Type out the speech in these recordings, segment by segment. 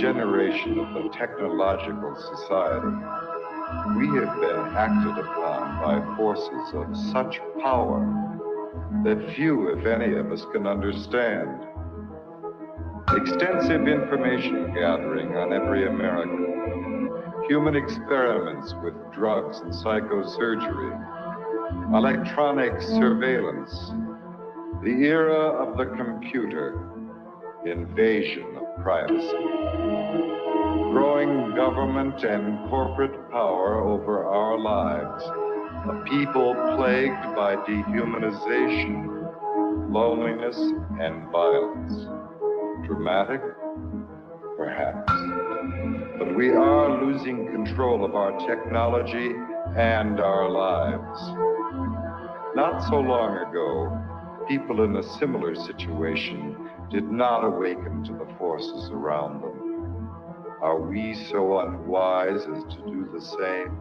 generation of the technological society, we have been acted upon by forces of such power that few, if any, of us can understand. Extensive information gathering on every American, human experiments with drugs and psychosurgery, electronic surveillance, the era of the computer, invasion of privacy, growing government and corporate power over our lives, a people plagued by dehumanization, loneliness, and violence. Dramatic? Perhaps. But we are losing control of our technology and our lives. Not so long ago, people in a similar situation did not awaken to the forces around them. Are we so unwise as to do the same?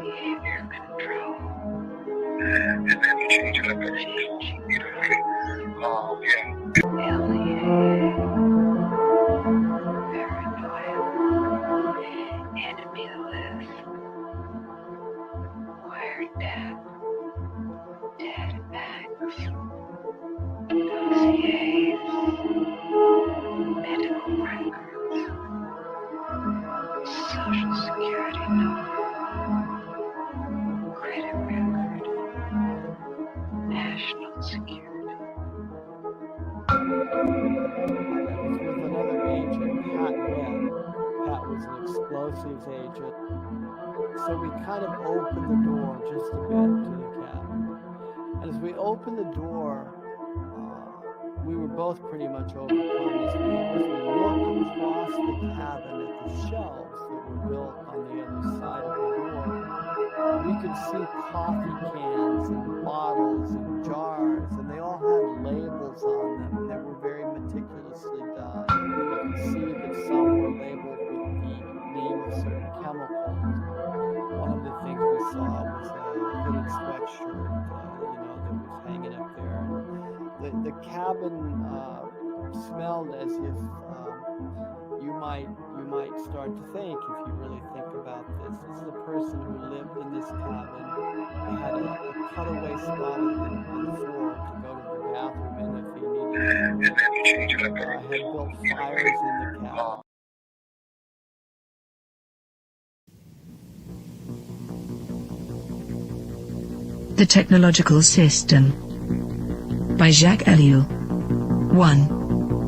Behavior control. And then you change it up every beautifully. Enemy list. Wired death. Dead bags. Dossiers. Medical records. Social security number. Credit record. National security. With another agent, Pat Webb. Pat was an explosives agent. So we kind of opened the door just a bit to the cabin. And as we opened the door, we were both pretty much overcome as we looked across the cabin at the shelves that were built on the other side of the door. We could see coffee cans and bottles and jars, and they all had labels on them that were very meticulously done. You could see that some were labeled with the name of certain chemicals. One of the things we saw was a hooded sweatshirt, that was hanging up there. And the cabin smelled as if you might start to think, if you really think about this. This is a person who lived in this cabin. They had a cutaway spot on the floor to go to the bathroom in if he needed to. Had built fires in the cabin. The Technological System by Jacques Ellul. 1.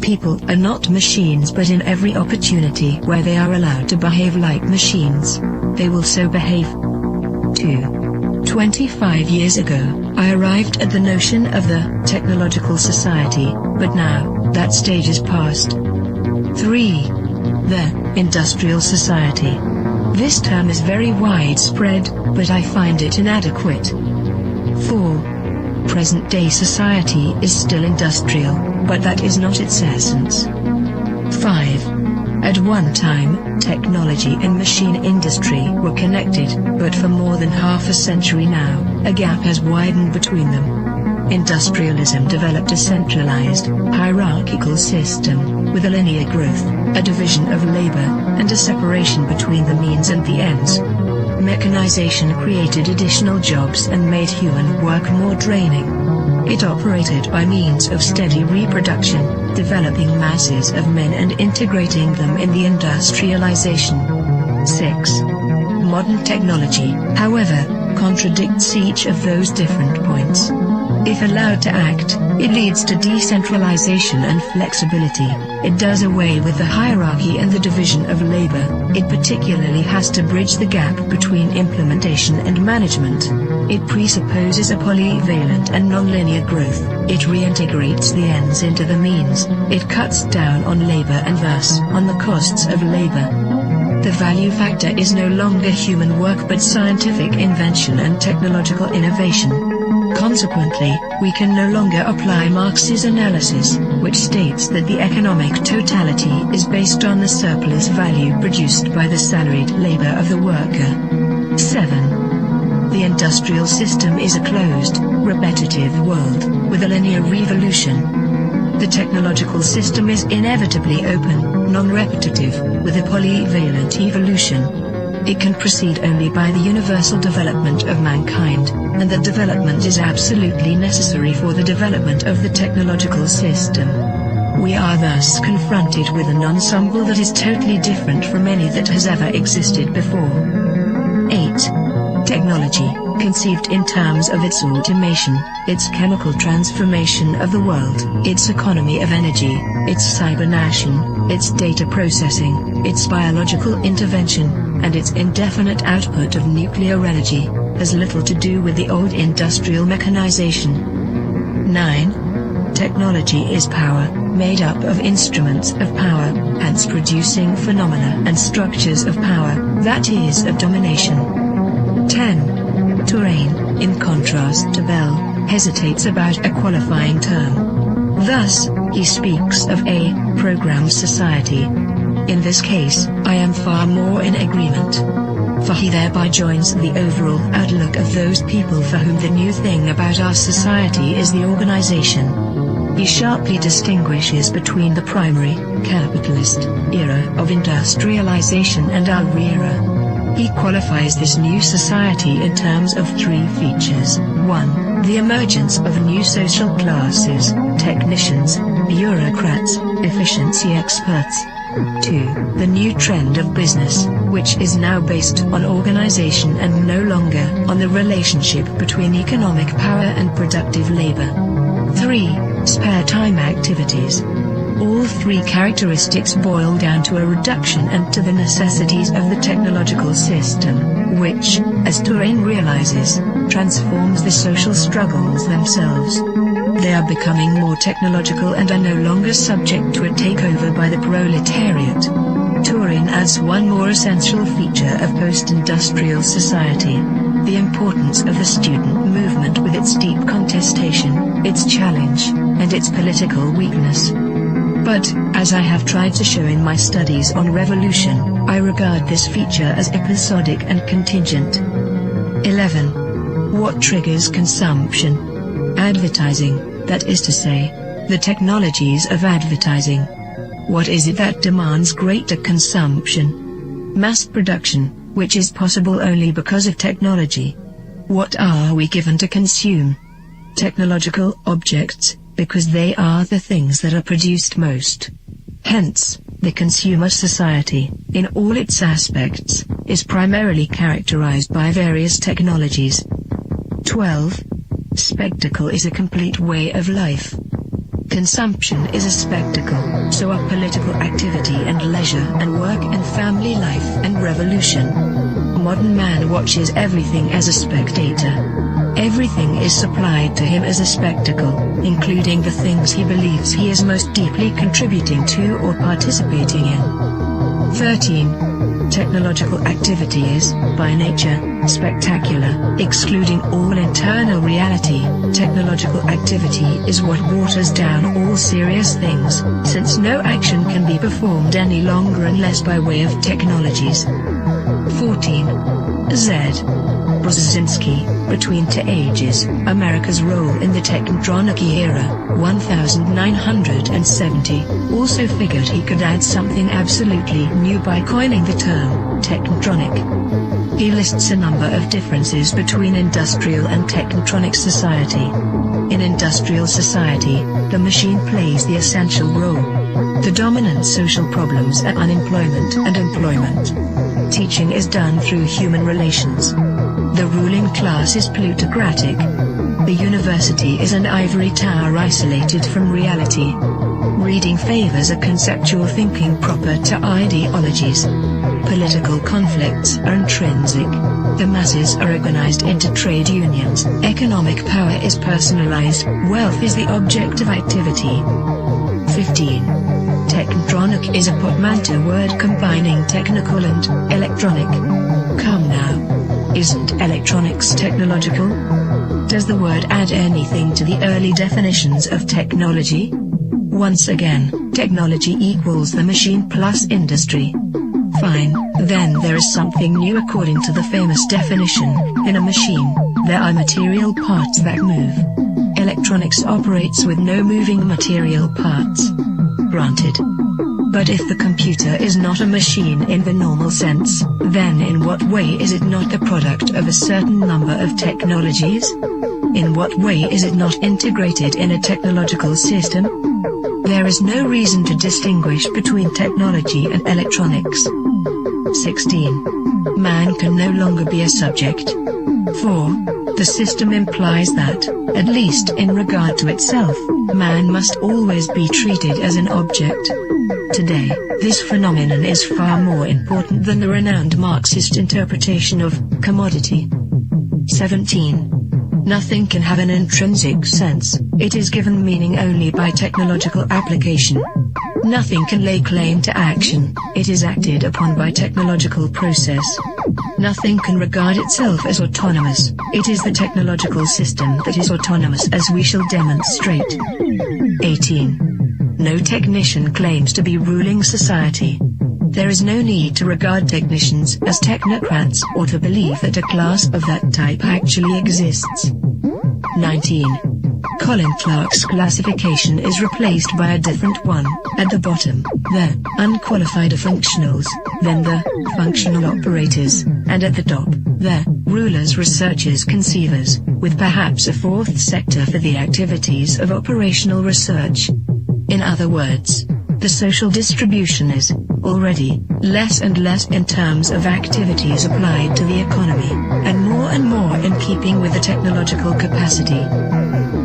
People are not machines, but in every opportunity where they are allowed to behave like machines, they will so behave. 2. 25 years ago, I arrived at the notion of the technological society, but now, that stage is past. 3. The industrial society. This term is very widespread, but I find it inadequate. 4. Present-day society is still industrial, but that is not its essence. 5. At one time, technology and machine industry were connected, but for more than half a century now, a gap has widened between them. Industrialism developed a centralized, hierarchical system, with a linear growth, a division of labor, and a separation between the means and the ends. Mechanization created additional jobs and made human work more draining. It operated by means of steady reproduction, developing masses of men and integrating them in the industrialization. 6. Modern technology, however, contradicts each of those different points. If allowed to act, it leads to decentralization and flexibility. It does away with the hierarchy and the division of labor. It particularly has to bridge the gap between implementation and management. It presupposes a polyvalent and nonlinear growth. It reintegrates the ends into the means. It cuts down on labor and thus on the costs of labor. The value factor is no longer human work but scientific invention and technological innovation. Consequently, we can no longer apply Marx's analysis, which states that the economic totality is based on the surplus value produced by the salaried labor of the worker. 7. The industrial system is a closed, repetitive world, with a linear revolution. The technological system is inevitably open, non-repetitive, with a polyvalent evolution. It can proceed only by the universal development of mankind, and that development is absolutely necessary for the development of the technological system. We are thus confronted with an ensemble that is totally different from any that has ever existed before. 8. Technology, conceived in terms of its automation, its chemical transformation of the world, its economy of energy, its cybernation, its data processing, its biological intervention, and its indefinite output of nuclear energy, has little to do with the old industrial mechanization. 9. Technology is power, made up of instruments of power, hence producing phenomena and structures of power, that is of domination. 10. Terrain, in contrast to Bell, hesitates about a qualifying term. Thus, he speaks of a programmed society. In this case, I am far more in agreement. For he thereby joins the overall outlook of those people for whom the new thing about our society is the organization. He sharply distinguishes between the primary, capitalist, era of industrialization and our era. He qualifies this new society in terms of 3 features. 1. The emergence of new social classes, technicians, bureaucrats, efficiency experts. 2. The new trend of business, which is now based on organization and no longer on the relationship between economic power and productive labor. 3. Spare time activities. All 3 characteristics boil down to a reduction and to the necessities of the technological system, which, as Turing realizes, transforms the social struggles themselves. They are becoming more technological and are no longer subject to a takeover by the proletariat. Turing adds one more essential feature of post-industrial society: the importance of the student movement with its deep contestation, its challenge, and its political weakness. But, as I have tried to show in my studies on revolution, I regard this feature as episodic and contingent. 11. What triggers consumption? Advertising, that is to say, the technologies of advertising. What is it that demands greater consumption? Mass production, which is possible only because of technology. What are we given to consume? Technological objects, because they are the things that are produced most. Hence, the consumer society, in all its aspects, is primarily characterized by various technologies. 12. Spectacle is a complete way of life. Consumption is a spectacle, so are political activity and leisure and work and family life and revolution. Modern man watches everything as a spectator. Everything is supplied to him as a spectacle, including the things he believes he is most deeply contributing to or participating in. 13. Technological activity is, by nature, spectacular, excluding all internal reality. Technological activity is what waters down all serious things, since no action can be performed any longer unless by way of technologies. 14. Z. Brzezinski, Between Two Ages, America's Role in the Technotronic Era, 1970, also figured he could add something absolutely new by coining the term, technotronic. He lists a number of differences between industrial and technotronic society. In industrial society, the machine plays the essential role. The dominant social problems are unemployment and employment. Teaching is done through human relations. The ruling class is plutocratic. The university is an ivory tower isolated from reality. Reading favors a conceptual thinking proper to ideologies. Political conflicts are intrinsic. The masses are organized into trade unions. Economic power is personalized. Wealth is the object of activity. 15. Technotronic is a portmanteau word combining technical and electronic. Come now. Isn't electronics technological? Does the word add anything to the early definitions of technology? Once again, technology equals the machine plus industry. Fine, then there is something new according to the famous definition. In a machine, there are material parts that move. Electronics operates with no moving material parts. Granted. But if the computer is not a machine in the normal sense, then in what way is it not the product of a certain number of technologies? In what way is it not integrated in a technological system? There is no reason to distinguish between technology and electronics. 16. Man can no longer be a subject. 4. The system implies that, at least in regard to itself, man must always be treated as an object. Today, this phenomenon is far more important than the renowned Marxist interpretation of commodity. 17. Nothing can have an intrinsic sense, it is given meaning only by technological application. Nothing can lay claim to action, it is acted upon by technological process. Nothing can regard itself as autonomous, it is the technological system that is autonomous, as we shall demonstrate. 18. No technician claims to be ruling society. There is no need to regard technicians as technocrats or to believe that a class of that type actually exists. 19. Colin Clark's classification is replaced by a different one. At the bottom, the unqualified functionals, then the functional operators, and at the top, the rulers, researchers, conceivers, with perhaps a fourth sector for the activities of operational research. In other words, the social distribution is, already, less and less in terms of activities applied to the economy, and more in keeping with the technological capacity.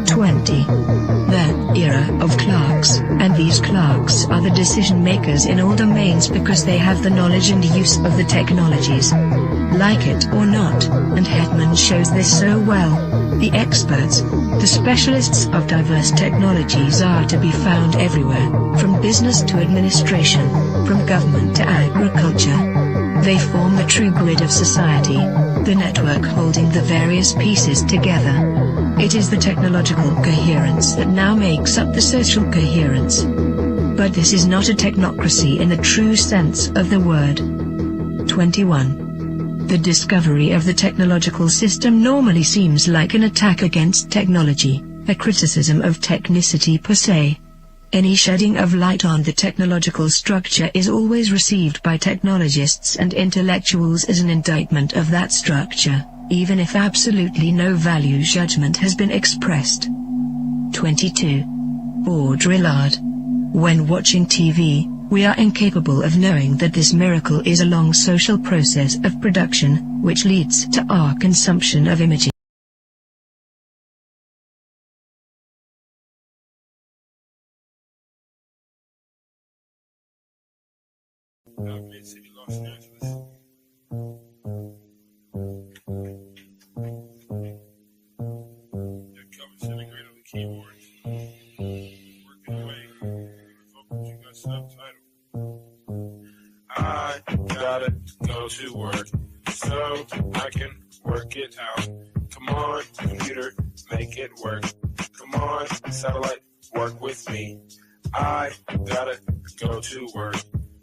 20. The era of clerks, and these clerks are the decision makers in all domains because they have the knowledge and use of the technologies. Like it or not, and Hetman shows this so well, the experts, the specialists of diverse technologies are to be found everywhere, from business to administration, from government to agriculture. They form the true grid of society, the network holding the various pieces together. It is the technological coherence that now makes up the social coherence. But this is not a technocracy in the true sense of the word. 21. The discovery of the technological system normally seems like an attack against technology, a criticism of technicity per se. Any shedding of light on the technological structure is always received by technologists and intellectuals as an indictment of that structure, even if absolutely no value judgment has been expressed. 22. Baudrillard. When watching TV, we are incapable of knowing that this miracle is a long social process of production, which leads to our consumption of images. Mid-City, Los Angeles. They're coming centigrade on the keyboards. Working away. Vocals, you got subtitle. I gotta go to work so I can work it out. Come on, computer, make it work. Come on, satellite, work with me. I gotta go to work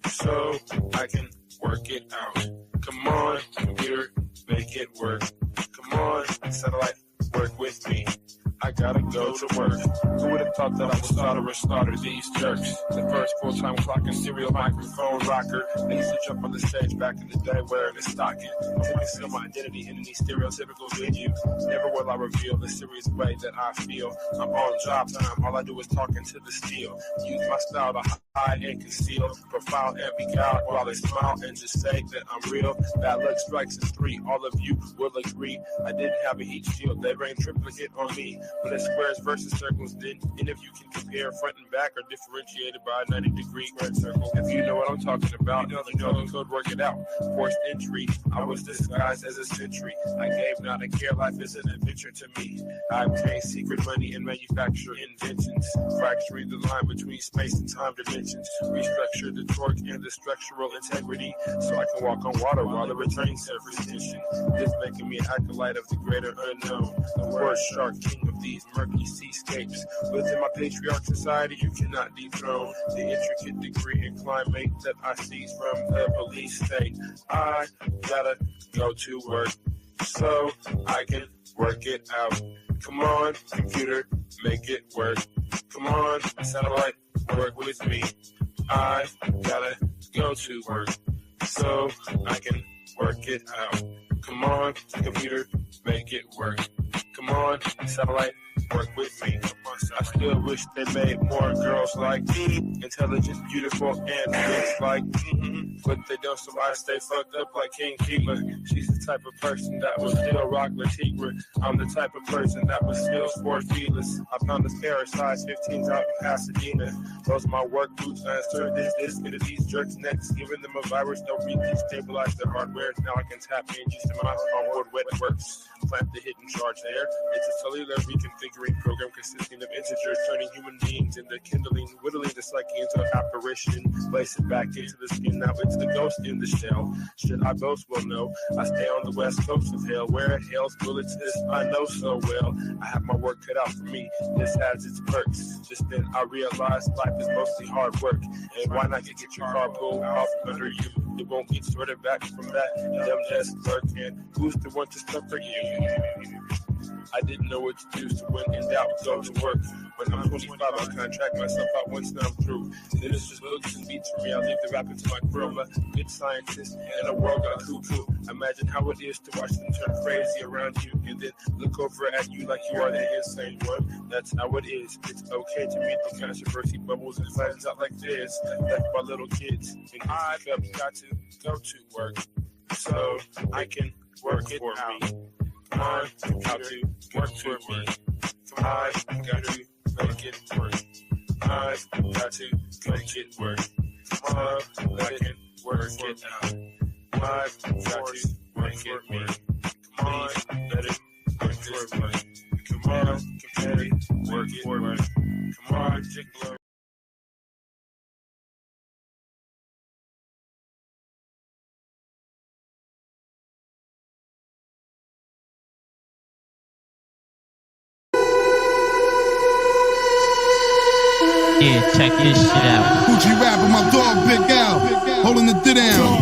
so I can work it out. Come on, computer, make it work. Come on, satellite, work with me. I gotta go to work. Who would have thought that I would slaughter these jerks? The first full-time clock and serial microphone rocker. I used to jump on the stage back in the day wearing a stocking. I want to conceal my identity in any stereotypical venue. Never will I reveal the serious way that I feel. I'm on job time, all I do is talk into the steel. Use my style to hide and conceal, profile and be cowed while they smile and just say that I'm real. Bad luck strikes in 3, all of you will agree. I didn't have a heat shield, they rained triplicate on me. But it's squares versus circles, then any of you can compare front and back are differentiated by a 90-degree squared circle. If you know what I'm talking about, you know the code, work it out. Forced entry, I was disguised as a sentry. I gave not a care, life is an adventure to me. I obtained secret money and manufacture inventions, fracturing the line between space and time dimensions. Restructure the torque and the structural integrity, so I can walk on water while it retains surface tension. This making me an acolyte of the greater unknown. The word shark, king of these murky seascapes. Within my patriarch society, you cannot dethrone the intricate degree and climate that I seize from the police state. I gotta go to work so I can work it out. Come on, computer, make it work. Come on, satellite, work with me. I gotta go to work so I can work it out. Come on, computer, make it work. Come on, satellite, work with me. I still wish they made more girls like me, intelligent, beautiful, and rich like me. But they don't, so I stay fucked up like King Keeler. She's the type of person that will still rock the Tigre. I'm the type of person that will still sport feelers. I found this pair of size 15s out in Pasadena. Those are my work boots. I inserted this into these jerks' necks, giving them a virus. They'll destabilize their hardware. Now I can tap in just to my onboard wet works. Plant the hidden charge there. It's a cellular reconfiguring program consisting of integers, turning human beings into kindling, whittling the psyche into an apparition, place it back into the skin. Now it's the ghost in the shell. Should I boast? Well, no. I stay on the west coast of hell, where hell's bullets this I know so well. I have my work cut out for me. This has its perks. Just then I realized life is mostly hard work. And why not get your car pulled off under you? It won't get sorted back from that dumb desk clerk. And who's the one to stop for you? I didn't know what to do, so when in doubt, go to work. When I'm 25, I'll contract myself out once I'm through. Then it's just books and beats for me. I'll leave the rapping to my crew. I'm a good scientist in a world gone cuckoo. Imagine how it is to watch them turn crazy around you and then look over at you like you are the insane one. That's how it is. It's okay to meet the controversy bubbles and flattens out like this, like my little kids. And I've got to go to work so I can work it out. Come on, how to work for me. Come on, got to make it work. I've got to make it work. Come on, I can work it out. I've got to make it work. Come on, let it work this way. Come on, let it work it work. Come on, jiggle. Yeah, check this shit out. Gucci rapper, my dog Big Al, holding the D down.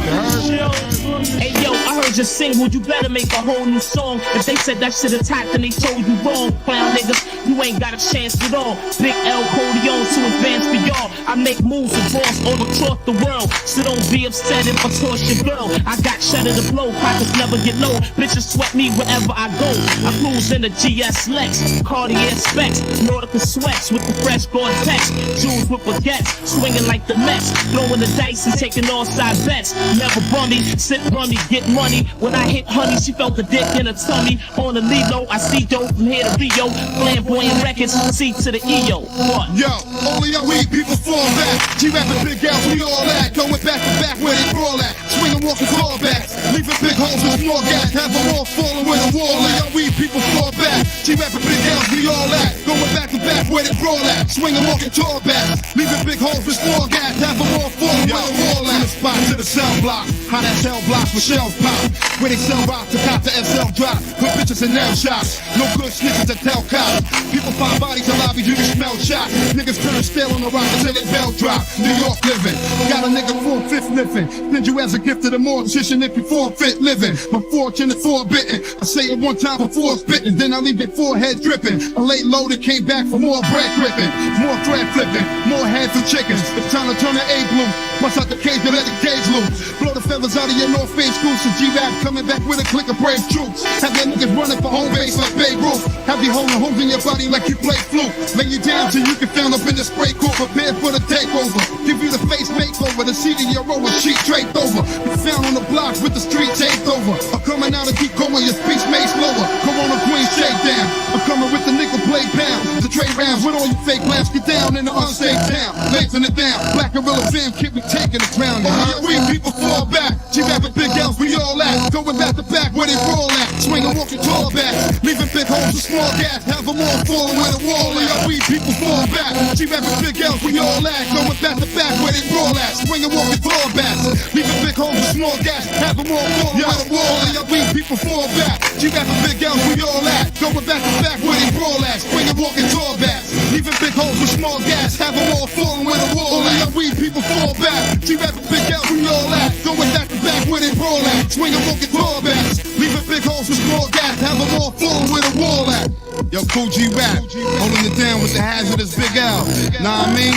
Hey yo, I heard your single, you better make a whole new song. If they said that shit attacked and they told you wrong, clown niggas, you ain't got a chance at all. Big L Corleone to advance for y'all. I make moves with boss all across the world, so don't be upset if I toss your girl. I got cheddar to blow, pockets never get low. Bitches sweat me wherever I go. I cruise in the GS Lex, Cartier specs, Nautica sweats with the fresh Gore-Tex, jewels with baguettes, swinging like the Mets, throwing the dice and taking all side bets. Never bummy, sit rummy, get money. When I hit honey, she felt the dick in her tummy. On the Lilo, I see dope from here to Rio. Flamboyant records, C to the EO. What? Yo, only our weak people fall back. G-rapping Big Al, we all that. Going back to back where they brawl at. Swinging, walking clawbacks. Leaving big holes with small gas. Have them all falling with a wall. Only our weak people fall back. G-rapping Big Al, we all that. Going back to back where they brawl at. Swinging, walking clawbacks. Leaving big holes with small gas. Have them all falling with a wall at. From the spot to the cell block. Hot ass cell blocks with shells pop. Where they sell rock to cop the SL drop. Put bitches in nail shops. No good snitches that tell cops. People find bodies in lobbies, you can smell shots. Niggas turn stale on the rock until they bell drop. New York living. Got a nigga full fifth living. Send you as a gift to the mortician if you forfeit living. My fortune is forbidden. I say it one time before spitting. Then I leave their forehead dripping. A late loaded came back for more bread gripping. More thread flipping. More heads of chickens. It's time to turn the A blue. Bust out the cage and let the cage loose. Blow the feathers out of your North Face schools. So G-Rap coming back with a click of brave troops. Have your niggas running for home base like Babe Ruth. Have you holding holes in your body like you play flute. Lay you down till you can found up in the spray coat. Prepare for the takeover. Give you the face makeover. The seat of your row with sheet draped over. You found on the blocks with the street taped over. I'm coming out and keep going. Your speech made slower. Come on, the queen shake down. I'm coming with the nickel plate pound. The trade rounds with all you fake lamps. Get down in the unsafe town. Lacing it down. Black gorilla fam keep me taking the crown. We people fall back. G-rapping Big L's, we all at. Going back to back where they roll at. Swinging, walking tall back. Leaving big holes with small gas. Have them all falling with a wall. And we people fall back. G-rapping Big L's, we all at. Going back to back where where they brawl at. Swing and walk the floor bats. Leaving big holes with small gaps. Have them all fall with a wall. And y'all weak people fall back. G-rapping big L's, we all at. Going back to back where they brawl at. Swing and walk the tall bats. Leaving big holes with small gaps. Have them all falling with a wall. And y'all weak people fall back. G-rapping big L's, we all at. Going back to back where they brawl at. Swing and walk the tall bats. Leaving big holes with small gaps. Have them all falling with a wall at. Yo, Cool G Rap, holding it down with the hazardous Big L. Nah, I mean.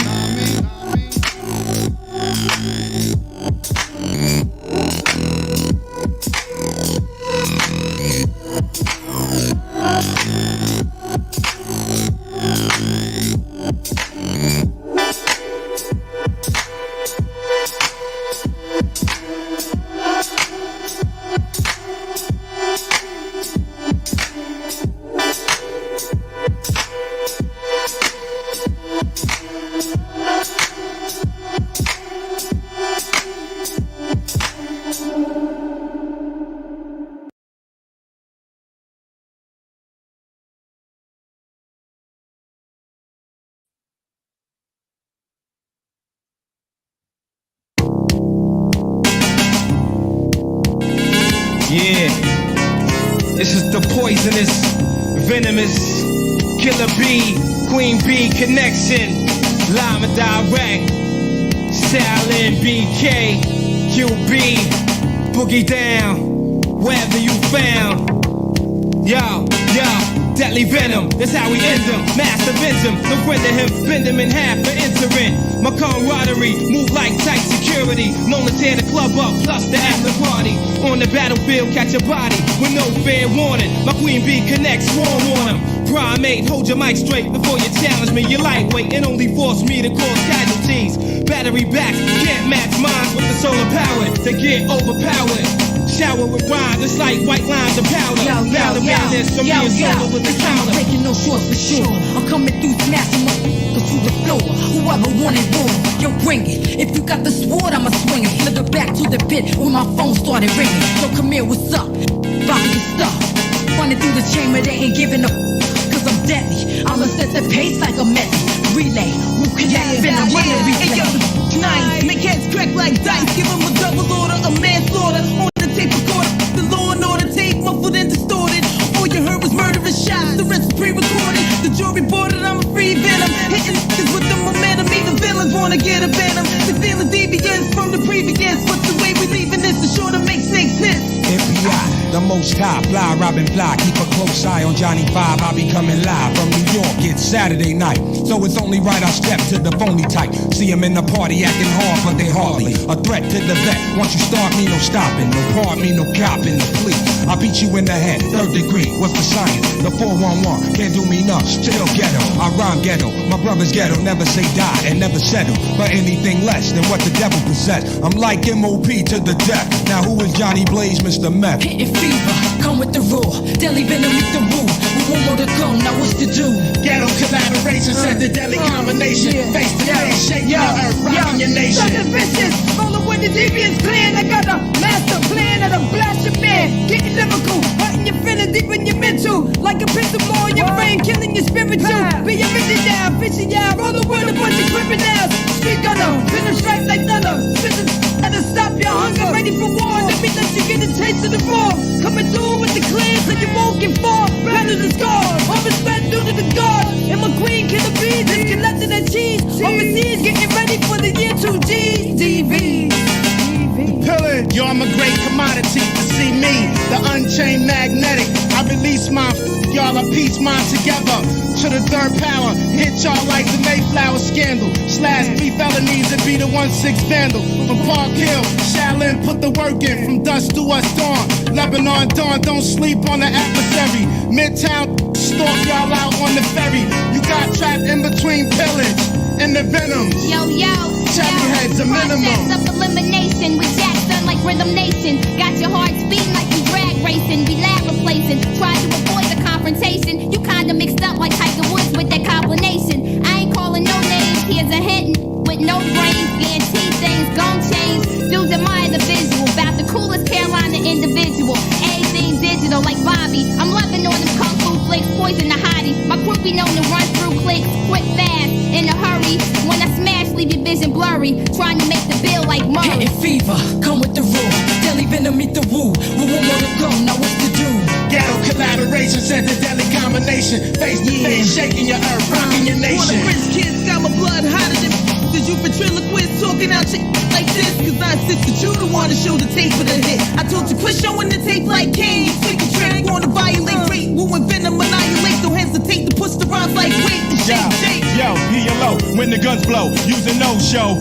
Yeah, this is the poisonous, venomous, killer bee, queen bee connection, live and direct, Stalin, BK, QB, boogie down, wherever you found, yo, deadly venom, that's how we end them, master bends him, no friend to him, bend him in half for entering, my camaraderie, move like tight security, known to tear the club up, plus the after party, on the battlefield, catch a body, with no fair warning, my queen bee connects, swarm on him, primate, hold your mic straight before you challenge me, you're lightweight, and only force me to cause casualties, battery backs, can't match mine with the solar power, they get overpowered, shower with rhymes, it's like white lines of powder. I'm taking no shorts for sure. I'm coming through smashing through the floor. Whoever wanted war, yo, bring it. If you got the sword, I'ma swing it. Slither back to the pit when my phone started ringing. Yo, come here, what's up? Bobby, your stuff. Running through the chamber, they ain't giving a cause I'm deadly. I'ma set the pace like a mess. Relay, who can have been a running replay? Nice, make heads crack like dice. Give them a double order, a manslaughter. On the tape recorder, the law and order tape muffled and distorted. All you heard was murderous shots, the rest was pre-recorded. The jury boarded, I'm a free venom. Hitting niggas with the momentum, even villains wanna get a venom. The feeling deviants from the previous, but the way we leaving this is sure to make snakes hiss. FBI, the most high, fly, robbing fly, keep a close eye on Johnny 5, I'll be coming live from New York, it's Saturday night, so it's only right I step to the phony type, see him in the party acting hard, but they hardly, a threat to the vet, once you start me, no stopping, no part me, no copping, the plea, I beat you in the head, 3rd degree, what's the science, the 411, can't do me nothing, still ghetto, I rhyme ghetto, my brother's ghetto, never say die, and never settle, for anything less than what the devil possess, I'm like MOP to the death, now who is Johnny Blaze, Mr. Meth? Hitting fever, come with the raw, deadly venom with the rule. We want more to come, now what's to do? Ghetto collaboration, set the deadly combination. Face to face, shake your earth, rockin' your nation. Southern vicious, rolling with the devious clan. I got a master plan of the blast your man. Getting lyrical, hurting your feeling deep in your mental. Like a principle in your brain, killing your spiritual. Be original, fishing out, roll the world, a bunch of criminals. Street gunner, finish strike like thunder. Gotta stop your hunger, ready for war. Let me let you get a taste of the raw. Coming through with the clan, so you won't get far. Rather than scars, all respect due to the God. And my queen killer bees, just collecting that cheese. Overseas, getting ready for the year 2G. DV. Pillage, yo, I'm a great commodity to see me, the unchained magnetic. I release my y'all, I piece mine together to the 3rd power. Hit y'all like the Mayflower scandal. Slash 3 felonies and be the 1-6 vandal. From Park Hill, Shaolin put the work in. From dusk to us dawn, Lebanon dawn, don't sleep on the adversary. Midtown, stalk y'all out on the ferry. You got trapped in between pillage and the venoms. Yo, Chubby heads a minimum. Process of elimination with Jack done like Rhythm Nation. Got your heart speeding like you drag racing. We lab replacing. Try to avoid the confrontation. You kinda mixed up like Tiger Woods with that combination. I ain't calling no names. Here's a head with no brains. Guarantee things gon' change. Dudes admire the visual. About the coolest Carolina individual. Everything digital like Bobby. I'm loving all them kung fu flicks. Poison the hottie. My crew be known to run through clicks. Quick, fast, in a hurry. When I smash, leave your vision blurry, trying to make the bill like Murray. Hitting fever, come with the rule. Deadly venom, meet the woo. We want more to go, now what's to do? Ghetto collaboration, sent a deadly combination. Face to face, shaking your earth, rocking your nation. All the French kids got my blood hotter than did you ventriloquist talking out shit like this? Cause I insisted you the one to show the tape of the hit. I told you quit showing the tape like King. Take a trick, wanna violate rape. Woo and venom annihilate. Don't hesitate to push the rhymes like weight and shake. Yo, PLO, when the guns blow, using no show.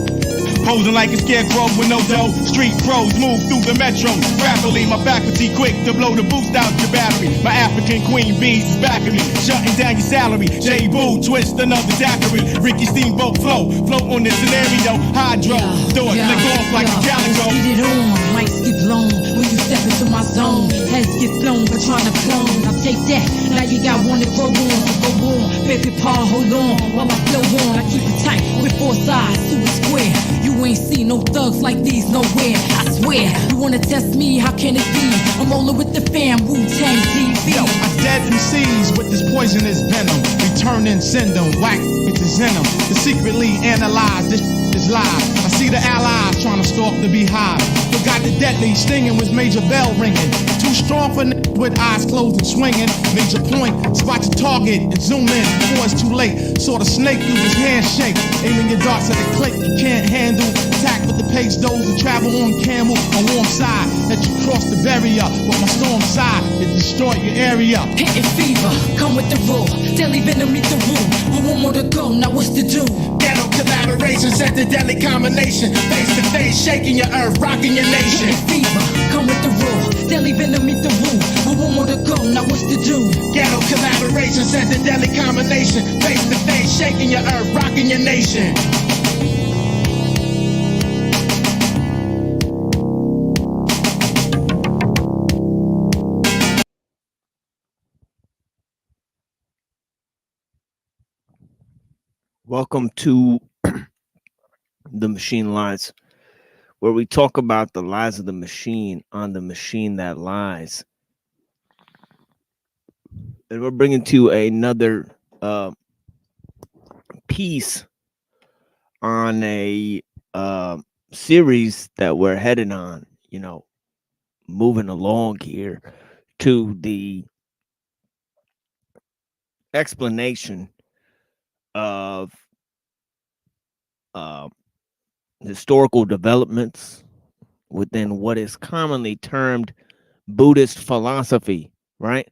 Posing like a scarecrow with no dough. Street pros move through the metro rapidly. My faculty quick to blow the boost out your battery. My African queen bees is back of me, shutting down your salary. J Boo, twist another daiquiri. Ricky Steamboat float on this scenario. Hydro, doors flick off like a calico. Get it on, mics get blown when you step into my zone. Heads get flown for trying to clone. I'll take that, now you got one to grow on. So go on, baby paw, hold on while I flow on. I keep it tight with four sides to a square. You ain't seen no thugs like these nowhere, I swear. You wanna test me, how can it be? I'm rolling with the fam, Wu-Tang TV. Yo, I dead MCs with this poisonous venom. Return and send them, whack into venom. To secretly analyze this is live. I see the allies trying to stalk the beehive. Forgot the deadly stinging was major bell ringing. Too strong for with eyes closed and swinging. Major point, spot your target and zoom in before it's too late. Saw the snake through his handshake. Aiming your darts at the click you can't handle. Attack with the pace those who travel on camel. On warm side, that you cross the barrier. With my storm side, it destroyed your area. Hitting fever, come with the rule. Deadly venom, meet the rule. We want more to go, now what's to do? Ghetto collaboration, sent a deadly combination. Face to face, shaking your earth, rocking your nation. Hitting fever, come with the rule. Deadly venom, meet the rule. We want more to go, now what's to do? Ghetto collaboration, sent a deadly combination. Face to face, shaking your earth, rocking your nation. Welcome to The Machine Lies, where we talk about the lies of the machine on the machine that lies. And we're bringing to you another piece on a series that we're headed on, moving along here to the explanation of historical developments within what is commonly termed Buddhist philosophy, right?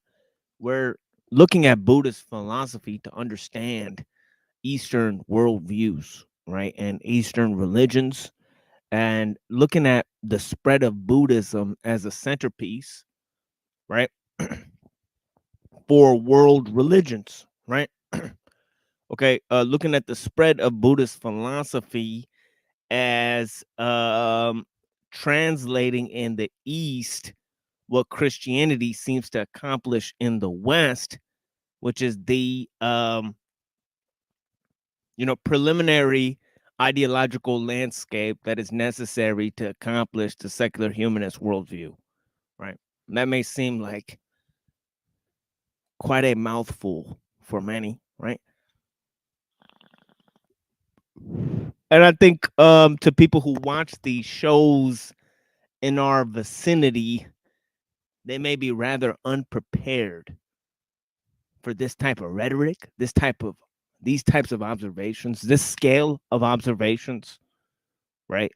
We're looking at Buddhist philosophy to understand Eastern worldviews, right? And Eastern religions, and looking at the spread of Buddhism as a centerpiece, right? For world religions, right? Okay, looking at the spread of Buddhist philosophy as translating in the East what Christianity seems to accomplish in the West, which is the preliminary ideological landscape that is necessary to accomplish the secular humanist worldview, right? And that may seem like quite a mouthful for many, right? And I think to people who watch these shows in our vicinity, they may be rather unprepared for this type of rhetoric, these types of observations, this scale of observations, right?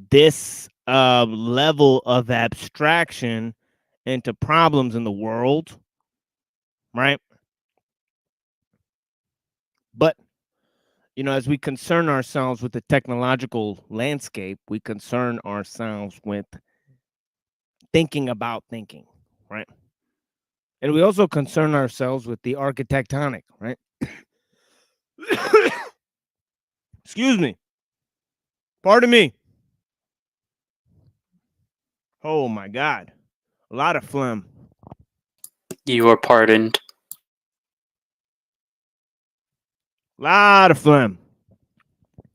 This level of abstraction into problems in the world, right? But as we concern ourselves with the technological landscape, we concern ourselves with thinking about thinking, right? And we also concern ourselves with the architectonic, right? Excuse me. Pardon me. Oh my God. A lot of phlegm. You are pardoned. Lot of phlegm.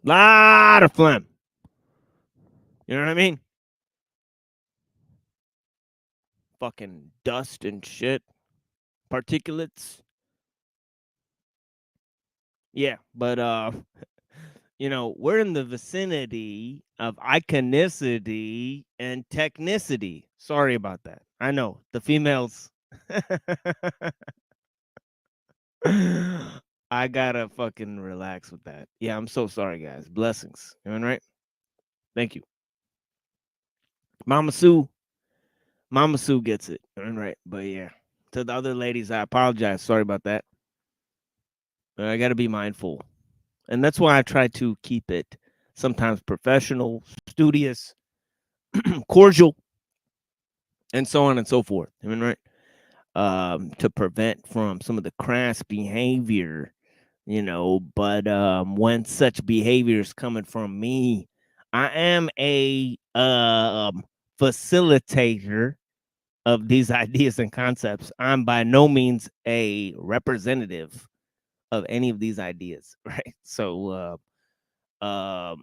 Lot of phlegm. You know what I mean? Fucking dust and shit. Particulates. Yeah, but we're in the vicinity of iconicity and technicity. Sorry about that. I know the females. I gotta fucking relax with that. Yeah, I'm so sorry, guys. Blessings. You know, right? Thank you. Mama Sue gets it. You know, right? But yeah, to the other ladies, I apologize. Sorry about that. I gotta be mindful. And that's why I try to keep it sometimes professional, studious, cordial, and so on and so forth. I mean, right? To prevent from some of the crass behavior, But when such behavior is coming from me, I am a facilitator of these ideas and concepts. I'm by no means a representative of any of these ideas, right? So, there are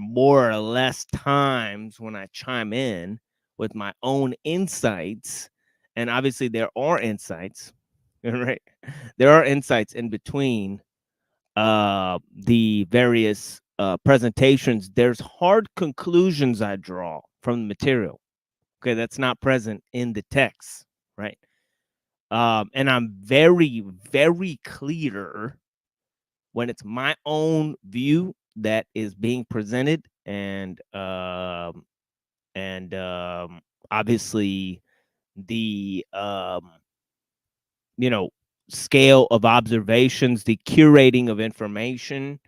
more or less times when I chime in with my own insights, and obviously there are insights, right? There are insights in between the various presentations. There's hard conclusions I draw from the material. Okay, that's not present in the text, right? And I'm very, very clear when it's my own view that is being presented, and obviously the scale of observations, the curating of information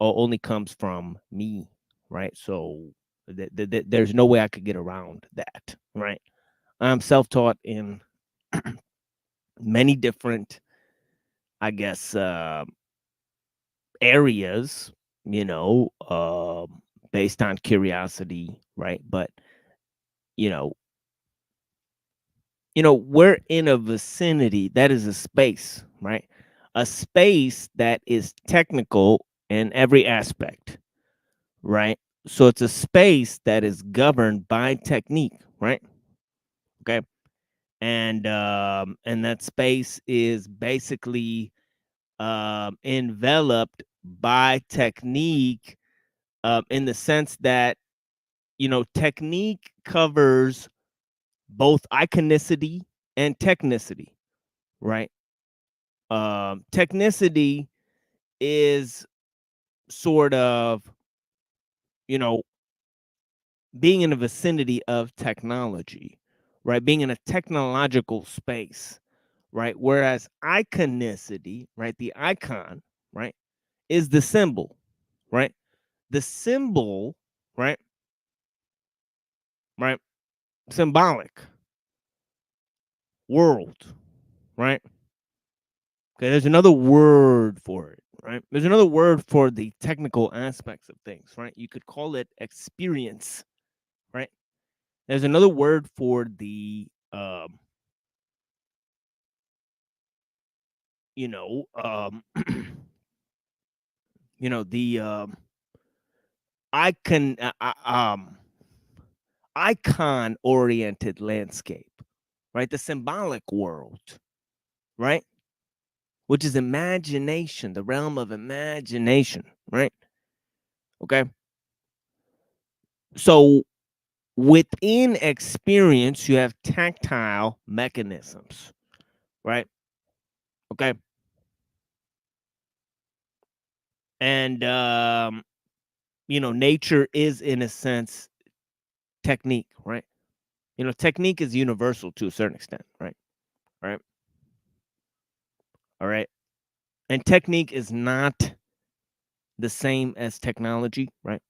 only comes from me, right? So there's no way I could get around that, right? I'm self-taught in many different, I guess, areas, based on curiosity, right? But you know, we're in a vicinity that is a space, right? A space that is technical in every aspect, right? So it's a space that is governed by technique, right? Okay. And that space is basically enveloped by technique, in the sense that technique covers both iconicity and technicity, right? Technicity is sort of, being in the vicinity of technology, right? Being in a technological space, right? Whereas iconicity, right? The icon, right? Is the symbol, right? The symbol, right? Right? Symbolic world, right? Okay, there's another word for it, right? There's another word for the technical aspects of things, right? You could call it experience, right? There's another word for the the icon icon oriented landscape, right? The symbolic world, right? Which is imagination, the realm of imagination, right? Okay. So within experience, you have tactile mechanisms, right? Okay. And nature is, in a sense, technique, right? Technique is universal to a certain extent, right? Right. All right. And technique is not the same as technology, right?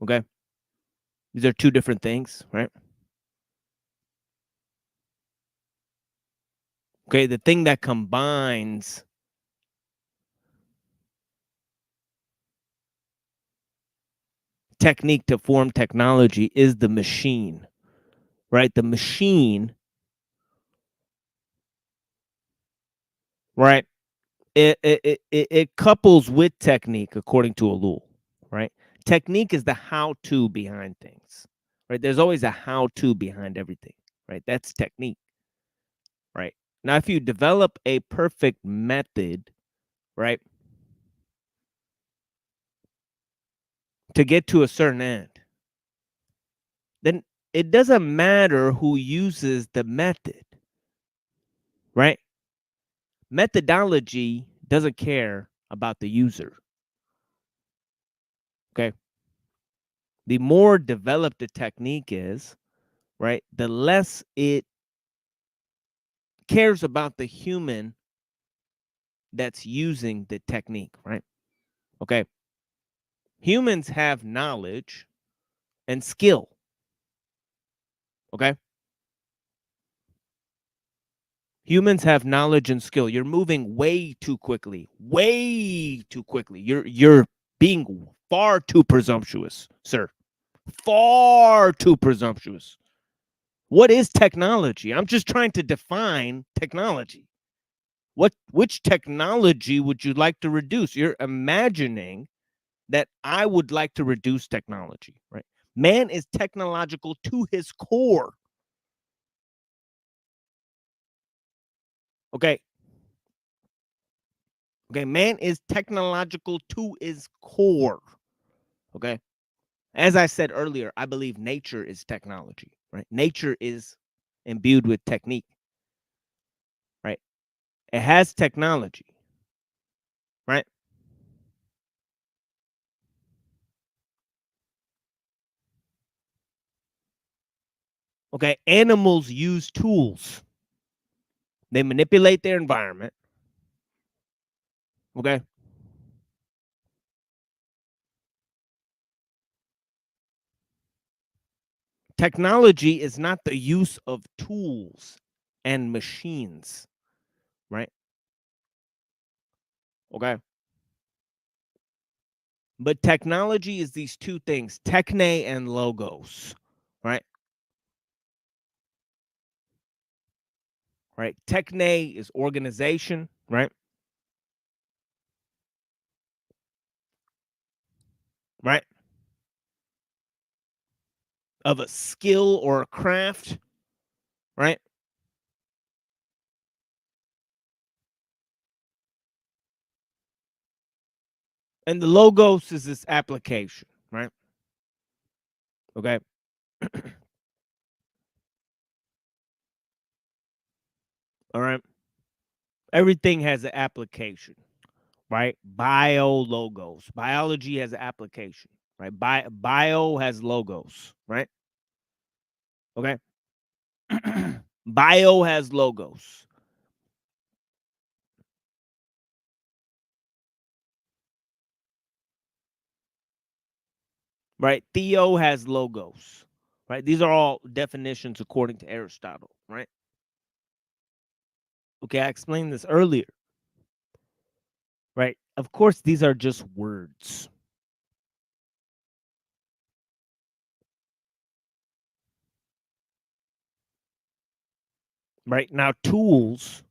Okay. These are two different things, right? Okay. The thing that combines technique to form technology is the machine, right? The machine, right? It couples with technique, according to Elul, right? Technique is the how-to behind things, right? There's always a how-to behind everything, right? That's technique, right? Now, if you develop a perfect method, right, to get to a certain end, then it doesn't matter who uses the method, right? Methodology doesn't care about the user. Okay. The more developed the technique is, right, the less it cares about the human that's using the technique, right? Okay. Humans have knowledge and skill. Okay. Humans have knowledge and skill. You're moving way too quickly. Way too quickly. You're being far too presumptuous, sir. Far too presumptuous. What is technology? I'm just trying to define technology. Which technology would you like to reduce? You're imagining that I would like to reduce technology, right? Man is technological to his core. Okay. Okay, man is technological to his core. Okay. As I said earlier, I believe nature is technology, right? Nature is imbued with technique, right? It has technology, right? Okay, animals use tools. They manipulate their environment. Okay. Technology is not the use of tools and machines, right? Okay. But technology is these two things, techne and logos, right? Right. Techne is organization, right? Right. Of a skill or a craft, right? And the logos is this application, right? Okay. All right. Everything has an application, right? Bio logos. Biology has an application, right? Bio has logos, right? Okay. Bio has logos. Right? Theo has logos. Right? These are all definitions according to Aristotle, right? Okay, I explained this earlier. Right? Of course, these are just words. Right? Now, tools,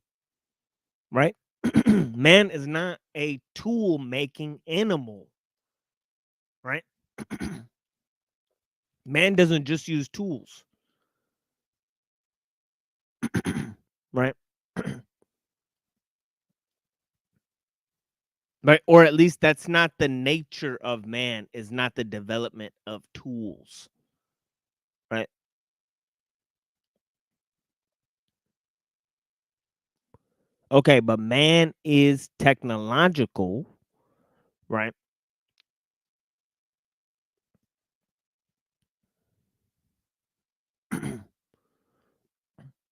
right? Man is not a tool making animal, right? Man doesn't just use tools, right? Right? Or at least that's not the nature of man, is not the development of tools, right? Okay, but man is technological, right?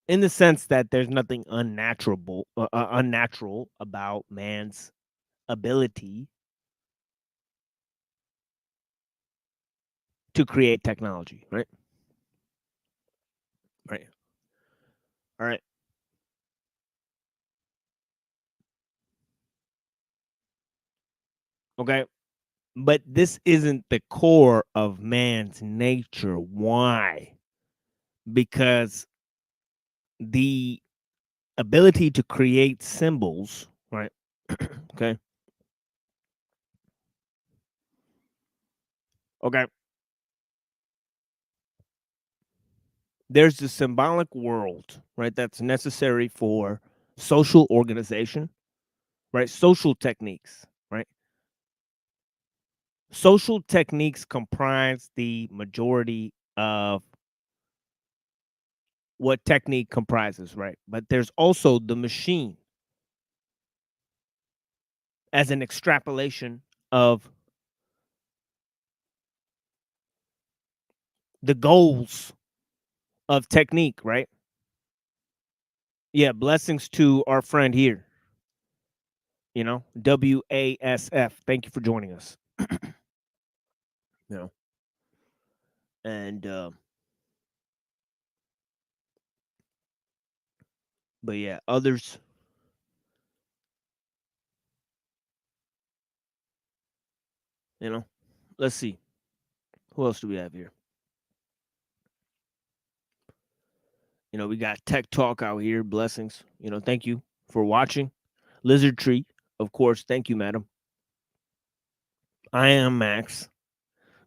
In the sense that there's nothing unnatural about man's ability to create technology, right? Right. All right. Okay. But this isn't the core of man's nature. Why? Because the ability to create symbols, right? Okay. Okay. there's the symbolic world, right? That's necessary for social organization, right? Social techniques, right? Social techniques comprise the majority of what technique comprises, right? But there's also the machine as an extrapolation of the goals of technique, right? Yeah, blessings to our friend here, WASF. Thank you for joining us. And but yeah, others. Let's see. Who else do we have here? We got Tech Talk out here. Blessings. Thank you for watching. Lizard Tree, of course. Thank you, madam. I am Max.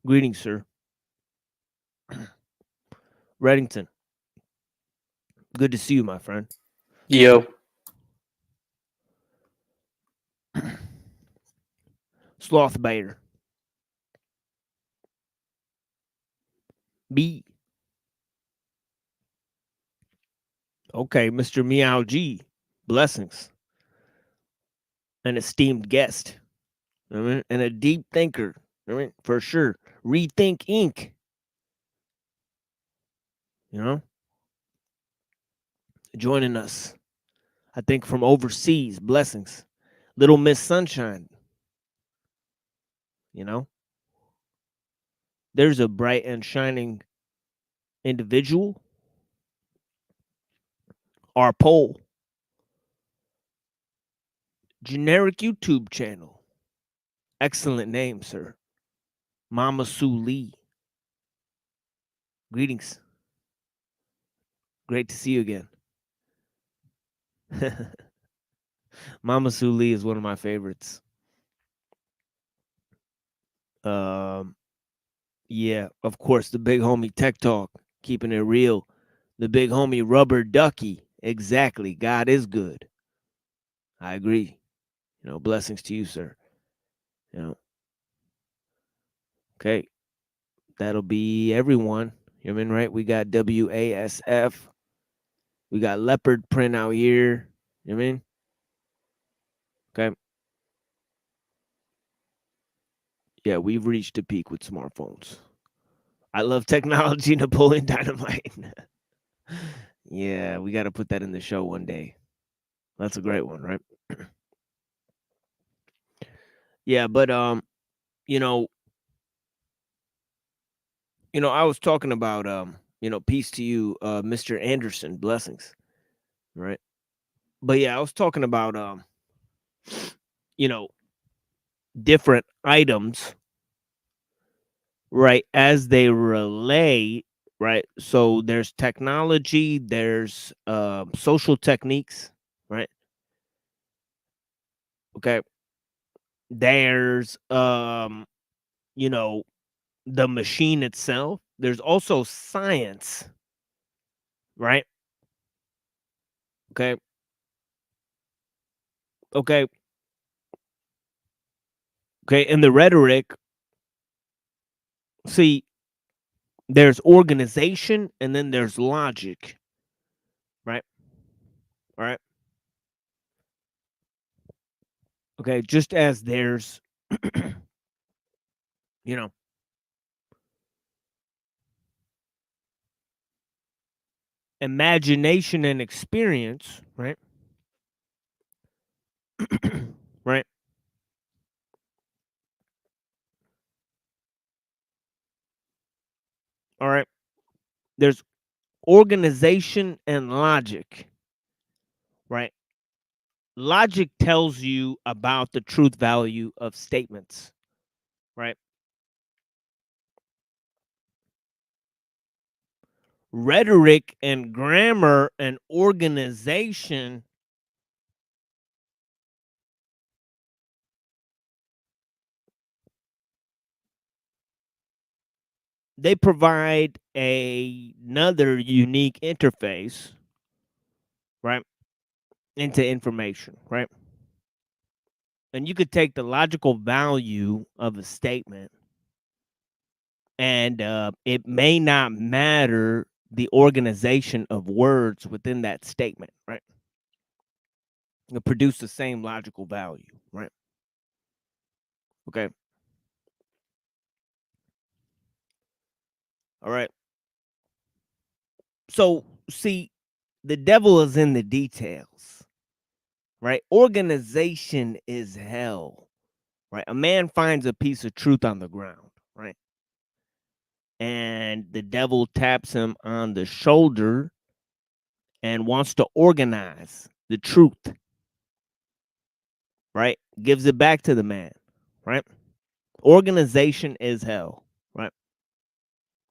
Greetings, sir. Reddington. Good to see you, my friend. Yo. Sloth Baiter. B. Okay, Mr. Meow G. Blessings. An esteemed guest. And a deep thinker. For sure. Rethink Inc. Joining us. I think from overseas. Blessings. Little Miss Sunshine. There's a bright and shining individual. Our poll. Generic YouTube channel. Excellent name, sir. Mama Sue Lee. Greetings. Great to see you again. Mama Sue Lee is one of my favorites. Yeah, of course, the big homie Tech Talk, keeping it real. The big homie Rubber Ducky. Exactly. God is good. I agree. Blessings to you, sir. Okay. That'll be everyone. Right? We got WASF. We got leopard print out here. Okay. Yeah, we've reached a peak with smartphones. I love technology, Napoleon Dynamite. Yeah, we got to put that in the show one day. That's a great one, right? Yeah, but I was talking about peace to you, Mr. Anderson, blessings, right? But yeah, I was talking about different items, right, as they relate, right? So there's technology, there's social techniques, right? Okay. There's the machine itself. There's also science, right? Okay. Okay. Okay. And the rhetoric, see, there's organization and then there's logic, right? All right. Okay. Just as there's, imagination and experience, right? Right. All right. There's organization and logic, right? Logic tells you about the truth value of statements, right? Rhetoric and grammar and organization they provide another unique interface, right, into information, right? And you could take the logical value of a statement, and it may not matter the organization of words within that statement, right? It'll produce the same logical value, right? Okay. All right. So, see, the devil is in the details, right? Organization is hell, right? A man finds a piece of truth on the ground, right? And the devil taps him on the shoulder and wants to organize the truth, right? Gives it back to the man, right? Organization is hell, right?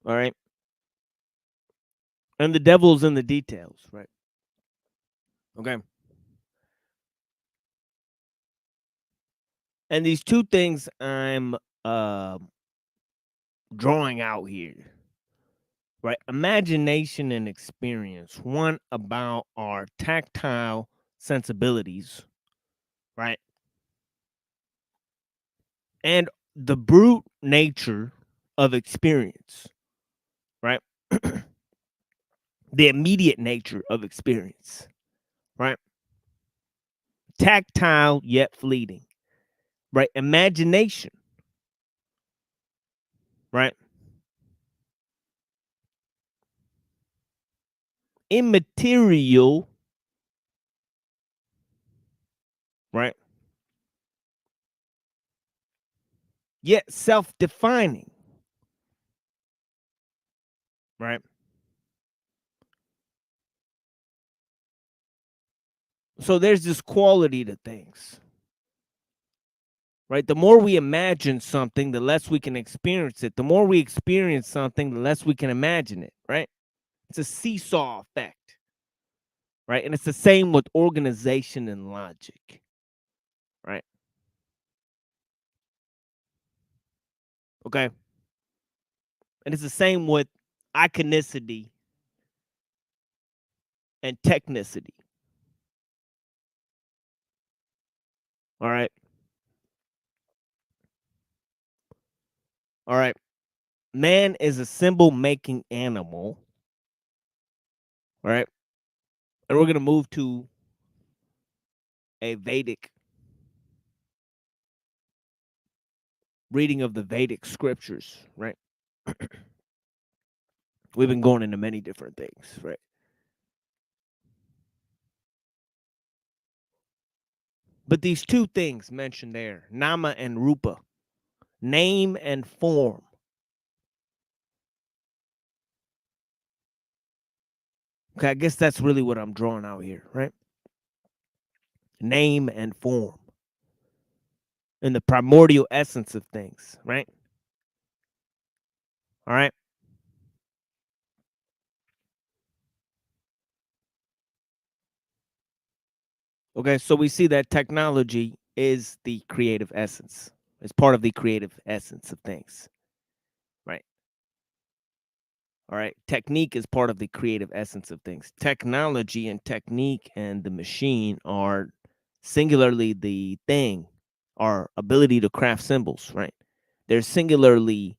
All right. And the devil's in the details, right? Okay. And these two things I'm drawing out here, right? Imagination and experience. One about our tactile sensibilities, right? And the brute nature of experience, right? The immediate nature of experience, right? Tactile yet fleeting, right? Imagination, right? Immaterial, right? Yet self-defining, right? So there's this quality to things, right? The more we imagine something, the less we can experience it. The more we experience something, the less we can imagine it, right? It's a seesaw effect, right? And it's the same with organization and logic, right? Okay. And it's the same with iconicity and technicity. All right. All right. Man is a symbol making animal. All right. And we're going to move to a Vedic reading of the Vedic scriptures, right? We've been going into many different things, right? But these two things mentioned there, nama and rupa, name and form. Okay, I guess that's really what I'm drawing out here, right? Name and form. In the primordial essence of things, right? All right. Okay, so we see that technology is the creative essence. It's part of the creative essence of things, right? All right. Technique is part of the creative essence of things. Technology and technique and the machine are singularly the thing, our ability to craft symbols, right? They're singularly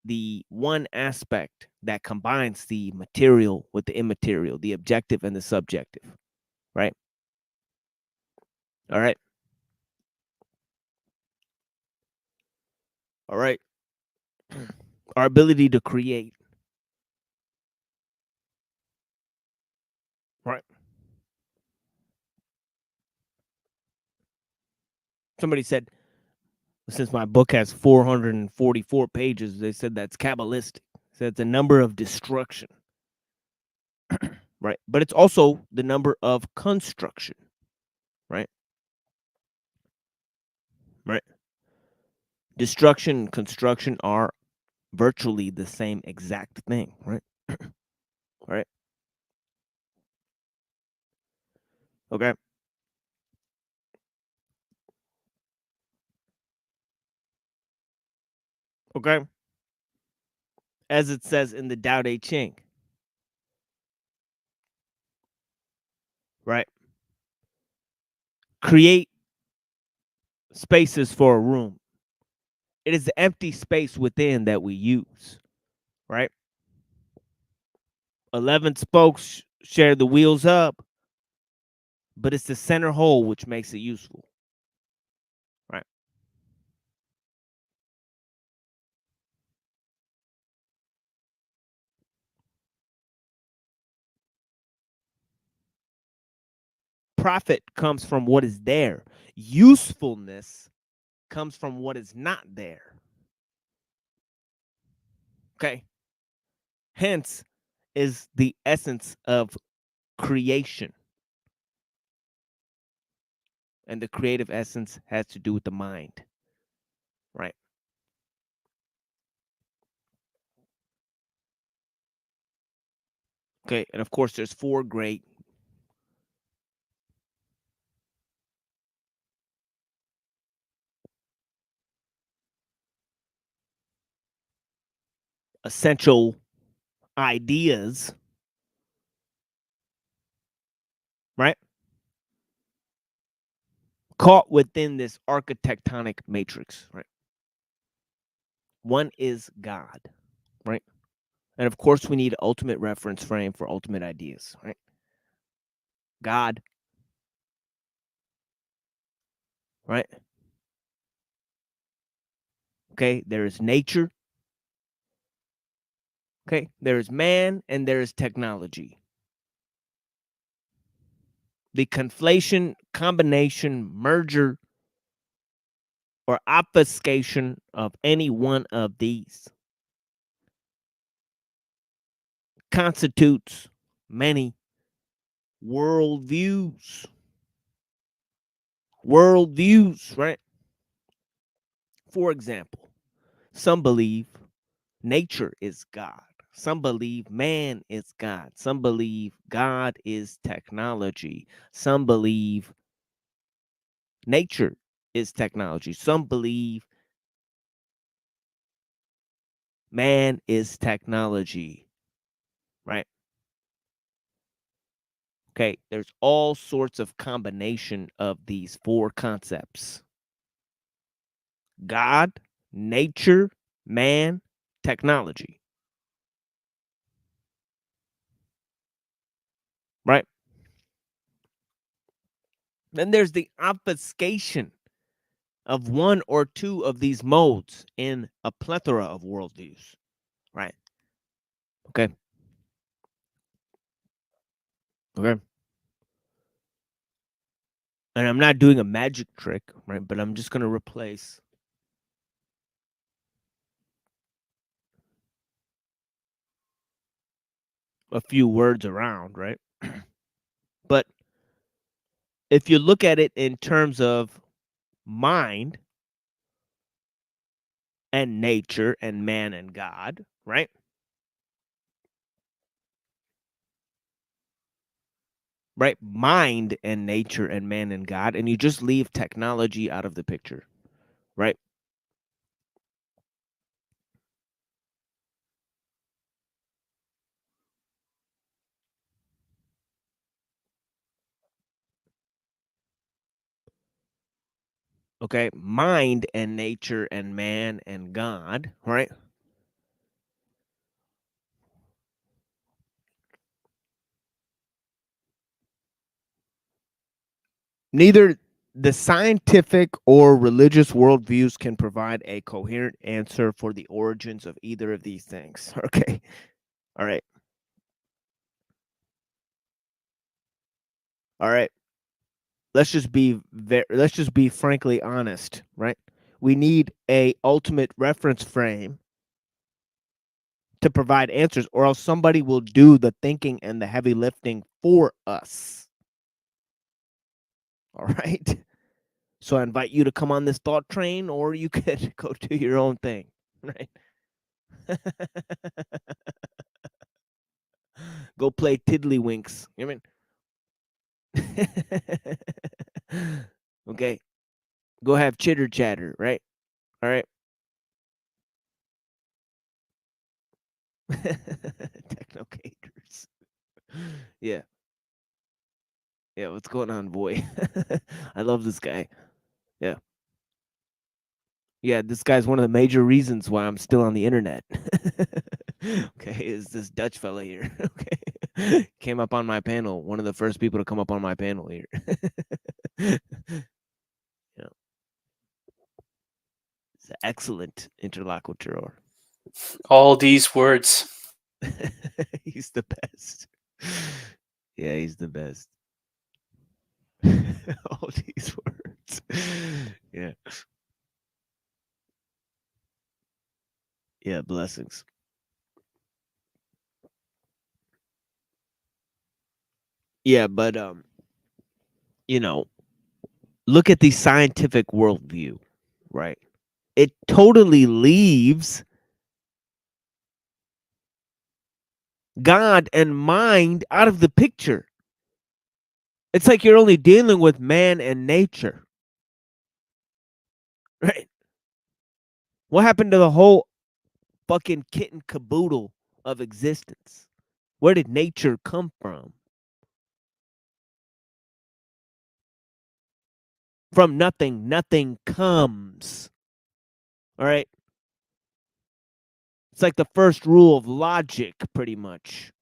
the one aspect that combines the material with the immaterial, the objective and the subjective, right? All right. All right. Our ability to create, right? Somebody said, since my book has 444 pages, they said that's Kabbalistic. So it's a number of destruction, right? But it's also the number of construction, right? Right. Destruction and construction are virtually the same exact thing, right? Right. Okay. Okay. as it says in the Tao Te Ching. Right? Create spaces for a room. It is the empty space within that we use. Right? 11 spokes share the wheels up, but it's the center hole which makes it useful. Right? Profit comes from what is there. Usefulness comes from what is not there. Okay? Hence is the essence of creation. And the creative essence has to do with the mind. Right? Okay, and of course there's four great essential ideas, right? Caught within this architectonic matrix, right? One is God, right? And of course we need ultimate reference frame for ultimate ideas, right? God, right? Okay, there is nature. Okay, there is man and there is technology. The conflation, combination, merger, or obfuscation of any one of these constitutes many worldviews. Worldviews, right? For example, some believe nature is God. Some believe man is God. Some believe God is technology. Some believe nature is technology. Some believe man is technology, right? Okay, there's all sorts of combination of these four concepts. God, nature, man, technology. Right? Then there's the obfuscation of one or two of these modes in a plethora of worldviews. Right? Okay. Okay. And I'm not doing a magic trick, right? But I'm just going to replace a few words around, right? But if you look at it in terms of mind and nature and man and God, right? Right? Mind and nature and man and God, and you just leave technology out of the picture, right? Okay, mind and nature and man and God, right? Neither the scientific or religious worldviews can provide a coherent answer for the origins of either of these things. Okay, all right. All right. Let's just be frankly honest, right? We need a ultimate reference frame to provide answers, or else somebody will do the thinking and the heavy lifting for us. All right. So I invite you to come on this thought train, or you could go do your own thing, right? Go play tiddlywinks. I mean, okay. Go have chitter chatter, right? All right. Technocators. Yeah. Yeah, what's going on, boy? I love this guy. Yeah. Yeah, this guy's one of the major reasons why I'm still on the internet. Okay, is this Dutch fella here. Okay. Came up on my panel, one of the first people to come up on my panel here. Yeah. It's an excellent interlocutor. All these words. He's the best. Yeah, he's the best. All these words. Yeah. Yeah, blessings. Yeah, but you know, look at the scientific worldview, right? It totally leaves God and mind out of the picture. It's like you're only dealing with man and nature. Right? What happened to the whole fucking kit and caboodle of existence? Where did nature come from? From nothing, nothing comes. All right? It's like the first rule of logic, pretty much.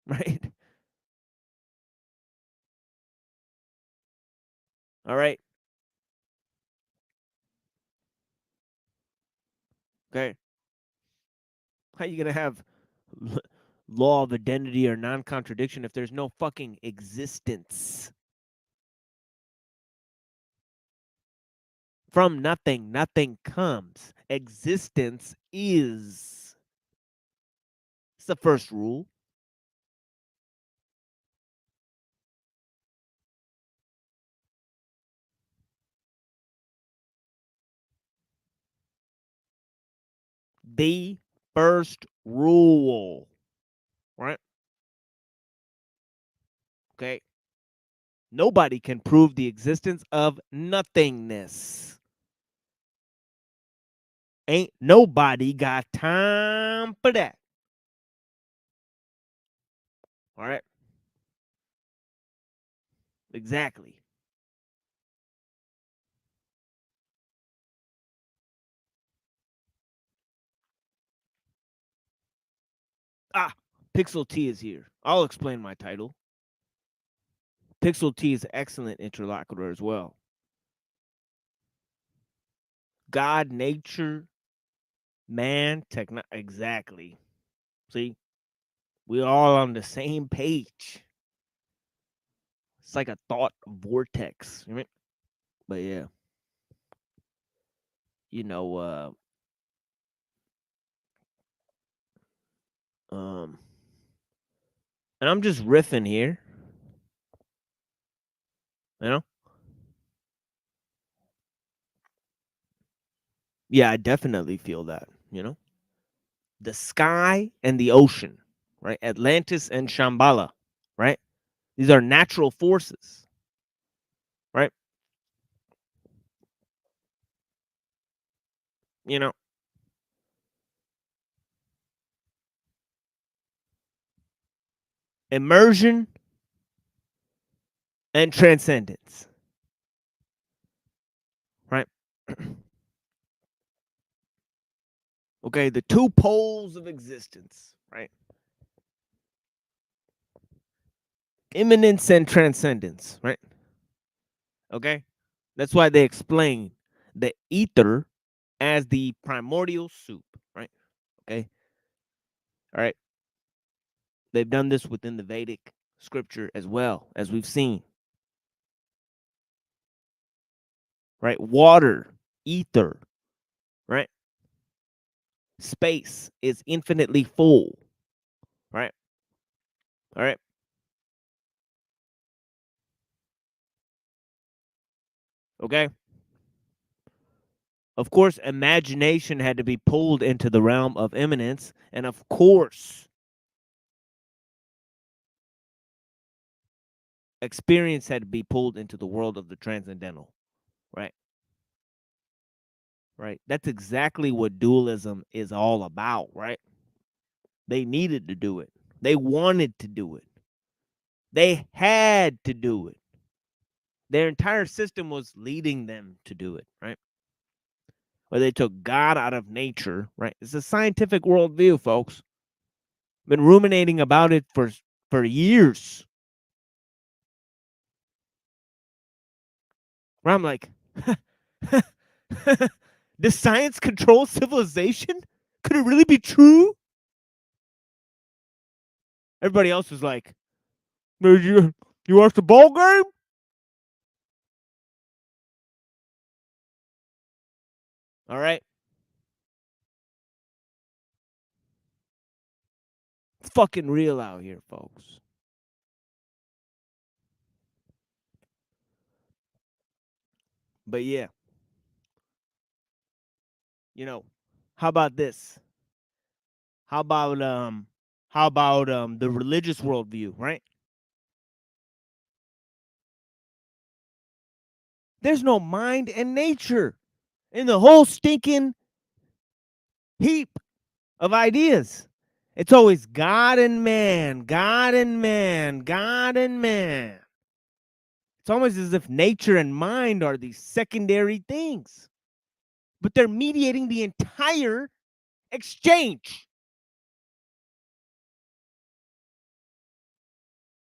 Right? All right? Okay. How you going to have law of identity or non-contradiction if there's no fucking existence? From nothing, nothing comes. Existence is. It's the first rule. The first rule. Right? Okay. Nobody can prove the existence of nothingness. Ain't nobody got time for that. All right. Exactly. Ah, Pixel T is here. I'll explain my title. Pixel T is an excellent interlocutor as well. God, nature, man, techno. Exactly. See, we're all on the same page. It's like a thought vortex. You know? But yeah, you know, and I'm just riffing here. You know? Yeah, I definitely feel that, you know? The sky and the ocean, right? Atlantis and Shambhala, right? These are natural forces, right? You know, immersion and transcendence, right? Okay, the two poles of existence, right? Immanence and transcendence, right? Okay, that's why they explain the ether as the primordial soup, right? Okay, all right. They've done this within the Vedic scripture as well, as we've seen, right? Water, ether, right? Space is infinitely full, right? All right. Okay. Of course, imagination had to be pulled into the realm of immanence. And of course, experience had to be pulled into the world of the transcendental, right? Right. That's exactly what dualism is all about, right? They needed to do it. They wanted to do it. They had to do it. Their entire system was leading them to do it, right? Or they took God out of nature, right? It's a scientific worldview, folks. Been ruminating about it for years. Where I'm like, does science control civilization? Could it really be true? Everybody else was like, you watch the ball game? All right. It's fucking real out here, folks. But yeah. You know, how about this? How about the religious worldview, right? There's no mind and nature in the whole stinking heap of ideas. It's always God and man, God and man, God and man. It's almost as if nature and mind are these secondary things, but they're mediating the entire exchange.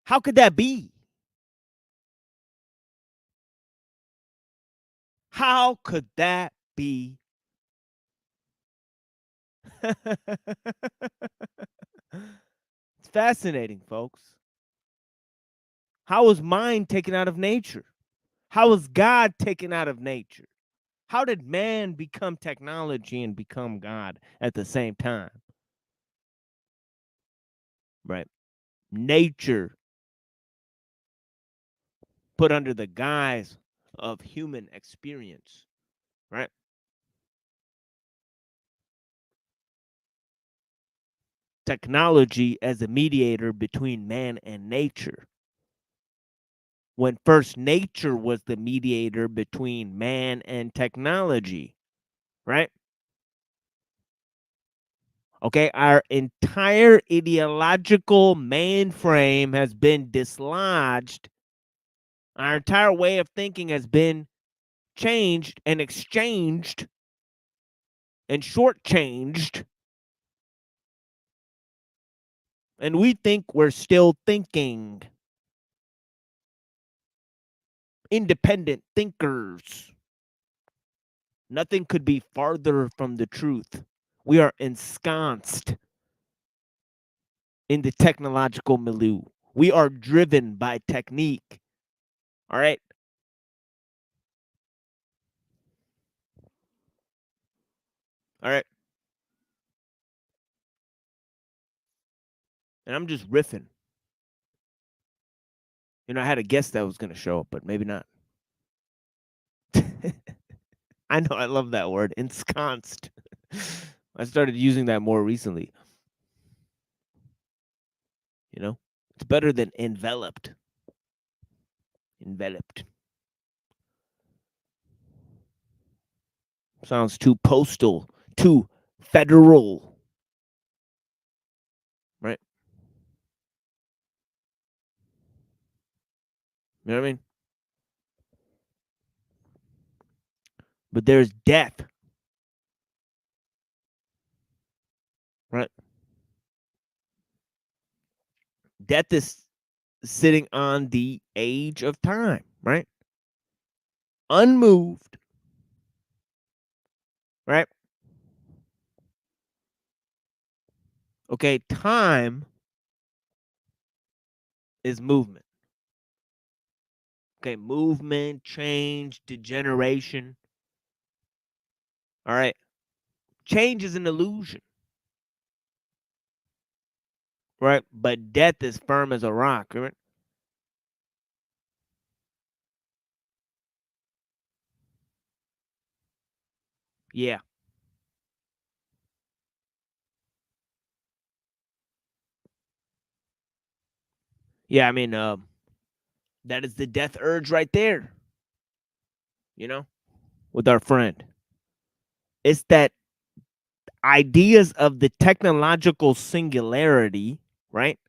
How could that be? How could that be? It's fascinating, folks. How was mind taken out of nature? How was God taken out of nature? How did man become technology and become God at the same time? Right. Nature put under the guise of human experience. Right. Technology as a mediator between man and nature. When first nature was the mediator between man and technology. Right. Okay, our entire ideological mainframe has been dislodged. Our entire way of thinking has been changed and exchanged and shortchanged. And we think we're still thinking. Independent thinkers. Nothing could be farther from the truth. We are ensconced in the technological milieu. We are driven by technique. All right. All right. And I'm just riffing. You know, I had a guest that was going to show up, but maybe not. I know, I love that word, ensconced. I started using that more recently. You know, it's better than enveloped. Enveloped. Sounds too postal, too federal. Right? You know what I mean? But there's death. Right? Death is sitting on the age of time, right? Unmoved. Right? Okay, time is movement. Okay, movement, change, degeneration. All right. Change is an illusion. Right? But death is firm as a rock, right? Yeah. Yeah, I mean, that is the death urge right there. You know, with our friend. It's that ideas of the technological singularity, right?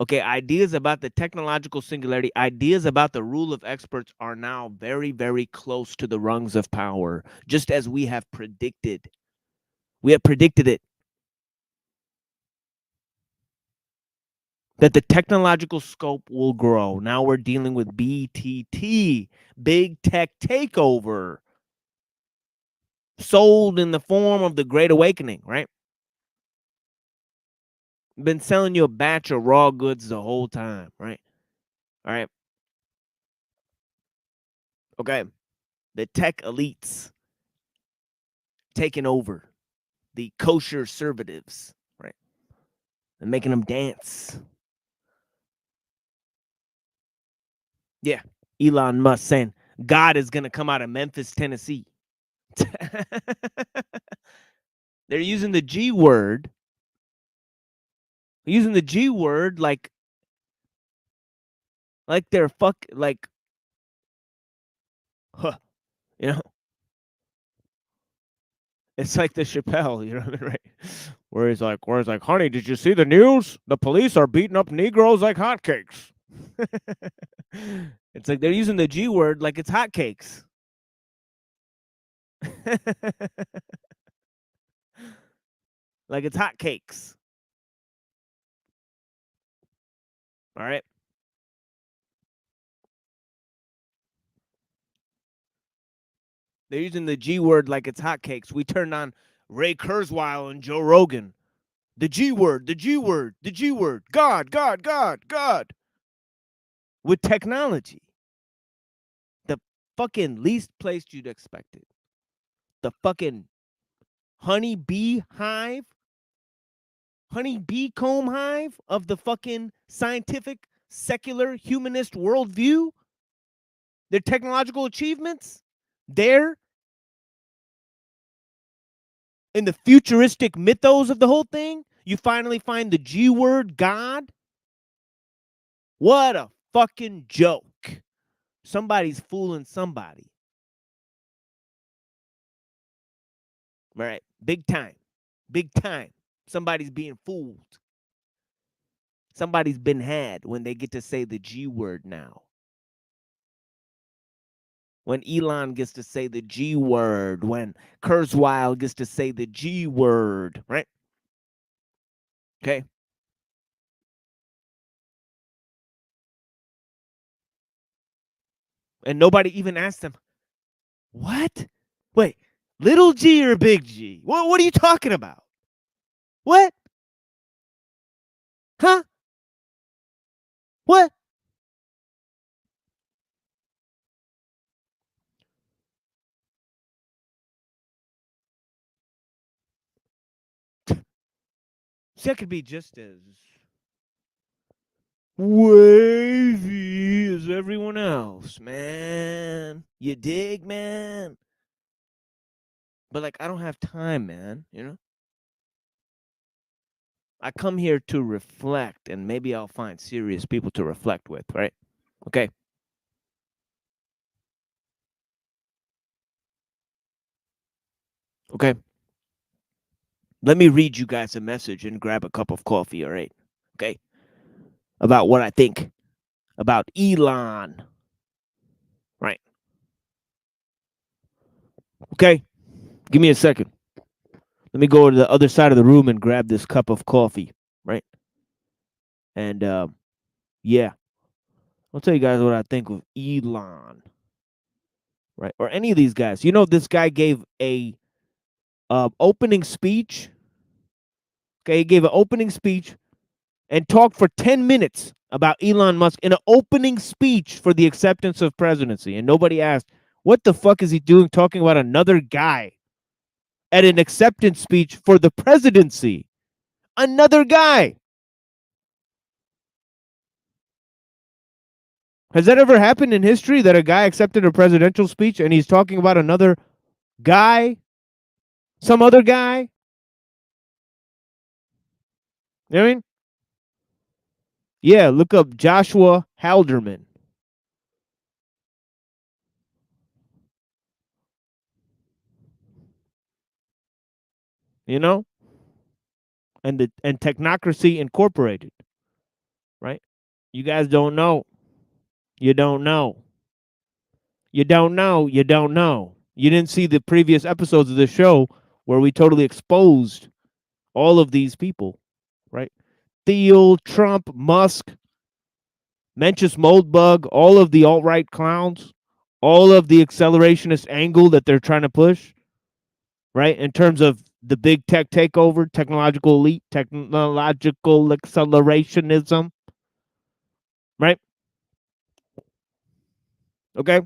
Okay, ideas about the technological singularity, ideas about the rule of experts are now very, very close to the rungs of power, just as we have predicted. We have predicted it. That the technological scope will grow. Now we're dealing with BTT, big tech takeover, sold in the form of the Great Awakening, right? Been selling you a batch of raw goods the whole time, right? All right. Okay. The tech elites taking over the kosher conservatives, right? And making them dance. Yeah. Elon Musk saying God is going to come out of Memphis, Tennessee. They're using the G word. Using the G word like they're huh, you know, it's like the Chappelle, you know what I mean, right? Where he's like, honey, did you see the news? The police are beating up Negroes like hotcakes. It's like they're using the G word like it's hotcakes. Like it's hotcakes. All right. They're using the G word like it's hotcakes. We turned on Ray Kurzweil and Joe Rogan. The G word, the G word, the G word. God, God, God, God. With technology. The fucking least place you'd expect it. The fucking honey bee comb hive of the fucking scientific, secular, humanist worldview. Their technological achievements. There. In the futuristic mythos of the whole thing, you finally find the G word, God. What a fucking joke. Somebody's fooling somebody. Right? Big time. Big time. Somebody's being fooled. Somebody's been had when they get to say the G word now. When Elon gets to say the G word, when Kurzweil gets to say the G word, right? Okay. And nobody even asked them, what? Wait, little G or big G? What are you talking about? What? Huh? What? See, that could be just as wavy as everyone else, man. You dig, man? But like, I don't have time, man, you know? I come here to reflect, and maybe I'll find serious people to reflect with, right? Okay. Okay. Let me read you guys a message and grab a cup of coffee, all right? Okay. About what I think about Elon. Right. Okay. Give me a second. Let me go to the other side of the room and grab this cup of coffee, right? And yeah. I'll tell you guys what I think of Elon. Right? Or any of these guys. You know, this guy gave a opening speech. Okay, he gave an opening speech and talked for 10 minutes about Elon Musk in an opening speech for the acceptance of presidency. And nobody asked, what the fuck is he doing talking about another guy at an acceptance speech for the presidency? Another guy. Has that ever happened in history that a guy accepted a presidential speech and he's talking about another guy? Some other guy? You know what I mean? Yeah, look up Joshua Halderman. you know, and Technocracy Incorporated, right? You guys don't know. You don't know. You don't know. You don't know. You didn't see the previous episodes of the show where we totally exposed all of these people, right? Thiel, Trump, Musk, Mencius Moldbug, all of the alt-right clowns, all of the accelerationist angle that they're trying to push, right? In terms of the big tech takeover, technological elite, technological accelerationism, right? Okay.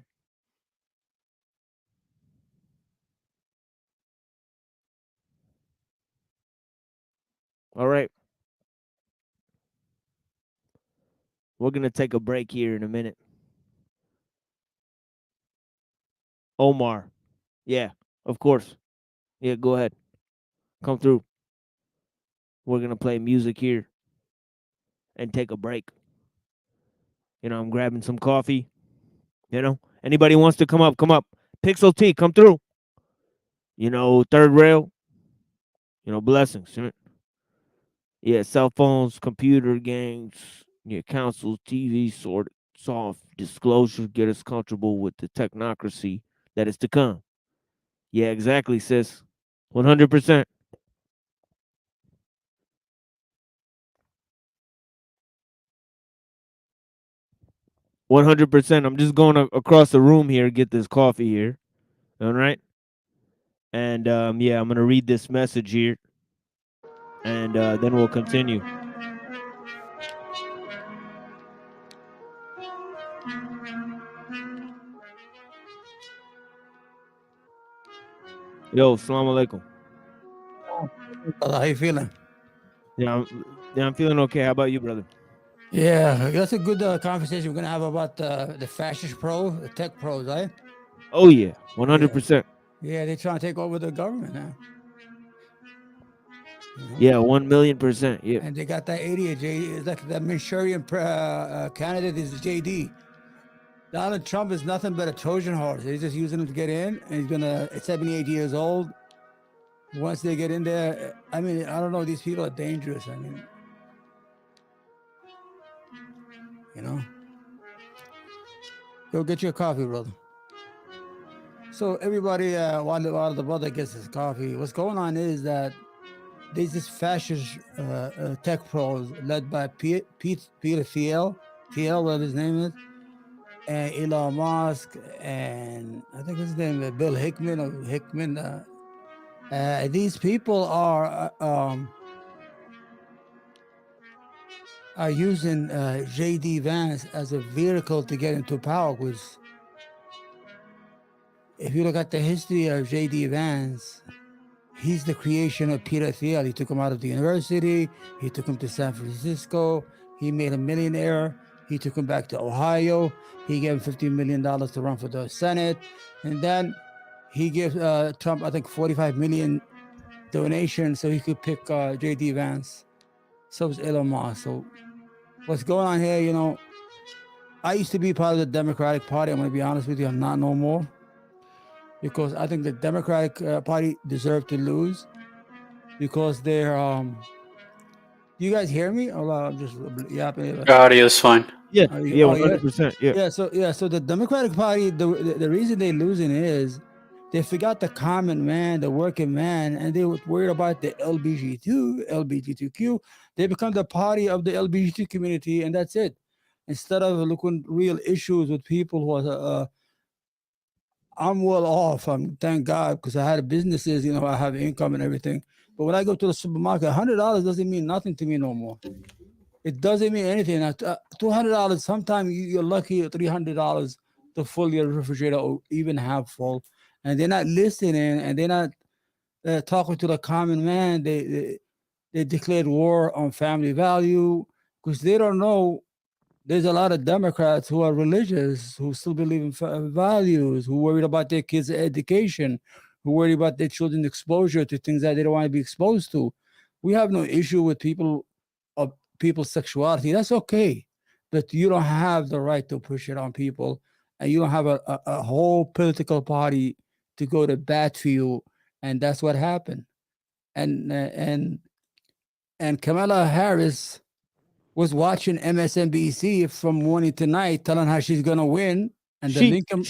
All right. We're going to take a break here in a minute. Omar. Yeah, of course. Yeah, go ahead. Come through. We're going to play music here and take a break. You know, I'm grabbing some coffee. You know, anybody wants to come up, come up. Pixel T, come through. You know, third rail. You know, blessings. Yeah, cell phones, computer games, yeah, consoles, TV, sort soft disclosure, get us comfortable with the technocracy that is to come. Yeah, exactly, sis. 100%. I'm just going across the room here, get this coffee here. All right. And yeah, I'm gonna read this message here, and then we'll continue. Yo, assalamu alaikum. How you feeling? Yeah, I'm feeling okay. How about you, brother? Yeah, that's a good conversation we're gonna have about the fascist the tech pros, right? Oh yeah, 100%. Yeah, they're trying to take over the government now. Yeah, 1,000,000%. Yeah. And they got that idiot, that Manchurian candidate is JD. Donald Trump is nothing but a Trojan horse. He's just using him to get in, and he's gonna. 78 years old. Once they get in there, I mean, I don't know. These people are dangerous. I mean, you know. Go get your coffee, brother. So everybody, while the brother gets his coffee, what's going on is that there's this fascist tech pros led by Peter Thiel, whatever his name is, and Elon Musk, and I think his name is Bill Hickman. These people are using J.D. Vance as a vehicle to get into power. Because if you look at the history of J.D. Vance, he's the creation of Peter Thiel. He took him out of the university. He took him to San Francisco. He made a millionaire. He took him back to Ohio. He gave him $15 million to run for the Senate. And then he gave Trump, I think, $45 million donation so he could pick J.D. Vance. So was Elon Musk. So what's going on here, you know, I used to be part of the Democratic Party. I'm going to be honest with you. I'm not no more. Because I think the Democratic Party deserved to lose. Because they're... you guys hear me? Or I'm just yapping? Audio is fine. Yeah, 100%. Yeah. So the Democratic Party, the reason they're losing is they forgot the common man, the working man, and they were worried about the LGBTQ. They become the party of the LGBT community, and that's it. Instead of looking real issues with people who are... I'm well off. Thank God, because I had businesses, you know, I have income and everything. But when I go to the supermarket, $100 doesn't mean nothing to me no more. It doesn't mean anything. $200, sometimes you're lucky at $300 to fill your refrigerator or even half full. And they're not listening, and they're not talking to the common man. They declared war on family value because they don't know. There's a lot of Democrats who are religious, who still believe in values, who worried about their kids' education, who worry about their children's exposure to things that they don't want to be exposed to. We have no issue with people's sexuality. That's okay. But you don't have the right to push it on people. And you don't have a whole political party to go to bat for you. And that's what happened. and Kamala Harris was watching MSNBC from morning to night, telling her she's gonna win, and the Lincoln.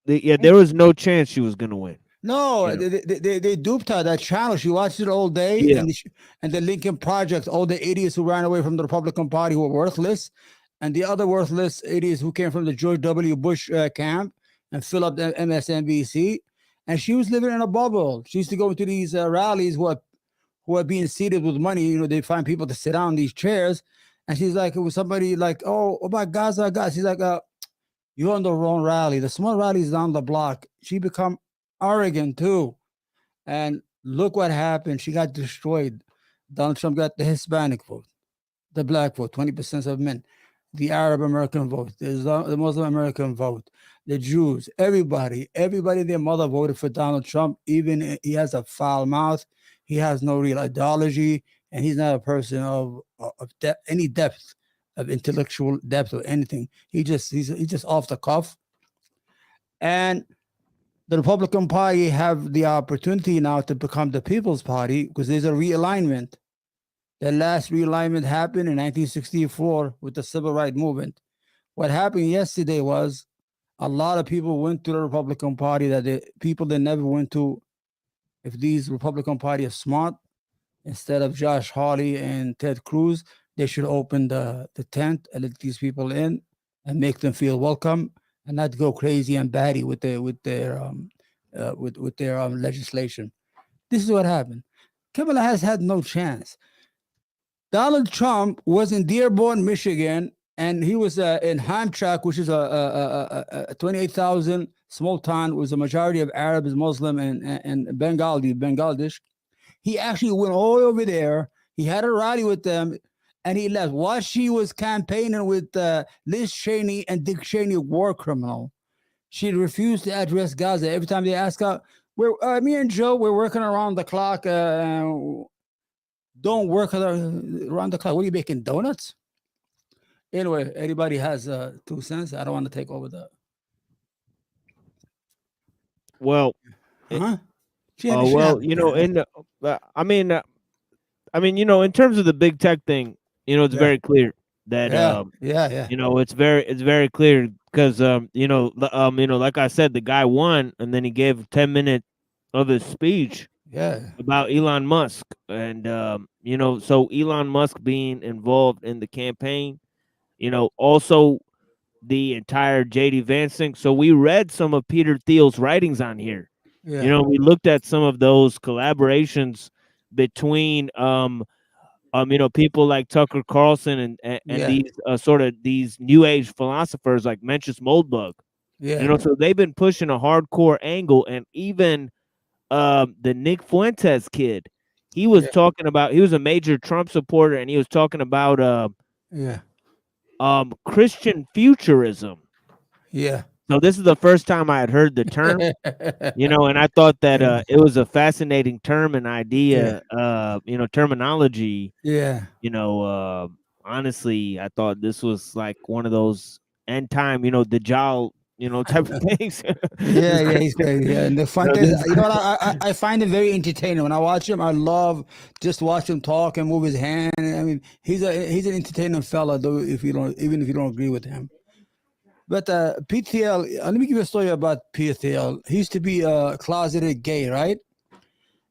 There was no chance she was gonna win. No, You know? they duped her. That channel, she watched it all day, Yeah. and the Lincoln Project, all the idiots who ran away from the Republican Party who were worthless, and the other worthless idiots who came from the George W. Bush camp and fill up the MSNBC. And she was living in a bubble. She used to go to these rallies who are being seated with money. You know, they find people to sit down in these chairs, and she's like, it was somebody like, oh my Gaza. She's like, you're on the wrong rally. The small rallies down the block. She become arrogant too, and look what happened. She got destroyed. Donald Trump got the Hispanic vote, the black vote, 20% of men, the Arab American vote, the Muslim American vote, the Jews, everybody, their mother voted for Donald Trump. Even he has a foul mouth, he has no real ideology, and he's not a person of any depth of intellectual depth or anything. He's just off the cuff. And the Republican Party have the opportunity now to become the People's Party because there's a realignment. The last realignment happened in 1964 with the Civil Rights Movement. What happened yesterday was a lot of people went to the Republican Party that people that never went to. If these Republican Party are smart, instead of Josh Hawley and Ted Cruz, they should open the tent and let these people in and make them feel welcome, and not go crazy and batty with their legislation. This is what happened. Kamala has had no chance. Donald Trump was in Dearborn, Michigan, and he was in Hamtramck, which is a 28,000 small town with a majority of Arabs, Muslim, and Bangladesh. He actually went all over there. He had a rally with them, and he left. While she was campaigning with Liz Cheney and Dick Cheney, war criminal, she refused to address Gaza. Every time they ask her, me and Joe, we're working around the clock. Don't work around the clock. What are you making, donuts? Anyway, everybody has 2 cents. I don't want to take over the. Well, you know, in in terms of the big tech thing, you know, it's very clear that you know, it's very clear because like I said, the guy won, and then he gave 10 minutes of his speech about Elon Musk, and you know, so Elon Musk being involved in the campaign, you know, also the entire JD Vance thing. So we read some of Peter Thiel's writings on here. Yeah. You know, we looked at some of those collaborations between you know, people like Tucker Carlson and these sort of these new age philosophers like Mencius Moldbug. Yeah. You know, so they've been pushing a hardcore angle, and even the Nick Fuentes kid, he was talking about, he was a major Trump supporter, and he was talking about Christian futurism. Yeah. So this is the first time I had heard the term, you know, and I thought that it was a fascinating term and idea, you know, terminology. Yeah. You know, honestly, I thought this was like one of those end time, you know, Dajjal, you know, type of things. He's crazy. Yeah, and the fun is, you know what, I find it very entertaining. When I watch him, I love just watch him talk and move his hand. I mean, he's an entertaining fella, though, even if you don't agree with him. But PTL, let me give you a story about PTL. He used to be a closeted gay, right?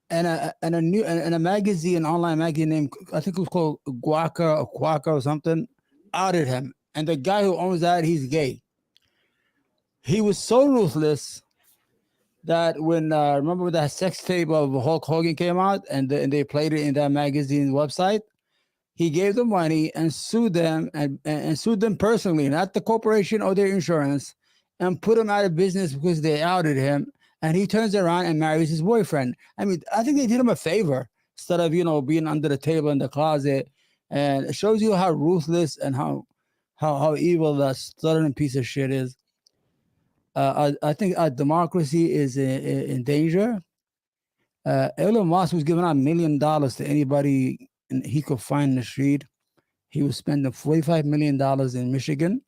And a magazine, online magazine named, I think it was called Quaka or something, outed him. And the guy who owns that, he's gay. He was so ruthless that when remember when that sex tape of Hulk Hogan came out and they played it in that magazine website, he gave them money and sued them and sued them personally, not the corporation or their insurance, and put them out of business because they outed him. And he turns around and marries his boyfriend. I mean, I think they did him a favor instead of, you know, being under the table in the closet. And it shows you how ruthless and how evil that stubborn piece of shit is. I think our democracy is in danger. Elon Musk was giving out $1 million to anybody he could find in the street. He was spending $45 million in Michigan.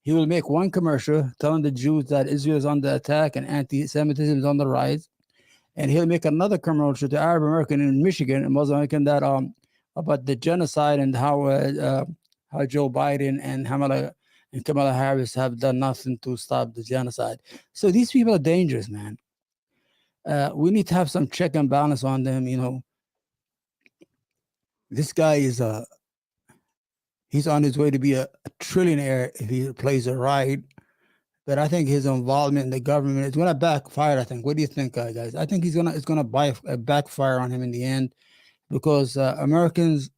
He will make one commercial telling the Jews that Israel is under attack and anti-Semitism is on the rise. and he'll make another commercial to Arab American in Michigan and Muslim American that about the genocide and how Joe Biden and Kamala Harris have done nothing to stop the genocide. So these people are dangerous, man. We need to have some check and balance on them. You know, this guy is he's on his way to be a trillionaire if he plays it right. But I think his involvement in the government is going to backfire. I think. What do you think, guys? I think it's going to backfire on him in the end, because Americans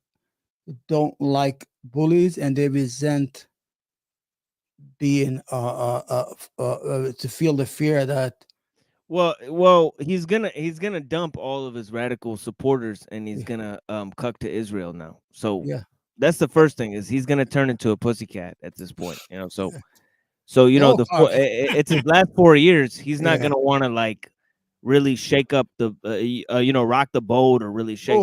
don't like bullies and they resent being to feel the fear that. Well, he's gonna dump all of his radical supporters and he's gonna cuck to Israel now. So Yeah. that's the first thing, is he's gonna turn into a pussycat at this point. You know, so you know it's his last 4 years. He's not gonna want to like really shake up the you know, rock the boat or really shake.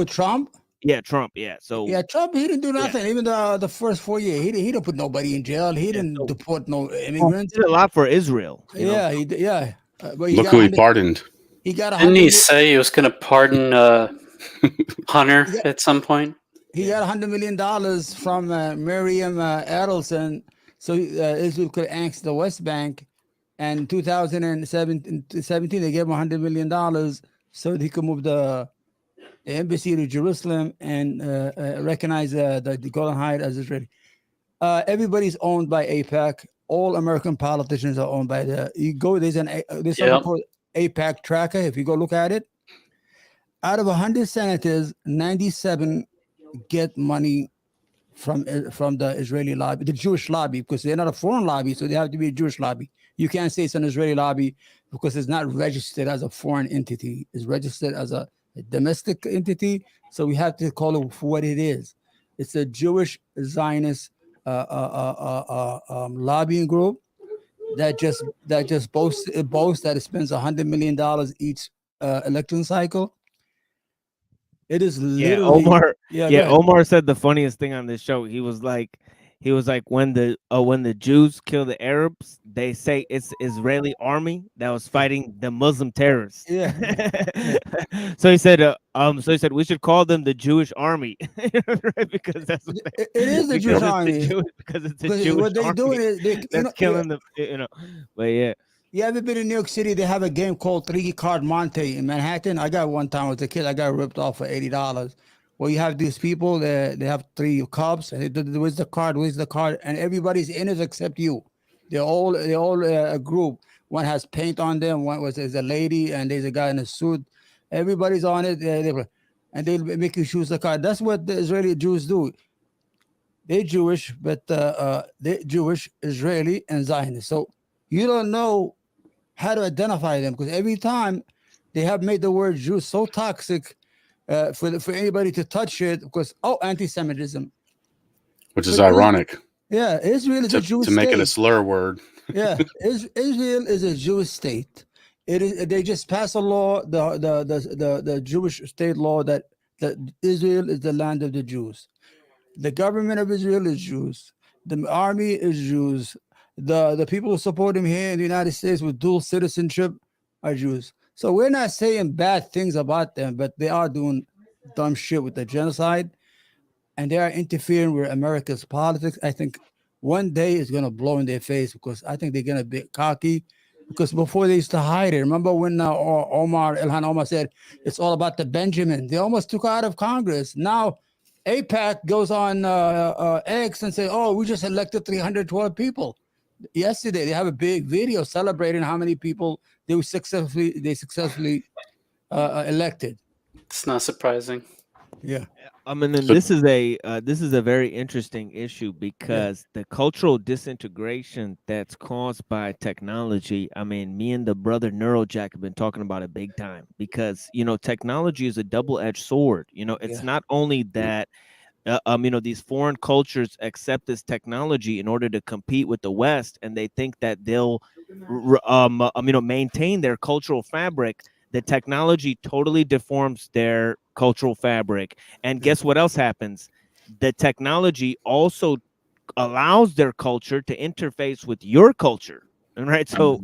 Trump? Yeah, Trump. Yeah. So yeah, Trump, he didn't do nothing. Even the first 4 years, he didn't put nobody in jail. He didn't deport no immigrants. He did a lot for Israel. Yeah, but look who he pardoned. He got Didn't he say he was going to pardon Hunter at some point? He got $100 million from Miriam Adelson, so Israel could annex the West Bank. And in 2017, they gave him $100 million so he could move the embassy to Jerusalem and recognize the Golan Heights as Israeli. Everybody's owned by AIPAC. All American politicians are owned by there's something called AIPAC tracker. If you go look at it, out of 100 senators, 97 get money from the Israeli lobby, the Jewish lobby, because they're not a foreign lobby, so they have to be a Jewish lobby. You can't say it's an Israeli lobby because it's not registered as a foreign entity. It's registered as a domestic entity, so we have to call it for what it is. It's a Jewish Zionist lobbying group that just boasts that it spends $100 million each election cycle. It is literally Omar said the funniest thing on this show. He was like, when the Jews kill the Arabs, they say it's Israeli army that was fighting the Muslim terrorists. Yeah. So he said we should call them the Jewish army, right? Because that's what it is the Jewish army. Because it's a Jewish what they're army doing is that's killing them. You know, but yeah. You ever been in New York City? They have a game called 3-Card Monte in Manhattan. I got one time as a kid. I got ripped off for $80. Well, you have these people. They have 3 cups. And where's the card? Where's the card? And everybody's in it except you. They're all a group. One has paint on them. There's a lady and there's a guy in a suit. Everybody's on it. And they make you choose the card. That's what the Israeli Jews do. They're Jewish, but they're Jewish, Israeli, and Zionist. So you don't know how to identify them, because every time they have made the word Jew so toxic for anybody to touch it, because anti-Semitism, which is ironic. Yeah, Israel is a Jewish to make state. it a slur word. Yeah, Israel is a Jewish state. It is. They just passed a law, the Jewish state law that Israel is the land of the Jews. The government of Israel is Jews. The army is Jews. The people who support him here in the United States with dual citizenship are Jews. So we're not saying bad things about them, but they are doing dumb shit with the genocide, and they are interfering with America's politics. I think one day it's going to blow in their face, because I think they're going to be cocky, because before they used to hide it. Remember when Ilhan Omar said it's all about the Benjamin? They almost took her out of Congress. Now AIPAC goes on X and say, oh, we just elected 312 people. Yesterday, they have a big video celebrating how many people they successfully elected. It's not surprising. Yeah. I mean, and this is a very interesting issue, because the cultural disintegration that's caused by technology. I mean, me and the brother Neurojack have been talking about it big time, because, you know, technology is a double-edged sword. You know, it's not only that you know, these foreign cultures accept this technology in order to compete with the West, and they think that they'll you know, maintain their cultural fabric. The technology totally deforms their cultural fabric. And guess what else happens? The technology also allows their culture to interface with your culture. Right. So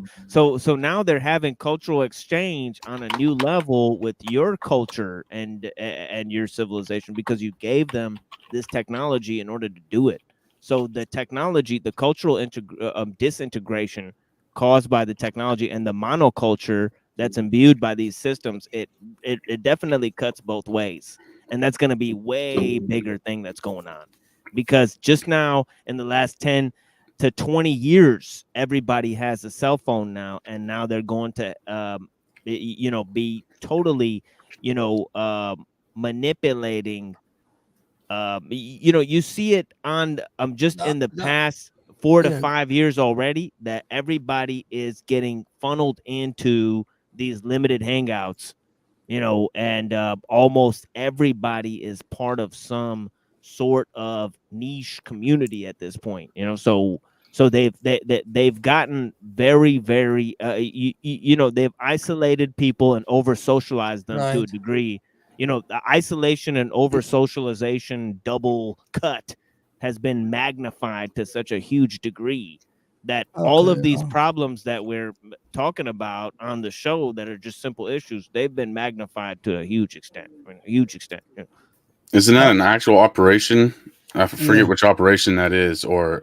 now they're having cultural exchange on a new level with your culture and your civilization because you gave them this technology in order to do it. So the technology, the cultural disintegration caused by the technology and the monoculture that's imbued by these systems, it definitely cuts both ways. And that's going to be way bigger thing that's going on. Because just now in the last 10 to 20 years, everybody has a cell phone now, and now they're going to be totally manipulating. You see it on just in the past 4 to 5 years already, that everybody is getting funneled into these limited hangouts, and almost everybody is part of some sort of niche community at this point. So they've gotten very, very they've isolated people and over socialized them to a Right. degree. The isolation and over socialization double cut has been magnified to such a huge degree that all of these problems that we're talking about on the show that are just simple issues, they've been magnified to a huge extent. A huge extent. Isn't that an actual operation? I forget Yeah. which operation that is, or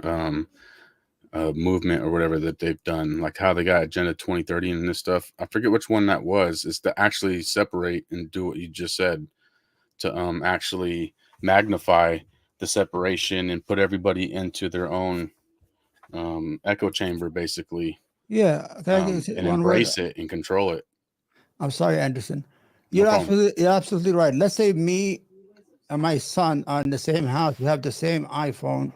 movement or whatever that they've done, like how they got Agenda 2030 and this stuff. I forget which one that was. Is to actually separate and do what you just said, to actually magnify the separation and put everybody into their own echo chamber, basically. Yeah. And embrace it and control it. I'm sorry, Anderson. No problem. You're absolutely right. Let's say me and my son are in the same house. We have the same iPhone,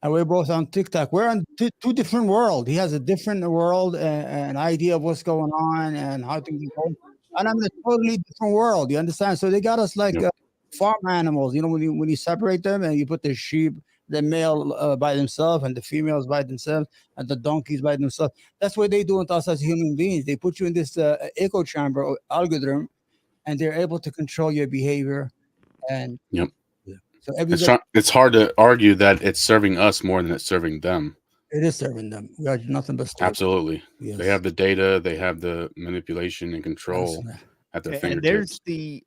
and we're both on TikTok. We're on two different worlds. He has a different world, an idea of what's going on and how things are going, and I'm in a totally different world. You understand? So they got us like farm animals. When you separate them and you put the sheep, the male by themselves and the females by themselves and the donkeys by themselves. That's what they do with us as human beings. They put you in this echo chamber or algorithm, and they're able to control your behavior. And Yep. So everybody, it's hard to argue that it's serving us more than it's serving them. it is serving them. We are nothing but slaves. Absolutely. Yes. They have the data, they have the manipulation and control at their fingertips. And there's the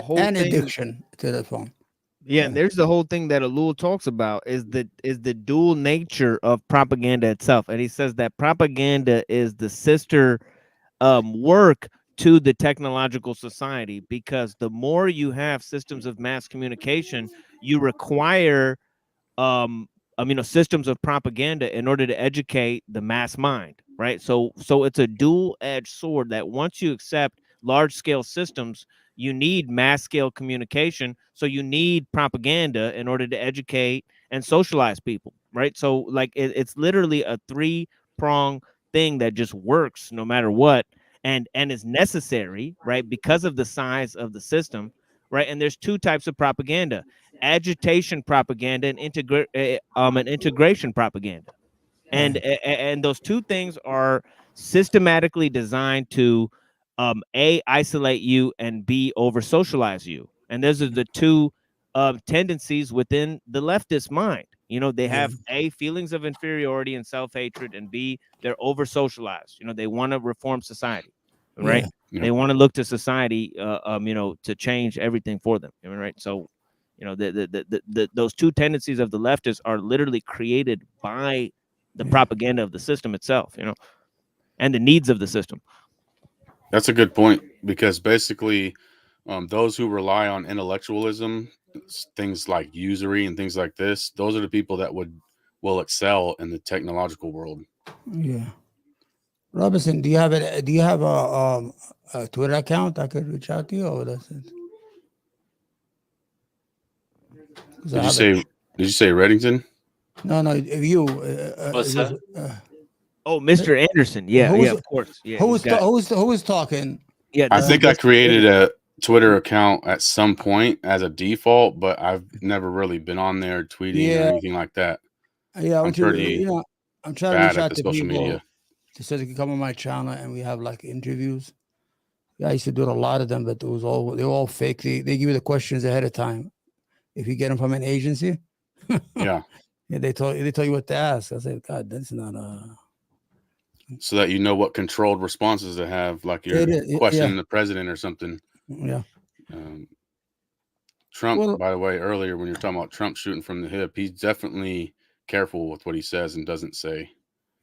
whole and thing, addiction to the phone. Yeah, and there's the whole thing that Alul talks about is the dual nature of propaganda itself. And he says that propaganda is the sister work to the technological society, because the more you have systems of mass communication, you require systems of propaganda in order to educate the mass mind, right? So it's a dual-edged sword that once you accept large-scale systems, you need mass-scale communication, so you need propaganda in order to educate and socialize people, right? So like it's literally a three-prong thing that just works no matter what, and is necessary, right, because of the size of the system, right? And there's two types of propaganda: agitation propaganda and integration propaganda. And those two things are systematically designed to A, isolate you, and B, over socialize you. And those are the two tendencies within the leftist mind. They have A, feelings of inferiority and self-hatred, and B, they're over socialized. They want to reform society, right? Yeah. They want to look to society to change everything for them, right? So those two tendencies of the leftists are literally created by the propaganda of the system itself, and the needs of the system. That's a good point, because basically those who rely on intellectualism, things like usury and things like this, those are the people that will excel in the technological world. Yeah. Robinson, do you have a Twitter account I could reach out to you, or that's it? Did you say Reddington? No, you. What's that? Mr. Anderson. Yeah, of course. Yeah, who was talking? Yeah, I think I created a Twitter account at some point as a default, but I've never really been on there tweeting or anything like that. Yeah, I'm pretty I'm trying to bad reach at out the to social people media. so they can come on my channel and we have like interviews. Yeah, I used to do a lot of them, but they were all fake. They give you the questions ahead of time. If you get them from an agency, yeah, they tell you what to ask. I said, God, that's not so that you know what controlled responses to have, like you're questioning the president or something. Yeah. Trump, by the way, earlier when you're talking about Trump shooting from the hip, he's definitely careful with what he says and doesn't say.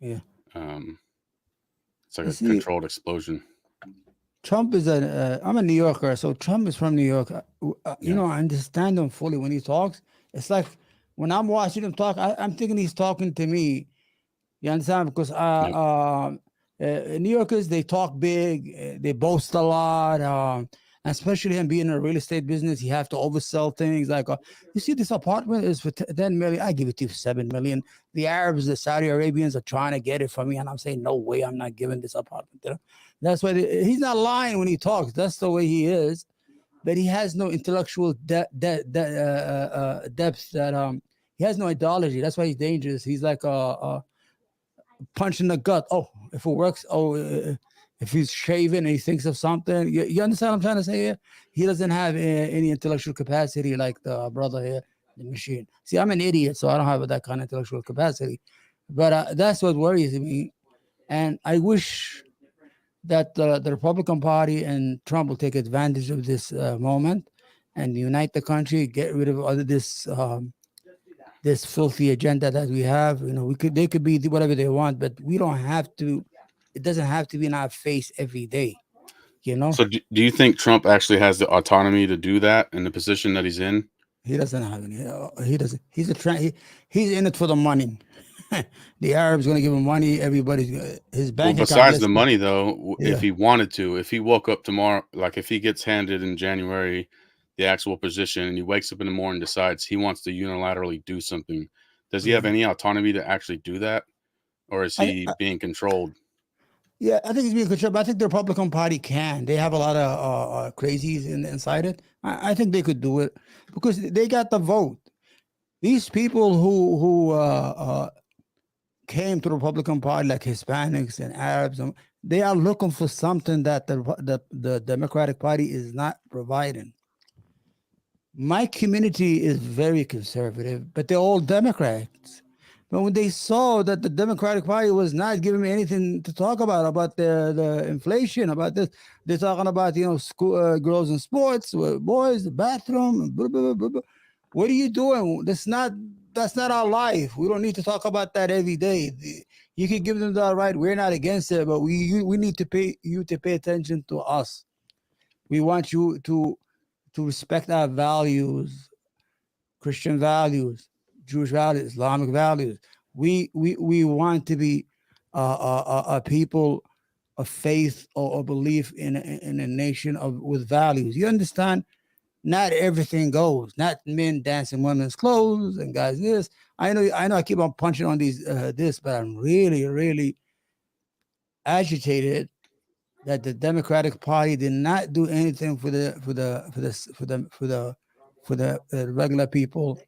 Yeah. It's like a controlled explosion. Trump is I'm a New Yorker, so Trump is from New York. You know, I understand him fully when he talks. It's like when I'm watching him talk, I'm thinking he's talking to me. You understand? Because New Yorkers, they talk big, they boast a lot. Especially him being in a real estate business, you have to oversell things. Like, you see, this apartment is for 10 million. I give it to you for 7 million. The Arabs, the Saudi Arabians are trying to get it from me, and I'm saying, no way, I'm not giving this apartment to them. That's why he's not lying when he talks. That's the way he is. But he has no intellectual depth. That he has no ideology. That's why he's dangerous. He's like a punch in the gut. Oh, if it works. Oh. If he's shaven and he thinks of something, you understand what I'm trying to say here? He doesn't have any intellectual capacity like the brother here, the machine. See, I'm an idiot, so I don't have that kind of intellectual capacity. But that's what worries me. And I wish that the Republican Party and Trump will take advantage of this moment and unite the country, get rid of all of this this filthy agenda that we have. You know, they could be whatever they want, but we don't have to. It doesn't have to be in our face every day, you know. So, do you think Trump actually has the autonomy to do that in the position that he's in? He doesn't have any. He doesn't. He's in it for the money. The Arabs going to give him money. Everybody's his bank. Well, besides the money, though, if he wanted to, if he woke up tomorrow, like if he gets handed in January the actual position, and he wakes up in the morning and decides he wants to unilaterally do something, does he have any autonomy to actually do that, or is he being controlled? Yeah, I think he's being controlled, but I think the Republican Party can. They have a lot of crazies inside it. I think they could do it because they got the vote. These people who came to the Republican Party, like Hispanics and Arabs, they are looking for something that the Democratic Party is not providing. My community is very conservative, but they're all Democrats. But when they saw that the Democratic Party was not giving me anything to talk about the inflation, about this, they're talking about, you know, school, girls in sports, boys, the bathroom, blah, blah, blah, blah. What are you doing? That's not our life. We don't need to talk about that every day. You can give them that right. We're not against it, but we need to pay attention to us. We want you to respect our values, Christian values, Jewish values, Islamic values. We want to be a people of faith or belief in a nation with values. You understand? Not everything goes. Not men dancing women's clothes and guys this. I know. I keep on punching on these this, but I'm really, really agitated that the Democratic Party did not do anything for the regular people.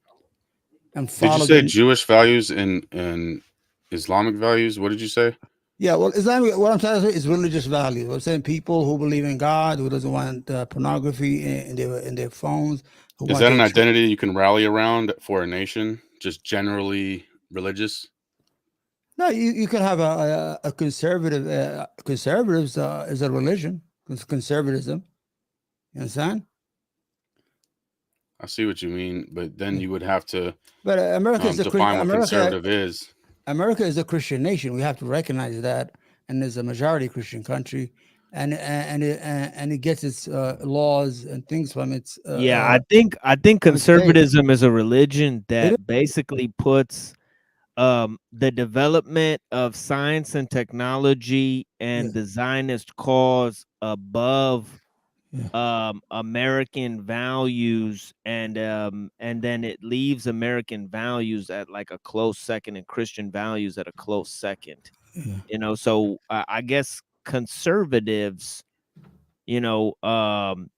And did you say Jewish values and Islamic values? What did you say? Yeah, well, Islamic. What I'm trying to say is religious values. I'm saying people who believe in God, who doesn't want pornography in their phones. Is that an identity you can rally around for a nation? Just generally religious? No, you could have a conservative. Conservatives is a religion. It's conservatism. You understand? I see what you mean, but then you would have to. But America is define what conservative is. America is a Christian nation. We have to recognize that, and there's a majority Christian country, and it gets its laws and things from its. I think conservatism is a religion that basically puts the development of science and technology and the Zionist cause above American values, and then it leaves American values at like a close second and Christian values at a close second. You know, so I guess conservatives, you know,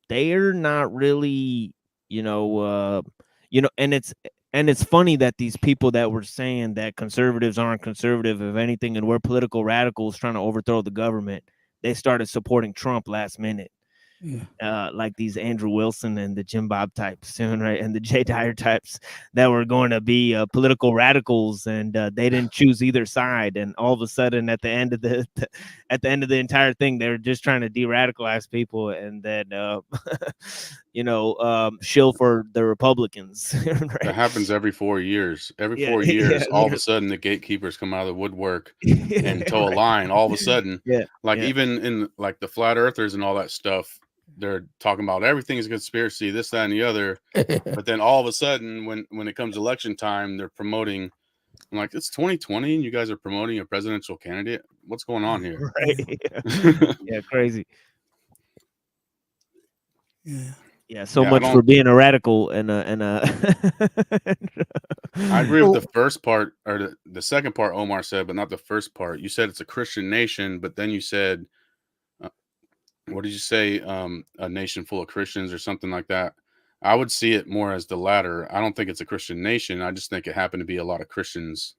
they're not really, and it's funny that these people that were saying that conservatives aren't conservative, if anything, and we're political radicals trying to overthrow the government, they started supporting Trump last minute. like these Andrew Wilson and the Jim Bob types, right, and the Jay Dyer types that were going to be political radicals, and they didn't choose either side. And all of a sudden, at the end of the entire thing, they're just trying to de-radicalize people, and then shill for the Republicans. Right? That happens every 4 years. Every 4 years, all of a sudden, the gatekeepers come out of the woodwork and toe a line. All of a sudden, even in like the flat earthers and all that stuff, they're talking about everything's a conspiracy, this, that, and the other. But then all of a sudden, when it comes election time, they're promoting. I'm like, it's 2020 and you guys are promoting a presidential candidate. What's going on here? Right? Yeah, crazy. Yeah, so much for being a radical and a. I agree with the first part, or the second part Omar said, but not the first part. You said it's a Christian nation, but then you said, what did you say? A nation full of Christians or something like that. I would see it more as the latter. I don't think it's a Christian nation. I just think it happened to be a lot of Christians.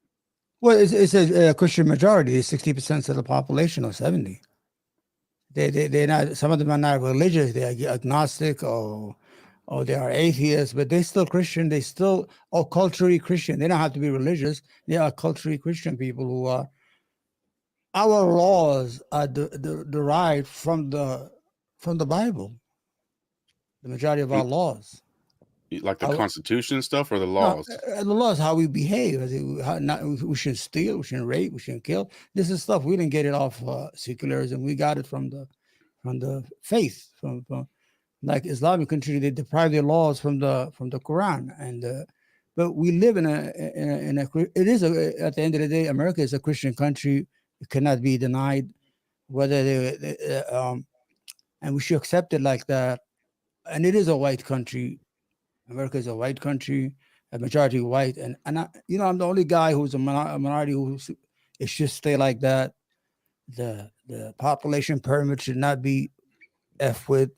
Well, it's a Christian majority. 60% of the population, or 70%. They're not. Some of them are not religious. They are agnostic, or they are atheists, but they're still Christian. They still are culturally Christian. They don't have to be religious. They are culturally Christian people who are. Our laws are derived from the Bible. The majority of our laws, like the Constitution stuff, or the laws. The laws, how we behave. We shouldn't steal. We shouldn't rape. We shouldn't kill. This is stuff we didn't get it off secularism. We got it from the faith, from like Islamic country. They deprive their laws from the Quran, and but we live in a. It is at the end of the day, America is a Christian country. It cannot be denied. Whether and we should accept it like that. And it is a white country. America is a white country, a majority white, and I'm the only guy who's a minority it should stay like that. The population pyramid should not be F with.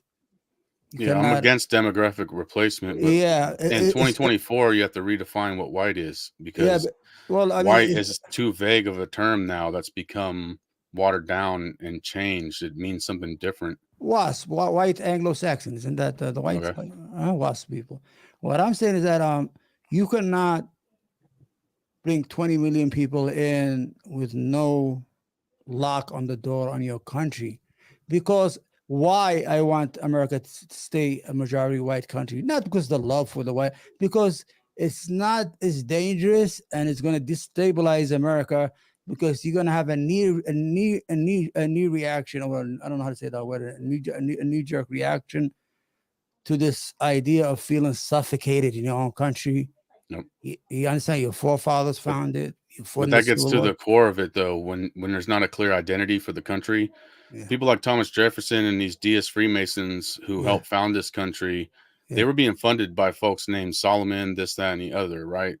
I'm against demographic replacement. But in 2024, you have to redefine what white is, because white is too vague of a term now. That's become watered down and changed. It means something different. White Anglo-Saxon, isn't that the white WASP people? What I'm saying is that you cannot bring 20 million people in with no lock on the door on your country. Because why I want America to stay a majority white country? Not because the love for the white, because it's dangerous and it's going to destabilize America. Because you're gonna have a knee reaction, or I don't know how to say that word, a knee-jerk reaction to this idea of feeling suffocated in your own country. Nope. You understand? Your forefathers found it. But that gets to the core of it, though. When there's not a clear identity for the country, people like Thomas Jefferson and these deist Freemasons who helped found this country, they were being funded by folks named Solomon, this, that, and the other, right?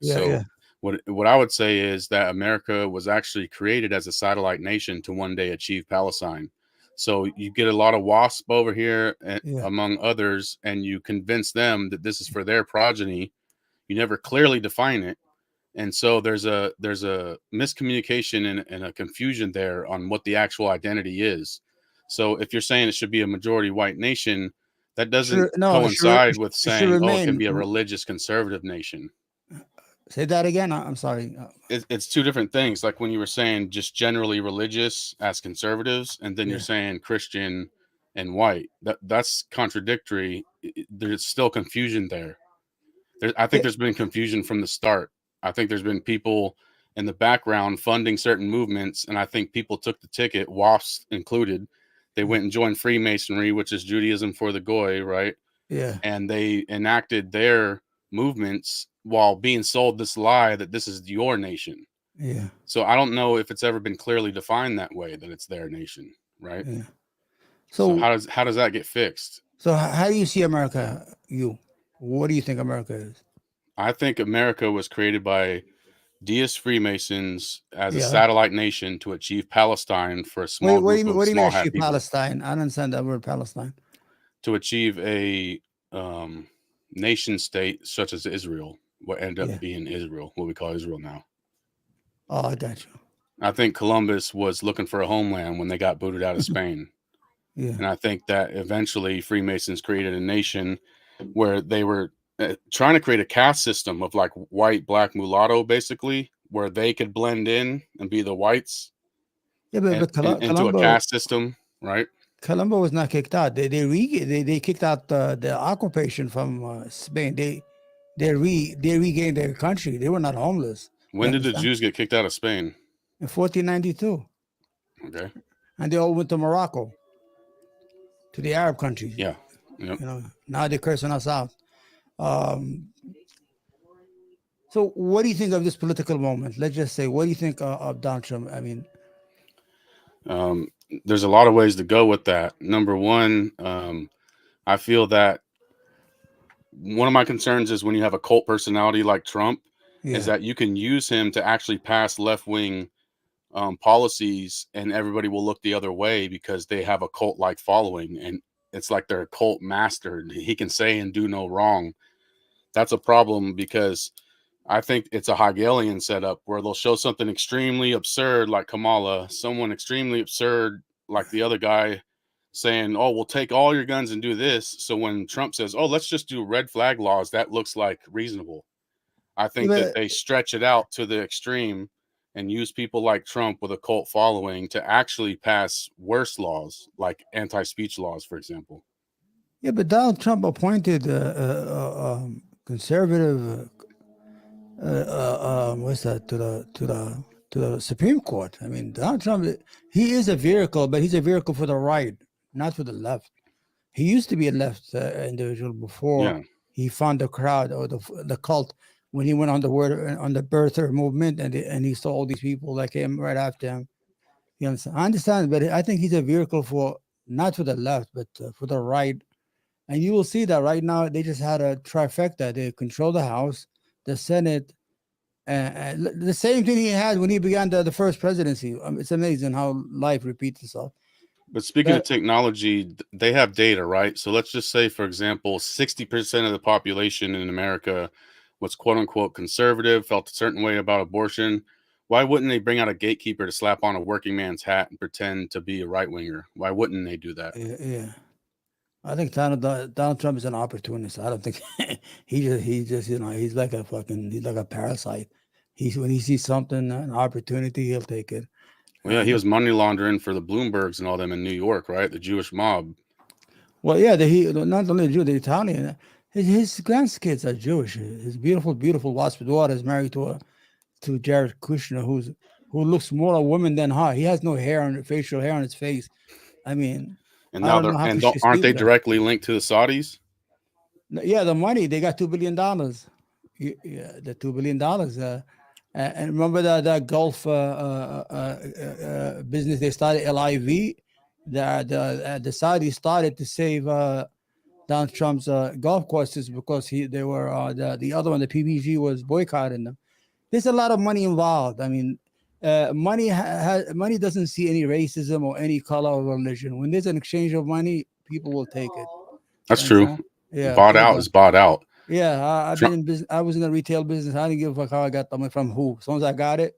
What I would say is that America was actually created as a satellite nation to one day achieve Palestine. So you get a lot of WASP over here, among others, and you convince them that this is for their progeny. You never clearly define it. And so there's a miscommunication and a confusion there on what the actual identity is. So if you're saying it should be a majority white nation, that doesn't coincide with saying, it can be a religious conservative nation. Say that again. I'm sorry. It's two different things. Like when you were saying just generally religious as conservatives, and then you're saying Christian and white. That's contradictory. There's still confusion there. I think there's been confusion from the start. I think there's been people in the background funding certain movements, and I think people took the ticket, WASPs included. They went and joined Freemasonry, which is Judaism for the Goy, right? Yeah. And they enacted their movements while being sold this lie that this is your nation. Yeah. So I don't know if it's ever been clearly defined that way, that it's their nation, right? Yeah. So how does that get fixed? So how do you see America? What do you think America is? I think America was created by deist Freemasons as a satellite nation to achieve Palestine for a small What do group you of mean small achieve people. Palestine? I don't understand that word Palestine. To achieve a nation state such as Israel, what ended up being Israel, what we call Israel now. Oh, I got you. I think Columbus was looking for a homeland when they got booted out of Spain. Yeah. And I think that eventually Freemasons created a nation where they were trying to create a caste system of like white, black, mulatto, basically, where they could blend in and be the whites. Yeah, but into a Colombo, caste system, right? Colombo was not kicked out. They kicked out the occupation from Spain. They regained their country. They were not homeless. When did the Jews get kicked out of Spain? In 1492. Okay. And they all went to Morocco, to the Arab countries. Yeah. Yep. You know, now they're cursing us out. So what do you think of this political moment? Let's just say, what do you think of Donald Trump? I mean, there's a lot of ways to go with that. Number one, I feel that one of my concerns is when you have a cult personality like Trump, is that you can use him to actually pass left-wing policies, and everybody will look the other way because they have a cult-like following, and it's like they're a cult master. He can say and do no wrong. That's a problem because I think it's a Hegelian setup where they'll show something extremely absurd like Kamala, someone extremely absurd like the other guy saying, oh, we'll take all your guns and do this. So when Trump says, oh, let's just do red flag laws, that looks like reasonable. I think that they stretch it out to the extreme and use people like Trump with a cult following to actually pass worse laws, like anti-speech laws, for example. Yeah, but Donald Trump appointed conservative what's that to the Supreme Court. I mean, Donald Trump, he is a vehicle, but he's a vehicle for the right, not for the left. He used to be a left individual before he found the crowd or the cult when he went on the birther movement, and he saw all these people that came right after him. You understand? I understand, but I think he's a vehicle for not for the left, but for the right. And you will see that right now they just had a trifecta. They control the House, the Senate, and the same thing he had when he began the first presidency. It's amazing how life repeats itself. But speaking of technology, they have data, right? So let's just say, for example, 60% of the population in America was quote unquote conservative, felt a certain way about abortion. Why wouldn't they bring out a gatekeeper to slap on a working man's hat and pretend to be a right winger? Why wouldn't they do that? Yeah. I think Donald Trump is an opportunist. I don't think he just he's like a parasite. When he sees something, an opportunity, he'll take it. Well, yeah, he was money laundering for the Bloombergs and all them in New York, right? The Jewish mob. Well, yeah, not only Jew, the Italian. His grandkids are Jewish. His beautiful WASP daughter is married to Jared Kushner, who looks more a woman than her. He has no facial hair on his face. I mean. And now aren't they directly linked to the Saudis? Yeah, the money, they got $2 billion. Yeah, the $2 billion. And remember that golf business they started, LIV? The Saudis started to save Donald Trump's golf courses because they were the other one, the PBG, was boycotting them. There's a lot of money involved. I mean, money doesn't see any racism or any color or religion. When there's an exchange of money, people will take it. That's true. Yeah, bought out is bought out. Yeah, I've been in business. I was in the retail business. I didn't give a fuck how I got the money from who. As long as I got it,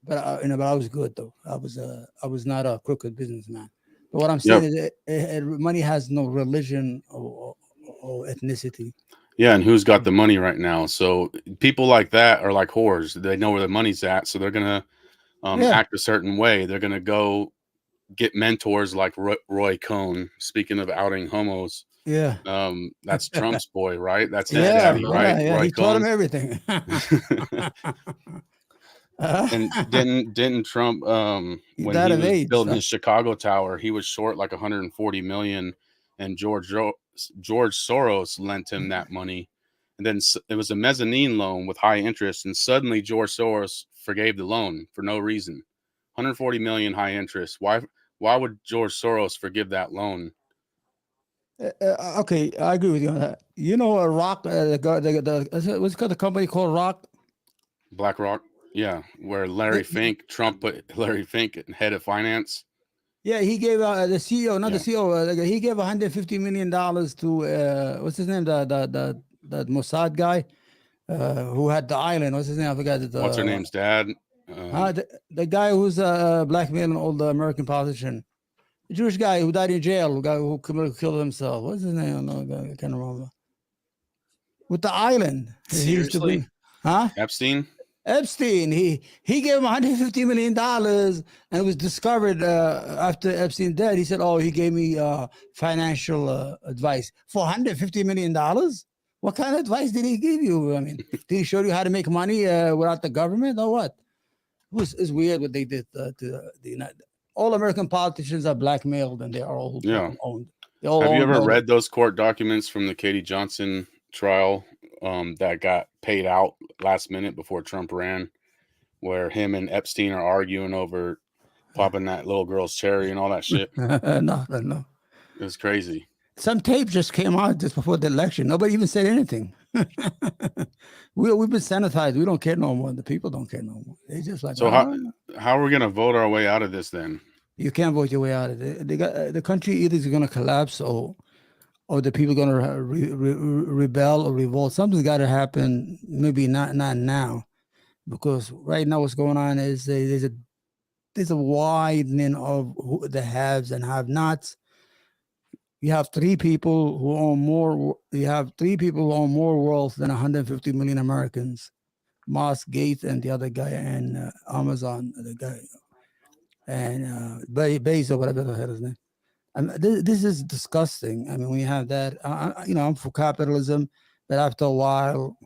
but I was good though. I was not a crooked businessman. But what I'm saying is, money has no religion or ethnicity. Yeah, and who's got the money right now? So people like that are like whores. They know where the money's at, so they're gonna act a certain way. They're gonna go get mentors like Roy Cohn. Speaking of outing homos, that's Trump's boy, right? That's his daddy, right? Yeah, Roy he Cohn. Taught him everything. And didn't Trump when he was building his Chicago tower, he was short like 140 million, and George Soros lent him that money, and then it was a mezzanine loan with high interest, and suddenly George Soros forgave the loan for no reason. 140 million high interest. Why would George Soros forgive that loan? Okay, I agree with you on that. You know, Rock, what's called the company called Rock? BlackRock. Yeah, where Trump put Larry Fink head of finance. Yeah, he gave the CEO, the CEO. He gave $150 million to what's his name, the Mossad guy, who had the island. What's his name? I forgot. What's her name's dad? The guy who's blackmailing all the American politicians. The Jewish guy who died in jail, who killed himself. What's his name? No, I can't remember. With the island. He used to Seriously? bring, huh? Epstein? Epstein. He gave him $150 million, and it was discovered after Epstein died. He said, "Oh, he gave me financial advice for $150 million. What kind of advice did he give you? I mean, did he show you how to make money without the government or what?" It's weird what they did to the United. All American politicians are blackmailed, and they are all owned. They all Have you owned ever by read those court documents from the Katie Johnson trial that got paid out last minute before Trump ran, where him and Epstein are arguing over popping that little girl's cherry and all that shit? No. It was crazy. Some tape just came out just before the election. Nobody even said anything. We've been sanitized. We don't care no more. The people don't care no more. They just like. So how are we gonna vote our way out of this then? You can't vote your way out of it. The country either is gonna collapse or the people gonna rebel or revolt. Something's got to happen. Maybe not now, because right now what's going on is there's a widening of the haves and have-nots. You have three people who own more. You have three people who own more wealth than 150 million Americans: Musk, Gates, and the other guy, and Amazon, the guy, and Bezos, whatever the hell his name. This is disgusting. I mean, when you have that, I'm for capitalism, but after a while,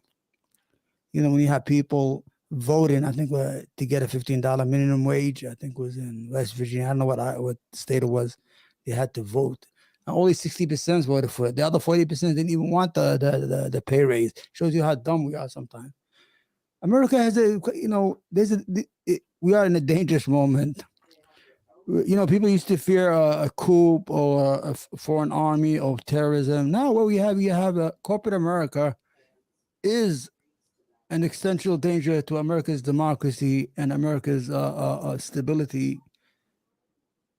when you have people voting, I think to get a $15 minimum wage, I think was in West Virginia. I don't know what state it was. They had to vote. Only 60% voted for it. The other 40% didn't even want the pay raise. Shows you how dumb we are sometimes. America has we are in a dangerous moment. People used to fear a coup or a foreign army or terrorism. Now what we have a corporate America is an existential danger to America's democracy and America's stability.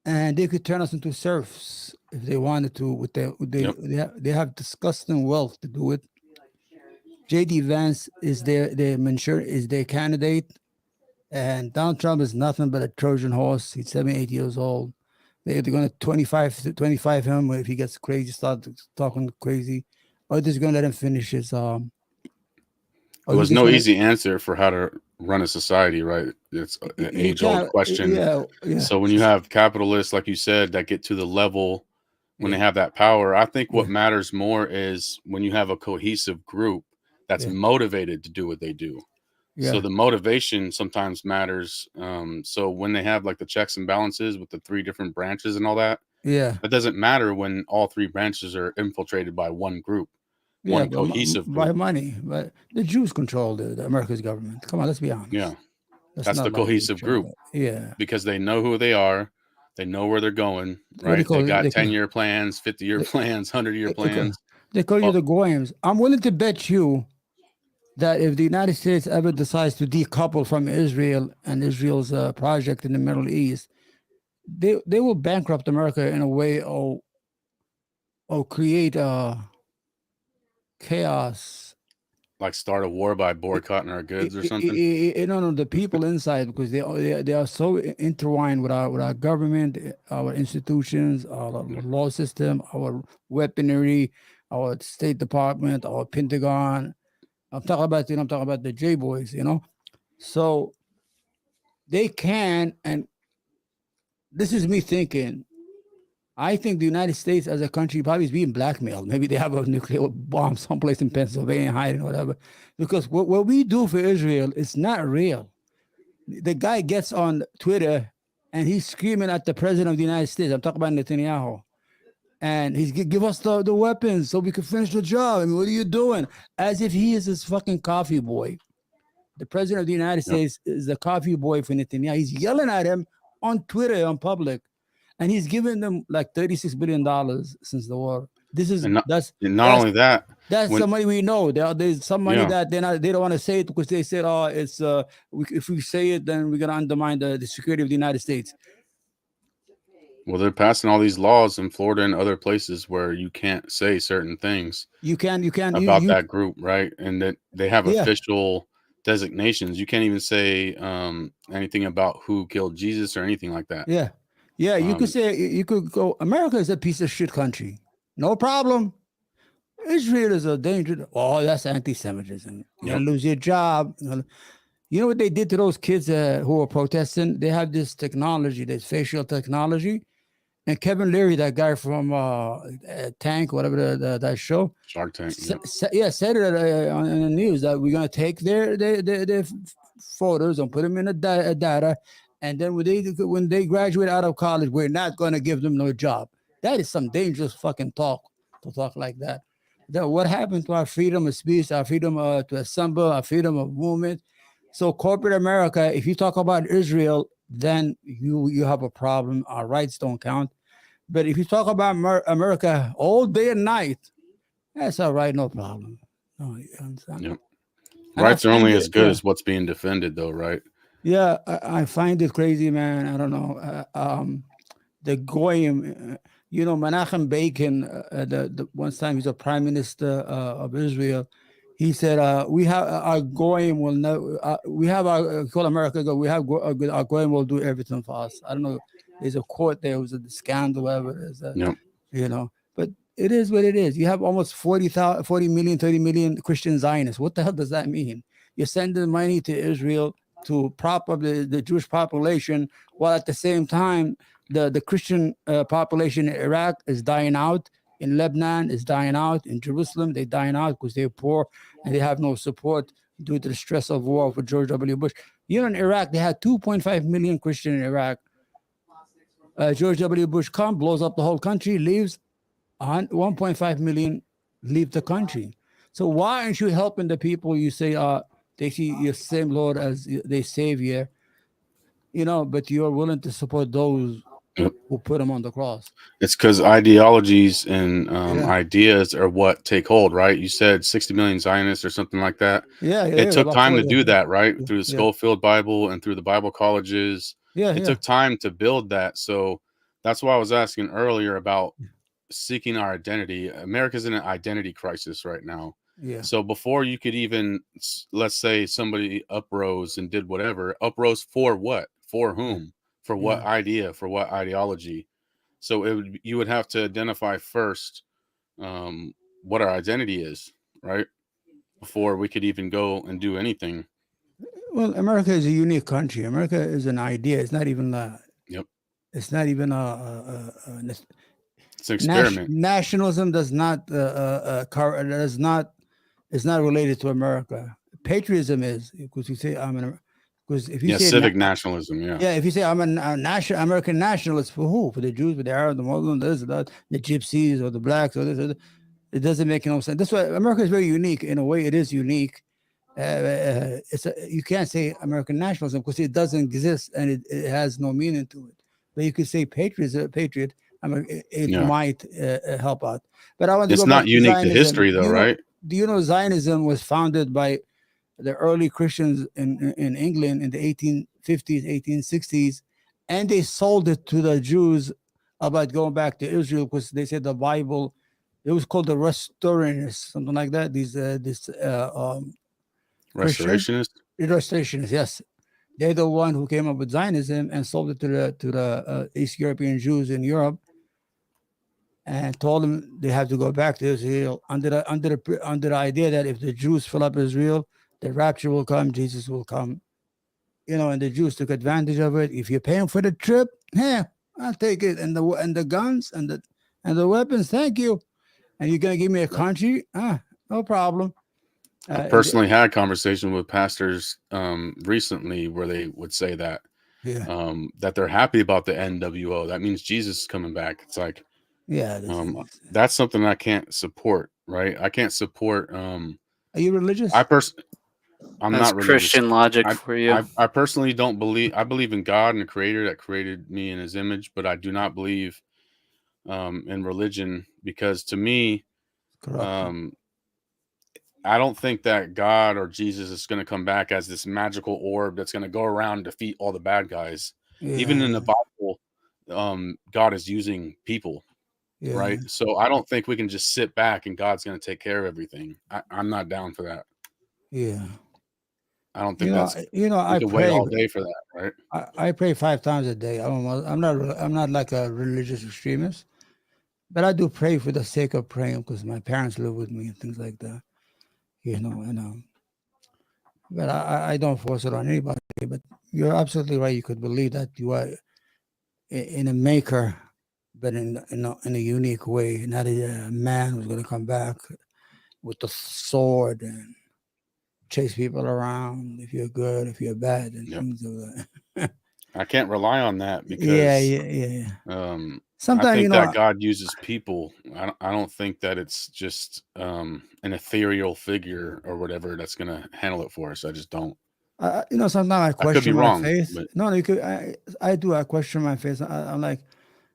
And they could turn us into serfs if they wanted to. They have disgusting wealth to do it. J.D. Vance is their candidate, and Donald Trump is nothing but a Trojan horse. He's 78 years old. They're going to 25 him if he gets crazy, start talking crazy, or they're just going to let him finish his. There was no easy answer for how to run a society, right? It's an age-old question. Yeah. So when you have capitalists, like you said, that get to the level when they have that power, I think what matters more is when you have a cohesive group that's motivated to do what they do. Yeah. So the motivation sometimes matters. So when they have like the checks and balances with the three different branches and all that, that doesn't matter when all three branches are infiltrated by one group. One cohesive group. By money, but the Jews control the America's government. Come on, let's be honest. Yeah, that's the cohesive group. Yeah, because they know who they are, they know where they're going. Right? They got 10-year plans, 50-year plans, 100-year plans. They call you the Goyim. I'm willing to bet you that if the United States ever decides to decouple from Israel and Israel's project in the Middle East, they will bankrupt America in a way or create chaos, like start a war by boycotting our goods or something. No, the people inside, because they are so intertwined with our government, our institutions, our law system, our weaponry, our State Department, our Pentagon. I'm talking about the J boys, So they can, and this is me thinking. I think the United States as a country probably is being blackmailed. Maybe they have a nuclear bomb someplace in Pennsylvania hiding or whatever. Because what we do for Israel is not real. The guy gets on Twitter and he's screaming at the president of the United States. I'm talking about Netanyahu. And he's give us the weapons so we can finish the job. I mean, what are you doing? As if he is this fucking coffee boy. The president of the United States is the coffee boy for Netanyahu. He's yelling at him on Twitter, on public. And he's given them like $36 billion since the war. This is that's only that. That's the money we know. There's some money that they don't want to say it because they said, "Oh, it's if we say it, then we're gonna undermine the security of the United States." Well, they're passing all these laws in Florida and other places where you can't say certain things. You can about that group, right? And that they have official designations. You can't even say anything about who killed Jesus or anything like that. Yeah. Yeah, you could say, you could go, America is a piece of shit country. No problem. Israel is a danger. Oh, that's anti-Semitism. You're going to lose your job. You know what they did to those kids who were protesting? They have this technology, this facial technology. And Kevin Leary, that guy from Tank, whatever that show, Shark Tank, said it on the news that we're gonna take their photos and put them in a data, and then when they graduate out of college, we're not gonna give them no job. That is some dangerous fucking talk to talk like that. What happened to our freedom of speech, our freedom to assemble, our freedom of movement? So corporate America, if you talk about Israel, then you have a problem. Our rights don't count. But if you talk about America all day and night, that's all right, no problem. No, you understand? Yep. Rights are only as good as what's being defended, though, right? Yeah, I find it crazy, man. I don't know. The Goyim, Menachem Begin, the one time he's a prime minister of Israel, he said, we have our Goyim will know, we have our, call America, we have our Goyim will do everything for us. I don't know. There's a court there, was a scandal, whatever it is, but it is what it is. You have almost 40 million, 30 million Christian Zionists. What the hell does that mean? You're sending money to Israel to prop up the Jewish population, while at the same time, the Christian population in Iraq is dying out. In Lebanon is dying out. In Jerusalem, they're dying out because they're poor and they have no support due to the stress of war for George W. Bush. In Iraq, they had 2.5 million Christian in Iraq. George W. Bush comes, blows up the whole country, leaves 1.5 million leave the country. So why aren't you helping the people you say they see your same Lord as their Savior, but you're willing to support those who put them on the cross? It's because ideologies and ideas are what take hold, right? You said 60 million Zionists or something like that. It took time to do that, right? Through the Schofield Bible and through the Bible colleges. It took time to build that. So that's why I was asking earlier about seeking our identity. America's in an identity crisis right now. So before you could even, let's say somebody uprose and did whatever, uprose for what? For whom? For what idea? For what ideology? So you would have to identify first what our identity is, right? Before we could even go and do anything. Well, America is a unique country. America is an idea. It's not even it's not even it's an experiment. Nationalism does not is not related to America. Patriotism is, because you say because if you say civic nationalism, if you say I'm a national American nationalist, for who? For the Jews, for the Arabs, the Muslims, the Gypsies, or the blacks, or this, it doesn't make no sense. That's why America is very unique. In a way, it is unique. You can't say American nationalism because it doesn't exist and it has no meaning to it. But you could say patriot. It might help out. But I want to it's go not back unique to history, though, right? Do you know Zionism was founded by the early Christians in England in the 1850s, 1860s, and they sold it to the Jews about going back to Israel because they said the Bible. It was called the Restorationists, something like that. Restorationists? Restorationists, yes. They're the one who came up with Zionism and sold it to the East European Jews in Europe, and told them they have to go back to Israel under the idea that if the Jews fill up Israel, the rapture will come, Jesus will come. And the Jews took advantage of it. If you're paying for the trip, I'll take it, and the guns and the weapons, thank you. And you're gonna give me a country? No problem. I personally had a conversation with pastors recently where they would say that that they're happy about the NWO. That means Jesus is coming back. It's like, that's something I can't support, right? I can't support. Are you religious? I'm That's not religious. Christian logic for you. I personally don't believe. I believe in God and the Creator that created me in His image, but I do not believe in religion, because to me, I don't think that God or Jesus is going to come back as this magical orb that's going to go around and defeat all the bad guys. Even in the Bible, God is using people, right? So I don't think we can just sit back and God's going to take care of everything. I'm not down for that. I don't think that's. I could wait pray. all day for that, right? I pray 5 times a day. I'm not like a religious extremist, but I do pray for the sake of praying because my parents live with me and things like that. And but I don't force it on anybody. But you're absolutely right. You could believe that you are in a maker, but in a unique way. Not a man who's going to come back with the sword and chase people around if you're good, if you're bad, and things of that. I can't rely on that because yeah. Sometimes I think that God uses people. I don't think that it's just an ethereal figure or whatever that's going to handle it for us. I just don't. Sometimes I question could be my wrong, faith. but- No, you could. I do. I question my faith. I'm like,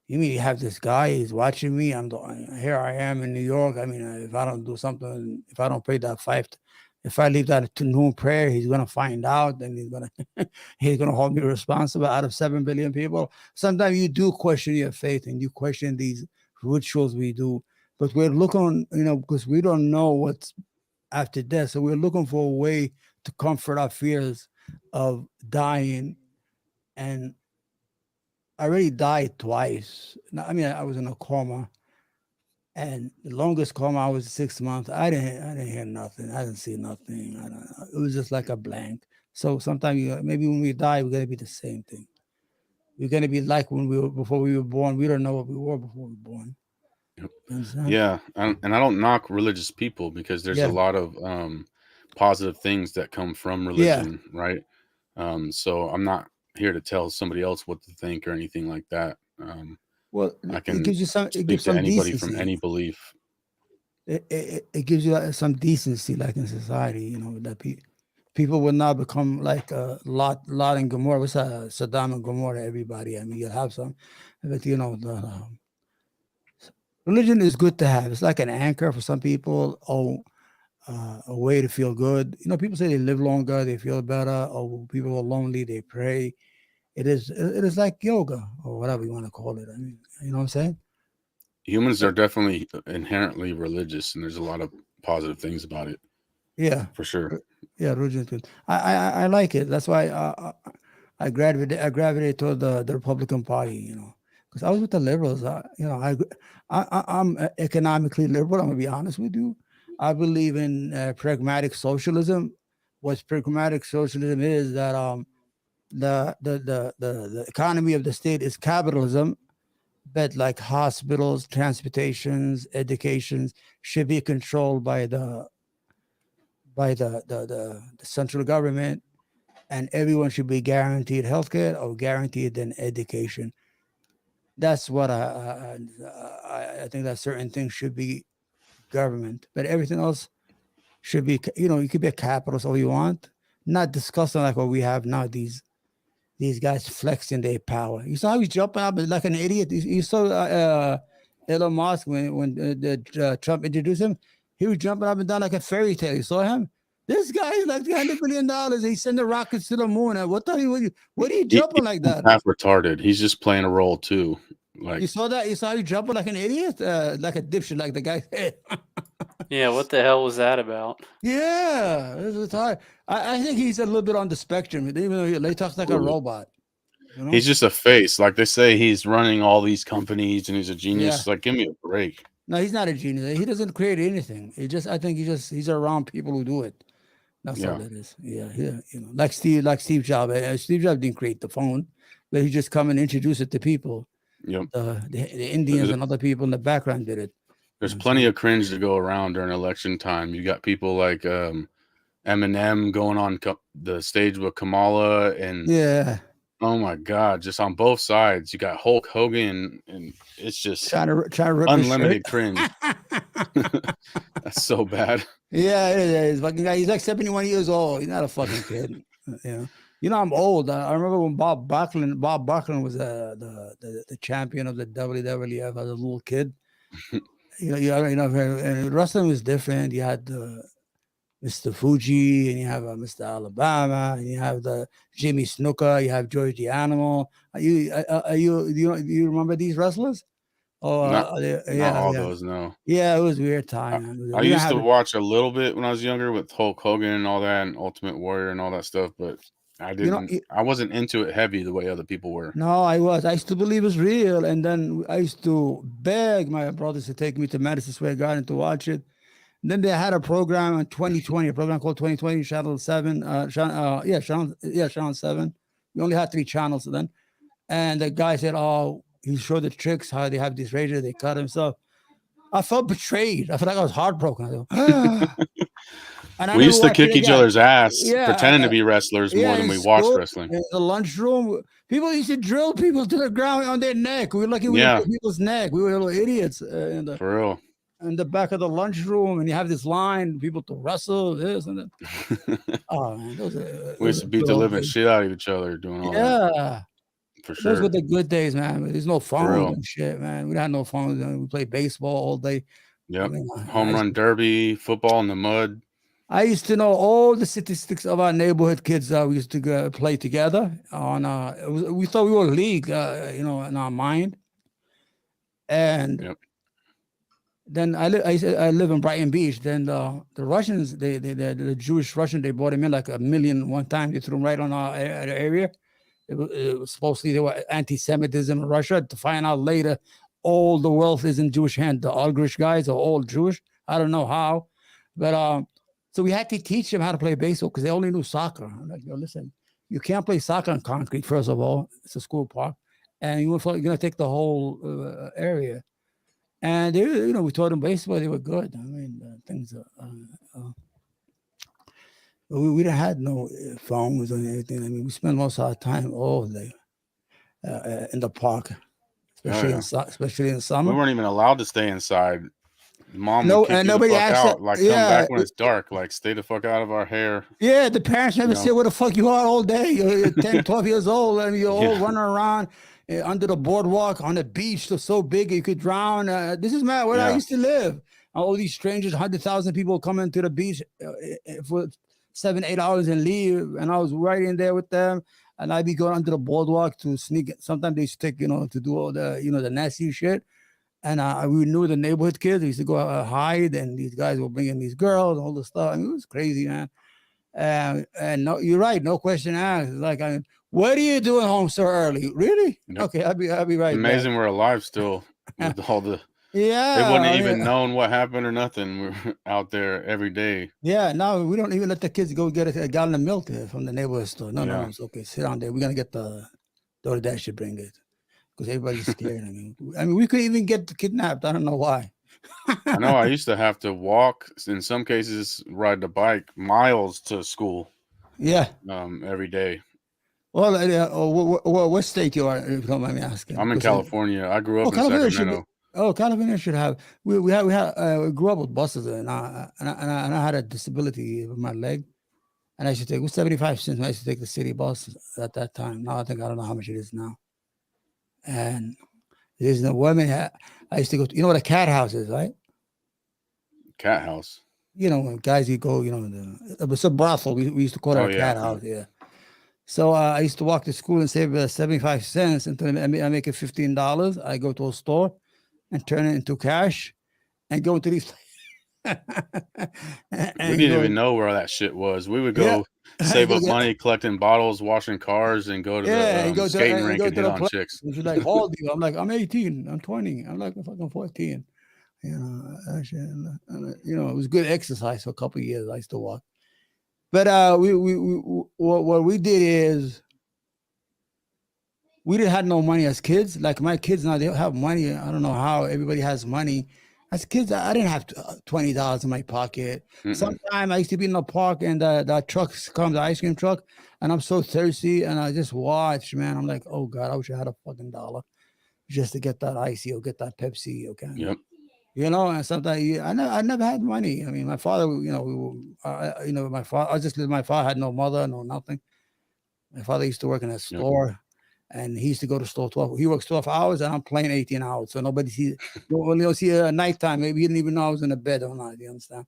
you mean you have this guy? He's watching me. Here I am in New York. I mean, if I don't do something, if I don't pray that if I leave that to noon prayer, he's gonna find out, and he's gonna hold me responsible out of 7 billion people. Sometimes you do question your faith and you question these rituals we do, but we're looking, because we don't know what's after death, so we're looking for a way to comfort our fears of dying. And I already died twice. I mean, I was in a coma. And the longest coma I was 6 months. I didn't hear nothing. I didn't see nothing. I don't know. It was just like a blank. So sometimes maybe when we die, we're gonna be the same thing. We're gonna be like before we were born. We don't know what we were before we were born. Yeah, and I don't knock religious people because there's a lot of positive things that come from religion, right? So I'm not here to tell somebody else what to think or anything like that. Well, I can it gives you some. It gives speak to some anybody decency. from any belief. It gives you some decency, like in society, that people will not become like Lot and Gomorrah. What's Saddam and Gomorrah? Everybody. I mean, you'll have some, but the religion is good to have. It's like an anchor for some people. A way to feel good. People say they live longer, they feel better. Or people are lonely, they pray. It is like yoga or whatever you want to call it. I mean, you know what I'm saying? Humans are definitely inherently religious, and there's a lot of positive things about it. Yeah, for sure. Yeah, religion too. I like it. That's why I gravitate toward the Republican Party. Because I was with the liberals. I'm economically liberal. I'm gonna be honest with you. I believe in pragmatic socialism. What pragmatic socialism is that the economy of the state is capitalism, but like hospitals, transportations, educations should be controlled by the central government, and everyone should be guaranteed healthcare or guaranteed an education. That's what I think that certain things should be government, but everything else should be, you could be a capitalist all you want, not discussing like what we have now, these guys flexing their power. You saw how he's jumping up like an idiot. You saw Elon Musk when Trump introduced him, he was jumping up and down like a fairy tale. You saw him? This guy is like $100 billion. He sent the rockets to the moon. What are you jumping like that? Half retarded. He's just playing a role too. Like, you saw that? You saw you jumping like an idiot, like a dipshit, like the guy said. Yeah, what the hell was that about? Yeah, it's hard. I think he's a little bit on the spectrum, even though he talks like a robot. He's just a face. Like they say, he's running all these companies and he's a genius. It's like, give me a break. No, he's not a genius. He doesn't create anything. I think he's around people who do it. That's all it is. Yeah. Like Steve Jobs. Steve Jobs didn't create the phone, but he just come and introduce it to people. Yep. The Indians and other people in the background did it. There's plenty of cringe to go around during election time. You got people like Eminem going on the stage with Kamala, and oh my God, just on both sides. You got Hulk Hogan, and it's just trying to rip unlimited cringe. That's so bad. Yeah, it is. Fucking guy, he's like 71 years old. He's not a fucking kid. I'm old. I remember when Bob Backlund was the champion of the WWF as a little kid. And wrestling was different. You had Mr. Fuji, and you have Mr. Alabama, and you have the Jimmy Snuka, you have George the Animal. Do you remember these wrestlers? Oh, not yeah, all yeah. those. No. Yeah, it was a weird time. Man. I We didn't used to have watch a little bit when I was younger with Hulk Hogan and all that, and Ultimate Warrior and all that stuff, but I didn't. I wasn't into it heavy the way other people were. No, I was. I used to believe it was real, and then I used to beg my brothers to take me to Madison Square Garden to watch it. And then they had a program in 2020, a program called 2020, Channel 7. Channel 7. We only had 3 channels then. And the guy said, "Oh, he showed the tricks how they have this razor, they cut himself." I felt betrayed. I felt like I was heartbroken. And we used to kick each other's ass, pretending to be wrestlers more than we watched wrestling. In the lunchroom, people used to drill people to the ground on their neck. We were lucky we didn't hit people's neck. We were little idiots. For real. In the back of the lunchroom, and you have this line, people to wrestle, this and that. Oh, man. We used to beat the living shit out of each other doing all that. For sure. Those were the good days, man. There's no phones and shit, man. We had no phones. We played baseball all day. Yep. Home run derby, football in the mud. I used to know all the statistics of our neighborhood kids. We used to play together on. We thought we were a league, in our mind. And then I live in Brighton Beach. Then the Russians, the Jewish Russian, they brought him in like 1 million one time. They threw him right on our area. It was supposedly there were anti-Semitism in Russia. To find out later, all the wealth is in Jewish hands. The Irish guys are all Jewish. I don't know how, but so we had to teach them how to play baseball because they only knew soccer. I'm like, listen, you can't play soccer on concrete. First of all, it's a school park, and you're going to take the whole area. And they, we taught them baseball. They were good. I mean, things. We didn't have no phones or anything. I mean, we spent most of our time all day in the park, especially in summer. We weren't even allowed to stay inside. Mom no, would kick and you nobody the fuck asked out. Like, come back when it's dark. Like, stay the fuck out of our hair. Yeah, the parents never said where the fuck you are all day. You're 10, 12 years old, and you're all running around under the boardwalk on the beach. They're so big you could drown. This is where I used to live. All these strangers, 100,000 people come into the beach for 7-8 hours and leave, and I was right in there with them, and I'd be going under the boardwalk to sneak. Sometimes they stick, to do all the, the nasty shit, and we knew the neighborhood kids. We used to go hide, and these guys were bringing these girls, all this stuff. I mean, it was crazy, man. And no, you're right, no question asked. Like, what are you doing home so early? Really? Yep. Okay, I'll be right. Amazing, back. We're alive still with all the. Yeah, they wouldn't even known what happened or nothing. We're out there every day. Yeah, no, we don't even let the kids go get a gallon of milk there from the neighborhood store. No, it's okay. Sit down there. We're gonna get the DoorDash should bring it because everybody's scared. I mean, we could even get kidnapped. I don't know why. I know. I used to have to walk. In some cases, ride the bike miles to school. Yeah. Every day. Well, what state you are? If you don't mind me asking. I'm in California. I grew up in Sacramento. California should have. We grew up with buses, and I had a disability with my leg, and I used to take 75 cents. I used to take the city bus at that time. Now I don't know how much it is now. And there's no women. I used to go to, what a cat house is, right? Cat house. When guys you go, it's a brothel. We used to call it a cat house. Yeah. So I used to walk to school and save 75 cents until I make it $15. I go to a store and turn it into cash and go to these. We didn't even know where that shit was. We would go save up money collecting bottles, washing cars, and go to the skating rink and hit on chicks. She's like, how old are you? I'm like, I'm 18. I'm 20. I'm like, I'm fucking 14. It was good exercise for a couple of years. I used to walk. But what we did is we didn't have no money as kids. Like my kids now, they have money. I don't know how everybody has money. As kids, I didn't have $20 in my pocket. Sometimes I used to be in the park and the trucks come, the ice cream truck, and I'm so thirsty and I just watch, man. I'm like, oh God, I wish I had a fucking $1 just to get that icy or get that Pepsi. Okay. Yep. And sometimes I never had money. I mean, my father, my father, my father had no mother, no nothing. My father used to work in a store, and he used to go to store 12. He works 12 hours, and I'm playing 18 hours. So nobody sees. You'll see at nighttime. Maybe he didn't even know I was in the bed or not. You understand?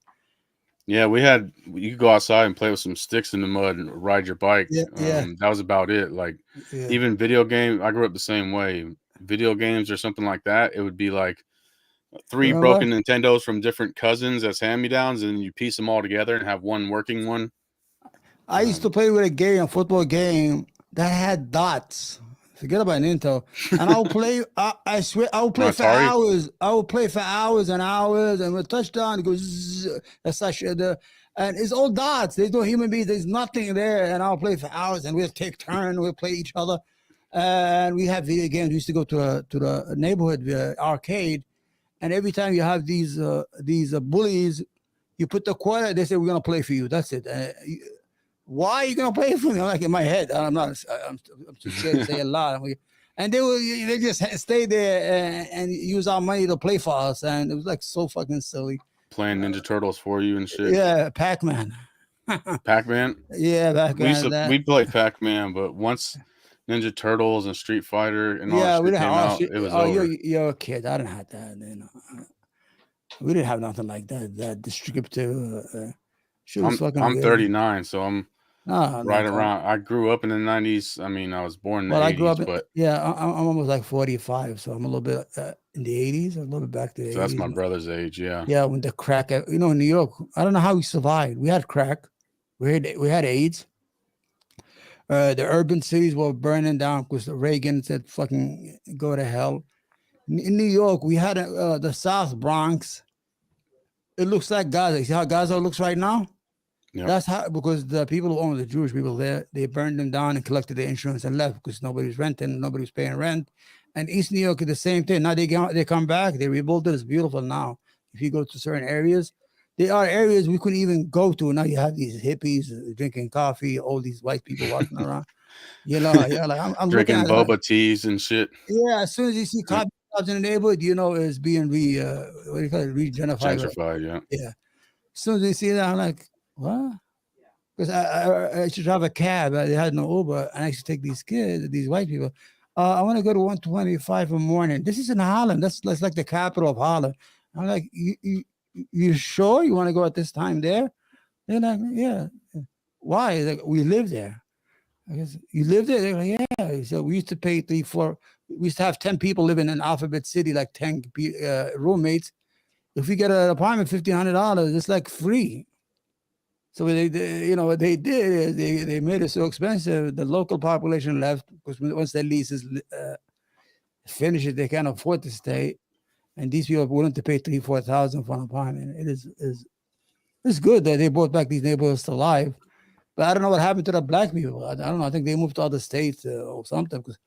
Yeah, you could go outside and play with some sticks in the mud and ride your bike. Yeah. That was about it. Like even video game. I grew up the same way. video games or something like that, it would be like 3 Remember? broken Nintendos from different cousins as hand-me-downs, and you piece them all together and have one working one. I used to play with a football game that had dots. Forget about Nintendo. And I'll play. I swear, I'll play for Atari? hours. I will play for hours and hours. And with touchdown, it goes. Zzz, that's such and it's all dots. There's no human beings. There's nothing there. And I'll play for hours. And we'll take turns. We'll play each other. And we have video games. We used to go to the neighborhood arcade. And every time you have these bullies, you put the quarter. They say we're gonna play for you. That's it. Why are you gonna play for me? I'm like in my head. I'm too scared to say a lot. And they just stay there and use our money to play for us. And it was like so fucking silly. Playing Ninja Turtles for you and shit. Yeah, Pac-Man. Pac-Man. Yeah, Pac-Man. We played Pac-Man, but once Ninja Turtles and Street Fighter and all that shit came out, it was over. You're a kid. I didn't have that. You know, we didn't have nothing like that. That distributive. I'm 39, so I'm right around. I grew up in the 90s. I mean, I was born in the 80s. I grew up, but I'm almost like 45, so I'm a little bit in the 80s, a little bit back to the 80s. So that's my brother's age, yeah. Yeah, when the crack, in New York, I don't know how we survived. We had crack, we had AIDS. The urban cities were burning down because Reagan said, "Fucking go to hell." In New York, we had the South Bronx. It looks like Gaza. You see how Gaza looks right now? Yep. That's how, because the people who own the Jewish people there, they burned them down and collected the insurance and left because nobody's renting, nobody's paying rent. And East New York is the same thing. Now they come back, they rebuilt it. It's beautiful now. If you go to certain areas, there are areas we couldn't even go to. Now you have these hippies drinking coffee, all these white people walking around. Like I'm drinking boba teas and shit. Yeah, as soon as you see coffee shops in the neighborhood, it's being gentrified. Yeah. As soon as they see that, I'm like, what? Because I should have a cab. They had no Uber, and I used to take these kids, these white people. I want to go to 125 in the morning. This is in Harlem. That's like the capital of Harlem. I'm like, you sure you want to go at this time there? They're like, yeah. Why? Like, we live there. I guess you live there. They're like, yeah. So we used to pay 3-4. We used to have 10 people living in Alphabet City, like 10 roommates. If we get an apartment, $1,500, it's like free. So what they did is they made it so expensive. The local population left because once their leases finish it, they can't afford to stay. And these people are willing to pay $3,000-4,000 for an apartment. It's good that they brought back these neighborhoods to life. But I don't know what happened to the black people. I don't know. I think they moved to other states or something. Because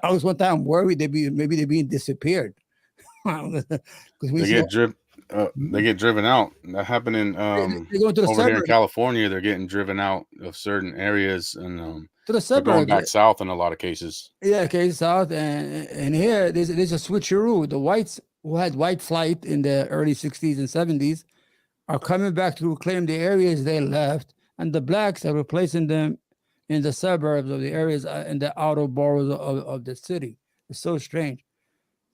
I was one time worried maybe they're being disappeared. They get driven out. That happened in over here in California. They're getting driven out of certain areas and to the suburbs. Going back south in a lot of cases. Yeah, south and here there's a switcheroo. The whites who had white flight in the early 60s and 70s are coming back to reclaim the areas they left, and the blacks are replacing them in the suburbs of the areas in the outer boroughs of the city. It's so strange.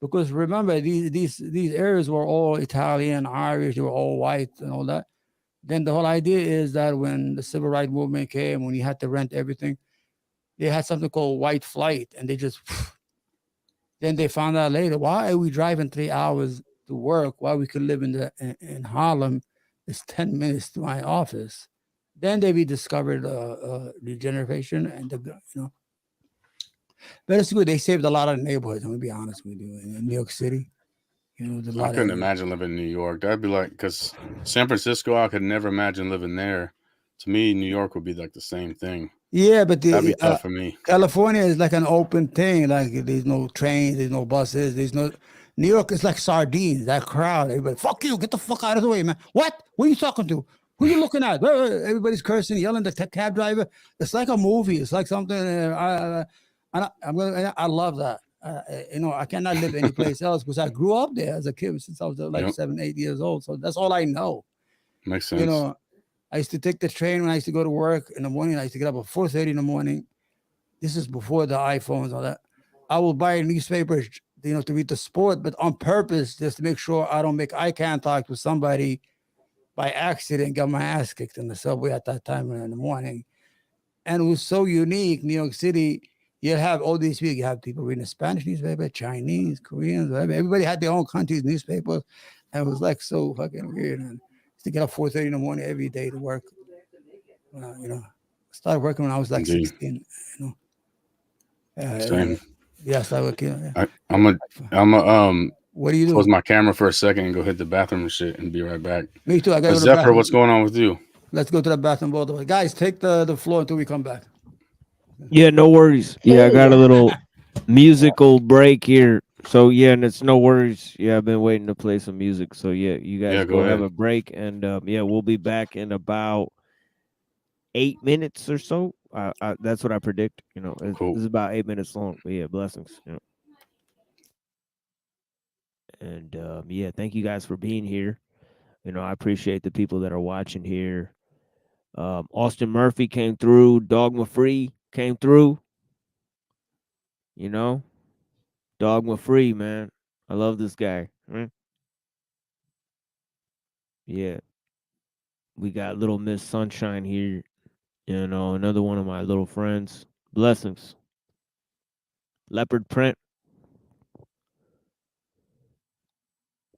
Because remember, these areas were all Italian, Irish, they were all white and all that. Then the whole idea is that when the civil rights movement came, when you had to rent everything, they had something called white flight, and they just, then they found out later, why are we driving 3 hours to work while we could live in Harlem? It's 10 minutes to my office. Then they discovered regeneration and but it's good. They saved a lot of neighborhoods. I'm gonna be honest with you. In New York City, I couldn't imagine living in New York. That'd be like, because San Francisco, I could never imagine living there. To me, New York would be like the same thing. Yeah, but that'd be tough for me. California is like an open thing. Like there's no trains, there's no buses, there's no. New York is like sardines. That crowd, everybody, fuck you, get the fuck out of the way, man. What? Who are you talking to? Who are you looking at? Everybody's cursing, yelling at the cab driver. It's like a movie. It's like something. I love that. I cannot live any place else because I grew up there as a kid since I was like 7, 8 years old. So that's all I know. Makes sense. I used to take the train when I used to go to work in the morning. I used to get up at 4:30 in the morning. This is before the iPhones and all that. I will buy a newspaper, to read the sport, but on purpose, just to make sure I don't make eye contact with somebody by accident, got my ass kicked in the subway at that time in the morning. And it was so unique, New York City. You have all these people. You have people reading a Spanish newspaper, Chinese, Koreans, whatever. Everybody had their own country's newspapers. And it was like so fucking weird. And to get up 4:30 in the morning every day to work. You know, I started working when I was like 16. You know. Same. Yeah, I started working. Yeah. I'm a What do you do? Close my camera for a second and go hit the bathroom and shit and be right back. Me too. I got to go to the Zephyr, bathroom. what's going on with you? Let's go to the bathroom both of us. Guys, take the floor until we come back. Yeah, no worries. Yeah, I got a little musical break here. So yeah, and it's no worries. Yeah, I've been waiting to play some music. So yeah, you guys go have a break, and yeah, we'll be back in about 8 minutes or so. That's what I predict. You know, this is about 8 minutes long. But yeah, blessings. You know. And yeah, thank you guys for being here. You know, I appreciate the people that are watching here. Austin Murphy came through. Dogma Free came through. You know, Dogma Free, man. I love this guy. Right? Yeah. We got Little Miss Sunshine here. You know, another one of my little friends. Blessings. Leopard Print.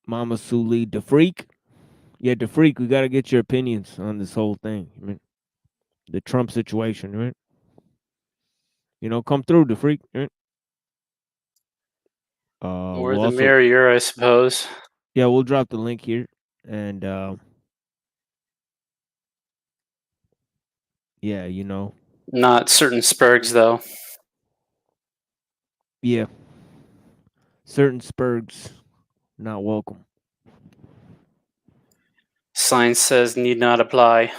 Mama Suli, the Freak. Yeah, the Freak, we got to get your opinions on this whole thing. I mean, the Trump situation, right? You know, come through, the Freak, right? Or the merrier, I suppose. Yeah, we'll drop the link here. And, yeah, you know. Not certain Spurgs, though. Yeah. Certain Spurgs. Not welcome. Sign says need not apply.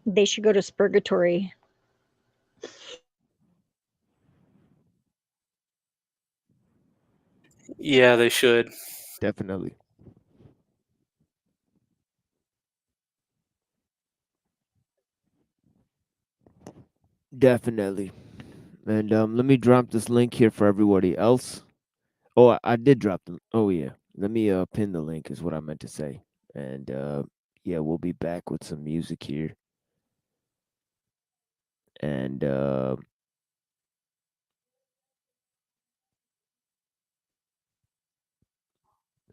They should go to Spurgatory. Yeah, they should. Definitely. Definitely. And let me drop this link here for everybody else. Oh, I did drop them. Oh, yeah. Let me pin the link is what I meant to say. And yeah, we'll be back with some music here. And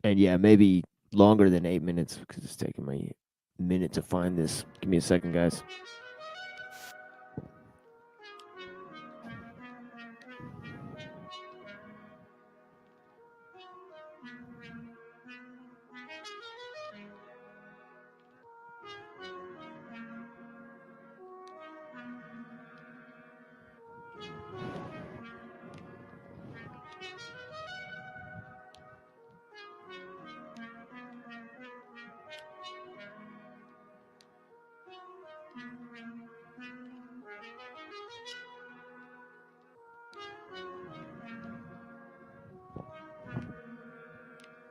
yeah, maybe longer than 8 minutes because it's taking me a minute to find this. Give me a second, guys.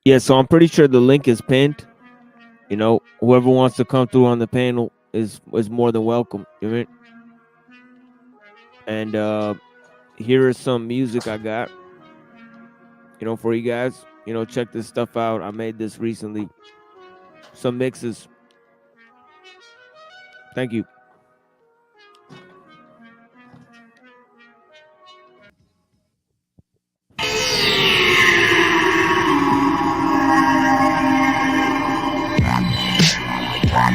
Yeah, so I'm pretty sure the link is pinned. You know, whoever wants to come through on the panel is more than welcome. You know what I mean? And here is some music I got, you know, for you guys. You know, check this stuff out. I made this recently. Some mixes. Thank you.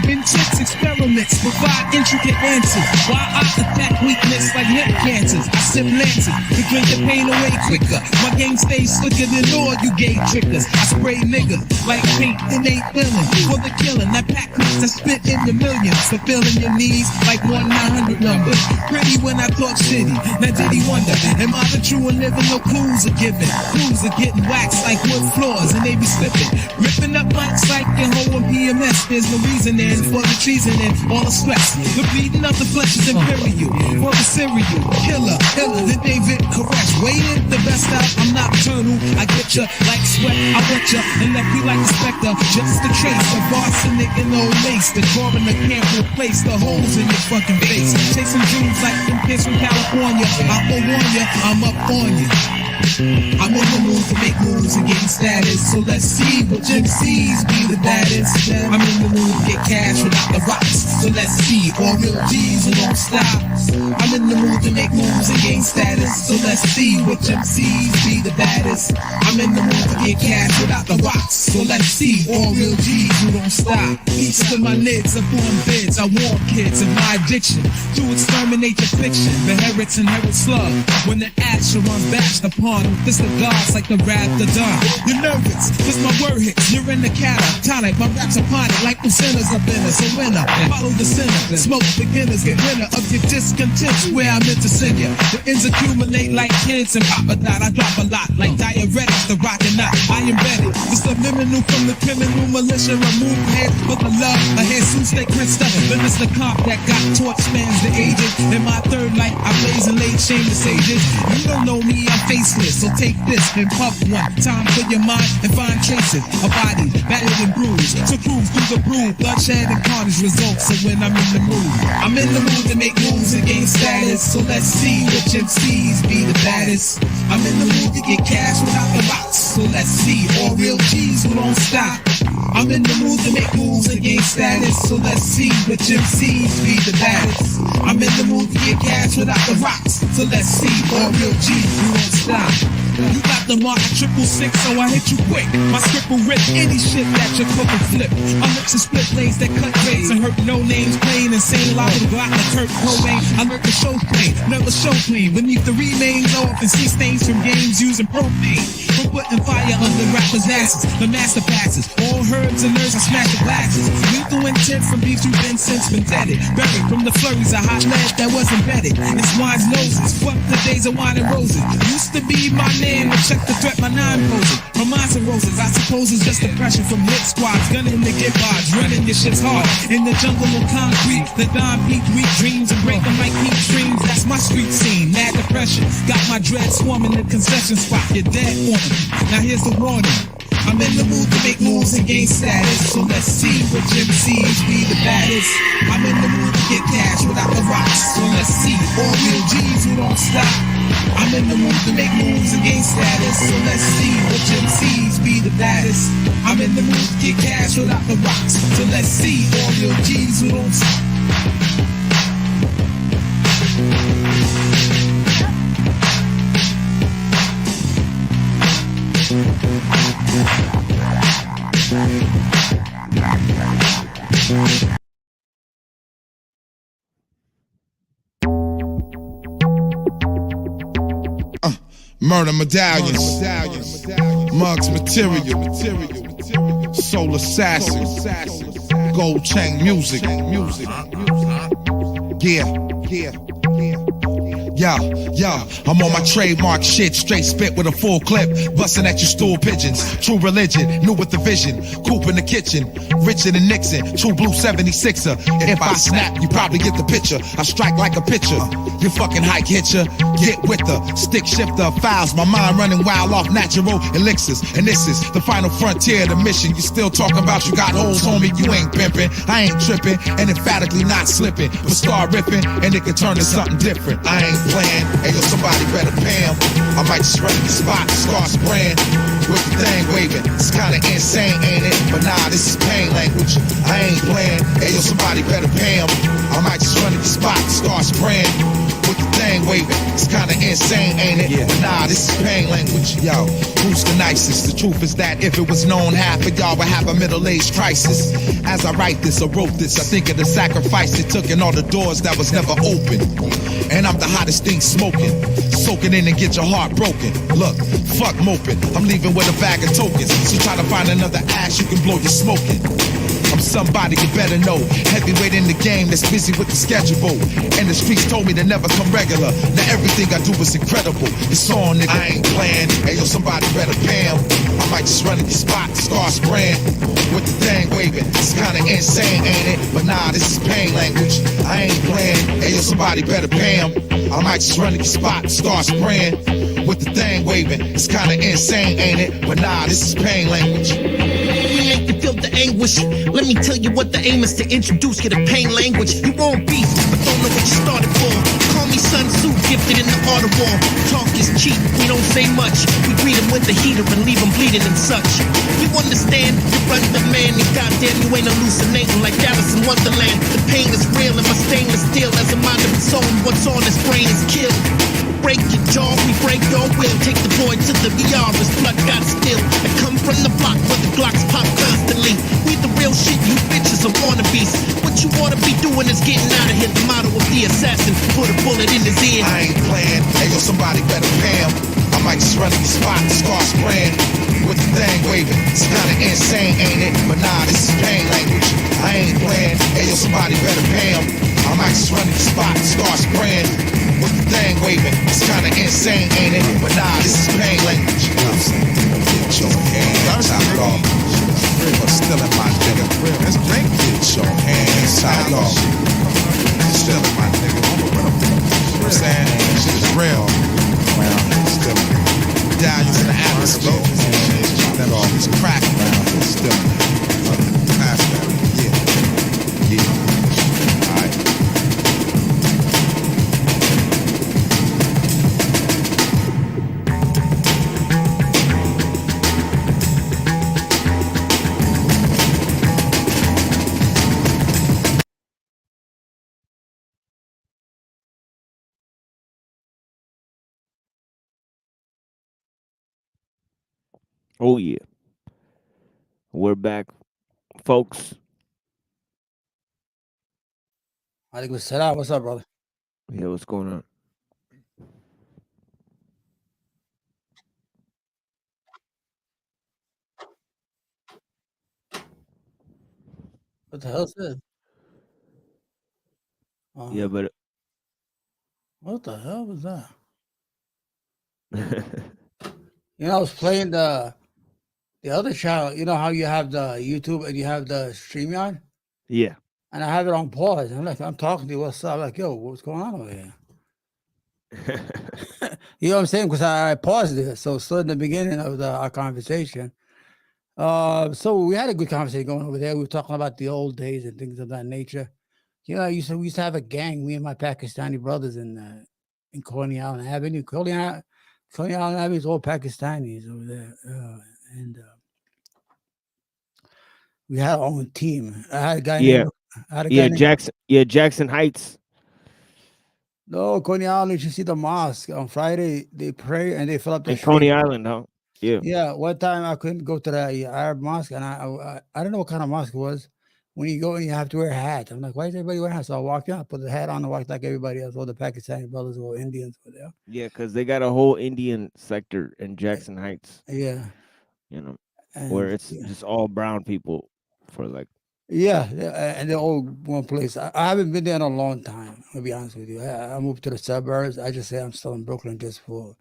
Intense experiments provide intricate answers. Why I attack weakness like hip cancers? I sip lances to drink the pain away quicker. My game stays slicker than all you gay trickers. I spray niggas like paint and ain't feeling for the killing. That pack clips I spit in the millions, fulfilling your needs like 1-900 numbers. Pretty when I talk city. Now did he wonder, am I the true one living? No clues are given. Clues are getting waxed like wood floors and they be slipping. Ripping up like psych and hoeing PMS. There's no reason there for the treason and all the stress. The beating of the flesh is imperial. For the serial killer, the David Koresh. Waiting the best out, I'm nocturnal. I get ya like sweat, I wet ya and left you like a specter. Just a trace of arsenic and old lace. The coroner can't replace the holes in your fucking face. Chasing dreams like them kids from California. I will warn ya, I'm up on you. I'm in the mood to make moves and gain status, so let's see which MCs be the baddest. I'm in the mood to get cash without the rocks, so let's see all real G's who don't stop. I'm in the mood to make moves and gain status, so let's see which MCs be the baddest. I'm in the mood to get cash without the rocks, so let's see all real G's who don't stop. Each of my nids are born bids, I warn kids of my addiction to exterminate the fiction, the herits and herit slug. When the action runs bashed upon, this the gods like the rap the dawn. You're nervous, cause my word hits, you're in the catatonic, my raps upon it like the sinners up in us. So winner, follow the sinner, smoke beginners, get winner of your discontent, where I'm meant to send you. The ends accumulate like kids and pop a dot, I drop a lot like diuretics, the rock and not. I am ready, the subliminal from the criminal militia, remove head for the love, a Jesus stay crissed up, then it's the cop that got torch spans the ages. In my third light, I blaze and lay shameless sages. You don't know me, I'm faceless, so take this and puff one time for your mind and find traces of bodies battered and bruised. So cruise through the brew, bloodshed and carnage results. So when I'm in the mood to make moves and gain status. So let's see which MCs be the baddest. I'm in the mood to get cash without the rocks. So let's see all real G's who don't stop. I'm in the mood to make moves and gain status. So let's see which MCs be the baddest. I'm in the mood to get cash without the rocks. So let's see all real G's who don't stop. You got the mark 666, so I hit you quick. My script will rip any shit that your cook will flip. My lips are split blades that cut grades and hurt no names. Plain insane loud with Glock and Kurt Cobain. I learned to show clean, never show clean. Beneath the remains, I often see stains from games using propane. From putting fire under rappers' asses, the master passes. All herbs and nerves, I smash the glasses. Lethal intent from beefs you've been since been deaded. Buried from the flurries of hot lead that was embedded. It's wine's noses, fuck the days of wine and roses. Used to be my name, but check the threat my nine poses. My minds and roses, I suppose it's just the pressure from hit squads. Gunning the get bars, running your shit's hard. In the jungle of concrete, the Don peak weak dreams and break them like peak streams. That's my street scene, mad depression. Got my dread swarming the concession spot, you're dead on. Now here's the warning. I'm in the mood to make moves and gain status. So let's see which MCs be the baddest. I'm in the mood to get cash without the rocks. So let's see all real G's who don't stop. I'm in the mood to make moves and gain status. So let's see which MCs be the baddest. I'm in the mood to get cash without the rocks. So let's see all real G's who don't stop. Murder medallions, mugs material, soul assassin, gold chain music, yeah, I'm on my trademark shit, straight spit with a full clip, busting at your stool pigeons. True religion, new with the vision, coop in the kitchen, richer than Nixon, true blue 76er. If I snap, you probably get the picture. I strike like a pitcher, your fucking hike hit ya. Get with the stick shifter files, my mind running wild off natural elixirs. And this is the final frontier of the mission. You still talking about you got holes, homie, you ain't pimping. I ain't tripping, and emphatically not slipping. But start ripping, and it could turn to something different. I ain't playing, hey yo, somebody better pay him. I might just run the spot, start spraying with the thing waving. It's kinda insane, ain't it? But nah, this is pain language. I ain't playing, hey yo, somebody better pay him. I might just run the spot, start spraying with the thing waving. It's kinda insane, ain't it? But nah, this is pain language. Yo, who's the nicest? The truth is that if it was known, half of y'all would have a middle-aged crisis. As I write this or wrote this, I think of the sacrifice it took and all the doors that was never open. And I'm the hottest thing smoking. Soak it in and get your heart broken. Look, fuck moping. I'm leaving with a bag of tokens. So try to find another ash you can blow your smoking. I'm somebody you better know. Heavyweight in the game that's busy with the schedule. And the streets told me to never come regular. Now everything I do is incredible. It's on, nigga. I ain't playing. Hey yo, somebody better pay him. I might just run in the spot, start spraying with the thing waving. It's kinda insane, ain't it? But nah, this is pain language. I ain't playing. Hey yo, somebody better pay him. I might just run in the spot, start spraying with the thing waving. It's kinda insane, ain't it? But nah, this is pain language. We make you feel the anguish. Let me tell you what the aim is, to introduce you to pain language. You won't beef, but don't know what you started for. Call call me Sun Tzu, gifted in the art of war. Talk is cheap, we don't say much. We greet him with the heater and leave him bleeding and such. You understand? You run the man, and goddamn you ain't hallucinating like Alice in Wonderland. The pain is real and my stainless steel as a mind of its own. What's on his brain is killed. Break your jaw, we break your will. Take the boy to the VR, his blood got still. I come from the block where the Glocks pop constantly. We the real shit, you bitches are wannabes. What you wanna be doing is getting out of here. The motto of the assassin, put a bullet in his ear. I ain't playing, hey yo, somebody better pay him. I might just run in the spot, scar spraying with the thing waving. It's kinda insane, ain't it? But nah, this is pain language. I ain't playing, hey yo, somebody better pay him. I might just run in the spot, scar spraying with the thing waving. It's kinda insane, ain't it? But nah, this is pain language. You know what I'm saying? Get your hands out of off. But still in my nigga. Let's drink. Get your hands out off. Still in my nigga. You know what I'm saying? Shit is real. Still in it. Values in the atmosphere. That all is crack. Still in it. Past that. Yeah. Yeah. Alright. Oh yeah. We're back, folks. Alaikum salam. What's up, brother? Yeah, what's going on? What the hell is this? Yeah, but What the hell was that? You know, I was playing the other channel. You know how you have the YouTube and you have the StreamYard? yeah. And I have it on pause. I'm like, I'm talking to you. What's up? I'm like, yo, what's going on over here? You know what I'm saying? Because I paused it. So still in the beginning of our conversation. So we had a good conversation going over there. We were talking about the old days and things of that nature. You know, we used to have a gang, me and my Pakistani brothers in Coney Island Avenue. Coney Island Avenue is all Pakistanis over there. And we had our own team. I had a guy named Jackson Heights. No, Coney Island, you see the mosque on Friday, they pray and they fill up the In street. Coney Island, huh? Yeah. Yeah, one time I couldn't go to the Arab mosque, and I don't know what kind of mosque it was. When you go and you have to wear a hat. I'm like, why is everybody wearing hats? So I walked in, I put the hat on and walked like everybody else. All the Pakistani brothers or Indians were there. Yeah, because they got a whole Indian sector in Jackson Heights. Yeah. You know, And, where it's just all brown people for like. Yeah, and they're all one place. I haven't been there in a long time, I'll be honest with you. I moved to the suburbs. I just say I'm still in Brooklyn just for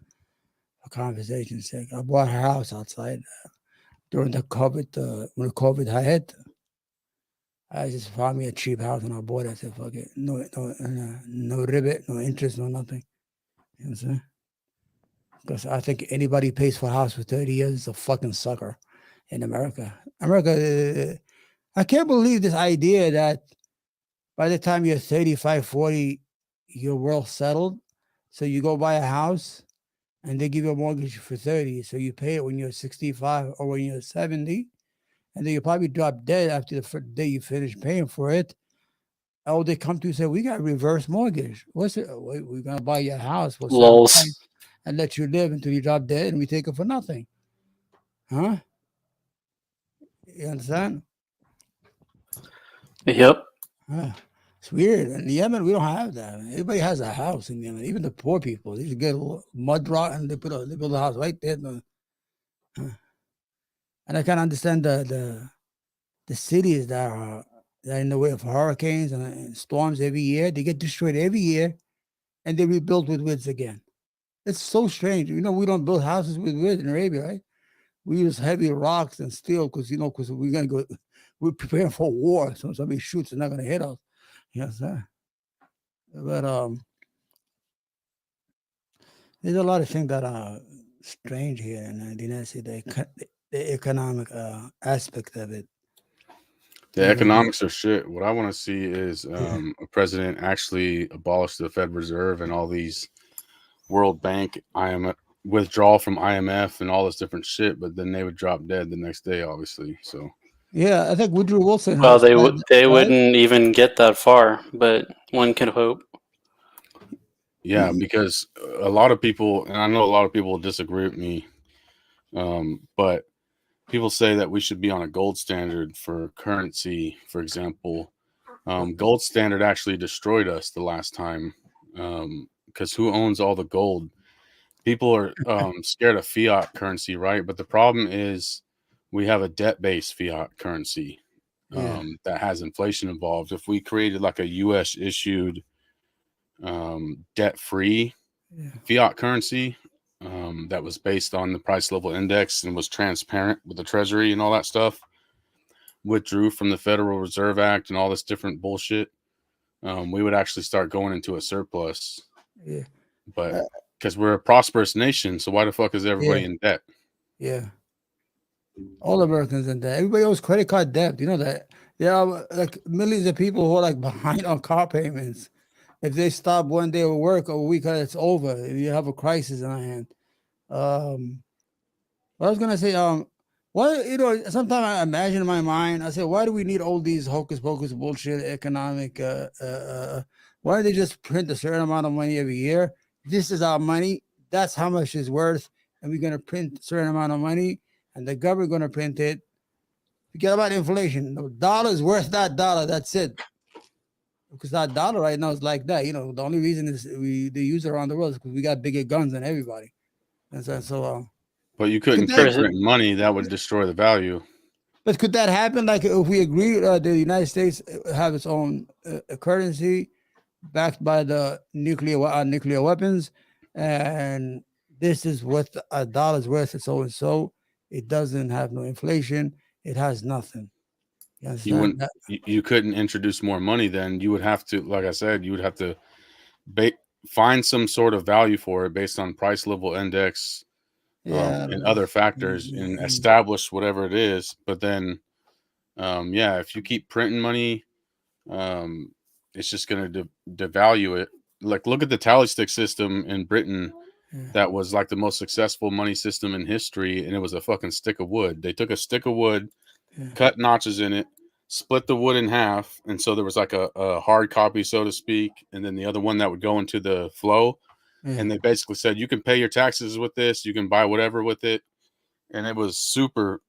conversation's sake. I bought a house outside during the COVID, when the COVID hit. I just found me a cheap house and I bought it. I said, fuck it. No ribbit, no interest, no nothing. You know what I'm saying? Because I think anybody pays for a house for 30 years is a fucking sucker in America. I can't believe this idea that by the time you're 35, 40, you're well settled. So you go buy a house and they give you a mortgage for 30. So you pay it when you're 65 or when you're 70. And then you probably drop dead after the first day you finish paying for it. Oh, they come to you and say, we got reverse mortgage. What's it? We're going to buy your house for $7 and let you live until you drop dead and we take it for nothing. Huh? You understand? Yep. It's weird. In Yemen, we don't have that. Everybody has a house in Yemen. Even the poor people. They just get a little mud rock and they build a house right there. And I can understand the cities that are in the way of hurricanes and storms every year. They get destroyed every year and they rebuild with woods again. It's so strange. You know, we don't build houses with wood in Arabia, right? We use heavy rocks and steel because we're going to go, we're preparing for war. So somebody shoots, it's not going to hit us. Yes, sir. But there's a lot of things that are strange here in the United States, the economic aspect of it. The economics are shit. What I want to see is a president actually abolish the Fed Reserve and all these World Bank, IMF, withdrawal from IMF and all this different shit, but then they would drop dead the next day, obviously. So Yeah, I think Woodrow Wilson. Well, has they planned they that, right? wouldn't even get that far, but one can hope. yeah, because a lot of people, and I know a lot of people will disagree with me, but people say that we should be on a gold standard for currency, for example. Gold standard actually destroyed us the last time, because who owns all the gold? People are scared of fiat currency, right? But the problem is we have a debt-based fiat currency that has inflation involved. If we created like a U.S. issued debt-free fiat currency that was based on the price level index and was transparent with the Treasury and all that stuff, withdrew from the Federal Reserve Act and all this different bullshit, we would actually start going into a surplus. Yeah. But because we're a prosperous nation, so why the fuck is everybody in debt? Yeah. All Americans in debt. Everybody owes credit card debt. You know that. There are like millions of people who are like behind on car payments. If they stop one day of work or a week, it's over. You have a crisis in our hand. What I was gonna say, why, you know, sometimes I imagine in my mind, I say, why do we need all these hocus pocus bullshit economic? Why don't they just print a certain amount of money every year? This is our money. That's how much it's worth, and we're gonna print a certain amount of money, and the government gonna print it. Forget about inflation. The dollar is worth that dollar. That's it. Because that dollar right now is like that. You know, the only reason is they use it around the world is because we got bigger guns than everybody. And so but you couldn't keep printing money. That would destroy the value. But could that happen? Like if we agree the United States have its own currency backed by the nuclear weapons, and this is what a dollar's worth, so and so. It doesn't have no inflation. It has nothing. You wouldn't. You couldn't introduce more money. Then you would have to, like I said, you would have to find some sort of value for it based on price level index and other factors, and establish whatever it is. But then, if you keep printing money, it's just going to devalue it. Like, look at the tally stick system in Britain. That was like the most successful money system in history, and it was a fucking stick of wood. They took a stick of wood, cut notches in it, split the wood in half, and so there was like a hard copy, so to speak, and then the other one that would go into the flow. And they basically said, you can pay your taxes with this, you can buy whatever with it, and it was super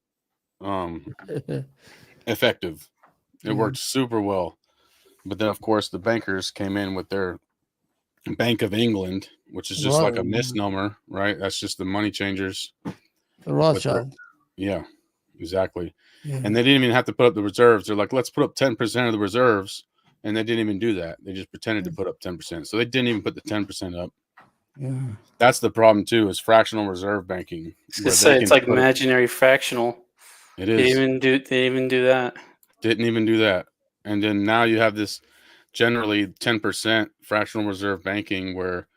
effective. It worked super well. But then, of course, the bankers came in with their Bank of England, which is just like a misnomer, right? That's just the money changers. The Rothschild. Yeah, exactly. Yeah. And they didn't even have to put up the reserves. They're like, let's put up 10% of the reserves. And they didn't even do that. They just pretended to put up 10%. So they didn't even put the 10% up. Yeah. That's the problem, too, is fractional reserve banking. It's like imaginary fractional. It is. They didn't even do that. Didn't even do that. And then now you have this generally 10% fractional reserve banking where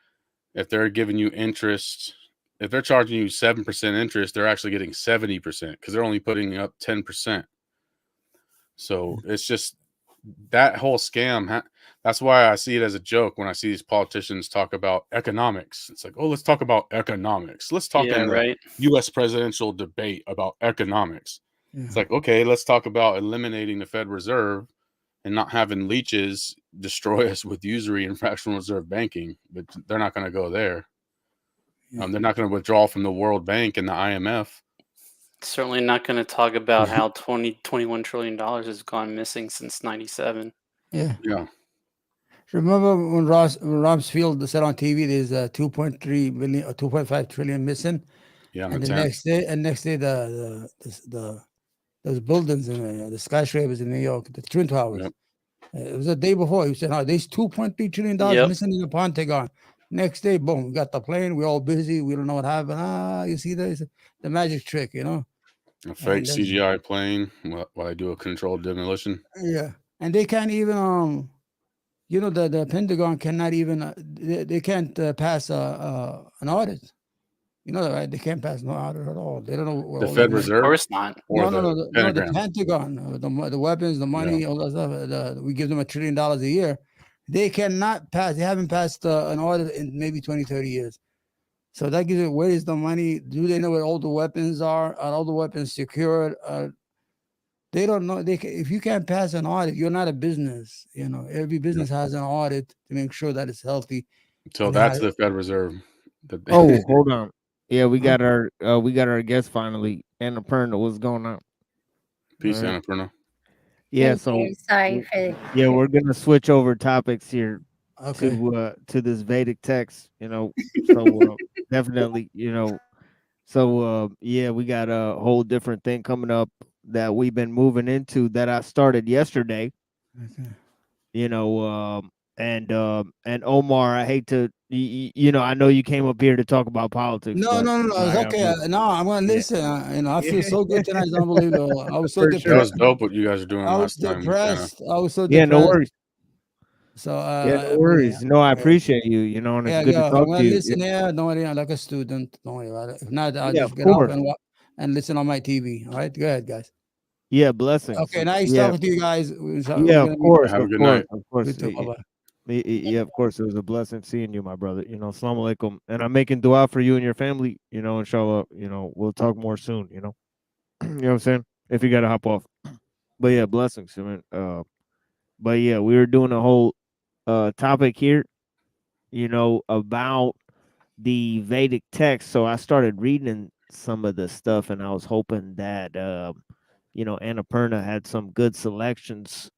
if they're giving you interest, if they're charging you 7% interest, they're actually getting 70% because they're only putting up 10%. So it's just that whole scam. That's why I see it as a joke when I see these politicians talk about economics. It's like, oh, let's talk about economics. Let's talk in the U.S. presidential debate about economics. Yeah. It's like, okay, let's talk about eliminating the Fed Reserve and not having leeches destroy us with usury and fractional reserve banking. But they're not going to go there. They're not going to withdraw from the World Bank and the IMF. Certainly not going to talk about how $21 trillion has gone missing since 97. Yeah. Yeah. Remember when Rumsfeld said on TV there's 2.3 billion or 2.5 trillion missing? Yeah. And the next day those buildings in the skyscrapers in New York, the Twin Towers. Yep. It was the day before. He said, there's $2.3 trillion missing in the Pentagon. Next day, boom, we got the plane. We're all busy. We don't know what happened. You see, there's the magic trick, you know. A fake CGI plane while I do a controlled demolition. Yeah. And they can't even, the Pentagon cannot even, they can't pass an audit. You know that, right? They can't pass no order at all. They don't know where The all that Fed money. Reserve, Of course not. or No, no, the no, no. The pentagram. Pentagon, the weapons, the money, all that stuff. We give them $1 trillion a year. They cannot pass. They haven't passed an audit in maybe 20, 30 years. So that gives it. Where is the money? Do they know where all the weapons are? Are all the weapons secured? They don't know. If you can't pass an audit, you're not a business. You know, every business has an audit to make sure that it's healthy. So And they that's have, the Fed Reserve. Oh, hold on. Yeah, we Huh? got our guest finally. Annapurna, what's going on? Peace, All right. Annapurna. Yeah, Thank so you. Sorry for. yeah, we're gonna switch over topics here Okay. to this Vedic text, So definitely, so yeah, we got a whole different thing coming up that we've been moving into that I started yesterday. Okay. And Omar, I hate to, I know you came up here to talk about politics, No, but no, no, no. It's I gotta okay. move. No, I'm gonna Yeah, listen. I feel yeah, so good tonight. It's unbelievable. I was so for That sure. was depressed. dope what you guys were doing I was last time. Yeah. depressed. I was so Yeah, no depressed. worries. So, Yeah, no but yeah, worries. No, I yeah, appreciate you, and it's yeah, good to yeah. I'm talk gonna to you. listen. Yeah, don't worry. I'm like a student. Don't worry about it. If not, I'll Yeah, of just get off course. and and listen on my TV. All right, go ahead, guys. Yeah, blessings. Okay, nice Yeah, talking to you guys. We're yeah, gonna meet. Have a good night. of course. You too. Bye bye. Yeah, of course. It was a blessing seeing you, my brother. Assalamu alaikum. And I'm making dua for you and your family. Inshallah. We'll talk more soon. You know what I'm saying? If you gotta hop off. But yeah, blessings, man. But yeah, we were doing a whole topic here. About the Vedic text. So I started reading some of the stuff, and I was hoping that Annapurna had some good selections.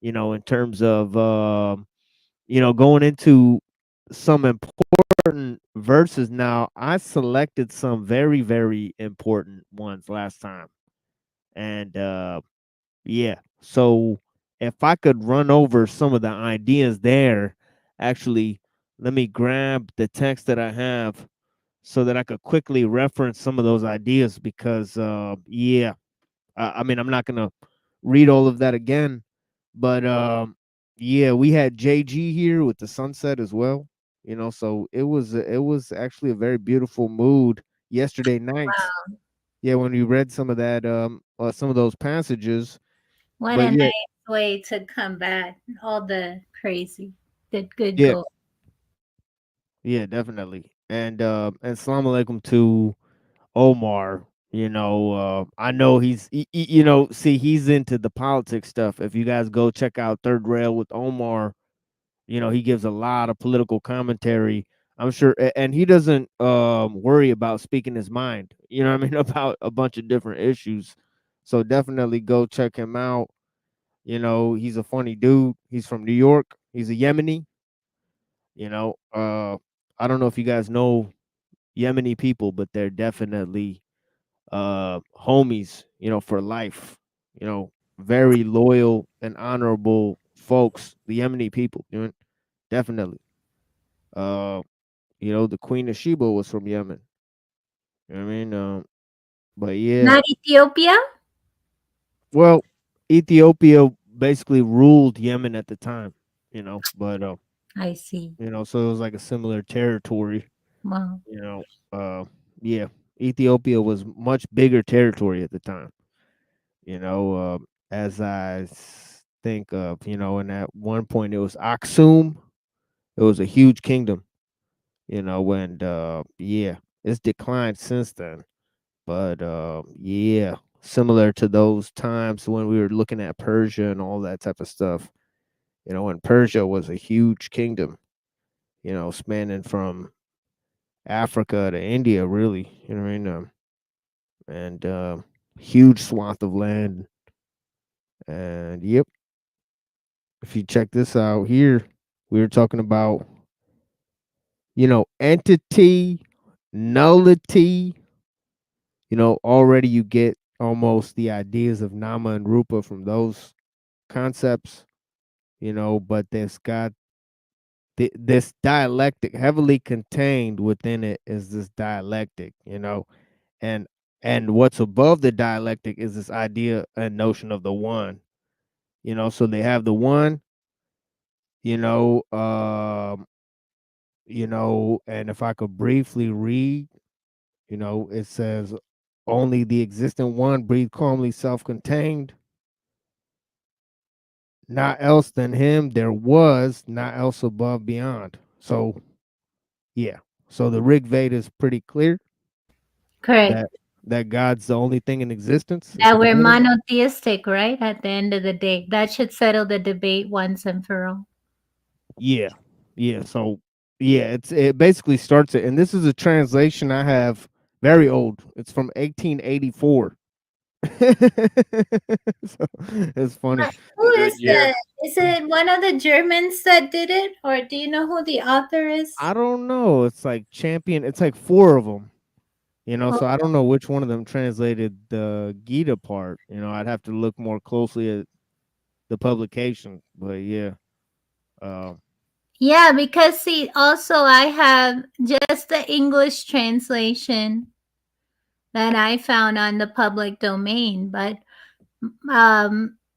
In terms of going into some important verses. Now, I selected some very, very important ones last time, and yeah. So if I could run over some of the ideas there, actually, let me grab the text that I have so that I could quickly reference some of those ideas because, yeah, I mean, I'm not gonna read all of that again, but yeah, we had JG here with the sunset as well. So it was actually a very beautiful mood yesterday night. Wow. Yeah, when we read some of that, some of those passages. What But a yeah, nice way to combat all the crazy, the good yeah, goal. yeah, definitely. And salam alaikum to Omar. I know see, he's into the politics stuff. If you guys go check out Third Rail with Omar, he gives a lot of political commentary. I'm sure, and he doesn't worry about speaking his mind. You know what I mean about a bunch of different issues. So definitely go check him out. He's a funny dude. He's from New York. He's a Yemeni. I don't know if you guys know Yemeni people, but they're definitely homies. For life. Very loyal and honorable folks. The Yemeni people. Definitely. Uh, the Queen of Sheba was from Yemen. You know what I mean? But yeah, Not Ethiopia? well, Ethiopia basically ruled Yemen at the time. But I see. so it was like a similar territory. Wow. You know, uh, yeah, Ethiopia was much bigger territory at the time. As think of, and at one point it was Aksum. It was a huge kingdom. And yeah, it's declined since then. But yeah, similar to those times when we were looking at Persia and all that type of stuff. When Persia was a huge kingdom, spanning from Africa to India, really. You know what I mean? And huge swath of land. And yep, if you check this out here, we were talking about, entity, nullity. Already you get almost the ideas of Nama and Rupa from those concepts, but there's got this dialectic heavily contained within it is this dialectic, and what's above the dialectic is this idea and notion of the one, so they have the one, you know, um, and if I could briefly read, You know, it says only the existent one breathe calmly, self-contained. Not else than him there was, not else above beyond. So yeah. So the Rig Veda is pretty clear Correct. that God's the only thing in existence. It's That the we're only. monotheistic, right? At the end of the day, that should settle the debate once and for all. Yeah. Yeah. So yeah, it basically starts it, and this is a translation I have very old. It's from 1884. So, it's funny. Who Good is year. the? Is it one of the Germans that did it, or do you know who the author is? I don't know. It's like champion. It's like four of them. You know, Oh, so I don't know which one of them translated the Gita part. You know, I'd have to look more closely at the publication. But yeah, um, yeah, because see, also I have just the English translation that I found on the public domain, but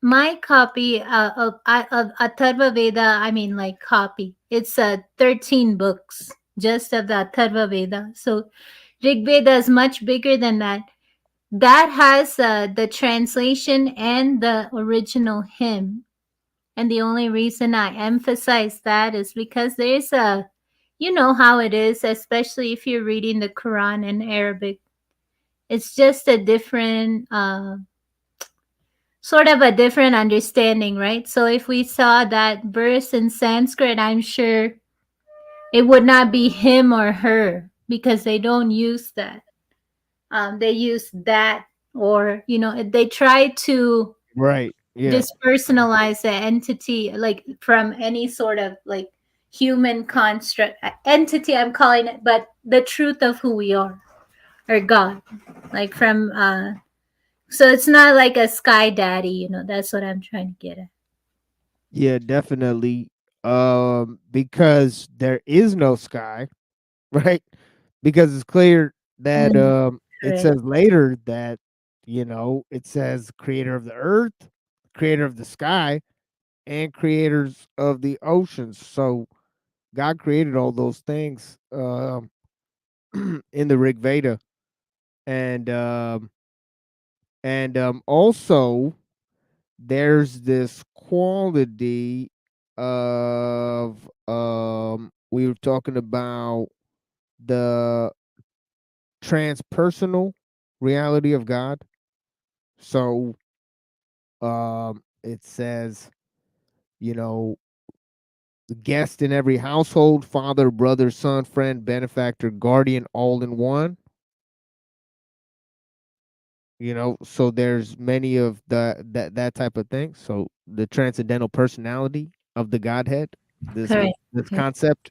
my copy of Atharva Veda, I mean like copy, it's 13 books just of the Atharva Veda. So Rig Veda is much bigger than that. That has the translation and the original hymn. And the only reason I emphasize that is because there's you know how it is, especially if you're reading the Quran in Arabic. It's just a different, sort of a different understanding, right? So if we saw that verse in Sanskrit, I'm sure it would not be him or her because they don't use that. They use that, or, you know, they try to right. Yeah. dispersonalize the entity, like from any sort of like human construct entity, I'm calling it, but the truth of who we are, or God, like from so it's not like a sky daddy, you know. That's what I'm trying to get at. Yeah, definitely. Because there is no sky, right? Because it's clear that it Correct. says later that it says creator of the earth, creator of the sky, and creators of the oceans. So God created all those things in the Rig Veda, and also there's this quality of we were talking about the transpersonal reality of God. So it says, you know, guest in every household, father, brother, son, friend, benefactor, guardian, all in one. So there's many of that type of thing. So the transcendental personality of the Godhead, this Correct. this Okay. concept,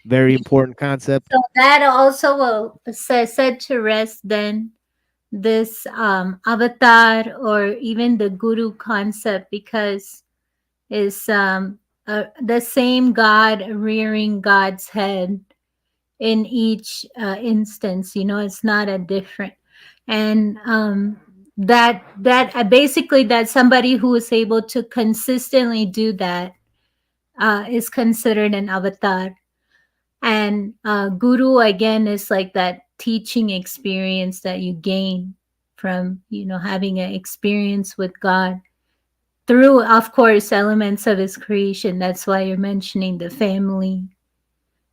very important concept. So that also will set to rest then this avatar or even the guru concept, because is the same God rearing God's head in each instance. You know, it's not a different, and that basically that somebody who is able to consistently do that is considered an avatar. And guru again is like that teaching experience that you gain from, you know, having an experience with God through, of course, elements of his creation. That's why you're mentioning the family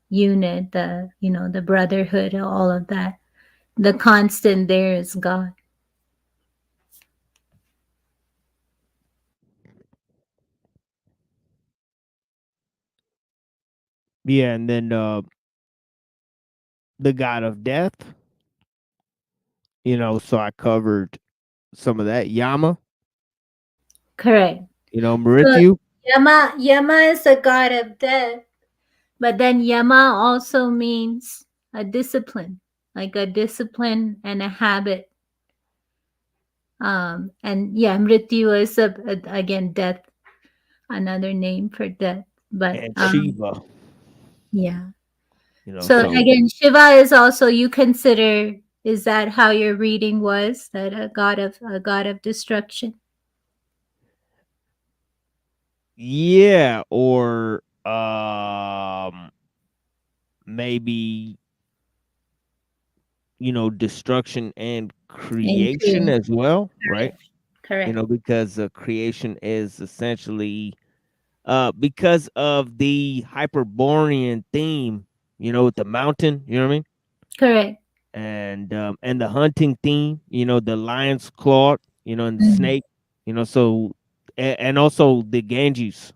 unit, the, you know, the brotherhood, all of that. The constant there is God. Yeah, and then the God of death. So I covered some of that. Yama, Correct. So Mrityu. Yama is the god of death, but then Yama also means a discipline, like a discipline and a habit. And yeah, Mrityu is again death, another name for death. But And Shiva. yeah. So So again, Shiva is also, you consider, is that how your reading was, that a god of destruction? yeah, or maybe destruction and creation as well, right? Correct. Because creation is essentially because of the Hyperborean theme, with the mountain, you know what I mean? Correct. And the hunting theme, the lion's claw, and the snake, so and also the Ganges,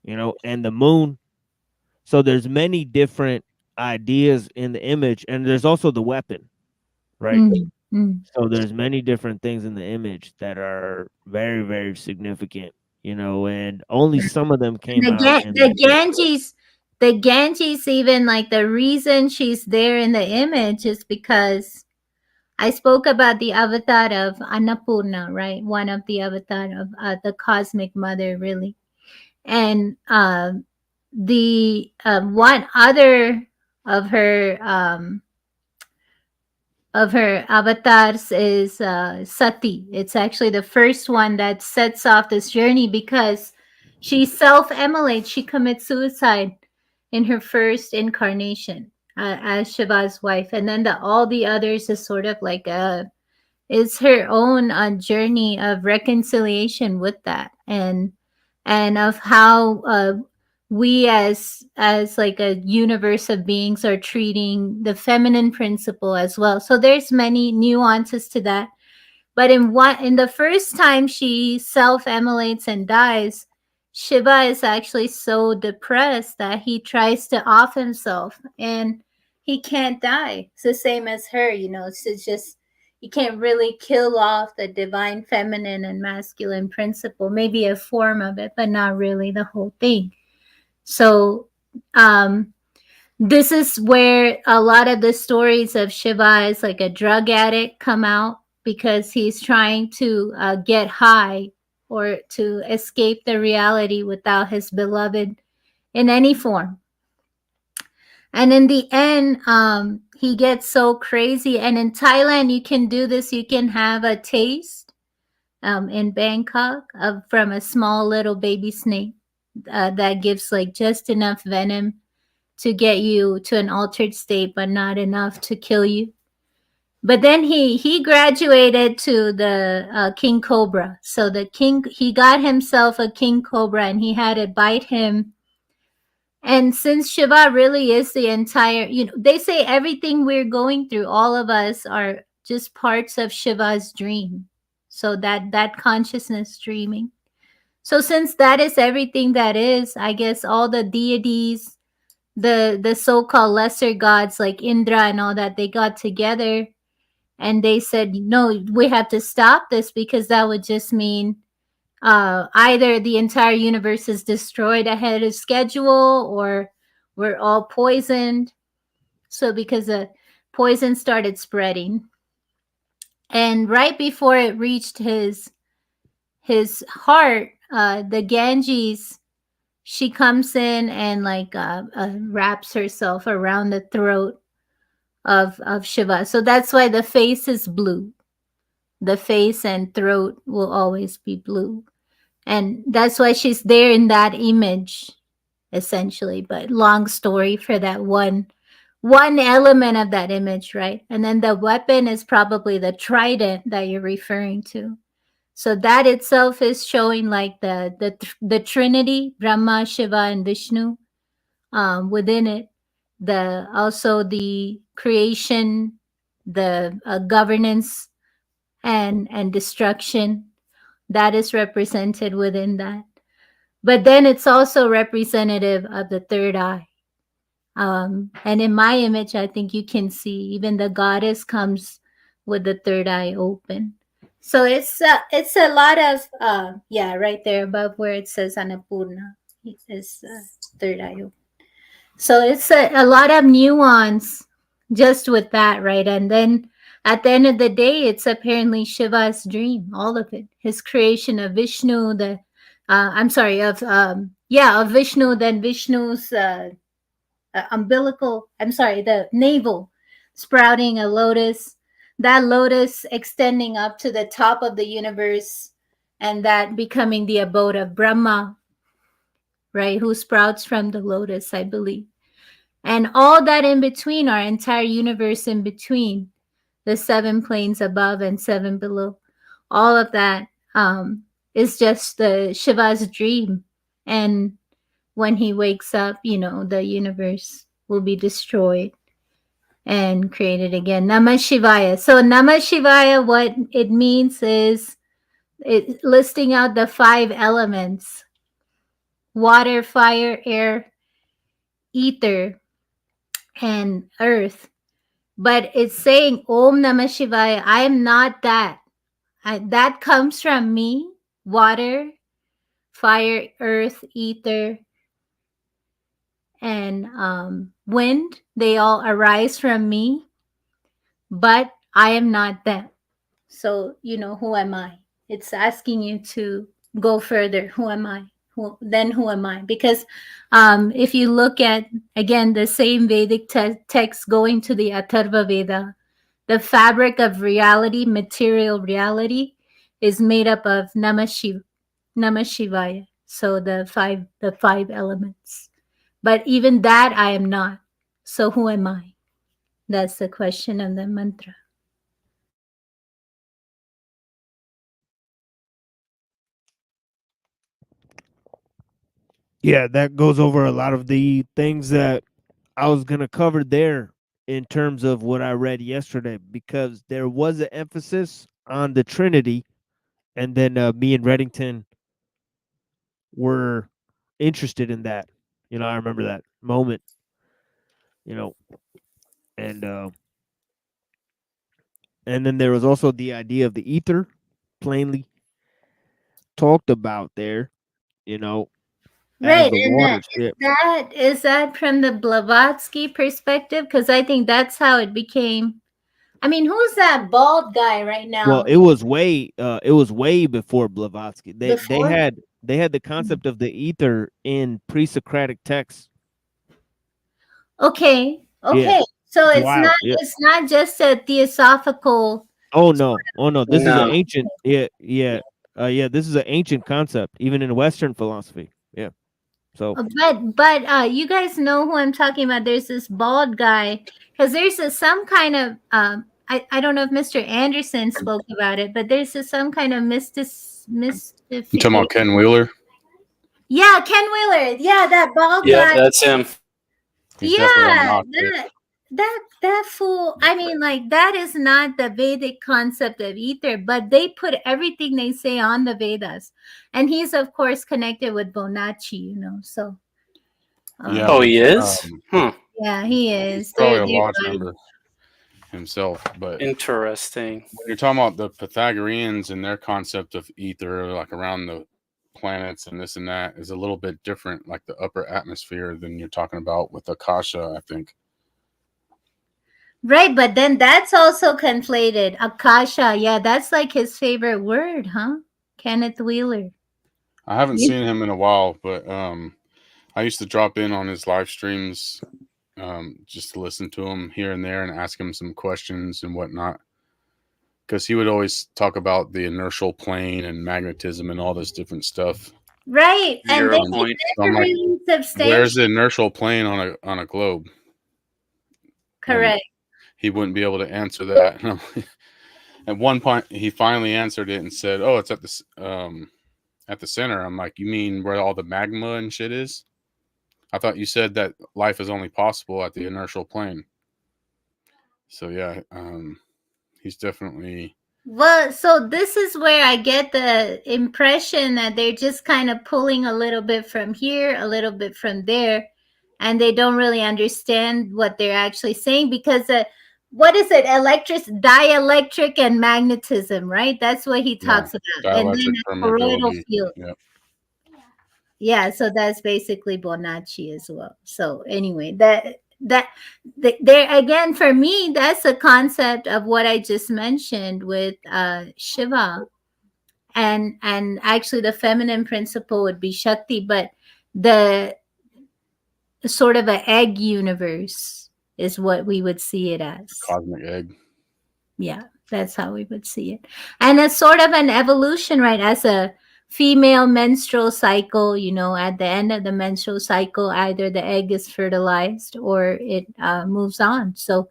and the moon. So there's many different ideas in the image, and there's also the weapon, right? So there's many different things in the image that are very, very significant, and only some of them came out in The Ganges, even like the reason she's there in the image is because I spoke about the avatar of Annapurna, right? One of the avatar of the cosmic mother, really. And the one other of her avatars is Sati. It's actually the first one that sets off this journey because she self-immolates. She commits suicide in her first incarnation as Shiva's wife, and then all the others is sort of like it's her own journey of reconciliation with that, and of how we as like a universe of beings are treating the feminine principle as well. So there's many nuances to that. But in the first time she self-immolates and dies, Shiva is actually so depressed that he tries to off himself and he can't die. It's the same as her, it's just you can't really kill off the divine feminine and masculine principle, maybe a form of it, but not really the whole thing. So this is where a lot of the stories of Shiva as like a drug addict come out, because he's trying to get high or to escape the reality without his beloved in any form. And in the end, he gets so crazy. And in Thailand, you can do this. You can have a taste in Bangkok from a small little baby snake that gives like just enough venom to get you to an altered state, but not enough to kill you. But then he graduated to the king cobra. So he got himself a king cobra and he had it bite him. And since Shiva really is the entire, they say everything we're going through, all of us are just parts of Shiva's dream. So that consciousness dreaming. So since that is everything that is, I guess all the deities, the so-called lesser gods like Indra and all that, they got together and they said, no, we have to stop this, because that would just mean either the entire universe is destroyed ahead of schedule or we're all poisoned. So because the poison started spreading, and right before it reached his heart, the Ganges, she comes in and like wraps herself around the throat of Shiva. So that's why the face is blue. The face and throat will always be blue. And that's why she's there in that image, essentially. But long story for that one element of that image, right? And then the weapon is probably the trident that you're referring to. So that itself is showing like the Trinity, Brahma, Shiva, and Vishnu within it. Also the creation, the governance, and destruction, that is represented within that. But then it's also representative of the third eye. And in my image, I think you can see even the goddess comes with the third eye open. So it's a lot of right there above where it says Annapurna is third eye open. So it's a lot of nuance just with that, right? And then at the end of the day, it's apparently Shiva's dream, all of it. His creation of Vishnu, of Vishnu, then Vishnu's the navel sprouting a lotus, that lotus extending up to the top of the universe, and that becoming the abode of Brahma, right, who sprouts from the lotus, I believe. And all that in between, our entire universe in between, the 7 planes above and 7 below. All of that is just the Shiva's dream. And when he wakes up, the universe will be destroyed and created again. Namah Shivaya. So Namah Shivaya, what it means is listing out the 5 elements: water, fire, air, ether, and earth. But it's saying Om Namah Shivaya. I am not that. That comes from me. Water, fire, earth, ether, and wind. They all arise from me. But I am not them. So, who am I? It's asking you to go further. Who am I? Who am I? Because if you look at, again, the same Vedic text going to the Atharva Veda, the fabric of reality, material reality, is made up of Namah Shivaya. So the five elements. But even that I am not. So who am I? That's the question of the mantra. Yeah, that goes over a lot of the things that I was going to cover there in terms of what I read yesterday, because there was an emphasis on the Trinity, and then me and Reddington were interested in that. I remember that moment, and then there was also the idea of the ether, plainly talked about there, as Right, the and waters. Yeah. is that from the Blavatsky perspective? Because I think that's how it became. I mean, who's that bald guy right Well, now? it was way before Blavatsky. They Before? had the concept of the ether in pre-Socratic texts. Okay. Yeah. So It's it's wild. Yeah. not just a theosophical. Oh no. This is an No. ancient. Yeah. This is an ancient concept, even in Western philosophy. Yeah. So But you guys know who I'm talking about. There's this bald guy, because there's some kind of I don't know if Mr. Anderson spoke about it, but there's some kind of You talking mystification. about Ken Wheeler? Yeah, Ken Wheeler. Yeah, that bald Yeah, guy. that's him. He's definitely Yeah, agnostic. that fool. I mean, like, that is not the Vedic concept of ether, but they put everything they say on the Vedas, and he's of course connected with Bonacci, So. Yeah. Oh, he is? Yeah, he He's is. probably They're a lodge buddies. member himself. But Interesting. when you're talking about the Pythagoreans and their concept of ether, like around the planets and this and that, is a little bit different, like the upper atmosphere, than you're talking about with Akasha, I think. Right, but then that's also conflated. Akasha, yeah, that's like his favorite word, huh? Kenneth Wheeler. I haven't seen him in a while, but I used to drop in on his live streams just to listen to him here and there and ask him some questions and whatnot. Because he would always talk about the inertial plane and magnetism and all this different stuff. Right, and they point. So I'm like, really substantial. where's the inertial plane on a globe? Correct. He wouldn't be able to answer that. At one point, he finally answered it and said, "Oh, it's at the center." I'm like, "You mean where all the magma and shit is? I thought you said that life is only possible at the inertial plane." So yeah, he's definitely. Well, so this is where I get the impression that they're just kind of pulling a little bit from here, a little bit from there, and they don't really understand what they're actually saying, because what is it? Dielectric and magnetism, right? That's what he talks about. And then Dielectric a toroidal permeability. field. Yep. Yeah, so that's basically Bonacci as well. So anyway, there again, for me, that's a concept of what I just mentioned with Shiva, and actually the feminine principle would be Shakti, but the sort of an egg universe is what we would see it as. Cosmic egg. Yeah, that's how we would see it. And it's sort of an evolution, right? As a female menstrual cycle, at the end of the menstrual cycle, either the egg is fertilized or it moves on. So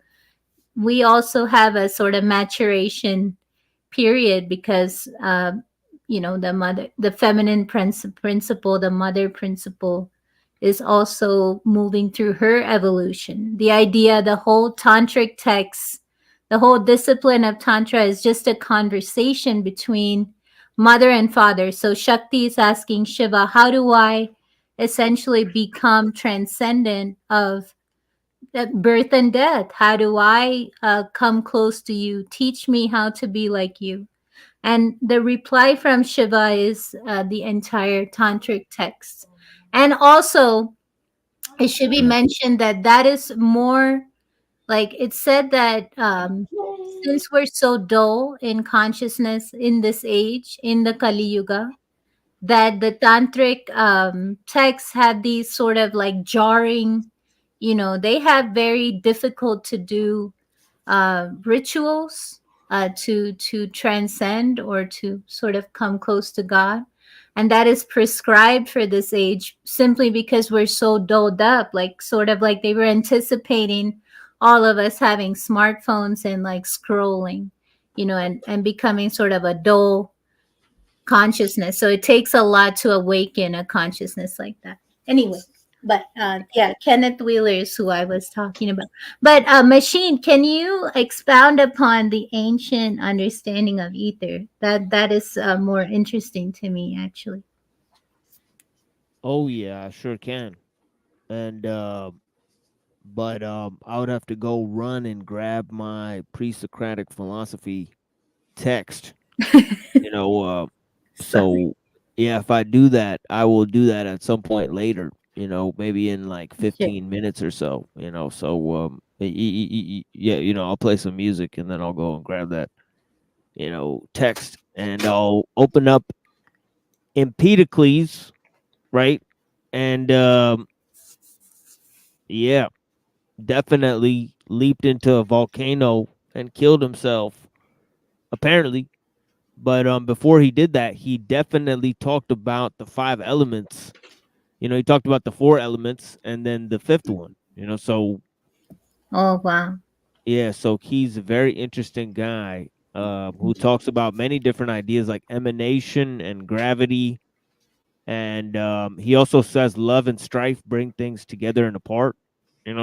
we also have a sort of maturation period because the feminine principle, the mother principle, is also moving through her evolution. The idea, the whole tantric text, the whole discipline of tantra is just a conversation between mother and father. So Shakti is asking Shiva, how do I essentially become transcendent of birth and death? How do I come close to you? Teach me how to be like you. And the reply from Shiva is the entire tantric text. And also, it should be mentioned that that is more like it said that since we're so dull in consciousness in this age, in the Kali Yuga, that the tantric texts have these sort of like jarring, they have very difficult to do rituals to transcend or to sort of come close to God. And that is prescribed for this age simply because we're so dulled up, like sort of like they were anticipating all of us having smartphones and like scrolling, and becoming sort of a dull consciousness. So it takes a lot to awaken a consciousness like that. Anyway, but yeah, Kenneth Wheeler is who I was talking about. But Machine, can you expound upon the ancient understanding of ether? That is more interesting to me, actually. Oh yeah, I sure can. And but I would have to go run and grab my pre-Socratic philosophy text. So yeah, if I do that, I will do that at some point later. Maybe in like 15 minutes or so. So yeah, I'll play some music and then I'll go and grab that text and I'll open up Empedocles, right? And yeah, definitely leaped into a volcano and killed himself, apparently. But before he did that, he definitely talked about the 5 elements. He talked about the 4 elements and then the 5th one. So oh wow, yeah, so he's a very interesting guy who talks about many different ideas like emanation and gravity. And he also says love and strife bring things together and apart.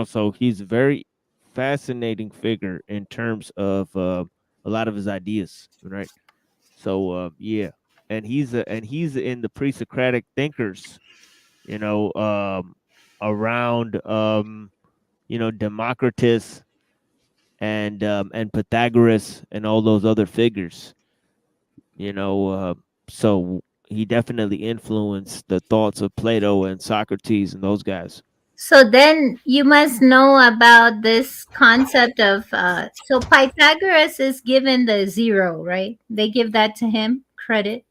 So he's a very fascinating figure in terms of a lot of his ideas, right? So yeah, and he's in the pre-Socratic thinkers, around Democritus and Pythagoras and all those other figures. So he definitely influenced the thoughts of Plato and Socrates and those guys. so then you must know about this concept of so Pythagoras is given the 0, right? They give that to him, credit.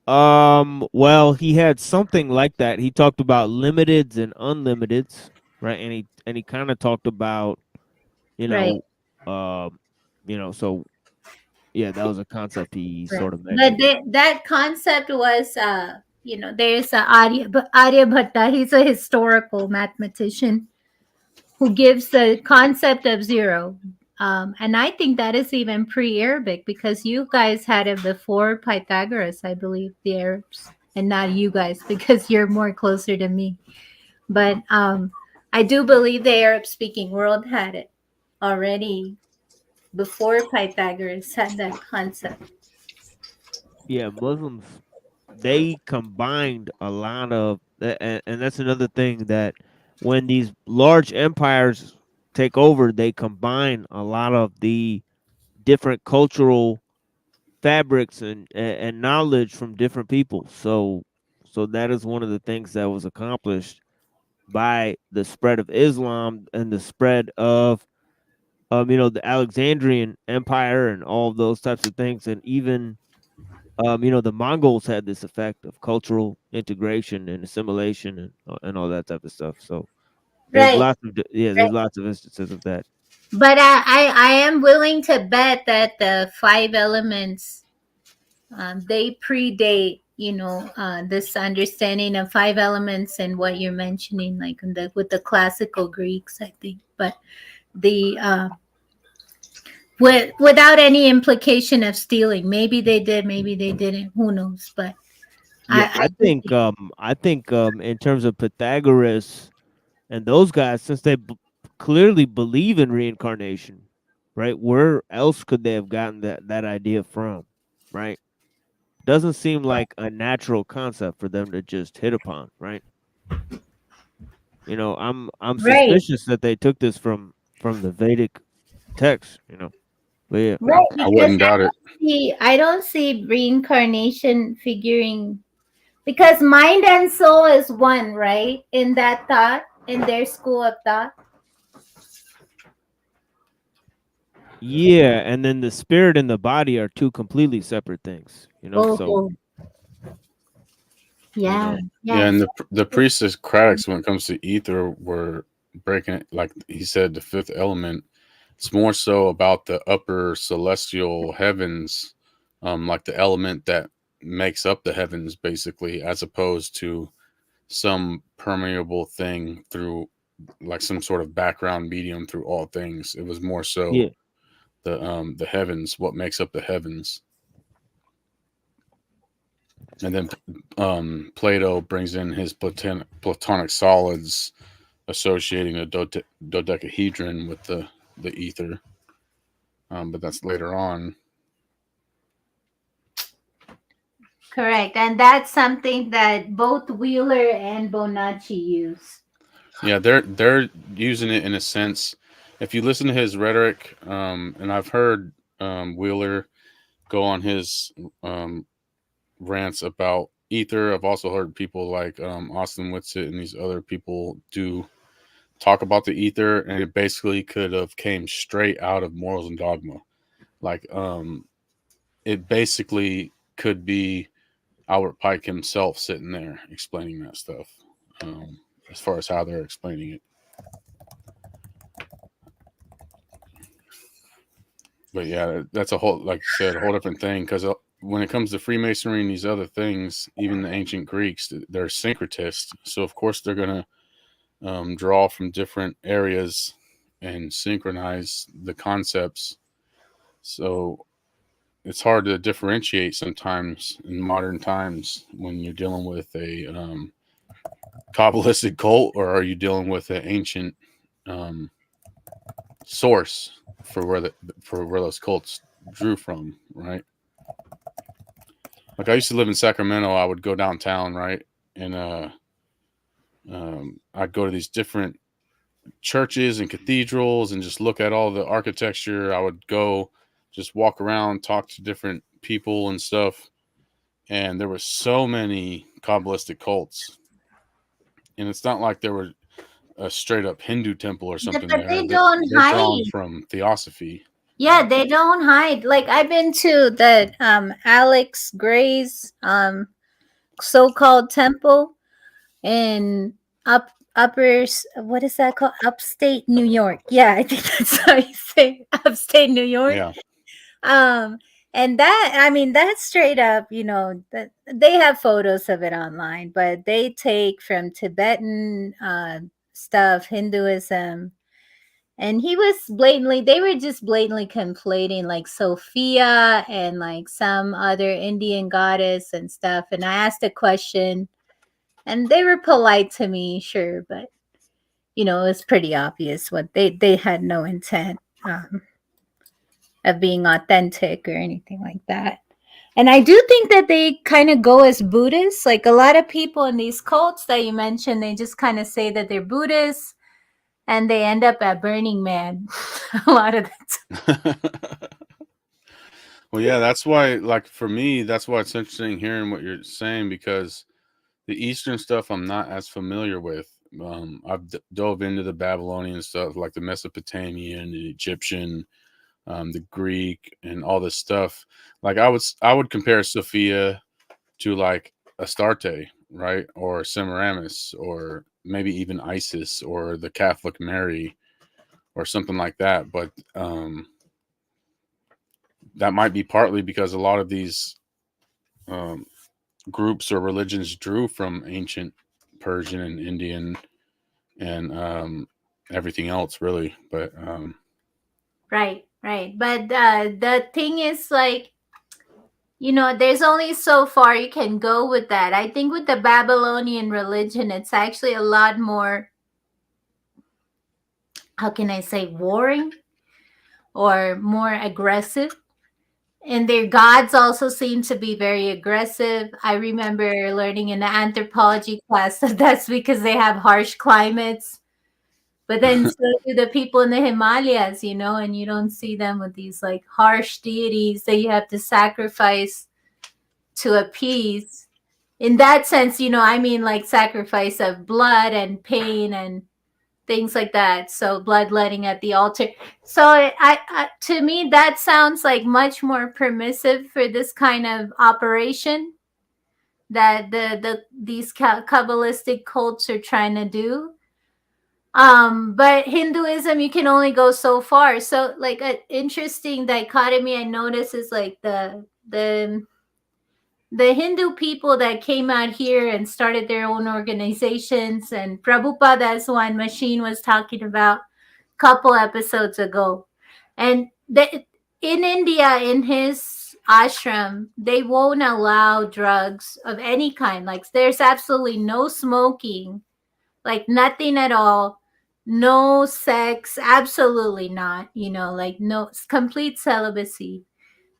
Well, he had something like that. He talked about limiteds and unlimiteds, right? And he kind of talked about, you Right. know, so yeah, that was a concept he Right. sort of But mentioned. that concept was, there's Aryabhatta. He's a historical mathematician who gives the concept of 0. And I think that is even pre-Arabic because you guys had it before Pythagoras, I believe, the Arabs, and not you guys because you're more closer to me. But I do believe the Arab-speaking world had it already before Pythagoras had that concept. Yeah, Muslims, they combined a lot of, and that's another thing, that when these large empires take over, they combine a lot of the different cultural fabrics and knowledge from different people. So that is one of the things that was accomplished by the spread of Islam and the spread of the Alexandrian Empire and all of those types of things. And even the Mongols had this effect of cultural integration and assimilation and all that type of stuff. So there's Right. lots of there's lots of instances of that. But I am willing to bet that the 5 elements, they predate, this understanding of 5 elements and what you're mentioning, like with the classical Greeks, I think. But the without any implication of stealing. Maybe they did, maybe they didn't. Who knows? But Yeah, I think in terms of Pythagoras and those guys, since they clearly believe in reincarnation, right? Where else could they have gotten that idea from, right? Doesn't seem like a natural concept for them to just hit upon, right? You know, I'm right, suspicious that they took this from the Vedic text, you know. But yeah. right, I because wouldn't doubt it. I don't see reincarnation figuring because mind and soul is one, right? In that thought, in their school of thought. Yeah, and then the spirit and the body are two completely separate things, you know. So, Oh, yeah, Yeah, and yes. the pre-Socratics, when it comes to ether, were breaking it, like he said, the fifth element. It's more so about the upper celestial heavens, like the element that makes up the heavens, basically, as opposed to some permeable thing through, like some sort of background medium through all things. It was more so yeah. the heavens, what makes up the heavens. And then Plato brings in his Platonic solids, associating the dodecahedron with the ether. But that's later on. Correct. And that's something that both Wheeler and Bonacci use. Yeah, they're using it in a sense. If you listen to his rhetoric, and I've heard Wheeler go on his rants about ether. I've also heard people like Austin Whitsitt and these other people do talk about the ether, and it basically could have came straight out of Morals and Dogma. Like it basically could be Albert Pike himself sitting there explaining that stuff, as far as how they're explaining it. But yeah, that's a whole, like you said, a whole different thing, because when it comes to Freemasonry and these other things, even the ancient Greeks, they're syncretists. So of course they're going to draw from different areas and synchronize the concepts. So it's hard to differentiate sometimes in modern times when you're dealing with a Kabbalistic cult, or are you dealing with an ancient source for where those cults drew from, right? Like I used to live in Sacramento. I would go downtown, right, and I'd go to these different churches and cathedrals and just look at all the architecture. I would go just walk around, talk to different people and stuff, and there were so many Kabbalistic cults. And it's not like there were a straight up Hindu temple or something But there. they don't They're drawn hide. from theosophy. Yeah, they don't hide. Like I've been to the Alex Gray's so-called temple in what is that called? Upstate New York. Yeah, I think that's how you say upstate New York. Yeah. And that, I mean, that's straight up, you know, that they have photos of it online, but they take from Tibetan stuff, Hinduism. And they were just blatantly conflating like Sophia and like some other Indian goddess and stuff. And I asked a question and they were polite to me, sure, but you know, it was pretty obvious what they had no intent of being authentic or anything like that. And I do think that they kind of go as Buddhists. Like a lot of people in these cults that you mentioned, they just kind of say that they're Buddhists and they end up at Burning Man a lot of the time. Well, yeah, that's why, like, for me, that's why it's interesting hearing what you're saying, because the Eastern stuff I'm not as familiar with. I've dove into the Babylonian stuff, like the Mesopotamian, the Egyptian, the Greek, and all this stuff. Like I would compare Sophia to like Astarte, right, or Semiramis, or maybe even Isis, or the Catholic Mary, or something like that. But that might be partly because a lot of these groups or religions drew from ancient Persian and Indian and everything else, really. But Right, right. But the thing is, like, there's only so far you can go with that. I think with the Babylonian religion, it's actually a lot more, how can I say, warring or more aggressive. And their gods also seem to be very aggressive. I remember learning in the anthropology class that that's because they have harsh climates. But then so do the people in the Himalayas, and you don't see them with these like harsh deities that you have to sacrifice to appease. In that sense, I mean like sacrifice of blood and pain and things like that. So bloodletting at the altar. So I to me that sounds like much more permissive for this kind of operation that these Kabbalistic cults are trying to do. But Hinduism, you can only go so far. So like an interesting dichotomy I notice is like the Hindu people that came out here and started their own organizations, and Prabhupada's one Machine was talking about a couple episodes ago. And in India, in his ashram, they won't allow drugs of any kind. Like there's absolutely no smoking, like nothing at all. No sex, absolutely not, like no complete celibacy.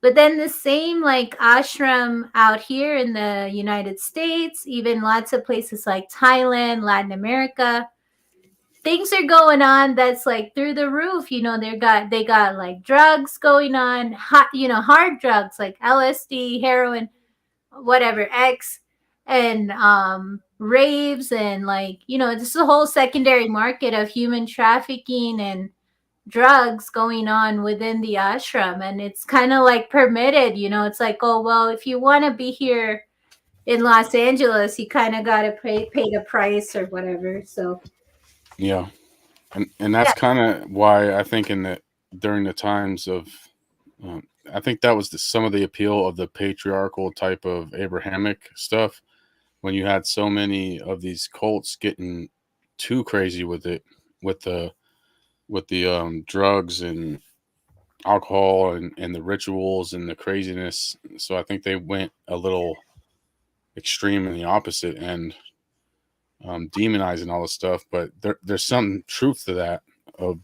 But then the same like ashram out here in the United States, even lots of places like Thailand, Latin America, things are going on that's like through the roof. They got like drugs going on, hard drugs like LSD, heroin, whatever, X, and raves, and like, this is a whole secondary market of human trafficking and drugs going on within the ashram, and it's kind of like permitted. It's like, oh well, if you want to be here in Los Angeles, you kind of got to pay the price or whatever. So yeah, and that's kind of why I think during the times of I think that was some of the appeal of the patriarchal type of Abrahamic stuff, when you had so many of these cults getting too crazy with it, with the drugs and alcohol and the rituals and the craziness. So I think they went a little extreme in the opposite end, demonizing all this stuff. But there's some truth to that of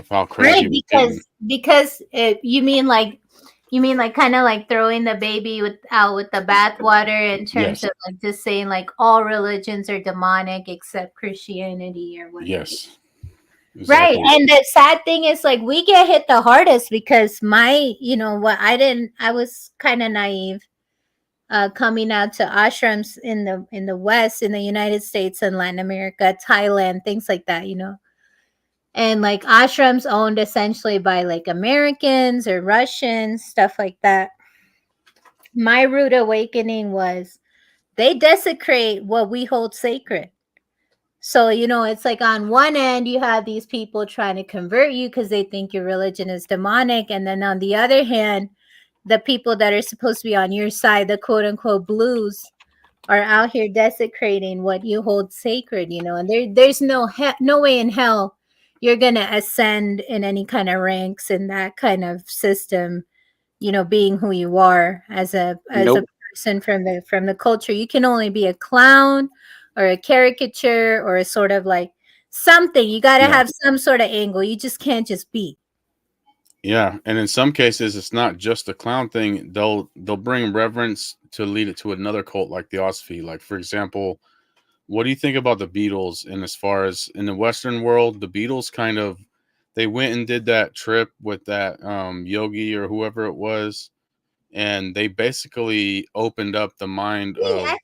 how crazy. right, because you mean like kind of like throwing the baby out with the bathwater, in terms of like just saying like all religions are demonic except Christianity or whatever. Yes. Exactly. Right. And the sad thing is like we get hit the hardest because I was kind of naive coming out to ashrams in the West, in the United States and Latin America, Thailand, things like that, and like ashrams owned essentially by like Americans or Russians, stuff like that. My rude awakening was they desecrate what we hold sacred. So, it's like on one end, you have these people trying to convert you because they think your religion is demonic. And then on the other hand, the people that are supposed to be on your side, the quote unquote blues, are out here desecrating what you hold sacred, and there's no way in hell you're going to ascend in any kind of ranks in that kind of system, being who you are as a person from the culture. You can only be a clown or a caricature or a sort of like something. You got to have some sort of angle. You just can't just be. Yeah, and in some cases, it's not just a clown thing. They'll bring reverence to lead it to another cult, like Theosophy. Like, for example, what do you think about the Beatles? And as far as in the Western world, the Beatles they went and did that trip with that yogi or whoever it was, and they basically opened up the mind of. I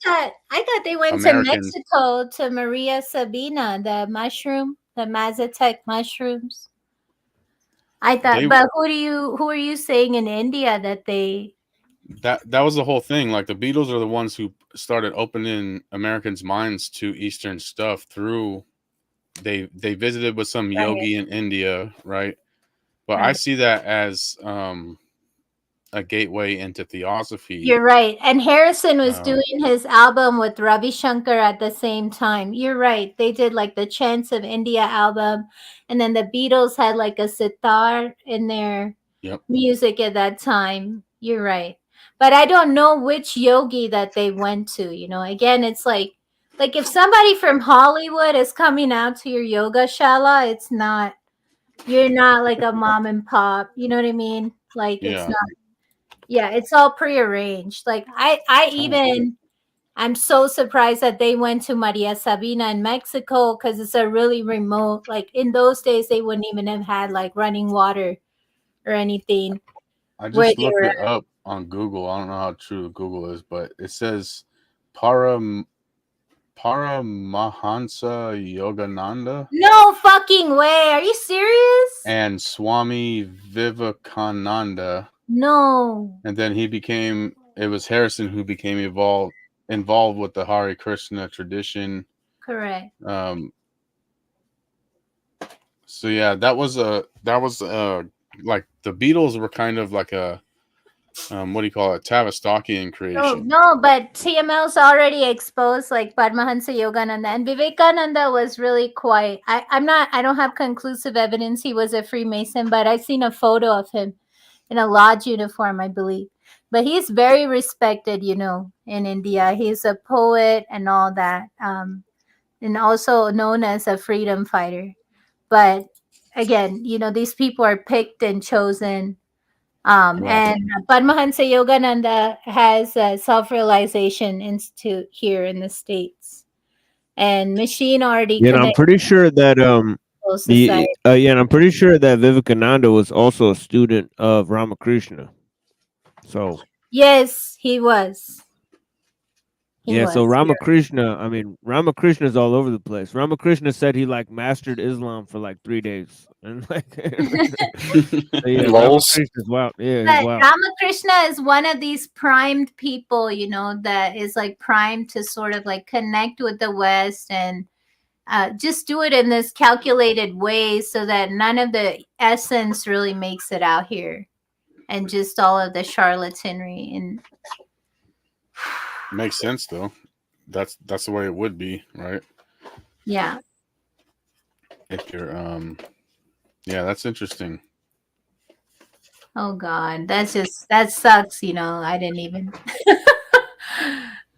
thought they went Americans. to Mexico to Maria Sabina, the Mazatec mushrooms. I thought, but who are you saying in India that they? That was the whole thing. Like the Beatles are the ones who started opening Americans' minds to Eastern stuff through. They visited with some yogi in India, right? But I see that as a a gateway into theosophy. You're right. And Harrison was Um, doing his album with Ravi Shankar at the same time. You're right. They did like the Chants of India album. And then the Beatles had like a sitar in their Yep. music at that time. You're right. But I don't know which yogi that they went to. You know, again, it's like if somebody from Hollywood is coming out to your yoga shala, it's not, you're not like a mom and pop. You know what I mean? Like it's Yeah. not. Yeah, it's all prearranged. Like I'm so surprised that they went to Maria Sabina in Mexico because it's a really remote, like in those days they wouldn't even have had like running water or anything. I where just they looked were it up on Google. I don't know how true Google is, but it says Paramahansa Yogananda No fucking way. Are you serious? and Swami Vivekananda. No. And then it was Harrison who became involved with the Hare Krishna tradition. Correct. So yeah, that was like the Beatles were kind of like a what do you call it, Tavistokian No, creation. no, but TML's already exposed like Padmahansa Yogananda, and Vivekananda was really quite. I don't have conclusive evidence he was a Freemason, but I've seen a photo of him in a lodge uniform, I believe. But he's very respected, you know, in India. He's a poet and all that, and also known as a freedom fighter. But again, you know, these people are picked and chosen. Right. And Padmahansa Yogananda has a self-realization institute here in the States, and Machine already Yeah, and I'm connected pretty sure that society. and I'm pretty sure that Vivekananda was also a student of Ramakrishna. So Yes, he was. He yeah, so was. You're Ramakrishna, I mean, Ramakrishna's all over the place. Ramakrishna said he like mastered Islam for like 3 days, and like, so yeah, Lols. Ramakrishna's wild. Yeah, he's But wild. Ramakrishna is one of these primed people, you know, that is like primed to sort of like connect with the West and just do it in this calculated way so that none of the essence really makes it out here and just all of the charlatanry. And Makes sense though. That's the way it would be, right? yeah. If you're yeah, that's interesting. Oh God, that sucks. You know, I didn't even.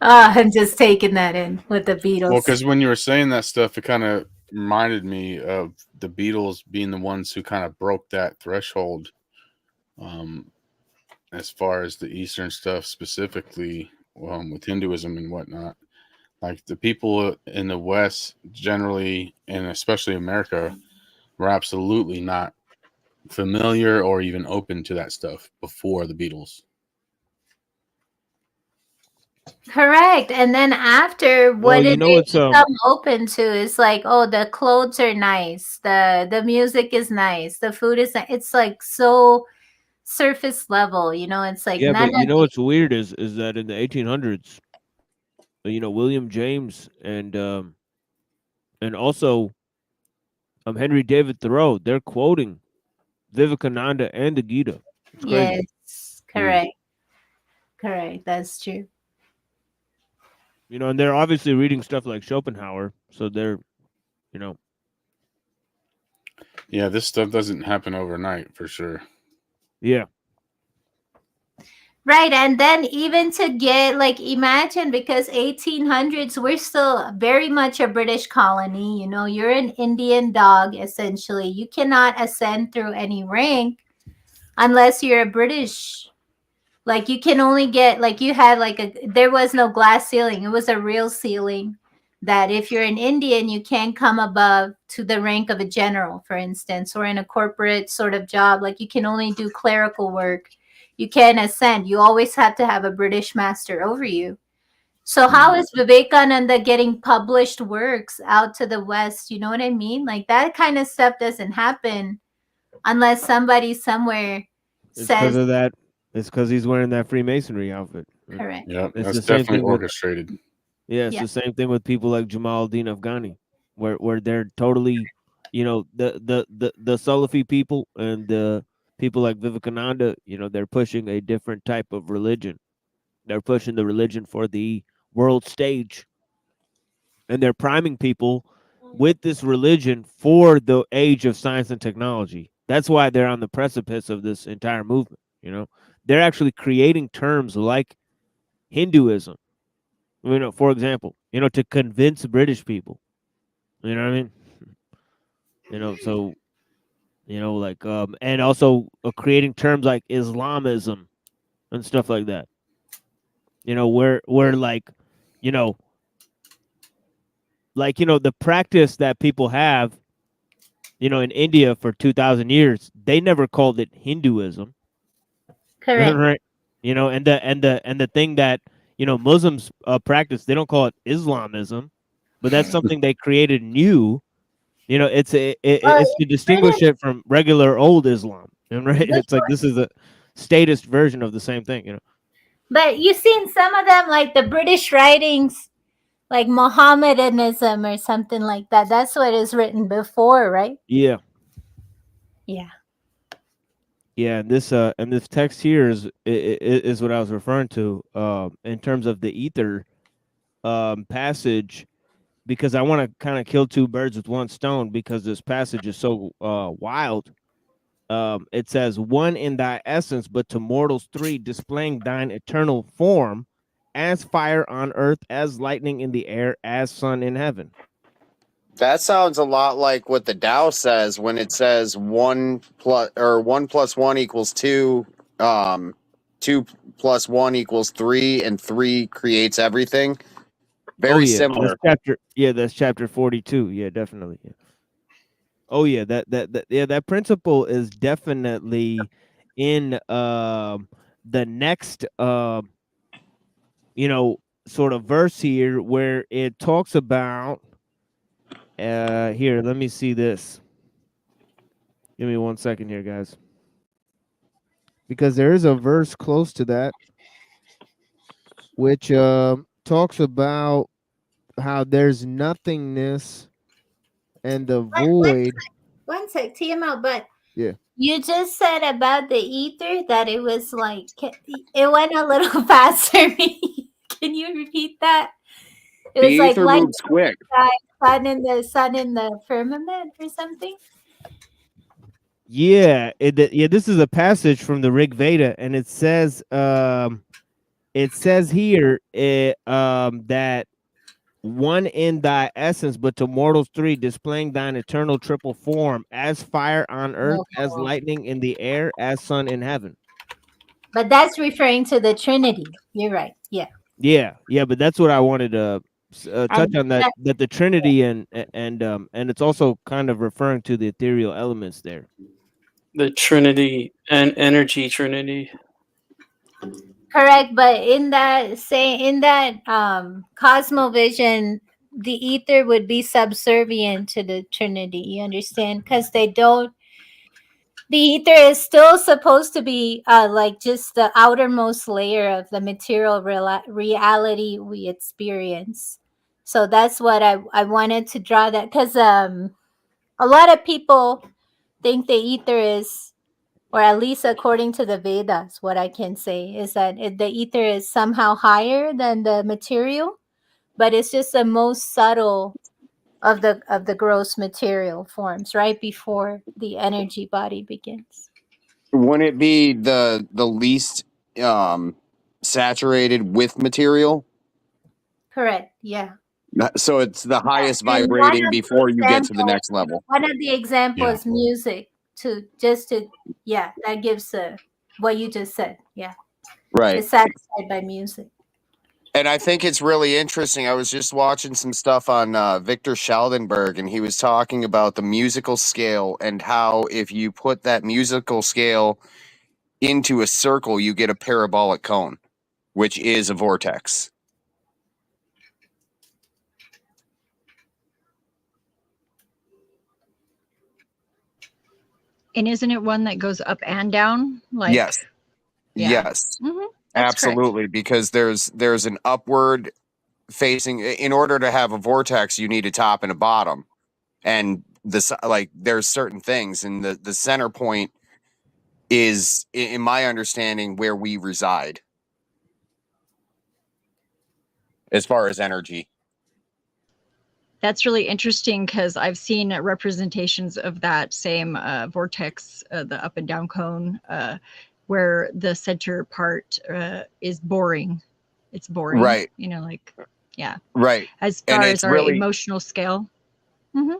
I'm just taking that in with the Well, Beatles. because when you were saying that stuff, it kind of reminded me of the Beatles being the ones who kind of broke that threshold, as far as the Eastern stuff specifically, with Hinduism and whatnot. Like the people in the West generally, and especially America, were absolutely not familiar or even open to that stuff before the Beatles. Correct. And then after, Well, what you did know, they it's become open to? It's like, oh, the clothes are nice, the music is nice, the food is nice. It's like so surface level, you know. It's like yeah, none but you of know the what's weird is that in the 1800s, you know, William James and also Henry David Thoreau, they're quoting Vivekananda and the Gita. It's crazy. yes, correct, correct. That's true. You know, and they're obviously reading stuff like Schopenhauer, so they're, you know, Yeah, this stuff doesn't happen overnight for sure. yeah. Right, and then even to get like imagine because 1800s we're still very much a British colony, you know, you're an Indian dog essentially. You cannot ascend through any rank unless you're a British. Like you can only get like you had like there was no glass ceiling. It was a real ceiling that if you're an Indian you can't come above to the rank of a general, for instance, or in a corporate sort of job like you can only do clerical work. You can't ascend. You always have to have a British master over you. So how is Vivekananda getting published works out to the West? You know what I mean? Like that kind of stuff doesn't happen unless somebody somewhere It's because says of that. It's because he's wearing that Freemasonry outfit. correct. Yeah, It's that's the same definitely thing with orchestrated. yeah. It's Yeah. the same thing with people like Jamaluddin Afghani, where they're totally, you know, the Salafi people and the people like Vivekananda, they're pushing a different type of religion. They're pushing the religion for the world stage, and they're priming people with this religion for the age of science and technology. That's why they're on the precipice of this entire movement. They're actually creating terms like Hinduism, for example, to convince British people. You know what I mean? So, like, and also creating terms like Islamism and stuff like that. Where like, the practice that people have, in India for 2,000 years, they never called it Hinduism. Correct. Right. And the thing that, Muslims practice, they don't call it Islamism, but that's something they created new. It's to distinguish it from regular old Islam. Right? It's like this is a statist version of the same thing. But you see in some of them, like the British writings, like Mohammedanism or something like that. That's what is written before, right? Yeah. Yeah. Yeah, and this text here is what I was referring to in terms of the ether passage, because I want to kind of kill two birds with one stone, because this passage is so wild. It says, "One in thy essence, but to mortals three, displaying thine eternal form, as fire on earth, as lightning in the air, as sun in heaven." That sounds a lot like what the Tao says when it says 1 plus 1 equals 2, 2 plus 1 equals 3, and 3 creates everything. Very similar. That's chapter 42. Yeah, definitely. Yeah. Oh yeah, that principle is definitely in the next sort of verse here, where it talks about here, let me see this. Give me 1 second here, guys. Because there is a verse close to that which talks about how there's nothingness and the void. One sec, TMO, but Yeah. you just said about the ether that it was like, it went a little past for me. Can you repeat that? It was The like ether light moves quick. sun in the firmament or something. Yeah, this is a passage from the Rig Veda, and it says here that one in thy essence, but to mortals three, displaying thine eternal triple form, as fire on earth, as lightning in the air, as sun in heaven. But that's referring to the Trinity. You're right. Yeah. Yeah, but that's what I wanted to touch on, that the Trinity and it's also kind of referring to the ethereal elements there. The Trinity and energy Trinity. Correct, but in that cosmovision, the ether would be subservient to the Trinity. You understand? Because the ether is still supposed to be like just the outermost layer of the material reality we experience. So that's what I wanted to draw that, because a lot of people think the ether is, or at least according to the Vedas, what I can say is that the ether is somehow higher than the material, but it's just the most subtle of the gross material forms, right before the energy body begins. Wouldn't it be the least saturated with material? Correct. Yeah. So it's the highest And vibrating before you get to the next level. One of the examples, music, that gives what you just said. Yeah. Right. It's satisfied by music. And I think it's really interesting. I was just watching some stuff on Victor Scheldenberg, and he was talking about the musical scale and how if you put that musical scale into a circle, you get a parabolic cone, which is a vortex. And isn't it one that goes up and down? Like, yes. Yeah. Yes. Mhm, Absolutely. Because there's an upward facing. In order to have a vortex, you need a top and a bottom. And there's certain things, and the center point is, in my understanding, where we reside as far as energy. That's really interesting because I've seen representations of that same vortex, the up and down cone, where the center part is boring. It's boring, Right. you know, like, yeah. Right. As And far it's as our really emotional scale. Hmm.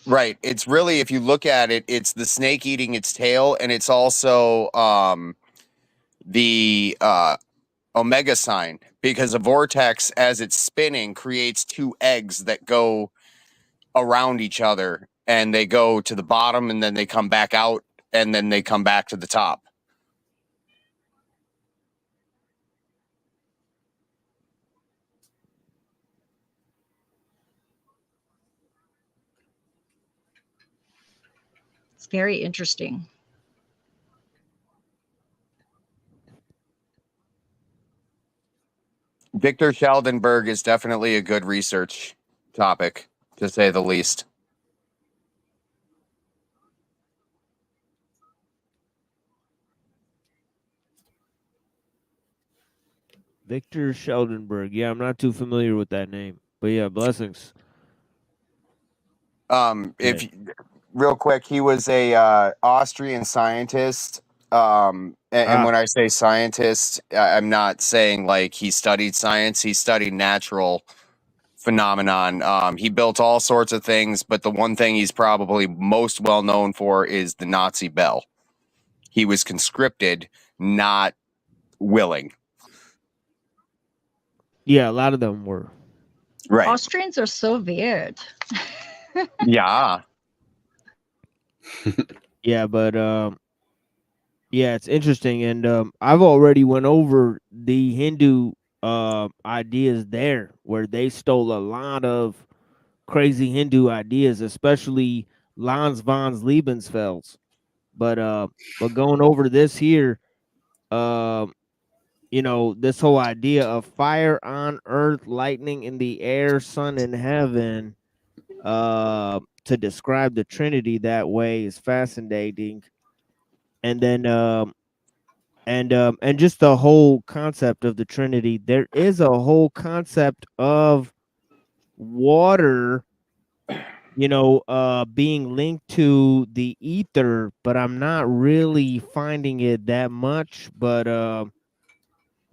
right. It's really, if you look at it, it's the snake eating its tail, and it's also the omega sign, because a vortex, as it's spinning, creates two eggs that go around each other, and they go to the bottom, and then they come back out, and then they come back to the top. It's very interesting. Victor Scheldenberg is definitely a good research topic, to say the least. Victor Scheldenberg. Yeah, I'm not too familiar with that name, but yeah, blessings. If real quick, he was a Austrian scientist. And when I say scientist, I'm not saying like he studied science. He studied natural phenomenon. He built all sorts of things, but the one thing he's probably most well known for is the Nazi bell. He was conscripted, not willing. Yeah, a lot of them were. Right. Austrians are so weird. Yeah. Yeah, but yeah, it's interesting, and I've already went over the Hindu ideas there, where they stole a lot of crazy Hindu ideas, especially Lans von Lebensfelds. But going over this here, you know, this whole idea of fire on earth, lightning in the air, sun in heaven, to describe the Trinity that way is fascinating. And then and just the whole concept of the Trinity. There is a whole concept of water, you know, being linked to the ether, but I'm not really finding it that much. But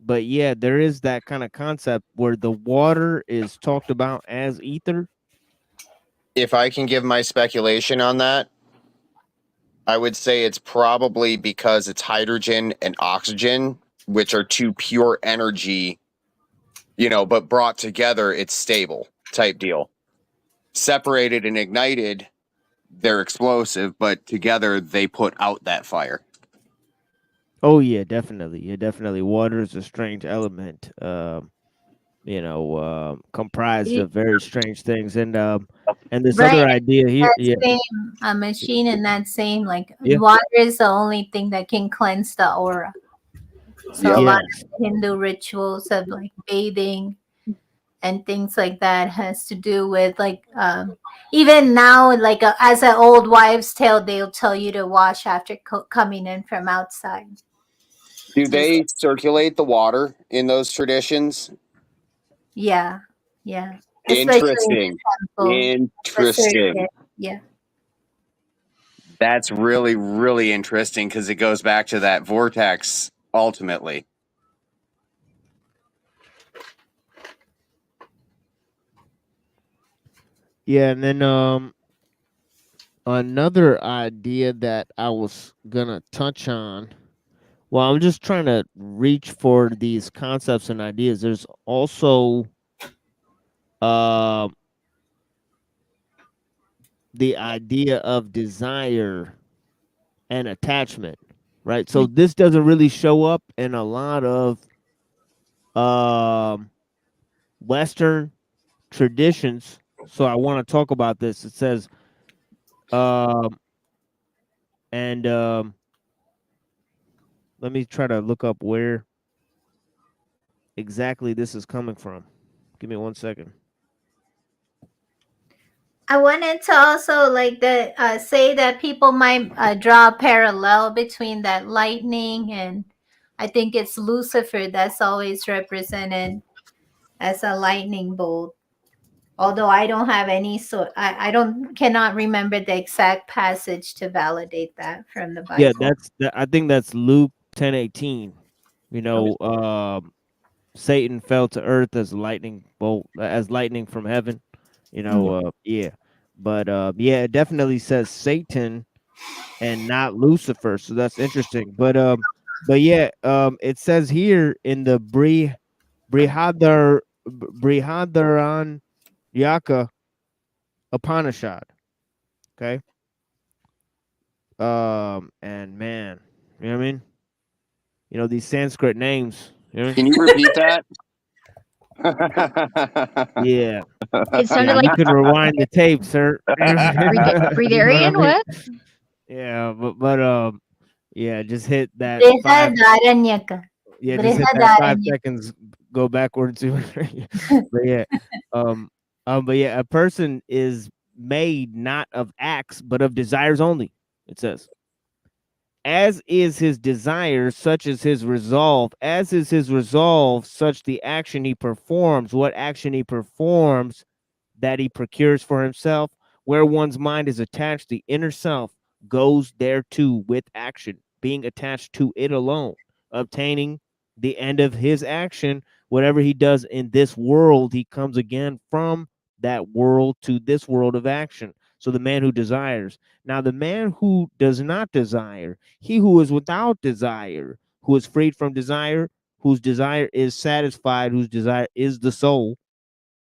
yeah, there is that kind of concept where the water is talked about as ether. If I can give my speculation on that, I would say it's probably because it's hydrogen and oxygen, which are two pure energy, you know, but brought together, it's stable type deal. Separated and ignited, they're explosive, but together they put out that fire. Oh yeah, definitely. Yeah, definitely. Water is a strange element. You know, comprised of very strange things, and this Right. other idea here, That yeah, same machine and that same like Yeah. water is the only thing that can cleanse the aura. So Yep. a lot Yes. of Hindu rituals of like bathing and things like that has to do with like even now like as an old wives' tale, they'll tell you to wash after coming in from outside. Do they circulate the water in those traditions? Yeah, yeah. Especially in Interesting. the temple. Interesting. Yeah. That's really, really interesting because it goes back to that vortex ultimately. Yeah, and then another idea that I was gonna touch on. Well, I'm just trying to reach for these concepts and ideas. There's also the idea of desire and attachment, right? So this doesn't really show up in a lot of Western traditions. So I want to talk about this. It says, and let me try to look up where exactly this is coming from. Give me 1 second. I wanted to also like say that people might draw a parallel between that lightning and I think it's Lucifer that's always represented as a lightning bolt. Although I don't have any I don't cannot remember the exact passage to validate that from the Yeah, Bible. I think that's Luke 10:18. You Okay. know, Satan fell to earth as lightning bolt, as lightning from heaven. You know, yeah. But yeah, it definitely says Satan and not Lucifer. So that's interesting. But yeah, it says here in the Brihadaran Yaka Upanishad. Okay. And man, you know what I mean? You know these Sanskrit names. You know what I Can mean? you repeat that? Yeah. It Yeah, sounded you like can rewind the tape, sir. You know what I breatharian. mean? What? Yeah, yeah, just hit that 5. Brihadaranyaka. Yeah, just hit that 5 Brihadaranyaka. seconds, go backwards. But yeah, um, but yeah, a person is made not of acts, but of desires only. It says, as is his desire, such is his resolve. As is his resolve, such the action he performs. What action he performs, that he procures for himself. Where one's mind is attached, the inner self goes thereto with action, being attached to it alone, obtaining the end of his action. Whatever he does in this world, he comes again from that world to this world of action. So the man who desires. Now, the man who does not desire, he who is without desire, who is freed from desire, whose desire is satisfied, whose desire is the soul,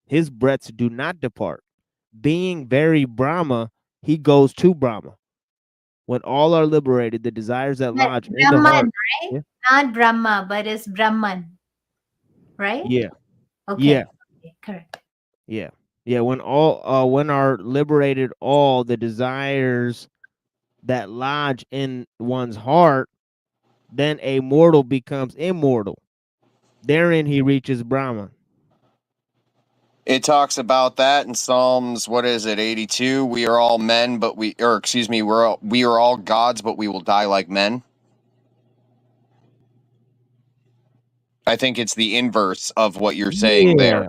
his breaths do not depart. Being very Brahma, he goes to Brahma. When all are liberated, the desires that But lodge in the Brahman, heart. right? Yeah. Not Brahma, but it's Brahman, right? Yeah. Yeah. Okay. Okay, correct. Yeah. Yeah. When are liberated all the desires that lodge in one's heart, then a mortal becomes immortal. Therein he reaches Brahman. It talks about that in Psalms, what is it, 82? We are all men, but we are all gods, but we will die like men. I think it's the inverse of what you're saying there. Yeah.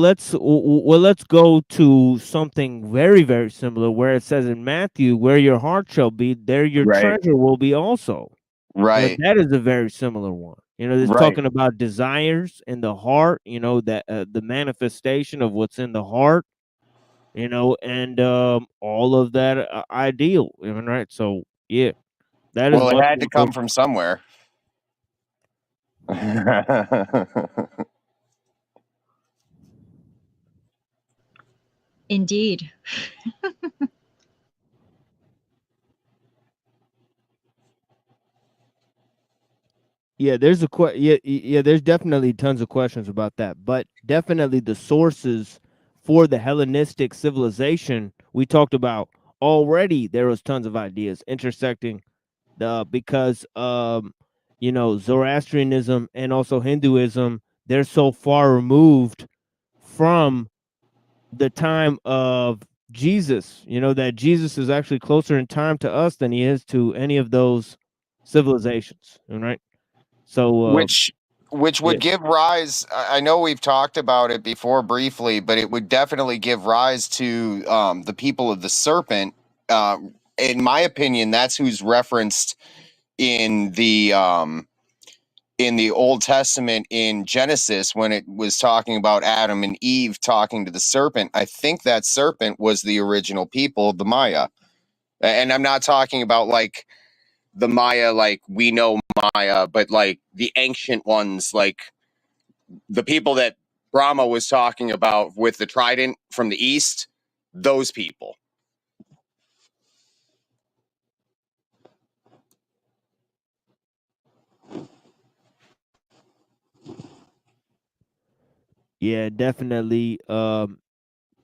Let's go to something very, very similar where it says in Matthew, where your heart shall be, there your Right. treasure will be also. Right. That is a very similar one. It's Right. talking about desires in the heart, that the manifestation of what's in the heart, and all of that ideal, right? So yeah, that is Well, it much had more to come closer. from somewhere. Indeed. Yeah, there's there's definitely tons of questions about that, but definitely the sources for the Hellenistic civilization we talked about already. There was tons of ideas intersecting because Zoroastrianism and also Hinduism, they're so far removed from the time of Jesus. That Jesus is actually closer in time to us than he is to any of those civilizations. Right? So which yeah. would give rise, I know we've talked about it before briefly, but it would definitely give rise to the people of the serpent. In my opinion, that's who's referenced in the Old Testament in Genesis when it was talking about Adam and Eve talking to the serpent. I think that serpent was the original people of the Maya. And I'm not talking about like the Maya, like we know Maya, but like the ancient ones, like the people that Brahma was talking about with the trident from the east, those people. Yeah, definitely.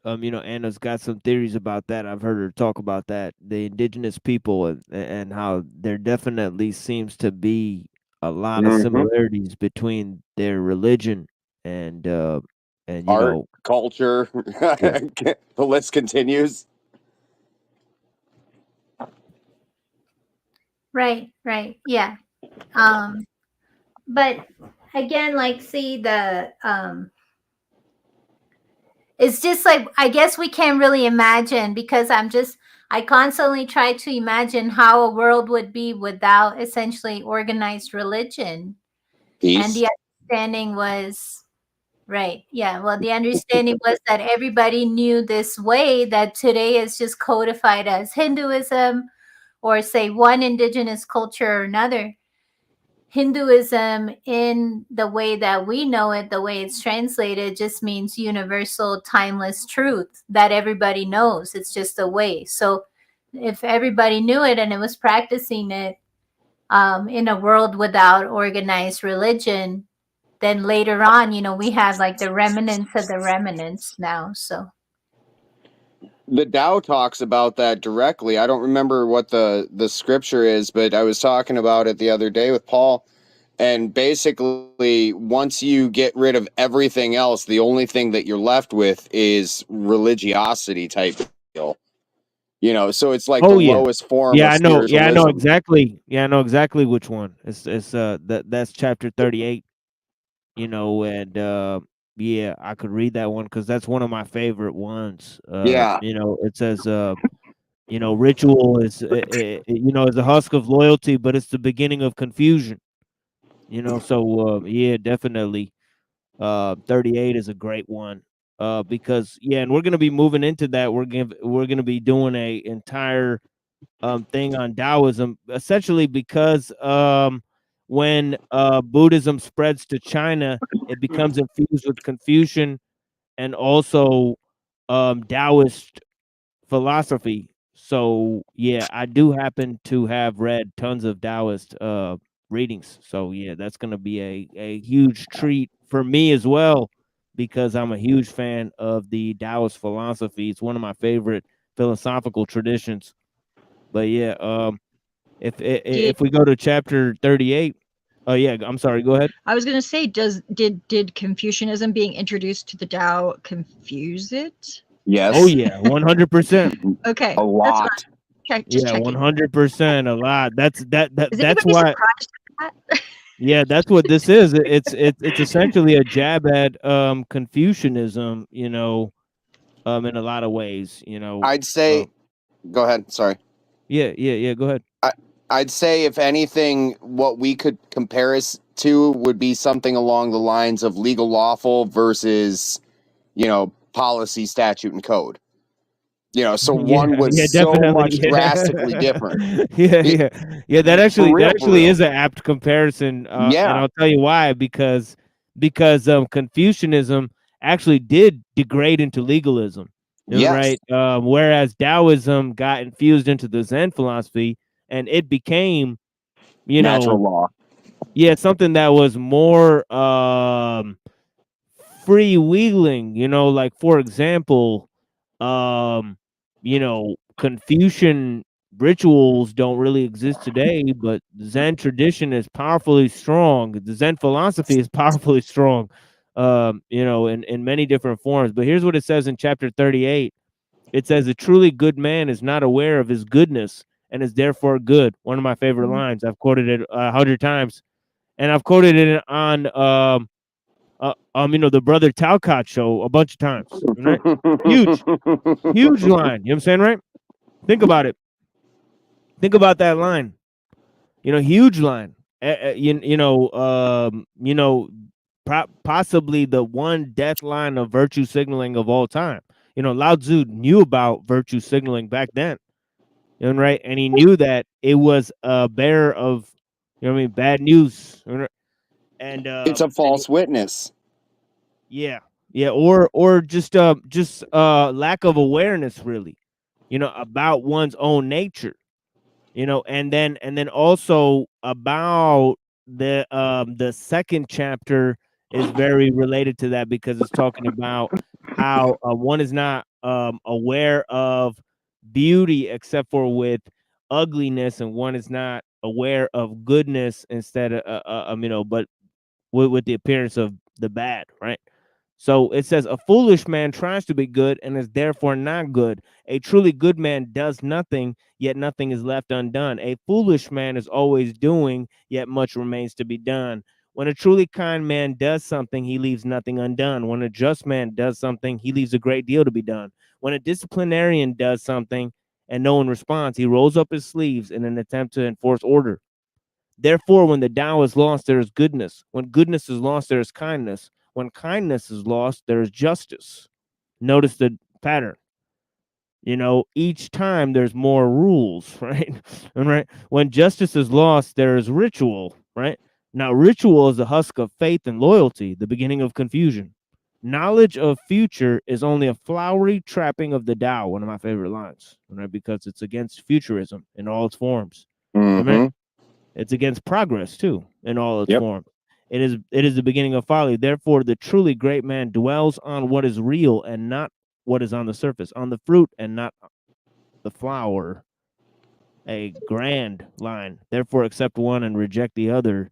Anna's got some theories about that. I've heard her talk about that. The indigenous people and how there definitely seems to be a lot of Mhm. similarities between their religion and And you Art, know, culture, yeah. the list continues. Right, right. Yeah. But again, like, see, it's just like, I guess we can't really imagine, because I constantly try to imagine how a world would be without essentially organized religion. And Peace. the understanding was, right, yeah, well, the understanding was that everybody knew this way that today is just codified as Hinduism, or say one indigenous culture or another. Hinduism, in the way that we know it, the way it's translated, just means universal, timeless truth that everybody knows. It's just a way. So if everybody knew it and it was practicing it, in a world without organized religion, then later on, we have like the remnants of the remnants now. So The Tao talks about that directly. I don't remember what the scripture is, but I was talking about it the other day with Paul. And basically, once you get rid of everything else, the only thing that you're left with is religiosity type deal. So it's like the Oh yeah, lowest form yeah, of I know. Yeah, I know spiritualism. exactly. Yeah, I know exactly which one. It's that's chapter 38. And yeah, I could read that one because that's one of my favorite ones. Yeah. It says ritual is is a husk of loyalty, but it's the beginning of confusion. So yeah, definitely. 38 is a great one. Because yeah, and we're gonna be moving into that. We're gonna be doing a entire thing on Taoism, essentially because when Buddhism spreads to China, it becomes infused with Confucian and also Taoist philosophy. So yeah, I do happen to have read tons of Taoist readings. So yeah, that's gonna be a huge treat for me as well, because I'm a huge fan of the Taoist philosophy. It's one of my favorite philosophical traditions. But yeah, if we go to chapter 38, oh yeah, I'm sorry, go ahead. I was going to say, did Confucianism being introduced to the Tao confuse it? Oh Yes. yeah, 100%. Okay, A that's lot. what just Yeah, checking. 100%, a lot. That's Is that's anybody why. surprised at that? Yeah, that's what this is. It's essentially a jab at Confucianism, in a lot of ways. I'd say, go ahead. Sorry. Yeah. Go ahead. I'd say, if anything, what we could compare us to would be something along the lines of legal lawful versus, policy, statute, and code. So one Yeah, was yeah, so definitely. much drastically different. Yeah, It, yeah. That for real, for actually real. is an apt comparison, and Yeah. I'll tell you why. Because Confucianism actually did degrade into legalism, Yes. right? Whereas Taoism got infused into the Zen philosophy, and it became, Natural law. yeah, something that was more freewheeling. Like, for example, Confucian rituals don't really exist today, but Zen tradition is powerfully strong. The Zen philosophy is powerfully strong, in many different forms. But here's what it says in chapter 38. It says, "A truly good man is not aware of his goodness and is therefore good." One of my favorite lines. I've quoted it 100 times, and I've quoted it on the Brother Talcott show a bunch of times. Right? Huge, huge line. You know what I'm saying, right? Think about it. Think about that line. Huge line. Possibly the one death line of virtue signaling of all time. Lao Tzu knew about virtue signaling back then, right? And he knew that it was a bearer of, bad news. And It's a false witness. yeah, or just lack of awareness, really, about one's own nature. And then also about the second chapter is very related to that, because it's talking about how one is not aware of beauty except for with ugliness, and one is not aware of goodness instead of but with the appearance of the bad, right? So it says a foolish man tries to be good and is therefore not good. A truly good man does nothing, yet nothing is left undone. A foolish man is always doing, yet much remains to be done. When a truly kind man does something, he leaves nothing undone. When a just man does something, he leaves a great deal to be done. When a disciplinarian does something and no one responds, he rolls up his sleeves in an attempt to enforce order. Therefore, when the Tao is lost, there is goodness. When goodness is lost, there is kindness. When kindness is lost, there is justice. Notice the pattern. You know, each time there's more rules, right? Right. When justice is lost, there is ritual, right? Now, ritual is the husk of faith and loyalty, the beginning of confusion. Knowledge of future is only a flowery trapping of the Tao, one of my favorite lines, right? Because it's against futurism in all its forms. Mm-hmm. It's against progress too, in all its Yep. forms. It is the beginning of folly. Therefore, the truly great man dwells on what is real and not what is on the surface, on the fruit and not the flower. A grand line. Therefore, accept one and reject the other.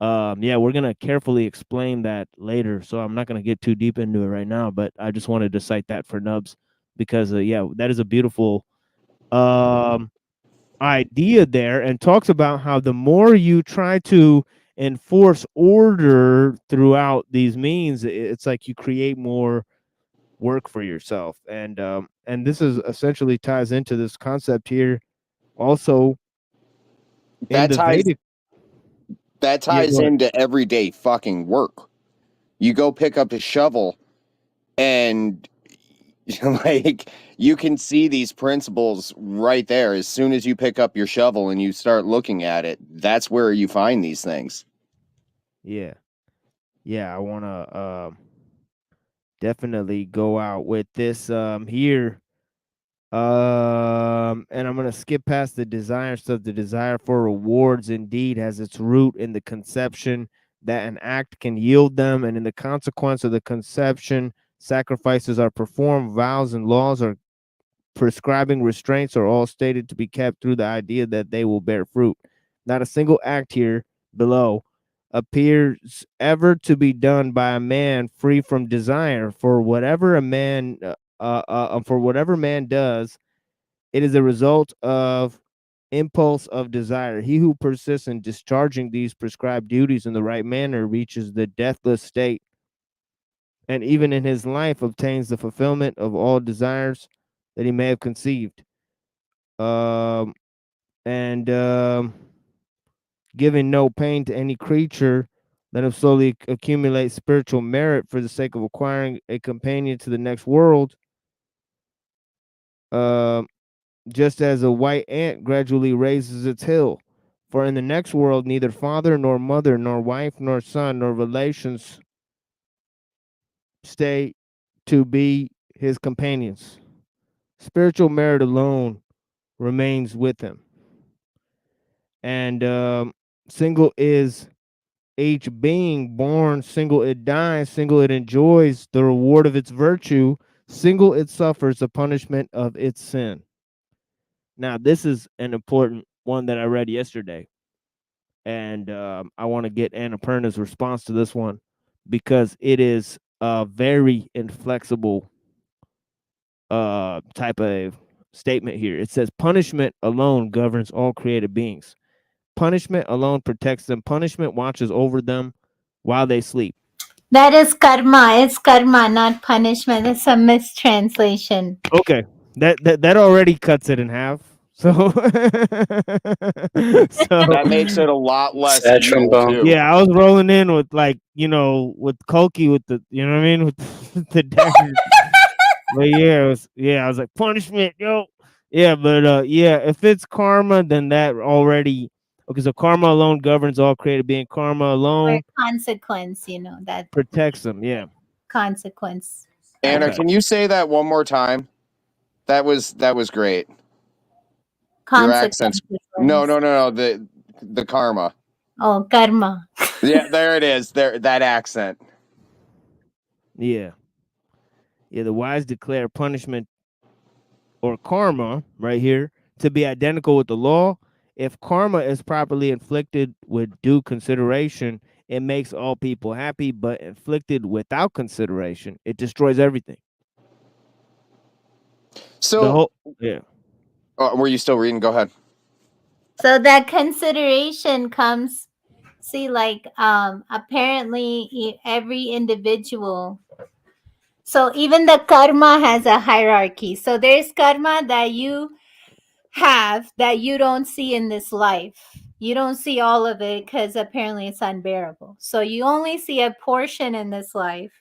Yeah, we're gonna carefully explain that later, so I'm not gonna get too deep into it right now. But I just wanted to cite that for Nubs because, yeah, that is a beautiful idea there, and talks about how the more you try to enforce order throughout these means, it's like you create more work for yourself, and this is essentially ties into this concept here also in That the ties Vedic. that Yeah, ties go ahead. into everyday fucking work. You go pick up a shovel and like you can see these principles right there as soon as you pick up your shovel and you start looking at it. That's where you find these things. Yeah, I want to definitely go out with this here. And I'm gonna skip past the desire stuff. The desire for rewards indeed has its root in the conception that an act can yield them, and in the consequence of the conception, sacrifices are performed, vows and laws are prescribing restraints are all stated to be kept through the idea that they will bear fruit. Not a single act here below appears ever to be done by a man free from desire. For whatever man does, it is a result of impulse of desire. He who persists in discharging these prescribed duties in the right manner reaches the deathless state, and even in his life obtains the fulfillment of all desires that he may have conceived. And giving no pain to any creature, let him slowly accumulate spiritual merit for the sake of acquiring a companion to the next world. Just as a white ant gradually raises its hill. For in the next world, neither father nor mother, nor wife nor son, nor relations stay to be his companions. Spiritual merit alone remains with him. And single is each being born, single it dies, single it enjoys the reward of its virtue, single it suffers the punishment of its sin. Now, this is an important one that I read yesterday, and I want to get Annapurna's response to this one because it is a very inflexible type of statement here. It says, punishment alone governs all created beings. Punishment alone protects them. Punishment watches over them while they sleep. That is karma. It's karma, not punishment. It's a mistranslation. Okay, that already cuts it in half. So, That makes it a lot less Sad evil trombone. too. yeah, I was rolling in with with Koki with the, you know what I mean, with the dagger. But I was like, punishment, yo. Yeah, but yeah, if it's karma, then that already okay. So karma alone governs all created being. Karma Or alone consequence, that protects them. Yeah. consequence. Anna, Okay. can you say that one more time? That was great. Your accents. Consequences. No. The karma. Oh, karma. Yeah, there it is. There, that accent. Yeah. The wise declare punishment or karma right here to be identical with the law. If karma is properly inflicted with due consideration, it makes all people happy, but inflicted without consideration, it destroys everything. So, yeah. Were you still reading? Go ahead. So that consideration comes, see, like apparently every individual. So even the karma has a hierarchy. So there's karma that you have that you don't see in this life. You don't see all of it because apparently it's unbearable. So you only see a portion in this life.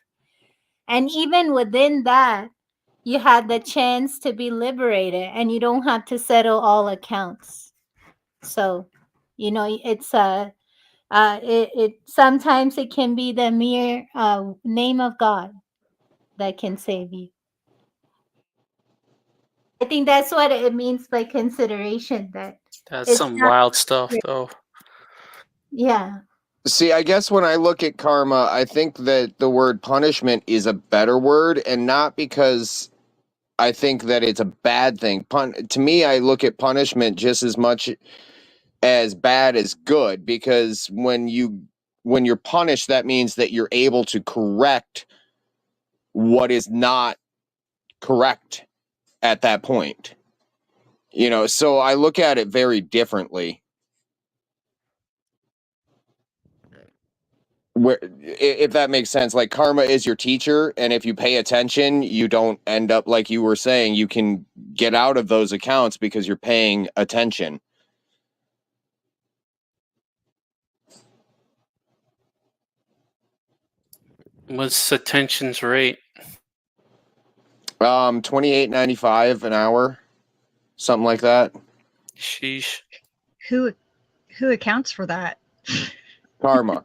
And even within that, you have the chance to be liberated and you don't have to settle all accounts. So, it's it sometimes it can be the mere name of God that can save you. I think that's what it means by consideration, that That's it's some not. wild stuff, though. Yeah. See, I guess when I look at karma, I think that the word punishment is a better word, and not because I think that it's a bad thing. To me, I look at punishment just as much as bad as good, because when you're punished, that means that you're able to correct what is not correct at that point. So I look at it very differently. If that makes sense, like karma is your teacher, and if you pay attention, you don't end up, like you were saying, you can get out of those accounts because you're paying attention. What's attention's rate? $28.95 an hour, something like that. Sheesh. Who accounts for that? Karma.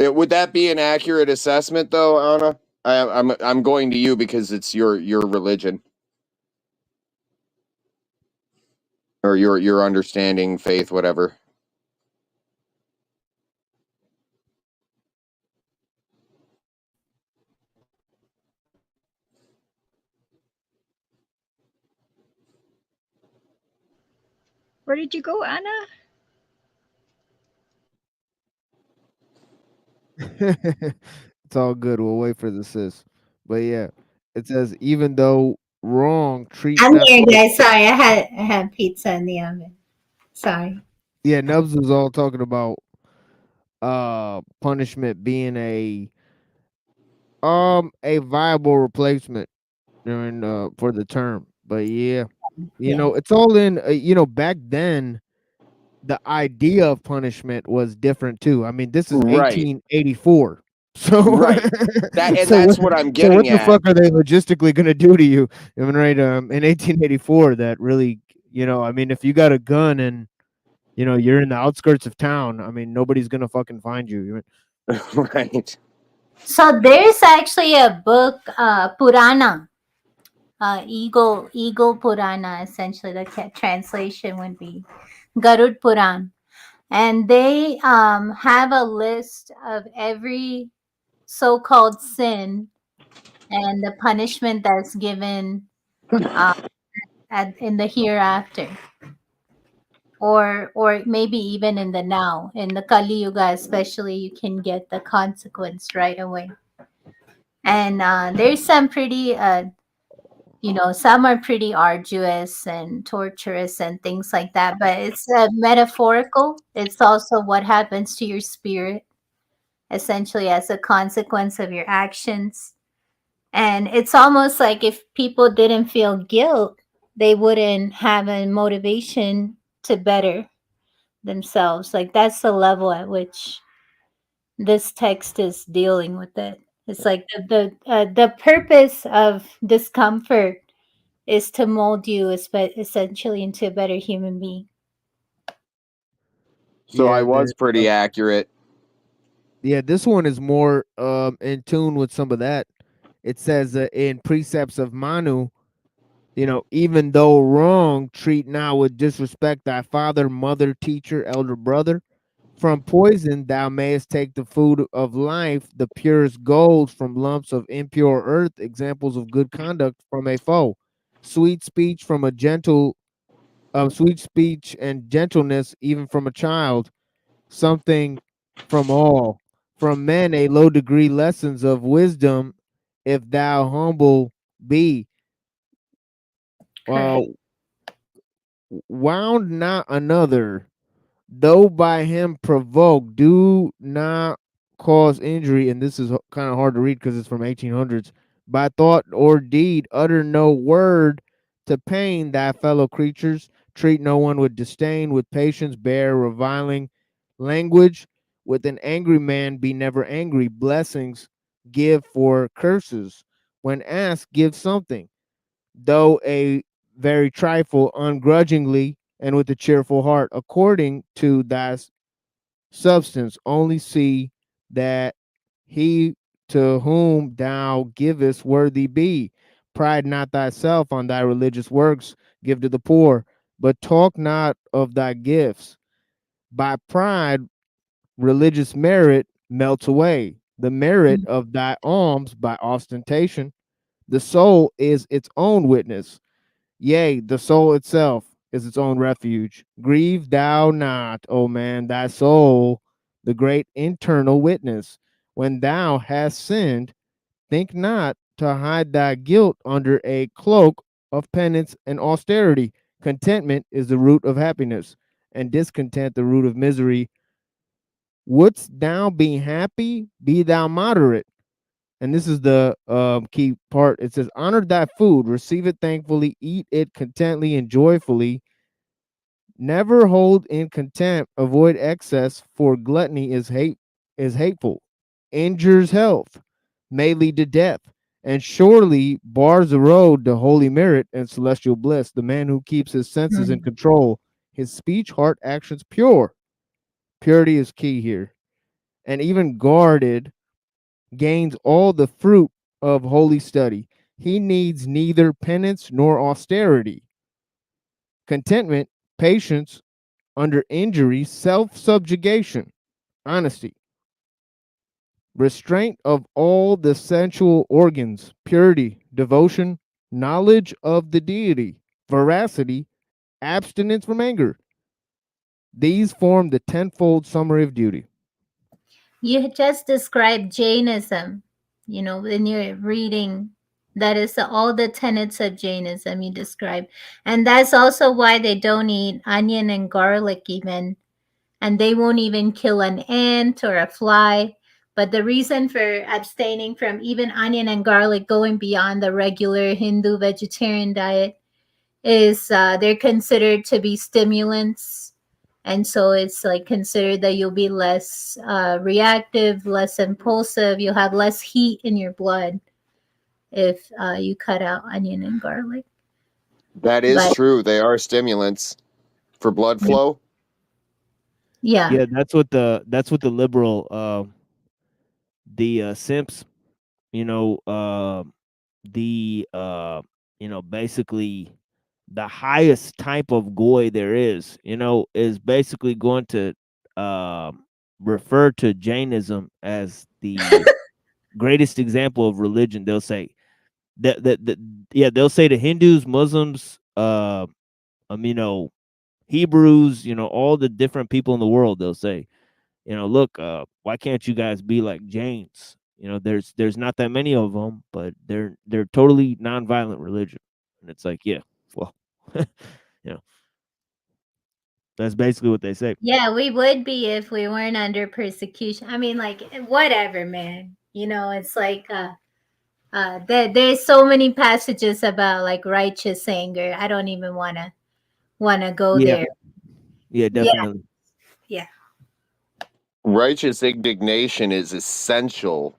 Would that be an accurate assessment, though, Anna? I'm going to you because it's your religion, or your understanding, faith, whatever. Where did you go, Anna? It's all good. We'll wait for the sis. But yeah, it says even though wrong, treat I'm not. here, guys. Sorry, I had pizza in the oven. Sorry. Yeah, Nubs was all talking about punishment being a viable replacement during for the term. But yeah, it's all in. Back then the idea of punishment was different too. I mean, this is Right. 1884. So Right. That's what I'm so getting what the at. fuck are they logistically going to do to you? I mean, right, in 1884, that really, I mean, if you got a gun and you're in the outskirts of town, I mean, nobody's going to fucking find you. Right. So there's actually a book, Purana, Eagle Purana. Essentially, the translation would be Garud Puran, and they have a list of every so-called sin and the punishment that's given in the hereafter, or maybe even in the now. In the Kali Yuga, especially, you can get the consequence right away. And there's some pretty some are pretty arduous and torturous and things like that, but it's metaphorical. It's also what happens to your spirit, essentially, as a consequence of your actions. And it's almost like if people didn't feel guilt, they wouldn't have a motivation to better themselves. Like, that's the level at which this text is dealing with it. It's like the purpose of discomfort is to mold you essentially into a better human being. So I Yeah, was pretty accurate. Yeah, this one is more in tune with some of that. It says in precepts of Manu, even though wrong, treat not with disrespect thy father, mother, teacher, elder brother. From poison thou mayest take the food of life, the purest gold from lumps of impure earth, examples of good conduct from a foe, sweet speech from a gentle sweet speech and gentleness, even from a child, something from all. From men, a low degree lessons of wisdom, if thou humble be. Correct. Wound not another, though by him provoked, do not cause injury. And this is kind of hard to read because it's from 1800s. By thought or deed, utter no word to pain thy fellow creatures. Treat no one with disdain, with patience, bear reviling language. With an angry man, be never angry. Blessings give for curses. When asked, give something, though a very trifle, ungrudgingly and with a cheerful heart, according to thy substance. Only see that he to whom thou givest worthy be. Pride not thyself on thy religious works, give to the poor, but talk not of thy gifts. By pride, religious merit melts away. The merit of thy alms by ostentation. The soul is its own witness. Yea, the soul itself is its own refuge. Grieve thou not, O man, thy soul, the great internal witness. When thou hast sinned, think not to hide thy guilt under a cloak of penance and austerity. Contentment is the root of happiness, and discontent the root of misery. Wouldst thou be happy? Be thou moderate. And this is the key part. It says, honor thy food, receive it thankfully, eat it contently and joyfully. Never hold in contempt, avoid excess, for gluttony is hateful, injures health, may lead to death, and surely bars the road to holy merit and celestial bliss. The man who keeps his senses in control, his speech, heart, actions pure. Purity is key here. And even guarded gains all the fruit of holy study. He needs neither penance nor austerity. Contentment, patience under injury, self subjugation, honesty, restraint of all the sensual organs, purity, devotion, knowledge of the deity, veracity, abstinence from anger. These form the tenfold summary of duty. You just described Jainism, when you're reading. That is all the tenets of Jainism you describe. And that's also why they don't eat onion and garlic even. And they won't even kill an ant or a fly. But the reason for abstaining from even onion and garlic, going beyond the regular Hindu vegetarian diet, is they're considered to be stimulants. And so it's like considered that you'll be less reactive, less impulsive. You'll have less heat in your blood if you cut out onion and garlic. That is But true. They are stimulants for blood flow. yeah, That's what the liberal the simps, basically the highest type of goy there is basically going to refer to Jainism as the greatest example of religion. They'll say they'll say the Hindus, Muslims, Hebrews, all the different people in the world, they'll say, look, why can't you guys be like Jains? There's not that many of them, but they're totally nonviolent religion. And it's like, yeah, well, that's basically what they say. yeah, we would be if we weren't under persecution. I mean, like, whatever, man. It's like there's so many passages about like righteous anger. I don't even wanna go Yeah. there. Yeah, definitely. Yeah. Righteous indignation is essential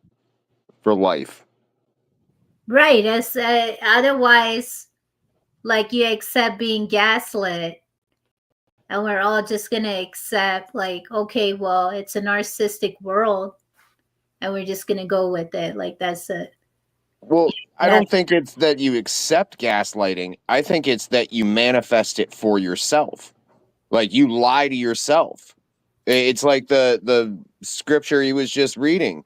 for life. Right. As otherwise, like you accept being gaslit, and we're all just gonna accept, like, okay, well, it's a narcissistic world, and we're just gonna go with it. Like that's it. Well, I don't think it's that you accept gaslighting. I think it's that you manifest it for yourself. Like you lie to yourself. It's like the scripture he was just reading.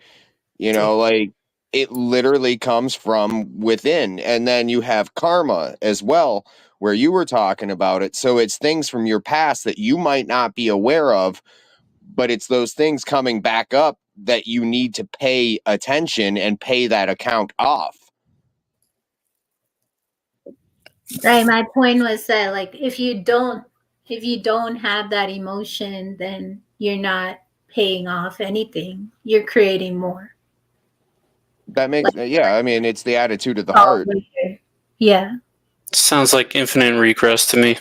Like it literally comes from within. And then you have karma as well, where you were talking about it. So it's things from your past that you might not be aware of, but it's those things coming back up that you need to pay attention and pay that account off. Right. My point was that, like, if you don't have that emotion, then you're not paying off anything. You're creating more. That makes, yeah, I mean, it's the attitude of the Oh, heart. yeah. Sounds like infinite regress to me.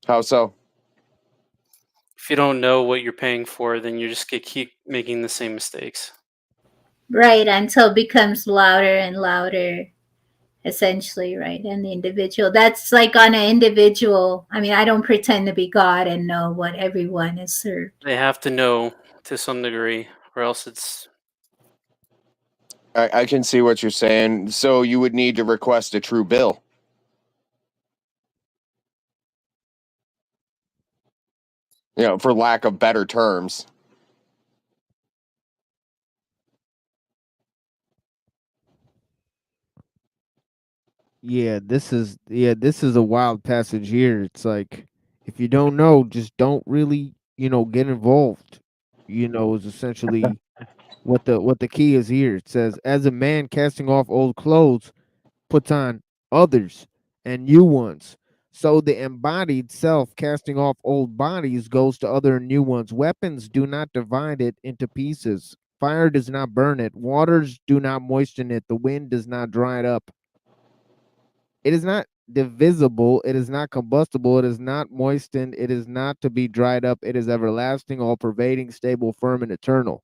How so? If you don't know what you're paying for, then you just keep making the same mistakes. Right, until it becomes louder and louder, essentially, right? And the individual, that's like on an individual. I mean, I don't pretend to be God and know what everyone is served. They have to know to some degree, or else it's. I can see what you're saying. So you would need to request a true bill. You know, for lack of better terms. Yeah, this is a wild passage here. It's like, if you don't know, just don't really, get involved. Is essentially what the key is here. It says, as a man casting off old clothes puts on others and new ones. So the embodied self casting off old bodies goes to other and new ones. Weapons do not divide it into pieces. Fire does not burn it. Waters do not moisten it. The wind does not dry it up. It is not divisible. It is not combustible. It is not moistened. It is not to be dried up. It is everlasting, all pervading, stable, firm, and eternal.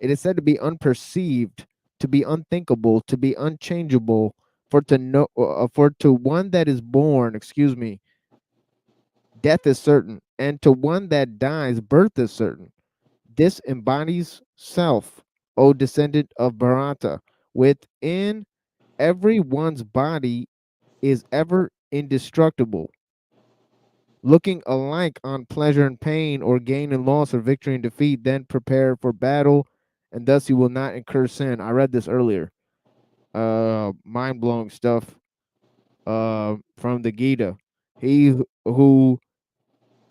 It is said to be unperceived, to be unthinkable, to be unchangeable, for to one that is born, death is certain, and to one that dies, birth is certain. This embodies self, O descendant of Bharata. Within every one's body is ever indestructible, looking alike on pleasure and pain, or gain and loss, or victory and defeat. Then prepare for battle, and thus you will not incur sin. I read this earlier. Mind-blowing stuff from the Gita. He who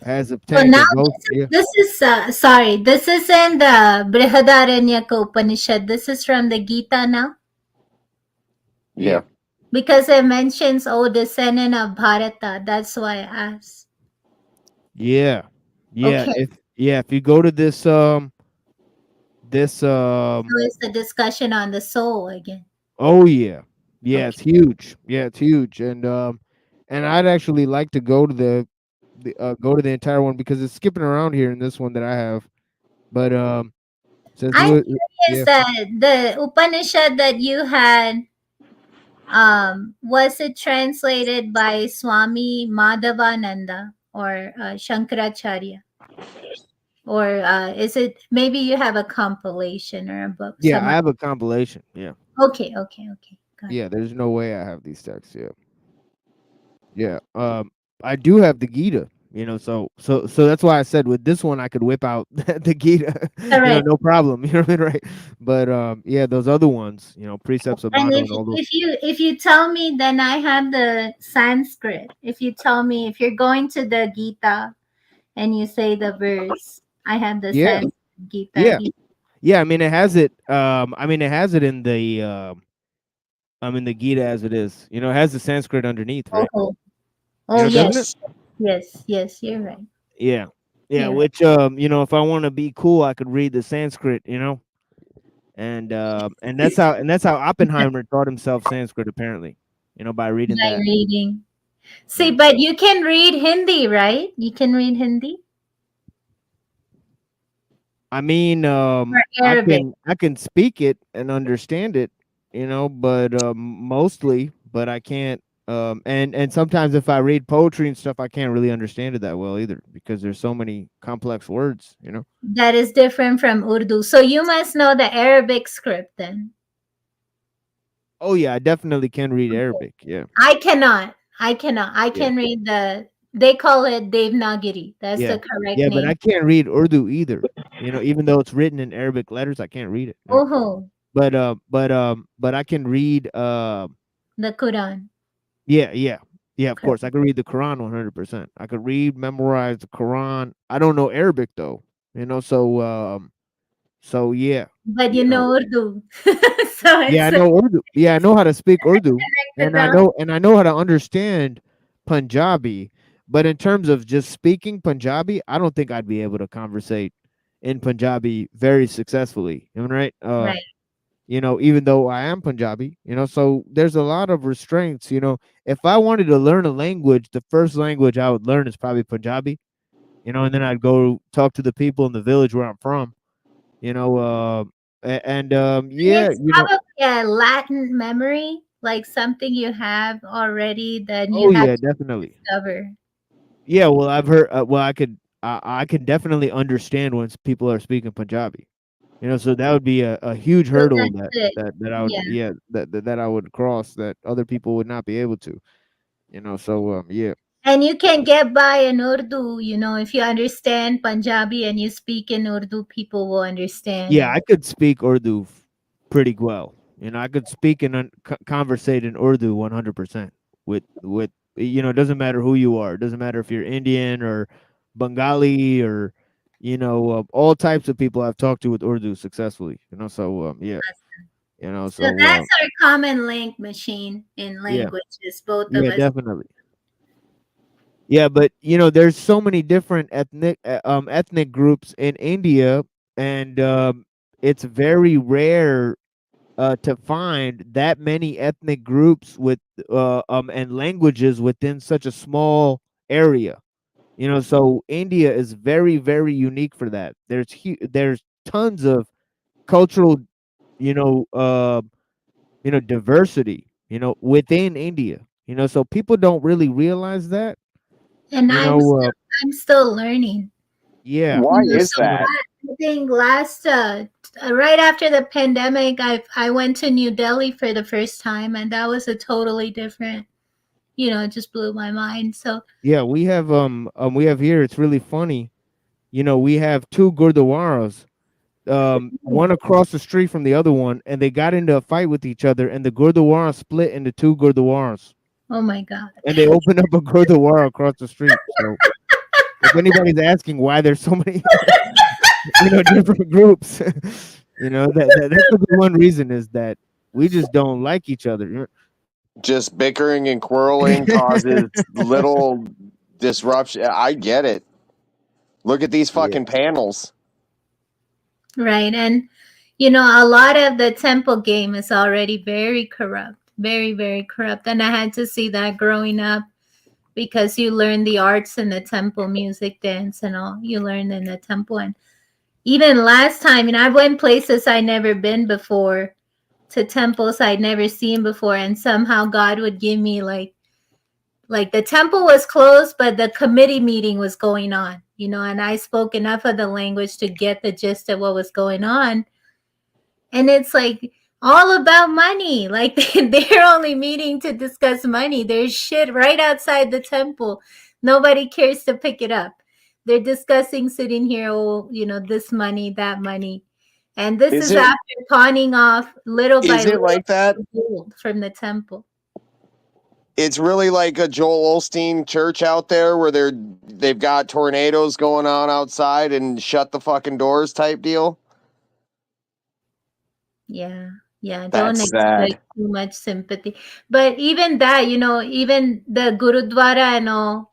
has So obtained now the most. this is sorry, this is in the Brihadaranyaka Upanishad. This is from the Gita now. Yeah. Because it mentions, oh, descendant of Bharata. That's why I asked. Yeah. Okay. If you go to this So it's the discussion on the soul again. oh yeah. Yeah, it's huge. Yeah, it's huge. And I'd actually like to go to the entire one, because it's skipping around here in this one that I have. But says I'm curious that the Upanishad that you had, was it translated by Swami Madhavananda or Shankaracharya? Or is it, maybe you have a compilation or a book? yeah, I have a compilation. Yeah. Okay. Yeah, there's no way I have these texts. Yeah. I do have the Gita, so that's why I said with this one I could whip out the Gita, Correct. no problem. You know what I mean, right? But yeah, those other ones, precepts of And Madhu and all those. if you tell me, then I have the Sanskrit. If you tell me, if you're going to the Gita and you say the verse, I have the Yeah. Sanskrit Gita. Yeah. here. Yeah, I mean it has it. It has it in the the Gita as it is. It has the Sanskrit underneath, right? Oh Doesn't yes. it? Yes, you're right. Yeah. Yeah. Which if I want to be cool, I could read the Sanskrit, and that's how Oppenheimer taught himself Sanskrit, apparently, by reading By that. reading. See, but you can read Hindi, right? You can read Hindi. I mean, Arabic. I can speak it and understand it, but mostly, but I can't. And sometimes if I read poetry and stuff, I can't really understand it that well either, because there's so many complex words, That is different from Urdu. So you must know the Arabic script then. Oh yeah, I definitely can read Arabic. Yeah. I cannot. I can read they call it Devanagari. That's the correct Yeah, name. but I can't read Urdu either. Even though it's written in Arabic letters, I can't read it. Oh. But I can read The Quran. Yeah, yeah. Yeah, of course. I could read the Quran 100%. I could read, memorize the Quran. I don't know Arabic though, so yeah, But you you know. know Urdu. So Yeah, I it's know Urdu. Yeah, I know how to speak Urdu, and I connected. know how to understand Punjabi. But in terms of just speaking Punjabi, I don't think I'd be able to conversate in Punjabi very successfully. Am I right? Right. Even though I am Punjabi, so there's a lot of restraints. If I wanted to learn a language, the first language I would learn is probably Punjabi. And then I'd go talk to the people in the village where I'm from. You know, yeah, It's probably a Latin memory, like something you have already that you oh have yeah, to definitely. discover. Yeah, well, I've heard. Well, I can definitely understand when people are speaking Punjabi. So that would be a huge So hurdle that's it. that I would, Yeah. yeah, that I would cross that other people would not be able to. So yeah. And you can get by in Urdu, if you understand Punjabi and you speak in Urdu, people will understand. Yeah, I could speak Urdu pretty well. I could speak and conversate in Urdu 100% with it doesn't matter who you are. It doesn't matter if you're Indian or Bengali or all types of people I've talked to with Urdu successfully. So yeah. So that's our common link machine in Yeah. languages, both of Yeah, us. definitely. Yeah, but there's so many different ethnic groups in India, and it's very rare to find that many ethnic groups with and languages within such a small area. So India is very, very unique for that. There's tons of cultural, you know, uh, diversity, within India. So people don't really realize that. And You know, I'm still learning. yeah. Why is So that? I think last right after the pandemic, I went to New Delhi for the first time, and that was a totally different. It just blew my mind. So Yeah, we have here. It's really funny. We have two gurdwaras, one across the street from the other one, and they got into a fight with each other, and the gurdwara split into two gurdwaras, oh my god. and they opened up a gurdwara across the street. So if anybody's asking why there's so many, different groups, that's the one reason is that we just don't like each other. Just bickering and quarreling causes little disruption. I get it. Look at these Yeah. fucking panels. Right. And, a lot of the temple game is already very corrupt, very, very corrupt. And I had to see that growing up because you learn the arts in the temple, music, dance, and all you learn in the temple. And even last time, I went places I'd never been before, to temples I'd never seen before. And somehow God would give me like the temple was closed, but the committee meeting was going on, and I spoke enough of the language to get the gist of what was going on. And it's like all about money. Like they're only meeting to discuss money. There's shit right outside the temple. Nobody cares to pick it up. They're discussing sitting here, this money, that money. And this is after pawning off little by Is it little like that? gold from the temple. It's really like a Joel Osteen church out there where they've got tornadoes going on outside and shut the fucking doors type deal. Yeah. Yeah. Don't That's sad. expect too much sympathy. But even that, even the Gurudwara and all,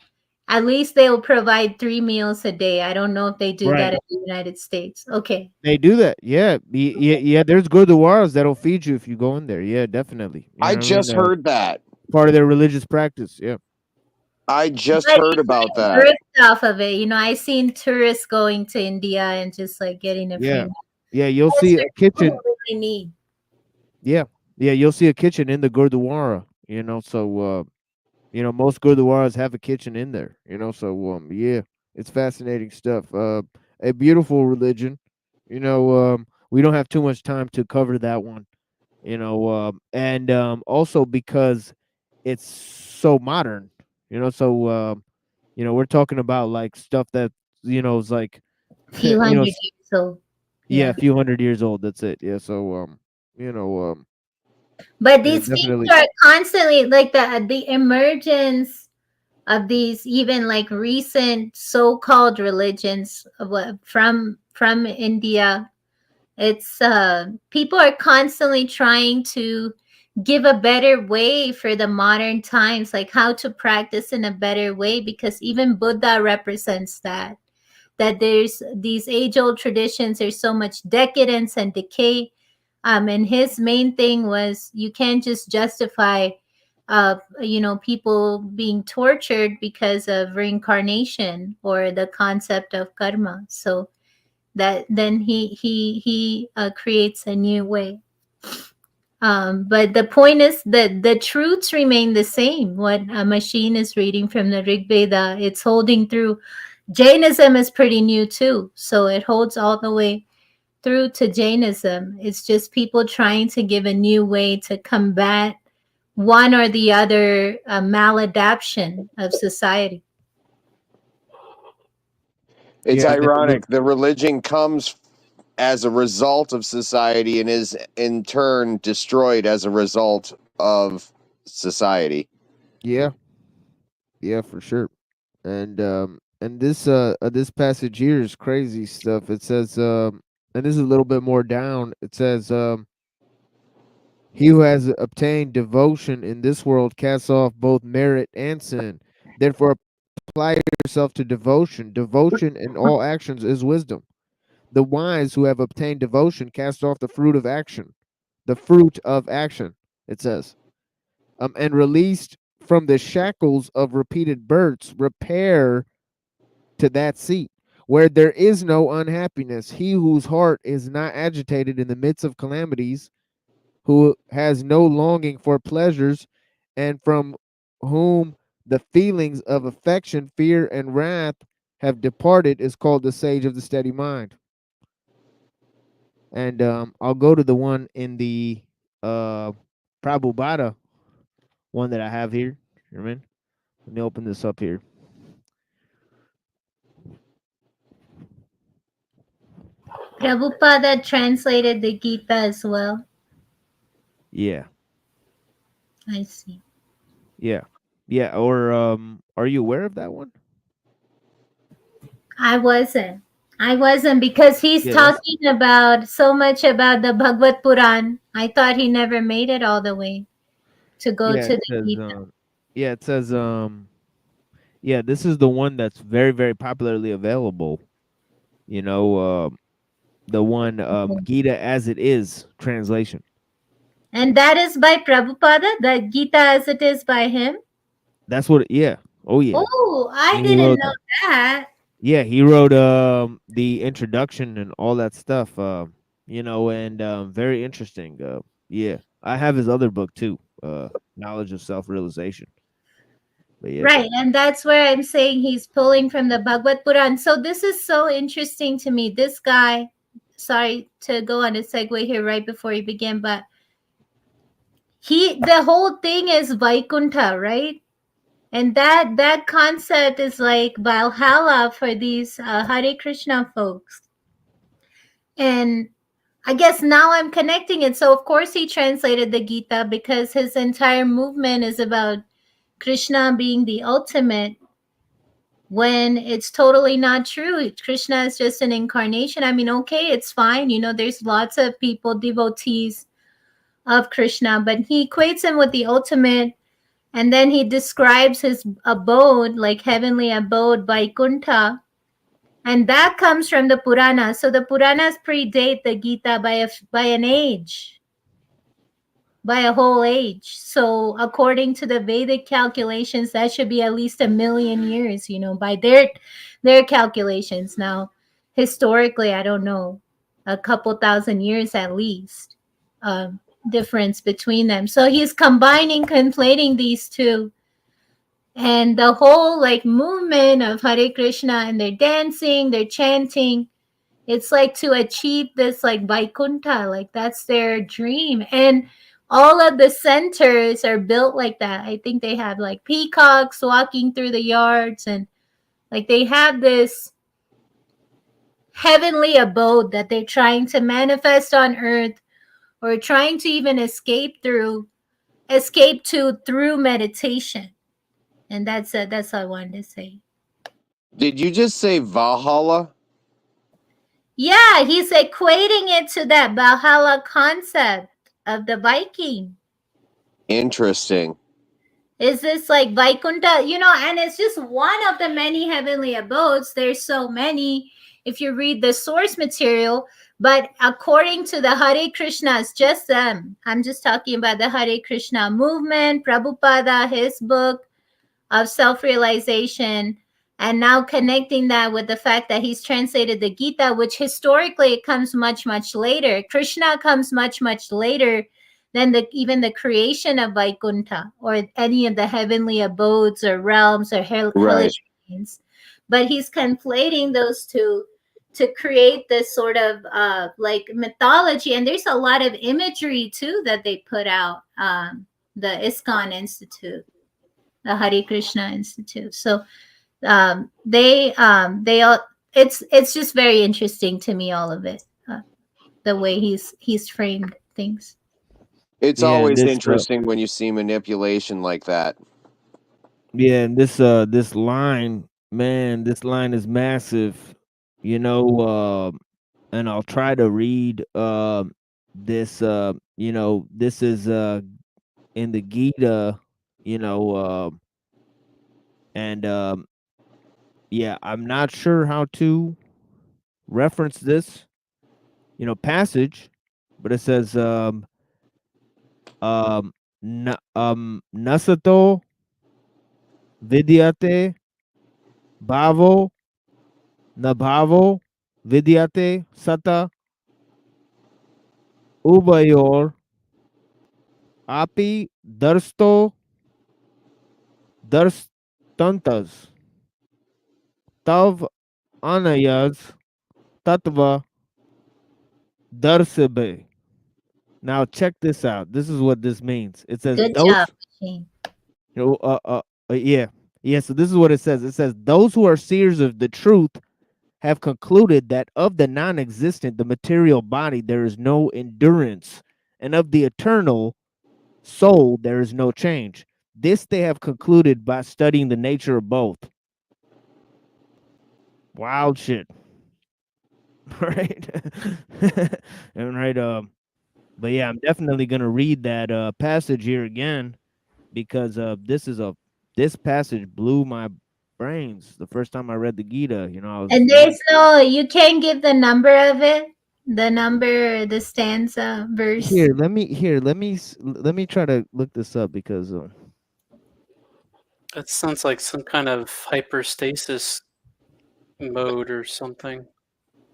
at least they'll provide 3 meals a day. I don't know if they do Right. that in the United States. Okay. They do that. Yeah. Yeah. There's gurdwaras that'll feed you if you go in there. Yeah, definitely. You know I what mean? just heard that. Part of their religious practice. Yeah. I just But heard it's about like that. birthed off of it. I seen tourists going to India and just like getting a free Yeah. meal. Yeah. You'll That's see what a kitchen. people really need. Yeah. Yeah. You'll see a kitchen in the gurdwara. So most gurdwaras have a kitchen in there. Yeah, it's fascinating stuff. A beautiful religion. We don't have too much time to cover that one. And also because it's so modern. We're talking about like stuff that is like Few you know hundred years old. yeah, Yeah. a few hundred years old. That's it. Yeah. So you know But And it these people definitely, are constantly like the emergence of these even like recent so-called religions from India. It's people are constantly trying to give a better way for the modern times, like how to practice in a better way, because even Buddha represents that there's these age-old traditions, there's so much decadence and decay. And his main thing was you can't just justify people being tortured because of reincarnation or the concept of karma. So that then he creates a new way. But the point is that the truths remain the same. What a machine is reading from the Rig Veda, it's holding through. Jainism is pretty new too, so it holds all the way through to Jainism. It's just people trying to give a new way to combat one or the other maladaption of society. It's yeah, and then ironic. The religion comes as a result of society and is in turn destroyed as a result of society. yeah, yeah, for sure. And this passage here is crazy stuff. It says and this is a little bit more down. It says he who has obtained devotion in this world casts off both merit and sin. Therefore apply yourself to devotion. Devotion in all actions is wisdom. The wise who have obtained devotion cast off the fruit of action. The fruit of action, it says. And released from the shackles of repeated births, repair to that seat where there is no unhappiness. He whose heart is not agitated in the midst of calamities, who has no longing for pleasures, and from whom the feelings of affection, fear, and wrath have departed, is called the sage of the steady mind. And I'll go to the one in the Prabhupada one that I have here. You know what I mean? Let me open this up here. Prabhupada translated the Gita as well. Yeah, I see. yeah, yeah. Or are you aware of that one? I wasn't because he's Yeah, that's talking about so much about the Bhagavad Puran. I thought he never made it all the way to go yeah. to It the says Gita. yeah. It says yeah. This is the one that's very very popularly available. You know, the one Gita as it is translation. And that is by Prabhupada, the Gita as it is by him. That's what. Yeah. Oh yeah. Oh, I And he didn't wrote. know that. Yeah, he wrote the introduction and all that stuff. And very interesting. Yeah, I have his other book too. Knowledge of Self Realization. But yeah, Right, and that's where I'm saying he's pulling from the Bhagavad Puran. So this is so interesting to me. This guy, sorry to go on a segue here right before you begin, but the whole thing is Vaikuntha, right? And that concept is like Valhalla for these Hare Krishna folks. And I guess now I'm connecting it. So of course he translated the Gita because his entire movement is about Krishna being the ultimate, when it's totally not true. Krishna is just an incarnation. I mean, okay, it's fine. There's lots of people, devotees of Krishna, but he equates him with the ultimate. And then he describes his abode, like heavenly abode, Vaikuntha. And that comes from the Puranas. So the Puranas predate the Gita by an age, by a whole age. So according to the Vedic calculations, that should be at least 1,000,000 years, by their calculations. Now, historically, I don't know, a couple thousand years at least, difference between them. So he's conflating these two. And the whole like movement of Hare Krishna, and they're dancing, they're chanting, it's like to achieve this like Vaikuntha, like that's their dream. And all of the centers are built like that. I think they have like peacocks walking through the yards, and like they have this heavenly abode that they're trying to manifest on earth, or trying to even escape to through meditation. And that's all I wanted to say. Did you just say Valhalla? Yeah, he's equating it to that Valhalla concept of the Viking. Interesting. Is this like Vaikuntha? And it's just one of the many heavenly abodes. There's so many if you read the source material. But according to the Hare Krishnas, just them. I'm just talking about the Hare Krishna movement, Prabhupada, his book of self-realization, and now connecting that with the fact that he's translated the Gita, which historically it comes much, much later. Krishna comes much, much later than even the creation of Vaikuntha or any of the heavenly abodes or realms or hellish planes. But he's conflating those two to create this sort of like mythology. And there's a lot of imagery too that they put out, the ISKCON Institute, the Hare Krishna Institute. So they all, it's just very interesting to me, all of it, the way he's framed things. It's Yeah, and always this interesting when you see manipulation like that. yeah, and this line, man, this line is massive. And I'll try to read this this is in the Gita, and yeah, I'm not sure how to reference this passage, but it says nasato vidyate bhavo nabhavo vidyate sata ubayor api darsto darstantas tav anayas tatva darsibe. Now check this out. This is what this means. It says Good those job, Machine. yeah. Yeah, so this is what it says. It says those who are seers of the truth have concluded that of the non-existent, the material body, there is no endurance, and of the eternal soul, there is no change. This they have concluded by studying the nature of both. Wild shit. Right? And right, but yeah, I'm definitely gonna read that passage here again because this passage blew my brains the first time I read the Gita. I was And you can't give the number of it, the stanza, verse. let me try to look this up because That sounds like some kind of hyperstasis mode or something.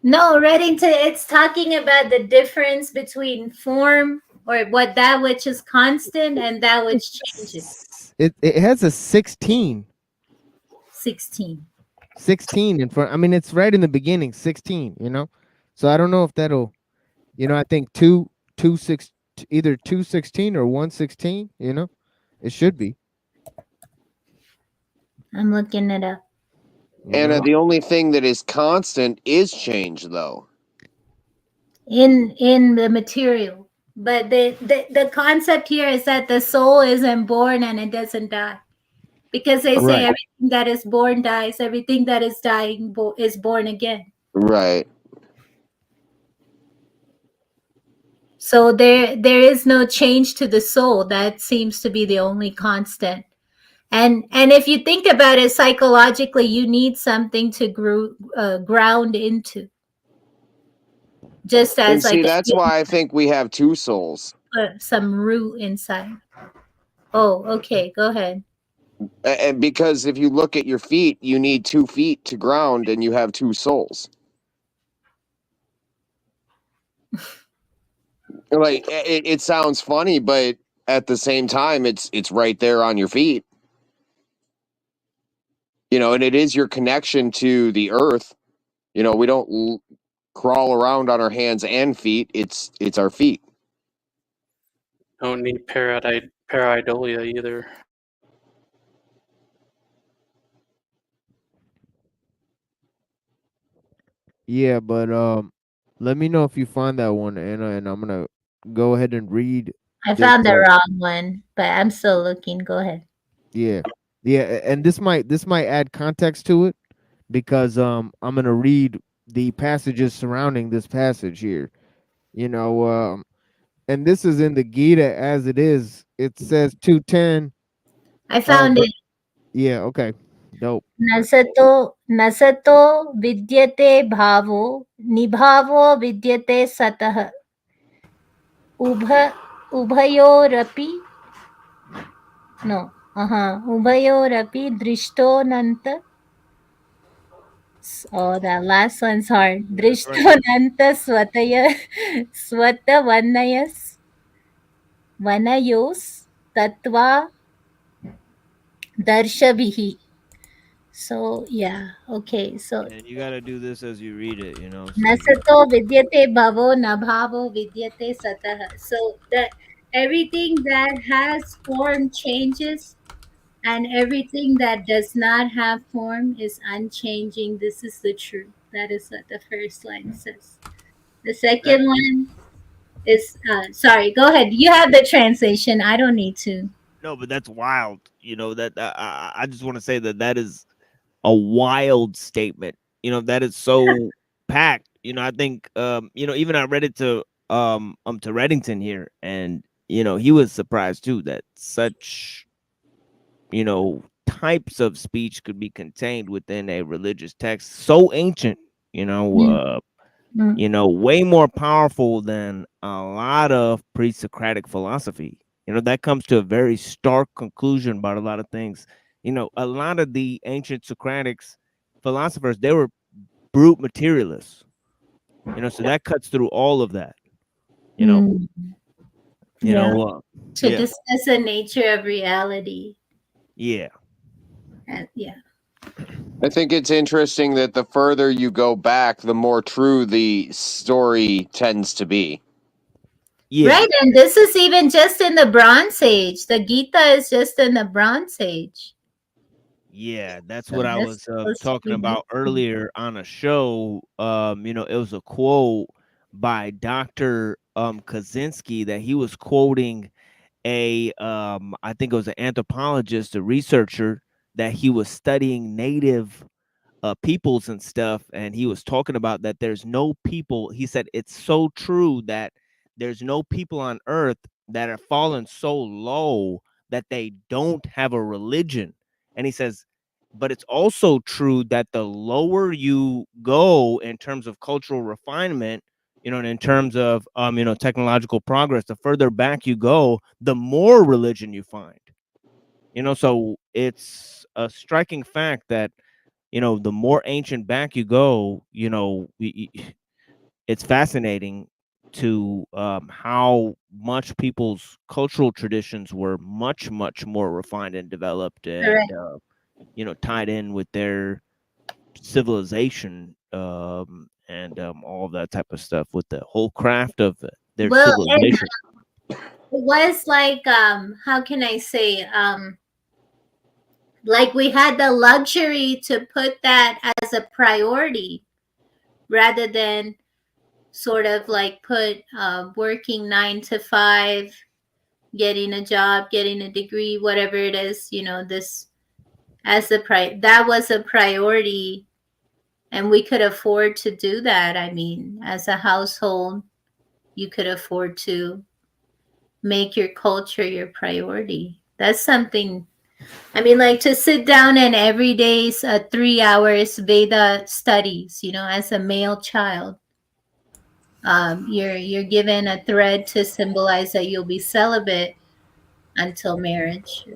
No, it's talking about the difference between form, or that which is constant and that which changes. it has a 16. 16 in front. I mean, it's right in the beginning, 16, So I don't know if that'll, I think 6, either 216 or 116, It should be. I'm looking it up. And the only thing that is constant is change, though. In the material. But the concept here is that the soul isn't born and it doesn't die. Because they say everything that is born dies, everything that is dying is born again. Right. So there is no change to the soul. That seems to be the only constant. And if you think about it psychologically, you need something to ground into. Just as And see, that's why I think we have two souls. Some root inside. Oh, okay. Go ahead. And because if you look at your feet, you need 2 feet to ground, and you have two souls. Like it sounds funny, but at the same time, it's right there on your feet. And it is your connection to the earth. We don't crawl around on our hands and feet. It's our feet. Don't need pareidolia either. Yeah, but let me know if you find that one, Anna, and I'm gonna go ahead and read I this. found the wrong one, but I'm still looking. Go ahead. Yeah, and this might add context to it because I'm gonna read the passages surrounding this passage here. You know, and this is in the Gita as it is. It says 210. I found it. Yeah. Okay. Dope. Nasato vidyate bhavo nibhavo vidyate satah ubhayorapi ubhayorapi drishtonanta. Oh, that last one's hard. Drishtonanta swata vanayos tatva darshabihi. So yeah, okay. So And you got to do this as you read it. You know. So nasato vidyate bhavo nabhavo vidyate satah. So that everything that has form changes, and everything that does not have form is unchanging. This is the truth. That is what the first line says. The second one is sorry. Go ahead. You have the translation. I don't need to. No, but that's wild. You know that I just want to say that is a wild statement. You know that is so packed. You know, I think you know, even I read it to Reddington here, and you know he was surprised too that such, you know, types of speech could be contained within a religious text so ancient. You know, you know, way more powerful than a lot of pre-Socratic philosophy. You know, that comes to a very stark conclusion about a lot of things. You know, a lot of the ancient Socratics philosophers, they were brute materialists. You know, so that cuts through all of that. You know, To discuss the nature of reality. Yeah. Yeah. I think it's interesting that the further you go back, the more true the story tends to be. Yeah. Right, and this is even just in the Bronze Age. The Gita is just in the Bronze Age. Yeah, that's So what I was talking about earlier on a show. You know, it was a quote by Dr. Kaczynski that he was quoting a I think it was an anthropologist, a researcher that he was studying native peoples and stuff, and he was talking about that there's no people. He said it's so true that there's no people on earth that are fallen so low that they don't have a religion. And he says, but it's also true that the lower you go in terms of cultural refinement, you know, and in terms of you know, technological progress, the further back you go, the more religion you find. You know, so it's a striking fact that, you know, the more ancient back you go, you know, it's fascinating to how much people's cultural traditions were much more refined and developed, and you know, tied in with their civilization, and all of that type of stuff, with the whole craft of their civilization. It was like how can I say, like we had the luxury to put that as a priority rather than sort of like put working 9 to 5, getting a job, getting a degree, whatever it is, you know, this as that was a priority, and we could afford to do that. I mean, as a household, you could afford to make your culture your priority. That's something, I mean, like to sit down and every day 3 hours Veda studies, you know, as a male child. You're given a thread to symbolize that you'll be celibate until marriage,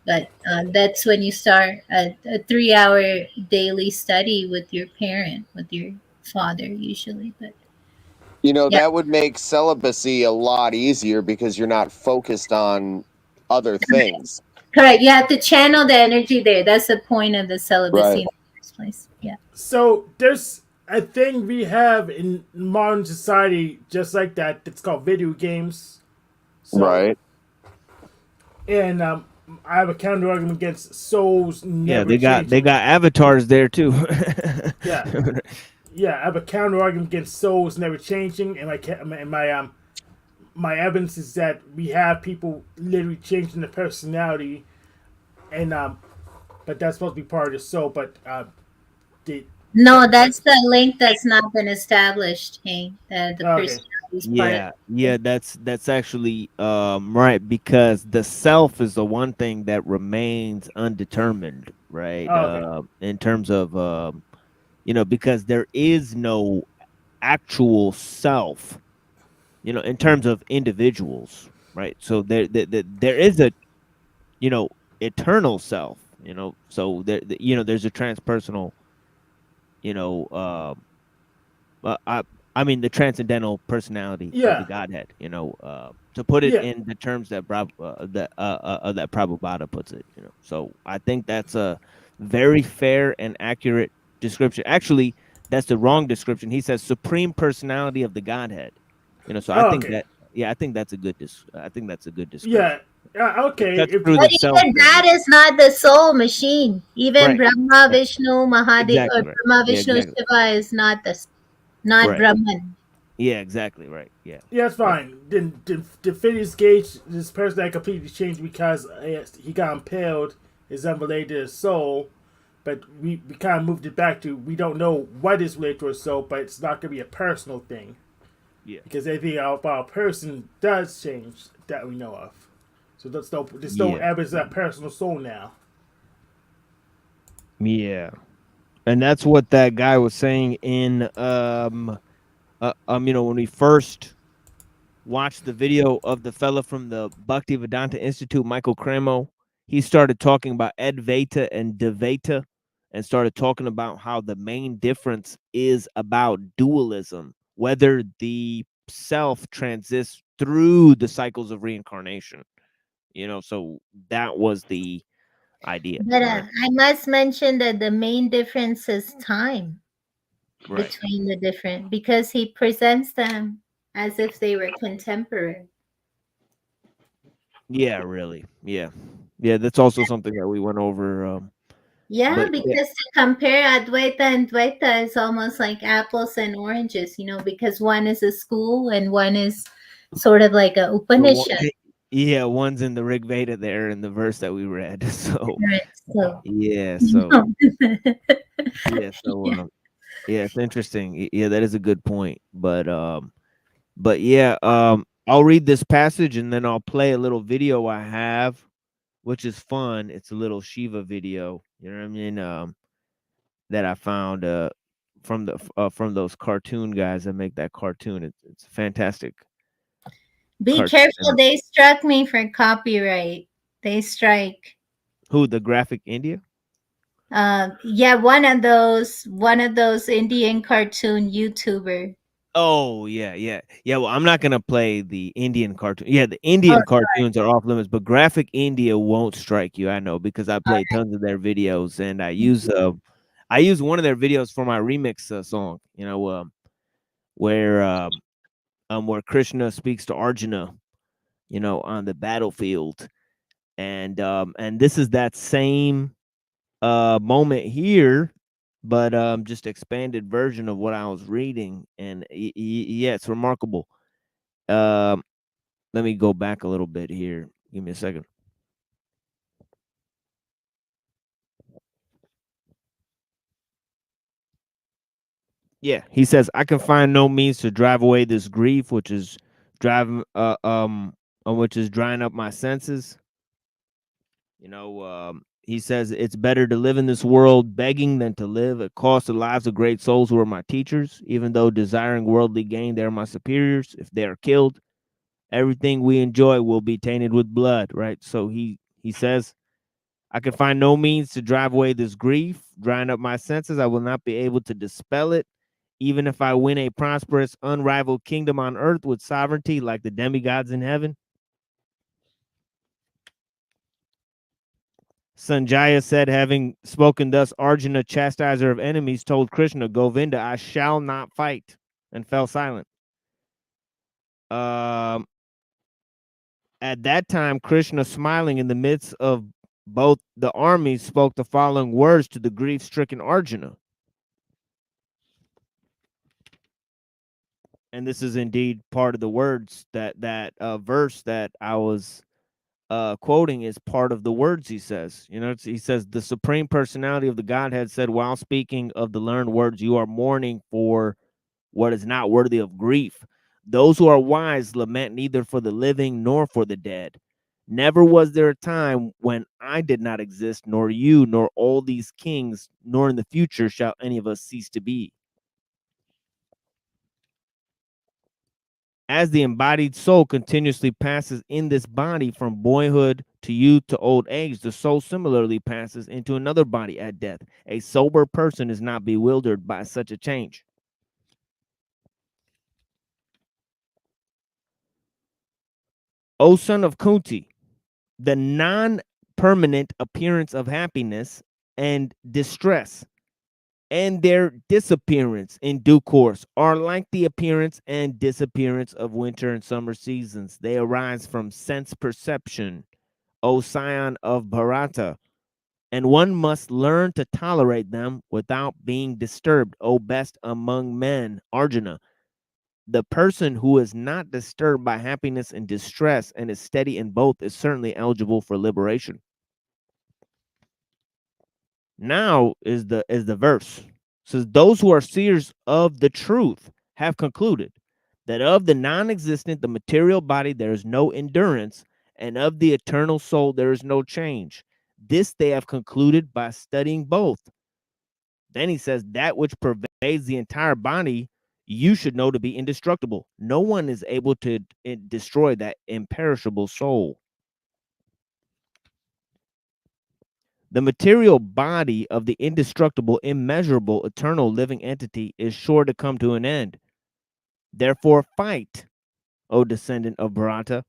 but that's when you start a 3-hour daily study with your parent, with your father usually. But you know, that would make celibacy a lot easier because you're not focused on other things. Correct. You have to channel the energy there. That's the point of the celibacy in the first place. Yeah. So there's a thing we have in modern society just like that. It's called video games. So, and I have a counter argument against souls never Yeah, they got avatars there too. Yeah, I have a counter argument against souls never changing, and my my evidence is that we have people literally changing their personality, and but that's supposed to be part of the soul. But they, No, that's the link that's not been established, Hank. That the okay. personality is part of Yeah, that's actually right, because the self is the one thing that remains undetermined, right? Oh, okay. In terms of because there is no actual self, in terms of individuals, right? So there is a eternal self, so there's a transpersonal, you know, I mean the transcendental personality of the Yeah. Godhead, to put it Yeah. in the terms that that Prabhupada puts it, So I think that's a very fair and accurate description. Actually, that's the wrong description. He says supreme personality of the Godhead. So I Oh, think okay. I think that's a good I think that's a good Yeah. description. It Okay. cuts If through But the self even thing. that is not the soul machine. Even Right. Brahma, Right. Vishnu, Mahadev, or Exactly right. Brahma, Yeah, Vishnu, exactly. Shiva is not not Right. Brahman. Yeah, exactly right. Yeah. Yeah, it's fine. Then the Phineas Gage, this person that completely changed because he got impaled, is unrelated to his soul. But we kind of moved it back to we don't know what is related to his soul, but it's not going to be a personal thing. Yeah. Because anything about a person does change that we know of. So there's no evidence of that personal soul now. Yeah. And that's what that guy was saying in when we first watched the video of the fella from the Bhaktivedanta Institute, Michael Cramo. He started talking about Advaita and Dvaita, and started talking about how the main difference is about dualism, whether the self transits through the cycles of reincarnation. So that was the idea. But Right. I must mention that the main difference is time Right. between the different, because he presents them as if they were contemporary. Yeah, really. Yeah. Yeah, that's also something that we went over. Yeah, But because to compare Advaita and Dvaita is almost like apples and oranges, because one is a school and one is sort of like a Upanishad. Yeah, one's in the Rig Veda there in the verse that we read. So Right, so yeah, yeah, yeah, it's interesting. Yeah, that is a good point. But yeah, I'll read this passage and then I'll play a little video I have, which is fun. It's a little Shiva video, you know what I mean? That I found from those cartoon guys that make that cartoon. It's fantastic. Be careful, they struck me for copyright. They strike. Who, the Graphic India? Yeah, one of those Indian cartoon YouTuber. Oh yeah. Well, I'm not gonna play the Indian cartoon. Yeah, the Indian cartoons are off limits, but Graphic India won't strike you. I know, because I play tons of their videos, and I use one of their videos for my remix song. Where Krishna speaks to Arjuna, on the battlefield, and this is that same moment here, but just expanded version of what I was reading, and yeah, it's remarkable. Let me go back a little bit here. Give me a second. Yeah, he says, I can find no means to drive away this grief, which is drying up my senses. He says it's better to live in this world begging than to live. It costs the lives of great souls who are my teachers. Even though desiring worldly gain, they are my superiors. If they are killed, everything we enjoy will be tainted with blood, right? So he says, I can find no means to drive away this grief, drying up my senses. I will not be able to dispel it. Even if I win a prosperous, unrivaled kingdom on earth with sovereignty like the demigods in heaven. Sanjaya said, having spoken thus, Arjuna, chastiser of enemies, told Krishna, Govinda, I shall not fight, and fell silent. At that time, Krishna, smiling in the midst of both the armies, spoke the following words to the grief-stricken Arjuna. And this is indeed part of the words that verse that I was quoting is part of the words he says. You know, he says the supreme personality of the Godhead said while speaking of the learned words, you are mourning for what is not worthy of grief. Those who are wise lament neither for the living nor for the dead. Never was there a time when I did not exist, nor you, nor all these kings, nor in the future shall any of us cease to be. As the embodied soul continuously passes in this body from boyhood to youth to old age, the soul similarly passes into another body at death. A sober person is not bewildered by such a change. O son of Kunti, the non-permanent appearance of happiness and distress and their disappearance in due course are like the appearance and disappearance of winter and summer seasons. They arise from sense perception, O scion of Bharata, and one must learn to tolerate them without being disturbed, O best among men, Arjuna. The person who is not disturbed by happiness and distress and is steady in both is certainly eligible for liberation. Now is the verse. It says, those who are seers of the truth have concluded that of the non-existent, the material body, there is no endurance, and of the eternal soul, there is no change. This they have concluded by studying both. Then he says, that which pervades the entire body, you should know to be indestructible. No one is able to destroy that imperishable soul. The material body of the indestructible, immeasurable, eternal living entity is sure to come to an end. Therefore, fight, O descendant of Bharata.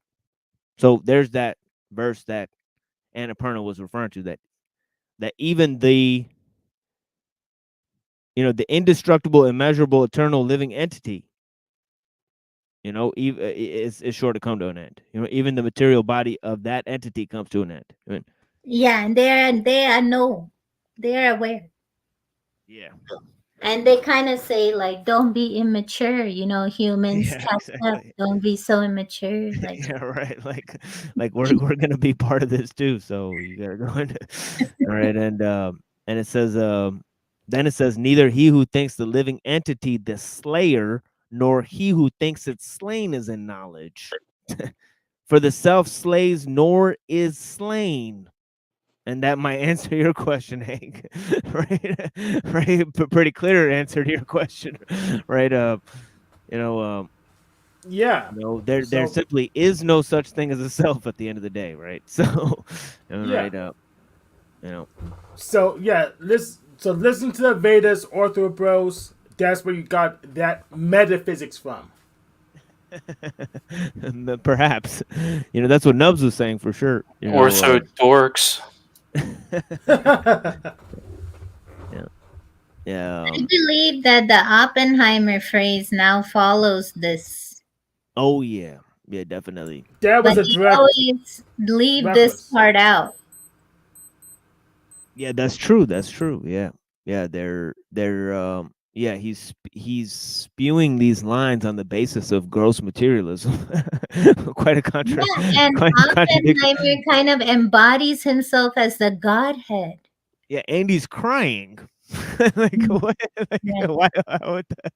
So there's that verse that Annapurna was referring to, that even the, the indestructible, immeasurable, eternal living entity, is sure to come to an end. Even the material body of that entity comes to an end. I mean, Yeah, and they are aware. Yeah. And they kind of say like, don't be immature, humans Yeah, catch up. exactly. Don't be so immature. Like, Yeah, right. Like we're gonna be part of this too. So you gotta go into all right. And it says then it says neither he who thinks the living entity the slayer, nor he who thinks it slain is in knowledge. For the self slays nor is slain. And that might answer your question, Hank. Right? Right. Pretty clear answer to your question. Right. Yeah. There simply is no such thing as a self at the end of the day, right? So, Yeah. right. So yeah, listen to the Vedas, Ortho Bros. That's where you got that metaphysics from. Perhaps, that's what Nubs was saying for sure. Ortho dorks. Yeah. I believe that the Oppenheimer phrase now follows this. Oh yeah, definitely. That was but a direct always leave reference. this part out. Yeah, that's true. That's true. Yeah. Yeah, he's spewing these lines on the basis of gross materialism. Quite a contradiction. Yeah, and Oppenheimer kind of embodies himself as the Godhead. Yeah, and he's crying. Like what? Why?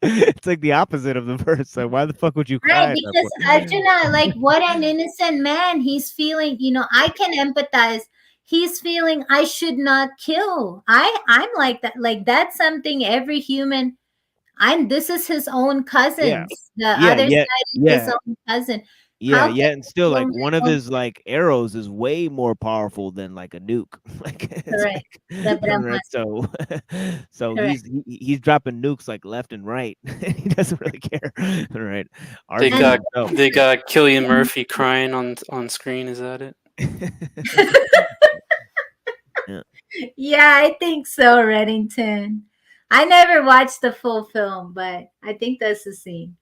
It's like the opposite of the verse. Like, why the fuck would you cry? Right, because Arjuna, like, what an innocent man. He's feeling, I can empathize. He's feeling I should not kill. I'm like that. Like, that's something every human. This is his own cousin. The other side is his own cousin. Yeah, and still, like, one of his like arrows is way more powerful than like a nuke. Like, correct. Right, so he's dropping nukes like left and right. He doesn't really care. All right. They got Cillian Murphy crying on screen. Is that it? Yeah, I think so, Reddington. I never watched the full film, but I think that's the scene.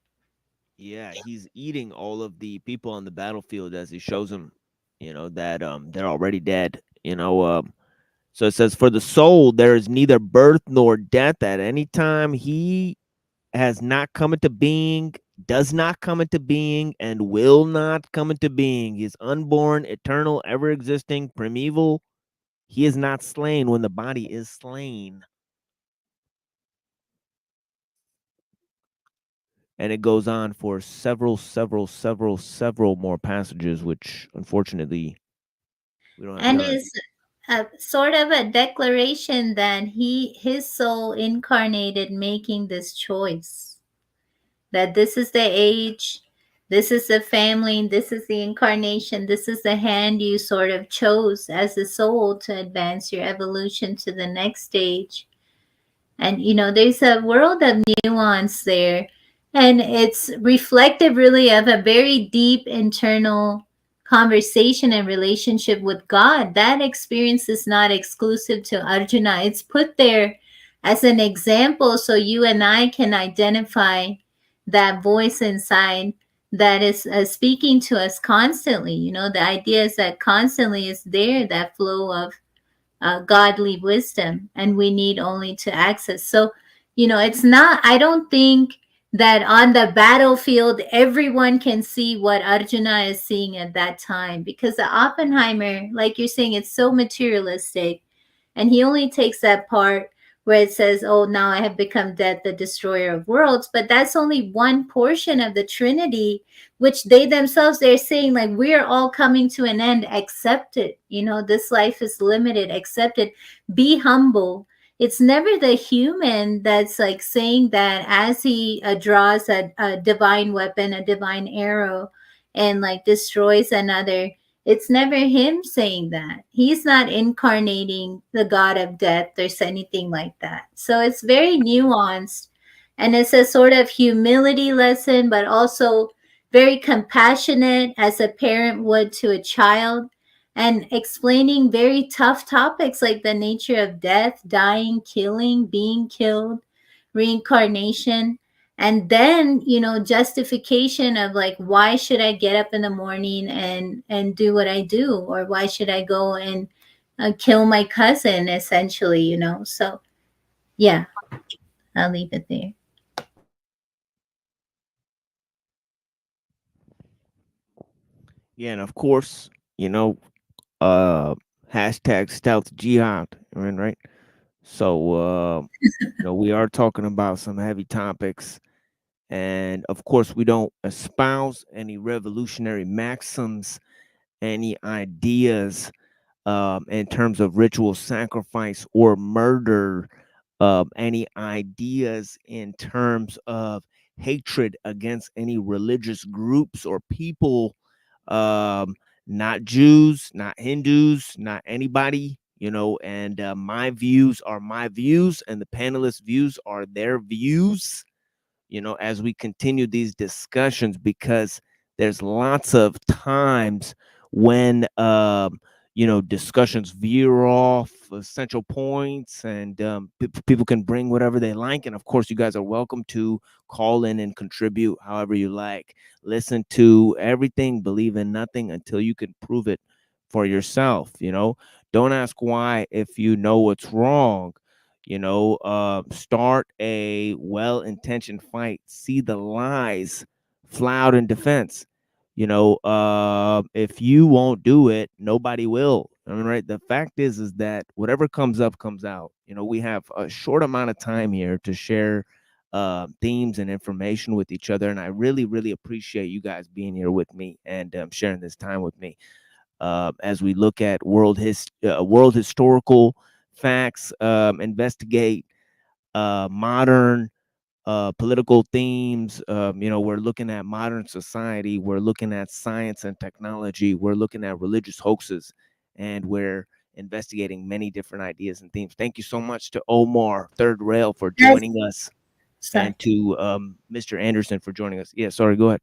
Yeah, he's eating all of the people on the battlefield as he shows them, that they're already dead. So it says, for the soul there is neither birth nor death at any time. He has not come into being, does not come into being, and will not come into being. He is unborn, eternal, ever existing, primeval. He is not slain when the body is slain. And it goes on for several more passages, which unfortunately we don't have And time. is a sort of a declaration that his soul incarnated making this choice, that this is the age, this is the family, this is the incarnation, this is the hand you sort of chose as a soul to advance your evolution to the next stage. And there's a world of nuance there, and it's reflective really of a very deep internal conversation and relationship with God. That experience is not exclusive to Arjuna. It's put there as an example so you and I can identify that voice inside that is speaking to us constantly. The idea is that constantly is there, that flow of godly wisdom, and we need only to access. So, it's not, I don't think that on the battlefield everyone can see what Arjuna is seeing at that time, because the Oppenheimer, like you're saying, it's so materialistic, and he only takes that part where it says, oh, now I have become death, the destroyer of worlds. But that's only one portion of the Trinity, which they themselves, they're saying, like, we're all coming to an end. Accept it. This life is limited. Accept it. Be humble. It's never the human that's like saying that as he draws a divine weapon, a divine arrow, and like destroys another. It's never him saying that. He's not incarnating the god of death or anything like that. So it's very nuanced, and it's a sort of humility lesson, but also very compassionate as a parent would to a child, and explaining very tough topics like the nature of death, dying, killing, being killed, reincarnation, and then justification of like, why should I get up in the morning and do what I do, or why should I go and kill my cousin, essentially. So yeah, I'll leave it there. Yeah, and of course, hashtag stealth jihad, right? So we are talking about some heavy topics, and of course we don't espouse any revolutionary maxims, any ideas in terms of ritual sacrifice or murder, any ideas in terms of hatred against any religious groups or people, not Jews, not Hindus, not anybody, and my views are my views, and the panelists' views are their views, as we continue these discussions, because there's lots of times when discussions veer off essential points, and people can bring whatever they like, and of course you guys are welcome to call in and contribute however you like. Listen to everything, believe in nothing until you can prove it for yourself. Don't ask why if you know what's wrong. Start a well-intentioned fight. See the lies, fly out in defense. If you won't do it, nobody will. Right? The fact is that whatever comes up comes out. We have a short amount of time here to share themes and information with each other, and I really, really appreciate you guys being here with me and sharing this time with me as we look at world historical facts, investigate modern political themes. We're looking at modern society, we're looking at science and technology, we're looking at religious hoaxes, and we're investigating many different ideas and themes. Thank you so much to Omar Third Rail for joining us, and to Mr. Anderson for joining us. Yeah, sorry, go ahead.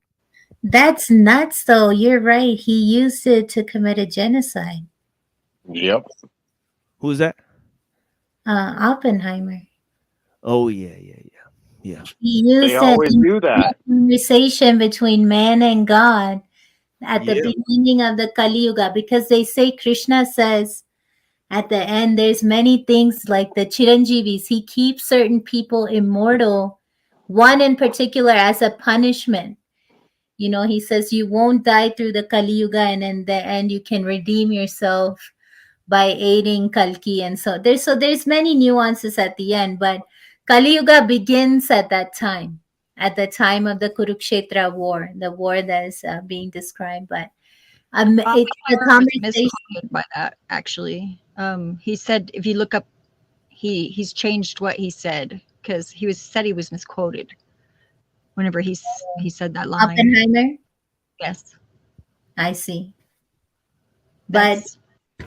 That's nuts, though. You're right. He used it to commit a genocide. Yep. Who's that? Oppenheimer. Oh yeah. He used They always do that. Conversation between man and God at the Yeah. beginning of the Kali Yuga, because they say Krishna says at the end there's many things like the Chiranjeevis. He keeps certain people immortal one in particular as a punishment. You know, he says you won't die through the Kali Yuga, and in the end you can redeem yourself by aiding Kalki. And there's many nuances at the end, but Kali Yuga begins at that time, at the time of the Kurukshetra war, the war that is being described. But it's a was conversation. misquoted by that, actually. He said, if you look up, he's changed what he said, because he said he was misquoted whenever he said that line. Oppenheimer? Yes. I see. But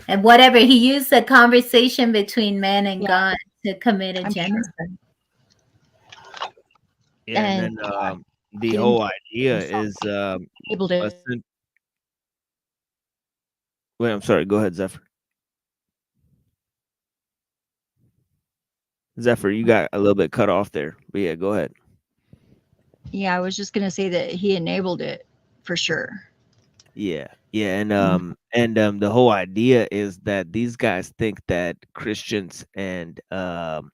and whatever, he used a conversation between man and God to commit a genocide. Yeah, and then the whole idea is able to. Wait, I'm sorry. Go ahead, Zephyr. Zephyr, you got a little bit cut off there, but yeah, go ahead. Yeah, I was just gonna say that he enabled it for sure. Yeah, and the whole idea is that these guys think that Christians and that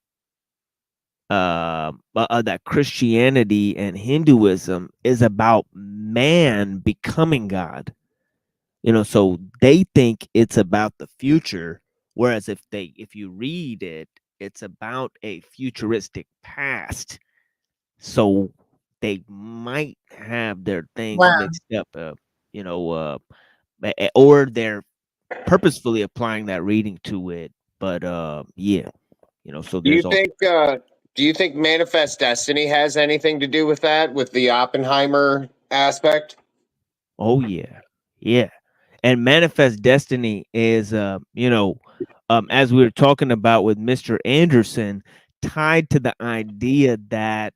Christianity and Hinduism is about man becoming God. You know, so they think it's about the future, whereas if you read it, it's about a futuristic past. So they might have their things mixed up, you know, or they're purposefully applying that reading to it. But yeah, you know, so Do you there's also think Manifest Destiny has anything to do with that, with the Oppenheimer aspect? Oh yeah. And Manifest Destiny is you know, as we were talking about with Mr. Anderson, tied to the idea that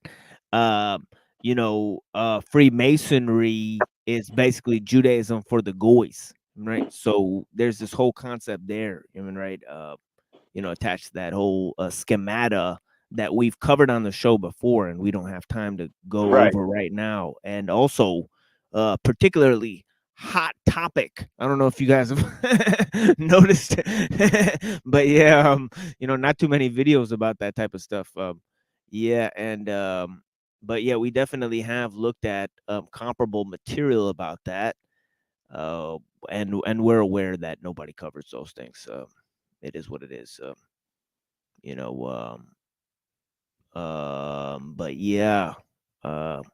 you know, Freemasonry is basically Judaism for the goys, right? So there's this whole concept there, I mean, right? You know, attached to that whole schemata that we've covered on the show before, and we don't have time to go over right now. And also, particularly hot topic. I don't know if you guys have noticed, but yeah, you know, not too many videos about that type of stuff. Yeah, and but yeah, we definitely have looked at comparable material about that, and we're aware that nobody covers those things. It is what it is. You know, but yeah, but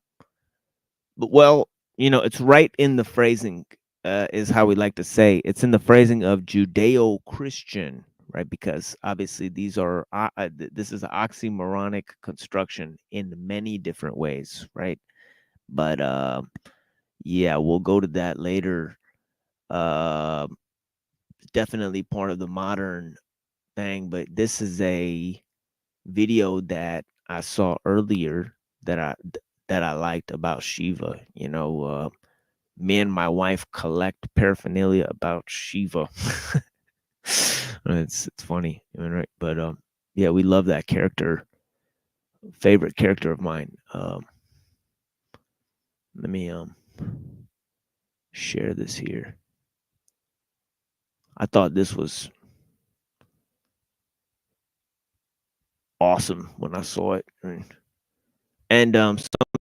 well, you know, it's right in the phrasing, is how we like to say. It's in the phrasing of Judeo-Christian, right? Because obviously these are this is an oxymoronic construction in many different ways, right? But yeah, we'll go to that later. Definitely part of the modern thing, but this is a video that I saw earlier that I liked about Shiva. You know, me and my wife collect paraphernalia about Shiva. It's funny, right? But yeah, we love that character. Favorite character of mine. Let me share this here. I thought this was awesome when I saw it. And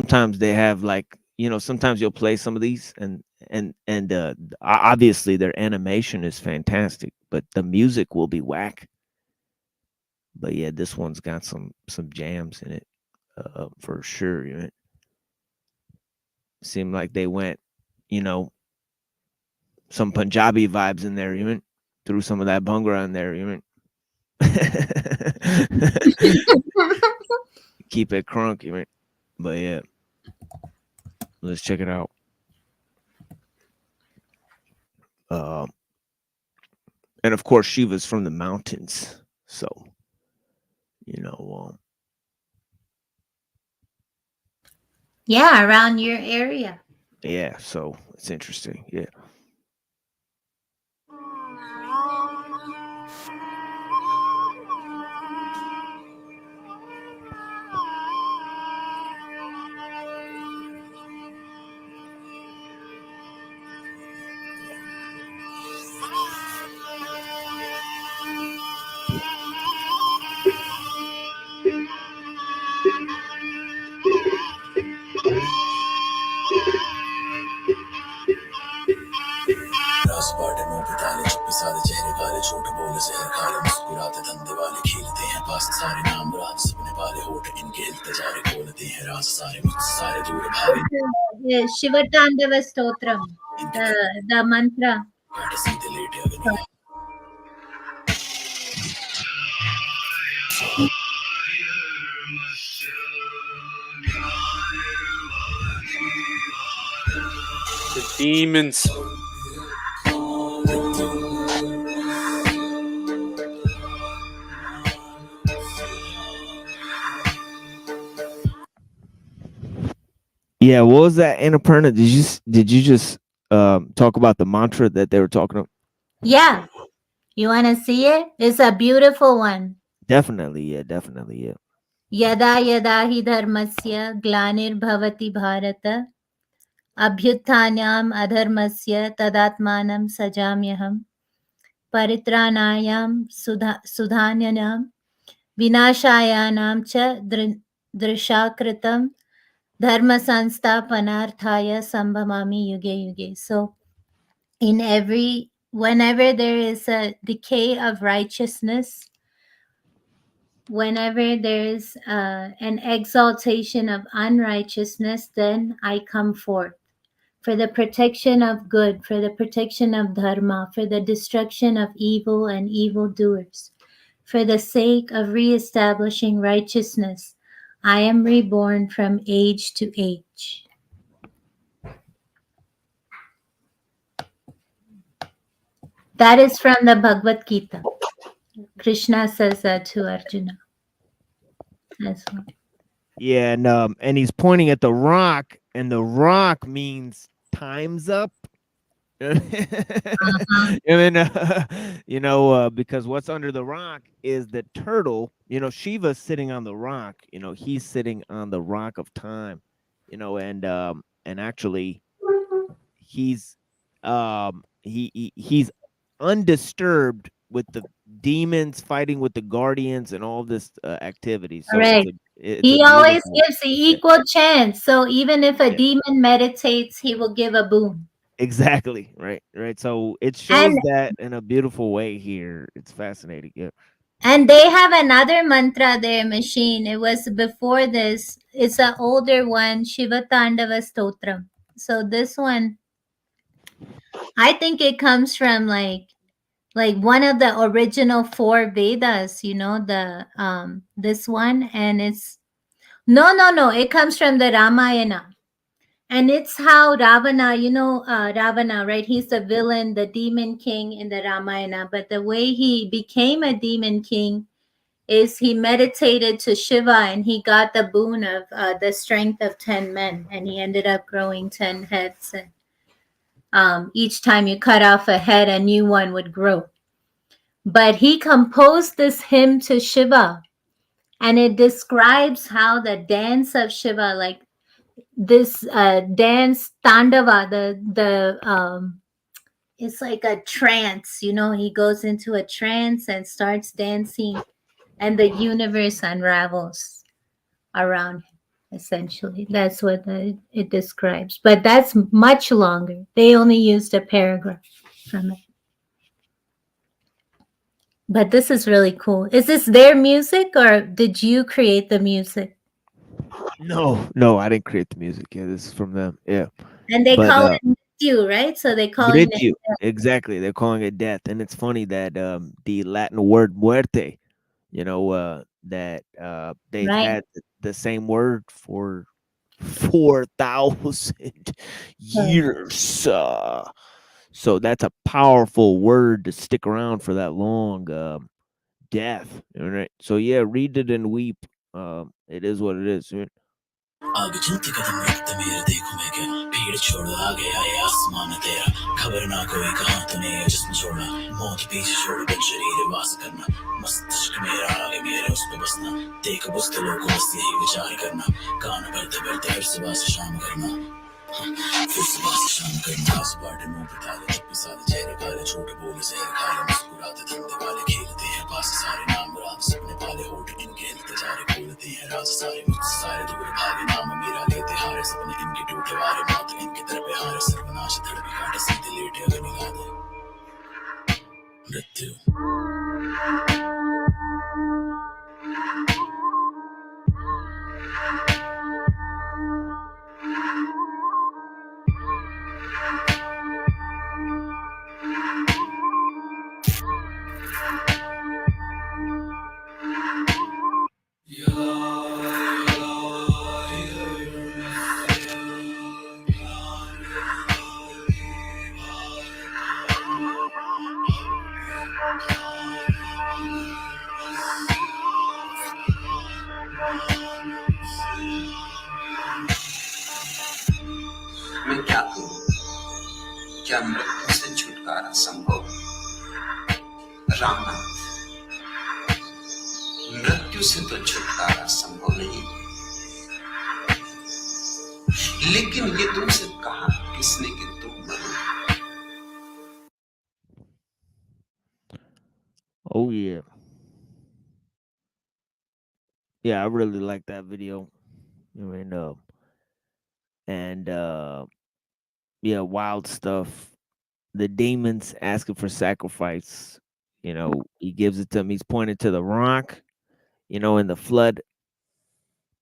sometimes they have, like, you know, sometimes you'll play some of these and obviously their animation is fantastic, but the music will be whack. But yeah, this one's got some jams in it, for sure. You know, seemed like they went, you know, some Punjabi vibes in there. You know, threw some of that bhangra in there. You know, keep it crunk. You know, but yeah, let's check it out. And of course, Shiva's from the mountains, so you know. Yeah, around your area. Yeah, so it's interesting. Yeah. Shiva Tandava Stotram, the mantra. The demons. Yeah, what was that, Annapurna? Did you just talk about the mantra that they were talking about? Yeah. You want to see it? It's a beautiful one. Definitely, yeah. Yada yada hi dharmasya glanir bhavati bharata abhyuthanyam adharmasya tadatmanam sajamyaham paritranayam sudhanyanam vinashayanam cha drishakritam dharma sansthapanarthaya sambhamami yuge yuge. So whenever there is a decay of righteousness, whenever there is an exaltation of unrighteousness, then I come forth for the protection of good, for the protection of dharma, for the destruction of evil and evildoers, for the sake of reestablishing righteousness. I am reborn from age to age. That is from the Bhagavad Gita. Krishna says that to Arjuna. That's one. Yeah, and he's pointing at the rock, and the rock means time's up. And then, because what's under the rock is the turtle. Shiva's sitting on the rock. He's sitting on the rock of time. And actually, he's he's undisturbed with the demons fighting with the guardians and all this activity. So Correct. He always gives the equal chance. So even if a demon meditates, he will give a boon. Exactly. Right. So it shows that in a beautiful way here. It's fascinating. Yeah. And they have another mantra there, machine. It was before this. It's an older one, Shiva Tandava Stotram. So this one, I think it comes from like one of the original 4 Vedas, this one, and it's no, it comes from the Ramayana. And it's how Ravana, Ravana, right? He's the villain, the demon king in the Ramayana. But the way he became a demon king is he meditated to Shiva and he got the boon of the strength of 10 men. And he ended up growing 10 heads. And each time you cut off a head, a new one would grow. But he composed this hymn to Shiva. And it describes how the dance of Shiva, like this dance Tandava, it's like a trance, he goes into a trance and starts dancing and the universe unravels around him, essentially. That's what it describes. But that's much longer. They only used a paragraph from it. But this is really cool. Is this their music or did you create the music? No, I didn't create the music. Yeah, this is from them. Yeah. And they call it Mrityu, right? So they call it Mrityu. Exactly. They're calling it death. And it's funny that the Latin word muerte, that they've had the same word for 4,000 years. So that's a powerful word to stick around for that long. Death. Right? So yeah, read it and weep. It is what it is. Right? आग चलती कदम रखते मेरे देखो मैं क्या भीड़ छोड़ आ गया ये आसमान तेरा खबर ना कोई कहां तूने जिस्म छोड़ा मौत पीछे छोड़ बन शरीर वास करना मस्तिष्क मेरा आगे मेरे उस पे बसना देख बुज़दिलों को बस यही विचार करना कान भरते भरते फिर सुबह से शाम करना फिर सुबह से शाम करना आस बाटे मुंह पे ताले चुप्पी साले चेहरे काले छोटे बोले जहर खाले मुस्कुराते धंधे वाले खेलते हैं पास सारे नाम रात सपने पाले होठ इनके इंतजार खोलते हैं राज सारे मुझसे सारे दूर भागे नाम मेरा लेते हारे सपने इनके टूटे वारे मौत इनके दर पे हारे सर्वनाश धड़के काटे सीधे लेटे अगर निगाह दे मृत्यु क्या मृत्यु से छुटकारा संभव? रामनाथ, मृत्यु से तो छुटकारा संभव नहीं, लेकिन ये तुमसे कहा किसने कि तुम मरो? Oh yeah. Yeah, I really like that video. I mean, and yeah, wild stuff. The demons asking for sacrifice. You know, he gives it to him. He's pointing to the rock, you know, in the flood,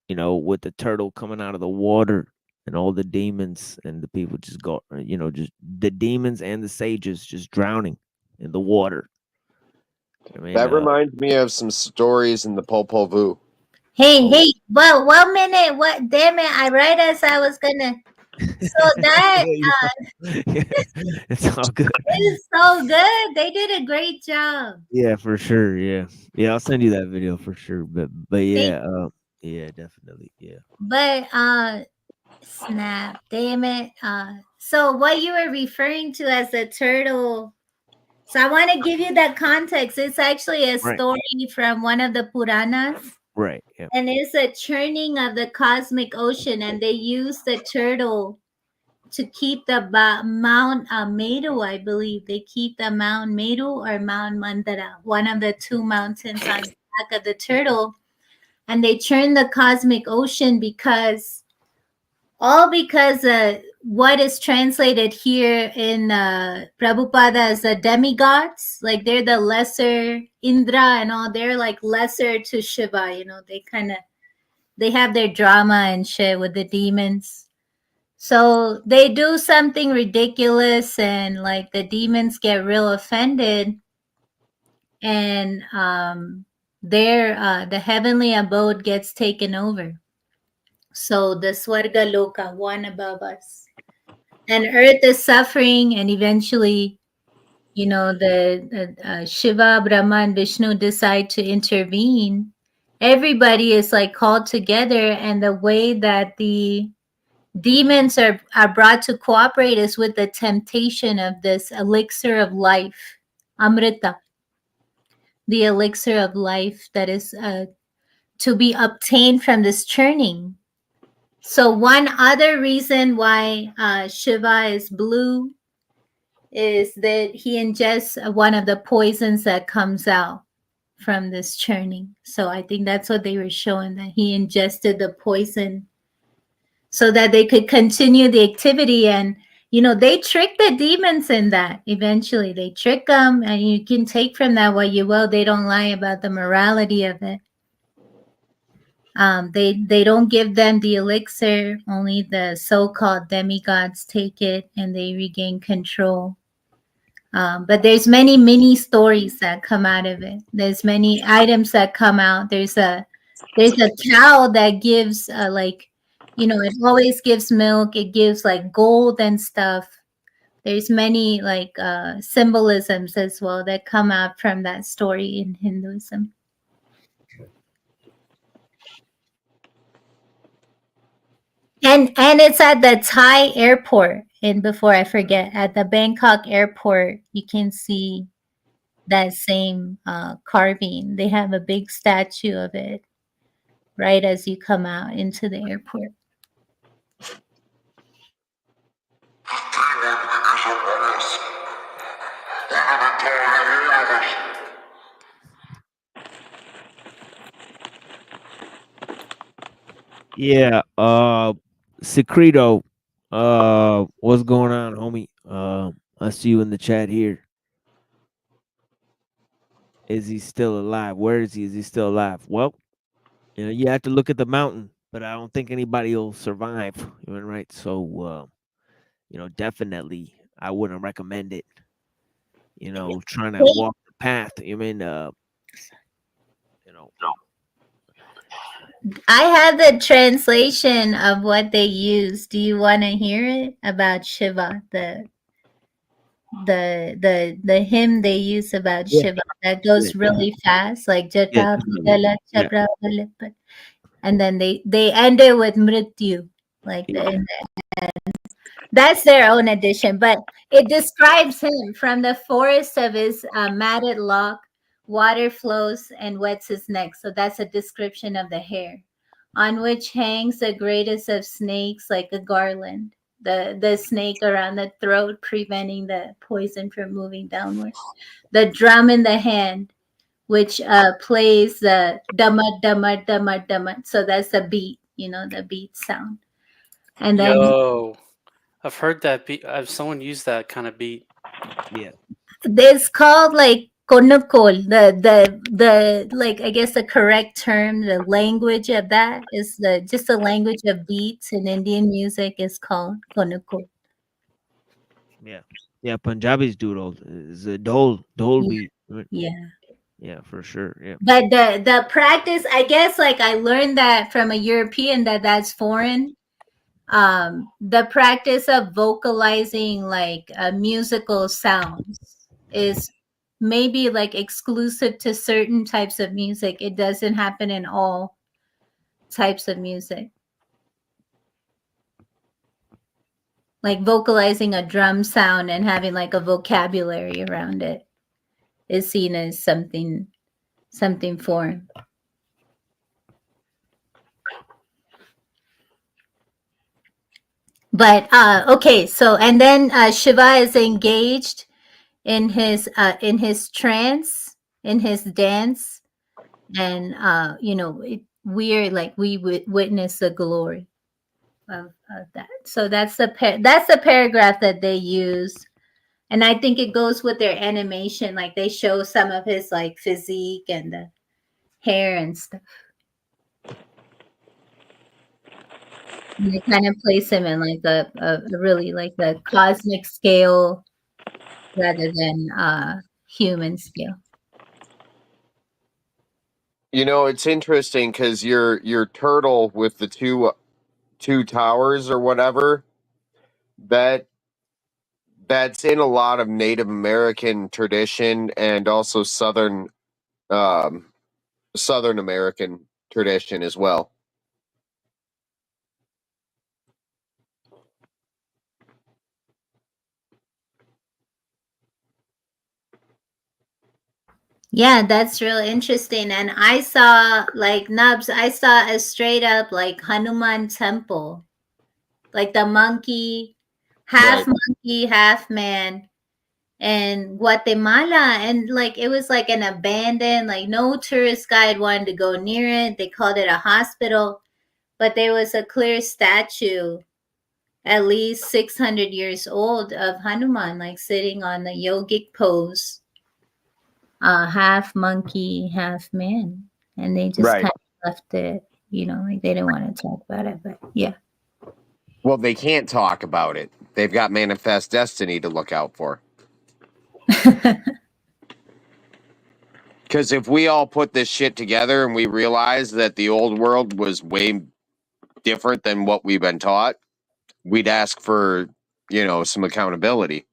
you know, with the turtle coming out of the water and all the demons and the people just go, you know, just the demons and the sages just drowning in the water. I mean, That reminds me of some stories in the Popol Vuh. Hey, well, 1 minute, what, damn it, I right as I was gonna, so that, it's all good. is so good, they did a great job. Yeah, for sure. Yeah. Yeah, I'll send you that video for sure. But yeah, yeah, definitely. Yeah. But snap, damn it. So what you were referring to as the turtle, so I want to give you that context. It's actually a story from one of the Puranas. Right. Yeah. And it's a churning of the cosmic ocean, and they use the turtle to keep the Mount Meru, I believe. They keep the Mount Meru or Mount Mandara, one of the two mountains on the back of the turtle. And they churn the cosmic ocean because what is translated here in Prabhupada as the demigods, like they're the lesser Indra and all, they're like lesser to Shiva, you know, they have their drama and shit with the demons. So they do something ridiculous and like the demons get real offended, and the heavenly abode gets taken over. So the Swarga Loka, one above us, and earth is suffering, and eventually, you know, the Shiva, Brahma, and Vishnu decide to intervene. Everybody is like called together, and the way that the demons are brought to cooperate is with the temptation of this elixir of life, Amrita, the elixir of life that is to be obtained from this churning. So one other reason why Shiva is blue is that he ingests one of the poisons that comes out from this churning. So I think that's what they were showing, that he ingested the poison so that they could continue the activity. And, you know, they trick the demons in that. Eventually they trick them, and you can take from that what you will. They don't lie about the morality of it. They don't give them the elixir. Only the so-called demigods take it, and they regain control. But there's many mini stories that come out of it. There's many items that come out. There's a cow that gives like, you know, it always gives milk. It gives like gold and stuff. There's many like symbolisms as well that come out from that story in Hinduism. And it's at the Thai airport. And before I forget, at the Bangkok airport, you can see that same carving. They have a big statue of it right as you come out into the airport. Yeah, Secreto, what's going on, homie? I see you in the chat here. Is he still alive? Where is he? Is he still alive? Well, you know, you have to look at the mountain, but I don't think anybody will survive. You know, right? So, you know, definitely, I wouldn't recommend it. You know, trying to walk the path. You mean, you know. I have the translation of what they use. Do you want to hear it about Shiva? The hymn they use about Shiva that goes really fast, like Jata Pidala Chabra, and then they end it with Mrityu, like the end. That's their own edition, but it describes him from the forest of his matted lock, water flows and wets his neck. So that's a description of the hair, on which hangs the greatest of snakes like a garland. The snake around the throat, preventing the poison from moving downward. The drum in the hand, which plays the dumma dumma dumma dumma. So that's the beat, the beat sound. And then Yo, I've heard that beat. I've someone used that kind of beat. Yeah. it's called like konokol. The like, I guess the correct term, the language of that is the language of beats in Indian music is called konokol. Yeah. Yeah, Punjabi's doodle is a dole Yeah. beat. Right? Yeah. Yeah, for sure. Yeah. But the practice, I guess, like I learned that from a European that's foreign. The practice of vocalizing like musical sounds is maybe like exclusive to certain types of music. It doesn't happen in all types of music. Like vocalizing a drum sound and having like a vocabulary around it is seen as something foreign. But okay, so and then Shiva is engaged in his trance, in his dance, and we witness the glory of that. So that's the paragraph that they use, and I think it goes with their animation. Like they show some of his like physique and the hair and stuff. And they kind of place him in like a really like the cosmic scale rather than human scale. It's interesting because your turtle with the two towers or whatever, that's in a lot of Native American tradition and also um, Southern American tradition as well. Yeah, that's real interesting. And I saw like Nubs, I saw a straight up like Hanuman temple, like the monkey, half Right. monkey, half man, in Guatemala. And like it was like an abandoned, like no tourist guide wanted to go near it. They called it a hospital, but there was a clear statue, at least 600 years old, of Hanuman, like sitting on the yogic pose, half monkey, half man, and they just Right. kind of left it. Like they didn't want to talk about it, but yeah. Well, they can't talk about it. They've got manifest destiny to look out for. Because if we all put this shit together and we realize that the old world was way different than what we've been taught, we'd ask for, some accountability.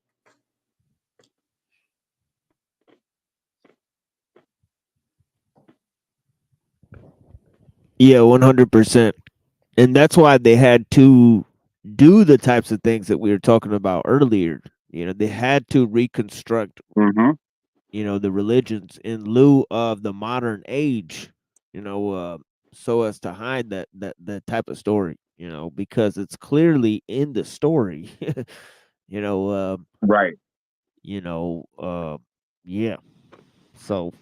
Yeah, 100%. And that's why they had to do the types of things that we were talking about earlier. They had to reconstruct, the religions in lieu of the modern age, so as to hide that type of story, because it's clearly in the story, Right. Yeah. So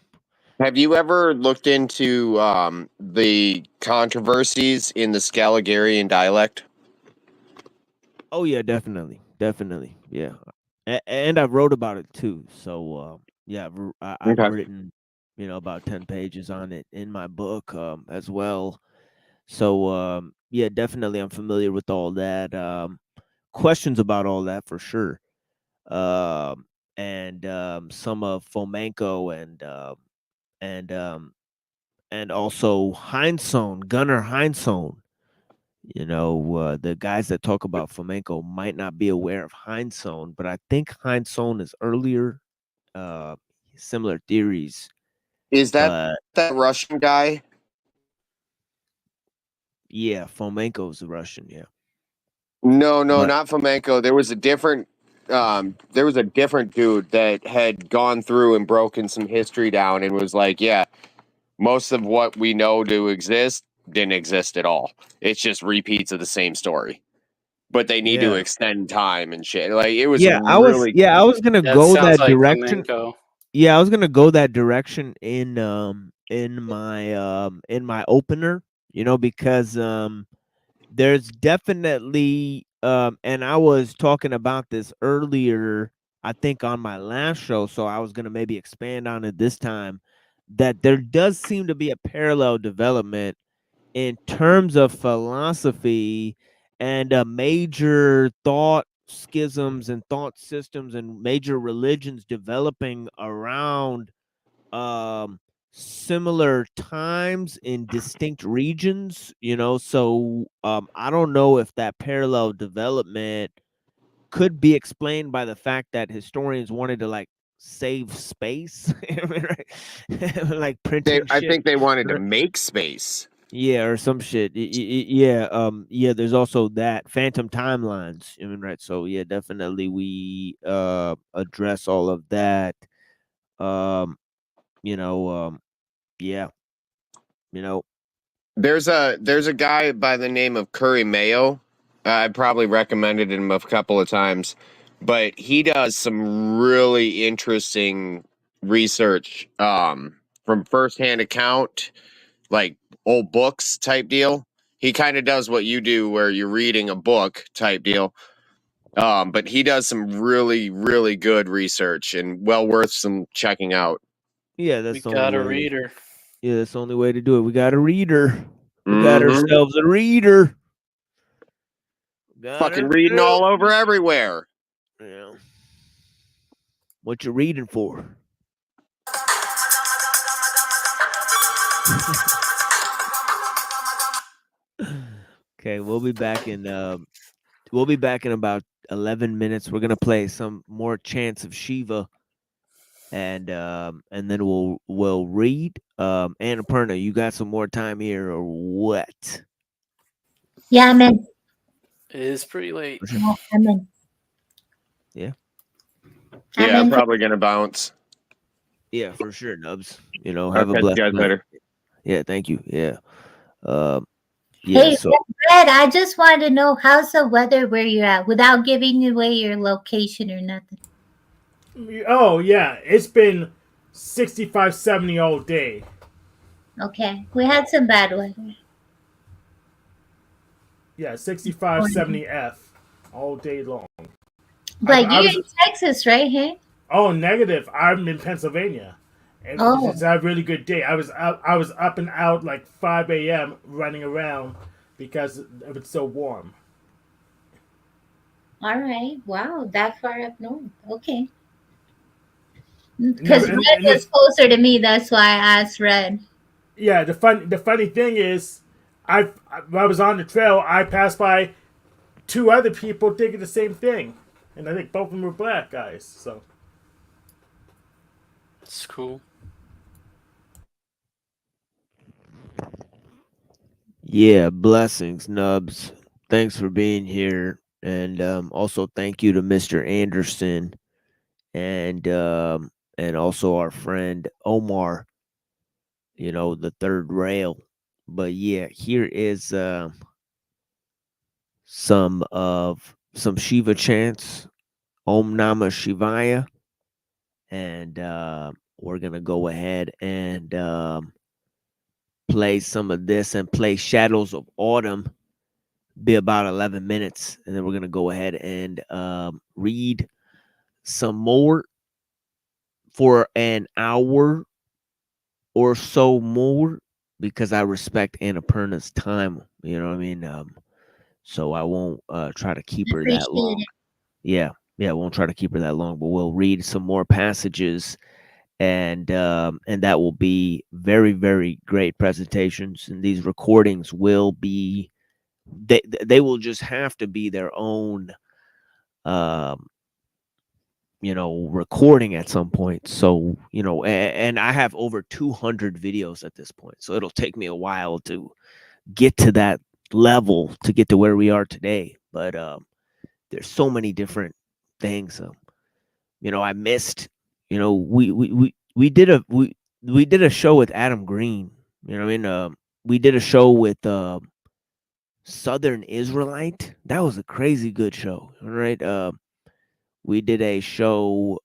Have you ever looked into the controversies in the Scaligerian dialect? Oh yeah, definitely, yeah. And I wrote about it too. So yeah, I've Okay. written about 10 pages on it in my book as well. So yeah, definitely I'm familiar with all that. Questions about all that for sure. And some of Fomenko and also Hindsohn, Gunnar Hindsohn. The guys that talk about flamenco might not be aware of Hindsohn, but I think Hindsohn is earlier, similar theories. Is that But Russian guy? yeah, flamenco is Russian, yeah. No, But not flamenco. There was a different dude that had gone through and broken some history down and was like, yeah, most of what we know to exist didn't exist at all. It's just repeats of the same story. But they need to yeah, extend time and shit. Like it was yeah, I was really yeah, I was gonna That go sounds that like direction. flamenco. Yeah, I was gonna go that direction in my opener, because there's definitely and I was talking about this earlier, I think on my last show, so I was gonna maybe expand on it this time, that there does seem to be a parallel development in terms of philosophy and major thought schisms and thought systems and major religions developing around similar times in distinct regions, so I don't know if that parallel development could be explained by the fact that historians wanted to like save space. I mean, right? Like printing I shit. think they wanted to Right? make space. Yeah, or some shit. Yeah, yeah, there's also that phantom timelines. I mean, right. So yeah, definitely we address all of that. Um, you know, yeah, you know, There's a guy by the name of Curry Mayo. I probably recommended him a couple of times, but he does some really interesting research from firsthand account, like old books type deal. He kind of does what you do where you're reading a book type deal. But he does some really, really good research and well worth some checking out. yeah, We that's the only got a way. reader. Yeah, that's the only way to do it. We got a reader. We got Mm-hmm. ourselves a reader. Got Fucking reading all over everywhere. Yeah. What you reading for? Okay, we'll be back in about 11 minutes. We're gonna play some more chants of Shiva, and then we'll read. Annapurna, you got some more time here or what? Yeah, I'm in. It is pretty late. Yeah, I'm in. Yeah. Yeah, I'm in. probably gonna bounce. Yeah, for sure, Nubs. Have I'll a catch you blessed guys night. later. Yeah, thank you. Yeah. Hey, So Fred, I just wanted to know how's the weather where you're at without giving away your location or nothing. Oh, yeah. It's been 65, 70 all day. Okay. We had some bad weather. Yeah, 65, 70 F all day long. But you're in Texas, right? Hey? Oh, negative. I'm in Pennsylvania. And it's a really good day. I was up and out like 5 a.m. running around because it was so warm. All right. Wow, that far up north. Okay. Because Red was closer to me, that's why I asked Red. Yeah, the funny thing is, I was on the trail. I passed by 2 other people thinking the same thing, and I think both of them were black guys. So it's cool. yeah, blessings, Nubs. Thanks for being here, and also thank you to Mr. Anderson, and also our friend Omar. The third rail. But yeah, here is some Shiva chants, Om Namah Shivaya, and we're gonna go ahead and play some of this and play Shadows of Autumn. Be about 11 minutes, and then we're gonna go ahead and read some more for an hour or so more, because I respect Annapurna's time. You know what I mean? So I won't try to keep her that long. Yeah, I won't try to keep her that long, but we'll read some more passages, and that will be very, very great presentations. And these recordings will be they will just have to be their own recording at some point. So, and I have over 200 videos at this point. So it'll take me a while to get to that level, to get to where we are today. But there's so many different things. I missed. We did a show with Adam Green. We did a show with Southern Israelite. That was a crazy good show, right? We did a show.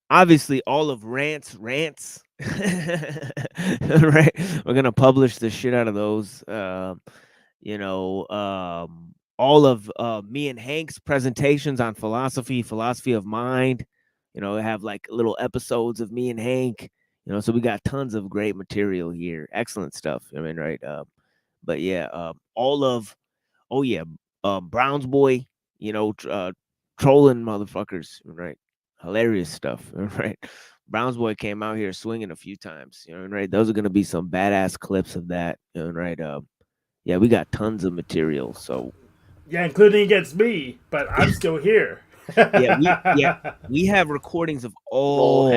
Obviously, all of rants. Right? We're gonna publish the shit out of those. All of me and Hank's presentations on philosophy of mind. Have like little episodes of me and Hank. So we got tons of great material here. Excellent stuff. Right? But yeah, all of Brown's boy. Trolling motherfuckers. Right? Hilarious stuff. Right? Brown's boy came out here swinging a few times. Right? Those are gonna be some badass clips of that. Right? Yeah, we got tons of material. So yeah, including against me, but I'm still here. we have recordings of all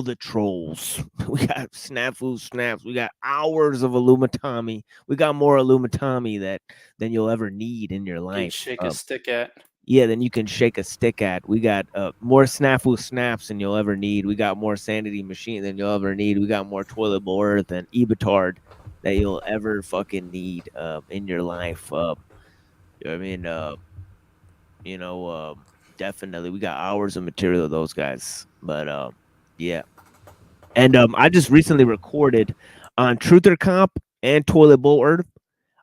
the trolls. We got snafu snaps. We got hours of Illumitami. We got more Illumitami than you'll ever need in your life. Shake a stick at. Yeah, then you can shake a stick at. We got more snafu snaps than you'll ever need. We got more sanity machine than you'll ever need. We got more toilet bowl earth and Ebitard that you'll ever fucking need in your life. Definitely we got hours of material of those guys. But yeah. And I just recently recorded on Truther Comp and Toilet Bowl Earth.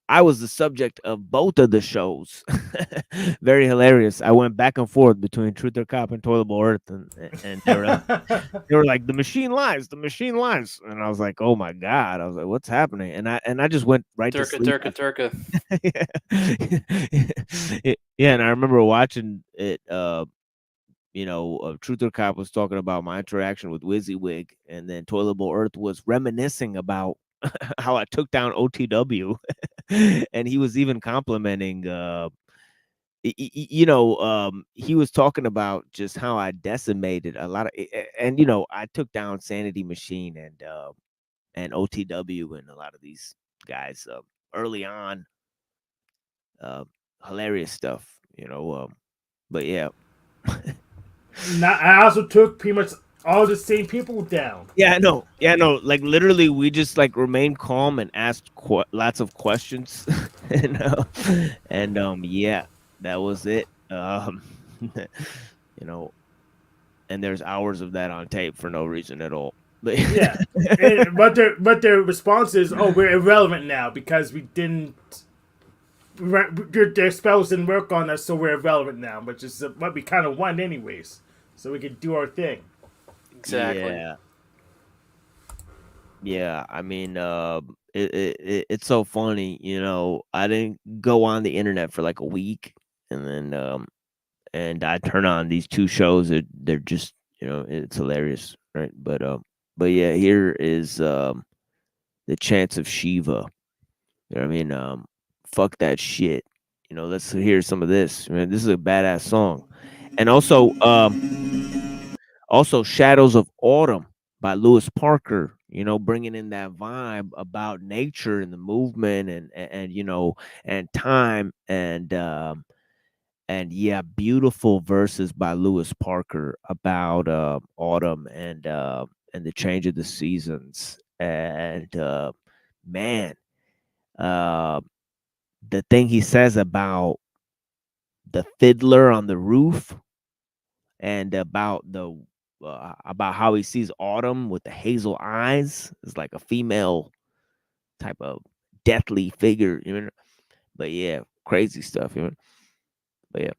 I was the subject of both of the shows. Very hilarious. I went back and forth between Truther Cop and Toilet Bowl Earth, and they were like, the machine lies, and I was like, oh my god, I was like, what's happening? And I just went right to sleep. Turka. Yeah, and I remember watching it. Truther Cop was talking about my interaction with WYSIWYG, and then Toilet Bowl Earth was reminiscing about how I took down OTW, and he was even complimenting. He was talking about just how I decimated a lot of, and I took down Sanity Machine and OTW and a lot of these guys early on. Hilarious stuff, but yeah. I also took pretty much all the same people down. Yeah, no. Like literally, we just like remained calm and asked lots of questions, and yeah, that was it. And there's hours of that on tape for no reason at all. But yeah, but their response is, "Oh, we're irrelevant now because we didn't." Their spells didn't work on us, so we're irrelevant now, which is what we kind of want anyways, so we could do our thing. Exactly. Yeah. I mean, it's so funny, I didn't go on the internet for like a week, and then and I turn on these two shows. They're just, it's hilarious, right? But yeah, here is the Chants of Shiva. You know what I mean? Fuck that shit. Let's hear some of this. Man, this is a badass song. And also Shadows of Autumn by Lewis Parker, bringing in that vibe about nature and the movement and time and yeah, beautiful verses by Lewis Parker about autumn and the change of the seasons. And man, the thing he says about the fiddler on the roof and about how he sees autumn with the hazel eyes is like a female type of deathly figure, but yeah, crazy stuff, but yeah.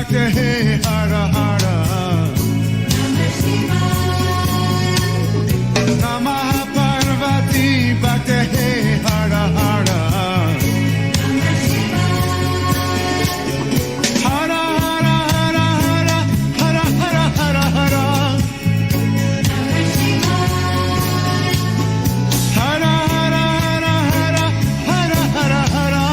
Bhakti Hey Hara Hara. Namah Parvati Bhakti Hey Hara Hara. Hara Hara Hara Hara Hara Hara Hara Hara. Hara Hara Hara Hara Hara Hara Hara.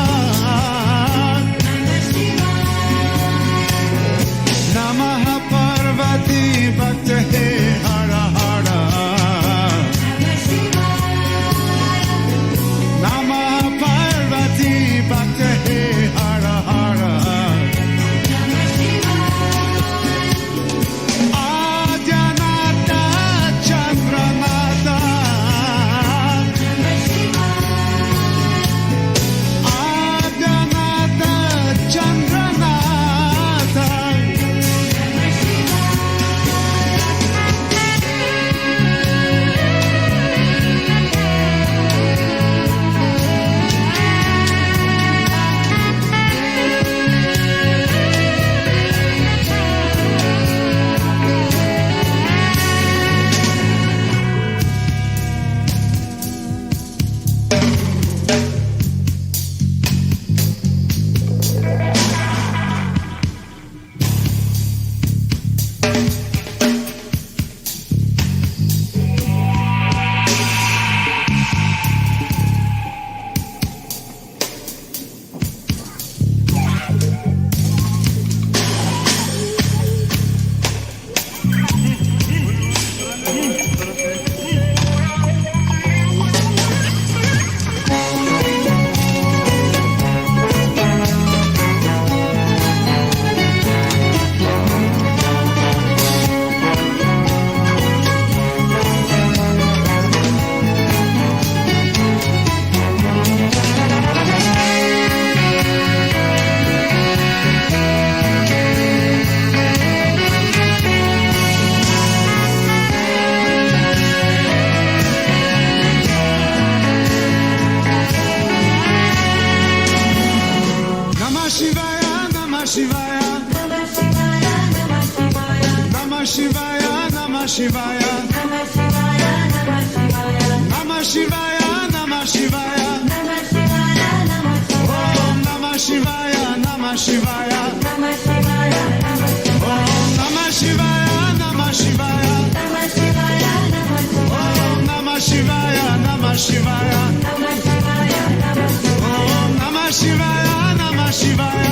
Namah Parvati Bhakti Hey Hara Hara. Namah Parvati Bhakti Hey Hara Hara. Adyanata Chandranata. Adyanata Chandranata. Namah Shivaya, Namah Shivaya. Namah Shivaya, Namah Shivaya. Namah Shivaya, Namah Shivaya. Om Namah Shivaya, Namah Shivaya. Om Namah Shivaya, Namah Shivaya. Om Namah Shivaya, Namah Shivaya. Om Namah Shivaya, Namah Shivaya.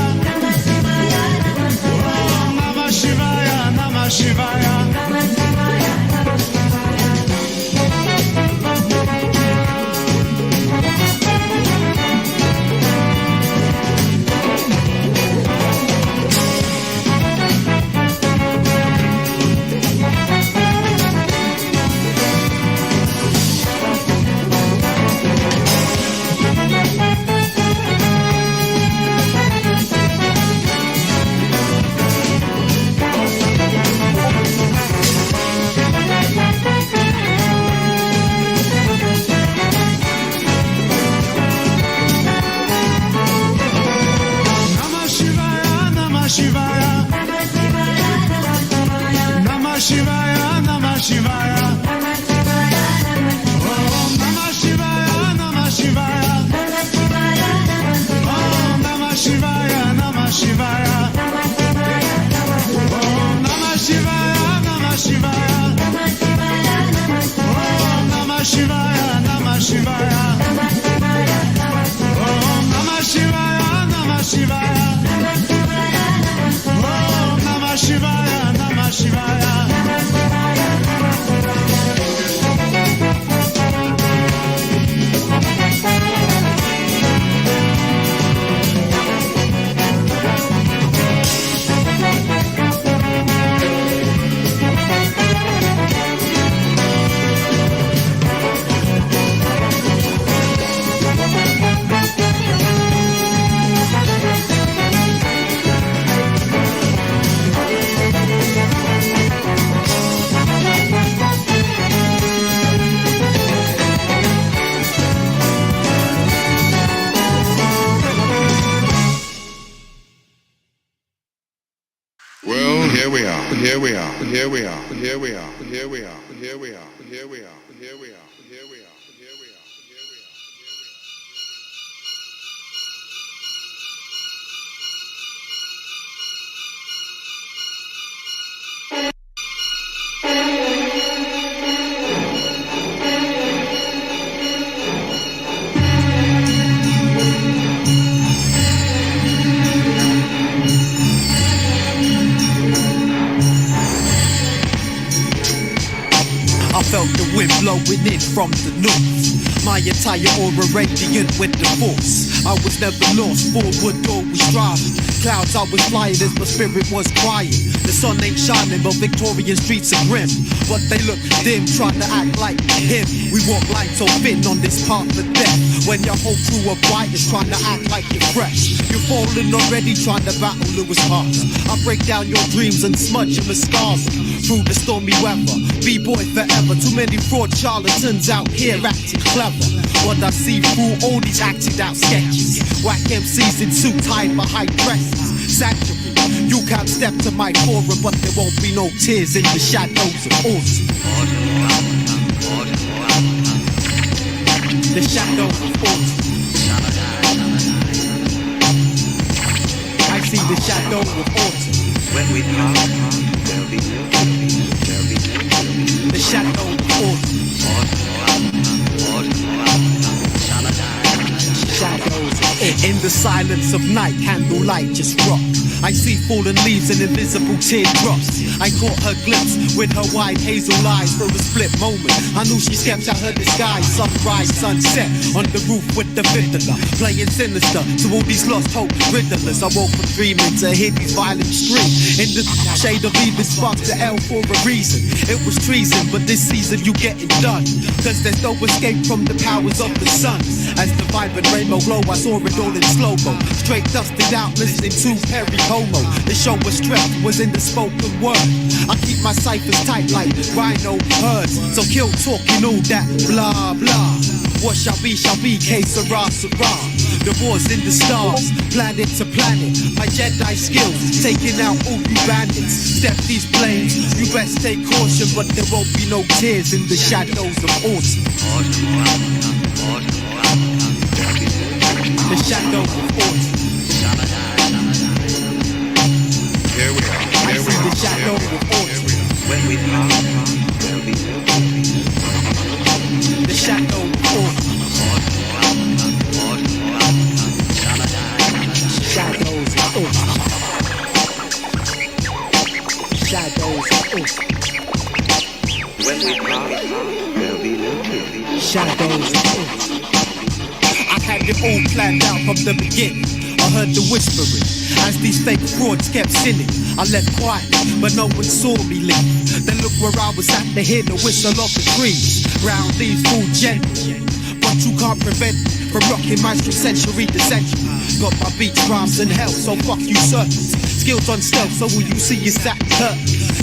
Om Namah Shivaya, Namah Shivaya. Namah Shivaya, Namah Shivaya. Namah Shivaya, Namah Shivaya. Om Namah Shivaya, Namah Shivaya. Om Namah Shivaya, Namah Shivaya. Om Namah Shivaya, Namah Shivaya. Om Namah Shivaya, Namah Shivaya. Om Namah Shivaya, Namah Shivaya. Om Namah Shivaya, Namah Shivaya. Well, here we are, here we are, here we are, here we are, here we are, here we are, here we are, here we are, here we are, here we are. I felt the wind blowing in from the north. My entire aura radiant with the force. I was never lost, forward always driving. Clouds I was flying as my spirit was quiet. The sun ain't shining, but Victorian streets are grim. But they look dim, trying to act like him. We walk lines so thin on this path of death. When your whole crew of fighters trying to act like you're fresh. You're falling already, trying to battle Lewis Parker. I break down your dreams and smudge them with scars through the stormy weather. B-boy forever, too many fraud charlatans out here acting clever. What I see through all these acted out sketches. Whack MCs in suits hide behind dresses. Sanctuary, you can't step to my forum, but there won't be no tears in the shadows of autumn. The shadows of autumn. I see the shadow of autumn. When we part, there'll be the shadow of autumn. Shadows in the silence of night, candlelight just rock. I see fallen leaves and invisible teardrops. I caught her glimpse with her wide hazel eyes for a split moment. I knew she stepped out her disguise. Sunrise, sunset on the roof with the fiddler, playing sinister to all these lost hope riddlers. I woke from dreaming to hear these violent screams. In the shade of even sparks the L for a reason. It was treason, but this season you getting done. Cause there's no escape from the powers of the sun. As the vibrant rainbow glow, I saw it all in slow-mo. Straight dusted out, listening to Perry Como. The show was strength, was in the spoken word. I keep my ciphers tight like rhino herds. So kill talking all that blah blah. What shall be, K Sarah Sarah. The war's in the stars, planet to planet. My Jedi skills, taking out all you bandits. Step these planes, you best take caution, but there won't be no tears in the shadows of autumn. The shadow of autumn. Here we are. I see the shadow of autumn. When we part, there'll be the shadow of autumn. Shadows of autumn. Shadows of autumn. When we part, there'll be no tears. Shadows of autumn. I had it all planned out from the beginning. I heard the whispering as these fake frauds kept sinning. I left quiet, but no one saw me leave. Then look where I was at to hear the whistle of the trees. Round these full gentle, but you can't prevent me from rocking my from century to century. Got my beats, rhymes and hell, so fuck you serpents. Skills on stealth, so all you see is that hurt.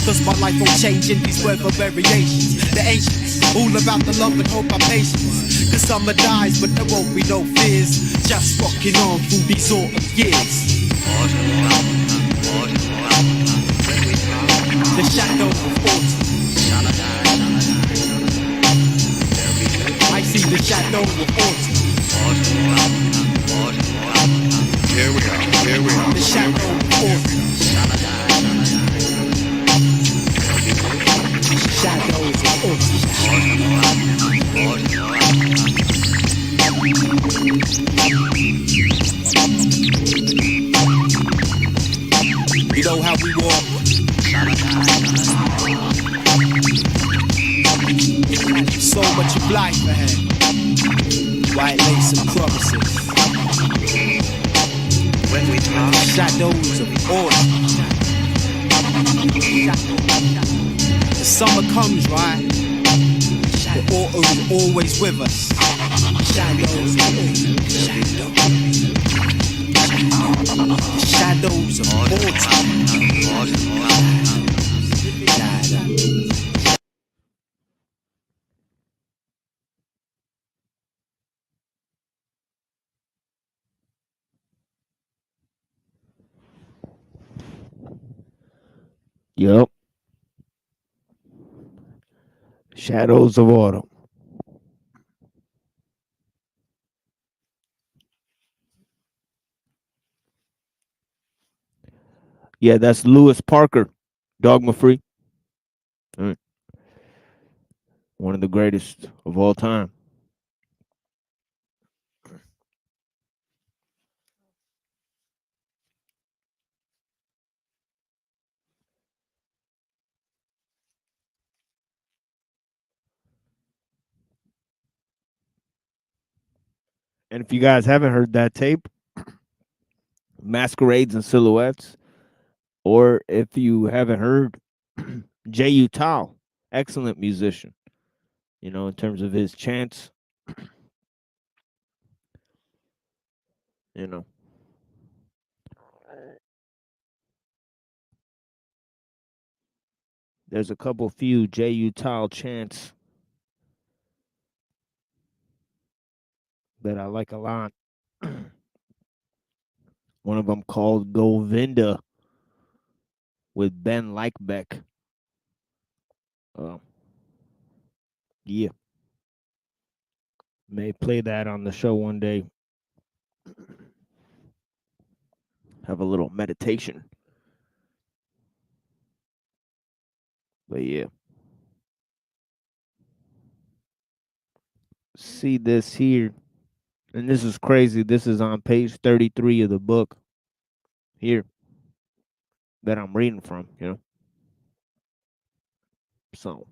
Cause my life won't change in these weather variations. The ancients, all about the love and hope, my patience. Cause summer dies, but there won't be no fears. Just rocking on through these autumn years. The shadow of autumn. I see the shadow of autumn. Here we are, here we are. The shadow of autumn. Shadows of autumn. You know how we walk. So much of life ahead. White lace and promises. When we talk, shadows of autumn. The summer comes, right? The autumn is always with us. Shadows of autumn. The shadows of autumn. Yup. Shadows of Autumn. Yeah, that's Lewis Parker, Dogma Free. One of the greatest of all time. And if you guys haven't heard that tape, Masquerades and Silhouettes, or if you haven't heard J.U. Tao, excellent musician, you know, in terms of his chants, you know. There's a couple few J.U. Tao chants that I like a lot. One of them called Govinda with Ben Likebeck. Yeah. May play that on the show one day. Have a little meditation. But yeah. See this here. And this is crazy. This is on page 33 of the book here that I'm reading from, you know. So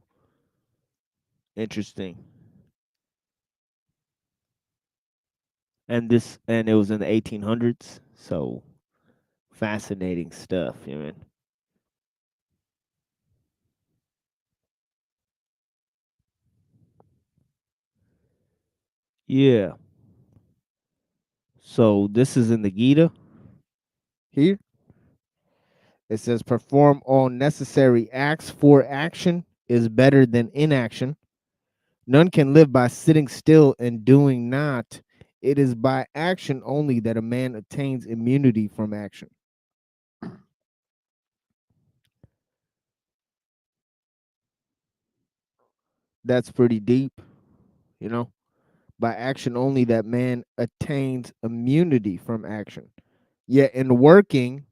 interesting. And it was in the 1800s. So fascinating stuff, you know. Yeah. So this is in the Gita here. It says perform all necessary acts, for action is better than inaction. None can live by sitting still and doing not. It is by action only that a man attains immunity from action. That's pretty deep, you know. By action only that man attains immunity from action. Yet in working,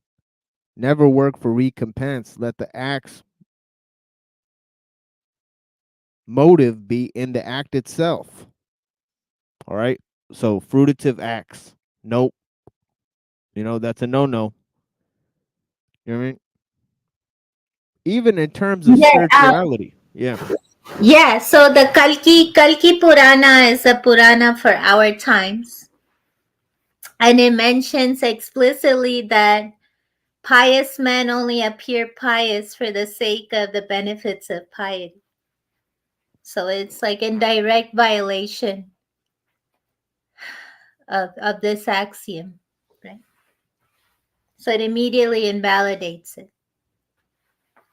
never work for recompense. Let the act's motive be in the act itself. All right. So fruitive acts. Nope. You know, that's a no-no. You know what I mean? Even in terms of spirituality. Yeah. Yeah, so the Kalki Purana is a Purana for our times. And it mentions explicitly that pious men only appear pious for the sake of the benefits of piety. So it's like in direct violation of this axiom, right? So it immediately invalidates it,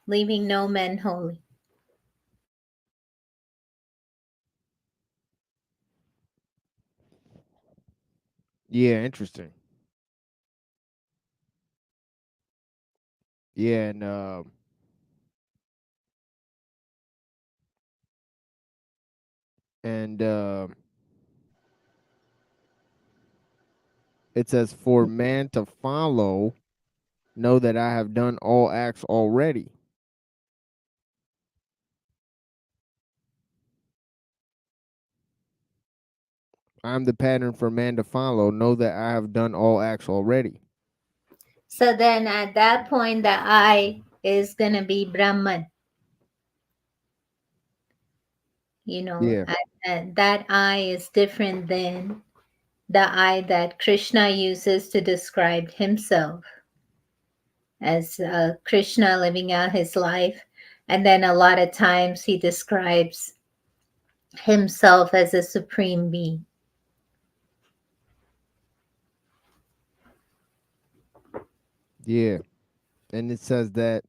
leaving no man holy. Yeah, interesting. Yeah, and it says for man to follow, know that I have done all acts already. I'm the pattern for man to follow. Know that I have done all acts already. So then at that point, the I is going to be Brahman. You know, Yeah. that I is different than the I that Krishna uses to describe himself as Krishna living out his life. And then a lot of times he describes himself as a supreme being. Yeah. And it says that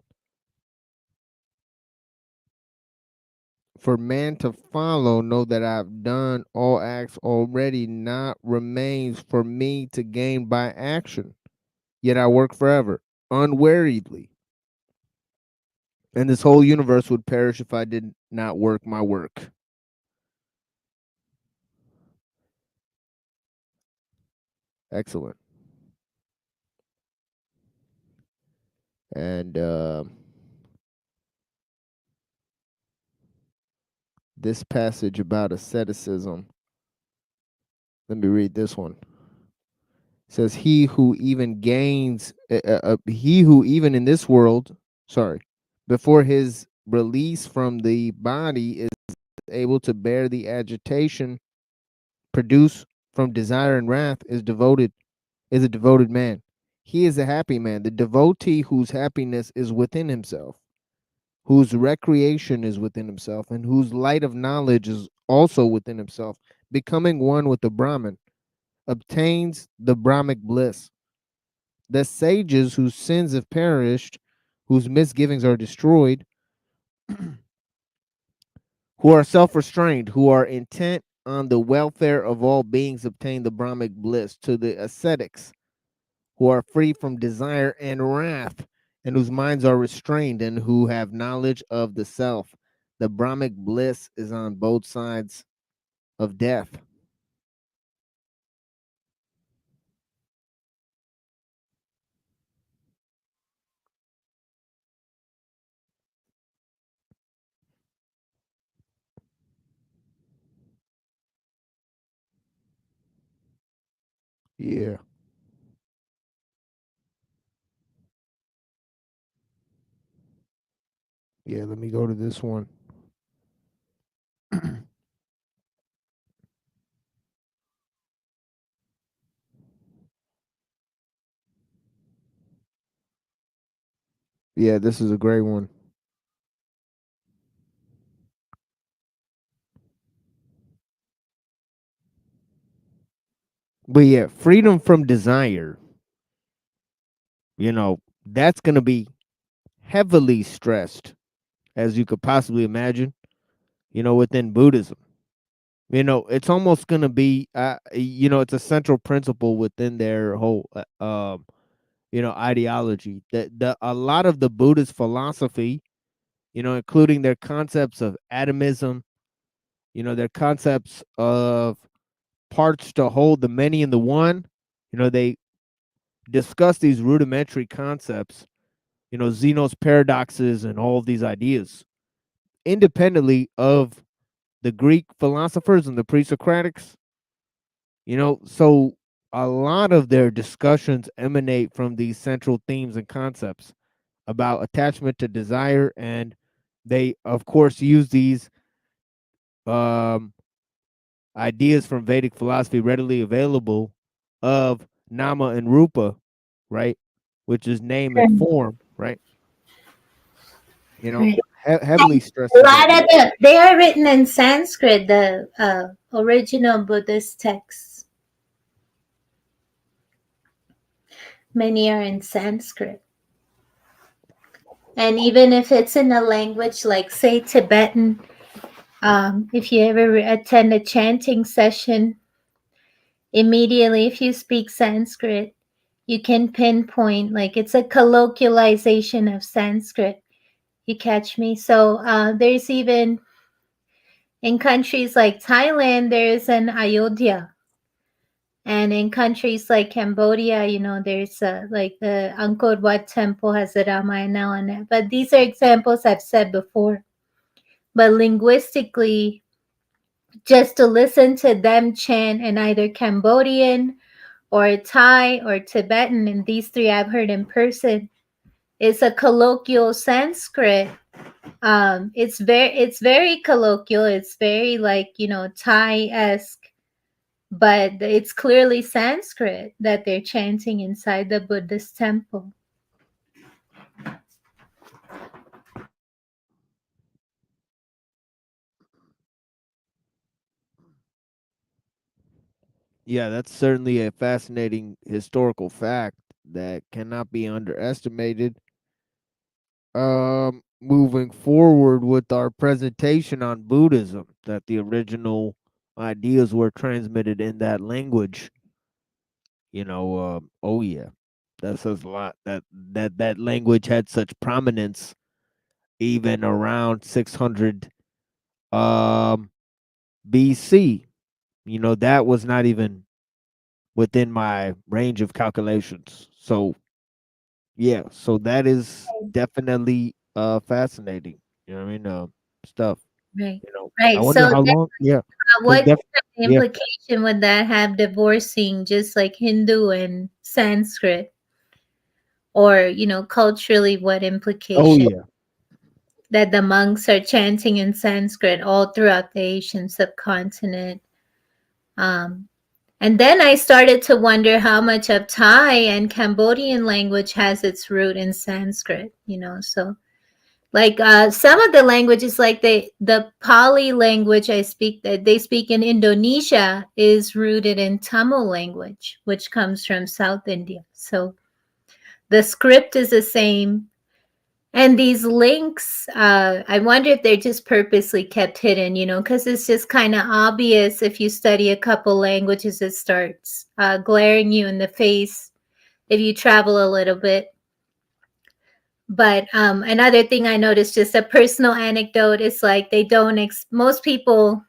for man to follow, know that I've done all acts already, not remains for me to gain by action. Yet I work forever, unweariedly. And this whole universe would perish if I did not work my work. Excellent. And this passage about asceticism, let me read this one. It says, he who even gains, he who even in this world, before his release from the body is able to bear the agitation produced from desire and wrath is a devoted man. He is a happy man, the devotee whose happiness is within himself, whose recreation is within himself, and whose light of knowledge is also within himself, becoming one with the Brahman, obtains the Brahmic bliss. The sages whose sins have perished, whose misgivings are destroyed, who are self-restrained, who are intent on the welfare of all beings, obtain the Brahmic bliss. To the ascetics, who are free from desire and wrath, and whose minds are restrained, and who have knowledge of the self, the Brahmic bliss is on both sides of death. Yeah. Yeah, let me go to this one. Yeah, this is a great one. But yeah, freedom from desire, that's going to be heavily stressed, as you could possibly imagine, within Buddhism. It's almost going to be, it's a central principle within their whole, ideology. That a lot of the Buddhist philosophy, including their concepts of atomism, their concepts of parts to hold the many in the one, they discuss these rudimentary concepts, Zeno's paradoxes and all of these ideas, independently of the Greek philosophers and the pre-Socratics. So a lot of their discussions emanate from these central themes and concepts about attachment to desire, and they of course use these ideas from Vedic philosophy readily available of nama and rupa, right, which is name and form, right? Right. Heavily stressed. A lot of they are written in Sanskrit, the original Buddhist texts. Many are in Sanskrit. And even if it's in a language like, say, Tibetan, if you ever attend a chanting session, immediately, if you speak Sanskrit, you can pinpoint, like, it's a colloquialization of Sanskrit. You catch me? So there's even, in countries like Thailand, there's an Ayodhya. And in countries like Cambodia, there's like the Angkor Wat temple has a Ramayana on it. But these are examples I've said before. But linguistically, just to listen to them chant in either Cambodian or Thai or Tibetan, and these three I've heard in person, it's a colloquial Sanskrit. It's very colloquial. It's very like, Thai-esque, but it's clearly Sanskrit that they're chanting inside the Buddhist temple. Yeah, that's certainly a fascinating historical fact that cannot be underestimated. Moving forward with our presentation on Buddhism, that the original ideas were transmitted in that language. Oh yeah, that says a lot. That language had such prominence even around 600 BC. You know, that was not even within my range of calculations. So yeah, so that is definitely fascinating. You know what I mean? Stuff. Right. You know, I Right. wonder So how then, long. Yeah, because what kind of yeah. implication would that have divorcing just like Hindu and Sanskrit? Or, culturally, what Oh implication yeah. that the monks are chanting in Sanskrit all throughout the Asian subcontinent? Um, and then I started to wonder how much of Thai and Cambodian language has its root in Sanskrit, so like some of the languages like the Pali language I speak that they speak in Indonesia is rooted in Tamil language, which comes from South India. So the script is the same. And these links, I wonder if they're just purposely kept hidden, because it's just kind of obvious if you study a couple languages, it starts glaring you in the face if you travel a little bit. But another thing I noticed, just a personal anecdote, is like they don't, most people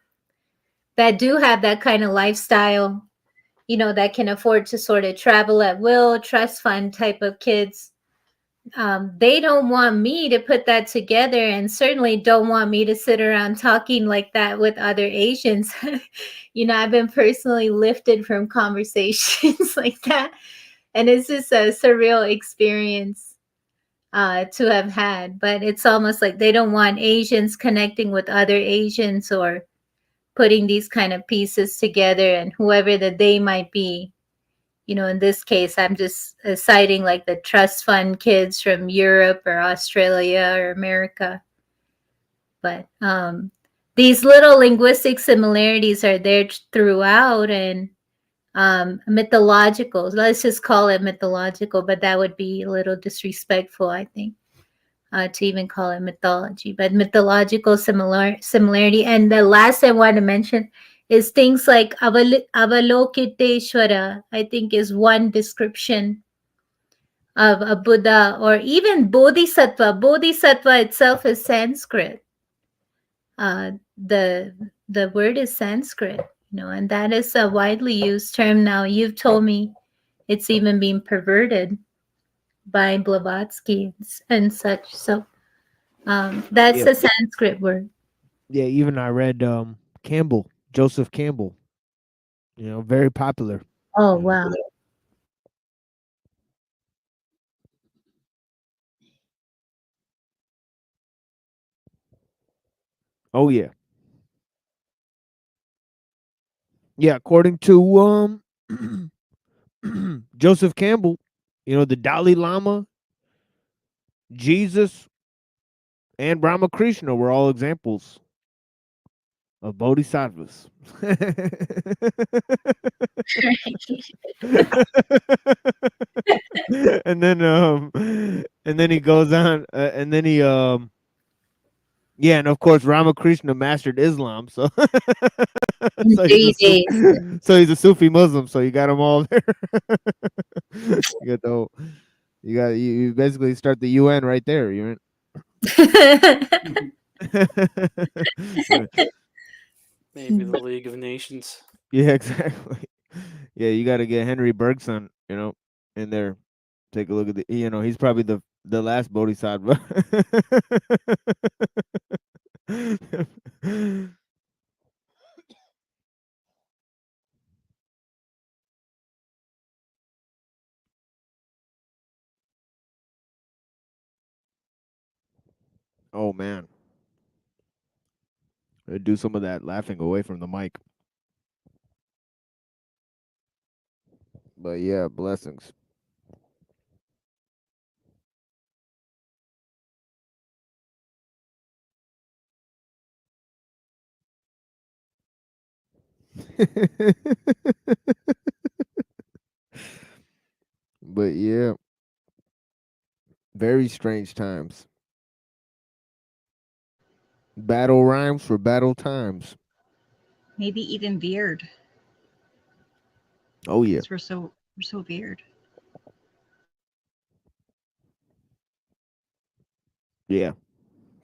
that do have that kind of lifestyle, that can afford to sort of travel at will, trust fund type of kids, they don't want me to put that together and certainly don't want me to sit around talking like that with other Asians. I've been personally lifted from conversations like that. And it's just a surreal experience to have had. But it's almost like they don't want Asians connecting with other Asians or putting these kind of pieces together, and whoever that they might be. In this case, I'm just citing like the trust fund kids from Europe or Australia or America. But these little linguistic similarities are there throughout, and mythological. Let's just call it mythological, but that would be a little disrespectful, I think, to even call it mythology. But mythological similarity. And the last I want to mention is things like Avalokiteshvara, I think is one description of a Buddha, or even Bodhisattva. Bodhisattva itself is Sanskrit. The word is Sanskrit, and that is a widely used term now. You've told me it's even being perverted by Blavatsky and such. So that's Yeah. a Sanskrit word. Yeah, even I read Campbell, Joseph Campbell. Very popular. Oh, wow. Oh yeah. Yeah, according to Joseph Campbell, the Dalai Lama, Jesus, and Ramakrishna were all examples of bodhisattvas. and then he goes on, and then he yeah, and of course Ramakrishna mastered Islam, so In so 3 days. he's a Sufi Muslim, so you got them all there. you got the whole, you basically start the UN right there. You Maybe the League of Nations. Yeah, exactly. Yeah, you got to get Henry Bergson, in there. Take a look at he's probably the last bodhisattva. Oh man, do some of that laughing away from the mic. But yeah, blessings. But yeah, very strange times. Battle rhymes for battle times. Maybe even veered. Oh yeah. 'Cause we're so veered. Yeah.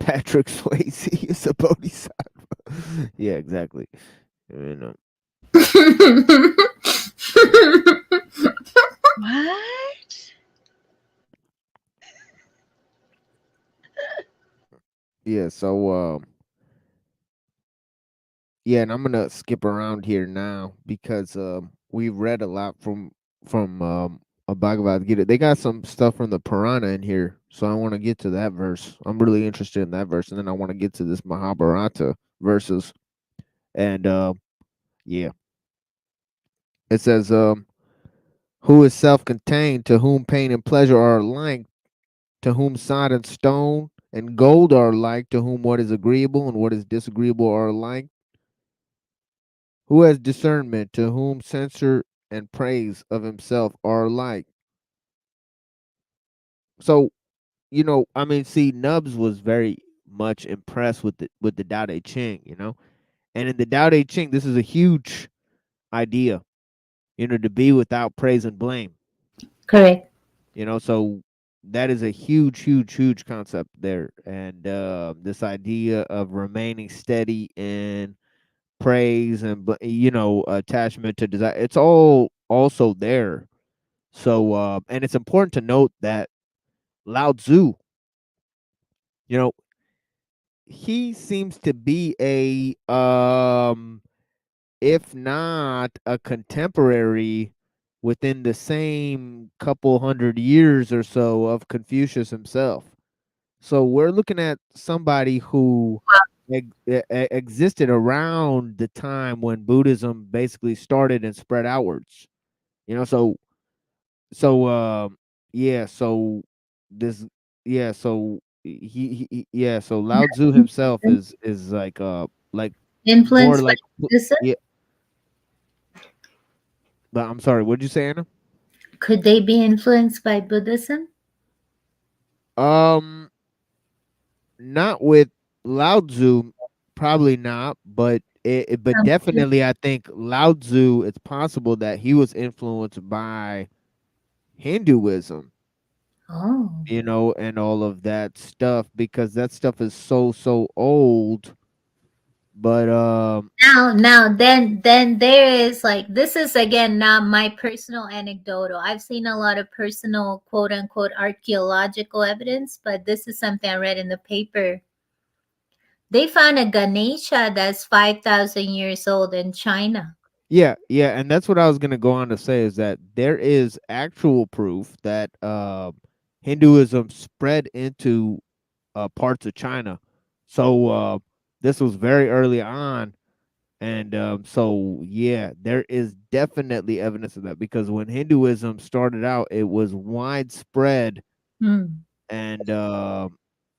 Patrick Swayze is a bodhisattva. Yeah, exactly. You know. What? Yeah, so yeah, and I'm gonna skip around here now because we've read a lot from a Bhagavad Gita. They got some stuff from the Purana in here, so I want to get to that verse. I'm really interested in that verse, and then I want to get to this Mahabharata verses. And yeah, it says who is self-contained, to whom pain and pleasure are alike, to whom sod and stone and gold are alike, to whom what is agreeable and what is disagreeable are alike. Who has discernment, to whom censure and praise of himself are alike. So, you know, I mean, see, Nubs was very much impressed with the Tao Te Ching, you know, and in the Tao Te Ching, this is a huge idea, you know, to be without praise and blame. Correct. You know, so that is a huge, huge, huge concept there, and this idea of remaining steady in praise and you know, attachment to desire, it's all also there. So and it's important to note that Lao Tzu, you know, he seems to be a if not a contemporary, within the same couple hundred years or so of Confucius himself. So we're looking at somebody who existed around the time when Buddhism basically started and spread outwards. You know, so yeah, so this yeah, so yeah, so Lao Tzu himself is like more Influenced by like Buddhism? yeah. But I'm sorry, what'd you say, Anna? Could they be influenced by Buddhism? Um, not with Lao Tzu, probably not, but but definitely I think Lao Tzu, it's possible that he was influenced by Hinduism, Oh. you know, and all of that stuff, because that stuff is so old. But Then there is like, this is again not my personal anecdotal. I've seen a lot of personal quote unquote archaeological evidence, but this is something I read in the paper. They found a Ganesha that's 5,000 years old in China. yeah, and that's what I was gonna go on to say, is that there is actual proof that Hinduism spread into parts of China. So this was very early on, and so yeah, there is definitely evidence of that, because when Hinduism started out, it was widespread, Hmm. and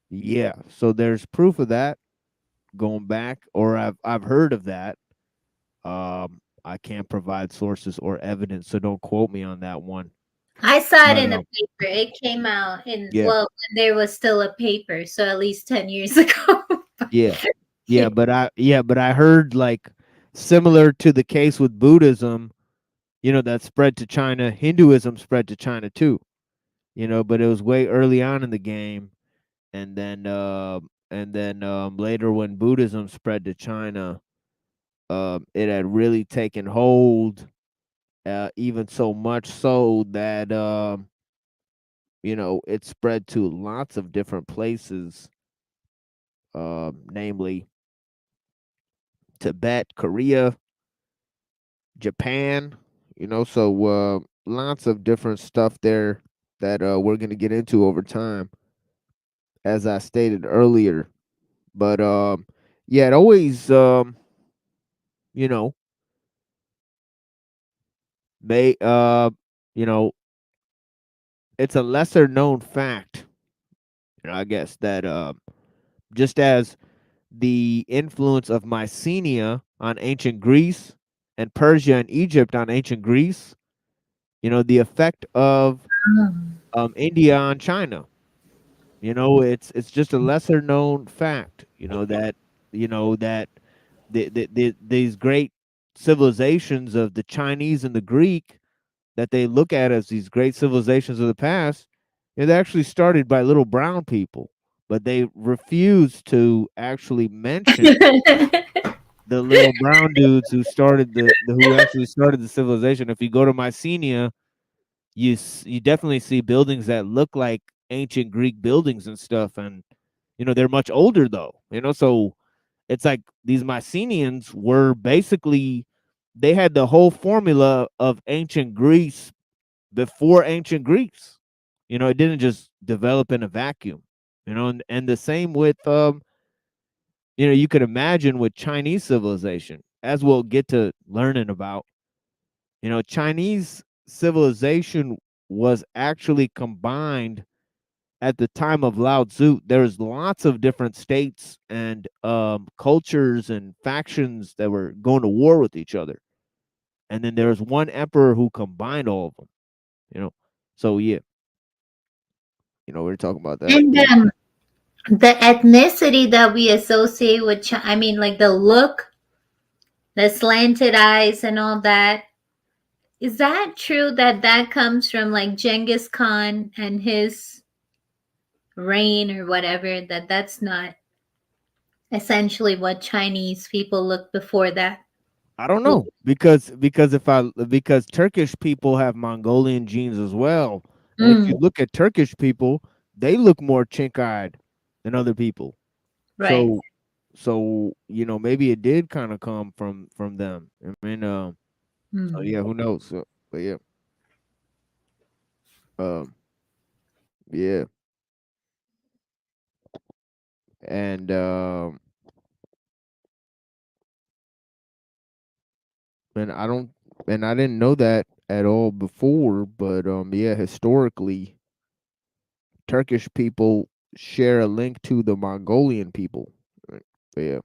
yeah, so there's proof of that going back, or I've heard of that. I can't provide sources or evidence, so don't quote me on that one. I saw it But in the paper. It came out in, yeah, well, when there was still a paper, so at least 10 years ago. yeah, but I heard, like, similar to the case with Buddhism, you know, that spread to China, Hinduism spread to China too. You know, but it was way early on in the game, and then later when Buddhism spread to China, it had really taken hold, even so much so that you know, it spread to lots of different places, namely Tibet, Korea, Japan. You know, so lots of different stuff there that we're gonna get into over time, as I stated earlier. But yeah, it always you know, may you know, it's a lesser known fact, you know, I guess, that just as the influence of Mycenae on ancient Greece and Persia and Egypt on ancient Greece, you know, the effect of India on China. You know, it's just a lesser known fact, you know that these great civilizations of the Chinese and the Greek, that they look at as these great civilizations of the past, it actually started by little brown people. but they refuse to actually mention the little brown dudes who started who actually started the civilization. If you go to Mycenae, you definitely see buildings that look like ancient Greek buildings and stuff, and they're much older though. So it's like these Mycenaeans were basically, they had the whole formula of ancient Greece before ancient Greece. It didn't just develop in a vacuum. And the same with you could imagine with Chinese civilization, as we'll get to learning about. Chinese civilization was actually combined at the time of Lao Tzu. There's lots of different states and cultures and factions that were going to war with each other, and then there was one emperor who combined all of them. So yeah, we're talking about that. And the ethnicity that we associate with I mean, like the look, the slanted eyes and all that, is that true that comes from like Genghis Khan and his reign or whatever, that's not essentially what Chinese people look before that? I don't know, because because Turkish people have Mongolian genes as well. And if you look at Turkish people, they look more chink-eyed than other people. Right. So maybe it did kind of come from them. I mean, so yeah, who knows? But yeah, yeah, and and I didn't know that at all before, but yeah, historically, Turkish people share a link to the Mongolian people. Right? Yeah.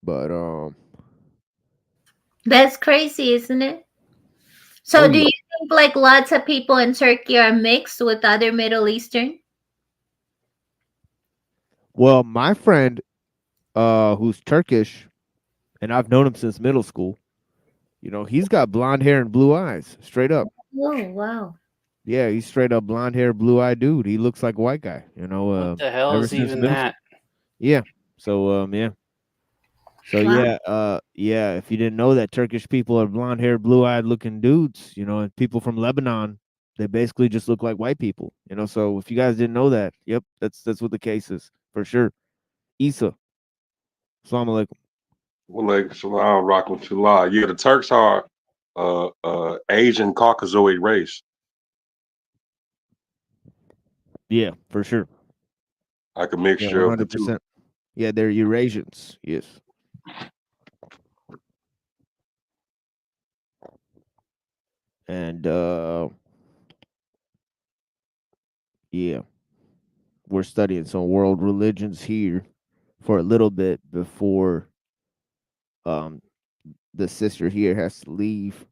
But That's crazy, isn't it? So do yeah. you think like lots of people in Turkey are mixed with other Middle Eastern? Well, my friend who's Turkish, and I've known him since middle school, he's got blonde hair and blue eyes, straight up. Oh, wow. Yeah, he's straight up blonde hair, blue eyed dude. He looks like a white guy, What the hell ever is since even middle that? school. Yeah. So yeah. So Wow. yeah, if you didn't know that Turkish people are blonde haired, blue eyed looking dudes, and people from Lebanon, they basically just look like white people, So if you guys didn't know that, yep, that's what the case is for sure. Isa. Assalamu alaikum. Walaikum salam, rahmatullah. Yeah, the Turks are Asian Caucasoid race. Yeah, for sure. Like a Yeah, mixture of the two. 100%. Yeah, they're Eurasians. Yes. And yeah, we're studying some world religions here for a little bit before um the sister here has to leave.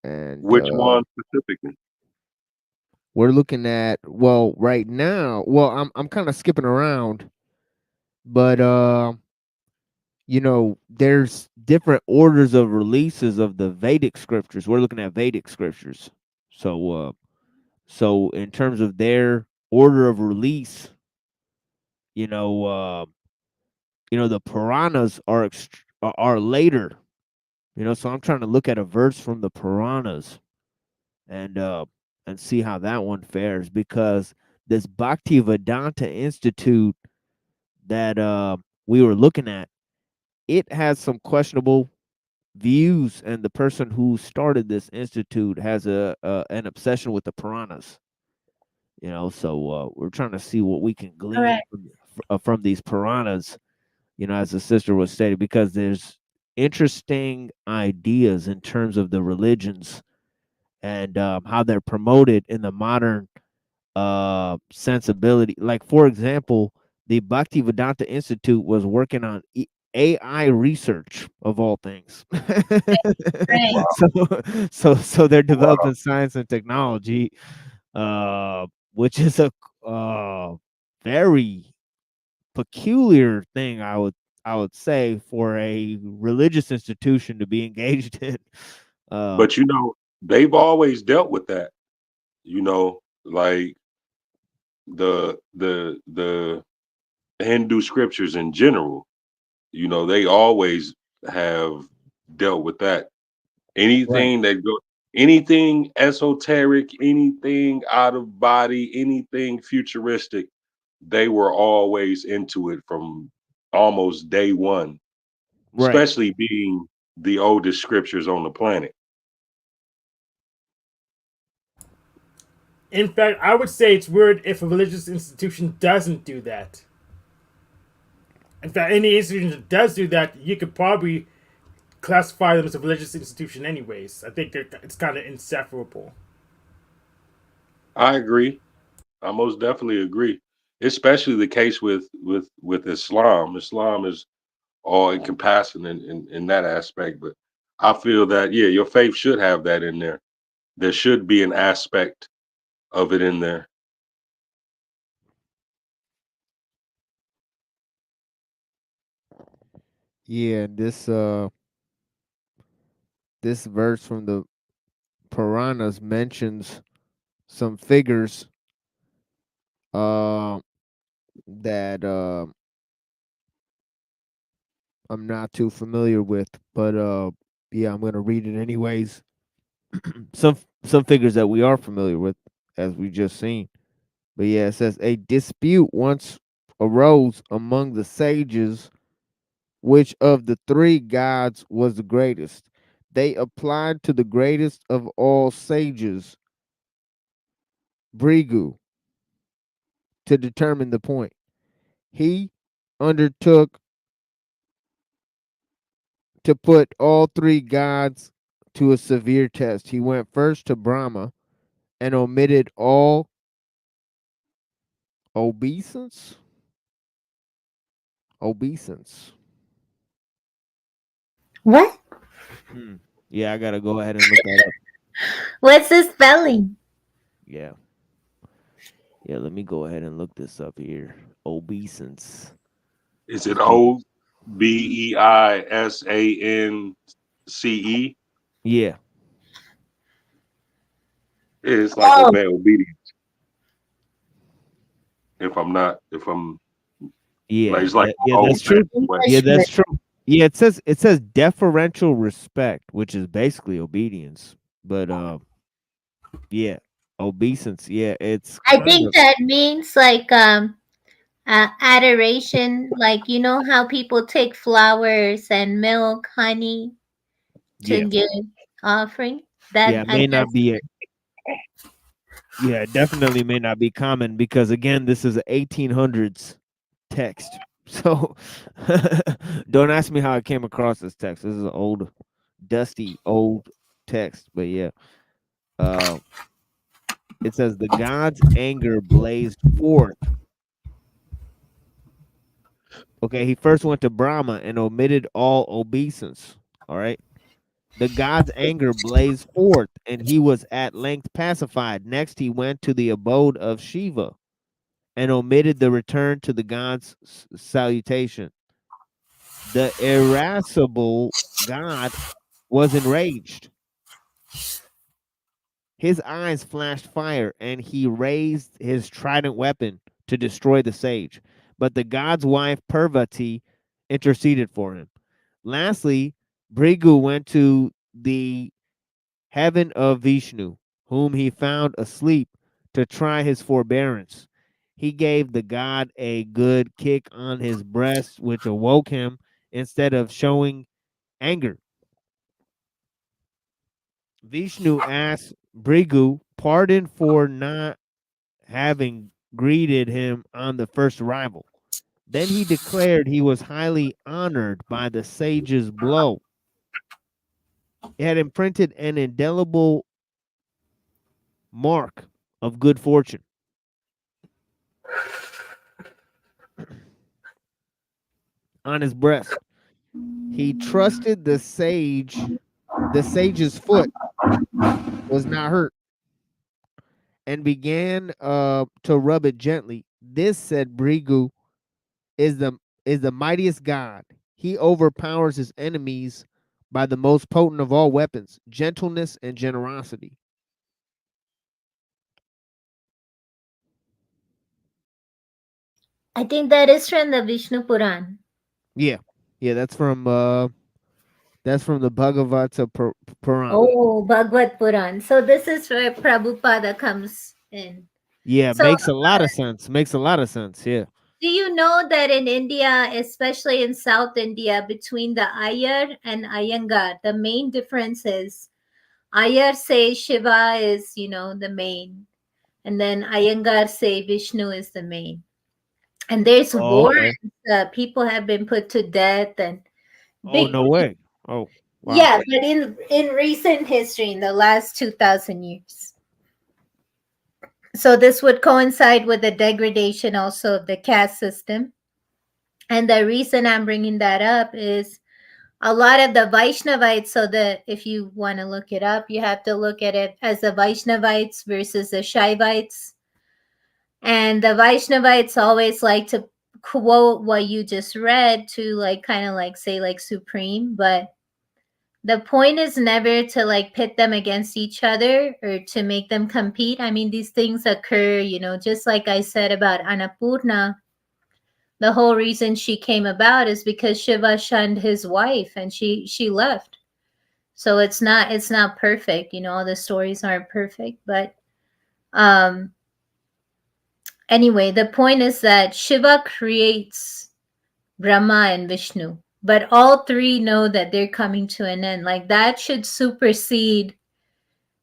And Which one specifically? we're looking at, right now, I'm kind of skipping around, but there's different orders of releases of the Vedic scriptures. We're looking at Vedic scriptures. So in terms of their order of release, the Puranas are later. So I'm trying to look at a verse from the Puranas and see how that one fares, because this Bhaktivedanta Institute that we were looking at, it has some questionable views, and the person who started this institute has an obsession with the Puranas. So we're trying to see what we can glean from these Puranas, as the sister was stating, because there's interesting ideas in terms of the religions and how they're promoted in the modern sensibility. Like, for example, the Bhaktivedanta Institute was working on AI research, of all things. Right. So they're developing science and technology, which is a very peculiar thing, I would say, for a religious institution to be engaged in. But they've always dealt with that. You know, like the Hindu scriptures in general, you know, they always have dealt with that. Right. Anything esoteric, anything out of body, anything futuristic, they were always into it from almost day one, Right. especially being the oldest scriptures on the planet. In fact, I would say it's weird if a religious institution doesn't do that. In fact, any institution that does do that, you could probably classify them as a religious institution, anyways. I think it's kind of inseparable. I agree. I most definitely agree. Especially the case with Islam. Islam is all encompassing in that aspect. But I feel that yeah, your faith should have that in there. There should be an aspect of it in there. Yeah, this verse from the Puranas mentions some figures uh that I'm not too familiar with, but yeah, I'm gonna read it anyways. Some figures that we are familiar with, as we just seen. But yeah, it says a dispute once arose among the sages which of the three gods was the greatest. They applied to the greatest of all sages, Brigu, to determine the point. He undertook to put all three gods to a severe test. He went first to Brahma and omitted all obeisance. Obeisance. What? Hmm. Yeah, I gotta go ahead and look that up. What's the spelling? Yeah. Yeah, let me go ahead and look this up here. Obeisance. Is it OBEISANCE? Yeah. It's like Oh, obey obedience. If I'm like Yeah, it's like yeah, old that's true. way. Yeah, that's true. Yeah, it says deferential respect, which is basically obedience. But yeah, obeisance. Yeah, it's I kind think of that means like adoration. Like you know how people take flowers and milk, honey to yeah, give offering. yeah. That It I may guess. not be a yeah, it definitely may not be common because again, this is an 1800s text. So don't ask me how I came across this text. This is an old, dusty, old text. But yeah, uh, it says the god's anger blazed forth. Okay, he first went to Brahma and omitted all obeisance. All right. The god's anger blazed forth, and he was at length pacified. Next, he went to the abode of Shiva and omitted the return to the god's salutation. The irascible god was enraged. His eyes flashed fire, and he raised his trident weapon to destroy the sage. But the god's wife, Parvati, interceded for him. Lastly, Brigu went to the heaven of Vishnu, whom he found asleep, to try his forbearance. He gave the god a good kick on his breast, which awoke him instead of showing anger. Vishnu asked Brigu pardon for not having greeted him on the first arrival. Then he declared he was highly honored by the sage's blow. It had imprinted an indelible mark of good fortune on his breast. He trusted the sage's foot was not hurt, and began to rub it gently. This, said Brigu, is the mightiest God. He overpowers his enemies by the most potent of all weapons, gentleness and generosity. I think that is from the Vishnu Puran. Yeah, that's from the Bhagavata Purana. Oh, Bhagavad Puran. So this is where Prabhupada comes in. Yeah, So, makes a lot of sense. Makes a lot of sense. Yeah. do you know that in India, especially in South India, between the Iyer and Iyengar, the main difference is Iyer say Shiva is, the main, and then Iyengar say Vishnu is the main. And there's Oh, wars. okay. People have been put to death and Oh, big. no way. Oh, wow. Yeah, but in recent history, in the last 2,000 years. So this would coincide with the degradation also of the caste system. And the reason I'm bringing that up is a lot of the Vaishnavites. So if you want to look it up, you have to look at it as the Vaishnavites versus the Shaivites. And the Vaishnavites always like to quote what you just read to kind of say supreme, but the point is never to pit them against each other or to make them compete. I mean, these things occur, just like I said about Annapurna. The whole reason she came about is because Shiva shunned his wife and she left. So it's not perfect, all the stories aren't perfect, but anyway, the point is that Shiva creates Brahma and Vishnu, but all three know that they're coming to an end. That should supersede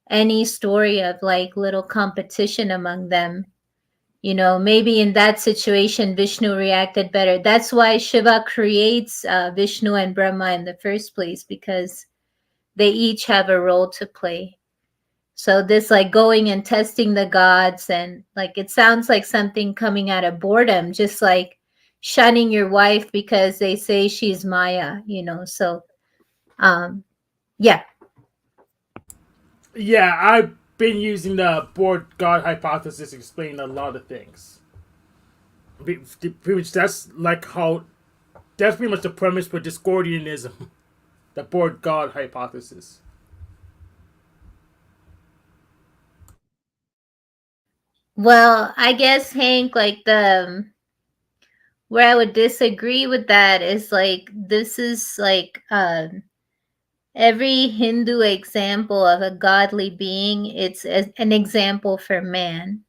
any story of little competition among them. Maybe in that situation, Vishnu reacted better. That's why Shiva creates Vishnu and Brahma in the first place, because they each have a role to play. So this going and testing the gods, and it sounds like something coming out of boredom, just like shunning your wife because they say she's Maya, so yeah. Yeah, I've been using the board god hypothesis to explain a lot of things. Pretty much that's pretty much the premise for Discordianism, the board god hypothesis. Well, I guess, Hank, where I would disagree with that is this is every Hindu example of a godly being, it's an example for man.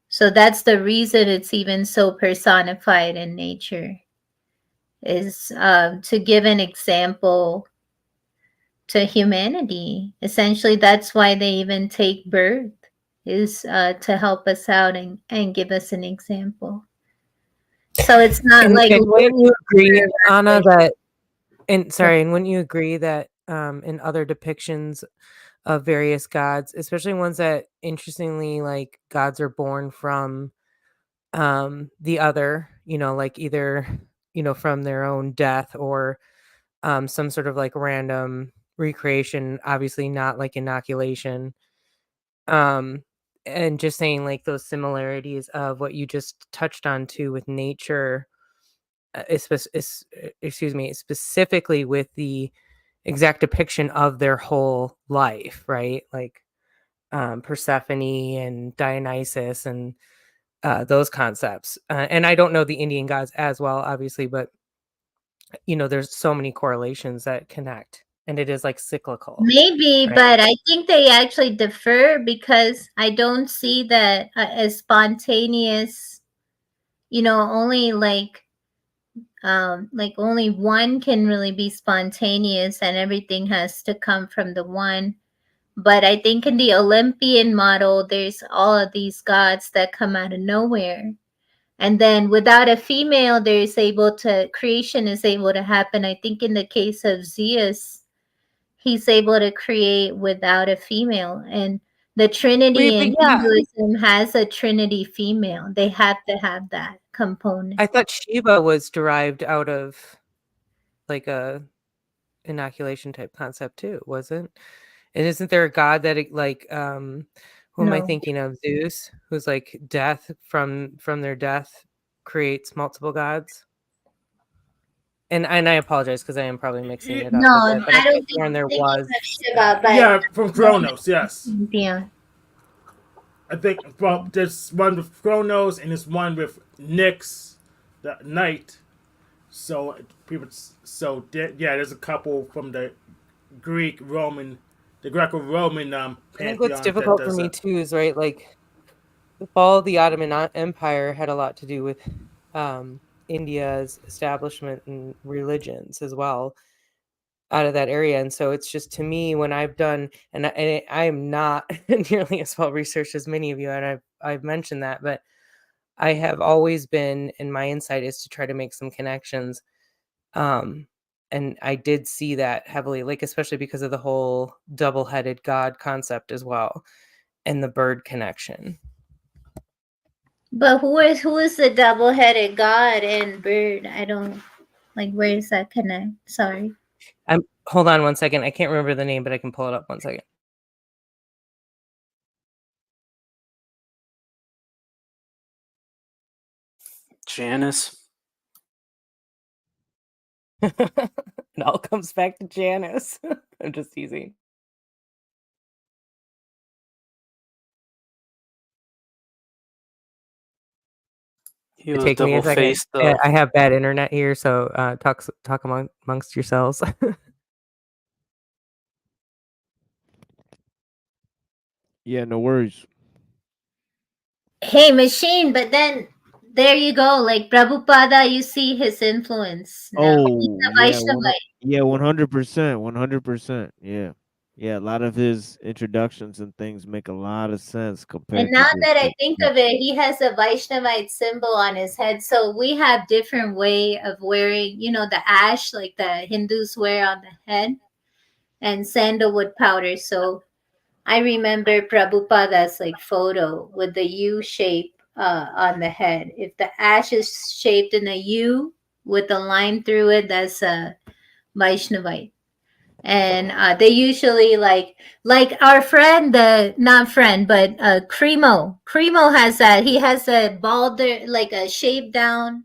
So that's the reason it's even so personified in nature, is to give an example to humanity. Essentially, that's why they even take birth, is to help us out and give us an example. So it's not and wouldn't you agree, Anna, that and wouldn't you agree that in other depictions of various gods, especially ones that interestingly gods are born from the other, either from their own death or some sort of random recreation, obviously not inoculation, and just saying those similarities of what you just touched on too with nature, specifically with the exact depiction of their whole life, right? Persephone and Dionysus and those concepts. And I don't know the Indian gods as well, obviously, but there's so many correlations that connect, and it is cyclical. Maybe, right? but I think they actually differ, because I don't see that as spontaneous. Only only one can really be spontaneous, and everything has to come from the one. But I think in the Olympian model, there's all of these gods that come out of nowhere. And then without a female, creation is able to happen. I think in the case of Zeus, he's able to create without a female. And the Trinity in Hinduism has a Trinity female. They have to have that component. I thought Shiva was derived out of a inoculation type concept too, wasn't? And isn't there a god that who am I thinking of? Zeus, who's death from their death creates multiple gods. And I apologize because I am probably mixing it up. No, I don't think there was Shiva, but Yeah, from Kronos, yes. Yeah. I think, well, there's one with Kronos and there's one with Nyx, the night. So people, so yeah, there's a couple from the Greco-Roman I think what's pantheon that difficult for does me that. too is right, like the fall of the Ottoman Empire had a lot to do with India's establishment and religions as well out of that area. And so it's just to me when I've done, I am not nearly as well researched as many of you, and I've mentioned that, but I have always been, and my insight is to try to make some connections. And I did see that heavily, like especially because of the whole double-headed God concept as well, and the bird connection. But who is the double-headed god and bird? I don't like. Where does that connect? Sorry. Hold on one second. I can't remember the name, but I can pull it up one second. Janus. It all comes back to Janus. I'm just teasing. He was Take me a second. double-faced, though. I have bad internet here, so talk amongst yourselves. Yeah, no worries. Hey, machine. But then there you go. Like Prabhupada, you see his influence now. He's Oh, a yeah, Vaishnavite. 100%, 100%. Yeah. Yeah, a lot of his introductions and things make a lot of sense And compared to now just that I think of it, he has a Vaishnavite symbol on his head. So we have different way of wearing, the ash, like the Hindus wear on the head, and sandalwood powder. So I remember Prabhupada's like photo with the U shape on the head. If the ash is shaped in a U with a line through it, that's a Vaishnavite. And they usually like our friend, the not friend, but Cremo has that. He has a balder, like a shaved down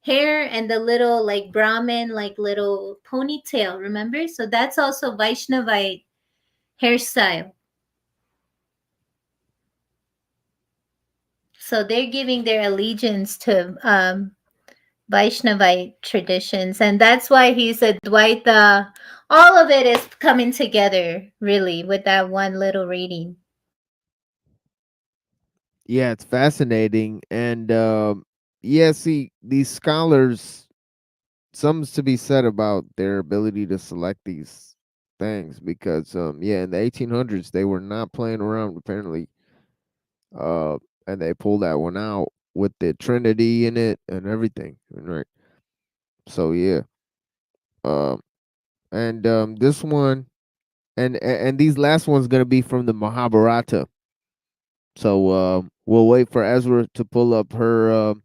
hair, and the little like Brahmin like little ponytail, remember? So that's also Vaishnavite hairstyle. So they're giving their allegiance to Vaishnavite traditions, and that's why he's a Dvaita. All of it is coming together, really, with that one little reading. Yeah, it's fascinating. And yeah, see, these scholars, something's to be said about their ability to select these things because yeah, in the 1800s they were not playing around apparently. Uh and they pulled that one out with the Trinity in it and everything. Right. So yeah. Um this one and these last ones going to be from the Mahabharata. So we'll wait for Ezra to pull up her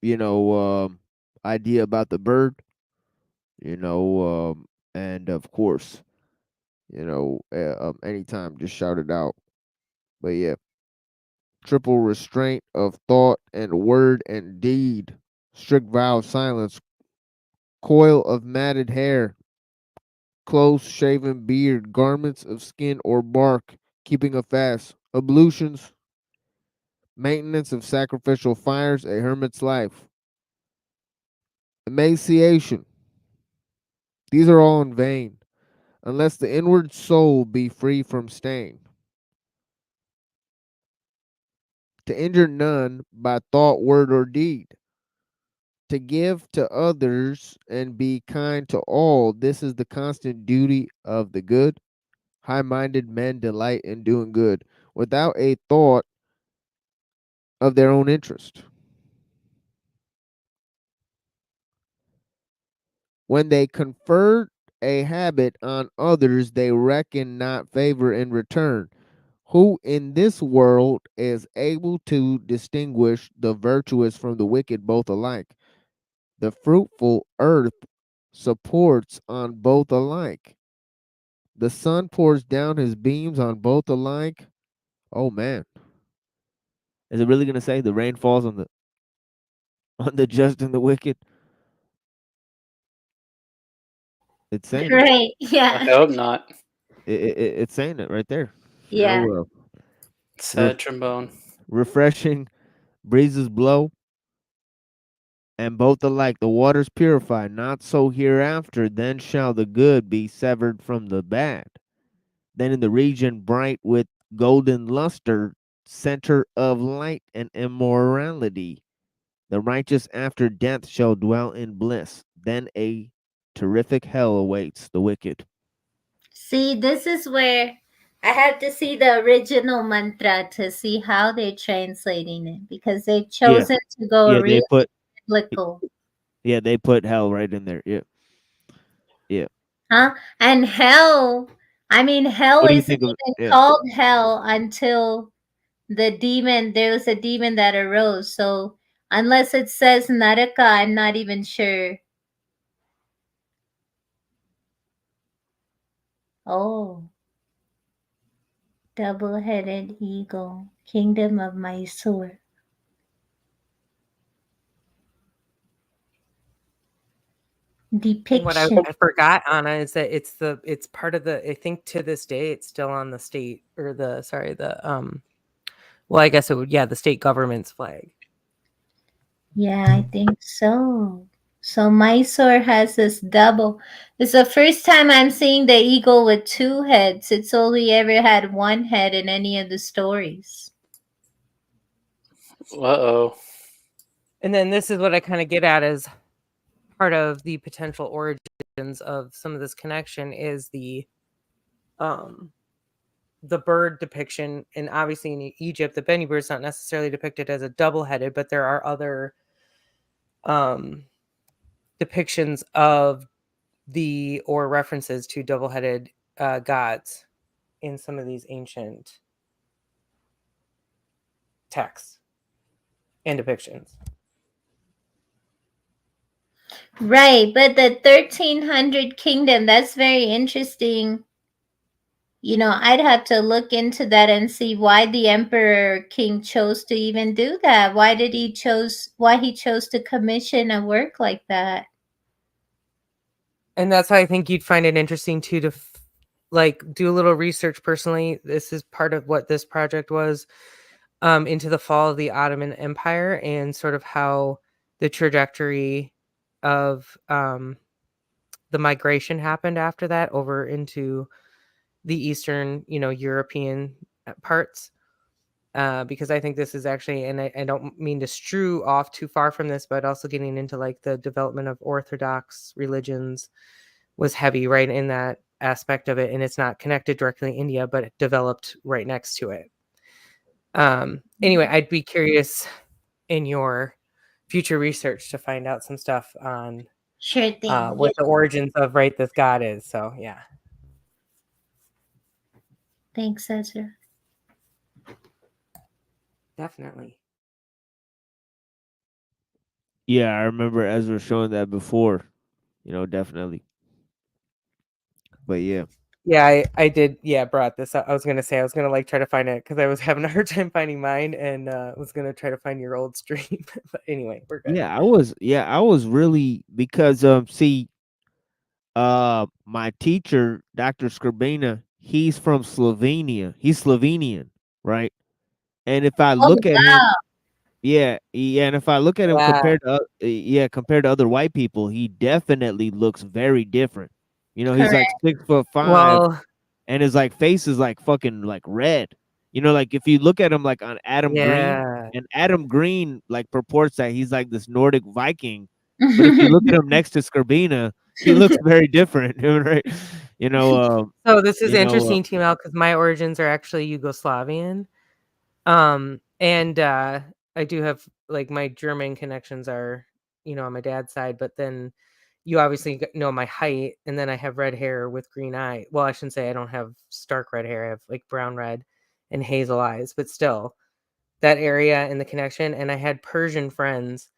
you know idea about the bird, and of course, anytime just shout it out. But yeah, triple restraint of thought and word and deed, strict vow of silence, coil of matted hair, close shaven beard, garments of skin or bark, keeping a fast, ablutions, maintenance of sacrificial fires, a hermit's life, emaciation. These are all in vain, unless the inward soul be free from stain. To injure none by thought, word, or deed. To give to others and be kind to all, this is the constant duty of the good. High minded men delight in doing good without a thought of their own interest. When they confer a habit on others, they reckon not favor in return. Who in this world is able to distinguish the virtuous from the wicked both alike? The fruitful earth supports on both alike. The sun pours down his beams on both alike. Oh man. Is it really gonna say the rain falls on the on the just and the wicked? It's saying it. Right. I Yeah. hope not. It's saying it right there. Yeah. Sad trombone. Refreshing breezes blow. and both alike the waters purify, not so hereafter, then shall the good be severed from the bad. Then in the region bright with golden luster, center of light and immorality, the righteous after death shall dwell in bliss. Then a terrific hell awaits the wicked. See, this is where I have to see the original mantra to see how they're translating it, because they've chosen to go Yeah, really biblical. Yeah, they put hell right in there. Yeah. Yeah. Huh? And hell, I mean, hell What do you isn't think of even yeah. called hell until there was a demon that arose. So unless it says Naraka, I'm not even sure. Oh. Double-headed eagle, kingdom of Mysore. And what I Depiction. forgot, Anna, is that it's part of the, I think to this day it's still on the state or well, I guess it would, the state government's flag. Yeah, I think so. So Mysore has this double. It's the first time I'm seeing the eagle with two heads. It's only ever had one head in any of the stories. Uh-oh. And then this is what I kind of get at as part of the potential origins of some of this connection is the bird depiction. And obviously in Egypt, the Bennu bird is not necessarily depicted as a double-headed, but there are other depictions of or references to double-headed gods in some of these ancient texts and depictions. Right, but the 1300 kingdom, that's very interesting. You know, I'd have to look into that and see why the emperor king chose to even do that. Why he chose to commission a work like that. And that's why I think you'd find it interesting too to do a little research personally. This is part of what this project was, into the fall of the Ottoman Empire and sort of how the trajectory of the migration happened after that over into the Eastern, European parts. Because I think this is actually, and I don't mean to strew off too far from this, but also getting into like the development of Orthodox religions was heavy right in that aspect of it. And it's not connected directly to India, but it developed right next to it. Anyway, I'd be curious in your future research to find out some stuff on Sure thing. what the origins of this god is. So yeah. Thanks, Ezra. Definitely. Yeah, I remember Ezra showing that before. Definitely. But yeah. Yeah, I did. Yeah, brought this up. I was gonna say I was gonna try to find it because I was having a hard time finding mine, and was gonna try to find your old stream. But anyway, we're good. Yeah, I was really because my teacher, Dr. Skrbina, he's from Slovenia. He's Slovenian, right? And if I look at him, and if I look at him compared to other white people, he definitely looks very different. He's like 6'5", Well, and his face is like fucking like red. Like if you look at him like on Adam Green, and Adam Green like purports that he's like this Nordic Viking, but if you look at him next to Skrbina, he looks very different, right? So this is interesting, TML, because my origins are actually Yugoslavian, and I do have my German connections are on my dad's side, but then you obviously know my height, and then I have red hair with green eye. Well, I shouldn't say I don't have stark red hair. I have brown red and hazel eyes, but still that area and the connection. And I had Persian friends,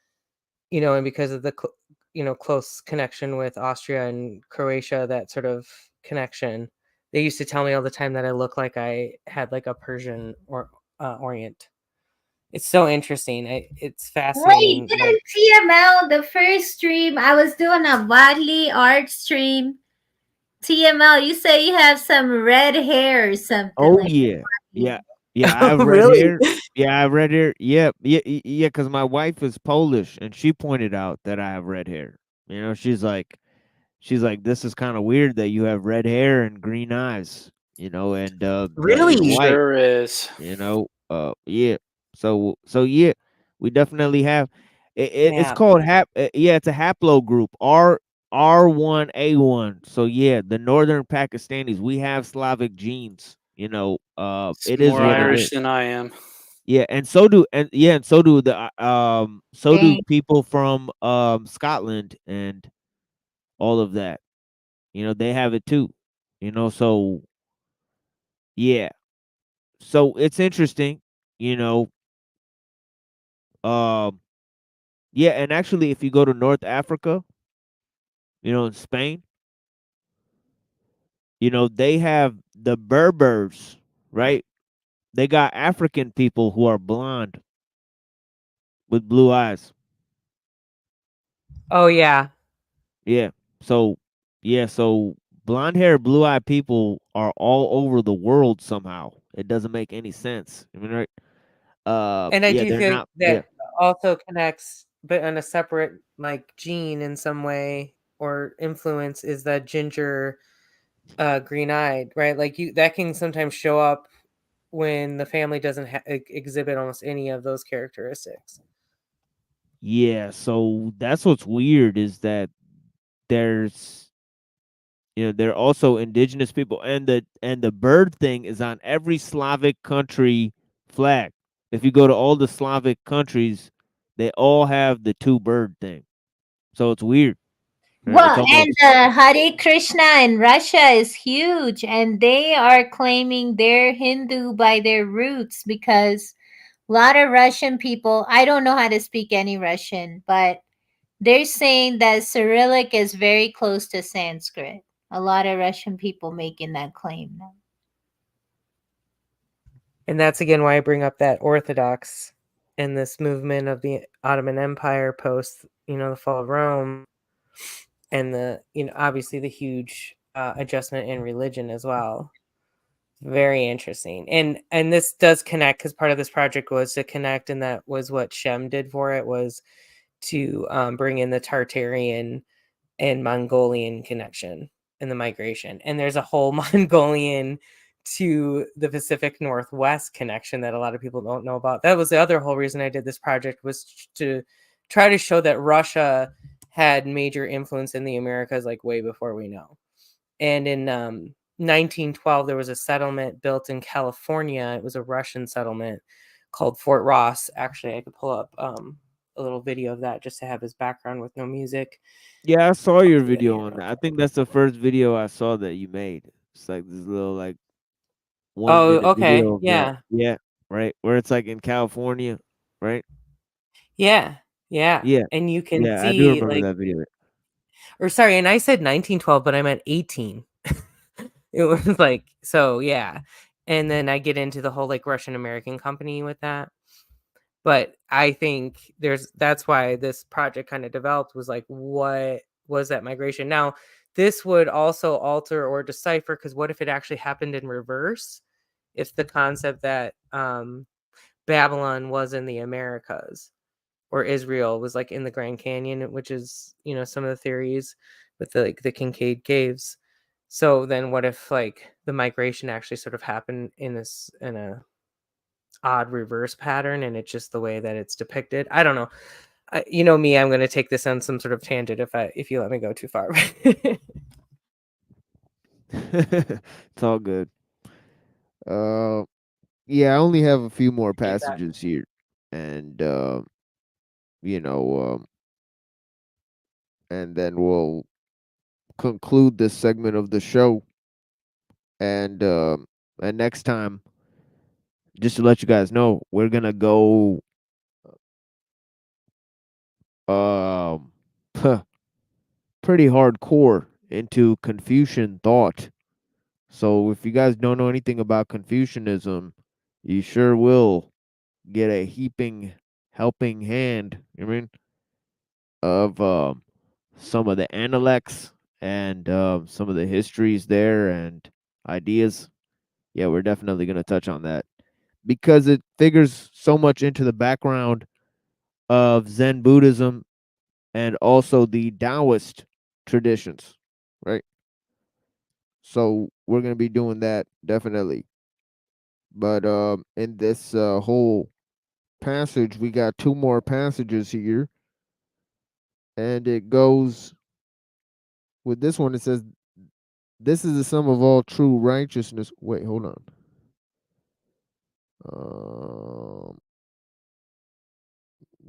and because of the close connection with Austria and Croatia, that sort of connection, they used to tell me all the time that I look like I had a Persian or Orient. It's so interesting. It's fascinating. Wait, didn't TML the first stream? I was doing a Wadley art stream. TML, you say you have some red hair or something. Oh yeah, yeah. Yeah, I have red Really? hair. Yeah, I have red hair. Yeah, yeah, because my wife is Polish, and she pointed out that I have red hair. You know, she's like, this is kind of weird that you have red hair and green eyes. You know, and that you're Really? white. Sure is. You know, yeah. So yeah, we definitely have. It's Yeah. called yeah, it's a haplogroup. R1A1. So yeah, the northern Pakistanis, we have Slavic genes. You know, It's it is more what it Irish is. than I am. Yeah, and so do and so do the so do Dang. people from Scotland and all of that. You know, they have it too. You know, so yeah. So it's interesting, you know. Um yeah, and actually if you go to North Africa, you know, in Spain, you know, they have the Berbers, right? They got African people who are blonde with blue eyes. Oh yeah. Yeah. So yeah, so blonde hair, blue eyed people are all over the world somehow. It doesn't make any sense. I mean, right? And I Yeah, do they're think not. Yeah, that also connects, but on a separate like gene in some way or influence is that ginger, green eyed, right? Like you, that can sometimes show up when the family doesn't exhibit almost any of those characteristics. yeah. So that's what's weird is that there's, you know, they're also indigenous people, and the bird thing is on every Slavic country flag. If you go to all the Slavic countries, they all have the two bird thing. So it's weird. Right? It's Well, and almost Hare Krishna in Russia is huge, and they are claiming they're Hindu by their roots because a lot of Russian people, I don't know how to speak any Russian, but they're saying that Cyrillic is very close to Sanskrit. A lot of Russian people making that claim now. And that's again why I bring up that Orthodox and this movement of the Ottoman Empire post, you know, the fall of Rome, and the, you know, obviously the huge adjustment in religion as well. Very interesting. And this does connect because part of this project was to connect, and that was what Shem did for it, was to bring in the Tartarian and Mongolian connection in the migration. And there's a whole Mongolian to the Pacific Northwest connection that a lot of people don't know about. That was the other whole reason I did this project, was to try to show that Russia had major influence in the Americas like way before we know. And in 1912, there was a settlement built in California. It was a Russian settlement called Fort Ross. Actually, I could pull up a little video of that just to have his background with no music. yeah. I saw your Do that video here on real that. I quick. think that's the first video I saw that you made. It's like this little like one Oh, minute okay. video of that. Yeah. Yeah, right. Where it's like in California, right? Yeah. Yeah. Yeah, And you can yeah. I do see remember like, that video. or sorry, and I said 1912, but I meant 18. It was like, so yeah. And then I get into the whole like Russian American company with that. But I think that's why this project kind of developed, was like, what was that migration? Now, this would also alter or decipher, because what if it actually happened in reverse? If the concept that Babylon was in the Americas, or Israel was like in the Grand Canyon, which is, you know, some of the theories with the, like the Kincaid caves. So then what if like the migration actually sort of happened in a odd reverse pattern, and it's just the way that it's depicted? I don't know. You know me, I'm going to take this on some sort of tangent if you let me go too far. It's all good. Uh, yeah. I only have a few more Get back. passages here, and you know, and then we'll conclude this segment of the show. And next time, just to let you guys know, we're gonna go um pretty hardcore into Confucian thought. So if you guys don't know anything about Confucianism, you sure will get a heaping helping hand, I mean, of some of the analects and some of the histories there and ideas. Yeah, we're definitely gonna touch on that. because it figures so much into the background of Zen Buddhism and also the Taoist traditions, right? So we're gonna be doing that definitely. But in this whole passage, we got two more passages here, and it goes with this one. It says, "This is the sum of all true righteousness." Wait, hold on.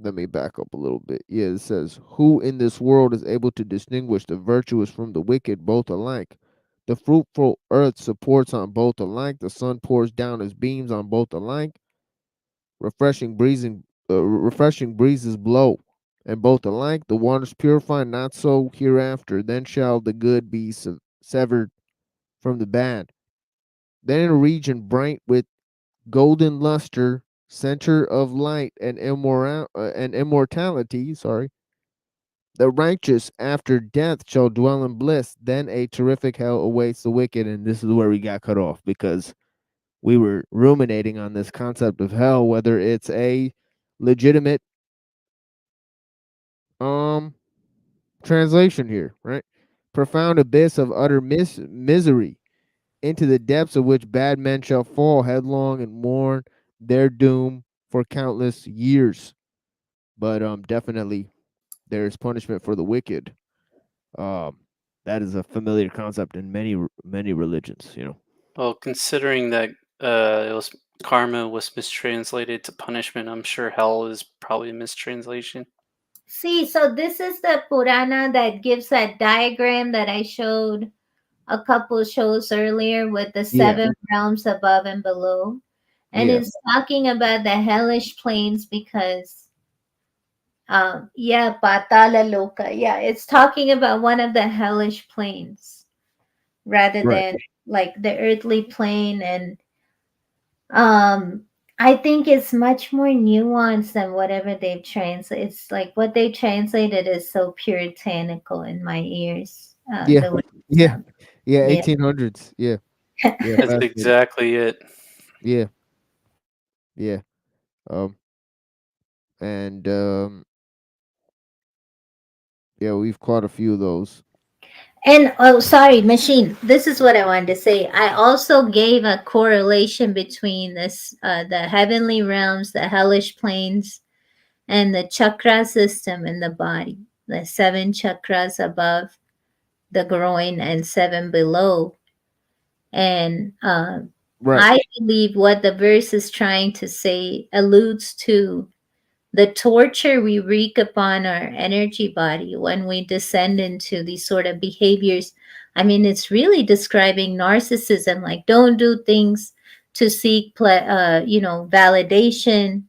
Let me back up a little bit. Yeah, it says, "Who in this world is able to distinguish the virtuous from the wicked both alike? The fruitful earth supports on both alike. The sun pours down its beams on both alike. Refreshing breezes blow, and both alike. The waters purify, not so hereafter. Then shall the good be severed from the bad. Then in a region bright with golden luster, center of light and immortality, the righteous after death shall dwell in bliss. Then a terrific hell awaits the wicked." And this is where we got cut off because we were ruminating on this concept of hell, whether it's a legitimate translation here, right? Profound abyss of utter misery, into the depths of which bad men shall fall headlong and mourn their doom for countless years. But definitely there is punishment for the wicked. That is a familiar concept in many religions, you know. Well, considering that karma was mistranslated to punishment, I'm sure hell is probably a mistranslation. See, so this is the Purana that gives that diagram that I showed a couple shows earlier with the Yeah. 7 realms above and below. And Yeah. it's talking about the hellish plains because Patala Loka. Yeah, it's talking about one of the hellish plains rather Right. than like the earthly plane. And I think it's much more nuanced than whatever they've translated. It's like what they translated is so puritanical in my ears. Yeah. The way Yeah. Yeah, yeah. 1800s. Yeah. Yeah, That's fascinating. exactly it. Yeah. Yeah. Um and yeah, we've caught a few of those. And oh, sorry, machine. This is what I wanted to say. I also gave a correlation between this, the heavenly realms, the hellish planes, and the chakra system in the body. The 7 chakras above the groin and 7 below. And Right. I believe what the verse is trying to say alludes to the torture we wreak upon our energy body when we descend into these sort of behaviors. I mean, it's really describing narcissism, like don't do things to seek validation.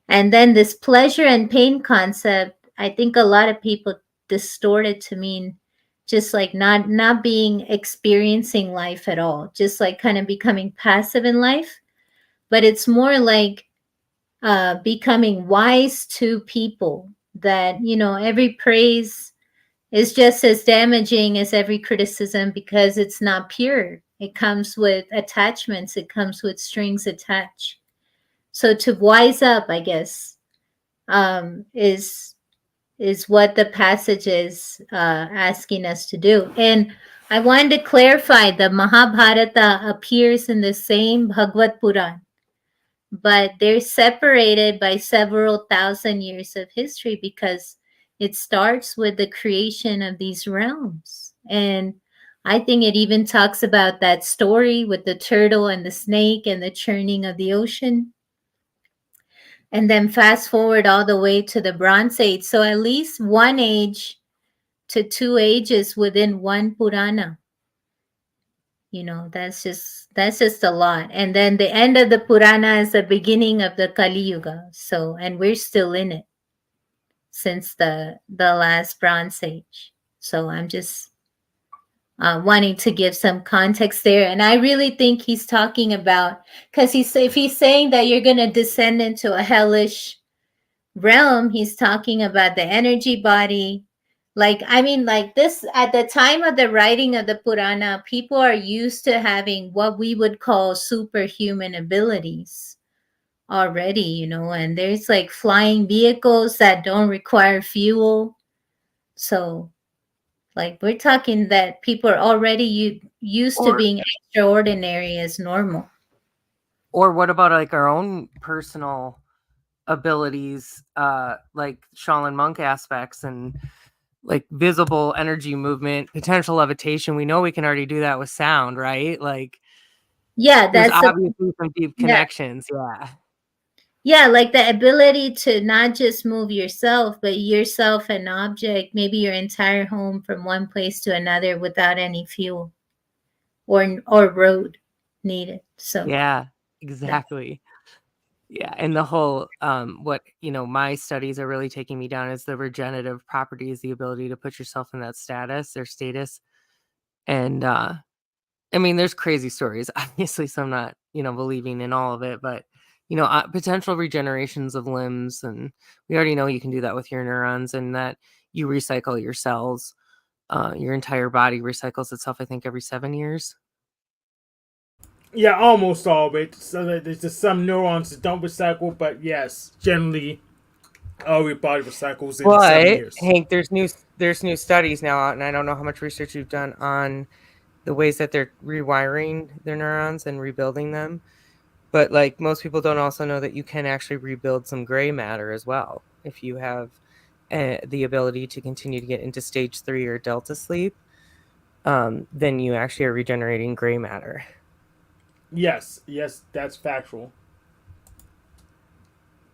And then this pleasure and pain concept, I think a lot of people distort it to mean just like not being experiencing life at all, just like kind of becoming passive in life. But it's more like becoming wise to people, that every praise is just as damaging as every criticism because it's not pure. It comes with attachments, it comes with strings attached. So to wise up, I guess, is what the passage is asking us to do. And I wanted to clarify, the Mahabharata appears in the same Bhagavad Puran, but they're separated by several thousand years of history because it starts with the creation of these realms. And I think it even talks about that story with the turtle and the snake and the churning of the ocean. And then fast forward all the way to the Bronze Age. So at least 1 age to 2 ages within one Purana. That's just a lot. And then the end of the Purana is the beginning of the Kali Yuga. So, and we're still in it since the last Bronze Age. So I'm just wanting to give some context there. And I really think he's talking about, because if he's saying that you're going to descend into a hellish realm, he's talking about the energy body. Like this, at the time of the writing of the Purana, people are used to having what we would call superhuman abilities. already, you know, and there's like flying vehicles that don't require fuel. So, like, we're talking that people are already used to being extraordinary as normal. Or what about like our own personal abilities, like Shaolin monk aspects and like visible energy movement, potential levitation? We know we can already do that with sound, right? Like, Yeah, there's that's the obviously some deep yeah. connections. Yeah. Yeah, like the ability to not just move yourself, but yourself and object, maybe your entire home from one place to another without any fuel or road needed. So Yeah, that exactly. Yeah, and the whole what, you know, my studies are really taking me down is the regenerative properties, the ability to put yourself in that status. And I mean, there's crazy stories, obviously, so I'm not, you know, believing in all of it, but you know, potential regenerations of limbs, and we already know you can do that with your neurons, and that you recycle your cells. Your entire body recycles itself, I think, every 7 years. Yeah, almost all of it. So that there's just some neurons that don't recycle, but yes, generally all your body recycles in 7 But years. Hank, there's new studies now out, and I don't know how much research you've done on the ways that they're rewiring their neurons and rebuilding them. But like, most people don't also know that you can actually rebuild some gray matter as well if you have the ability to continue to get into stage 3 or delta sleep. Then you actually are regenerating gray matter. Yes, that's factual.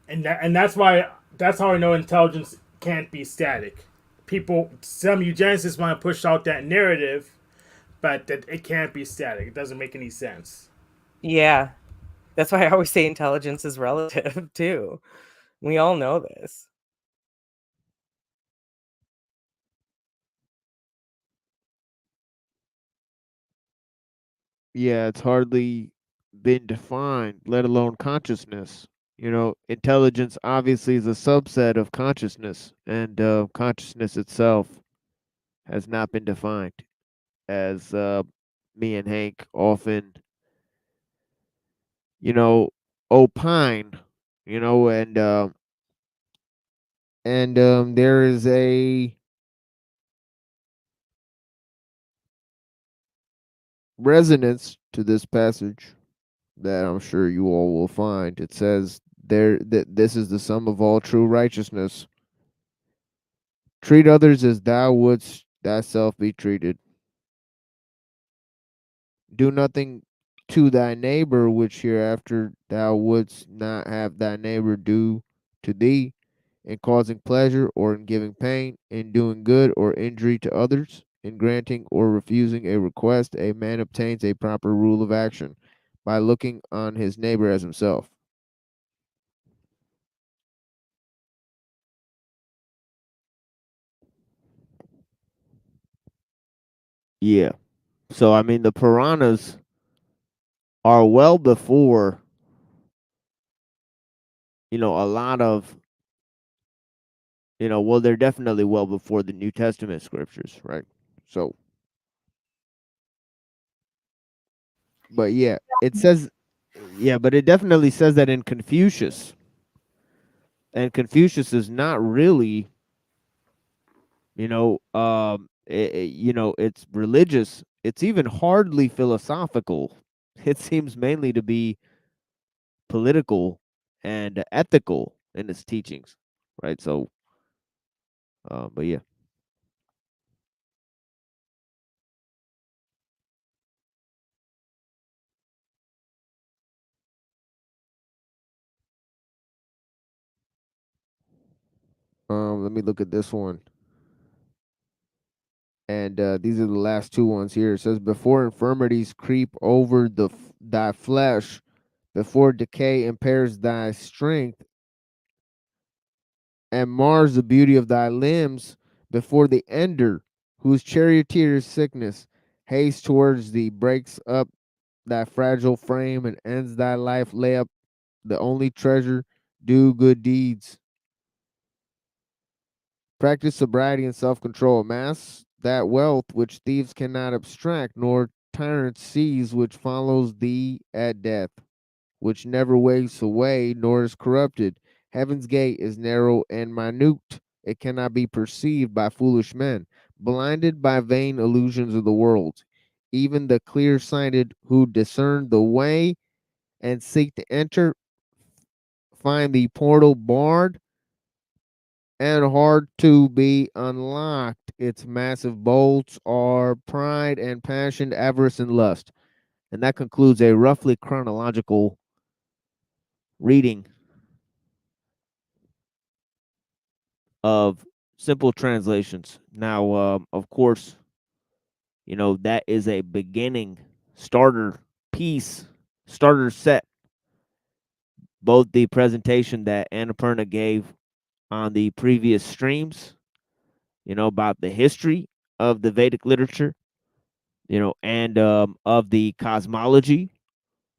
And that's how I know intelligence can't be static. Some eugenicists want to push out that narrative, but that it can't be static. It doesn't make any sense. Yeah, that's why I always say intelligence is relative too. We all know this. Yeah, it's hardly been defined, let alone consciousness. You know, intelligence obviously is a subset of consciousness, and consciousness itself has not been defined, as me and Hank often, you know, opine. You know, and there is a resonance to this passage that I'm sure you all will find. It says there that this is the sum of all true righteousness. Treat others as thou wouldst thyself be treated. Do nothing to thy neighbor which hereafter thou wouldst not have thy neighbor do to thee, in causing pleasure or in giving pain, in doing good or injury to others, in granting or refusing a request. A man obtains a proper rule of action by looking on his neighbor as himself. Yeah. So I mean, the Puranas are well before, a lot of, well, they're definitely well before the New Testament scriptures, right? So, but yeah, it says, yeah, but it definitely says that in Confucius, and Confucius is not really, it's religious. It's even hardly philosophical. It seems mainly to be political and ethical in its teachings, right? So, but yeah. Let me look at this one. And these are the last two ones here. It says, "Before infirmities creep over thy flesh, before decay impairs thy strength, and mars the beauty of thy limbs, before the ender, whose charioteer's sickness hastes towards thee, breaks up thy fragile frame, and ends thy life, lay up the only treasure, do good deeds. Practice sobriety and self-control. Amass that wealth which thieves cannot abstract, nor tyrants seize, which follows thee at death." which never wastes away nor is corrupted. Heaven's gate is narrow and minute. It cannot be perceived by foolish men, blinded by vain illusions of the world. Even the clear-sighted who discern the way and seek to enter find the portal barred and hard to be unlocked. Its massive bolts are pride and passion, avarice and lust. And that concludes a roughly chronological reading of simple translations. Now, of course, you know, that is a beginning starter piece, starter set. Both the presentation that Annapurna gave on the previous streams, you know, about the history of the Vedic literature, you know, and of the cosmology,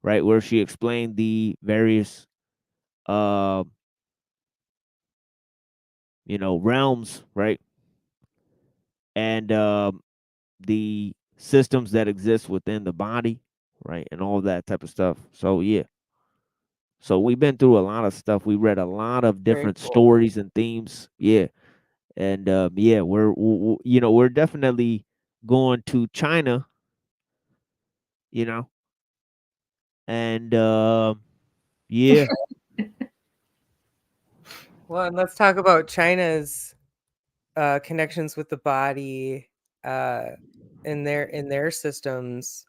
right, where she explained the various, you know, realms, right, and the systems that exist within the body, right, and all that type of stuff. So yeah, so we've been through a lot of stuff. We read a lot of Very different cool. stories and themes. Yeah, and yeah, you know, we're definitely going to China, you know, and yeah, Well, and let's talk about China's connections with the body in their systems,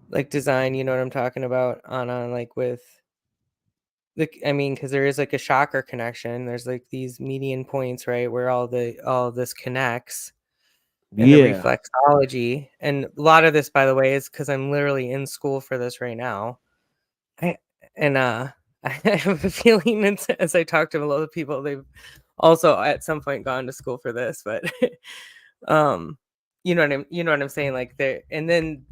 like design. You know what I'm talking about? On like with the, I mean, because there is like a chakra connection. There's like these median points, right, where all this connects. And the yeah, reflexology, and a lot of this, by the way, is because I'm literally in school for this right now. I have a feeling it's, as I talk to a lot of people, they've also at some point gone to school for this, but you know what I'm saying, like there, and then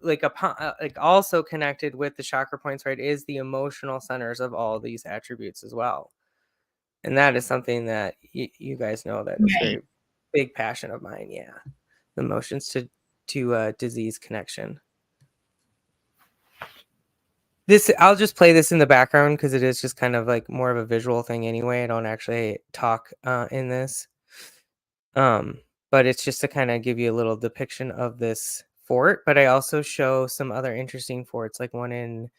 like upon like also connected with the chakra points, right, is the emotional centers of all these attributes as well. And that is something that you guys know that is very big passion of mine. Yeah, the emotions to disease connection. This, I'll just play this in the background because it is just kind of like more of a visual thing anyway. I don't actually talk in this. But it's just to kind of give you a little depiction of this fort. But I also show some other interesting forts, like one in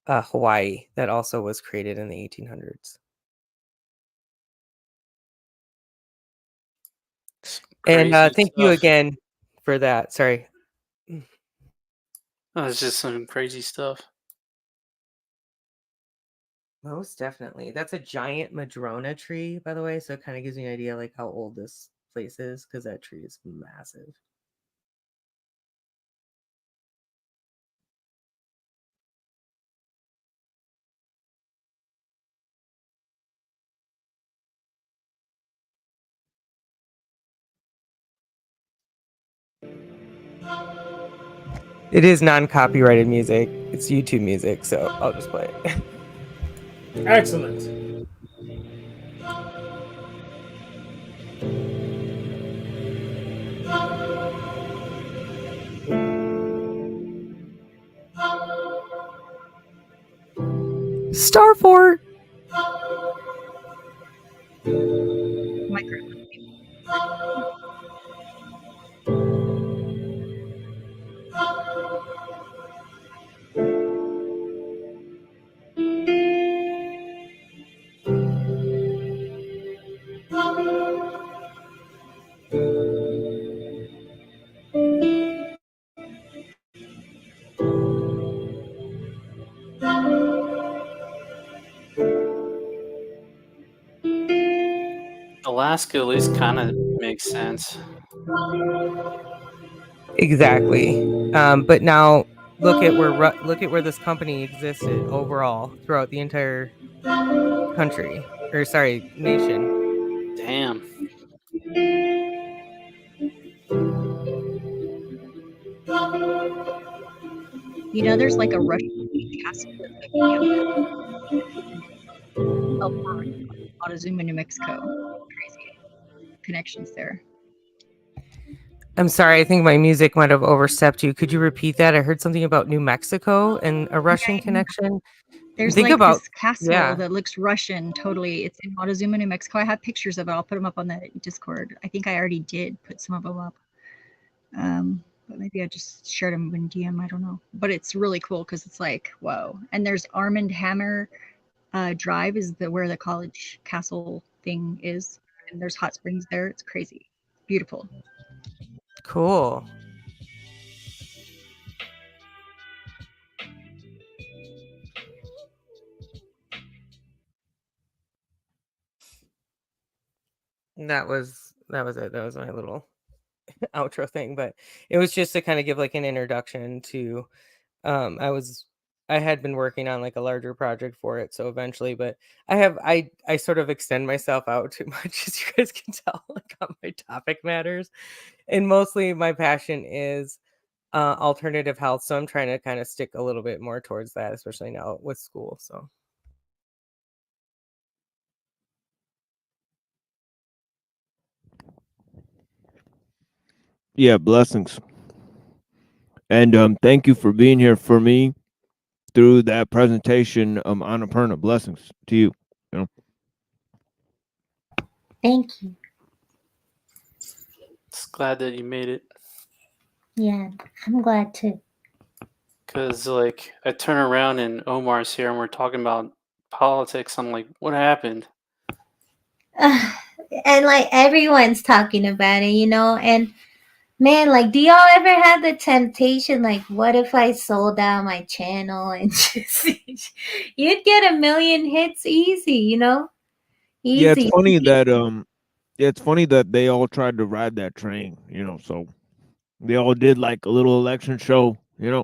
Hawaii that also was created in the 1800s. And thank you again for that. Sorry. Oh, it's just some crazy stuff. Most definitely. That's a giant madrona tree, by the way. So it kind of gives you an idea like how old this place is, because that tree is massive. It is non-copyrighted music. It's YouTube music, so I'll just play it. Excellent. Starfort. Alaska at least kind of makes sense. Exactly. But now look at where this company existed overall throughout the entire country, or sorry, nation. Damn. You know, there's like a Russian castle Montezuma, New Mexico. Crazy connections there. I'm sorry, I think my music might have overstepped you. Could you repeat that? I heard something about New Mexico and a Russian connection. There's Think like about this castle yeah. that looks Russian totally. It's in Montezuma, New Mexico. I have pictures of it. I'll put them up on the Discord. I think I already did put some of them up. But maybe I just shared them in DM. I don't know. But it's really cool because it's like, whoa. And there's Armand Hammer Drive is where the college castle thing is. And there's hot springs there. It's crazy. Beautiful. Cool. That was it. That was my little outro thing, but it was just to kind of give like an introduction to I had been working on like a larger project for it, so eventually, but I sort of extend myself out too much, as you guys can tell, like on my topic matters. And mostly my passion is alternative health, so I'm trying to kind of stick a little bit more towards that, especially now with school. So Yeah, blessings. And thank you for being here for me through that presentation, Annapurna. Blessings to you. You know? Thank you. Just glad that you made it. Yeah, I'm glad too. Because, like, I turn around and Omar's here and we're talking about politics. I'm like, what happened? And like everyone's talking about it, you know, and man, like, do y'all ever have the temptation, like, what if I sold out my channel and just you'd get 1 million hits easy, you know? Yeah, it's Easy. funny that it's funny that they all tried to ride that train, you know, so they all did like a little election show, you know.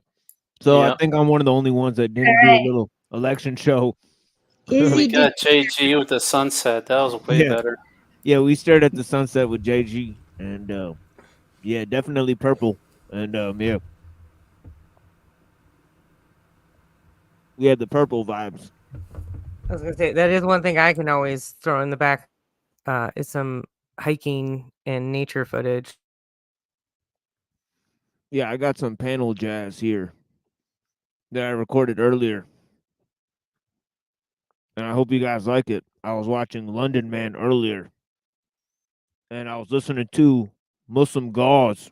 So I Yep. think I'm one of the only ones that didn't do a little election show. We got JG with the sunset. That was way Yeah. better. Yeah, we stared at the sunset with JG, and yeah, definitely purple. And yeah. We had the purple vibes. I was gonna say that is one thing I can always throw in the back is some hiking and nature footage. Yeah, I got some panel jazz here that I recorded earlier. And I hope you guys like it. I was watching London Man earlier. And I was listening to Muslim Gauze.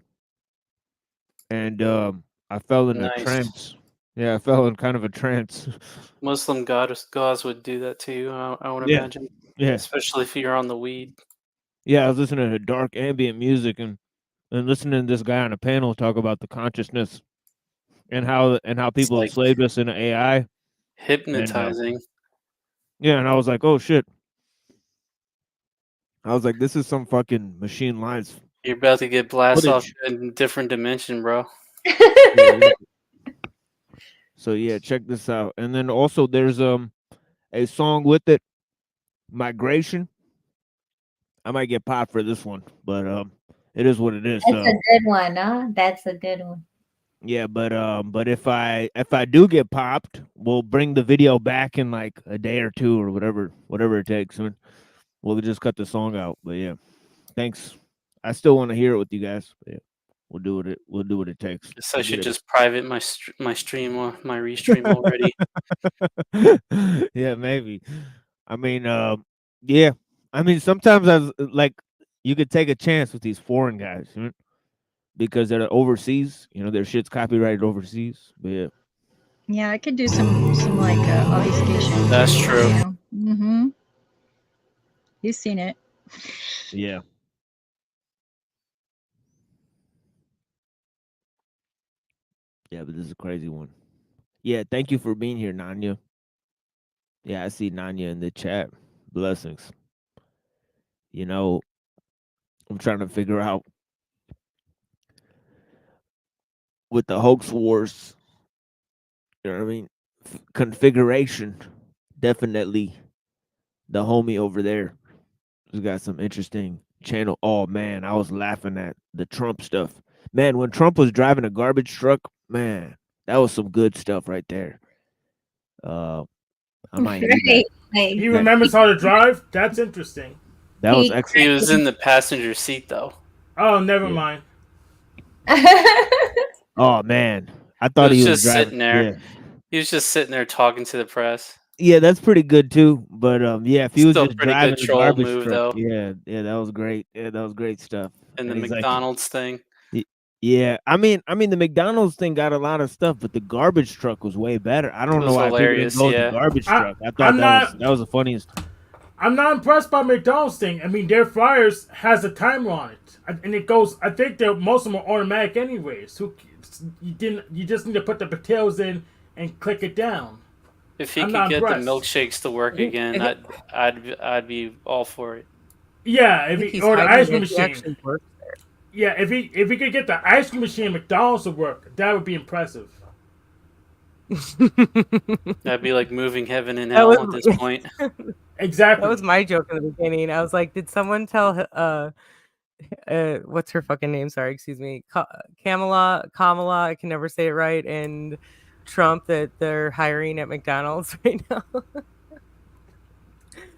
And I fell in a Nice. trance. Yeah, I fell in kind of a trance. Muslim gods would do that to you, I would Yeah. imagine. Yeah. Especially if you're on the weed. Yeah, I was listening to dark ambient music and listening to this guy on a panel talk about the consciousness and how people like enslaved us in AI. hypnotizing. Yeah, and I was like, oh shit. I was like, this is some fucking machine lines. You're about to get blasted off footage. in a different dimension, bro. So yeah, check this out. And then also there's a song with it, Migration. I might get popped for this one, but it is what it is. That's a good one, huh? That's a good one. Yeah, but if I do get popped, we'll bring the video back in like a day or two or whatever it takes. And we'll just cut the song out. But yeah, thanks. I still want to hear it with you guys. But yeah, we'll do what it takes. I should just private my stream or my restream already. Yeah, maybe. I mean, yeah. I mean, sometimes I was like, you could take a chance with these foreign guys, you know? Because they're overseas. You know, their shit's copyrighted overseas. But yeah. Yeah, I could do some like obfuscation. That's true. Mm-hmm. You've seen it. Yeah. Yeah, but this is a crazy one. Yeah, thank you for being here, Nanya. Yeah, I see Nanya in the chat. Blessings. You know, I'm trying to figure out with the hoax wars, you know what I mean? Configuration. Definitely the homie over there has got some interesting channel. Oh man, I was laughing at the Trump stuff. Man, when Trump was driving a garbage truck, man, that was some good stuff right there. I might need that. He remembers how to drive? That's interesting. That was excellent. He was in the passenger seat though. Oh, never mind. Oh man, I He thought was he was just driving. sitting there. Yeah, He was just sitting there talking to the press. yeah, that's pretty good too. But yeah, if he was Still just pretty good driving the troll garbage move truck, though. yeah, that was great. Yeah, that was great stuff. And the And he's like, McDonald's thing. yeah, I mean, the McDonald's thing got a lot of stuff, but the garbage truck was way better. I It don't know was why people didn't hilarious. go with the Yeah. garbage truck. I thought I'm not. that was the funniest. I'm not impressed by McDonald's thing. I mean, their fryers has a timer on it, and it goes. I think most of them are automatic anyways. You just need to put the potatoes in and click it down. If he I'm could not get impressed. the milkshakes to work again, I'd be all for it. Yeah, or the ice cream machine. Actually works there. Yeah, if he could get the ice cream machine at McDonald's to work, that would be impressive. That'd be like moving heaven and That hell was- at this point. Exactly. That was my joke in the beginning. I was like, did someone tell what's her fucking name? Sorry, excuse me. Kamala, I can never say it right, and Trump that they're hiring at McDonald's right now.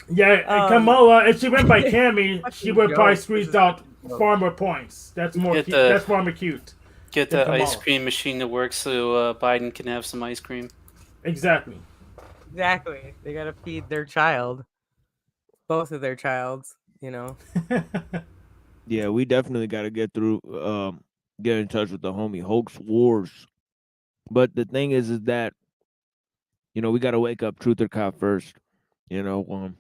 Yeah, Kamala, if she went by Cammy, she would probably joke. squeeze out far more points. That's more Get cute. the- That's far more cute. Get than the ice Kamala. cream machine to work so Biden can have some ice cream. Exactly. Exactly. They gotta feed their child. Both of their childs, you know. Yeah, we definitely got to get through, get in touch with the homie Hoax Wars. But the thing is that, we got to wake up Truther Cop first. Truther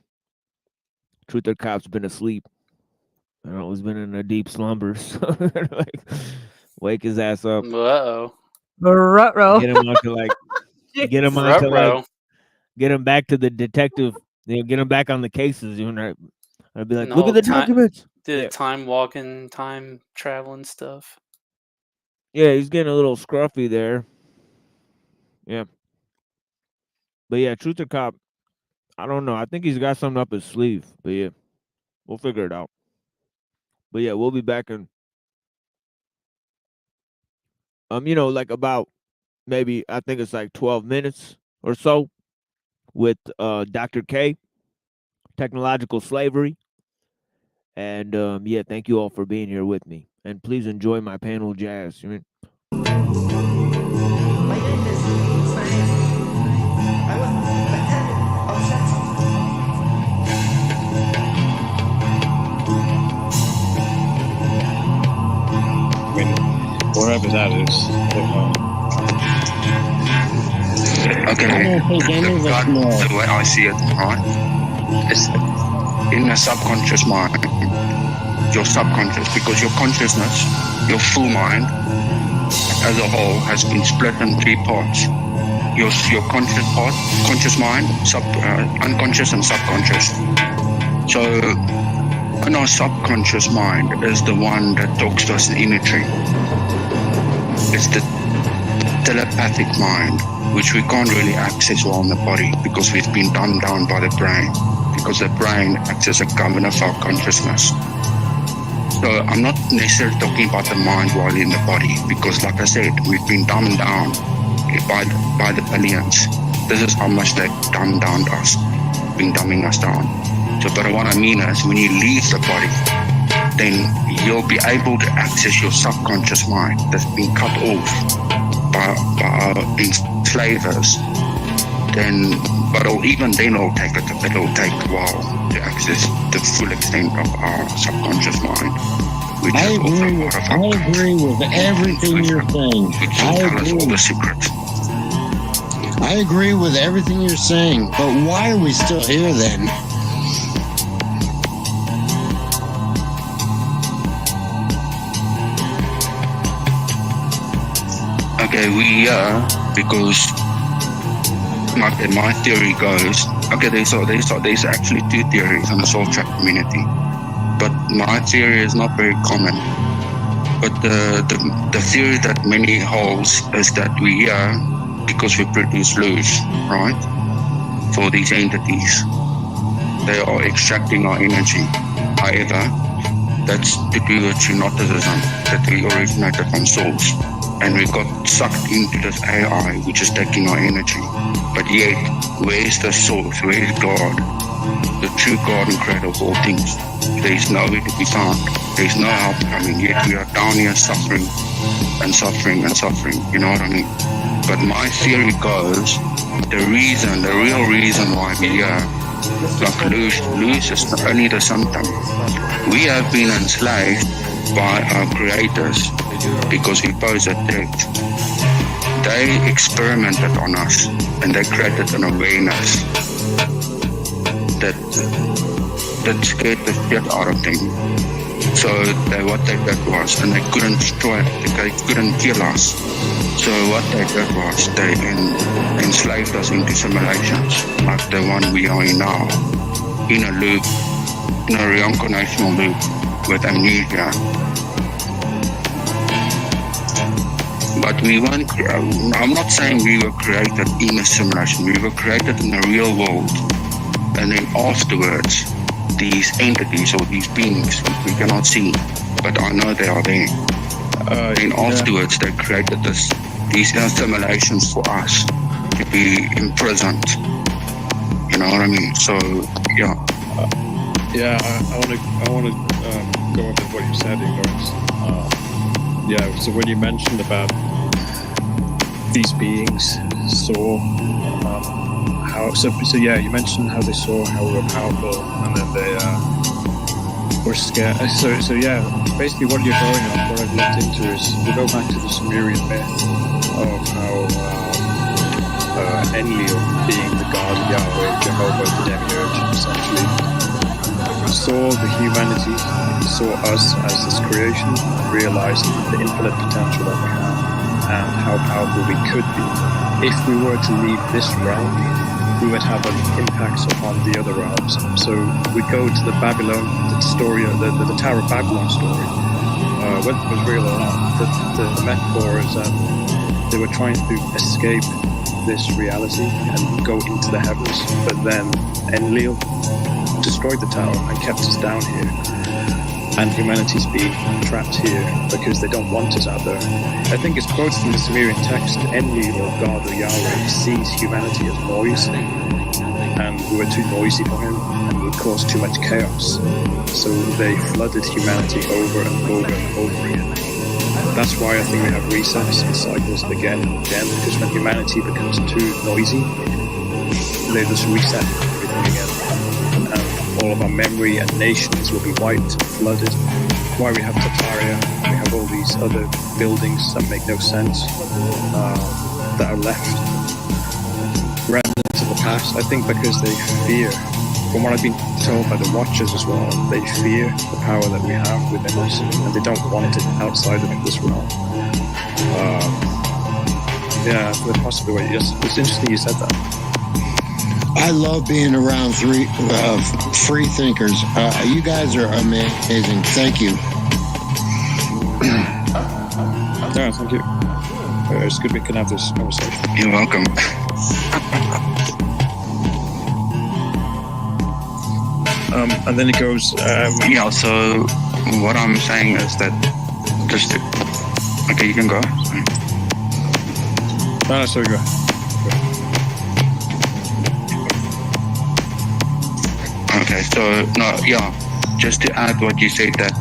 Cop's been asleep. He's been in a deep slumber. So, like, wake his ass up. Uh-oh. Ruh-roh. Get him onto Ruh-roh. get him back to the detective. Get him back on the cases. I'd be like, And look all at the time- documents. The time walking, time traveling stuff. Yeah, he's getting a little scruffy there. Yeah. But yeah, Truther Cop, I don't know. I think he's got something up his sleeve. But yeah, we'll figure it out. But yeah, we'll be back in like about maybe I think it's like 12 minutes or so with Dr. K, Technological Slavery. And yeah, thank you all for being here with me. And please enjoy my panel jazz. Wherever that is. Okay, the way I see it, right, is in a subconscious mind, your subconscious, because your consciousness, your full mind, as a whole, has been split in 3 parts. Your conscious part, conscious mind, unconscious and subconscious. So, in our subconscious mind is the one that talks to us in imagery. It's the telepathic mind, which we can't really access while in the body because we've been dumbed down by the brain, because the brain acts as a governor of our consciousness. So I'm not necessarily talking about the mind while in the body, because like I said, we've been dumbed down by the billions. This is how much they've dumbed down us, been dumbing us down. So, but what I mean is, when you leave the body, then you'll be able to access your subconscious mind that's been cut off by our enslavers. But even then it'll take a while to access the full extent of our subconscious mind, which I is also agree part of our with everything you're saying. which will tell us all the secrets. I agree with everything you're saying, but why are we still here then? Okay, we are, because my theory goes, okay, there's actually 2 theories in the soul track community, but my theory is not very common. But the theory that many holds is that we are, because we produce luz, right, for these entities, they are extracting our energy. However, that's to do with genoticism, that we originated from souls. And we got sucked into this AI, which is taking our energy. But yet, where is the source? Where is God? the true God and creator of all things. There is nowhere to be found. There is no help coming, yet we are down here suffering and suffering and suffering, you know what I mean? But my theory goes, the real reason why we are like lose is only the symptom. We have been enslaved by our creators because we pose a threat. They experimented on us and they created an awareness that scared the shit out of them. So what they did was, and they couldn't destroy it, they couldn't kill us. So what they did was, they enslaved us into simulations, like the one we are in now, in a loop, in a reincarnational loop, with amnesia. But we weren't, I'm not saying we were created in a simulation, we were created in a real world. And then afterwards, these entities or these beings we cannot see, but I know they are there. Then afterwards, they created these simulations for us to be imprisoned. You know what I mean? So yeah. I want to go over what you said, Ignorance. So when you mentioned about these beings saw you mentioned how they saw how we were powerful, and then they were scared. So basically what you're going on, what I've looked into is we go back to the Sumerian myth of how Enlil, being the god of Yahweh, Jehovah, the demiurge, essentially, saw the humanity, saw us as this creation, realized the infinite potential that we have and how powerful we could be. If we were to leave this realm, we would have an impact upon the other realms. So we go to the Babylon, the story, the Tower of Babylon story. Whether it was real or not, the metaphor is that they were trying to escape this reality and go into the heavens, but then Enlil destroyed the tower and kept us down here. And humanity's being trapped here because they don't want us out there. I think it's quoted in the Sumerian text, Enlil, or God or Yahweh, sees humanity as noise, and we were too noisy for him and would cause too much chaos. So they flooded humanity over and over and over again. That's why I think we have resets and cycles again and again, because when humanity becomes too noisy, they just reset everything again. And all of our memory and nations will be wiped and flooded. Why we have Tartaria, we have all these other buildings that make no sense, that are left remnants of the past. I think because they fear, from what I've been told by the Watchers as well, they fear the power that we have within us, and they don't want it outside of this realm. The possible way. Yes, it's interesting you said that. I love being around free thinkers. You guys are amazing. Thank you. Yeah, thank you. It's good we can have this conversation. You're welcome. And then it goes. So what I'm saying is that okay, you can go. No, sorry, go. Okay, so just to add what you said, that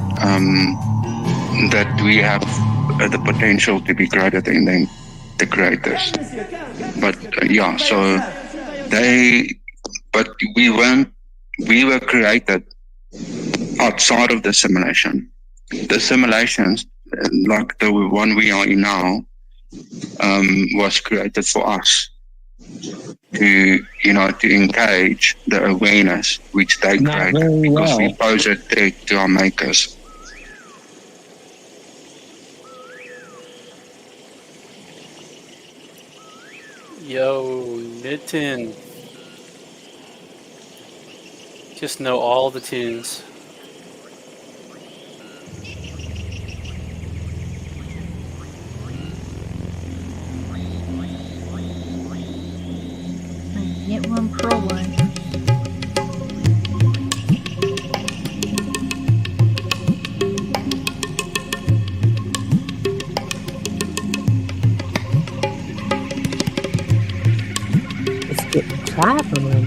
that we have the potential to be greater than the creators, but we were created outside of the simulation. The simulations, like the one we are in now, was created for us to engage the awareness which they created, because we pose a threat to our makers. Yo, Nitin. Just know all the tunes. Get one pro one. It's getting traveling.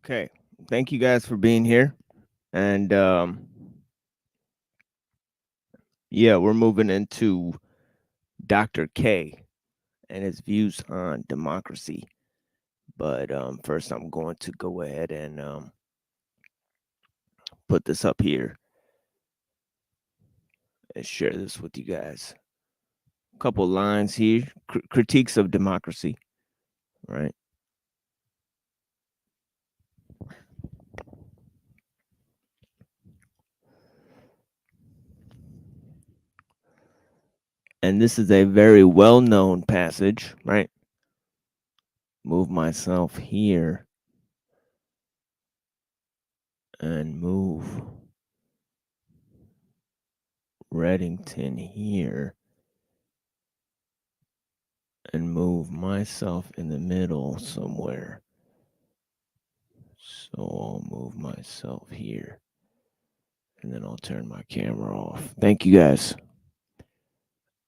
Okay. Thank you guys for being here. And yeah, we're moving into Dr. K and his views on democracy. But first, I'm going to go ahead and put this up here and share this with you guys. A couple lines here, critiques of democracy, right? And this is a very well-known passage, right? move myself here, and move Reddington here, and move myself in the middle somewhere. So I'll move myself here, and then I'll turn my camera off. Thank you guys.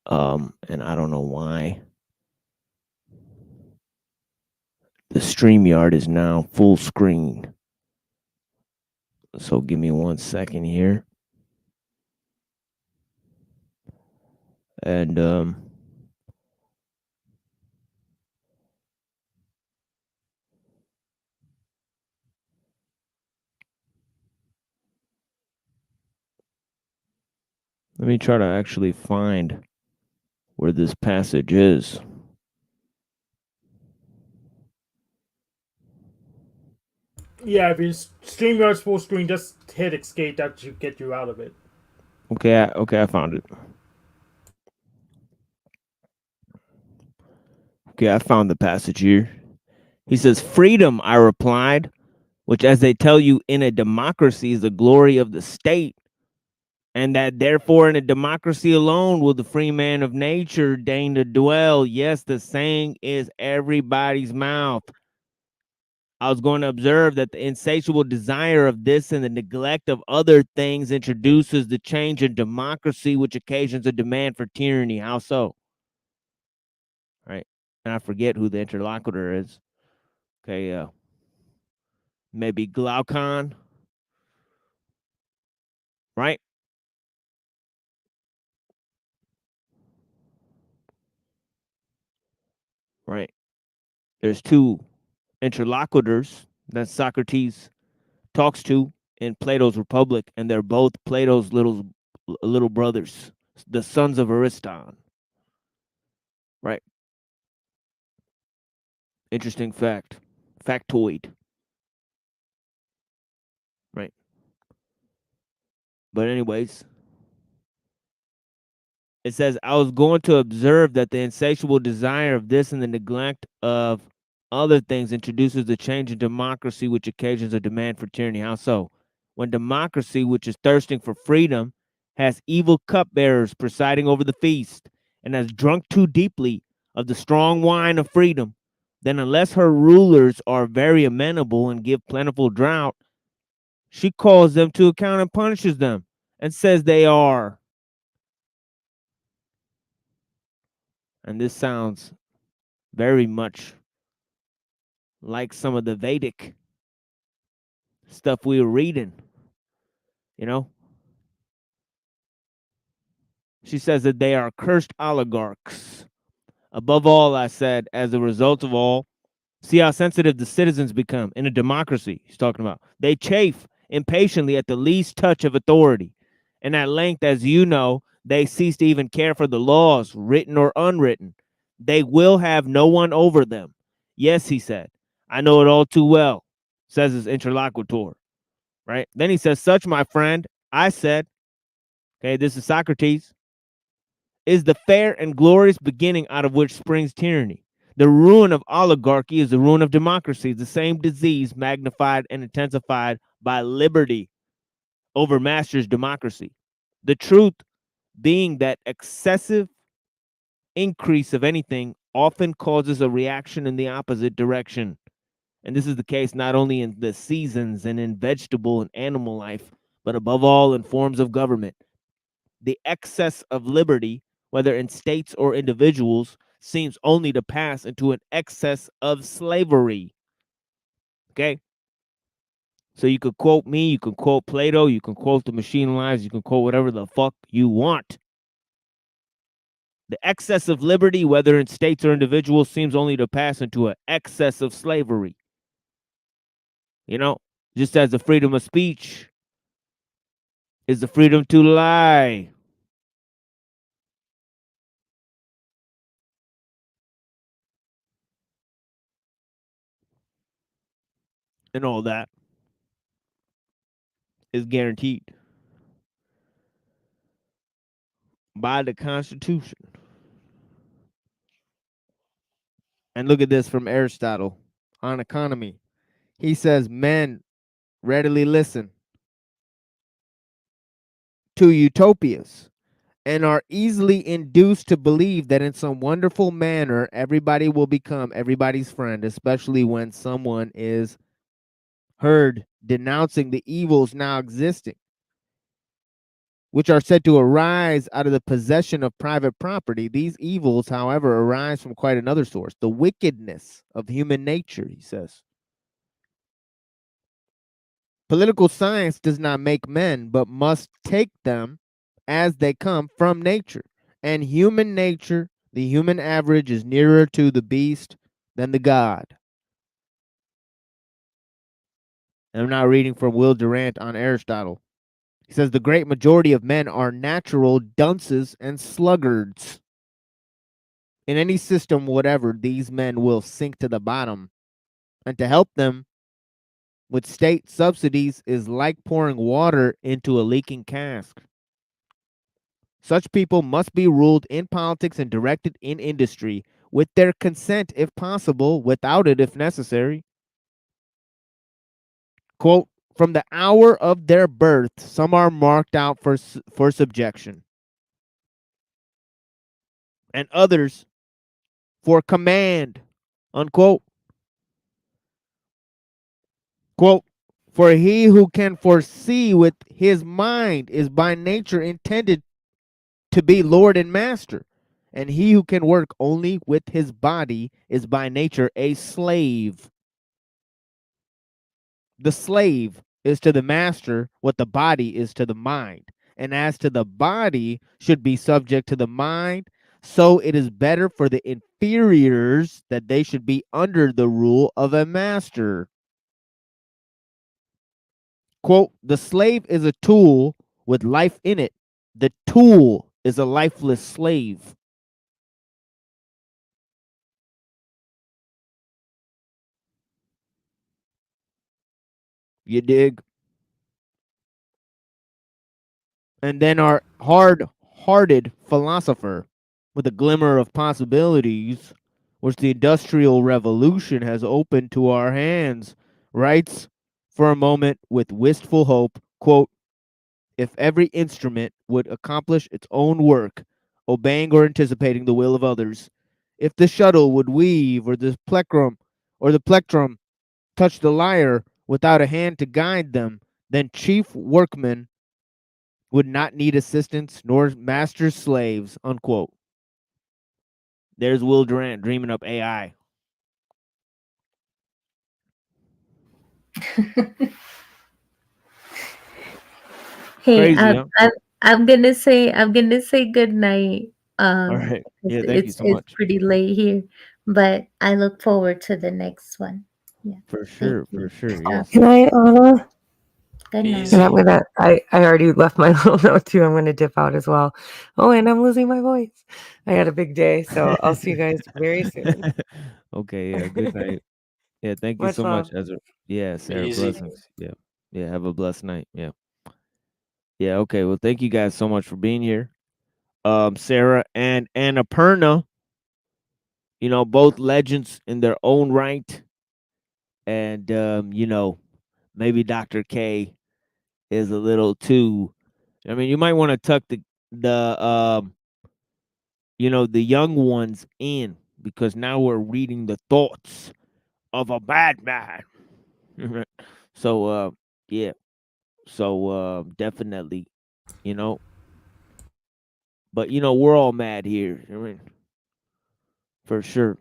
And I don't know why the StreamYard is now full screen. So give me 1 second here. And let me try to actually find where this passage is. Yeah, if your StreamYard's full screen, just hit escape. That should get you out of it. Okay, I found it. Okay, I found the passage here. He says, "Freedom," I replied, "which, as they tell you, in a democracy is the glory of the state, and that therefore in a democracy alone will the free man of nature deign to dwell." Yes, the saying is everybody's mouth. I was going to observe that the insatiable desire of this and the neglect of other things introduces the change in democracy, which occasions a demand for tyranny. How so? Right. And I forget who the interlocutor is. Okay, maybe Glaucon. Right? Right. There's two interlocutors that Socrates talks to in Plato's Republic, and they're both Plato's little brothers, the sons of Ariston. Right. Interesting fact. Factoid. Right. But anyways, it says, I was going to observe that the insatiable desire of this and the neglect of other things introduces the change in democracy, which occasions a demand for tyranny. How so? When democracy, which is thirsting for freedom, has evil cupbearers presiding over the feast, and has drunk too deeply of the strong wine of freedom, then unless her rulers are very amenable and give plentiful draught, she calls them to account and punishes them, and says they are. And this sounds very much like some of the Vedic stuff we were reading, you know? She says that they are cursed oligarchs. Above all, I said, as a result of all, see how sensitive the citizens become in a democracy, he's talking about. They chafe impatiently at the least touch of authority. And at length, as you know, they cease to even care for the laws, written or unwritten. They will have no one over them. Yes, he said, I know it all too well, says his interlocutor. Right? Then he says, such, my friend, I said, okay, this is Socrates, is the fair and glorious beginning out of which springs tyranny. The ruin of oligarchy is the ruin of democracy, the same disease magnified and intensified by liberty overmasters democracy. The truth being that excessive increase of anything often causes a reaction in the opposite direction. And this is the case not only in the seasons and in vegetable and animal life, but above all in forms of government. The excess of liberty, whether in states or individuals, seems only to pass into an excess of slavery. Okay? So you could quote me, you can quote Plato, you can quote the Machine Lives, you can quote whatever the fuck you want. The excess of liberty, whether in states or individuals, seems only to pass into an excess of slavery. You know, just as the freedom of speech is the freedom to lie. And all that is guaranteed by the Constitution. And look at this from Aristotle on economy. He says men readily listen to utopias and are easily induced to believe that in some wonderful manner everybody will become everybody's friend, especially when someone is heard denouncing the evils now existing, which are said to arise out of the possession of private property. These evils, however, arise from quite another source, the wickedness of human nature, he says. Political science does not make men, but must take them as they come from nature. And human nature, the human average, is nearer to the beast than the god. And I'm now reading from Will Durant on Aristotle. He says the great majority of men are natural dunces and sluggards. In any system whatever, these men will sink to the bottom. And to help them with state subsidies is like pouring water into a leaking cask. Such people must be ruled in politics and directed in industry, with their consent if possible, without it if necessary. Quote, from the hour of their birth, some are marked out for subjection, and others for command, unquote. Quote, for he who can foresee with his mind is by nature intended to be Lord and Master, and he who can work only with his body is by nature a slave. The slave is to the master what the body is to the mind. And as to the body should be subject to the mind, so it is better for the inferiors that they should be under the rule of a master. Quote, the slave is a tool with life in it. The tool is a lifeless slave. You dig? And then our hard-hearted philosopher with a glimmer of possibilities which the Industrial Revolution has opened to our hands, writes for a moment with wistful hope, quote, if every instrument would accomplish its own work, obeying or anticipating the will of others, if the shuttle would weave or the plectrum touch the lyre without a hand to guide them, then chief workmen would not need assistants nor master slaves, unquote. There's Will Durant dreaming up AI. Hey, Crazy, huh? I'm gonna say good night. All right. Yeah, thank you so It's much. pretty late here, but I look forward to the next one. Yeah. For Thank sure, you. for sure. Stop. Yes. Good night, Anna. Good night. And I'm gonna. I already left my little note too. I'm gonna dip out as well. Oh, and I'm losing my voice. I had a big day, so I'll see you guys very soon. Okay, yeah, good night. Yeah, thank you Much so much, love. Ezra. Yeah, Sarah, Easy. blessings. Yeah. Yeah, have a blessed night. Yeah. Yeah, okay. Well, thank you guys so much for being here. Sarah and Annapurna, both legends in their own right. And maybe Dr. K is a little too. I mean, you might want to tuck the the young ones in, because now we're reading the thoughts of a madman. So yeah. So definitely, you know. But we're all mad here. I mean, for sure.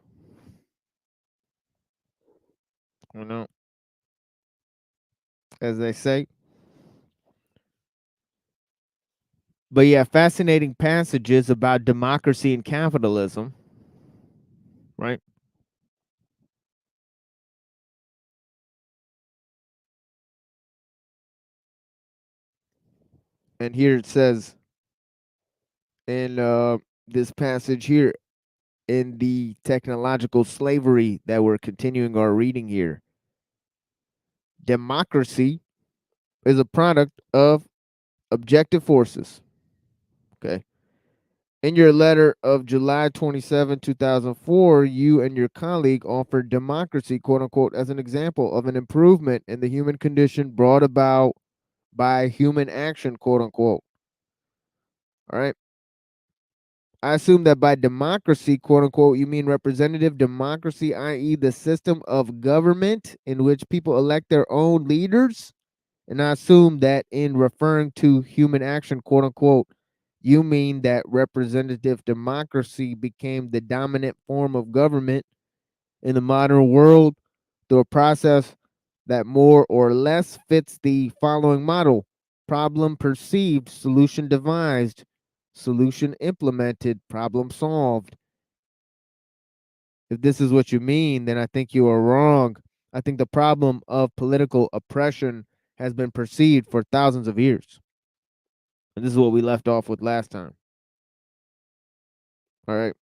As they say. But yeah, fascinating passages about democracy and capitalism, right? And here it says in this passage here, in the technological slavery that we're continuing our reading here, democracy is a product of objective forces. Okay. In your letter of July 27, 2004, you and your colleague offered democracy, quote unquote, as an example of an improvement in the human condition brought about by human action, quote unquote. All right. I assume that by democracy, quote unquote, you mean representative democracy, i.e., the system of government in which people elect their own leaders. And I assume that in referring to human action, quote unquote, you mean that representative democracy became the dominant form of government in the modern world through a process that more or less fits the following model: problem perceived, solution devised, solution implemented, problem solved. If this is what you mean, then I think you are wrong. I think the problem of political oppression has been perceived for thousands of years. And this is what we left off with last time. All right.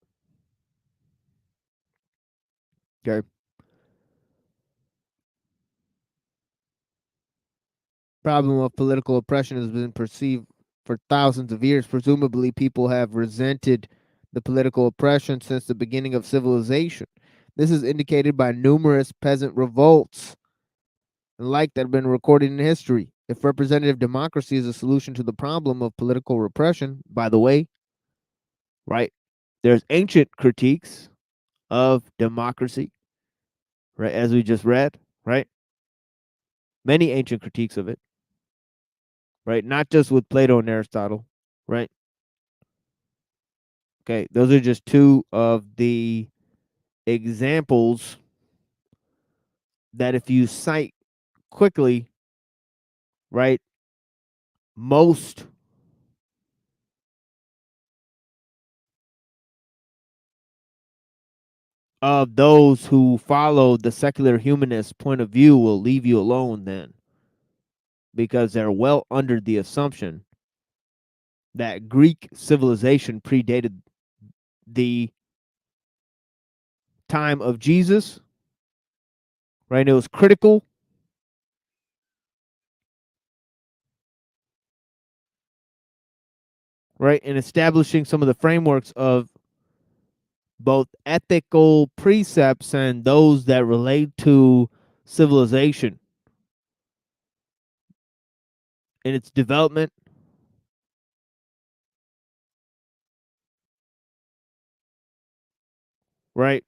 Okay. Problem of political oppression has been perceived for thousands of years. Presumably, people have resented the political oppression since the beginning of civilization. This is indicated by numerous peasant revolts and like that have been recorded in history. If representative democracy is a solution to the problem of political repression, by the way, right, there's ancient critiques of democracy, right, as we just read, right? Many ancient critiques of it, right? Not just with Plato and Aristotle, right? Okay, those are just two of the examples that if you cite quickly, right, most of those who follow the secular humanist point of view will leave you alone then, because they're well under the assumption that Greek civilization predated the time of Jesus, right? It was critical, right, in establishing some of the frameworks of both ethical precepts and those that relate to civilization in its development, right?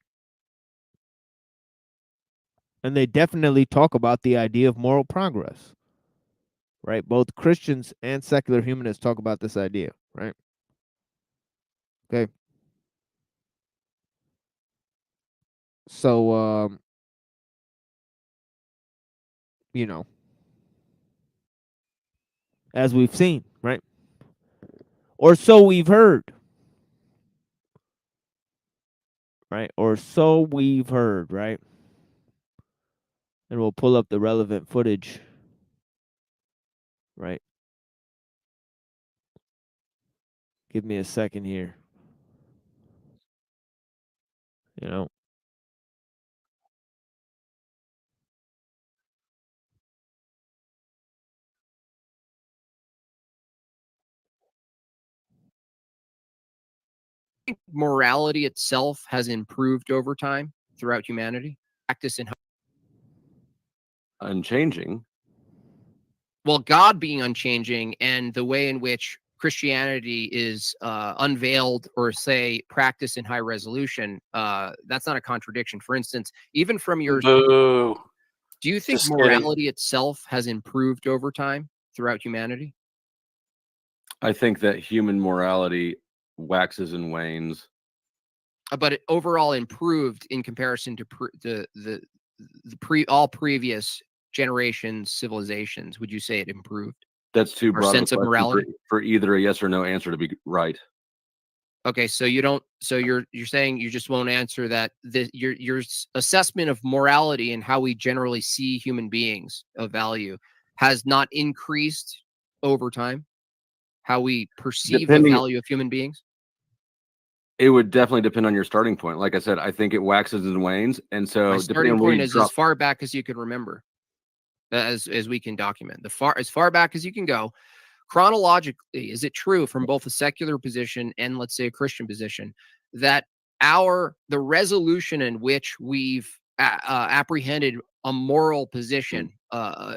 And they definitely talk about the idea of moral progress, right? Both Christians and secular humanists talk about this idea, right? Okay. So, you know, as we've seen, right? Or so we've heard, right? Or so we've heard, right? And we'll pull up the relevant footage, right? Give me a second here. You know, morality itself has improved over time throughout humanity? Practice in unchanging. Well, God being unchanging and the way in which Christianity is unveiled or say practice in high resolution, that's not a contradiction. For instance, even from your Boo. Do you think Just kidding. morality itself has improved over time throughout humanity? I think that human morality waxes and wanes. But it overall improved in comparison to all previous generations, civilizations. Would you say it improved? That's too Our broad sense of morality. for either a yes or no answer to be right. Okay, so you don't. So you're saying you just won't answer that. Your assessment of morality and how we generally see human beings of value has not increased over time. How we perceive the value of human beings. It would definitely depend on your starting point. Like I said, I think it waxes and wanes, and so My starting point is as far back as you can remember, as we can document. As far back as you can go, chronologically, is it true from both a secular position and, let's say, a Christian position, that the resolution in which we've apprehended a moral position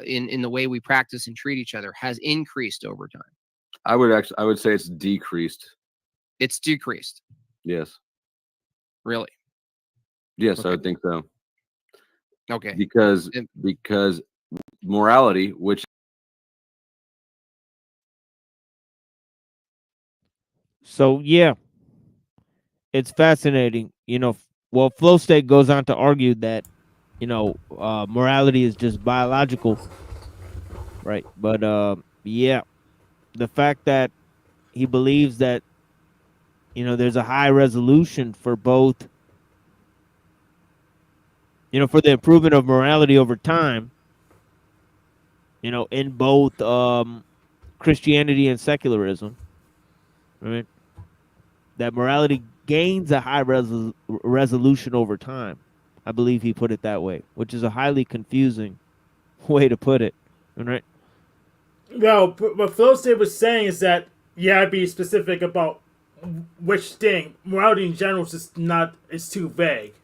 in the way we practice and treat each other has increased over time? I would say it's decreased. It's decreased. Yes. Really? Yes, I would think so. Okay. Because morality, which So yeah, it's fascinating. Well, Flow State goes on to argue that morality is just biological, right? But yeah, the fact that he believes that there's a high resolution for both, for the improvement of morality over time, in both Christianity and secularism, right? That morality gains a high resolution over time. I believe he put it that way, which is a highly confusing way to put it, right? Well, what Flo State was saying is that you have to be specific about which thing. Morality in general is just not. It's too vague,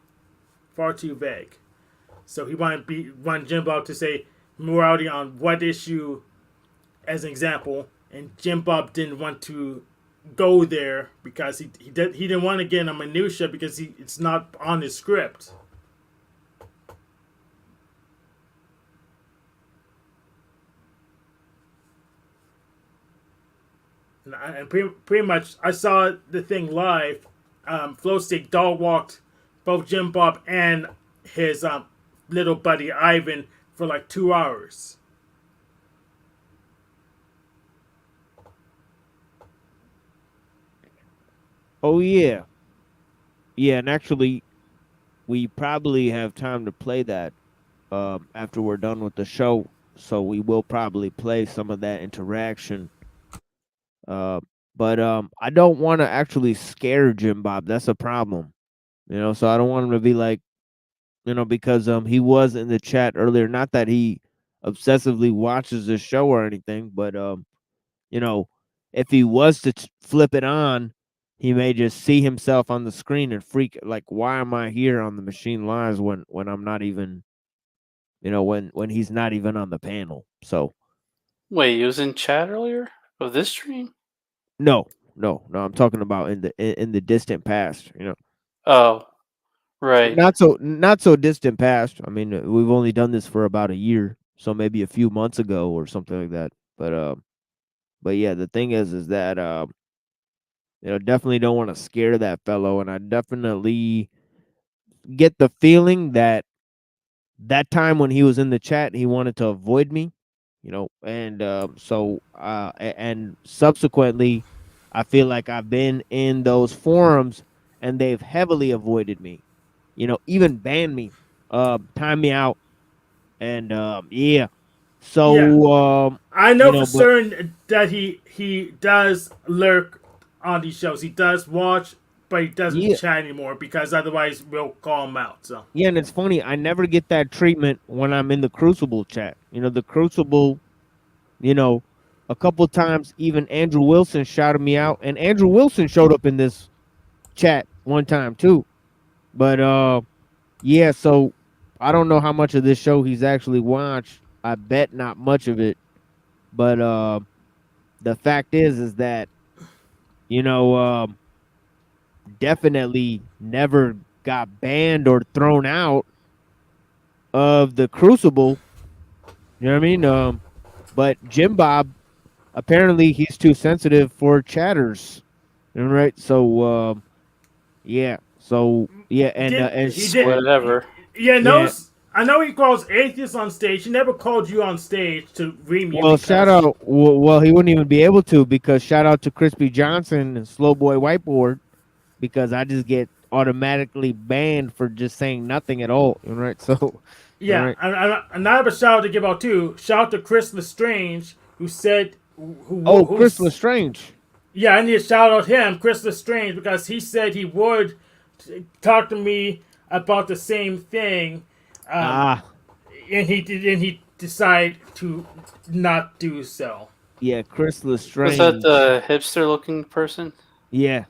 far too vague. So he wanted Jim Bob to say morality on what issue, as an example, and Jim Bob didn't want to go there because he didn't want to get in a minutia because it's not on his script. And pretty much, I saw the thing live. Flow Stick dog walked both Jim Bob and his little buddy Ivan for like 2 hours. Oh yeah, and actually, we probably have time to play that after we're done with the show. So we will probably play some of that interaction. But I don't want to actually scare Jim Bob. That's a problem, So I don't want him to be like, because he was in the chat earlier. Not that he obsessively watches the show or anything, but if he was to flip it on, he may just see himself on the screen and freak like, why am I here on the Machine Lives when I'm not even, when he's not even on the panel. So Wait, he was in chat earlier of this stream? no, I'm talking about in the distant past, Oh, right. Not so distant past. I mean, we've only done this for about a year, so maybe a few months ago or something like that. But yeah, the thing is that definitely don't want to scare that fellow, and I definitely get the feeling that time when he was in the chat, he wanted to avoid me, and and subsequently, I feel like I've been in those forums and they've heavily avoided me, even banned me, time me out, and yeah. So I know for certain that he does lurk on these shows. He does watch, but he doesn't chat anymore because otherwise we'll call him out. So yeah, and it's funny. I never get that treatment when I'm in the Crucible chat. The Crucible, a couple times even Andrew Wilson shouted me out, and Andrew Wilson showed up in this chat one time too. But yeah, so I don't know how much of this show he's actually watched. I bet not much of it. But the fact is that definitely never got banned or thrown out of the Crucible. You know what I mean? But Jim Bob, apparently he's too sensitive for chatters. Right? So yeah. So yeah, and he did whatever. Yeah, no. I know he calls atheists on stage. He never called you on stage to read me. Well, shout out. Well, he wouldn't even be able to because shout out to Crispy Johnson and Slow Boy Whiteboard because I just get automatically banned for just saying nothing at all. Right? So yeah, right. and I have a shout out to give out too. Shout out to Chris Lestrange who said Chris Lestrange. Yeah, I need to shout out him, Chris Lestrange, because he said he would talk to me about the same thing. And he decided to not do so. Yeah, Chris Was that Lestrange. the hipster-looking person? Yeah,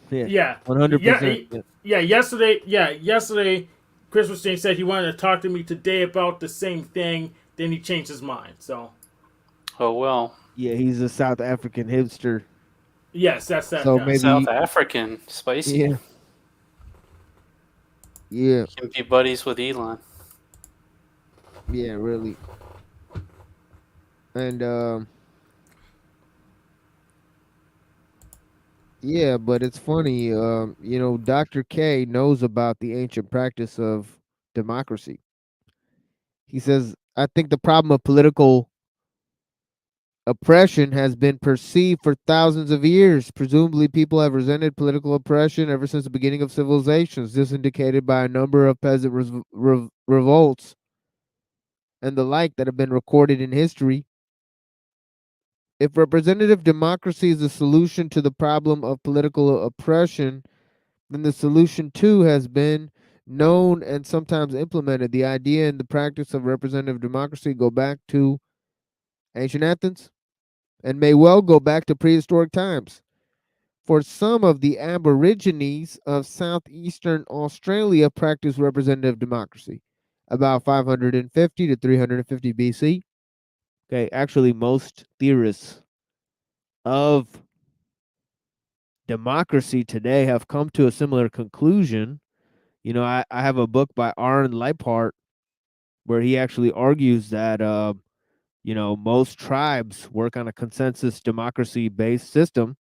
yeah, Yeah, 100%. Yesterday, Chris was saying said he wanted to talk to me today about the same thing. Then he changed his mind. So Oh well. Yeah, he's a South African hipster. yes, that's that So guy. South maybe, African, spicy. yeah, yeah, Can be buddies with Elon. yeah, really. And yeah, but it's funny. Dr. K knows about the ancient practice of democracy. He says, I think the problem of political oppression has been perceived for thousands of years. Presumably, people have resented political oppression ever since the beginning of civilizations. This indicated by a number of peasant revolts and the like that have been recorded in history. If representative democracy is the solution to the problem of political oppression, then the solution too has been known and sometimes implemented. The idea and the practice of representative democracy go back to ancient Athens and may well go back to prehistoric times. For some of the Aborigines of southeastern Australia practice representative democracy about 550 to 350 BC. Okay, actually, most theorists of democracy today have come to a similar conclusion. I have a book by Aaron Leipart where he actually argues that, most tribes work on a consensus democracy based system.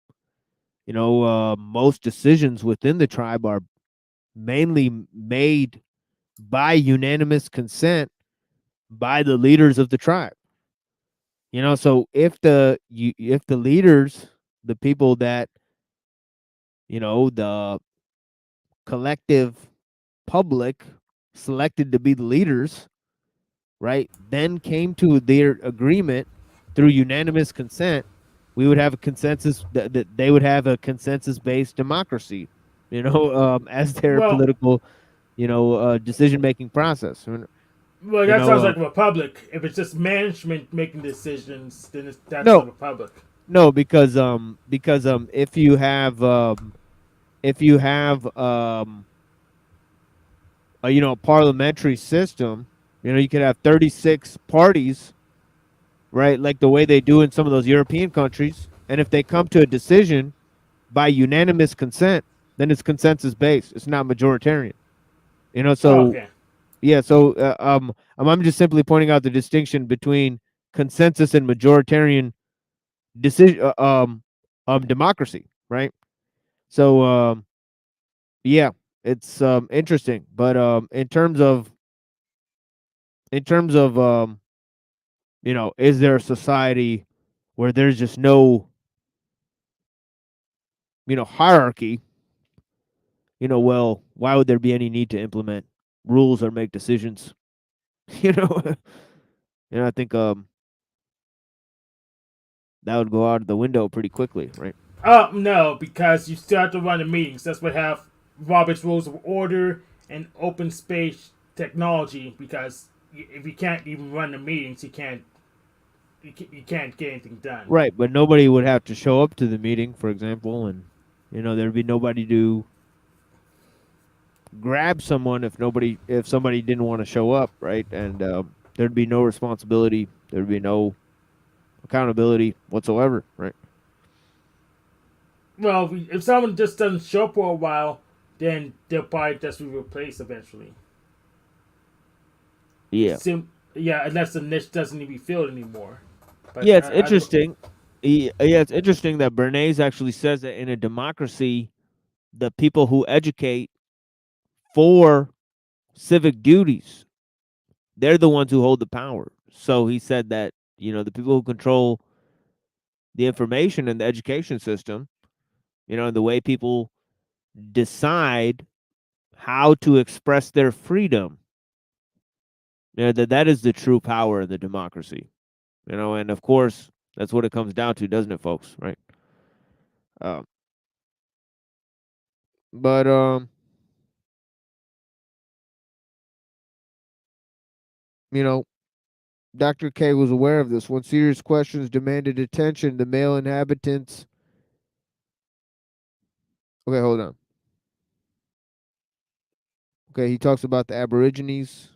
Most decisions within the tribe are mainly made by unanimous consent by the leaders of the tribe. So if the leaders, the people that the collective public selected to be the leaders, right, then came to their agreement through unanimous consent, we would have a consensus that they would have a consensus based democracy, as their Well, political, decision making process. well, You that sounds know, like a republic. If it's just management making decisions, then that's a no, republic. no, because if you have a parliamentary system, you could have 36 parties, right? Like the way they do in some of those European countries. And if they come to a decision by unanimous consent, then it's consensus based. It's not majoritarian. Oh, So okay. yeah, so I'm just simply pointing out the distinction between consensus and majoritarian decision democracy, right? So yeah, it's interesting, but in terms of is there a society where there's just no hierarchy? Well, why would there be any need to implement rules or make decisions? you know I think that would go out of the window pretty quickly, right? No, because you still have to run the meetings. That's what have Robert's Rules of Order and open space technology. Because if you can't even run the meetings, you can't get anything done. Right, but nobody would have to show up to the meeting, for example, and there'd be nobody to grab someone if somebody didn't want to show up, right? And there'd be no responsibility, there'd be no accountability whatsoever, right? Well, if someone just doesn't show up for a while, then they'll probably just be replaced eventually. Yeah. Yeah, unless the niche doesn't need to be filled anymore. But Yeah, it's interesting. Yeah, it's interesting that Bernays actually says that in a democracy, the people who educate for civic duties, they're the ones who hold the power. So he said that, the people who control the information and the education system, and the way people decide how to express their freedom, that is the true power of the democracy. And of course, that's what it comes down to, doesn't it, folks? Right? Um, but you know, Dr. K was aware of this. When serious questions demanded attention, the male inhabitants. Okay, hold on. Okay, he talks about the Aborigines.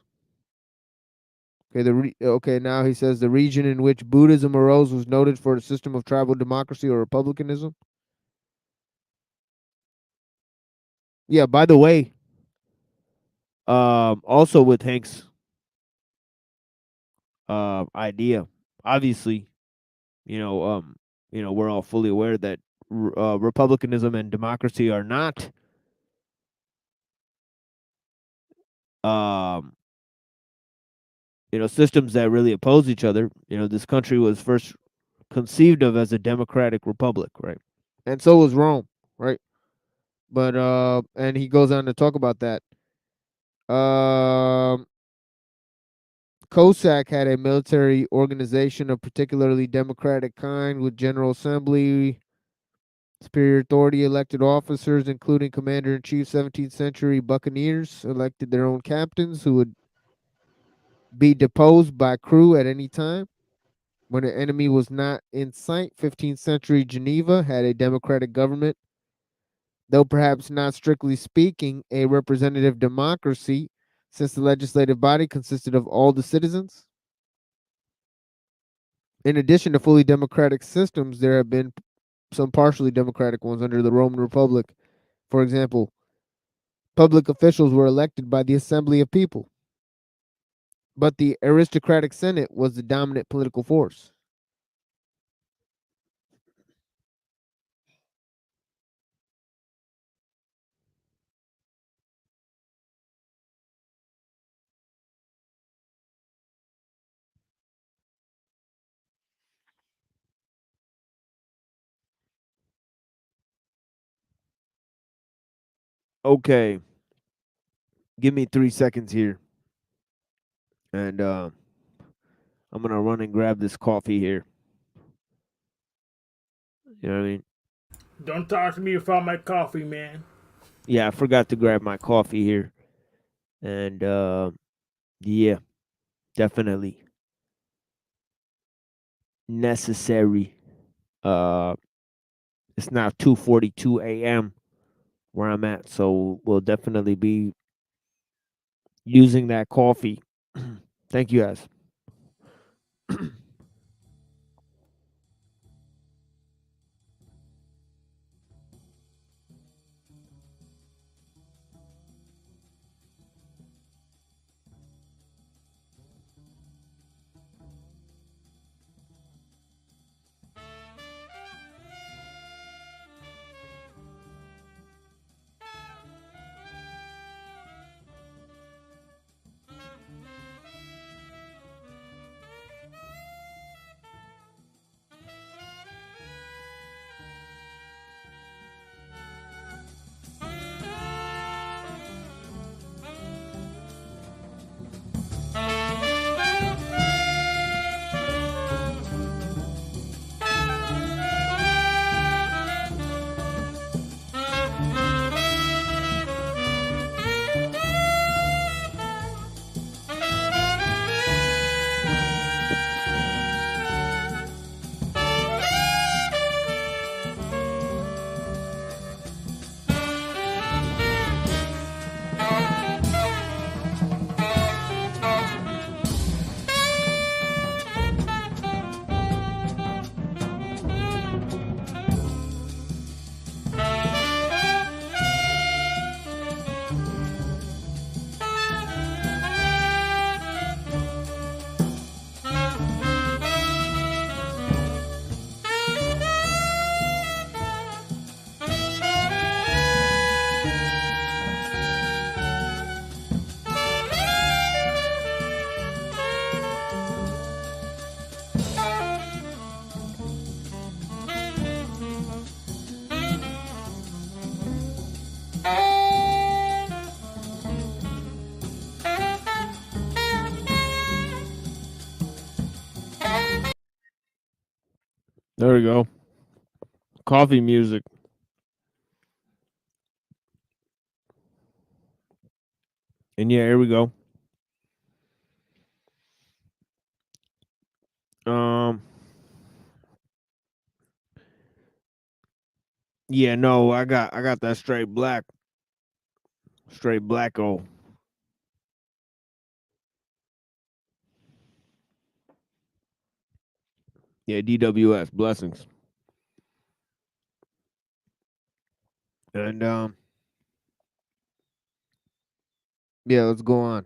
Okay, now he says the region in which Buddhism arose was noted for a system of tribal democracy or republicanism. Yeah, by the way, also with Hank's idea, obviously, you know, we're all fully aware that republicanism and democracy are not um systems that really oppose each other. This country was first conceived of as a democratic republic, right? And so was Rome, right? But and he goes on to talk about that. Cossack had a military organization of particularly democratic kind with General Assembly, superior authority, elected officers, including commander-in-chief. 17th century buccaneers elected their own captains who would be deposed by crew at any time. When the enemy was not in sight, 15th century Geneva had a democratic government, though perhaps not strictly speaking a representative democracy, since the legislative body consisted of all the citizens. In addition to fully democratic systems, there have been some partially democratic ones under the Roman Republic. For example, public officials were elected by the assembly of people, but the aristocratic Senate was the dominant political force. Okay, give me 3 seconds here, and I'm gonna run and grab this coffee here. You know what I mean? Don't talk to me without my coffee, man. Yeah, I forgot to grab my coffee here, and yeah, definitely necessary. It's now 2:42 a.m. where I'm at, so we'll definitely be using that coffee. Thank you, guys. There we go. Coffee music. And yeah, here we go. Yeah, no, I got that straight black. Straight blacko. Yeah, DWS, blessings. And yeah, let's go on.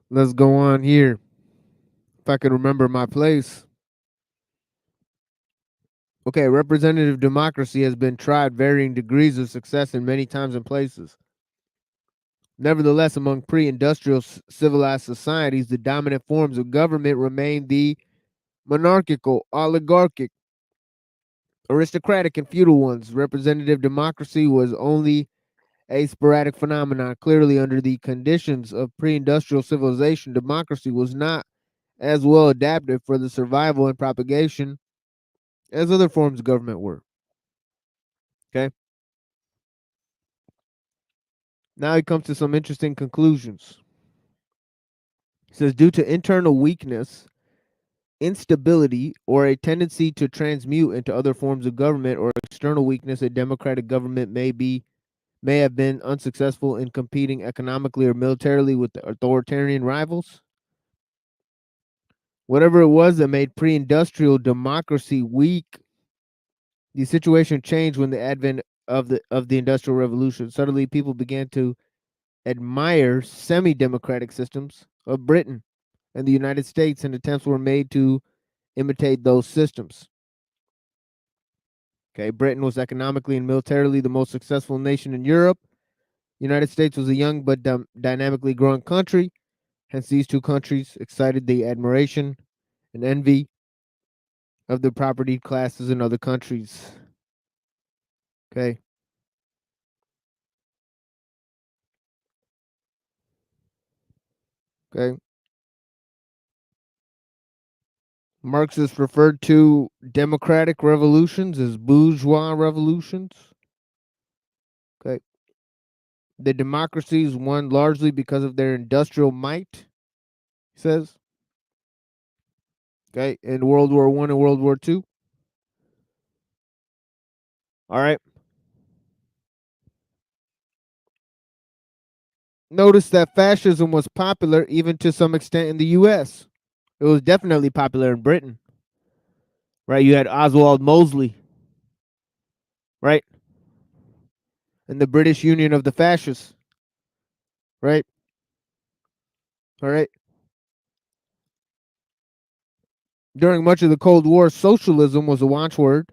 Let's go on here. If I can remember my place. Okay, representative democracy has been tried varying degrees of success in many times and places. Nevertheless, among pre-industrial civilized societies, the dominant forms of government remain the monarchical, oligarchic, aristocratic, and feudal ones. Representative democracy was only a sporadic phenomenon. Clearly, under the conditions of pre-industrial civilization, democracy was not as well adapted for the survival and propagation as other forms of government were. Okay. Now he comes to some interesting conclusions. He says, due to internal weakness, instability, or a tendency to transmute into other forms of government, or external weakness, a democratic government may have been unsuccessful in competing economically or militarily with authoritarian rivals. Whatever it was that made pre-industrial democracy weak, the situation changed when the advent of the Industrial Revolution. Suddenly, people began to admire semi-democratic systems of Britain and the United States, and attempts were made to imitate those systems. Okay, Britain was economically and militarily the most successful nation in Europe. The United States was a young but dynamically growing country. Hence, these two countries excited the admiration and envy of the property classes in other countries. Okay. Okay. Marxists referred to democratic revolutions as bourgeois revolutions. Okay. The democracies won largely because of their industrial might, he says. Okay. In World War I and World War II. All right. Notice that fascism was popular even to some extent in the US. It was definitely popular in Britain. Right? You had Oswald Mosley. Right? And the British Union of the Fascists. Right? All right. During much of the Cold War, socialism was a watchword.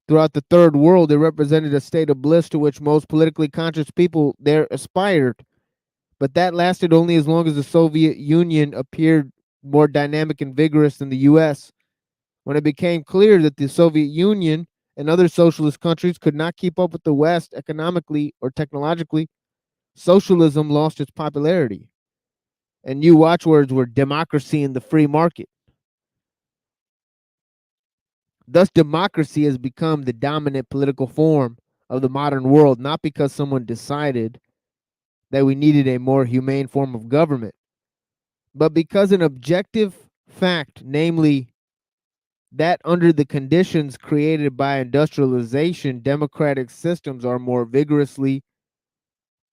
Throughout the Third World, it represented a state of bliss to which most politically conscious people there aspired. But that lasted only as long as the Soviet Union appeared more dynamic and vigorous than the US. When it became clear that the Soviet Union and other socialist countries could not keep up with the West economically or technologically, socialism lost its popularity. And new watchwords were democracy and the free market. Thus, democracy has become the dominant political form of the modern world, not because someone decided that we needed a more humane form of government, but because an objective fact, namely that under the conditions created by industrialization, democratic systems are more vigorously,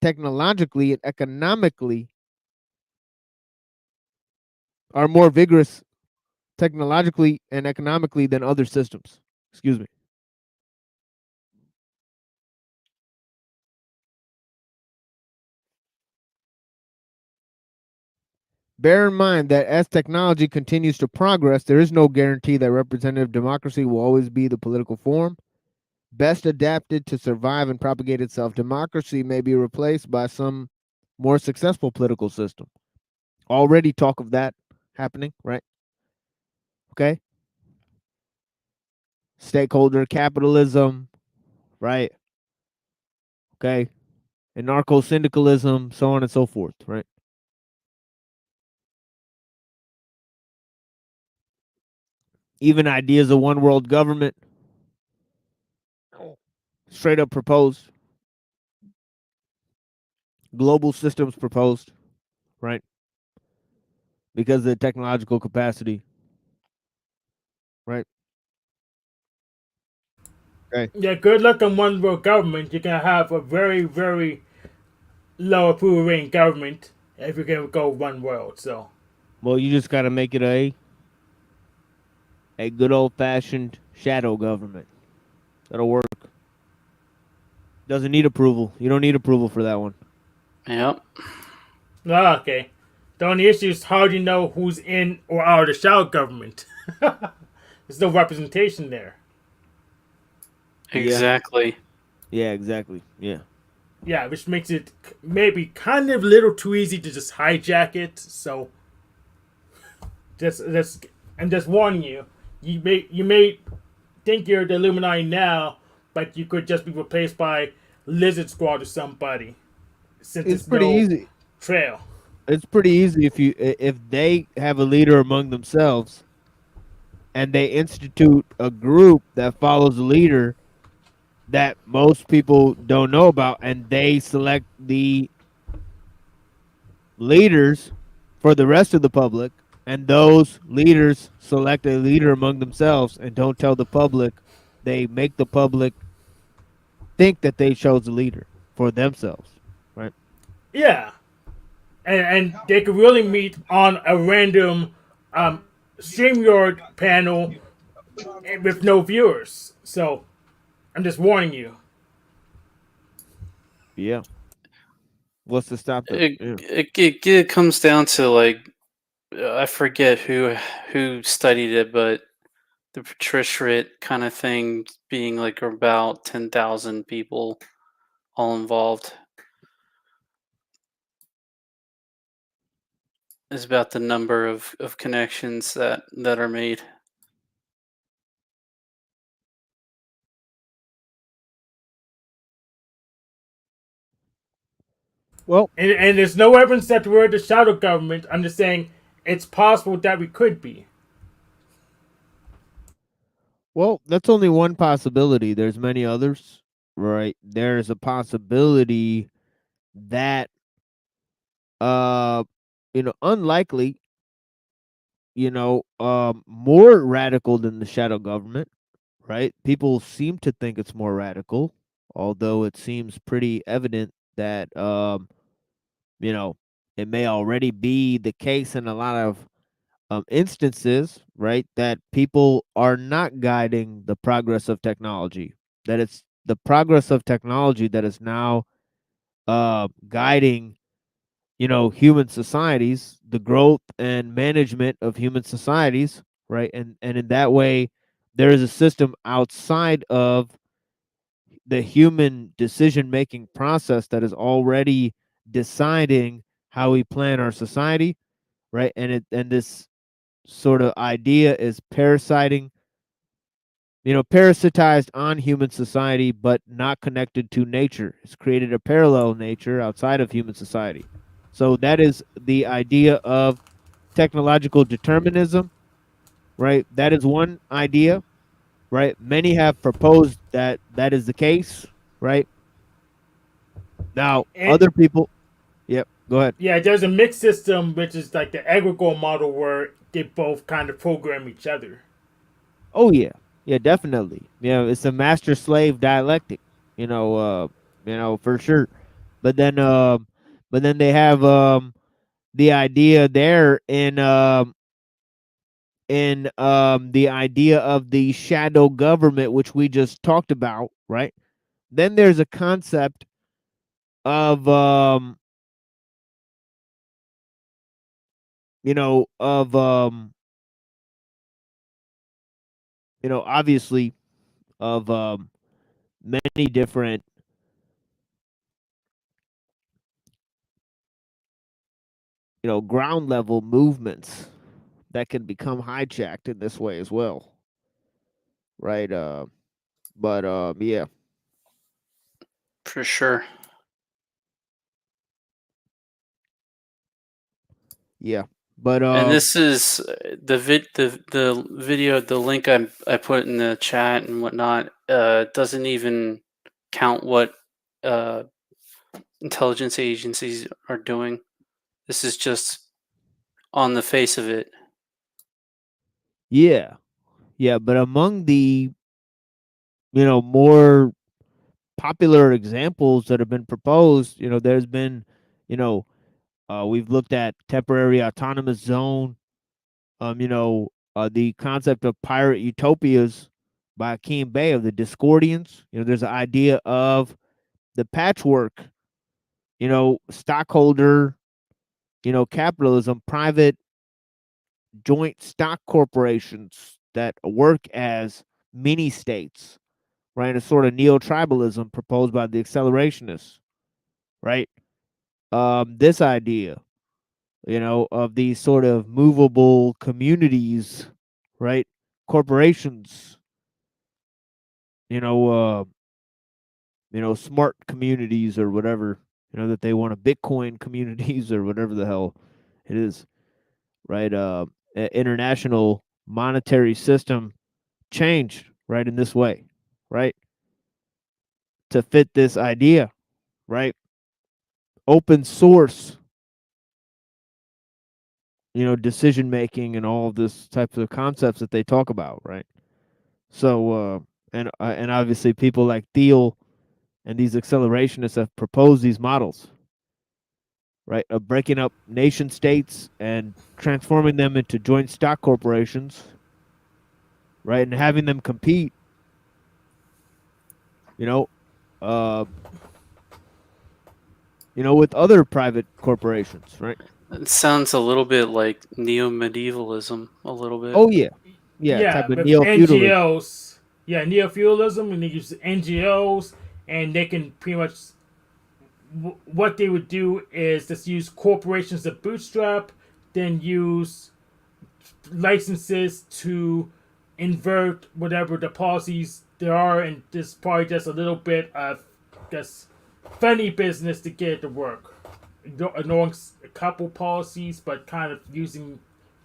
technologically, and economically, are more vigorous technologically and economically than other systems. Excuse me. Bear in mind that as technology continues to progress, there is no guarantee that representative democracy will always be the political form best adapted to survive and propagate itself. Democracy may be replaced by some more successful political system. Already talk of that happening, right? Okay. Stakeholder capitalism, right? Okay. Anarcho-syndicalism, so on and so forth, right? Even ideas of one world government, straight up proposed. global systems proposed, right? Because of the technological capacity, right? Okay. Yeah, good luck on one world government. You're gonna have a very, very low approval rating government if you're gonna go one world. So Well, you just got to make it a good old fashioned shadow government. That'll work. Doesn't need approval. You don't need approval for that one. Yep. okay. The only issue is how do you know who's in or out of the shadow government? There's no representation there. Exactly. Yeah, exactly. Yeah. Yeah, which makes it maybe kind of a little too easy to just hijack it. So, I'm just warning you. You may think you're the Illuminati now, but you could just be replaced by Lizard Squad or somebody. Since It's pretty easy. Trail. It's pretty easy if they have a leader among themselves and they institute a group that follows a leader that most people don't know about, and they select the leaders for the rest of the public, and those leaders select a leader among themselves and don't tell the public. They make the public think that they chose a leader for themselves, right? Yeah, and they could really meet on a random StreamYard panel with no viewers. So, I'm just warning you. Yeah. What's to stop it? It comes down to like I forget who studied it, but the patriciate kind of thing being like about 10,000 people all involved is about the number of connections that are made. Well, and there's no evidence that we're the shadow government. I'm just saying it's possible that we could be. Well, that's only one possibility. There's many others, right? There's a possibility that unlikely, more radical than the shadow government, right? People seem to think it's more radical, although it seems pretty evident that it may already be the case in a lot of instances, right? That people are not guiding the progress of technology. That it's the progress of technology that is now guiding, human societies, the growth and management of human societies, right? And in that way, there is a system outside of the human decision making process that is already deciding how we plan our society, right? And this sort of idea is parasitized on human society, but not connected to nature. It's created a parallel nature outside of human society. So that is the idea of technological determinism, right? That is one idea, right? Many have proposed that that is the case, right? Now, other people, yep, go ahead. Yeah, there's a mixed system, which is like the egregore model where they both kind of program each other. Oh yeah, yeah, definitely. Yeah, it's a master slave dialectic. For sure. But then, they have the idea there in the idea of the shadow government, which we just talked about, right? Then there's a concept of obviously of many different ground level movements that can become hijacked in this way as well, right? But yeah, For sure. yeah, but And this is the video, the link I put in the chat and whatnot. Doesn't even count what intelligence agencies are doing. This is just on the face of it. Yeah. Yeah, but among the, more popular examples that have been proposed, there's been, we've looked at temporary autonomous zone, the concept of pirate utopias by Akeem Bey of the Discordians. There's an idea of the patchwork, stockholder, capitalism, private joint stock corporations that work as mini states, right? A sort of neo tribalism proposed by the accelerationists, right? This idea, of these sort of movable communities, right? Corporations, smart communities or whatever, that they want to Bitcoin communities or whatever the hell it is, right? International monetary system change, right, in this way, right? To fit this idea, right? Open source, decision making and all of this types of concepts that they talk about, right? So, and obviously people like Thiel and these accelerationists have proposed these models, right, of breaking up nation states and transforming them into joint stock corporations, right, and having them compete, uh, with other private corporations, right? It sounds a little bit like neo-medievalism, a little bit. Oh yeah, type of with neo-feudalism. NGOs. Yeah, neo-feudalism, and they use NGOs, and they can pretty much. What they would do is just use corporations to bootstrap, then use licenses to invert whatever the policies there are, and this probably just a little bit of just funny business to get it to work. Ignoring a couple policies, but kind of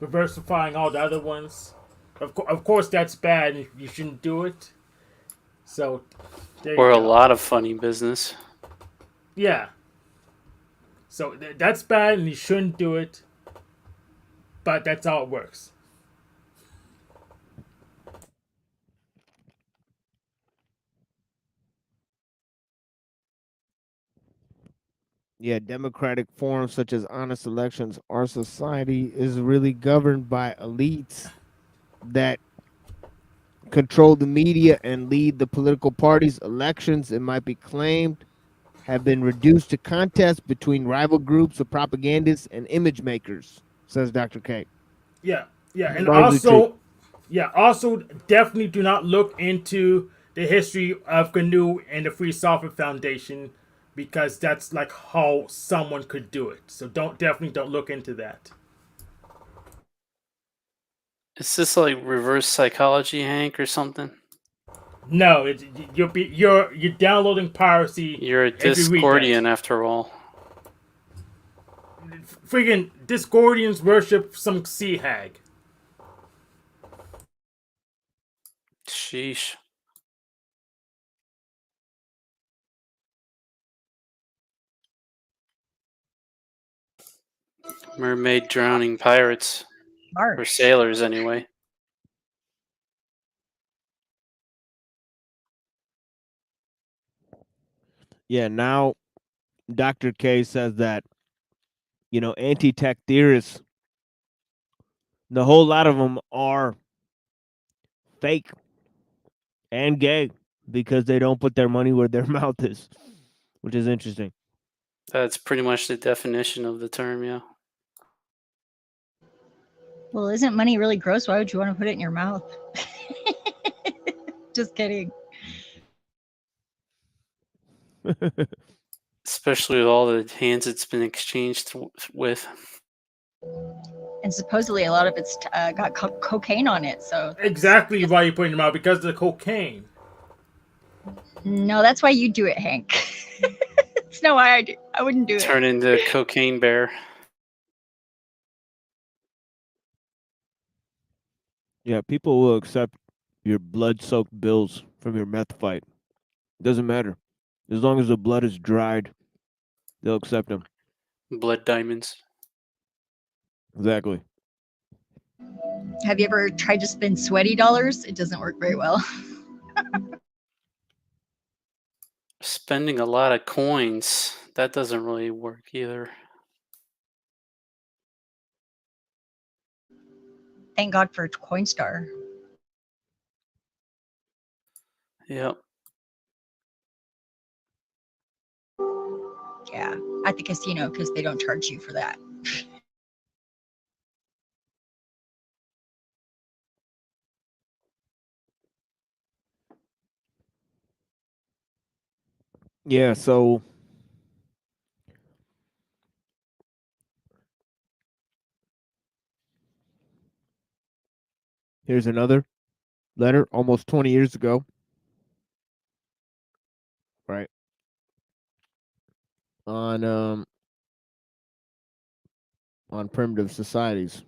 reversifying all the other ones. Of course, that's bad, and you shouldn't do it. So, or a lot of funny business. Yeah. So that's bad, and you shouldn't do it. But that's how it works. Yeah, democratic forms such as honest elections, our society is really governed by elites that control the media and lead the political parties. Elections, it might be claimed, have been reduced to contests between rival groups of propagandists and image makers, says Dr. K. Yeah, and Largely true. also definitely do not look into the history of GNU and the Free Software Foundation, because that's like how someone could do it. So definitely don't look into that. Is this like reverse psychology, Hank, or something? No, you're downloading piracy. You're a Discordian after all. Freaking Discordians worship some sea hag. Sheesh. Mermaid drowning pirates. Or sailors, anyway. Yeah, now Dr. K says that, anti-tech theorists, the whole lot of them are fake and gay because they don't put their money where their mouth is, which is interesting. That's pretty much the definition of the term, yeah. Well, isn't money really gross? Why would you want to put it in your mouth? Just kidding. Especially with all the hands it's been exchanged with. And supposedly a lot of it's got cocaine on it. So exactly why you put it in your mouth, because of the cocaine. No, that's why you do it, Hank. It's not why I wouldn't do it. Turn into cocaine bear. Yeah, people will accept your blood-soaked bills from your meth fight. Doesn't matter. As long as the blood is dried they'll accept them. Blood diamonds. Exactly. Have you ever tried to spend sweaty dollars? It doesn't work very well. Spending a lot of coins, that doesn't really work either. Thank God for Coinstar. Yep. Yeah, at the casino because they don't charge you for that. Yeah, so here's another letter almost 20 years ago. Right. On primitive societies.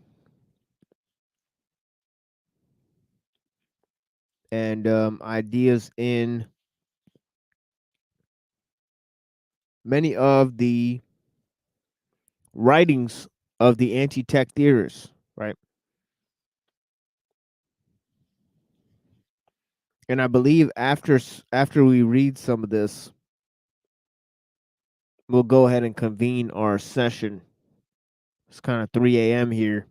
And ideas in many of the writings of the anti-tech theorists, right? And I believe after we read some of this, we'll go ahead and convene our session. It's kind of 3 a.m. here,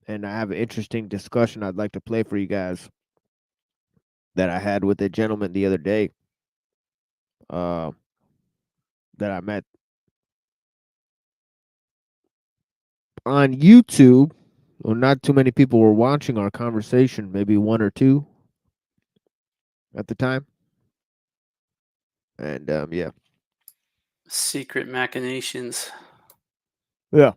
and I have an interesting discussion I'd like to play for you guys that I had with a gentleman the other day that I met on YouTube. Well, not too many people were watching our conversation, maybe one or two at the time. And yeah. Secret machinations. Yeah.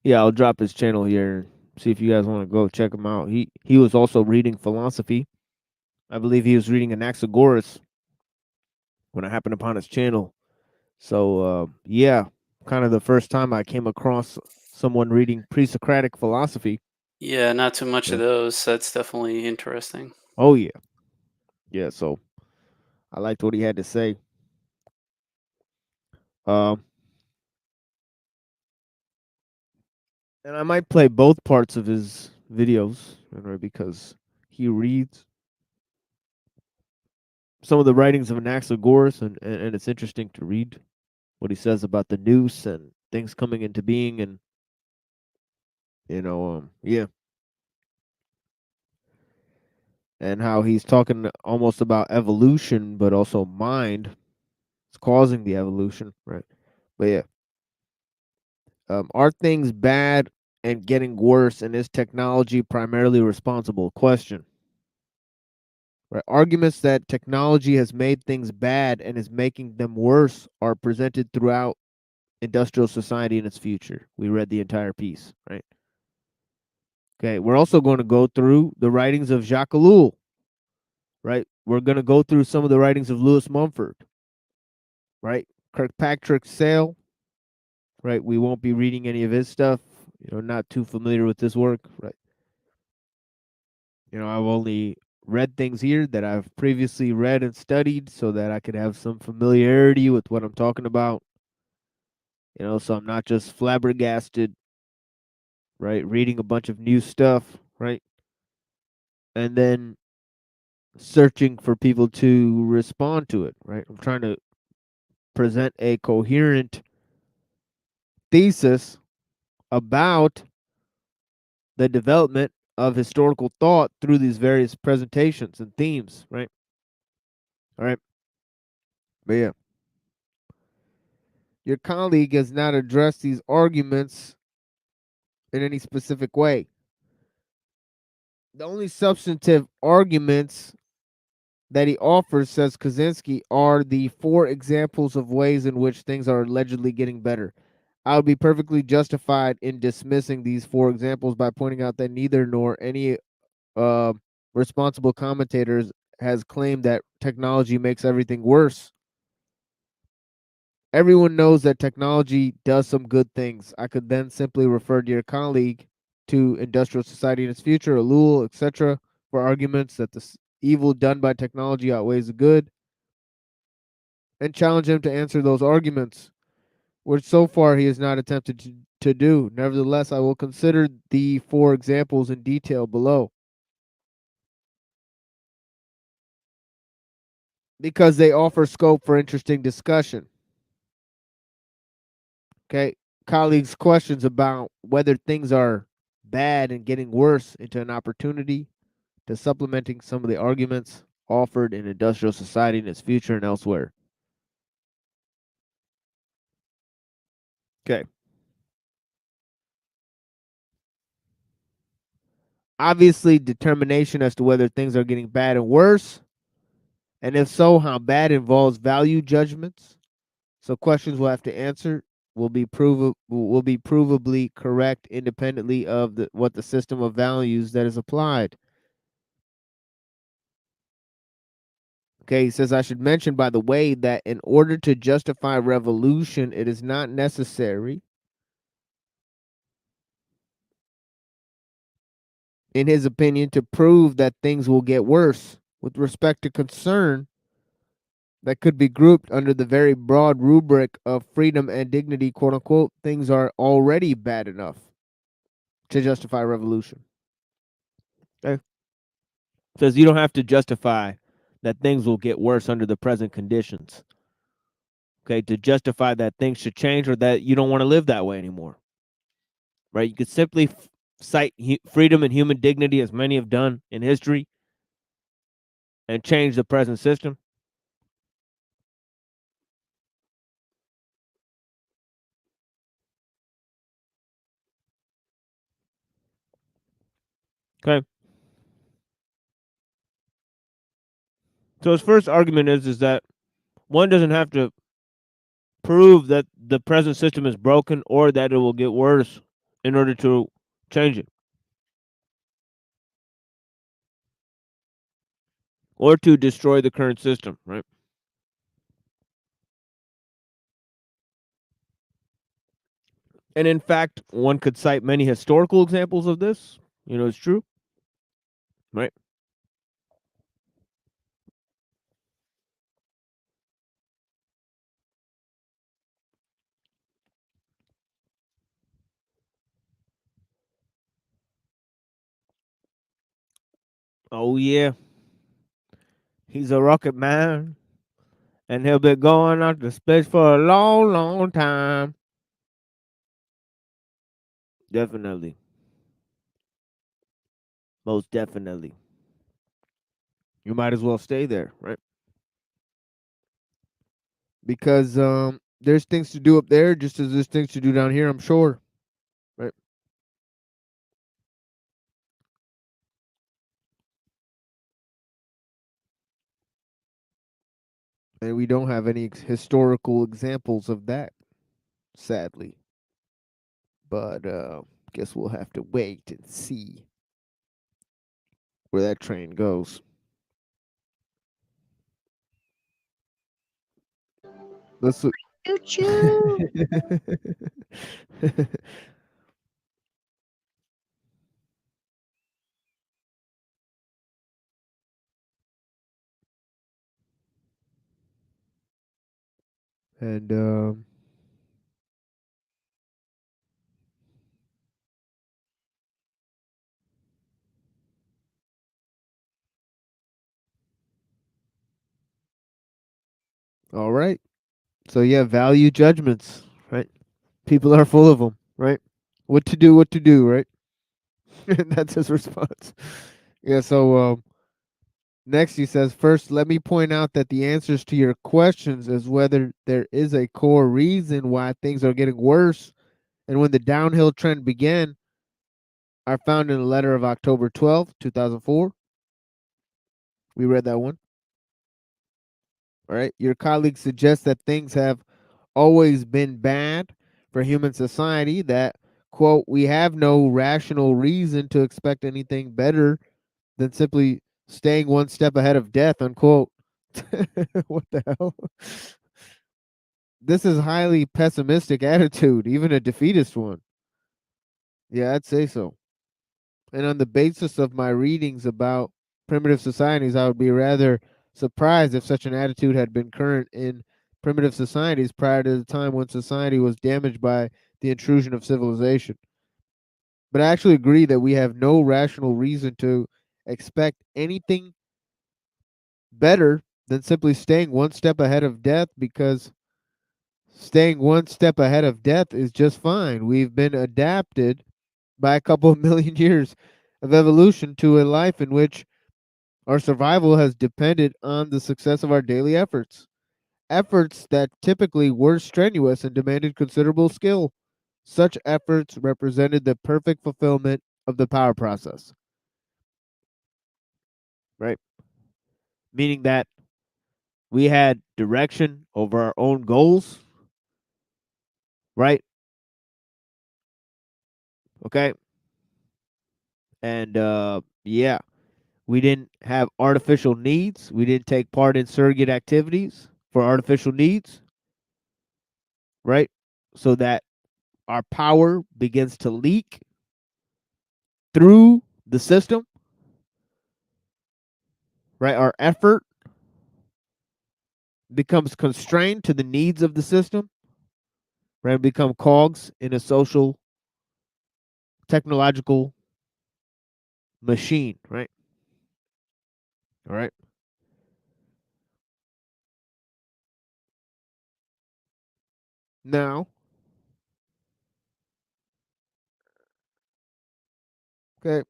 Yeah, I'll drop his channel here. See if you guys want to go check him out. He was also reading philosophy. I believe he was reading Anaxagoras when I happened upon his channel. So yeah, kind of the first time I came across someone reading pre-Socratic philosophy. Yeah, not too much of those. That's definitely interesting. Oh yeah. Yeah, so I liked what he had to say. And I might play both parts of his videos, right, because he reads some of the writings of Anaxagoras, and it's interesting to read what he says about the nous and things coming into being, and yeah, and how he's talking almost about evolution, but also mind is causing the evolution, right? But yeah, are things bad and getting worse, and is technology primarily responsible? Question. Right. Arguments that technology has made things bad and is making them worse are presented throughout industrial society in its future. We read the entire piece, right? Okay, we're also going to go through the writings of Jacques Ellul, right? We're going to go through some of the writings of Lewis Mumford, right? Kirkpatrick Sale, right? We won't be reading any of his stuff. Not too familiar with this work, right? I've only read things here that I've previously read and studied so that I could have some familiarity with what I'm talking about. So I'm not just flabbergasted, right? Reading a bunch of new stuff, right? And then searching for people to respond to it, right? I'm trying to present a coherent thesis about the development of historical thought through these various presentations and themes, right? All right. But yeah. Your colleague has not addressed these arguments in any specific way. The only substantive arguments that he offers, says Kaczynski, are the 4 examples of ways in which things are allegedly getting better. I would be perfectly justified in dismissing these 4 examples by pointing out that neither nor any responsible commentators has claimed that technology makes everything worse. Everyone knows that technology does some good things. I could then simply refer to your colleague to Industrial Society in its Future, Ellul, etc., for arguments that the evil done by technology outweighs the good. and challenge him to answer those arguments, which so far he has not attempted to do. Nevertheless, I will consider the 4 examples in detail below, because they offer scope for interesting discussion. Okay, colleagues' questions about whether things are bad and getting worse into an opportunity to supplementing some of the arguments offered in industrial society in its future and elsewhere. Okay. Obviously, determination as to whether things are getting bad and worse, and if so, how bad, involves value judgments. So questions we'll have to answer will be provably correct independently of what the system of values that is applied. Okay, he says, I should mention, by the way, that in order to justify revolution, it is not necessary, in his opinion, to prove that things will get worse. With respect to concern that could be grouped under the very broad rubric of freedom and dignity, quote unquote, things are already bad enough to justify revolution. Okay. Says you don't have to justify that things will get worse under the present conditions. Okay, to justify that things should change or that you don't want to live that way anymore. Right? You could simply cite freedom and human dignity, as many have done in history, and change the present system. Okay. So his first argument is that one doesn't have to prove that the present system is broken or that it will get worse in order to change it, or to destroy the current system, right? And in fact, one could cite many historical examples of this. It's true, right? Oh yeah, he's a rocket man, and he'll be going out to space for a long, long time. Definitely, most definitely. You might as well stay there, right? Because there's things to do up there, just as there's things to do down here, I'm sure, right? And we don't have any historical examples of that, sadly. But guess we'll have to wait and see where that train goes. Let's look. Choo-choo. And all right. So yeah, value judgments, right? People are full of them, right? What to do, right? That's his response. Yeah, so next he says, first, let me point out that the answers to your questions as whether there is a core reason why things are getting worse and when the downhill trend began are found in a letter of October 12th, 2004. We read that one. All right. Your colleague suggests that things have always been bad for human society, that, quote, we have no rational reason to expect anything better than simply staying one step ahead of death, unquote. What the hell? This is a highly pessimistic attitude, even a defeatist one. Yeah, I'd say so. And on the basis of my readings about primitive societies, I would be rather surprised if such an attitude had been current in primitive societies prior to the time when society was damaged by the intrusion of civilization. But I actually agree that we have no rational reason to expect anything better than simply staying one step ahead of death, because staying one step ahead of death is just fine. We've been adapted by a couple of million years of evolution to a life in which our survival has depended on the success of our daily efforts. Efforts that typically were strenuous and demanded considerable skill. Such efforts represented the perfect fulfillment of the power process. Right? Meaning that we had direction over our own goals. Right? Okay? And yeah, we didn't have artificial needs. We didn't take part in surrogate activities for artificial needs. Right? So that our power begins to leak through the system. Right? Our effort becomes constrained to the needs of the system. Right? Become cogs in a social, technological machine. Right? All right. Now, okay,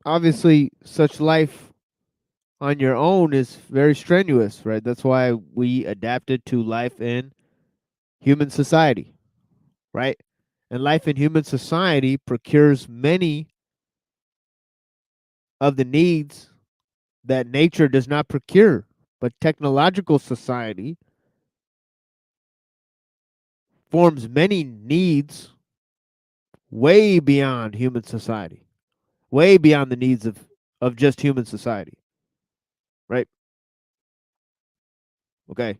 obviously, such life on your own is very strenuous, right? That's why we adapted to life in human society, right? And life in human society procures many of the needs that nature does not procure. But technological society forms many needs way beyond human society, way beyond the needs of just human society, right? Okay.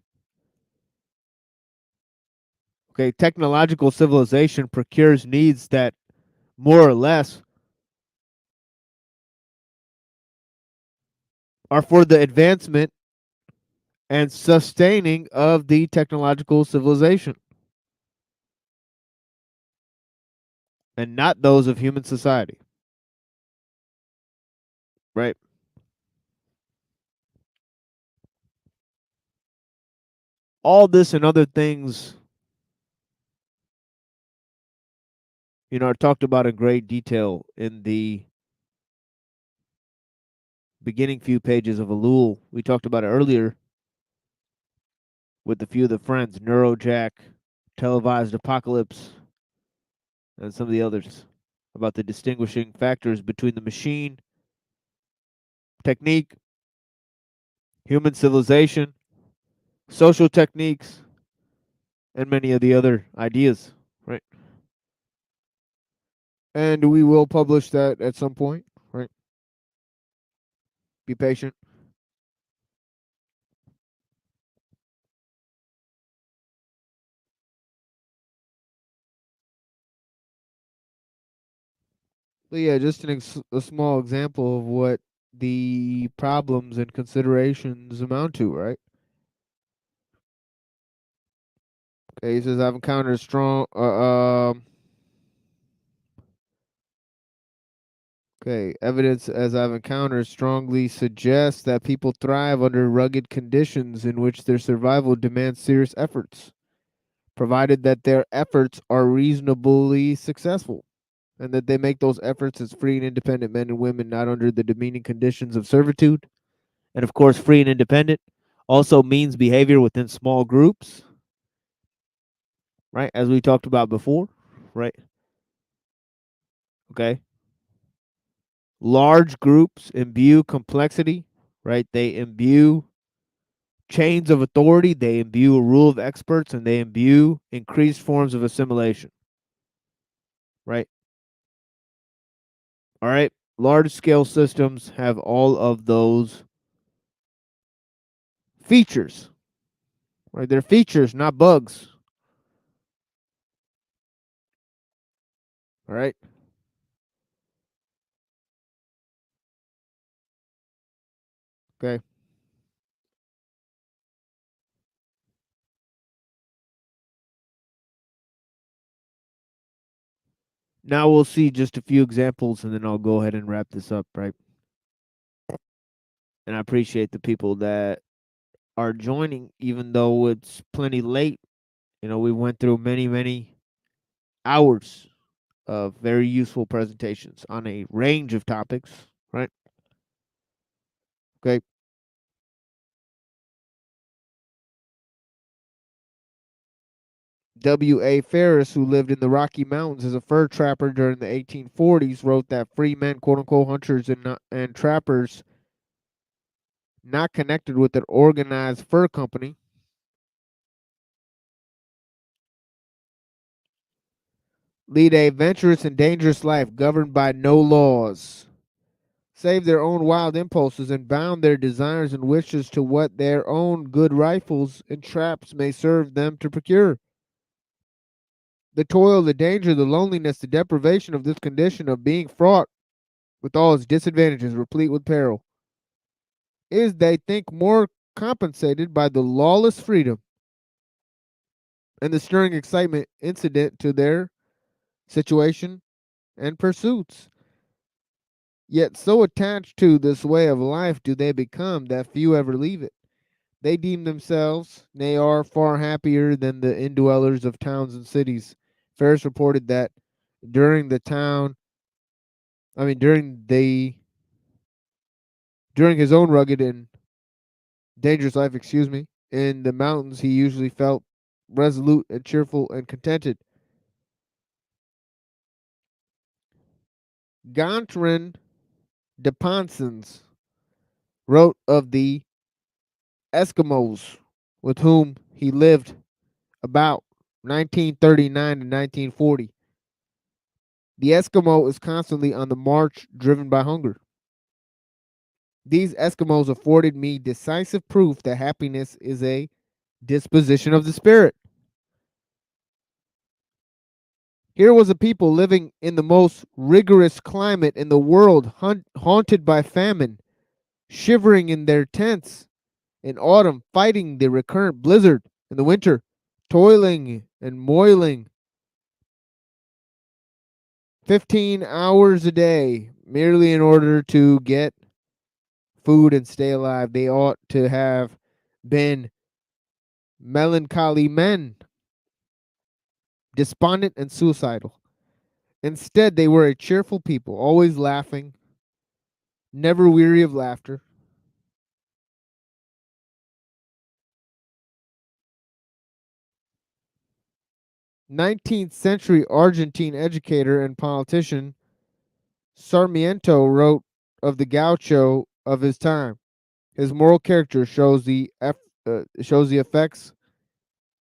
Okay. Technological civilization procures needs that more or less are for the advancement and sustaining of the technological civilization and not those of human society, right? All this and other things, are talked about in great detail in the beginning few pages of Elul. We talked about it earlier with a few of the friends, Neurojack, Televised Apocalypse, and some of the others, about the distinguishing factors between the machine, technique, human civilization, social techniques, and many of the other ideas, right? And we will publish that at some point, right? Be patient. But yeah, just a small example of what the problems and considerations amount to, right? Okay, he says I've encountered strong. Okay, evidence as I've encountered strongly suggests that people thrive under rugged conditions in which their survival demands serious efforts, provided that their efforts are reasonably successful, and that they make those efforts as free and independent men and women, not under the demeaning conditions of servitude. And of course, free and independent also means behavior within small groups, right? As we talked about before, right? Okay. Large groups imbue complexity, right? They imbue chains of authority, they imbue a rule of experts, and they imbue increased forms of assimilation, right? All right. Large scale systems have all of those features, right? They're features, not bugs. All right. Okay. Now we'll see just a few examples and then I'll go ahead and wrap this up, right? And I appreciate the people that are joining, even though it's plenty late. You know, we went through many hours of very useful presentations on a range of topics, right? Okay. W.A. Ferris, who lived in the Rocky Mountains as a fur trapper during the 1840s, wrote that free men, quote unquote, hunters and trappers not connected with an organized fur company lead a adventurous and dangerous life governed by no laws, save their own wild impulses, and bound their desires and wishes to what their own good rifles and traps may serve them to procure. The toil, the danger, the loneliness, the deprivation of this condition of being fraught with all its disadvantages, replete with peril, is, they think, more compensated by the lawless freedom and the stirring excitement incident to their situation and pursuits. Yet so attached to this way of life do they become that few ever leave it. They deem themselves, nay, are far happier than the indwellers of towns and cities. Ferris reported that during the town, I mean, during his own rugged and dangerous life, in the mountains, he usually felt resolute and cheerful and contented. Gontran de Ponsens wrote of the Eskimos with whom he lived about 1939 to 1940. The Eskimo is constantly on the march, driven by hunger. These Eskimos afforded me decisive proof that happiness is a disposition of the spirit. Here was a people living in the most rigorous climate in the world, haunted by famine, shivering in their tents in autumn, fighting the recurrent blizzard in the winter, toiling and moiling 15 hours a day merely in order to get food and stay alive. They ought to have been melancholy men, despondent and suicidal. Instead, they were a cheerful people, always laughing, never weary of laughter. Nineteenth century Argentine educator and politician Sarmiento wrote of the gaucho of his time. His moral character shows the effects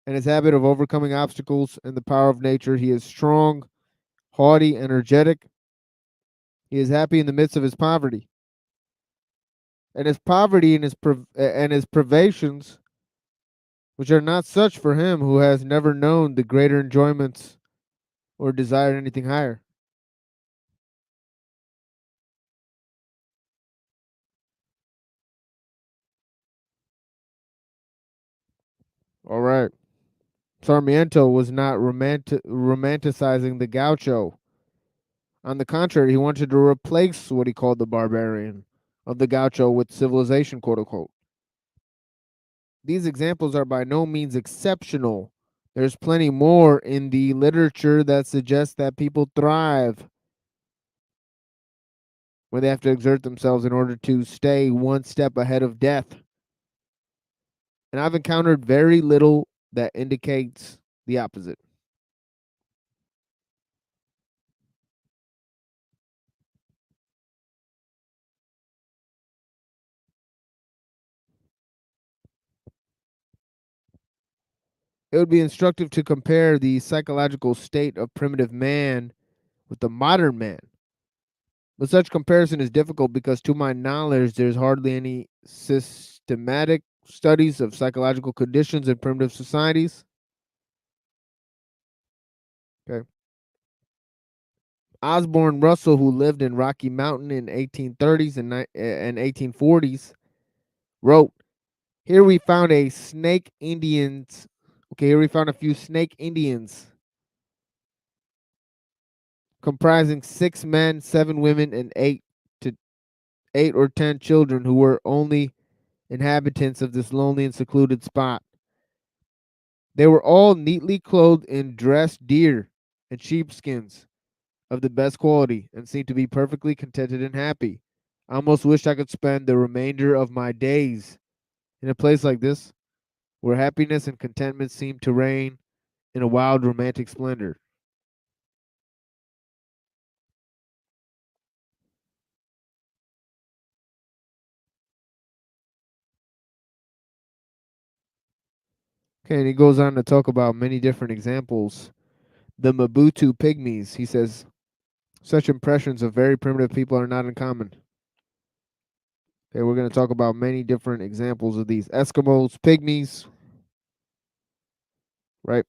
and his habit of overcoming obstacles and the power of nature. He is strong, haughty, energetic. He is happy in the midst of his poverty. And his poverty and his privations, which are not such for him who has never known the greater enjoyments or desired anything higher. All right. Sarmiento was not romanticizing the gaucho. On the contrary, he wanted to replace what he called the barbarian of the gaucho with civilization, quote unquote. These examples are by no means exceptional. There's plenty more in the literature that suggests that people thrive when they have to exert themselves in order to stay one step ahead of death. And I've encountered very little that indicates the opposite. It would be instructive to compare the psychological state of primitive man with the modern man. But such comparison is difficult because, to my knowledge, there's hardly any systematic studies of psychological conditions in primitive societies. Okay. Osborne Russell, who lived in Rocky Mountain in 1830s and 1840s, wrote, "Here we found a snake Indians. Okay, here we found a few snake Indians comprising 6 men, 7 women, and 8 or 10 children who were only inhabitants of this lonely and secluded spot. They were all neatly clothed in dressed deer and sheepskins of the best quality and seemed to be perfectly contented and happy. I almost wished I could spend the remainder of my days in a place like this, where happiness and contentment seemed to reign in a wild romantic splendor. Okay, and he goes on to talk about many different examples. The Mabutu pygmies, he says, such impressions of very primitive people are not uncommon. Okay, we're going to talk about many different examples of these Eskimos, pygmies, right?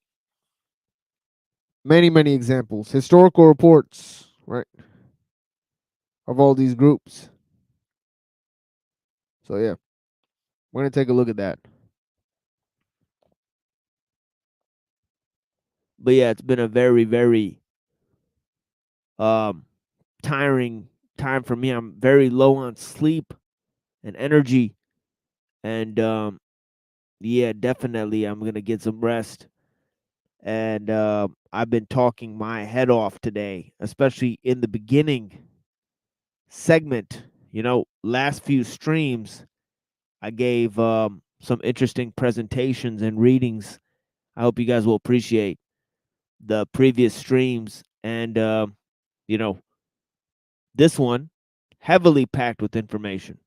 Many, many examples. Historical reports, right, of all these groups. So, yeah, we're going to take a look at that. But yeah, it's been a very, very tiring time for me. I'm very low on sleep and energy. And yeah, definitely I'm gonna get some rest. And I've been talking my head off today, especially in the beginning segment. You know, last few streams, I gave some interesting presentations and readings. I hope you guys will appreciate the previous streams. And, you know, this one, heavily packed with information.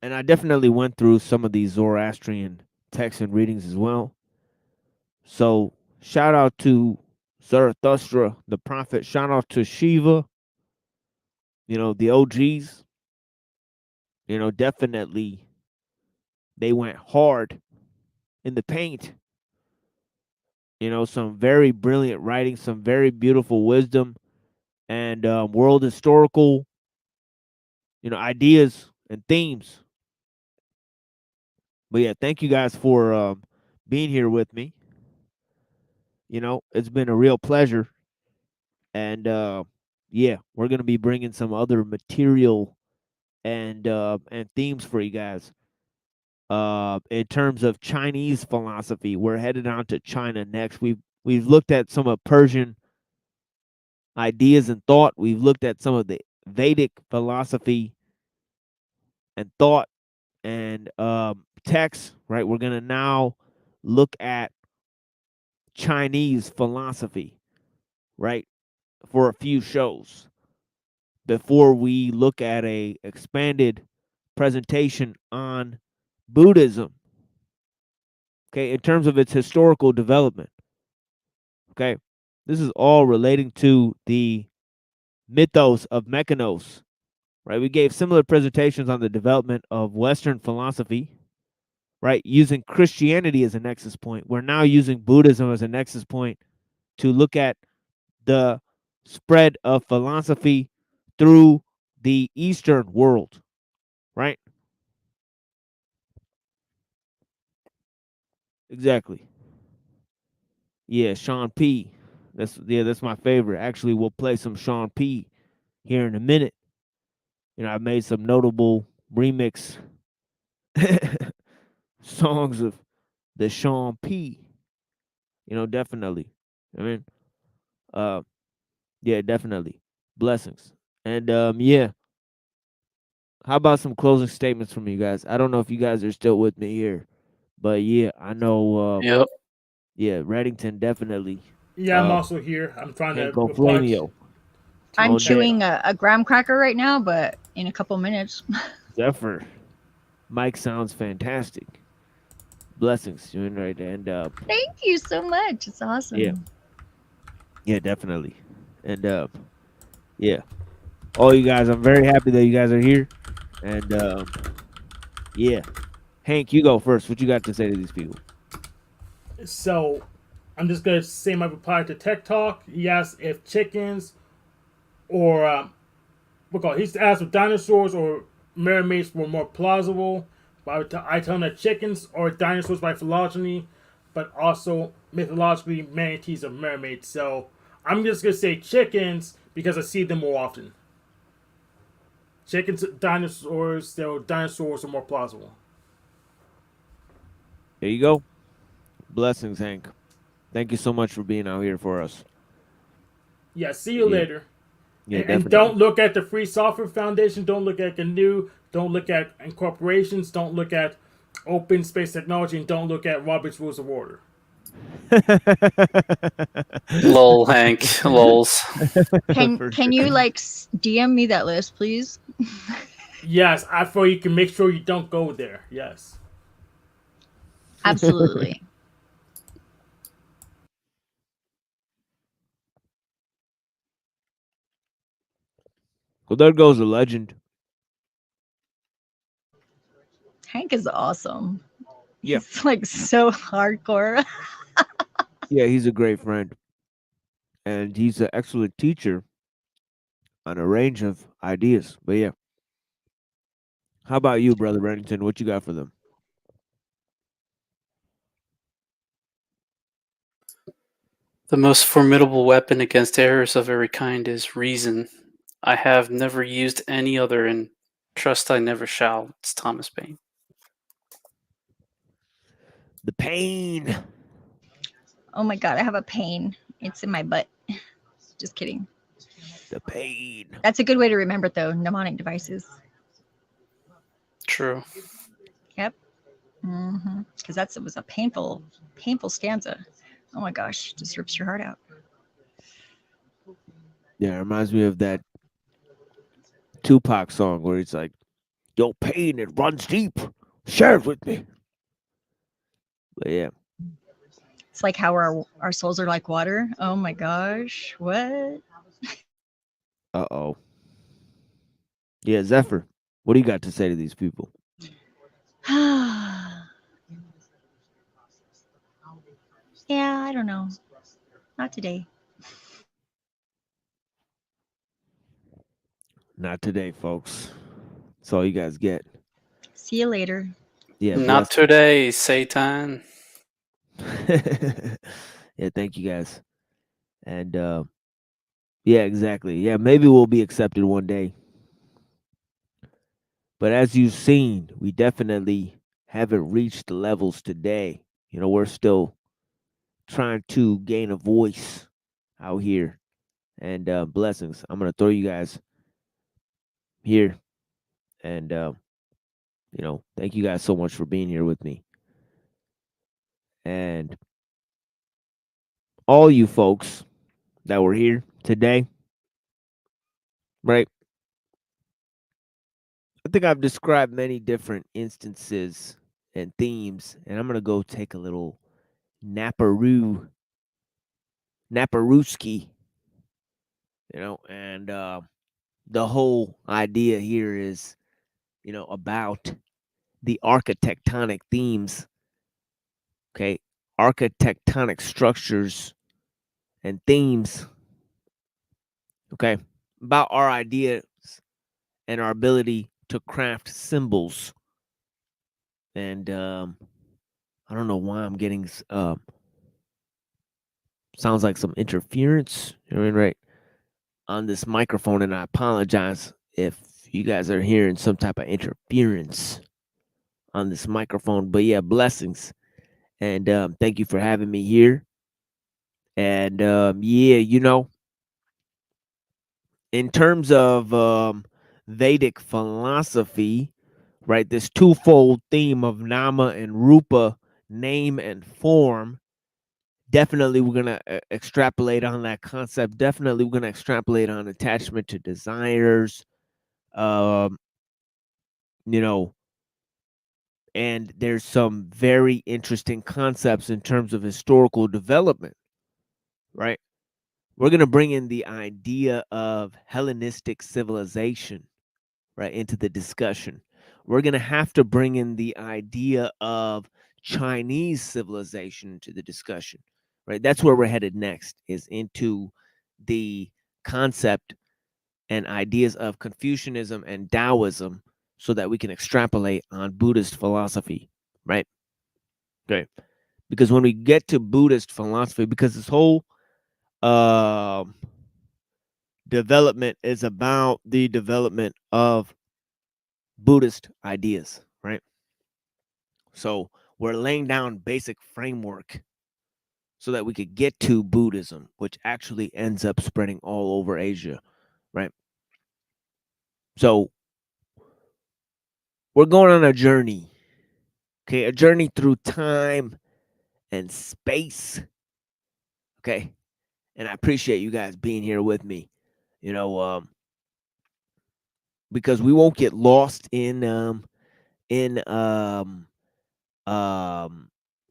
And I definitely went through some of these Zoroastrian texts and readings as well. So shout out to Zarathustra, the prophet. Shout out to Shiva, you know, the OGs. You know, definitely they went hard in the paint. You know, some very brilliant writing, some very beautiful wisdom, and world historical, you know, ideas and themes. But yeah, thank you guys for being here with me. You know, it's been a real pleasure. And yeah, we're gonna be bringing some other material and themes for you guys. In terms of Chinese philosophy, we're headed on to China next. We've looked at some of Persian ideas and thought. We've looked at some of the Vedic philosophy and thought and texts. Right, we're gonna now look at Chinese philosophy. Right, for a few shows before we look at a expanded presentation on Buddhism, okay, in terms of its historical development. Okay, this is all relating to the mythos of Mechanos, right? We gave similar presentations on the development of Western philosophy, right, using Christianity as a nexus point. We're now using Buddhism as a nexus point to look at the spread of philosophy through the Eastern world, right? Exactly. Yeah, Sean P. That's my favorite. Actually, we'll play some Sean P here in a minute. You know, I made some notable remix songs of the Sean P. You know, definitely. I mean, yeah, definitely. Blessings. And yeah. How about some closing statements from you guys? I don't know if you guys are still with me here, but yeah, I know Yep. yeah, Reddington definitely. Yeah, I'm also here. I'm trying to Hanko reply Flamio. I'm Oh, chewing a graham cracker right now, but in a couple minutes. Zephyr. Mike sounds fantastic. Blessings. You're in right there. And Thank you so much. It's awesome. yeah. Yeah, definitely. And yeah. All you guys, I'm very happy that you guys are here. And yeah. Hank, you go first. What you got to say to these people? So, I'm just gonna say my reply to Tech Talk. He asked if chickens or he's asked if dinosaurs or mermaids were more plausible. But I tell him that chickens or dinosaurs by phylogeny, but also mythologically manatees or mermaids. So I'm just gonna say chickens because I see them more often. Chickens, dinosaurs, dinosaurs are more plausible. There you go. Blessings, Hank. Thank you so much for being out here for us. Yeah, see you later. Yeah, And definitely. don't look at the Free Software Foundation. Don't look at GNU. Don't look at incorporations. Don't look at open space technology. And don't look at Robert's Rules of Order. Lol, Hank. Lols. Can you like DM me that list, please? Yes, I feel you can make sure you don't go there. Yes. Absolutely. Well, there goes a legend. Hank is awesome. Yeah. He's like so hardcore. Yeah, he's a great friend. And he's an excellent teacher on a range of ideas. But yeah. How about you, Brother Reddington? What you got for them? The most formidable weapon against errors of every kind is reason. I have never used any other, and trust I never shall. It's Thomas Paine. The pain. Oh my god, I have a pain. It's in my butt. Just kidding. The pain. That's a good way to remember it, though. Mnemonic devices. True. Yep. Because that was a painful stanza. Oh my gosh, just rips your heart out. Yeah, it reminds me of that Tupac song where it's like, "Yo, pain, it runs deep. Share it with me." But yeah. It's like how our souls are like water. Oh my gosh, what? Uh-oh. Yeah, Zephyr, what do you got to say to these people? Yeah, I don't know. Not today. Not today, folks. That's all you guys get. See you later. Yeah, Not today, Satan. Yeah, thank you guys. And yeah, exactly. Yeah, maybe we'll be accepted one day. But as you've seen, we definitely haven't reached the levels today. You know, we're still trying to gain a voice out here. And blessings. I'm gonna throw you guys here. And you know, thank you guys so much for being here with me. And all you folks that were here today, right? I think I've described many different instances and themes, and I'm gonna go take a little naparooski, you know, and the whole idea here is, you know, about the architectonic themes, okay, architectonic structures and themes, okay, about our ideas and our ability to craft symbols. And I don't know why I'm getting sounds like some interference, you know, right, on this microphone, and I apologize if you guys are hearing some type of interference on this microphone. But yeah, blessings, and thank you for having me here. And yeah, you know, in terms of Vedic philosophy, right, this twofold theme of nama and rupa, name and form, definitely we're going to extrapolate on that concept. Definitely we're going to extrapolate on attachment to desires, you know, and there's some very interesting concepts in terms of historical development, right? We're going to bring in the idea of Hellenistic civilization, right, into the discussion. We're going to have to bring in the idea of Chinese civilization into the discussion, right? That's where we're headed next, is into the concept and ideas of Confucianism and Taoism, so that we can extrapolate on Buddhist philosophy, right? Okay. Because when we get to Buddhist philosophy, because this whole development is about the development of Buddhist ideas, right? So we're laying down basic framework so that we could get to Buddhism, which actually ends up spreading all over Asia, right? So we're going on a journey, okay? A journey through time and space, okay? And I appreciate you guys being here with me, because we won't get lost in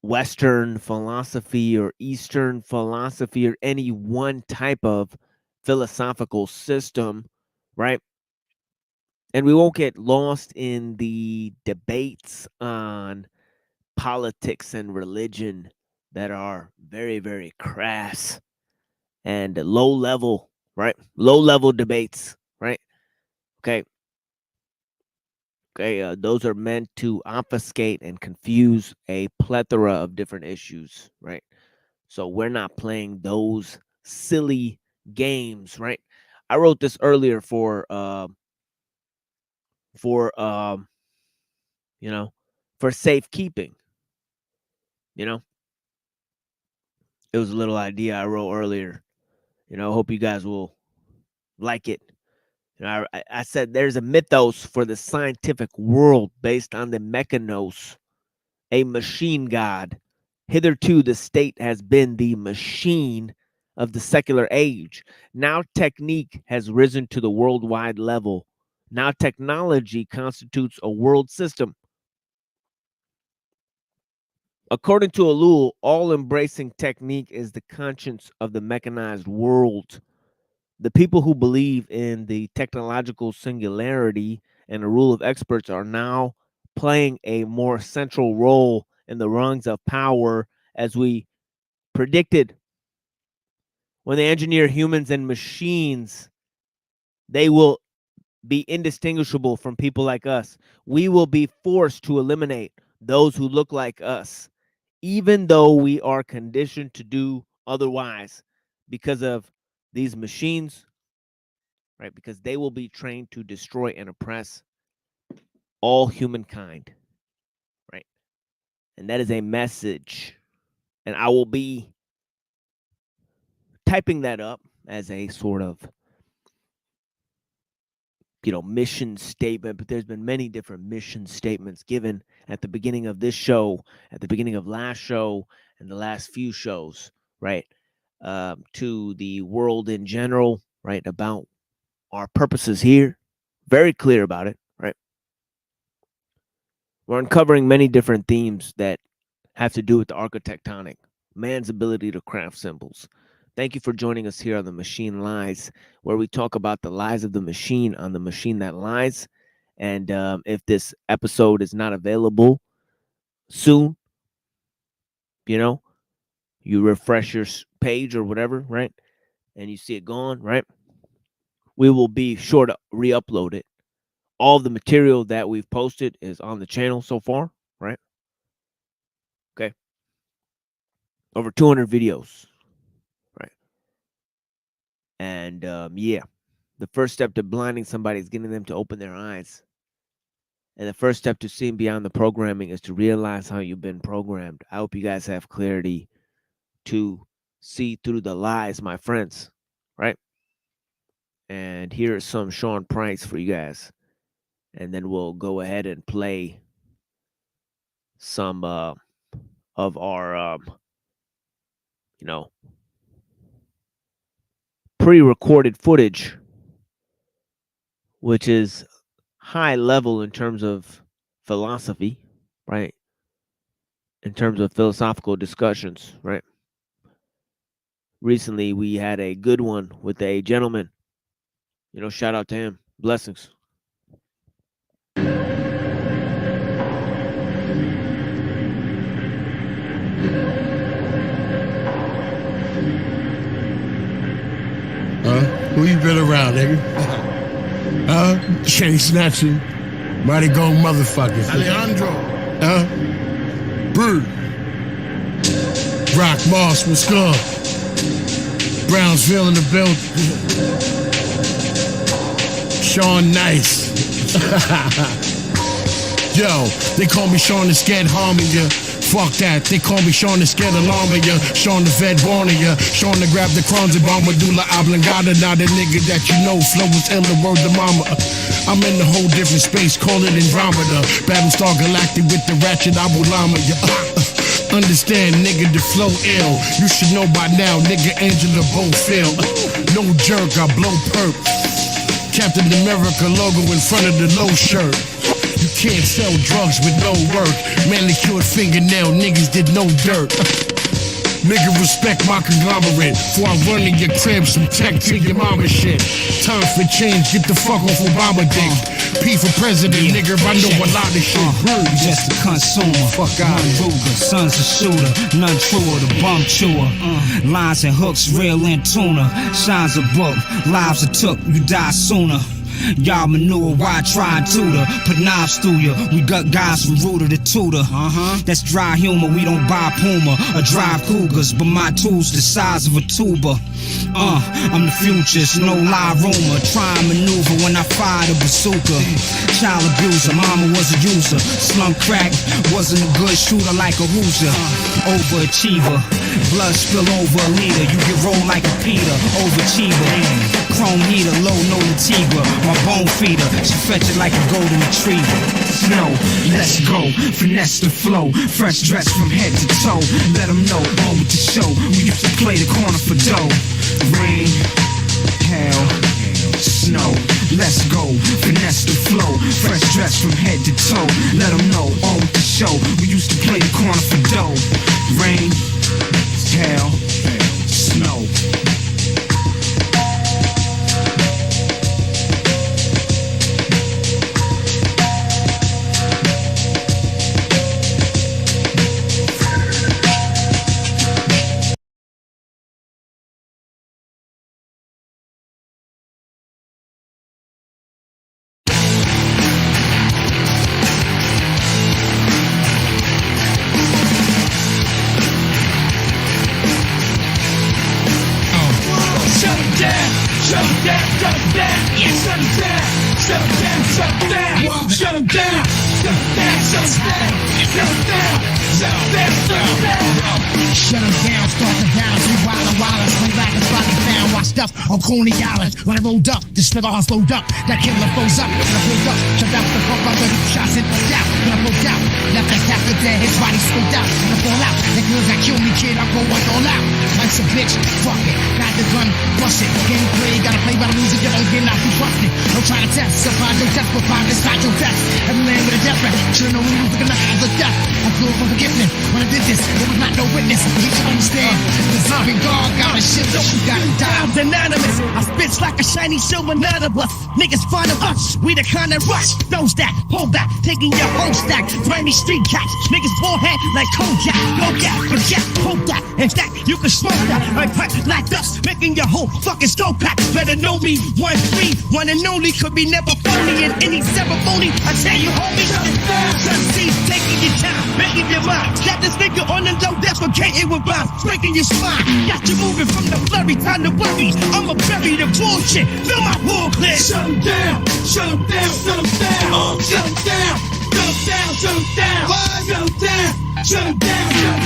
Western philosophy or Eastern philosophy or any one type of philosophical system, right? And we won't get lost in the debates on politics and religion that are very, very crass and low level, right? Low level debates, right? Okay. Those are meant to obfuscate and confuse a plethora of different issues, right? So we're not playing those silly games, right? I wrote this earlier for safekeeping. It was a little idea I wrote earlier. Hope you guys will like it. I said there's a mythos for the scientific world based on the mechanos, a machine god. Hitherto, the state has been the machine of the secular age. Now technique has risen to the worldwide level. Now technology constitutes a world system. According to CTUHLU, all-embracing technique is the conscience of the mechanized world. The people who believe in the technological singularity and the rule of experts are now playing a more central role in the rungs of power, as we predicted. When they engineer humans and machines, they will be indistinguishable from people like us. We will be forced to eliminate those who look like us, even though we are conditioned to do otherwise because of these machines, right? Because they will be trained to destroy and oppress all humankind, right? And that is a message. And I will be typing that up as a sort of, mission statement, but there's been many different mission statements given at the beginning of this show, at the beginning of last show, and the last few shows, right? To the world in general, right? About our purposes here. Very clear about it, right? We're uncovering many different themes that have to do with the architectonic, man's ability to craft symbols. Thank you for joining us here on The Machine Lies, where we talk about the lies of the machine on The Machine That Lies. And if this episode is not available soon, you refresh your page or whatever, right? And you see it gone, right? We will be sure to re-upload it. All the material that we've posted is on the channel so far, right? Okay. Over 200 videos. And yeah, the first step to blinding somebody is getting them to open their eyes. And the first step to seeing beyond the programming is to realize how you've been programmed. I hope you guys have clarity to see through the lies, my friends, right? And here is some Sean Price for you guys. And then we'll go ahead and play some of our, pre-recorded footage, which is high level in terms of philosophy, right? In terms of philosophical discussions, right? Recently, we had a good one with a gentleman. Shout out to him. Blessings. Who you been around, nigga? Chain snatching, mighty go motherfuckers. Alejandro. Brr. Rock Moss, what's good? Brownsville in the building. Sean Nice. Yo, they call me Sean the Scared Harming ya. Fuck that, they call me Sean the Scared Alarming ya. Sean the Vet warning ya. Sean the Grab the Crowns and Bombadula Oblongata. Now the nigga that you know, flow is ill, the word the mama. I'm in a whole different space, call it Andromeda. Battlestar Galactic with the ratchet Abu Lama ya. Understand, nigga, the flow ill. You should know by now, nigga, Angela Bofield. No jerk, I blow perp. Captain America logo in front of the low shirt. You can't sell drugs with no work. Manicured fingernail, niggas did no dirt. Nigga, respect my conglomerate. Before I run in your crib, some tech to your mama shit. Time for change, get the fuck off Obama dick. P for president, nigga, I know a lot of shit. Just a consumer, fuck out Ruger, son's a shooter, none truer, the bum chewer. Lines and hooks, real and tuna. Shines a book, lives are took, you die sooner. Y'all manure, why try and tutor? Put knives through ya. We got guys from Rooter to Tutor. That's dry humor, we don't buy Puma or drive Cougars, but my tools the size of a tuba. I'm the future, no lie rumor. Try and maneuver when I fire the bazooka. Child abuser, mama was a user. Slum crack, wasn't a good shooter like a Hoosier. Overachiever, blood spill over a leader. You get rolled like a Peter, overachiever. Chrome heater, low, no Latigra. My bone feeder, she fetch it like a golden retriever. Snow, let's go, finesse the flow. Fresh dress from head to toe. Let them know, on with the show. We used to play the corner for dough. Rain, hail, snow. Let's go, finesse the flow. Fresh dress from head to toe. Let them know, on with the show. We used to play the corner for dough. Rain, hail, snow. On Coney Island, when I rolled up, this nigga all slowed up. That killer froze up, and I pulled up. Shut out the fuck up, 30 shots in the down. When I broke out, left that cap with dead, his body scoped out. And I fall out, that girls that kill me, kid, I'm going all out. Life's a bitch, fuck it. Got the gun, bust it. Game play, gotta play by the rules if you don't get out, you trust it. Don't try to test, survive your death, but find inside your death. Every man with a death threat, sure know when you looking like the death. I flew for forgiveness, when I did this, there was not no witness. You should understand, the zombie dog got a shit, so you gotta die. I'm anonymous, I spit like a shiny silver nuttabus. Niggas fun of us, we the kind of rush. Those that hold back, taking your whole stack. Grimy street cats, niggas forehead like Kojak. Go get, project, hope that. In fact, you can smoke that. Like us, making your whole fucking stove pack. Better know me, 1-3, one and only. Could be never phony in any ceremony. I tell you, homie, just see, taking your time, making your mind. Got this nigga on the low, that's what it with rhymes, breaking your spine. Got you moving from the flurry, time to worry. I'ma bury the bullshit, fill my wool clip. Shut them down, shut them down, shut them down, shut them down, shut them down, shut them down, shut them down, shut them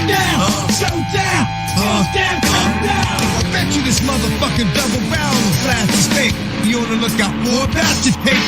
down, shut them down, shut them down. I bet you this motherfucking double barrel of glass is fake. Be on the lookout for a bastard pig.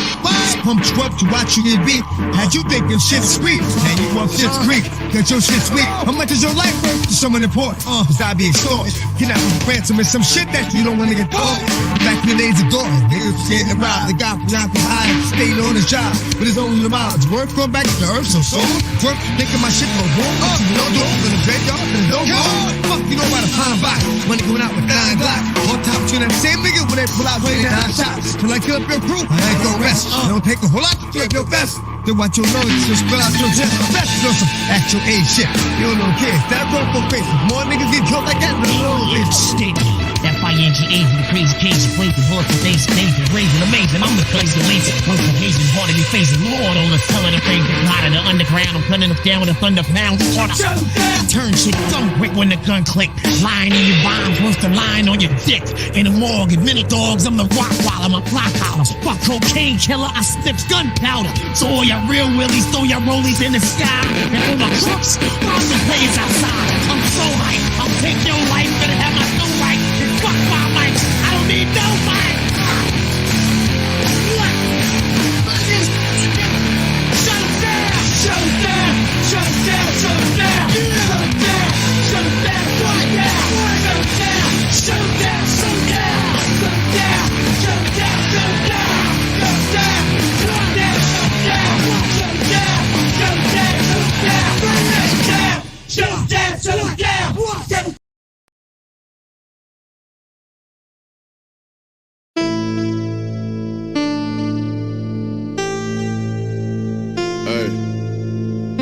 Pumped you up to watch you get beat. Had you thinking shit's sweet, and you want shit's creep. Cause your shit's weak. How much is your life worth to someone important? Cause I be extorted. Get out with ransom and some shit that you don't wanna get caught. Back in the days of Gordon, niggas scared to rob. The guy from not behind, stayed on his job. But it's only the miles. Work going back to the earth, so work, thinking my shit goes wrong. But you don't do it for the graveyard, and don't go. Fuck, you know about a pine box. Money going out with 9 Glock. On top to that same nigga when they pull out 29 shots. Till I kill up your crew, I ain't gon' rest. Don't take a whole lot to flip your vest. Then watch your nose, just spill out your chest. Best you know some actual age shit. You don't know kids, that broke for face. More niggas get killed like that, no bitch. That fire engine Asian, the crazy Cajun, blazing horse for days and days, raising amazing. I'm the blazing laser, once amazing, hard to be facing. Lord, all the color, the things that out of the underground. I'm cutting them down with a thunder pound. Turn shit, some quick when the gun click. Lying in your bombs, once the line on your dick. In the morgue, and many dogs, I'm the rock while I'm a block collar. Fuck cocaine killer, I sniff gunpowder. So all your real willies, throw your rollies in the sky. And all my crooks, all the players outside. I'm so hype, I'll take your life, better have my soul right. And fuck my mic, I don't need no mic. What? Shut it down, shut it down, shut it down, shut it down. Shut it down, shut it down, right now. Shut it down, shut it down, shut it down. Shut it down, shut it down, shut it down. Shut it down, shut it down, shut it down. Shut it down, shut it down, shut it down. Shut it down, shut it down. Hey,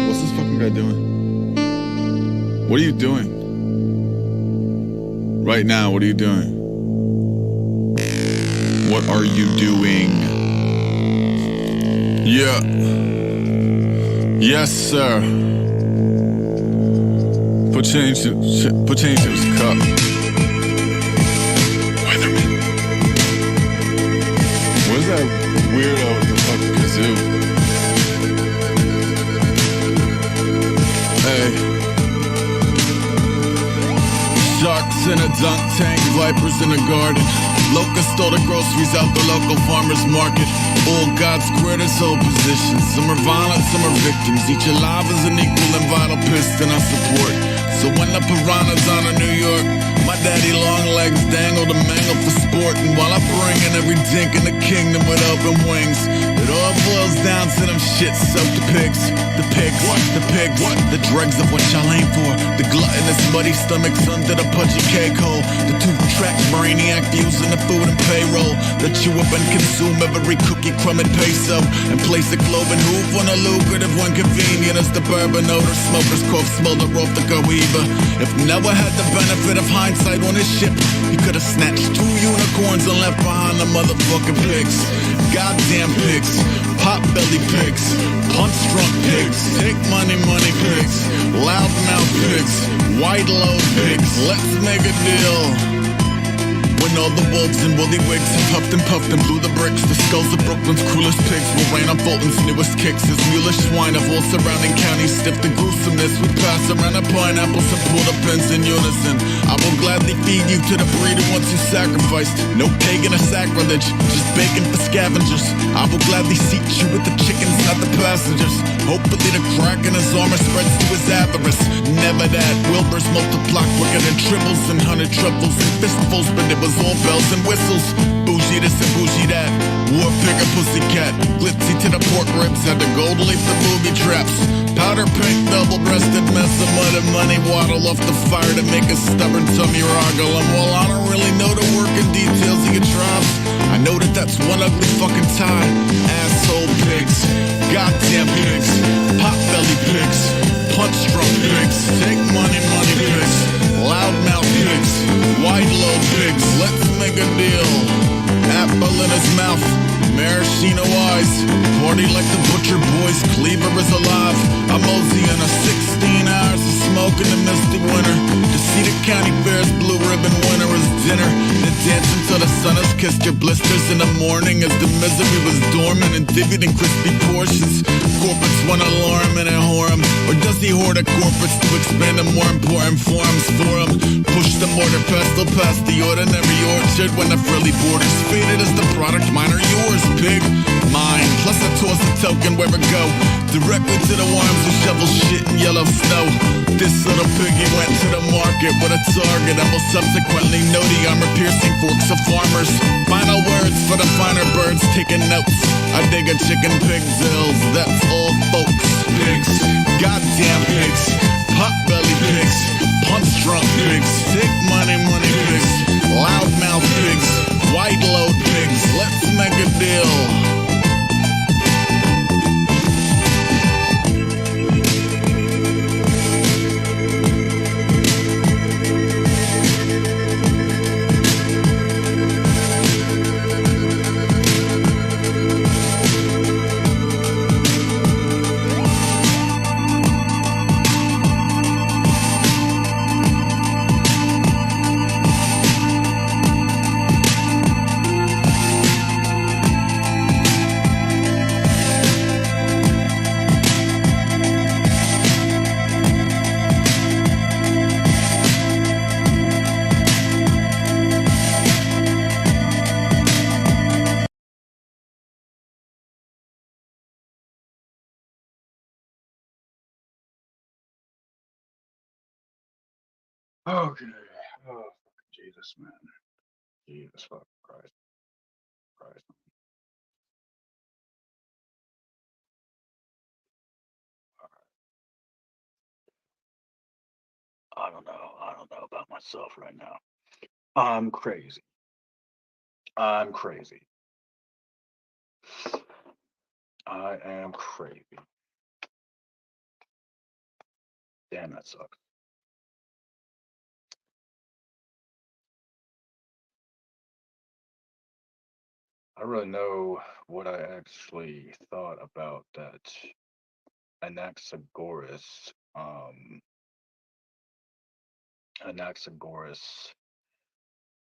what's this fucking guy doing? What are you doing? Right now, what are you doing? What are you doing? Yeah. Yes, sir. Put change in his cup. Weatherman. Where's that weirdo with the fucking kazoo? Hey. Sharks in a dunk tank, vipers in a garden. Locusts stole the groceries out the local farmer's market. All God squared his whole position. Some are violent, some are victims. Each alive is an equal and vital piston I support. So when the piranhas on New York, my daddy long legs dangle the mangle for sport. And while I bring in every dink in the kingdom with open wings, it all boils down to them shit-soaked pigs. The pigs, the pigs, the dregs of what y'all aim for. The gluttonous muddy stomachs under the pudgy cake hole. The two-track brainiac using the food and payroll. That chew up and consume every cookie, crumb, and peso. And place a cloven hoof on a lucrative one, convenient as the bourbon odor. Smokers cough, smolder off the cohiba. If Noah had the benefit of hindsight on his ship, he could have snatched 2 unicorns and left behind the motherfucking pigs. Goddamn pigs, pot-belly pigs, punch-drunk pigs, take money, money pigs, loudmouth pigs, white-load pigs. Let's make a deal. When all the wolves in woolly wigs have huffed and puffed and blew the bricks, the skulls of Brooklyn's coolest pigs will rain on Fulton's newest kicks. As mulish swine of all surrounding counties stiff the gruesomeness, we pass around the pineapples and pull the pins in unison. I will gladly feed you to the breeder once you sacrificed. No pagan or sacrilege, just bacon for scavengers. I will gladly seat you with the chickens, not the passengers. Hopefully the crack in his armor spreads to his avarice. Never that, Wilbur's multiply quicker than triples and 100 triples and fistfuls, but it was all bells and whistles. Bougie this and bougie that, war pig or pussycat. Glitzy to the pork ribs, had the gold leaf the booby traps. Powder pink, double-breasted mess of mud and money waddle off the fire to make a stubborn tummy roggle. And while I don't really know the working details of your tribes, I know that that's one ugly fucking tie. Asshole pigs, goddamn pigs, pot-belly pigs, punch-drunk pigs, take money, money pigs, loudmouth pigs, white-load pigs. Let's make a deal. Apple in his mouth, maraschino eyes, party like the butcher boys, cleaver is alive. I'm mosey in a 16 hours of smoke in the misty winter. To see the county fair's blue ribbon winter is dinner. Then dance until the sun has kissed your blisters in the morning as the misery was dormant and divvied in crispy portions. Corporates want to lure him and whore him, or does he hoard the corporates to expand the more important forums for him? Push the mortar pestle past the ordinary orchard when the frilly border's faded as the product. Mine are yours, pig. Mine. Plus I toss a token where it go, directly to the worms who shovel shit in yellow snow. This little piggy went to the market with a target and will subsequently know the armor-piercing forks of farmers. Final words for the finer birds taking notes. I dig a chicken pig's ills, that's all folks. Pigs, goddamn pigs, pot-belly pigs, punch-drunk pigs, take money, money pigs, loudmouth pigs, white-load pigs. Let's make a deal. Okay. Oh, Jesus, man. Jesus fucking Christ. Christ. I don't know. I don't know about myself right now. I'm crazy. I'm crazy. I am crazy. Damn, that sucks. I don't really know what I actually thought about that Anaxagoras. Anaxagoras.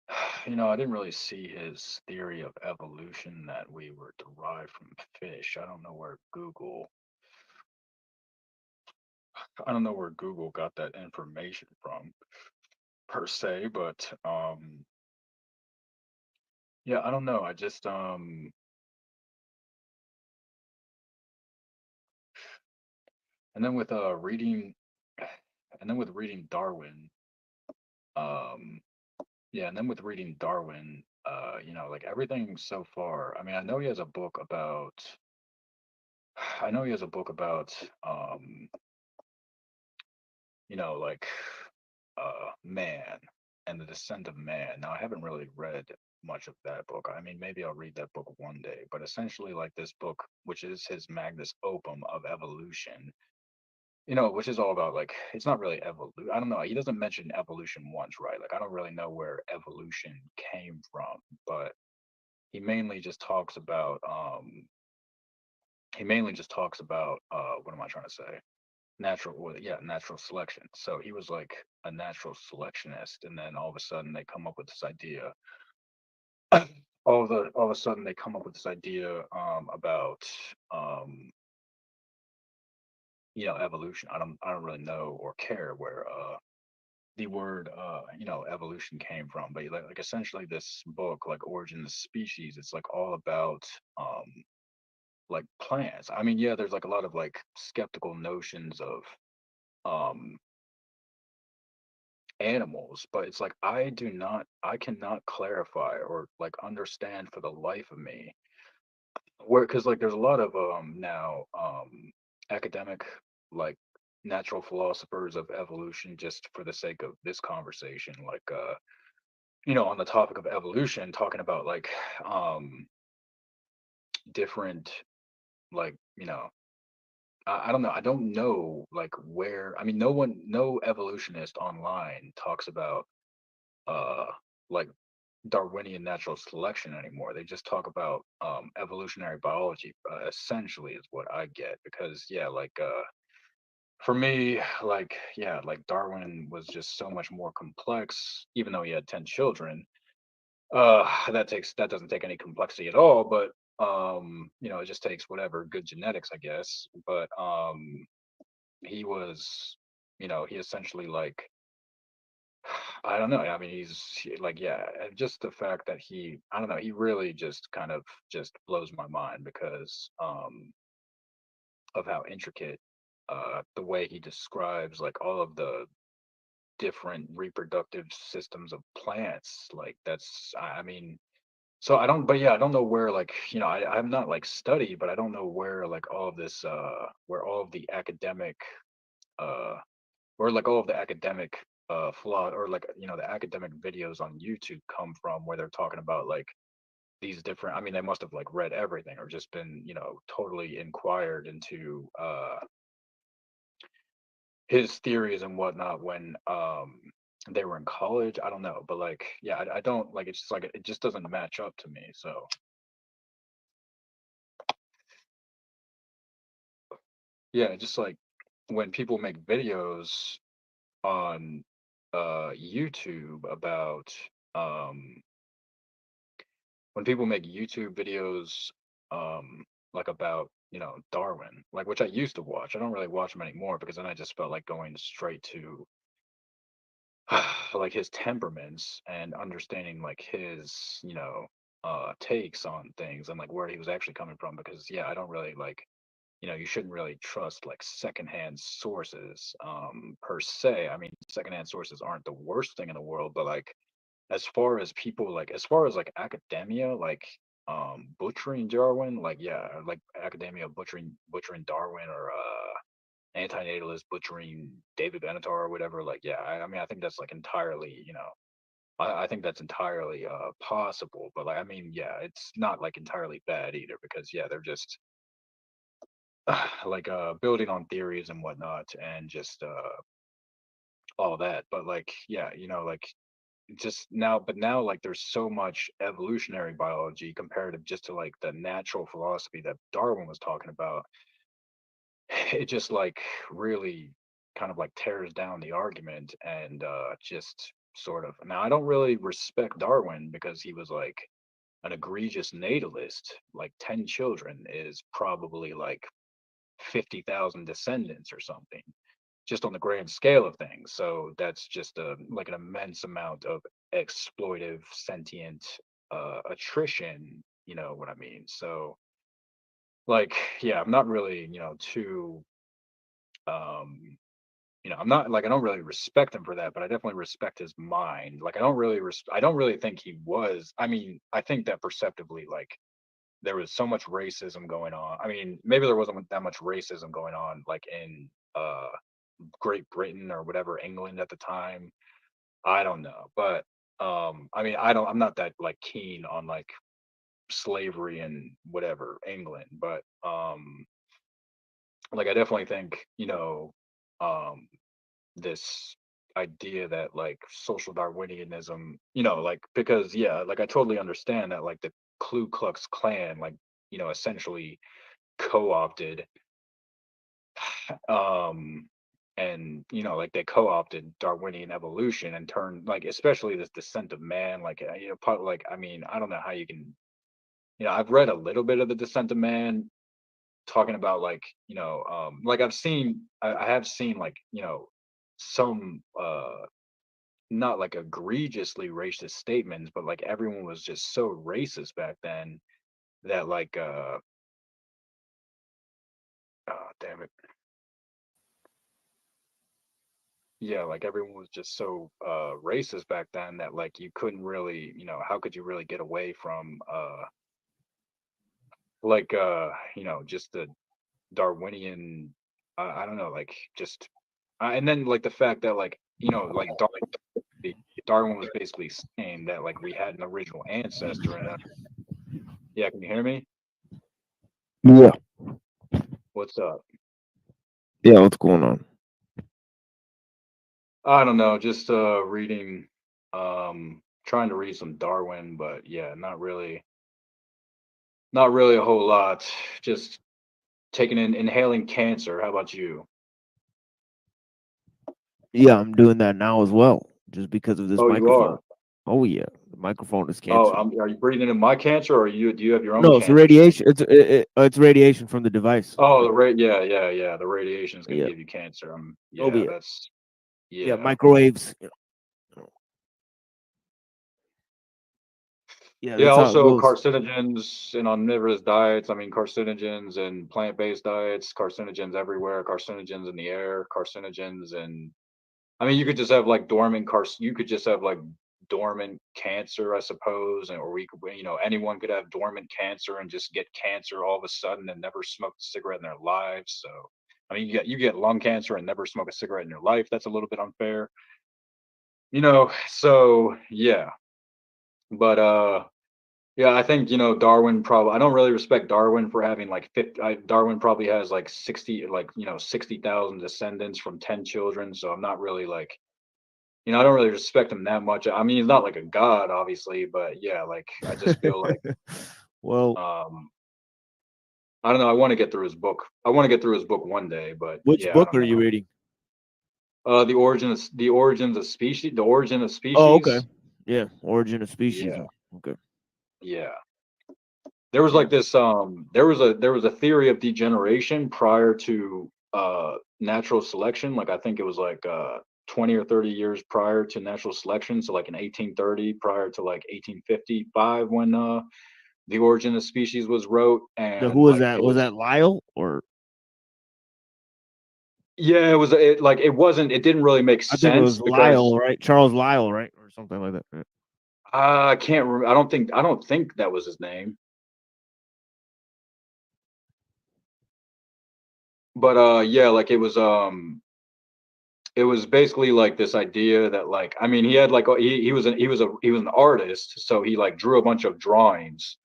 I didn't really see his theory of evolution that we were derived from fish. I don't know where Google got that information from per se, but yeah, I don't know. I just and then with reading and then with reading Darwin, um yeah, and then with reading Darwin, like everything so far. I mean, I know he has a book about like man and the descent of man. Now, I haven't really read much of that book. I mean, maybe I'll read that book one day, but essentially, like this book, which is his magnus opum of evolution, which is all about like it's not really evolution. I don't know. He doesn't mention evolution once, right? Like I don't really know where evolution came from, but he mainly just talks about what am I trying to say? Natural selection. So he was like a natural selectionist, and then all of a sudden they come up with this idea. All of a sudden they come up with this idea about evolution. I don't really know or care where the word evolution came from, but like essentially this book, like Origin of the Species, it's like all about like plants. I mean, yeah, there's like a lot of like skeptical notions of um animals, but it's like I cannot clarify or like understand for the life of me where, because like there's a lot of now academic, like natural philosophers of evolution, just for the sake of this conversation, like on the topic of evolution, talking about like different, like I don't know. I don't know like where. I mean, no evolutionist online talks about uh like Darwinian natural selection anymore. They just talk about evolutionary biology. Essentially, is what I get, because yeah, like for me, like yeah, like Darwin was just so much more complex. Even though he had 10 children, that doesn't take any complexity at all. But it just takes whatever good genetics, I guess. But he was, he essentially like I don't know. I mean, like, yeah, just the fact that I don't know, he really just kind of just blows my mind because of how intricate the way he describes like all of the different reproductive systems of plants. Like I mean, so I don't, but yeah, I don't know where like, I'm not like studied, but I don't know where like all of this, where all of the academic uh or like all of the academic flawed or like the academic videos on YouTube come from, where they're talking about like these different, I mean, they must have like read everything or just been totally inquired into his theories and whatnot when they were in college. I don't know, but like yeah, I don't like, it's just like it just doesn't match up to me. So yeah, just like when people make videos on YouTube about um when people make YouTube videos, like about, Darwin, like which I used to watch. I don't really watch them anymore because then I just felt like going straight to like his temperaments and understanding like his, takes on things and like where he was actually coming from. Because yeah, I don't really like. you know, you shouldn't really trust like secondhand sources per se. I mean, secondhand sources aren't the worst thing in the world, but like as far as people like as far as like academia, like butchering Darwin, like yeah, like academia butchering Darwin or anti-natalist butchering David Benatar or whatever, like yeah, I mean I think that's like entirely, you know, I think that's entirely possible. But like I mean, yeah, it's not like entirely bad either because yeah, they're just like building on theories and whatnot and just all that. But like yeah, you know, like just now but now like there's so much evolutionary biology comparative just to like the natural philosophy that Darwin was talking about. It just like really kind of like tears down the argument and just sort of now I don't really respect Darwin because he was like an egregious natalist. Like 10 children is probably like 50,000 descendants or something, just on the grand scale of things. So that's just a like an immense amount of exploitive sentient attrition, you know what I mean? So like yeah, I'm not really, you know, too um you know, I'm not like I don't really respect him for that, but I definitely respect his mind. Like I don't really think he was. I mean, I think that perceptively like there was so much racism going on. I mean, maybe there wasn't that much racism going on like in Great Britain or whatever, England at the time. I don't know. But I mean, I'm not that like keen on like slavery and whatever, England, but like I definitely think, you know, um this idea that like social Darwinianism, you know, like because yeah, like I totally understand that like the Ku Klux Klan, like, you know, essentially co-opted um and you know like they co-opted Darwinian evolution and turned like especially this descent of man like you know like I mean I don't know how you can, you know, I've read a little bit of the descent of man talking about like, you know, like I have seen like, you know, some not like egregiously racist statements, but like everyone was just so racist back then that like oh damn it, yeah, like everyone was just so racist back then that like you couldn't really, you know, how could you really get away from like you know, just the Darwinian I don't know, like just and then like the fact that like, you know, like Darwin was basically saying that like we had an original ancestor and yeah, can you hear me? Yeah. What's up? Yeah, what's going on? I don't know, just reading trying to read some Darwin, but yeah, not really a whole lot. Just taking in inhaling cancer. How about you? Yeah, I'm doing that now as well, just because of this Oh, you microphone. are. Oh yeah, the microphone is Oh, cancer. are you breathing in my cancer or do you have your own No, it's the cancer? radiation. It's radiation from the device. Oh, yeah. The radiation is gonna Yeah. give you cancer. Oh Yeah, yeah. that's Yeah, yeah. microwaves. Yeah, Yeah, that's how it also goes. carcinogens in omnivorous diets. I mean, carcinogens in plant-based diets, carcinogens everywhere, carcinogens in the air, carcinogens and I mean, you could just have like you could just have like dormant cancer, I suppose, or we could, you know, anyone could have dormant cancer and just get cancer all of a sudden and never smoked a cigarette in their lives. So, I mean, you get lung cancer and never smoke a cigarette in your life. That's a little bit unfair, you know. So yeah, but yeah, I think, you know, Darwin probably I don't really respect Darwin for having like 50 Darwin probably has like 60 like, you know, 60,000 descendants from 10 children, so I'm not really like, you know, I don't really respect him that much. I mean, he's not like a god obviously, but yeah, like I just feel like Well, um I don't know, I want to get through his book. I want to get through his book one day, but which yeah, I book don't are you know. reading? The origins of species, the origin of Oh, okay. species. Yeah, Origin of Species. Yeah. Okay. Yeah. There was Yeah. like this there was a theory of degeneration prior to natural selection. Like I think it was like 20 or 30 years prior to natural selection. So like in 1830, prior to like 1855 when The Origin of Species was wrote Now, who and was like that? it Was was that Lyle or? Yeah, it wasn't. It didn't really make I think it sense was because Lyle, right? Charles Lyle, right, or something like that. Yeah. I can't. I don't think that was his name. But yeah, like it was basically like this idea that like I mean he had like he was an artist, so he like drew a bunch of drawings,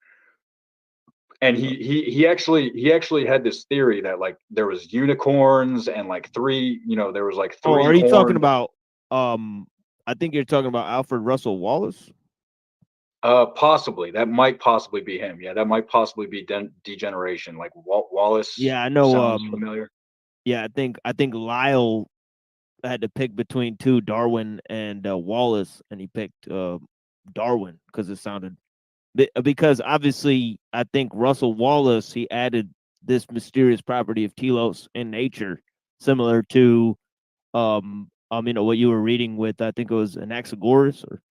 and he actually had this theory that like there was unicorns and like there was like Oh, three are you talking horned. about? I think you're talking about Alfred Russell Wallace. Possibly that might possibly be him. Yeah, that might possibly be degeneration. Like Wallace Yeah, I know. sounds familiar. Yeah, I think Lyle had to pick between two, Darwin and Wallace, and he picked Darwin because it sounded because obviously I think Russell Wallace he added this mysterious property of telos in nature, similar to what you were reading with I think it was Anaxagoras or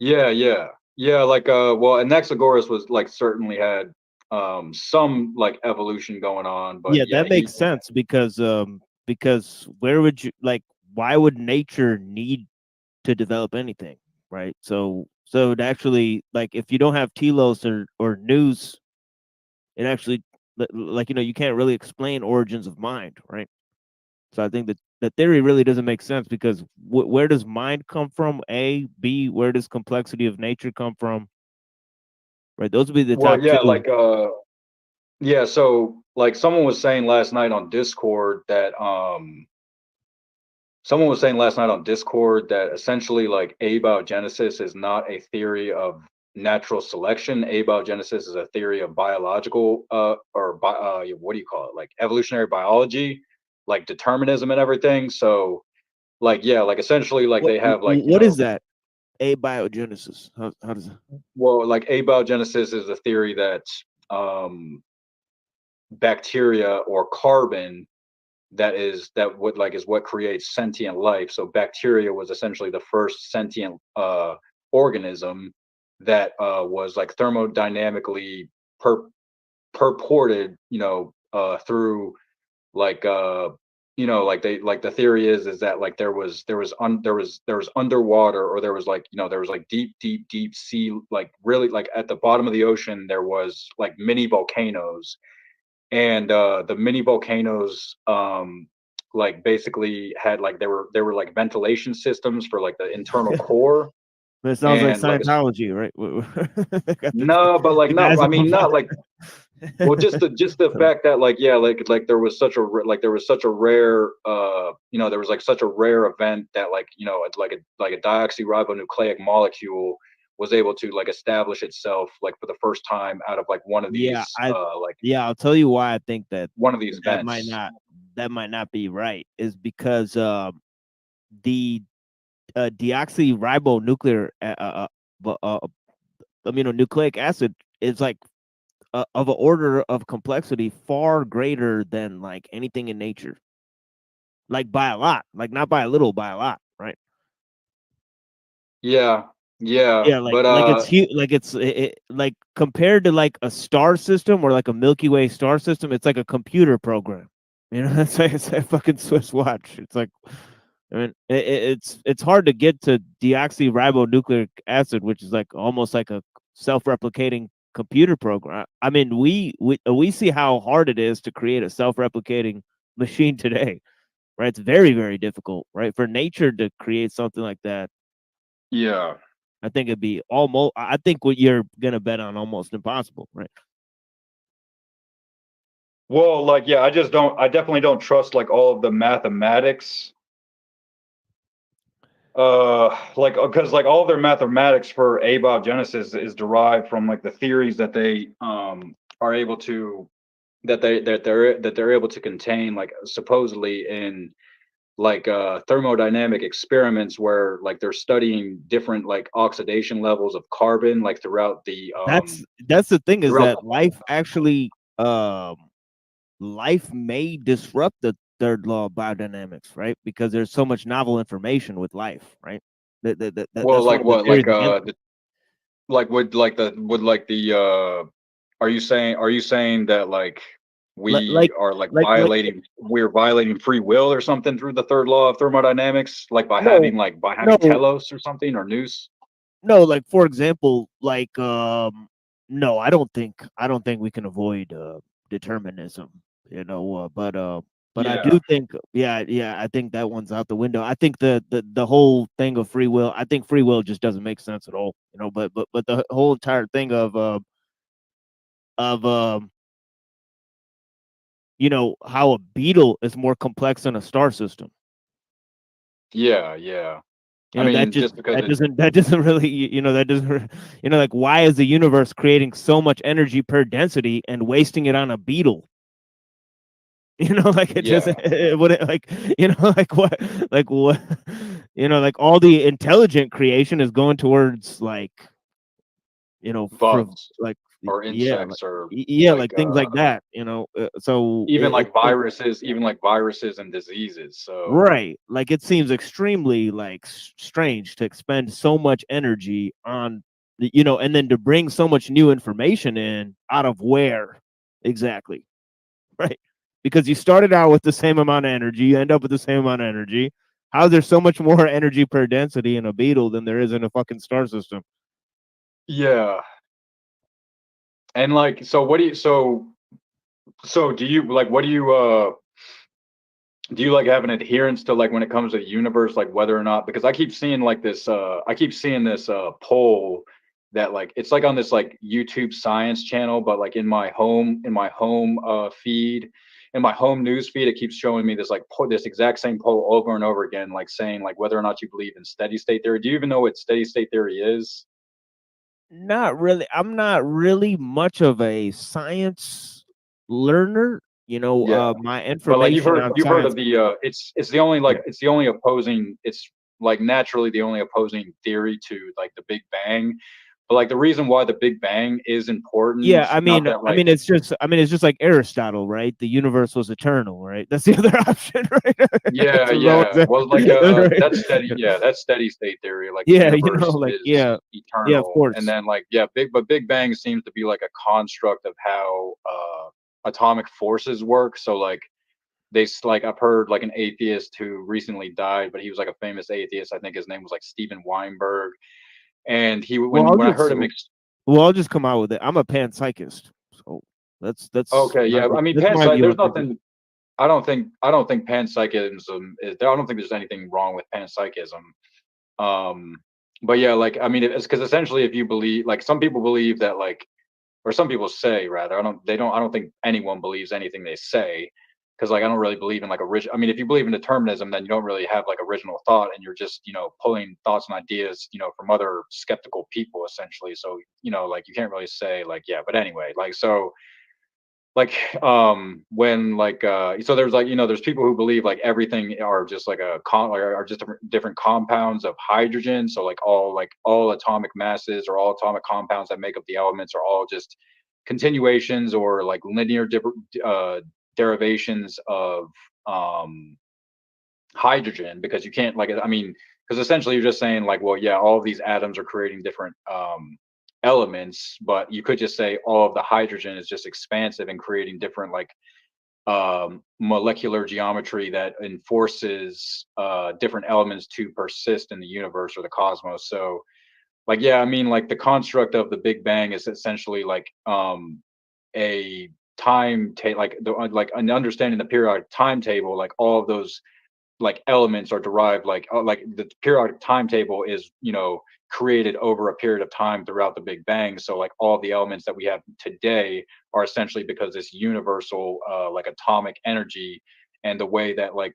Yeah. Like well, Anaxagoras was like certainly had some like evolution going on, but yeah, yeah, that makes sense because where would you like why would nature need to develop anything, right? So it actually like if you don't have telos or nous, it actually like you can't really explain origins of mind, right? So I think that the theory really doesn't make sense because where does mind come from? A, B, where does complexity of nature come from? Right, those would be the well, top yeah, two. like yeah, so like someone was saying last night on Discord that essentially like abiogenesis is not a theory of natural selection. Abiogenesis is a theory of biological what do you call it? Like evolutionary biology, like determinism and everything. So like yeah, like essentially like they have like, What is that? Abiogenesis. How does that? well, like abiogenesis is a theory that um bacteria or carbon is what creates sentient life. So bacteria was essentially the first sentient organism that was like thermodynamically purported, through like like the theory is that like there was underwater, or there was like there was like deep sea, like really like at the bottom of the ocean there was like mini volcanoes, and the mini volcanoes like basically had like there were like ventilation systems for like the internal core, That sounds like and like Scientology, right? no, but like not, I mean not like, well, just the fact that like yeah, like there was such a rare there was like such a rare event that like it's like a deoxyribonucleic molecule was able to like establish itself like for the first time out of like one of Yeah, these I'll tell you why I think that one of these that events. might not be right is because the deoxyribonuclear nucleic acid is like of an order of complexity far greater than like anything in nature, like by a lot, like not by a little, by a lot, right? Yeah, Yeah, like it's but huge, like like compared to like a star system or like a Milky Way star system, it's like a computer program. It's a fucking Swiss watch. It's like, I mean, it's hard to get to deoxyribonucleic acid, which is like almost like a self-replicating computer program. I mean, we see how hard it is to create a self-replicating machine today, right? It's very, very difficult, right? For nature to create something like that, yeah. I think it'd be almost. I think what you're gonna bet on almost impossible, right? Well, like yeah, I definitely don't trust like all of the mathematics. Like because like all of their mathematics for abiogenesis is derived from like the theories that they are able to they're able to contain, like supposedly in like thermodynamic experiments where like they're studying different like oxidation levels of carbon like throughout the That's the thing is throughout that life actually life may disrupt the third law of biodynamics, right? Because there's so much novel information with life, right? well, That's one like of the what, theories like against it. like would like the are you saying that like we are we're violating free will or something through the third law of thermodynamics, like by having telos or something, or nous? No, like for example, like no, I don't think we can avoid determinism, but I do think I think that one's out the window. I think the whole thing of free will, I think free will just doesn't make sense at all, but the whole entire thing of how a beetle is more complex than a star system. Yeah. I mean, that doesn't really, like, why is the universe creating so much energy per density and wasting it on a beetle? Like it doesn't, it wouldn't, like, like what, like all the intelligent creation is going towards bugs, like or insects, or like things like that, so even like viruses and diseases. So right, like it seems extremely strange to expend so much energy on and then to bring so much new information in out of where exactly, right? Because you started out with the same amount of energy, you end up with the same amount of energy. How is there so much more energy per density in a beetle than there is in a fucking star system? Yeah. And like, so what do you, so do you like, what do you like have an adherence to, like, when it comes to the universe, like whether or not, because I keep seeing like this poll that, like, it's like on this like YouTube science channel, but like in my home feed, in my home news feed, it keeps showing me this this exact same poll over and over again, like saying like whether or not you believe in steady state theory. Do you even know what steady state theory is? Not really. I'm not really much of a science learner. My information. But like you've heard science, of the it's the only it's the only opposing, it's like naturally the only opposing theory to like the Big Bang. But like the reason why the Big Bang is important. Yeah, I mean, it's just like Aristotle, right? The universe was eternal, right? That's the other option, right? Yeah. Well, like that's steady. Yeah, that's steady state theory. Like the universe is eternal. of course. And then Big Bang seems to be like a construct of how atomic forces work. So like I've heard like an atheist who recently died, but he was like a famous atheist. I think his name was like Steven Weinberg. And when I heard him, I'll just come out with it. I'm a panpsychist, so that's okay. Yeah, I mean, there's nothing. I don't think panpsychism is. I don't think there's anything wrong with panpsychism. But yeah, like, I mean, it's because essentially, if you believe, like, some people believe that, like, or some people say rather, I don't think anyone believes anything they say, because like I don't really believe in like original. I mean, if you believe in determinism, then you don't really have like original thought, and you're just pulling thoughts and ideas from other skeptical people essentially. So like you can't really say like, yeah. But anyway, like, so like when like so there's like there's people who believe like everything are just like are just different compounds of hydrogen. So like all atomic masses or all atomic compounds that make up the elements are all just continuations or like linear derivations of hydrogen, because you can't, like, I mean, because essentially you're just saying like, well, yeah, all of these atoms are creating different elements, but you could just say all of the hydrogen is just expansive and creating different like molecular geometry that enforces different elements to persist in the universe or the cosmos. So like, yeah, I mean, like the construct of the Big Bang is essentially like a like an understanding the periodic timetable, like all of those like elements are derived like the periodic timetable is created over a period of time throughout the Big Bang. So like all the elements that we have today are essentially because this universal like atomic energy and the way that like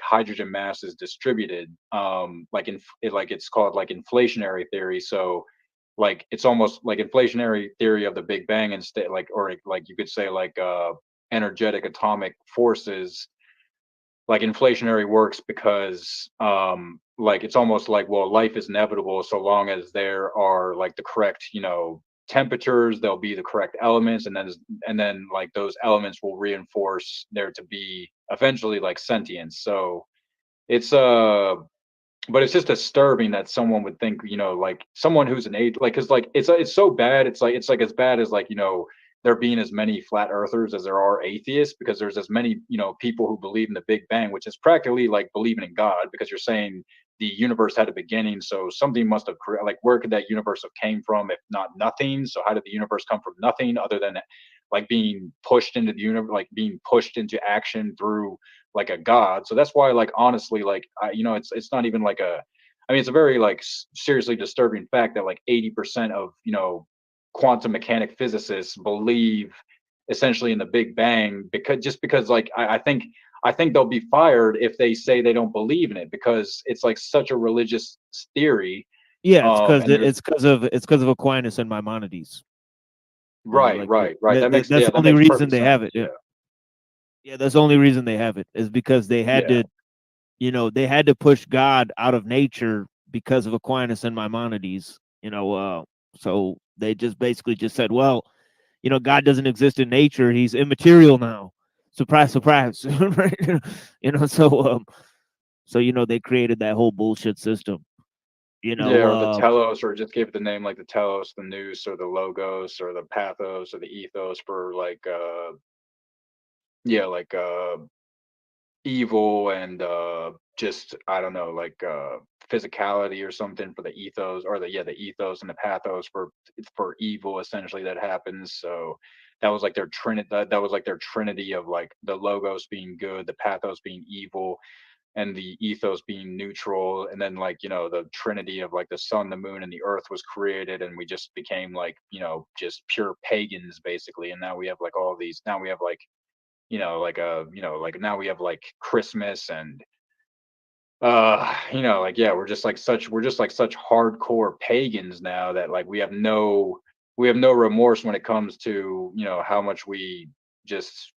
hydrogen mass is distributed, it's called like inflationary theory. So like it's almost like inflationary theory of the Big Bang instead, like, or like you could say like energetic atomic forces. Like inflationary works because like it's almost like, well, life is inevitable so long as there are like the correct temperatures, there'll be the correct elements, and then like those elements will reinforce there to be eventually like sentience. So it's but it's just disturbing that someone would think like someone who's an like, because like it's so bad, it's like as bad as like there being as many flat earthers as there are atheists, because there's as many, people who believe in the Big Bang, which is practically like believing in God, because you're saying the universe had a beginning, so something must have created. Like, where could that universe have came from if not nothing? So how did the universe come from nothing, other than like being pushed into the universe, like being pushed into action through like a God? So that's why, like, honestly, like, it's not even like a. I mean, it's a very like seriously disturbing fact that like 80% of quantum mechanic physicists believe essentially in the Big Bang, because like I think they'll be fired if they say they don't believe in it, because it's like such a religious theory. Yeah, it's because And there's it's because of Aquinas and Maimonides. right. That makes That's the that only makes reason perfect they have sense. it. Yeah, that's the only reason they have it, is because they had Yeah. to, they had to push God out of nature because of Aquinas and Maimonides. So they just basically just said, well, God doesn't exist in nature; he's immaterial now. Surprise, surprise, right? So they created that whole bullshit system. Yeah, or the telos, or just give it the name like the telos, the nous, or the logos, or the pathos, or the ethos for like like evil, and just I don't know, like physicality or something for the ethos, or the ethos, and the pathos for evil essentially that happens. So that was like their trinity. That was like their trinity of like the logos being good, the pathos being evil, and the ethos being neutral. And then like the trinity of like the sun, the moon, and the earth was created, and we just became like just pure pagans basically. And now we have like all these. Now we have like like now we have like Christmas, and like we're just like such hardcore pagans now, that like we have no remorse when it comes to how much we just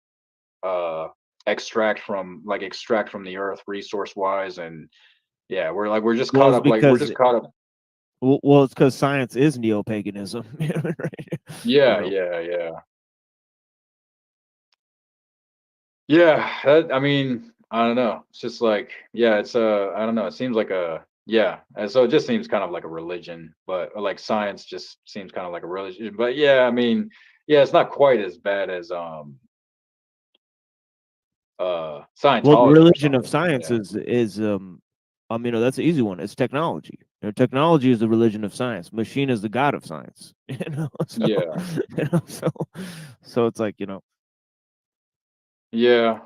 extract from the earth resource wise. And yeah, we're just Well, caught it's up, like we're because just caught up. well, it's because science is neo-paganism. Right? Yeah, I mean, I don't know. It's just like, it's I don't know. It seems like and so it just seems kind of like a religion, but like science just seems kind of like a religion. But I mean, it's not quite as bad as Well, the Scientology or religion of something. science is that's an easy one. It's technology. Technology is the religion of science. Machine is the god of science. So, Yeah. so it's like Yeah.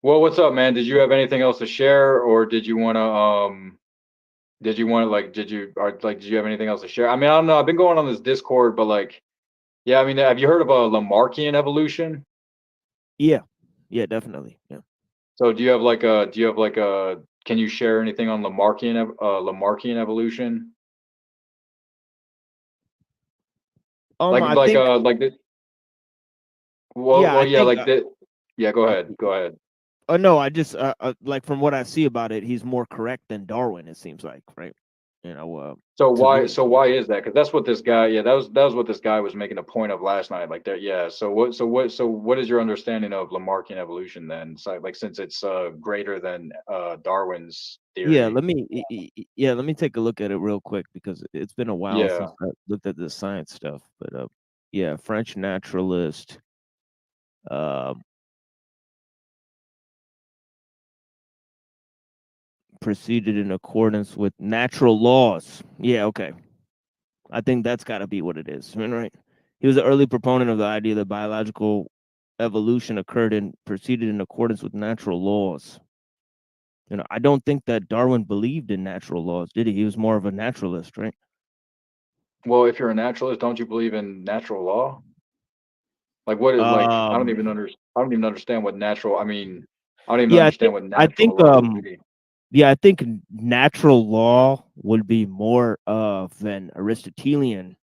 Well, what's up, man? Did you have anything else to share, or did you want to did you have anything else to share? I mean, I don't know. I've been going on this Discord, but like, I mean, have you heard of a Lamarckian evolution? Yeah, definitely. Yeah. So do you have like a can you share anything on Lamarckian evolution? I think Like the yeah, I think like the go ahead. no, I just like from what I see about it, he's more correct than Darwin. It seems like, right? So To why me. is that? Because that's what this guy, that was what this guy was making a point of last night. Like that, So what is your understanding of Lamarckian evolution then? So, like, since it's greater than Darwin's Yeah, theory. let me take a look at it real quick, because it's been a while Yeah. since I looked at the science stuff. But French naturalist. Proceeded in accordance with natural laws. Yeah, okay. I think that's got to be what it is. I mean, right? He was an early proponent of the idea that biological evolution occurred and proceeded in accordance with natural laws. I don't think that Darwin believed in natural laws, did he? He was more of a naturalist, right? Well, if you're a naturalist, don't you believe in natural law? Like, what is like? I don't even understand what natural. I mean, I don't even Yeah, understand what I natural think law would be. yeah, I think natural law would be more of an Aristotelian,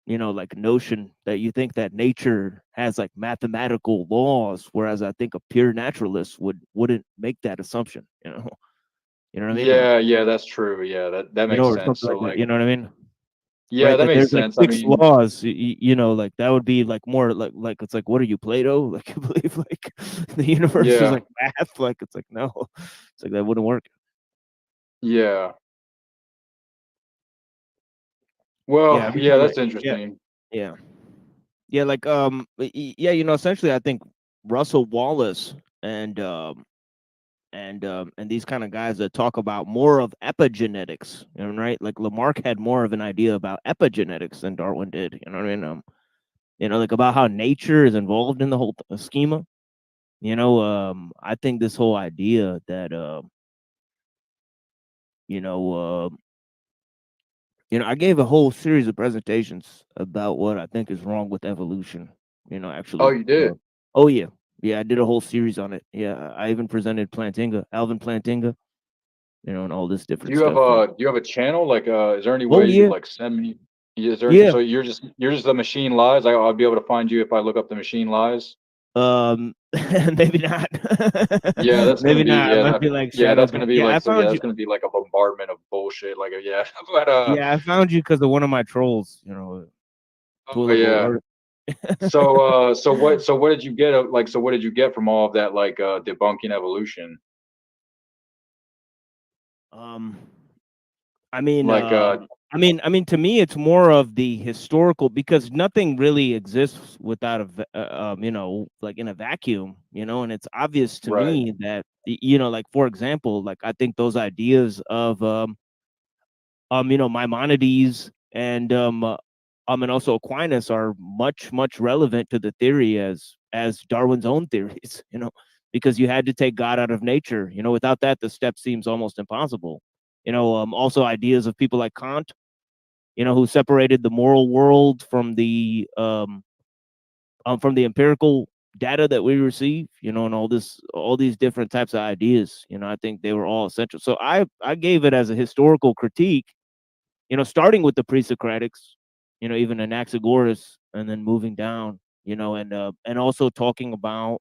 like notion that you think that nature has like mathematical laws, whereas I think a pure naturalist wouldn't make that assumption. You know what I mean? Yeah, that's true. Yeah, that makes Or sense. something So like that. like, You know what I mean? yeah, Right? that That makes there's like sense. I 6 mean, laws. Like that would be like more like it's like, what are you, Plato? Like you believe like the universe is yeah, like math? Like it's like no, it's like that wouldn't work. yeah. Yeah, Well, I mean, yeah, anyway, that's interesting. Yeah. Yeah, like yeah, essentially I think Russell Wallace and and these kind of guys that talk about more of epigenetics, right? Like Lamarck had more of an idea about epigenetics than Darwin did, you know what I mean? Like about how nature is involved in the whole schema. I think this whole idea that you know, I gave a whole series of presentations about what I think is wrong with evolution. Oh, Actually. you did. Oh yeah, yeah. I did a whole series on it. Yeah, I even presented Alvin Plantinga, and all this Do different you have stuff. a do you have a channel? Like, is there any Oh way you could yeah, like send me? Is there yeah. so you're just the machine lies? I'll be able to find you if I look up the machine lies. Maybe not. Yeah, that's gonna Maybe be not. I yeah might that be like yeah shadow that's ban. gonna be Yeah, like I so yeah found that's you. gonna be like a bombardment of bullshit. Like yeah, but Yeah, I found you because of one of my trolls. oh Twillable yeah. art. So what did you get like so what did you get from all of that like debunking evolution? Um, I mean, Like to me, it's more of the historical because nothing really exists without like in a vacuum, and it's obvious to right. me that, like for example, like I think those ideas of Maimonides and also Aquinas are much relevant to the theory as Darwin's own theories, because you had to take God out of nature. Without that, the step seems almost impossible. Also ideas of people like Kant, who separated the moral world from the empirical data that we receive, and all these different types of ideas. I think they were all essential. So I gave it as a historical critique, starting with the pre-Socratics, even Anaxagoras, and then moving down, and also talking about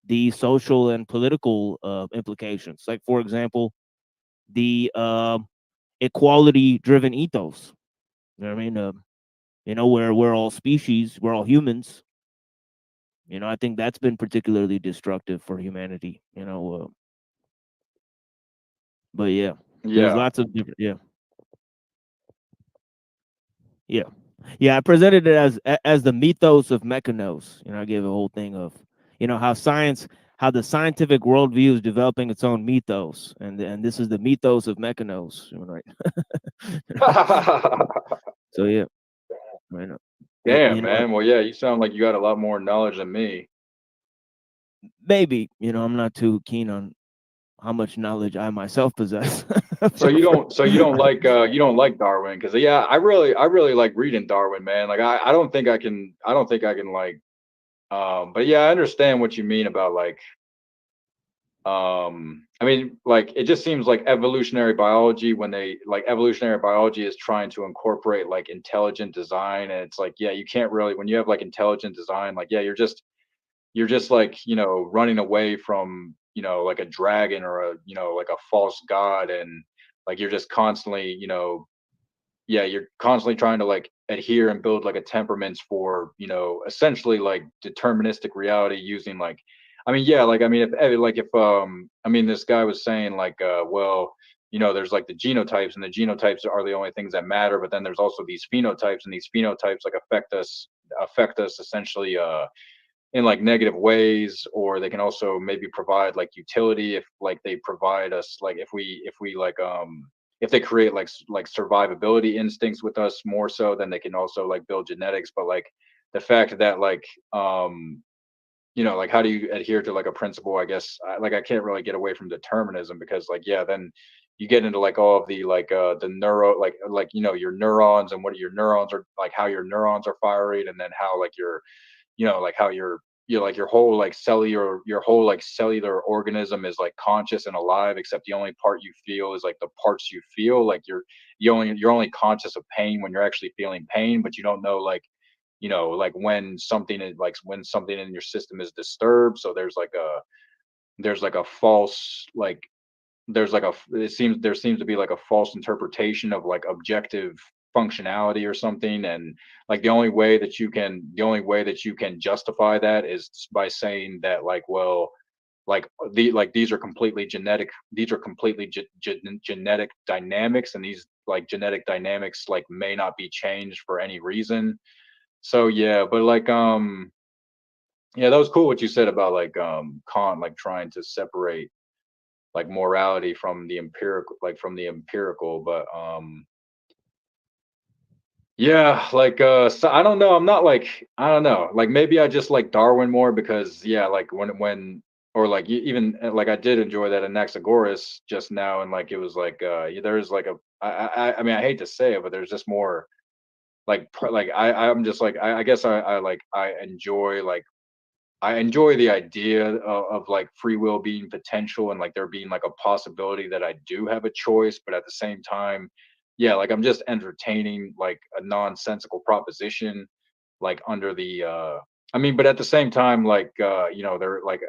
the social and political implications. Like, for example, the equality-driven ethos. You know what I mean? Where we're all species, we're all humans. I think that's been particularly destructive for humanity. But yeah, there's Yeah. lots of different. Yeah. Yeah. Yeah, I presented it as the mythos of mechanos. I gave a whole thing of, how the scientific worldview is developing its own mythos, and this is the mythos of mechanos, right? So yeah, right. Damn, man. Well, yeah, you sound like you got a lot more knowledge than me. Maybe I'm not too keen on how much knowledge I myself possess. So you don't like Darwin because yeah, I really like reading Darwin, man. Like I don't think I can like but yeah, I understand what you mean about like I mean like it just seems like evolutionary biology when they like evolutionary biology is trying to incorporate like intelligent design and it's like yeah, you can't really when you have like intelligent design like yeah, you're just like running away from like a dragon or a like a false god and like you're just constantly yeah, you're constantly trying to like adhere and build like a temperaments for essentially like deterministic reality using like I mean yeah like I mean if I mean this guy was saying like well there's like the genotypes and the genotypes are the only things that matter but then there's also these phenotypes and these phenotypes like affect us essentially in like negative ways or they can also maybe provide like utility if like they provide us like if we like if they create like survivability instincts with us more so then they can also like build genetics but like the fact that like like how do you adhere to like a principle I guess like I can't really get away from determinism because like yeah then you get into like all of the like the neuro like your neurons and what your neurons are like how your neurons are firing and then how like your like how like your whole like cellular organism is like conscious and alive except the only part you feel is like the parts you feel like you're only conscious of pain when you're actually feeling pain but you don't know like when something in your system is disturbed so there's like a false like there seems to be like a false interpretation of like objective functionality or something and like the only way that you can justify that is by saying that like well these are completely genetic dynamics and these like genetic dynamics like may not be changed for any reason So yeah, but like yeah, that was cool what you said about like Kant like trying to separate like morality from the empirical, but yeah, like so I don't know, I'm not like, I don't know, like maybe I just like Darwin more because yeah, like when or like even like I did enjoy that Anaxagoras just now, and like it was like there's like a I mean I hate to say it, but there's just more like like I'm just like I guess I like I enjoy the idea of like free will being potential and like there being like a possibility that I do have a choice, but at the same time, yeah, like I'm just entertaining like a nonsensical proposition, like under the I mean, but at the same time, like they're like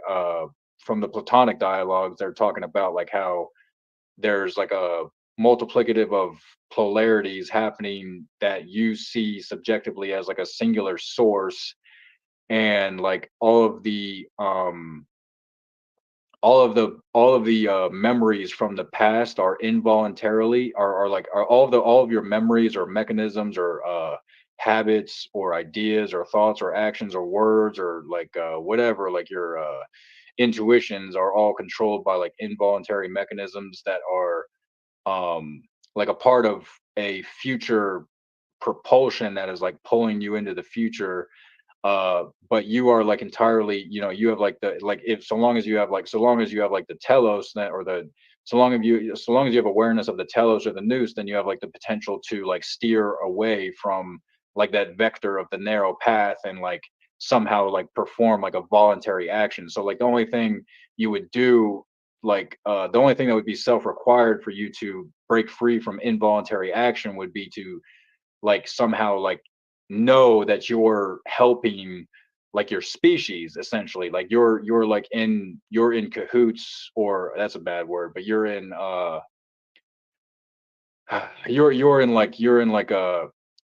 from the Platonic dialogues, they're talking about like how there's like a multiplicative of polarities happening that you see subjectively as like a singular source, and like all of the memories from the past are involuntarily are like are all of your memories or mechanisms or habits or ideas or thoughts or actions or words or like whatever, like your intuitions are all controlled by like involuntary mechanisms that are like a part of a future propulsion that is like pulling you into the future, but you are like entirely, you have like the like if so long as you have like so long as you have like the telos that or the so long as you have awareness of the telos or the nous, then you have like the potential to like steer away from like that vector of the narrow path and like somehow like perform like a voluntary action. So like the only thing you would do, like the only thing that would be self-required for you to break free from involuntary action would be to like somehow like know that you're helping like your species, essentially, like you're in cahoots, or that's a bad word, but you're in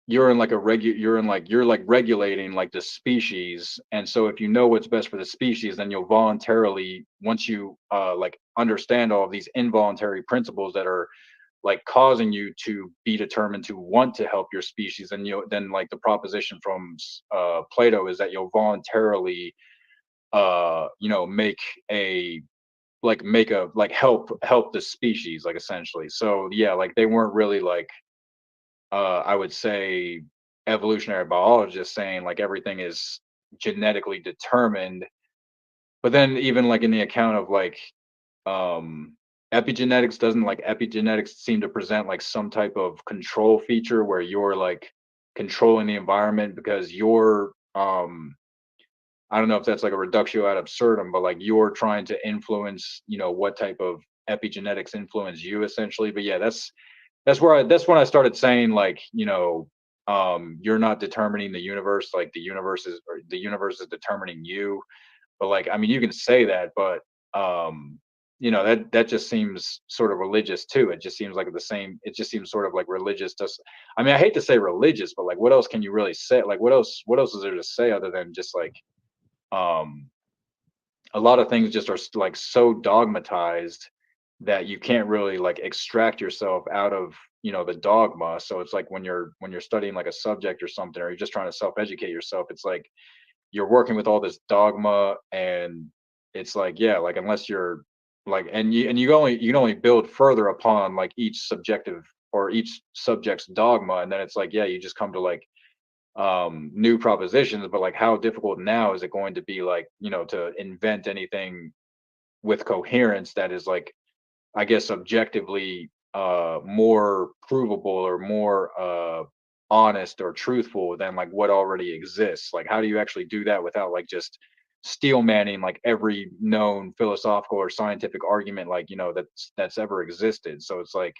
you're like regulating like the species. And so if you know what's best for the species, then you'll voluntarily, once you like understand all of these involuntary principles that are like causing you to be determined to want to help your species, and then like the proposition from Plato is that you'll voluntarily make a like help the species, like essentially. So yeah, like they weren't really like I would say evolutionary biologists saying like everything is genetically determined, but then even like in the account of like um epigenetics, doesn't like epigenetics seem to present like some type of control feature where you're like controlling the environment because you're I don't know if that's like a reductio ad absurdum, but like you're trying to influence, what type of epigenetics influence you, essentially. But yeah, that's when I started saying like, you're not determining the universe, like the universe is determining you. But like, I mean, you can say that, but that just seems sort of religious too. It just seems like the same. It just seems sort of like religious. Just, I mean, I hate to say religious, but like, what else can you really say? Like, what else is there to say other than just like, um, a lot of things just are like so dogmatized that you can't really like extract yourself out of the dogma. So it's like when you're studying like a subject or something, or you're just trying to self-educate yourself, it's like you're working with all this dogma, and it's like, yeah, like unless you're like, and you can only build further upon like each subjective or each subject's dogma, and then it's like, yeah, you just come to like new propositions. But like how difficult now is it going to be, like, to invent anything with coherence that is like, I guess, objectively more provable or more honest or truthful than like what already exists. Like how do you actually do that without like just steel manning like every known philosophical or scientific argument, like, that's ever existed. So it's like,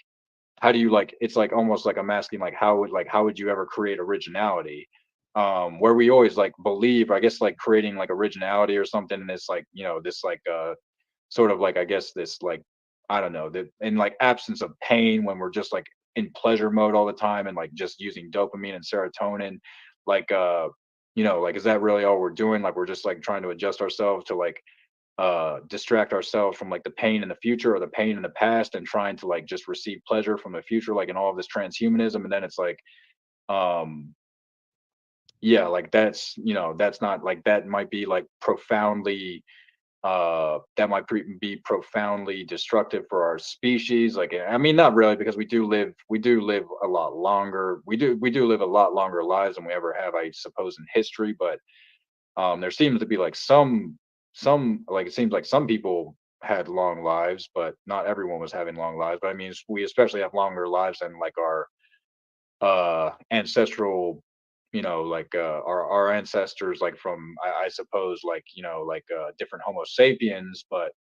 how do you like, it's like almost like I'm asking like how would you ever create originality, where we always like believe, I guess, like creating like originality or something, and it's like, this like sort of like, I guess, this like, I don't know, that in like absence of pain, when we're just like in pleasure mode all the time and like just using dopamine and serotonin, like like, is that really all we're doing? Like we're just like trying to adjust ourselves to like distract ourselves from like the pain in the future or the pain in the past, and trying to like just receive pleasure from the future, like in all of this transhumanism. And then it's like, um yeah, like that's, you know, that's not like, that might be like profoundly that might be profoundly destructive for our species. Like, I mean, not really, because we do live a lot longer. We do live a lot longer lives than we ever have, I suppose, in history. But there seems to be like some like, it seems like some people had long lives, but not everyone was having long lives. But I mean, we especially have longer lives than like our ancestral, you know, like our ancestors, like from, I suppose, like, you know, like different Homo sapiens. But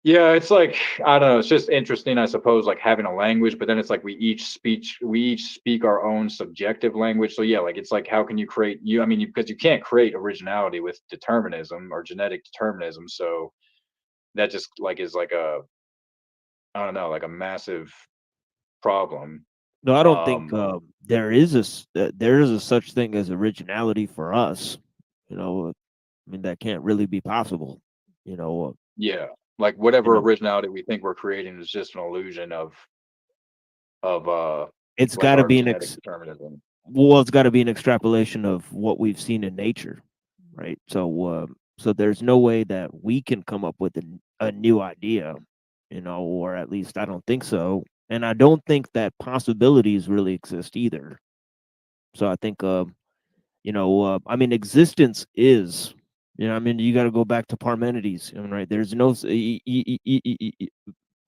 yeah, it's like, I don't know, it's just interesting, I suppose, like having a language, but then it's like we each speak our own subjective language. So yeah, like it's like, how can you create, I mean, because you can't create originality with determinism or genetic determinism. So that just like is like a, I don't know, like a massive problem. No, I don't think um there is a such thing as originality for us. You know, I mean that can't really be possible. You know, Yeah, like you whatever know, originality we think we're creating is just an illusion of it's like got to our be an genetic determinism. well, it's got to be an extrapolation of what we've seen in nature, right? So there's no way that we can come up with a new idea, you know, or at least I don't think so, and I don't think that possibilities really exist either. So I think, I mean, existence is, you know, I mean, you got to go back to Parmenides, I mean, right? There's no,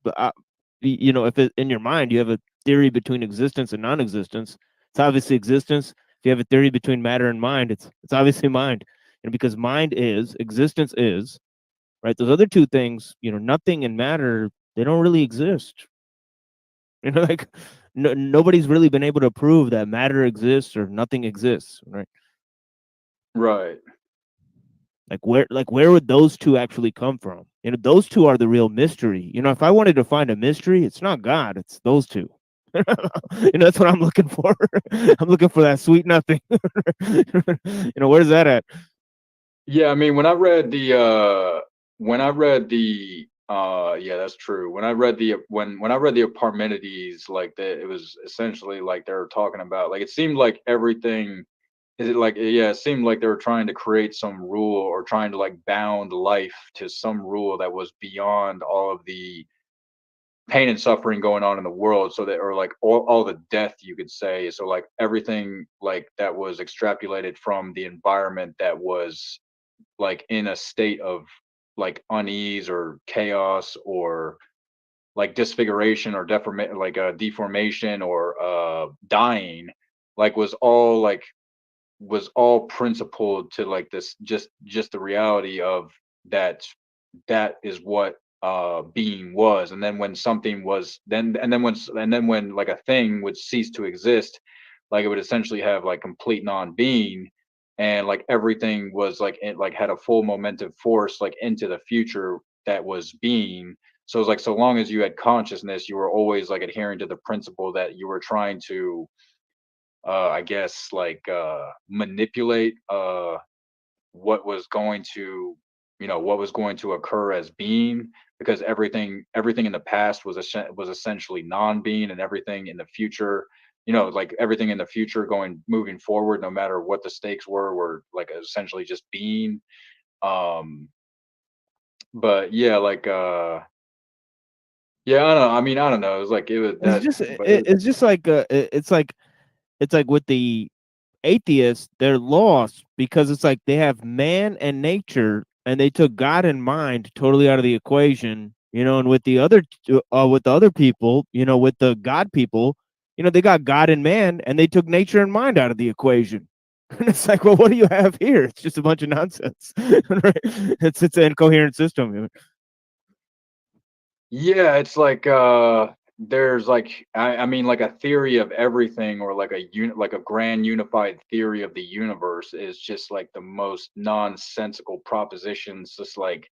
but you know, if in your mind you have a theory between existence and non-existence, it's obviously existence. If you have a theory between matter and mind, it's obviously mind. And because mind is, existence is, right? Those other two things, you know, nothing and matter, they don't really exist. You know, like nobody's really been able to prove that matter exists or nothing exists, right? Right. Like where would those two actually come from? You know, those two are the real mystery. You know, if I wanted to find a mystery, it's not God, it's those two. You know, that's what I'm looking for. I'm looking for that sweet nothing. You know, where's that at? Yeah, I mean, when I read the yeah, that's true. When I read the Parmenides, like it was essentially like they were talking about, like it seemed like everything, is it like, yeah, it seemed like they were trying to create some rule, or trying to like bound life to some rule that was beyond all of the pain and suffering going on in the world. So that, or like all the death, you could say. So like everything like that was extrapolated from the environment that was like in a state of like unease or chaos, or like disfiguration or deformation, like a deformation, or dying, like was all principled to like this, just the reality of that, that is what being was. And then when something was, and then when like a thing would cease to exist, like it would essentially have like complete non-being. And like everything was like, it like had a full momentum force like into the future that was being. So it's like, so long as you had consciousness, you were always like adhering to the principle that you were trying to I guess like manipulate what was going to, you know, what was going to occur as being. Because everything in the past was was essentially non-being, and everything in the future, you know, like everything in the future moving forward, no matter what the stakes were like essentially just being. um but yeah, like yeah, I don't know, I mean, I don't know, it was like, it was It's that, just but it, it's just like it's like with the atheists, they're lost because it's like they have man and nature, and they took God and mind totally out of the equation. You know, and with the other people, you know, with the God people, you know, they got God and man, and they took nature and mind out of the equation. And it's like, well, what do you have here? It's just a bunch of nonsense. Right? It's an incoherent system. yeah, it's like there's like, I mean, like a theory of everything, or like like a grand unified theory of the universe is just like the most nonsensical propositions, just like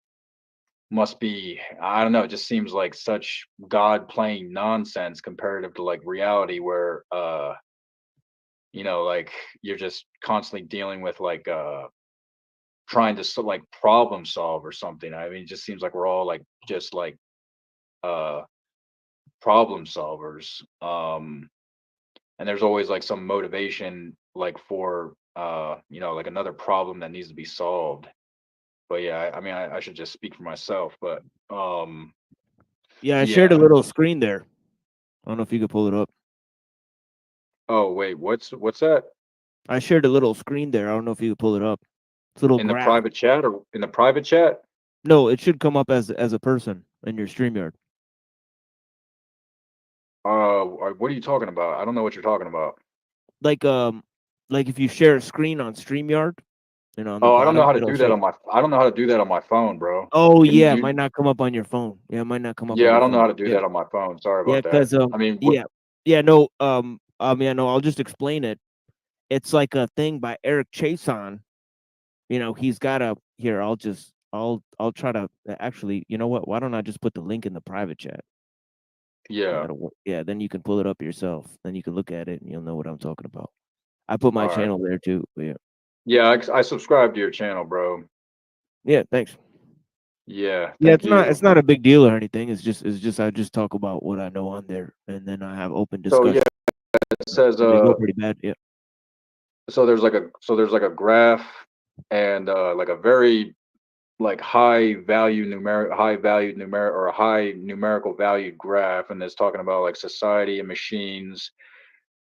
must be, I don't know, it just seems like such God playing nonsense comparative to like reality, where you know, like you're just constantly dealing with like trying to like problem solve or something. I mean, it just seems like we're all like just like uh problem solvers. And there's always like some motivation like for like another problem that needs to be solved. But yeah, I mean, I should just speak for myself, but Yeah, I shared a yeah. little screen there. I don't know if you could pull it up. Oh wait, what's that? I shared a little screen there. I don't know if you could pull it up. It's a little In the graph. private chat or in the private chat? No, it should come up as a person in your StreamYard. What are you talking about? I don't know what you're talking about. Like if you share a screen on StreamYard, on the Oh, I don't know bottom, how to it'll do that say. on my. I don't know how to do that on my phone, bro. Oh Can you yeah, it do? might not come up on your phone. Yeah, it might not come up on Yeah, I your don't know phone. how to do Yeah. that on my phone. Sorry Yeah, about that. because I mean, what, no, I'll just explain it. It's like a thing by Eric Chason. He's got a here. I'll try to actually. You know what? Why don't I just put the link in the private chat? yeah. That'll work. Yeah, then you can pull it up yourself. Then you can look at it and you'll know what I'm talking about. I put my All right. channel there too. But yeah. Yeah, I subscribe to your channel, bro. Yeah, thanks. Yeah, Yeah, thank you. it's not a big deal or anything. It's just I just talk about what I know on there, and then I have open So discussion. yeah, it says They go pretty bad. Yeah. so there's like a graph and like a very like high valued numeric or a high numerical valued graph, and it's talking about like society and machines.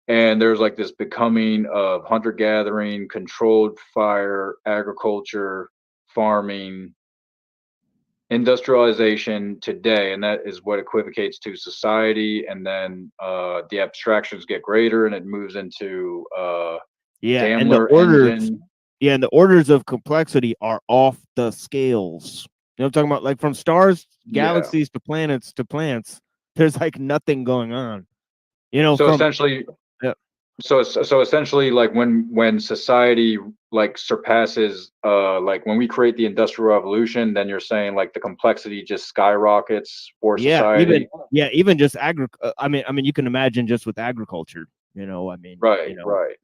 And there's like this becoming of hunter gathering, controlled fire, agriculture, farming, industrialization today, and that is what equivocates to society. And then the abstractions get greater, and it moves into Yeah, and the Daimler orders, engine. yeah, and the orders of complexity are off the scales. You know what I'm talking about? Like from stars, Yeah. galaxies to planets to plants, there's like nothing going on. So From essentially, yeah. so essentially, like when society like surpasses like when we create the industrial revolution, then you're saying like the complexity just skyrockets for Yeah, society. even just I mean, you can imagine just with agriculture. Right, right.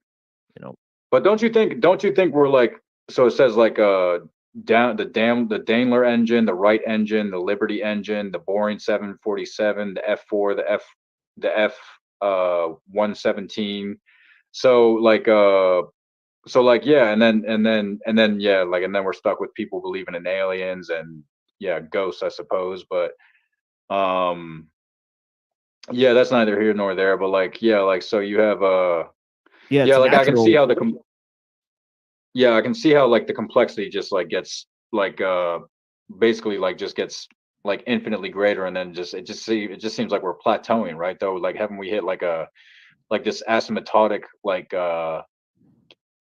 You know, But don't you think we're like, so it says like the Daimler engine, the Wright engine, the Liberty engine, the Boeing 747, the F4, the F 117. So like yeah, and then yeah, like and then we're stuck with people believing in aliens and yeah, ghosts, I suppose. But yeah, that's neither here nor there. But like yeah, like so you have yeah, yeah, it's like I can see natural. how yeah, I can see how like the complexity just like gets like basically like just gets like infinitely greater, and then it just seems like we're plateauing, right? Though, like haven't we hit like this asymptotic like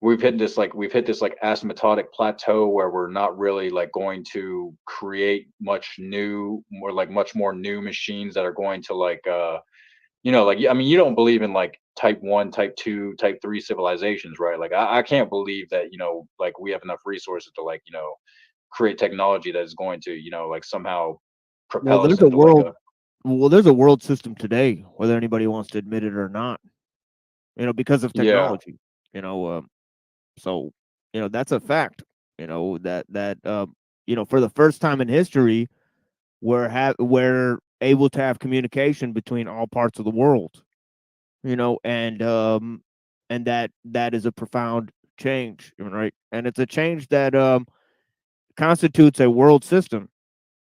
we've hit this like asymptotic plateau where we're not really like going to create much more new machines that are going to like like I mean you don't believe in like type 1, type 2, type 3 civilizations, right? Like I can't believe that like we have enough resources to like create technology that is going to like somehow Well, propel us into like a there's a world system today, whether anybody wants to admit it or not. Because of yeah. technology. So that's a fact. For the first time in history, we're able to have communication between all parts of the world. And that is a profound change, right? And it's a change that constitutes a world system.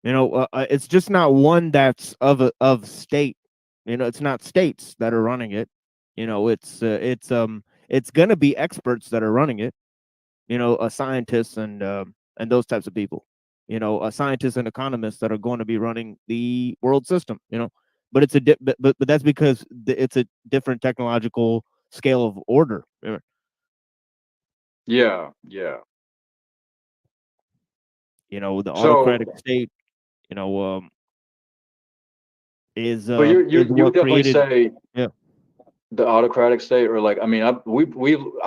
It's just not one that's of state. It's not states that are running it. It's going to be experts that are running it. Scientists and those types of people. Scientists and economists that are going to be running the world system. But it's but that's because it's a different technological scale of order. Yeah, yeah. The So autocratic state, is but you is would what definitely created. say Yeah. the autocratic state, or like I mean I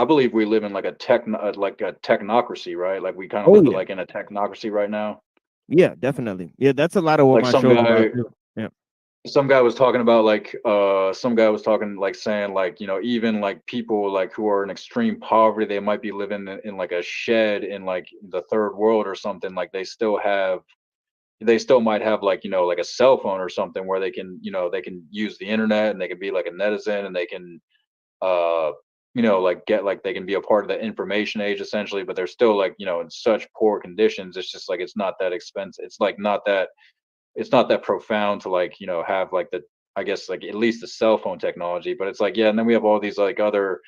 believe we live in like a technocracy, right? Like we kind of Oh live yeah. like in a technocracy right now. Yeah, definitely. Yeah, that's a lot of what Like my show's about too. Yeah. some guy was talking about like some guy was talking like saying like even like people like who are in extreme poverty, they might be living in like a shed in like the third world or something, like they still might have like like a cell phone or something where they can they can use the internet, and they can be like a netizen, and they can uh you know, like get like they can be a part of the information age essentially, but they're still like, you know, in such poor conditions. It's just like it's not that expensive. It's like not that it's not that profound to like, you know, have like the I guess like at least the cell phone technology. But it's like, yeah, and then we have all these like other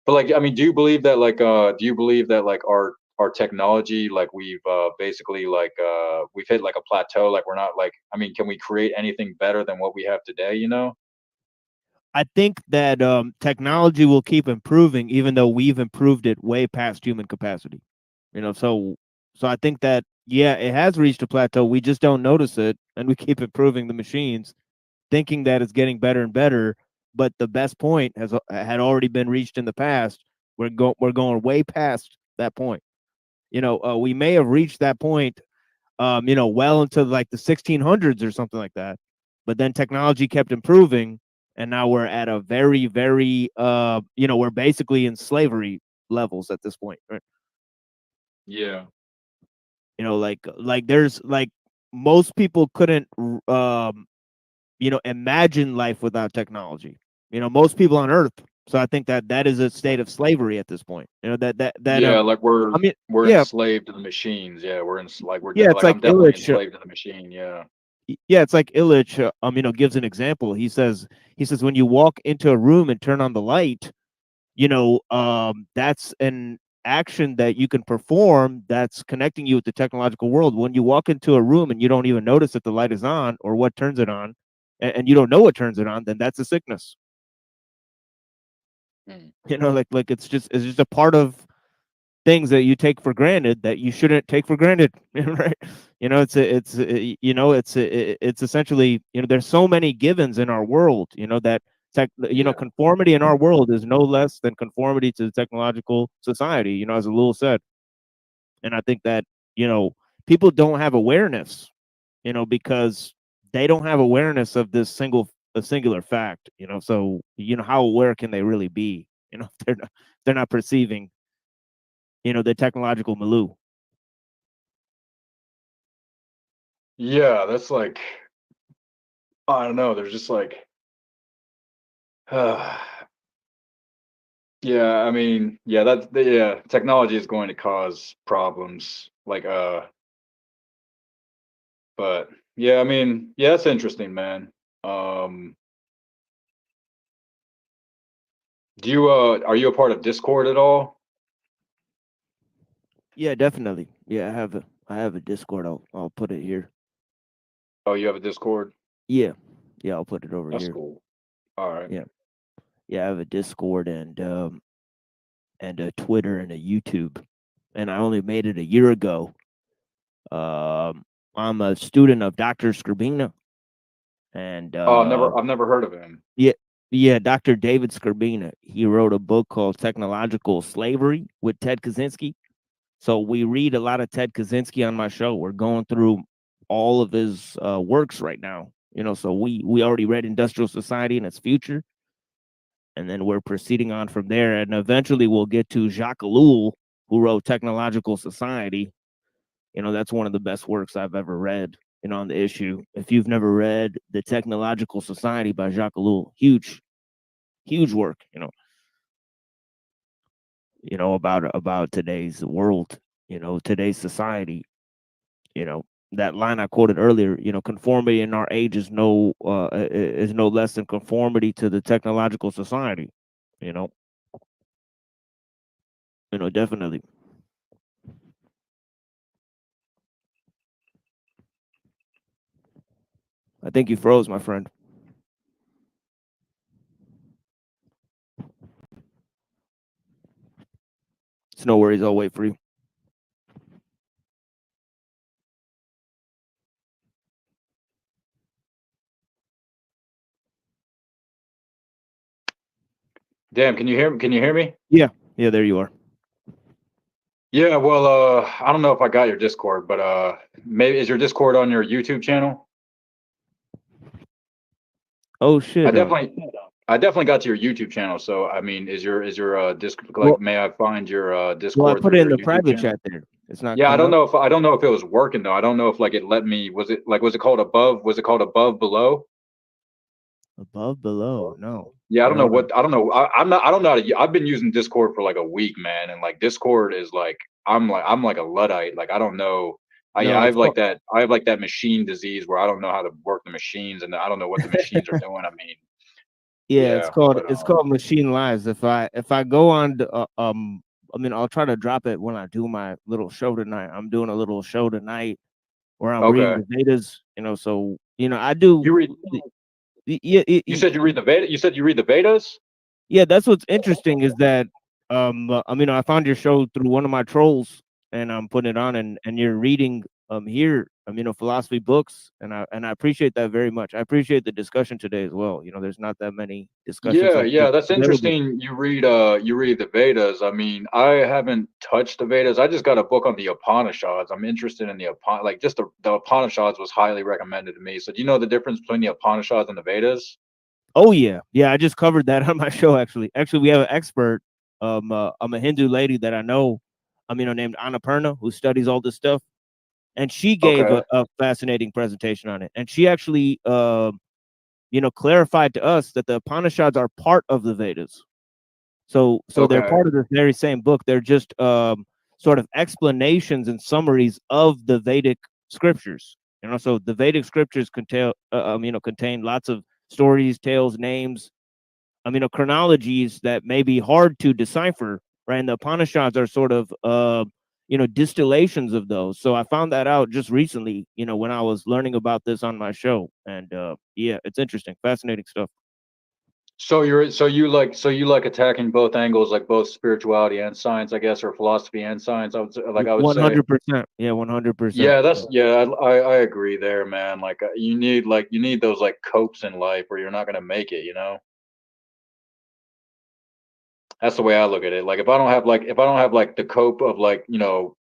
but like I mean, do you believe that like our technology like we've basically like we've hit like a plateau, like we're not like I mean, can we create anything better than what we have today, you know? I think that technology will keep improving, even though we've improved it way past human capacity. You know, so I think that yeah, it has reached a plateau. We just don't notice it, and we keep improving the machines, thinking that it's getting better and better. But the best point had already been reached in the past. We're going way past that point. You know, we may have reached that point, you know, well into like the 1600s or something like that. But then technology kept improving, and now we're at a very, very, you know, we're basically in slavery levels at this point, right? Yeah. You know, like there's like most people couldn't, you know, imagine life without technology. You know, most people on Earth. So I think that that is a state of slavery at this point. You know Yeah, like I mean, we're yeah, enslaved to the machines. Yeah, like yeah, it's like I'm like definitely Illich. enslaved to the machine. Yeah. Yeah, it's like Illich, you know, gives an example. He says when you walk into a room and turn on the light, you know, that's an action that you can perform that's connecting you with the technological world. When you walk into a room and you don't even notice that the light is on or what turns it on, and you don't know what turns it on, then that's a sickness. You know, like it's just a part of things that you take for granted that you shouldn't take for granted, right? You know, you know, it's essentially, you know, there's so many givens in our world, you know, that you know, conformity in our world is no less than conformity to the technological society, you know, as Lul said. And I think that, you know, people don't have awareness, you know, because they don't have awareness of this singular fact, you know. So, you know, how aware can they really be? You know, they're not perceiving, you know, the technological milieu. Yeah, that's like I don't know. There's just like yeah, I mean, yeah, yeah, technology is going to cause problems. Like but yeah, I mean, yeah, that's interesting, man. Um do you are you a part of Discord at all? Yeah, definitely. Yeah, I have a Discord. I'll put it here. Oh, you have a Discord? Yeah. Yeah, I'll put it over That's here. cool. All right. Yeah. Yeah, I have a Discord and a Twitter and a YouTube. And I only made it a year ago. I'm a student of Dr. Skrbina. And Oh, I've never heard of him. yeah, Dr. David Skrbina. He wrote a book called Technological Slavery with Ted Kaczynski. So we read a lot of Ted Kaczynski on my show. We're going through all of his works right now. You know, so we already read Industrial Society and its future, and then we're proceeding on from there, and eventually we'll get to Jacques Ellul, who wrote Technological Society. You know, that's one of the best works I've ever read, you know, on the issue. If you've never read The Technological Society by Jacques Ellul, huge work, you know, about today's world, you know, today's society. You know, that line I quoted earlier, you know, conformity in our age is no less than conformity to the technological society, you know. You know, definitely. I think you froze, my friend. It's no worries, I'll wait for you. Damn, can you hear me? Yeah, there you are. Yeah, well, I don't know if I got your Discord, but maybe is your Discord on your YouTube channel? Oh shit. I definitely got to your YouTube channel. So I mean, is your Discord like? Well, may I find your Discord well, I put through it in your the YouTube private channel? chat there. It's not Yeah, I coming don't up. know if it was working though. I don't know if like it let me. Was it called above? Was it called above below? Above below? No. Yeah, I don't know don't know. what I don't know. I'm not. I don't know. I've been using Discord for like a week, man, and like Discord is like I'm like a luddite. Like I don't know. No, I it's have like called that. I have like that machine disease where I don't know how to work the machines, and I don't know what the machines are doing. I mean, yeah, yeah, but it's called Machine Lives. If I go on I mean, I'll try to drop it when I do my little show tonight. I'm doing a little show tonight where I'm reading okay. the Vedas, so I do You read. yeah, You said you read the Veda. You said you read the Vedas. yeah, that's what's interesting is that I mean, I found your show through one of my trolls and I'm putting it on and you're reading here philosophy books and I appreciate that very much. I appreciate the discussion today as well. There's not that many discussions Yeah, like this yeah, that's available. interesting. You read the Vedas. I mean, I haven't touched the Vedas. I just got a book on the Upanishads. I'm interested in the like just the Upanishads was highly recommended to me. So do you know the difference between the Upanishads and the Vedas? Oh yeah, yeah. I just covered that on my show actually. Actually, we have an expert. I'm a Hindu lady that I know. Named Annapurna, who studies all this stuff, and she gave Okay. a fascinating presentation on it. And she actually, clarified to us that the Upanishads are part of the Vedas. So they're Okay. part of this very same book. They're just sort of explanations and summaries of the Vedic scriptures. So the Vedic scriptures contain lots of stories, tales, names, chronologies that may be hard to decipher, right? And the Upanishads are sort of, distillations of those. So I found that out just recently, when I was learning about this on my show. And yeah, it's interesting, fascinating stuff. So you like attacking both angles, like both spirituality and science, I guess, or philosophy and science. I would say. 100%. Yeah, 100%. Yeah, I agree there, man. Like you need those like copes in life, or you're not gonna make it. That's the way I look at it. Like if I don't have like the cope of like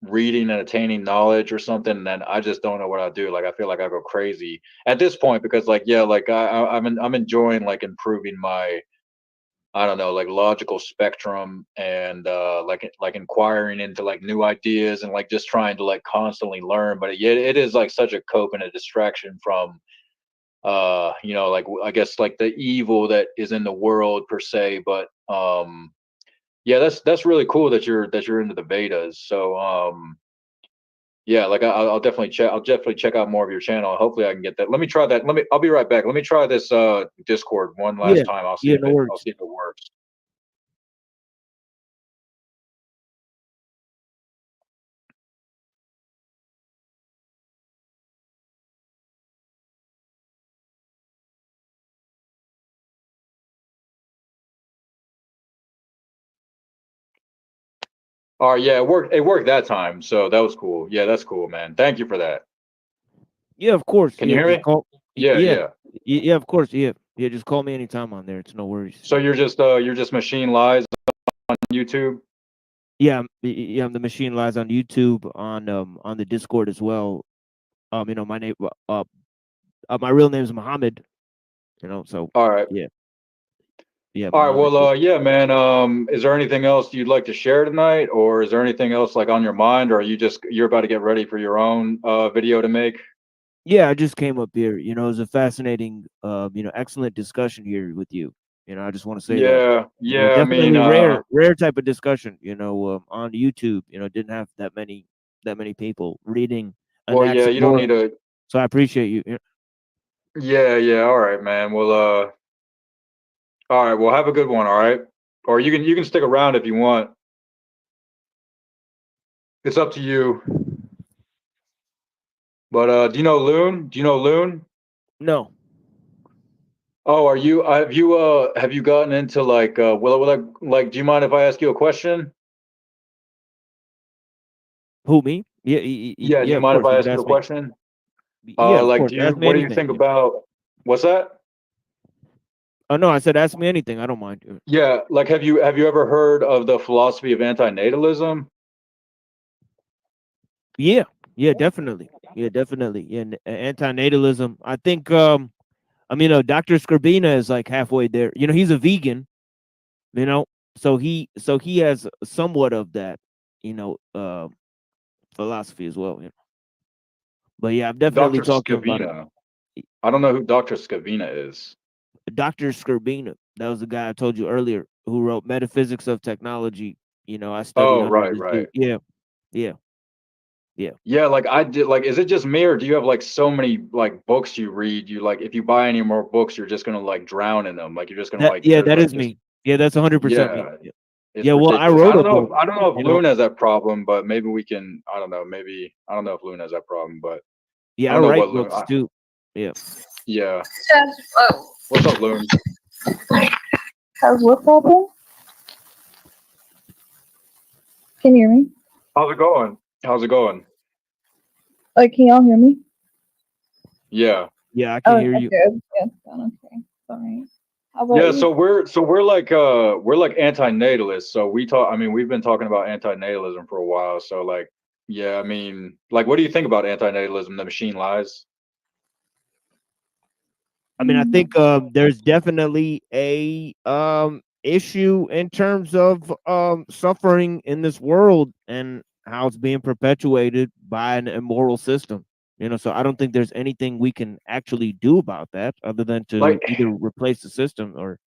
reading and attaining knowledge or something, then I just don't know what I'll do. Like I feel like I go crazy at this point because like yeah, like I'm enjoying like improving my I don't know like logical spectrum and like inquiring into like new ideas and like just trying to like constantly learn. But yet it is like such a cope and a distraction from like I guess like the evil that is in the world per se. But yeah, that's really cool that you're into the betas. So yeah, like I'll definitely check out more of your channel. Hopefully I can get that. Let me try that. I'll be right back. Let me try this Discord one last Yeah, time. yeah, no I'll worries. see if it works. All right, yeah, it worked that time. So that was cool. Yeah, that's cool, man. Thank you for that. Yeah, of course. Can Yeah, you hear just me? call. Yeah, Yeah, yeah. yeah, of course. Yeah, yeah. Just call me anytime on there. It's no worries. So you're just Machine Lies on YouTube? Yeah, I'm the Machine Lies on YouTube, on the Discord as well. My name, my real name is Muhammad. So All right. yeah, yeah, All right. Muhammad. Well, yeah, man. Is there anything else you'd like to share tonight, or is there anything else like on your mind, or are you're about to get ready for your own video to make? Yeah, I just came up here. It was a fascinating, excellent discussion here with you. I just want to say that. Yeah, yeah. I mean, Definitely rare type of discussion. On YouTube. Didn't have that many people reading well, yeah. You don't need Anaxagoras. to. So I appreciate you. Yeah, yeah. All right, man. Well, all right. Well, have a good one. All right. Or you can stick around if you want. It's up to you. But do you know Loon? Do you know Loon? No. Oh, have you gotten into like like do you mind if I ask you a question? Who, me? Yeah, Yeah, do yeah. you Of mind if course, I you could ask you a ask me. question? Yeah, of Like course. Ask me what do you anything. think Yeah. about what's that? Oh no, I said ask me anything. I don't mind. Yeah, like have you ever heard of the philosophy of antinatalism? Yeah, yeah, definitely. Yeah, definitely. Yeah, antinatalism. I think. Dr. Scribina is like halfway there. He's a vegan. So he has somewhat of that. Philosophy as well. But yeah, I've definitely Dr. talked to him about it. Scavina. I don't know who Dr. Scavina is. Dr. Scribina. That was the guy I told you earlier who wrote Metaphysics of Technology. You know, I studied under right, this right. dude. Yeah. Yeah, like I did. Like, is it just me, or do you have like so many like books you read? You like, if you buy any more books, you're just gonna like drown in them. Like, you're just gonna like, there's That like is just me. Yeah, that's 100% me. yeah, Yeah. it's Yeah, well, I ridiculous. wrote a book, I don't know if you know. Loon has that problem, but maybe we can. I don't know. Maybe I don't know if Loon has that problem, but I Yeah, I don't know write what Loon. books too. Yeah. Yeah. Oh. What's up, Loon? How's what problem? Can you hear me? How's it going? How's it going? Can y'all hear me? Yeah. Yeah, I can hear you. Okay. Yeah, okay. Sorry. How about Yeah, you? so we're like anti-natalists. So we talk. I mean, we've been talking about anti-natalism for a while. So like, yeah, I mean, like, what do you think about anti-natalism? The machine lies. I mean, I think there's definitely a issue in terms of suffering in this world and how it's being perpetuated by an immoral system. You know, so I don't think there's anything we can actually do about that other than to Like, either replace the system or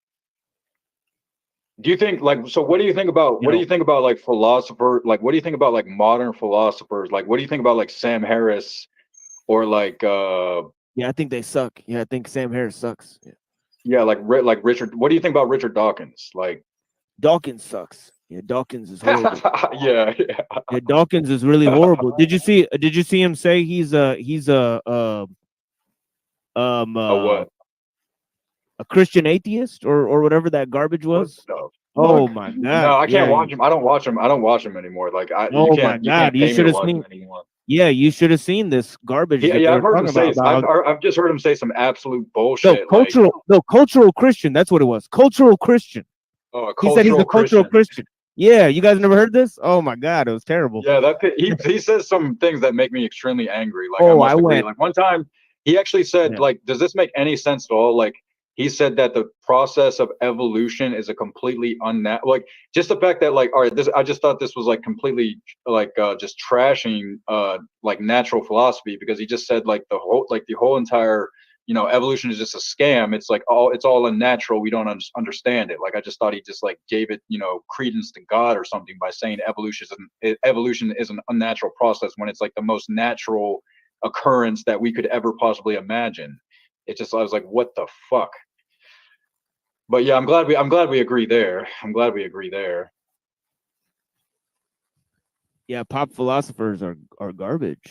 do you think like so? What do you think about you know. like philosopher? Like, what do you think about like modern philosophers? Like, what do you think about like Sam Harris or like Yeah, I think they suck. Yeah, I think Sam Harris sucks. Yeah. yeah, like Richard. What do you think about Richard Dawkins? Like, Dawkins sucks. Yeah, Dawkins is horrible. yeah. Yeah, Dawkins is really horrible. Did you see him say he's a what? a Christian atheist or whatever that garbage was? Oh my No, god. I can't Yeah. watch him. I don't watch him. I don't watch him anymore. Like, Oh my you god, can't you pay me should to have watch seen. him anymore. Yeah, you should have seen this garbage that Yeah, they I've were heard him talking say. about. I've just heard him say some absolute No, bullshit. Like, cultural Christian. That's what it was. Cultural Christian. oh, a He said he's a cultural Christian. Christian. Yeah, you guys never heard this? Oh my god, it was terrible. Yeah, he says some things that make me extremely angry. Like, Oh, I I must agree. went. Like, one time, he actually said, Yeah. like, does this make any sense at all? Like, he said that the process of evolution is a completely unnatural. Like, just the fact that, like, all right, I just thought this was like completely like just trashing like natural philosophy, because he just said like the whole entire, you know, evolution is just a scam. It's like it's all unnatural. We don't understand it. Like, I just thought he just like gave it, you know, credence to God or something by saying evolution is an unnatural process, when it's like the most natural occurrence that we could ever possibly imagine. I was like, what the fuck? But yeah, I'm glad we agree there. Yeah, pop philosophers are garbage.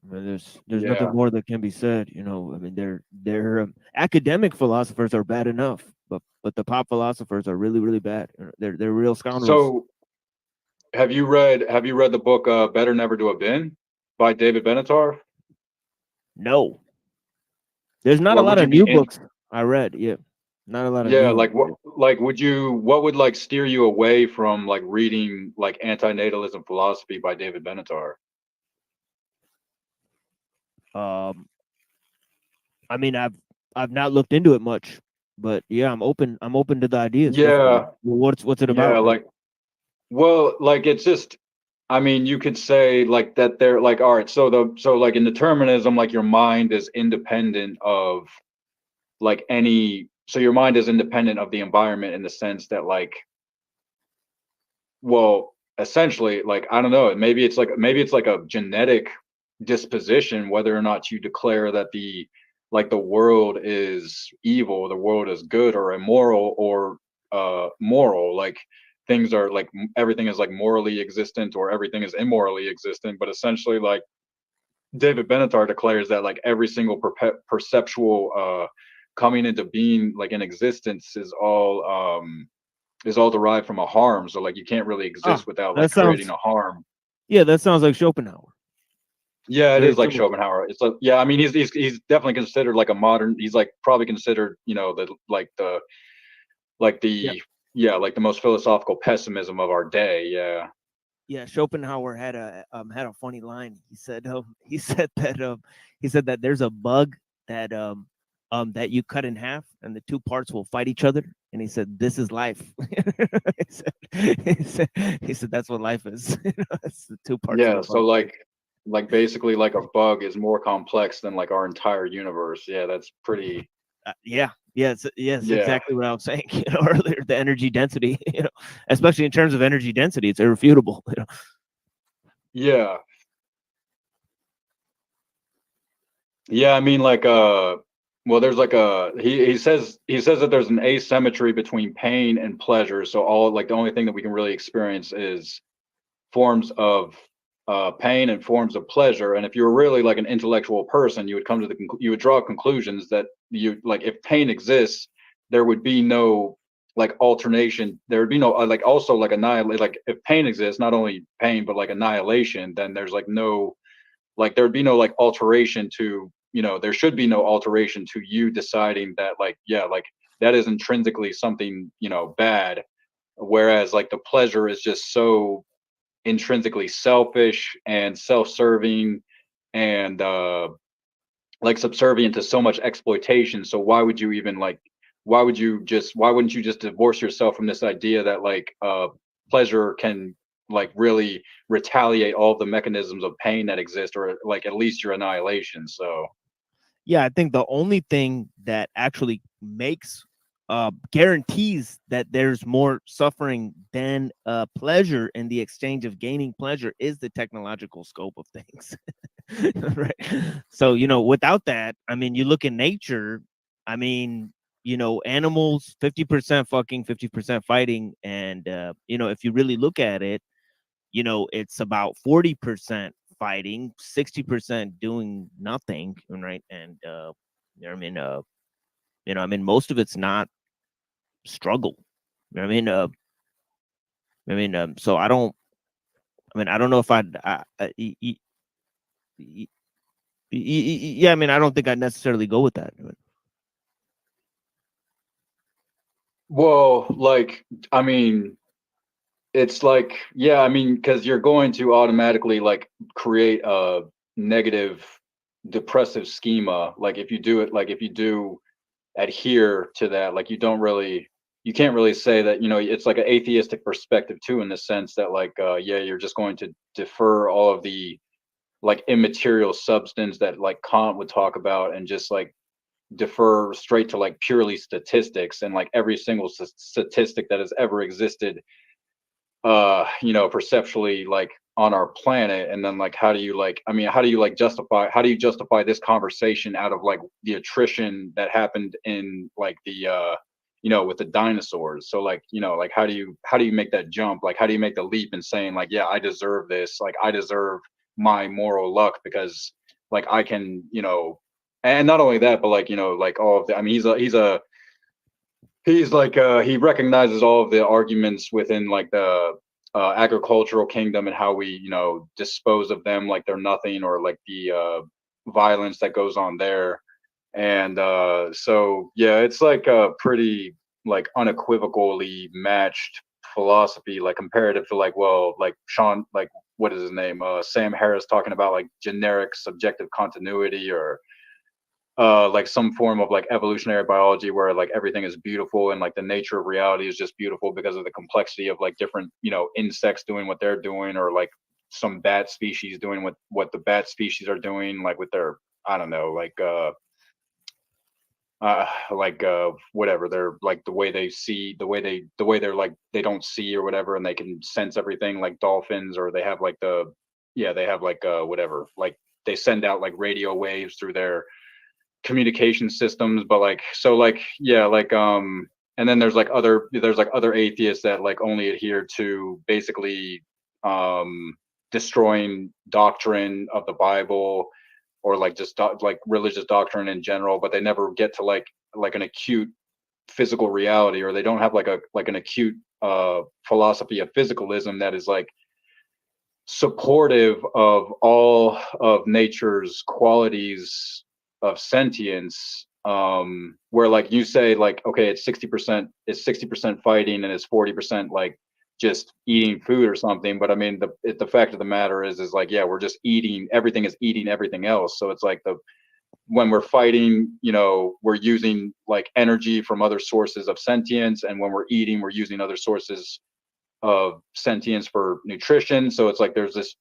I mean, there's Yeah. nothing more that can be said. You know, I mean, they're academic philosophers are bad enough, but the pop philosophers are really, really bad. They're real scoundrels. So, have you read the book "Better Never to Have Been" by David Benatar? No, there's not a lot of new books I read. Yeah, not a lot of Yeah, new like ones. what would like steer you away from like reading like anti-natalism philosophy by David Benatar? I mean, I've not looked into it much, but yeah, I'm open to the ideas. Yeah. What's it about? Yeah, like, well, like, it's just, I mean, you could say like that they're like, all right, so like in determinism, like your mind is independent of like your mind is independent of the environment, in the sense that, like, well, essentially, like, I don't know, maybe it's like a genetic disposition, whether or not you declare that the world is evil, the world is good, or immoral, or moral. Like, things are like, everything is like morally existent, or everything is immorally existent. But essentially, like, David Benatar declares that like every single perceptual coming into being, like in existence, is all derived from a harm. So like you can't really exist without like creating a harm. Yeah, that sounds like Schopenhauer. Yeah, it Very is like similar. Schopenhauer. It's like, yeah, I mean, he's definitely considered like a modern. He's like probably considered, you know, the like the most philosophical pessimism of our day. Yeah. Yeah, Schopenhauer had a funny line. He said that there's a bug that that you cut in half and the two parts will fight each other, and he said this is life. he said that's what life is. It's the two parts. Yeah. So like basically, like a bug is more complex than like our entire universe. Yeah, that's pretty. Yeah, Yes, Yeah. exactly what I was saying earlier. The energy density, especially in terms of energy density, it's irrefutable. Yeah. Yeah, I mean, like, well, there's like he says that there's an asymmetry between pain and pleasure. So the only thing that we can really experience is forms of pain and forms of pleasure. And if you're really like an intellectual person, you would come to you would draw conclusions that you like if pain exists, there would be no like alternation. There would be no like also like annihilate. Like if pain exists, not only pain but like annihilation, then there's like no like there would be no like alteration to there should be no alteration to you deciding that like yeah like that is intrinsically something bad, whereas like the pleasure is just so intrinsically selfish and self-serving and like subservient to so much exploitation. So why would you even like why wouldn't you just divorce yourself from this idea that like pleasure can like really retaliate all of the mechanisms of pain that exist, or like at least your annihilation. So Yeah, I think the only thing that actually guarantees that there's more suffering than pleasure in the exchange of gaining pleasure is the technological scope of things. Right. So, without that, I mean, you look in nature, I mean, animals, 50% fucking, 50% fighting. And, if you really look at it, it's about 40% fighting, 60% doing nothing. Right. And, I mean, most of it's not struggle. I mean, so I don't know if yeah, I mean, I don't think I'd necessarily go with that. well, like I mean it's like yeah I mean because you're going to automatically like create a negative depressive schema like if you do it like if you do adhere to that like you can't really say that it's like an atheistic perspective too, in the sense that like yeah you're just going to defer all of the like immaterial substance that like Kant would talk about and just like defer straight to like purely statistics, and like every single statistic that has ever existed perceptually like on our planet. And then like how do you justify this conversation out of like the attrition that happened in like the with the dinosaurs? So like like how do you make that jump? Like how do you make the leap in saying like yeah I deserve this, like I deserve my moral luck because like I can and not only that but like like all of the I mean he's like he recognizes all of the arguments within like the agricultural kingdom and how we dispose of them like they're nothing, or like the violence that goes on there. And so yeah it's like a pretty like unequivocally matched philosophy, like comparative to like like Sean, like what is his name, Sam Harris, talking about like generic subjective continuity, or like some form of like evolutionary biology where like everything is beautiful and like the nature of reality is just beautiful because of the complexity of like different insects doing what they're doing, or like some bat species doing what the bat species are doing, like with their I don't know whatever they're like the way they see, the way they're like they don't see or whatever, and they can sense everything like dolphins, or they have like whatever, like they send out like radio waves through their communication systems. But like so like yeah like and then there's like other atheists that like only adhere to basically destroying doctrine of the Bible, or like just like religious doctrine in general, but they never get to like an acute physical reality, or they don't have like an acute philosophy of physicalism that is like supportive of all of nature's qualities of sentience, where like you say like okay it's 60% fighting and it's 40% like just eating food or something. But I mean the fact of the matter is like yeah we're just eating everything else. So it's like when we're fighting we're using like energy from other sources of sentience, and when we're eating we're using other sources of sentience for nutrition. So it's like there's this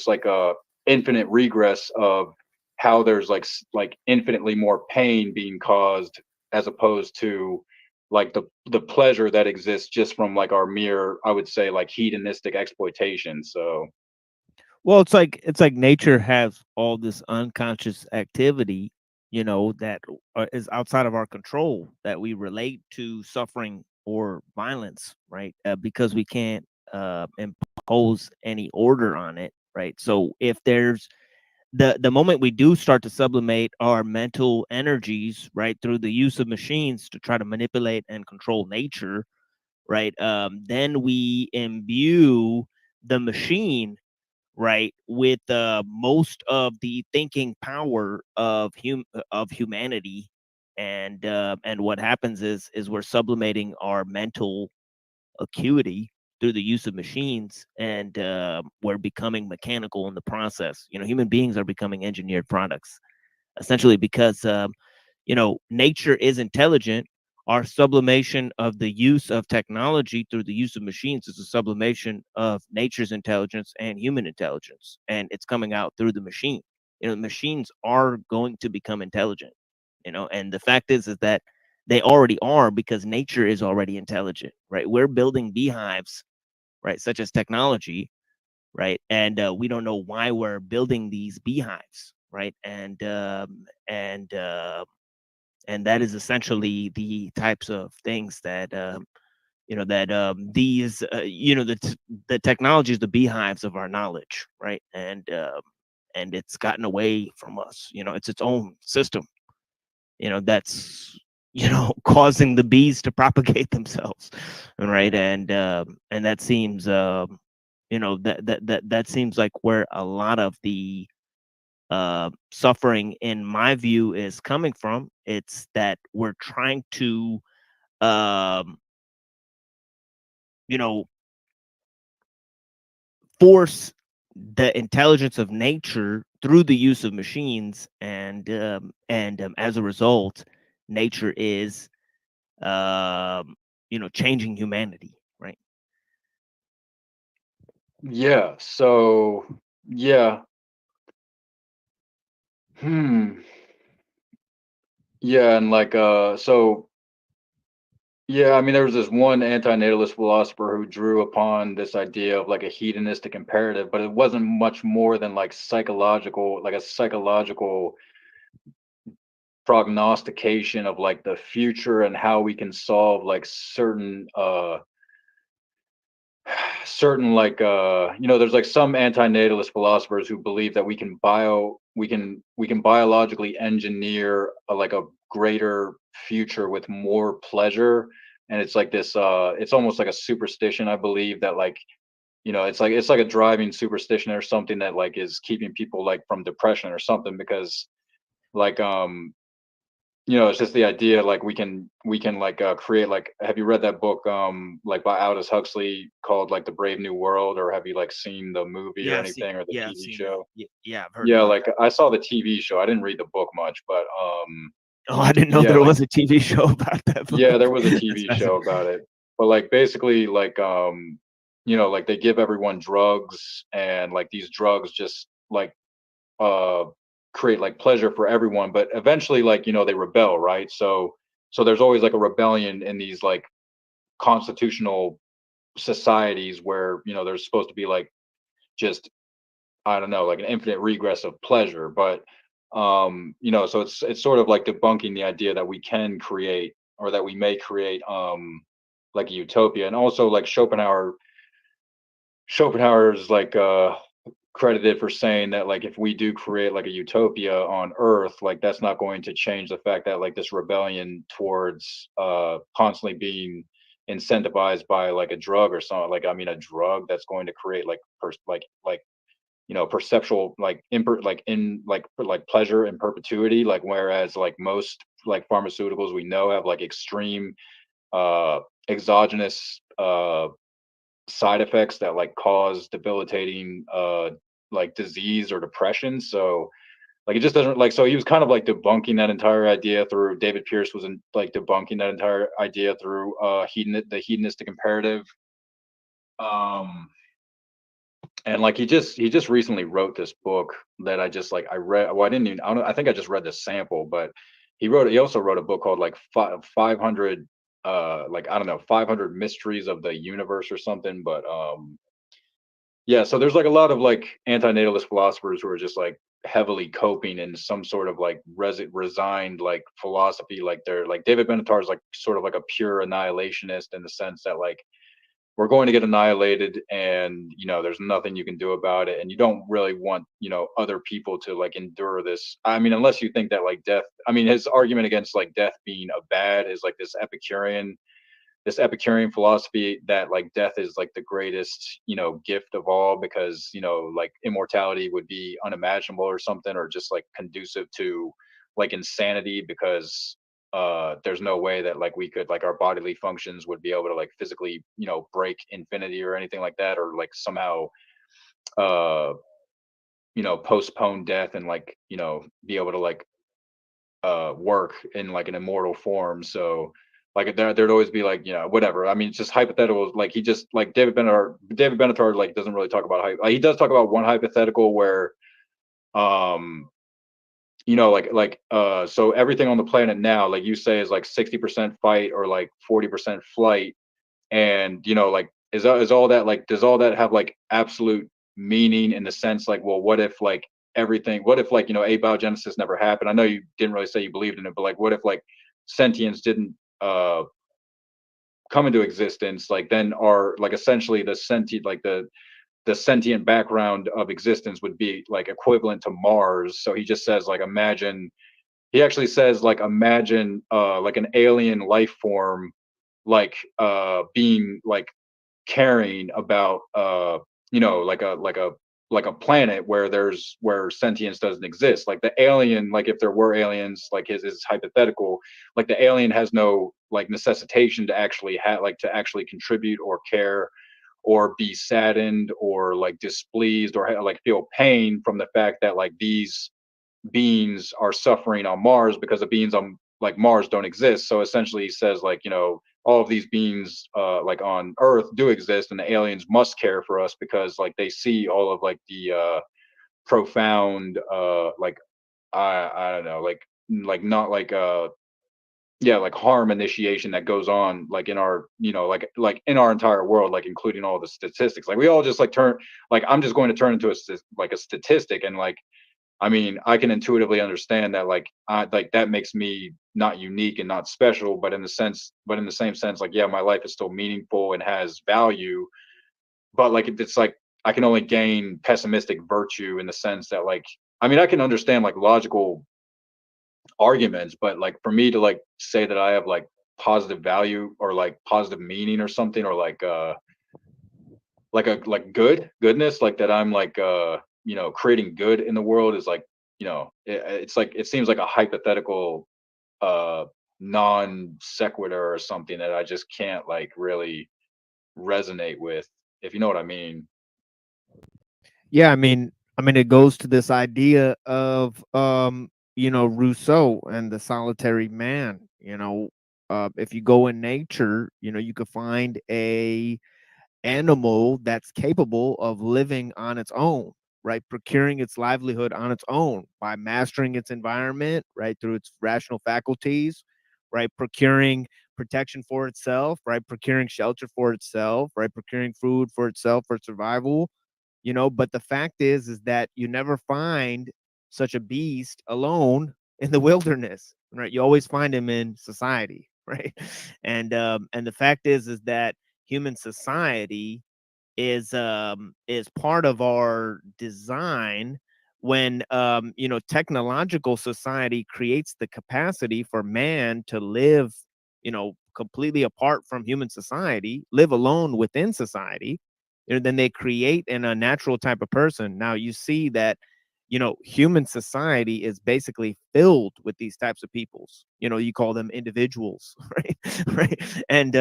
like a infinite regress of how there's like infinitely more pain being caused as opposed to like the pleasure that exists just from like our mere, I would say, like hedonistic exploitation. So Well, it's like nature has all this unconscious activity, that is outside of our control, that we relate to suffering or violence, right? Because we can't impose any order on it, right? So if there's the moment we do start to sublimate our mental energies, right, through the use of machines to try to manipulate and control nature, right, then we imbue the machine, right, with most of the thinking power of humanity, and what happens is we're sublimating our mental acuity through the use of machines, and we're becoming mechanical in the process. Human beings are becoming engineered products, essentially, because nature is intelligent. Our sublimation of the use of technology through the use of machines is a sublimation of nature's intelligence and human intelligence, and it's coming out through the machine. Machines are going to become intelligent, and the fact is that they already are, because nature is already intelligent, right? We're building beehives, right, such as technology, right? And we don't know why we're building these beehives, right? And that is essentially the types of things that these the technology is the beehives of our knowledge, right? And it's gotten away from us. It's its own system, that's causing the bees to propagate themselves, right? And that seems that seems like where a lot of the suffering, in my view, is coming from. It's that we're trying to um you know force the intelligence of nature through the use of machines, and as a result, nature is changing humanity, right? yeah, so yeah, hmm, yeah, and like so yeah, I mean, there was this one anti-natalist philosopher who drew upon this idea of like a hedonistic imperative, but it wasn't much more than like a psychological prognostication of like the future and how we can solve like certain like there's like some anti-natalist philosophers who believe that we can biologically engineer like a greater future with more pleasure, and it's like this it's almost like a superstition, I believe, that like it's like a driving superstition or something that like is keeping people like from depression or something, because like it's just the idea like we can like create, like, have you read that book like by Aldous Huxley called like The Brave New World, or have you like seen the movie or anything, or the I've TV seen that. show? Yeah, I've heard Yeah, about like I saw the TV show. I didn't read the book much, but that. Oh, I didn't know yeah, there like was a TV show about that yeah, book. there was a That's TV show fascinating. about it. But like basically like like they give everyone drugs, and like these drugs just like uh create like pleasure for everyone, but eventually like they rebel, right? So there's always like a rebellion in these like constitutional societies where there's supposed to be like just, I don't know, like an infinite regress of pleasure. But so it's sort of like debunking the idea that we can create, or that we may create like a utopia. And also like Schopenhauer's like credited for saying that like if we do create like a utopia on earth, like that's not going to change the fact that like this rebellion towards constantly being incentivized by like a drug or something, like, I mean, a drug that's going to create like perceptual like like pleasure in perpetuity, like, whereas like most like pharmaceuticals we know have like extreme uh exogenous side effects that like cause debilitating like disease or depression. So like it just doesn't, like, so he was kind of like debunking that entire idea through, David Pierce was like debunking that entire idea through the hedonistic imperative. um and like he just recently wrote this book that I just like I read, well, I didn't even, I think I just read the sample, but He also wrote a book called like 500 like I don't know 500 mysteries of the universe or something. But yeah, so there's like a lot of like anti-natalist philosophers who are just like heavily coping in some sort of like resigned like philosophy. Like they're like David Benatar is like sort of like a pure annihilationist in the sense that like we're going to get annihilated and there's nothing you can do about it, and you don't really want other people to like endure this. I mean, unless you think that like death, I mean, his argument against like death being a bad is like this Epicurean philosophy that like death is like the greatest gift of all, because like immortality would be unimaginable or something, or just like conducive to like insanity, because there's no way that like we could like our bodily functions would be able to like physically break infinity or anything like that, or like somehow uh postpone death and like be able to like work in like an immortal form. So like there'd always be like whatever. I mean, it's just hypothetical. Like he just like David Benatar like doesn't really talk about he does talk about one hypothetical where um so everything on the planet now, like you say, is like 60% fight or like 40% flight. And like is all that like does all that have like absolute meaning, in the sense like, well, what if like what if like abiogenesis never happened? I know you didn't really say you believed in it, but like what if like sentience didn't come into existence? Like then are like essentially the sentient like the sentient background of existence would be like equivalent to Mars. So he just says like he actually says like imagine like an alien life form like being like caring about like a planet where sentience doesn't exist. Like the alien, like if there were aliens, like his hypothetical, like the alien has no like necessitation to actually to actually contribute or care or be saddened or like displeased or like feel pain from the fact that like these beings are suffering on Mars, because the beings on like Mars don't exist. So essentially he says like all of these beings like on Earth do exist, and the aliens must care for us because like they see all of like the profound like I don't know, like not like yeah, like harm initiation that goes on like in our like in our entire world, like including all the statistics. Like we all just like like I'm just going to turn into like a statistic, and like I mean, I can intuitively understand that, like, like that makes me not unique and not special, but in the same sense, like, yeah, my life is still meaningful and has value. But like, it's like I can only gain pessimistic virtue in the sense that, like, I mean, I can understand like logical arguments, but like for me to like say that I have like positive value or like positive meaning or something, or like a like goodness, like that I'm like creating good in the world, is like it's like it seems like a hypothetical uh non sequitur or something that I just can't like really resonate with, if you know what I mean. Yeah, I mean, it goes to this idea of Rousseau and the solitary man. If you go in nature, you could find a animal that's capable of living on its own, right? Procuring its livelihood on its own by mastering its environment, right? Through its rational faculties, right? Procuring protection for itself, right? Procuring shelter for itself, right? Procuring food for itself for survival. But the fact is that you never find such a beast alone in the wilderness, right? You always find him in society, right? And the fact is that human society is part of our design. When technological society creates the capacity for man to live completely apart from human society, live alone within society, then they create a natural type of person. Now you see that human society is basically filled with these types of peoples. You call them individuals, right? Right. And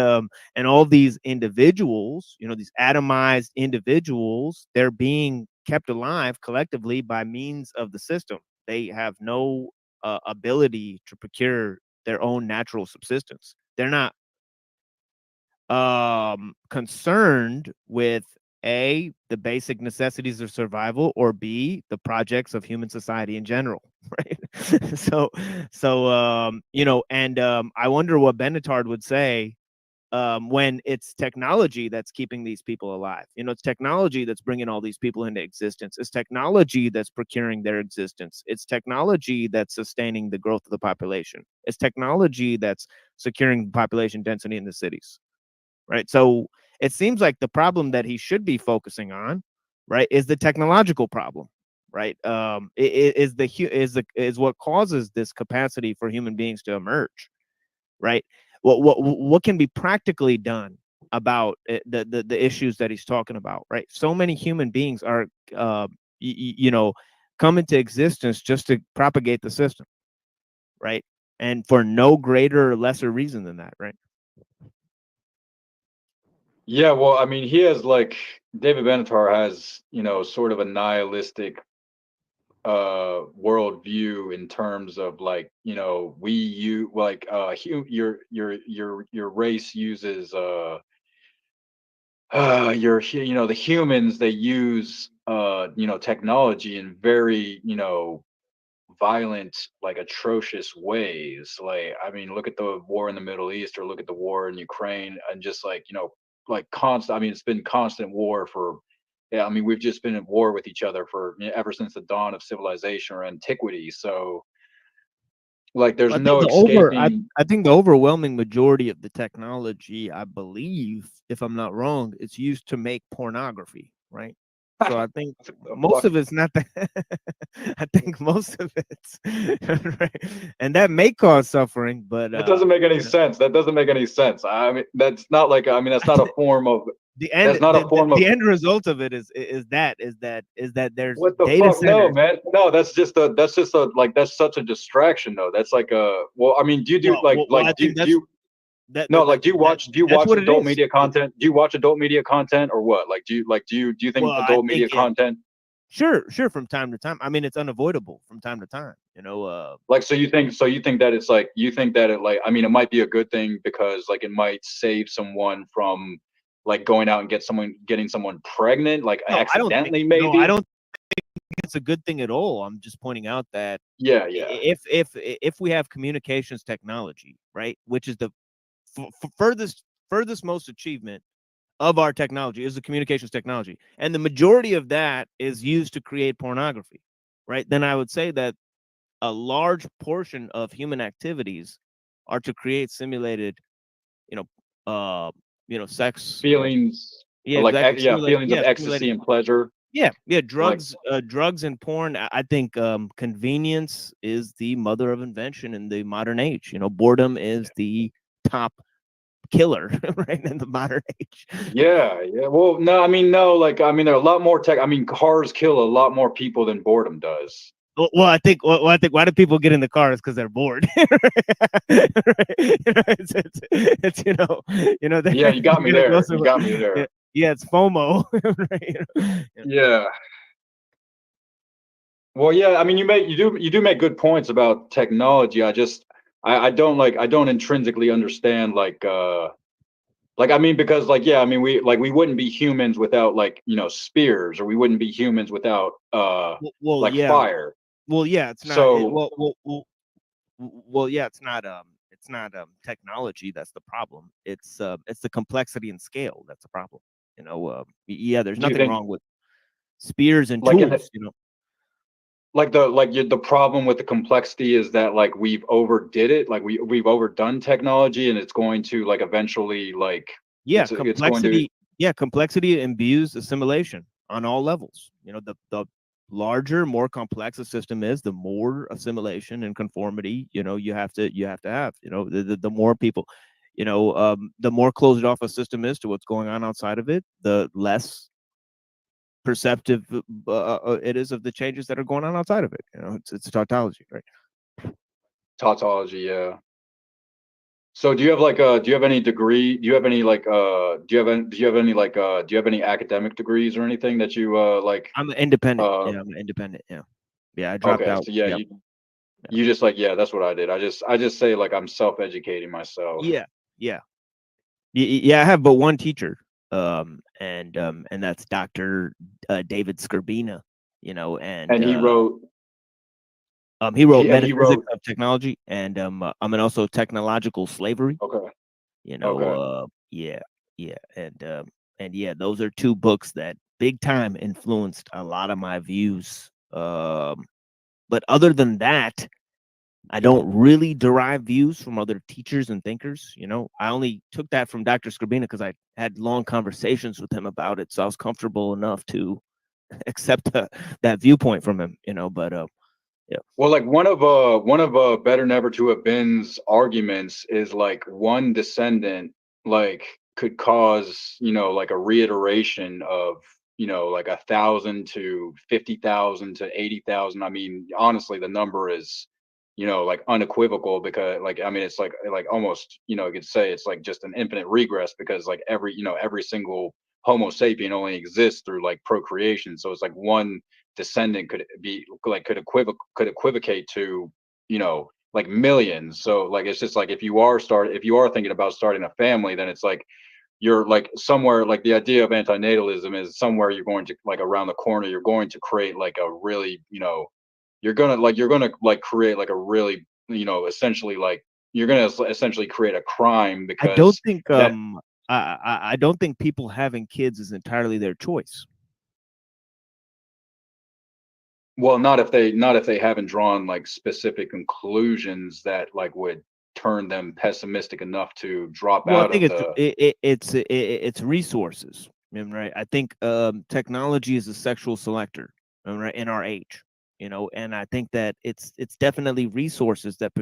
all these individuals, these atomized individuals, they're being kept alive collectively by means of the system. They have no ability to procure their own natural subsistence. They're not concerned with A, the basic necessities of survival, or B, the projects of human society in general, right? You know, and I wonder what Benetard would say when it's technology that's keeping these people alive. You know, it's technology that's bringing all these people into existence. It's technology that's procuring their existence. It's technology that's sustaining the growth of the population. It's technology that's securing population density in the cities, right? So it seems like the problem that he should be focusing on, right, is the technological problem, right? Is what causes this capacity for human beings to emerge, right? What can be practically done about the issues that he's talking about, right? So many human beings are you know, come into existence just to propagate the system, right? And for no greater or lesser reason than that, right? Yeah, well, I mean, he has like David Benatar has, you know, sort of a nihilistic worldview in terms of like, you know, you like your race uses you know, the humans, they use you know, technology in very, you know, violent, like atrocious ways. Like, I mean, look at the war in the Middle East, or look at the war in Ukraine, and just like, you know, like constant. I mean, it's been constant war for. Yeah, I mean, we've just been at war with each other for, you know, ever since the dawn of civilization or antiquity. So, like, there's I think no escaping. I think the overwhelming majority of the technology, I believe, if I'm not wrong, it's used to make pornography, right? So I think most of it's not that. I think most of it's right, and that may cause suffering, but That doesn't make any sense. That doesn't make any sense. I mean, that's not like, I mean, that's not a form of. the end That's not a form of. the end result of it is that there's What the data fuck? No, centers. man. No, that's just a like, that's such a distraction though. That's like a, well, I mean, do you do I think do you no, like, do you that's watch what it adult is. media content? Do you watch adult media content or what? Like, do you think Well, I adult media think content? Sure, from time to time. I mean, it's unavoidable from time to time, you know. Like, so you think that it's like, you think that it, like, I mean, it might be a good thing because like it might save someone from like going out and getting someone pregnant, like No, accidentally, I maybe. don't think it's a good thing at all. I'm just pointing out that Yeah. if we have communications technology, right, which is the furthest most achievement of our technology is the communications technology, and the majority of that is used to create pornography, right? Then I would say that a large portion of human activities are to create simulated, sex, Feelings, yeah, like, exactly, feelings of simulated, ecstasy and pleasure. yeah, Like, drugs and porn. I think convenience is the mother of invention in the modern age. You know, boredom is the top killer, right, in the modern age. yeah. Well, no, I mean, no, like, I mean, there are a lot more I mean, cars kill a lot more people than boredom does. Well, I think why do people get in the cars? Because they're bored. It's Yeah, you got me there. You got me there. Yeah, it's FOMO. Right? Yeah. Well, yeah, I mean, you do make good points about technology. I don't intrinsically understand, like, I mean, because like, yeah, I mean, we wouldn't be humans without, like, you know, spears, or we wouldn't be humans without Well, like yeah. fire. Well, yeah, it's not. So Yeah, it's not technology that's the problem. It's the complexity and scale that's the problem. You know, yeah, there's do you nothing think, wrong with spears and like, tools. You know, like the problem with the complexity is that, like, we've overdid it, like we've overdone technology, and it's going to, like, eventually, like, yeah, it's going to. complexity imbues assimilation on all levels. You know, the larger, more complex a system is, the more assimilation and conformity, you know, you have to have. You know, the more people, you know, the more closed off a system is to what's going on outside of it, the less perceptive it is of the changes that are going on outside of it. You know, it's a tautology, right? Tautology, yeah. So do you have, like, do you have any degree? Do you have any, like, do you have any academic degrees or anything that you like? I'm independent. Yeah, I'm independent. Yeah, I dropped Okay, out. so yeah, Yep. you just, like, yeah, that's what I did. I just say, like, I'm self-educating myself. Yeah. I have but one teacher, and that's Dr. David Skirbina. You know, And he wrote. He wrote He Metaphysics wrote. of Technology and also Technological Slavery. Okay. You know, Okay. yeah, and yeah, those are two books that big time influenced a lot of my views. But other than that, I don't really derive views from other teachers and thinkers. You know, I only took that from Dr. Skrbina because I had long conversations with him about it, so I was comfortable enough to accept that viewpoint from him. You know, but yeah. Well, like one of Better Never to Have Been's arguments is like one descendant like could cause, you know, like a reiteration of, you know, like 1,000 to 50,000 to 80,000. I mean, honestly, the number is, you know, like unequivocal because like I mean it's like almost, you know, you could say it's like just an infinite regress because like every, you know, every single Homo sapien only exists through like procreation. So it's like one descendant could be like could equivocate to, you know, like millions. So like it's just like if you are thinking about starting a family, then it's like you're like somewhere like the idea of antinatalism is somewhere you're going to like around the corner you're going to create like a really, you know, you're gonna like create like a really, you know, essentially like you're gonna essentially create a crime I don't because think that. I don't think people having kids is entirely their choice. Well, not if they haven't drawn like specific conclusions that like would turn them pessimistic enough to drop Well, I out think of the. it's resources, right? I think technology is a sexual selector, right, in our age, you know, and I think that it's definitely resources that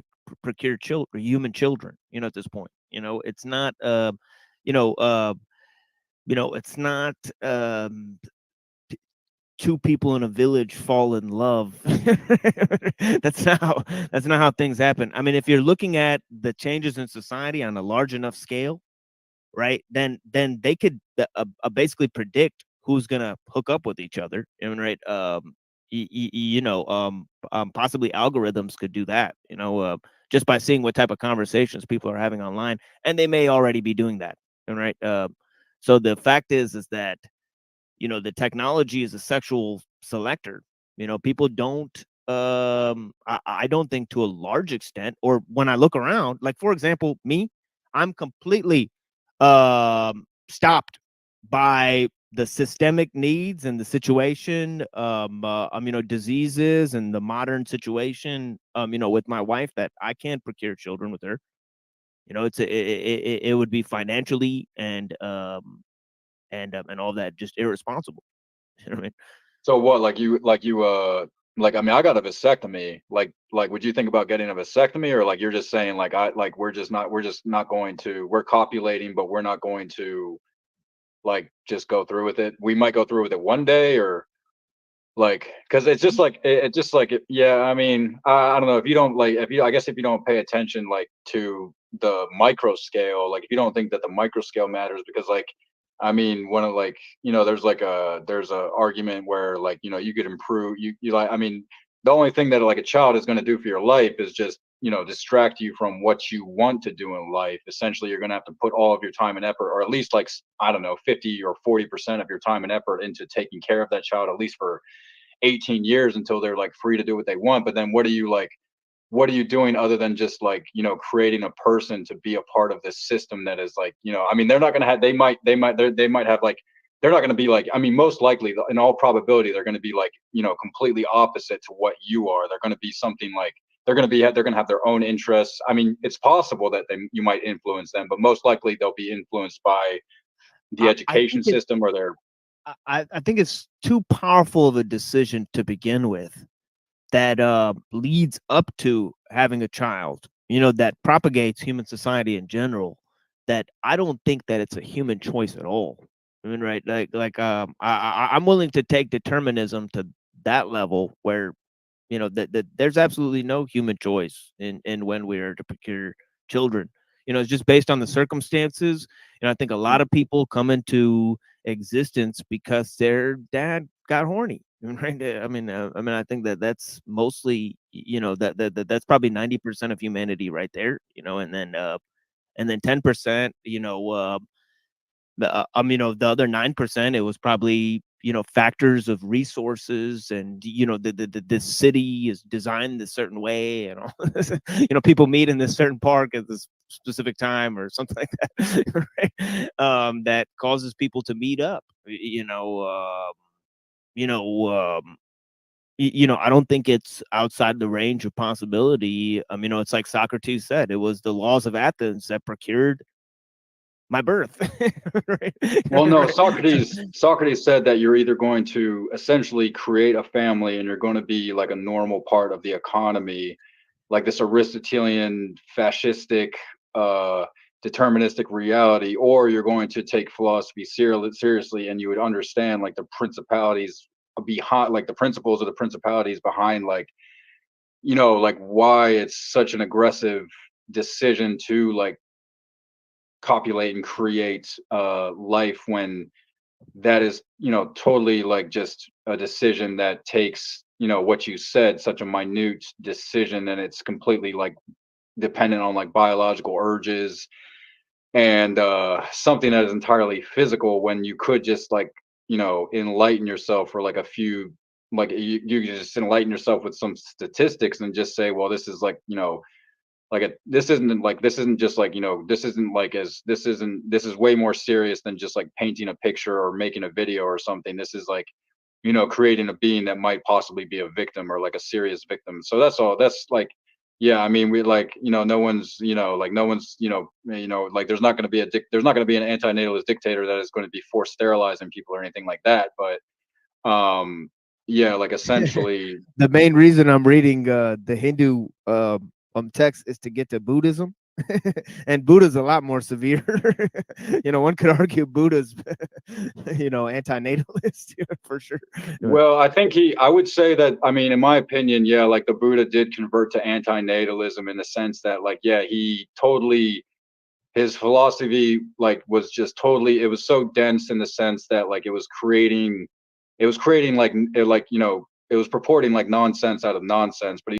procure children, human children, you know, at this point, you know, it's not, you know, it's not two people in a village fall in love. that's not how things happen. I mean, if you're looking at the changes in society on a large enough scale, right, then they could basically predict who's gonna hook up with each other. I mean, right, you know, possibly algorithms could do that, you know, just by seeing what type of conversations people are having online, and they may already be doing that, right. So the fact is that, you know, the technology is a sexual selector. You know, people don't I don't think to a large extent, or when I look around, like for example, me, I'm completely stopped by the systemic needs and the situation, you know, diseases and the modern situation, you know, with my wife, that I can't procure children with her. You know, it would be financially and all that just irresponsible. You know what I mean? So what, like I mean I got a vasectomy. Like would you think about getting a vasectomy, or like you're just saying like we're just not going to, we're copulating but we're not going to like just go through with it. We might go through with it one day, or like because it's just like yeah, I mean I don't know if you don't like, if you, I guess if you don't pay attention like to the micro scale, like if you don't think that the micro scale matters, because like I mean one of like, you know, there's a argument where like, you know, you could improve you like, I mean the only thing that like a child is going to do for your life is just, you know, distract you from what you want to do in life. Essentially you're going to have to put all of your time and effort, or at least like I don't know 50 or 40% of your time and effort into taking care of that child, at least for 18 years until they're like free to do what they want. But then what are you doing other than just like, you know, creating a person to be a part of this system that is like, you know, I mean they're not going to have, they might have like, they're not going to be like, I mean most likely in all probability they're going to be like, you know, completely opposite to what you are. They're going to be something like, they're going to have their own interests. I mean it's possible that you might influence them, but most likely they'll be influenced by the I education think it system or their. I think it's too powerful of a decision to begin with, that leads up to having a child, you know, that propagates human society in general, that I don't think that it's a human choice at all. I mean, right, I'm willing to take determinism to that level where, you know, that there's absolutely no human choice in when we are to procure children. You know, it's just based on the circumstances. And I think a lot of people come into existence because their dad got horny. Right? I think that that's mostly, you know, that's probably 90% of humanity right there. You know, and then 10%, you know, you know, the other 9%, it was probably factors of resources, and the city is designed this certain way, and all people meet in this certain park at this specific time or something like that, right? That causes people to meet up. I don't think it's outside the range of possibility. It's like Socrates said, it was the laws of Athens that procured my birth. Right? Well, no, Socrates said that you're either going to essentially create a family and you're going to be like a normal part of the economy, like this Aristotelian fascistic deterministic reality, or you're going to take philosophy seriously, and you would understand like the principalities behind, like the principles of the principalities behind, like like why it's such an aggressive decision to like copulate and create life, when that is totally like just a decision that takes what you said, such a minute decision, and it's completely like dependent on like biological urges and something that is entirely physical, when you could just like enlighten yourself for like a few, like you could just enlighten yourself with some statistics and just say, well, this is like like this isn't just like this isn't like as this is way more serious than just like painting a picture or making a video or something. This is like creating a being that might possibly be a victim, or like a serious victim. So that's all. That's like, yeah, I mean, we like no one's like no one's like there's not going to be there's not going to be an antinatalist dictator that is going to be forced sterilizing people or anything like that. But yeah, like essentially The main reason I'm reading the Hindu text is to get to Buddhism. And Buddha's a lot more severe. One could argue Buddha's antinatalist for sure. Well, I would say that, I mean, in my opinion, yeah, like the Buddha did convert to antinatalism in the sense that, like, yeah, his philosophy, like, was just totally, it was so dense in the sense that, like, it was creating like, it was purporting like nonsense out of nonsense, but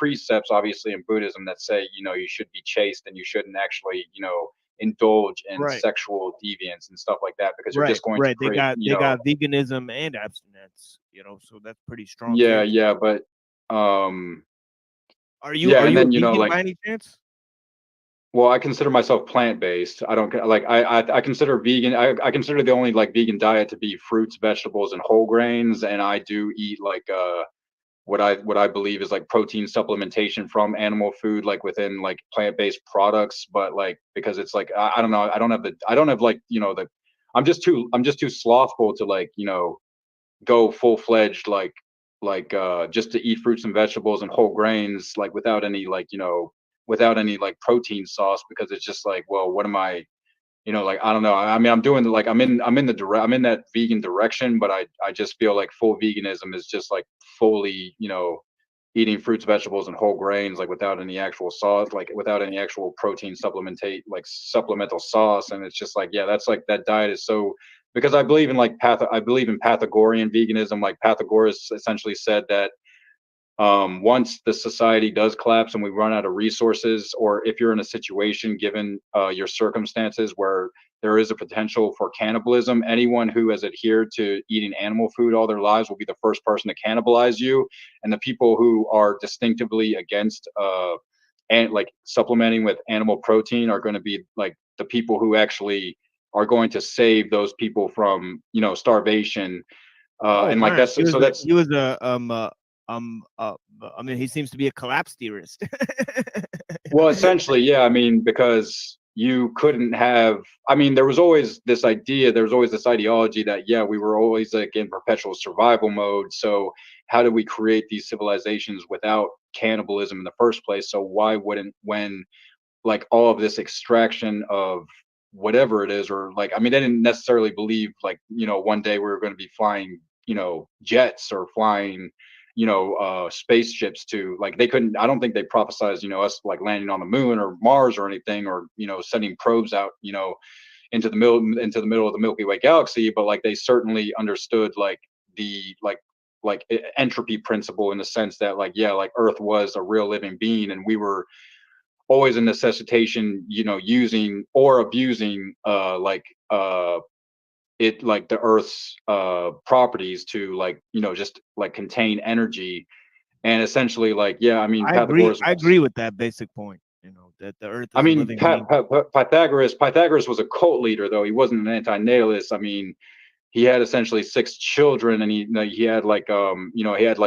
precepts, obviously, in Buddhism that say, you know, you should be chaste and you shouldn't actually, you know, indulge in Right. sexual deviance and stuff like that, because you're Right, just going to right. They create, got you know. veganism and abstinence, you know, so that's pretty strong. Yeah, camps. yeah, but Are you yeah, are and you a then, you know, vegan like, by any chance? well, I consider myself plant-based. I don't like I consider vegan. I consider the only like vegan diet to be fruits, vegetables, and whole grains. And I do eat like what I believe is like protein supplementation from animal food, like within like plant-based products. But like because it's like I don't know. I don't have like, you know, the I'm just too slothful to like, you know, go full-fledged like just to eat fruits and vegetables and whole grains like without any like, you know, without any like protein sauce, because it's just like, well, what am I, you know, like, I don't know. I mean, I'm doing like I'm in that vegan direction, but I just feel like full veganism is just like fully, you know, eating fruits, vegetables, and whole grains like without any actual sauce, like without any actual protein supplemental sauce. And it's just like, yeah, that's like that diet is so, because I believe in like I believe in Pythagorean veganism. Like Pythagoras essentially said that once the society does collapse and we run out of resources, or if you're in a situation given your circumstances where there is a potential for cannibalism, anyone who has adhered to eating animal food all their lives will be the first person to cannibalize you. And the people who are distinctively against and like supplementing with animal protein are going to be like the people who actually are going to save those people from, you know, starvation. Oh And like man, that's so that's he was a I mean, he seems to be a collapse theorist. Well, essentially, yeah. I mean, because you couldn't have, I mean, there was always this idea, there was always this ideology that, yeah, we were always like in perpetual survival mode. So how do we create these civilizations without cannibalism in the first place? So why wouldn't, when like all of this extraction of whatever it is, or like, I mean, they didn't necessarily believe like, you know, one day we were going to be flying, you know, jets or flying, you know, spaceships to, like, they couldn't, I don't think they prophesized, you know, us like landing on the moon or Mars or anything, or, you know, sending probes out, you know, into the middle of the Milky Way galaxy. But like they certainly understood like the entropy principle, in the sense that like, yeah, like Earth was a real living being, and we were always a necessitation, you know, using or abusing it, like the Earth's properties to, like, you know, just like contain energy. And essentially, like, yeah, I mean, Pythagoras I agree with that basic point, you know, that the earth I is a mean, living being. Pythagoras was a cult leader, though. He wasn't an anti-natalist. I mean, he had essentially 6 children, and he had like you know, he had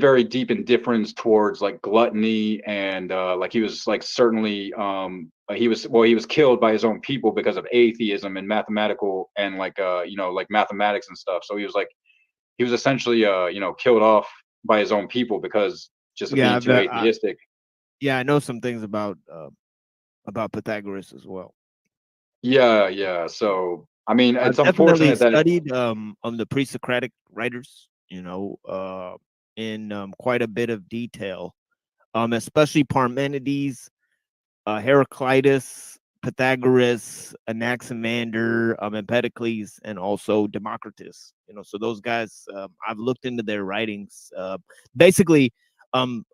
very deep indifference towards like gluttony, and like he was like certainly he was killed by his own people because of atheism and mathematical and like you know, like mathematics and stuff. So he was essentially you know, killed off by his own people because just of Yeah, being too atheistic. yeah, I know some things about Pythagoras as well. Yeah, yeah. So I mean, I've it's definitely unfortunate that studied on the pre-Socratic writers, you know, in quite a bit of detail, especially Parmenides, Heraclitus, Pythagoras, Anaximander, Empedocles, and also Democritus. You know, so those guys, I've looked into their writings. Basically, I mean,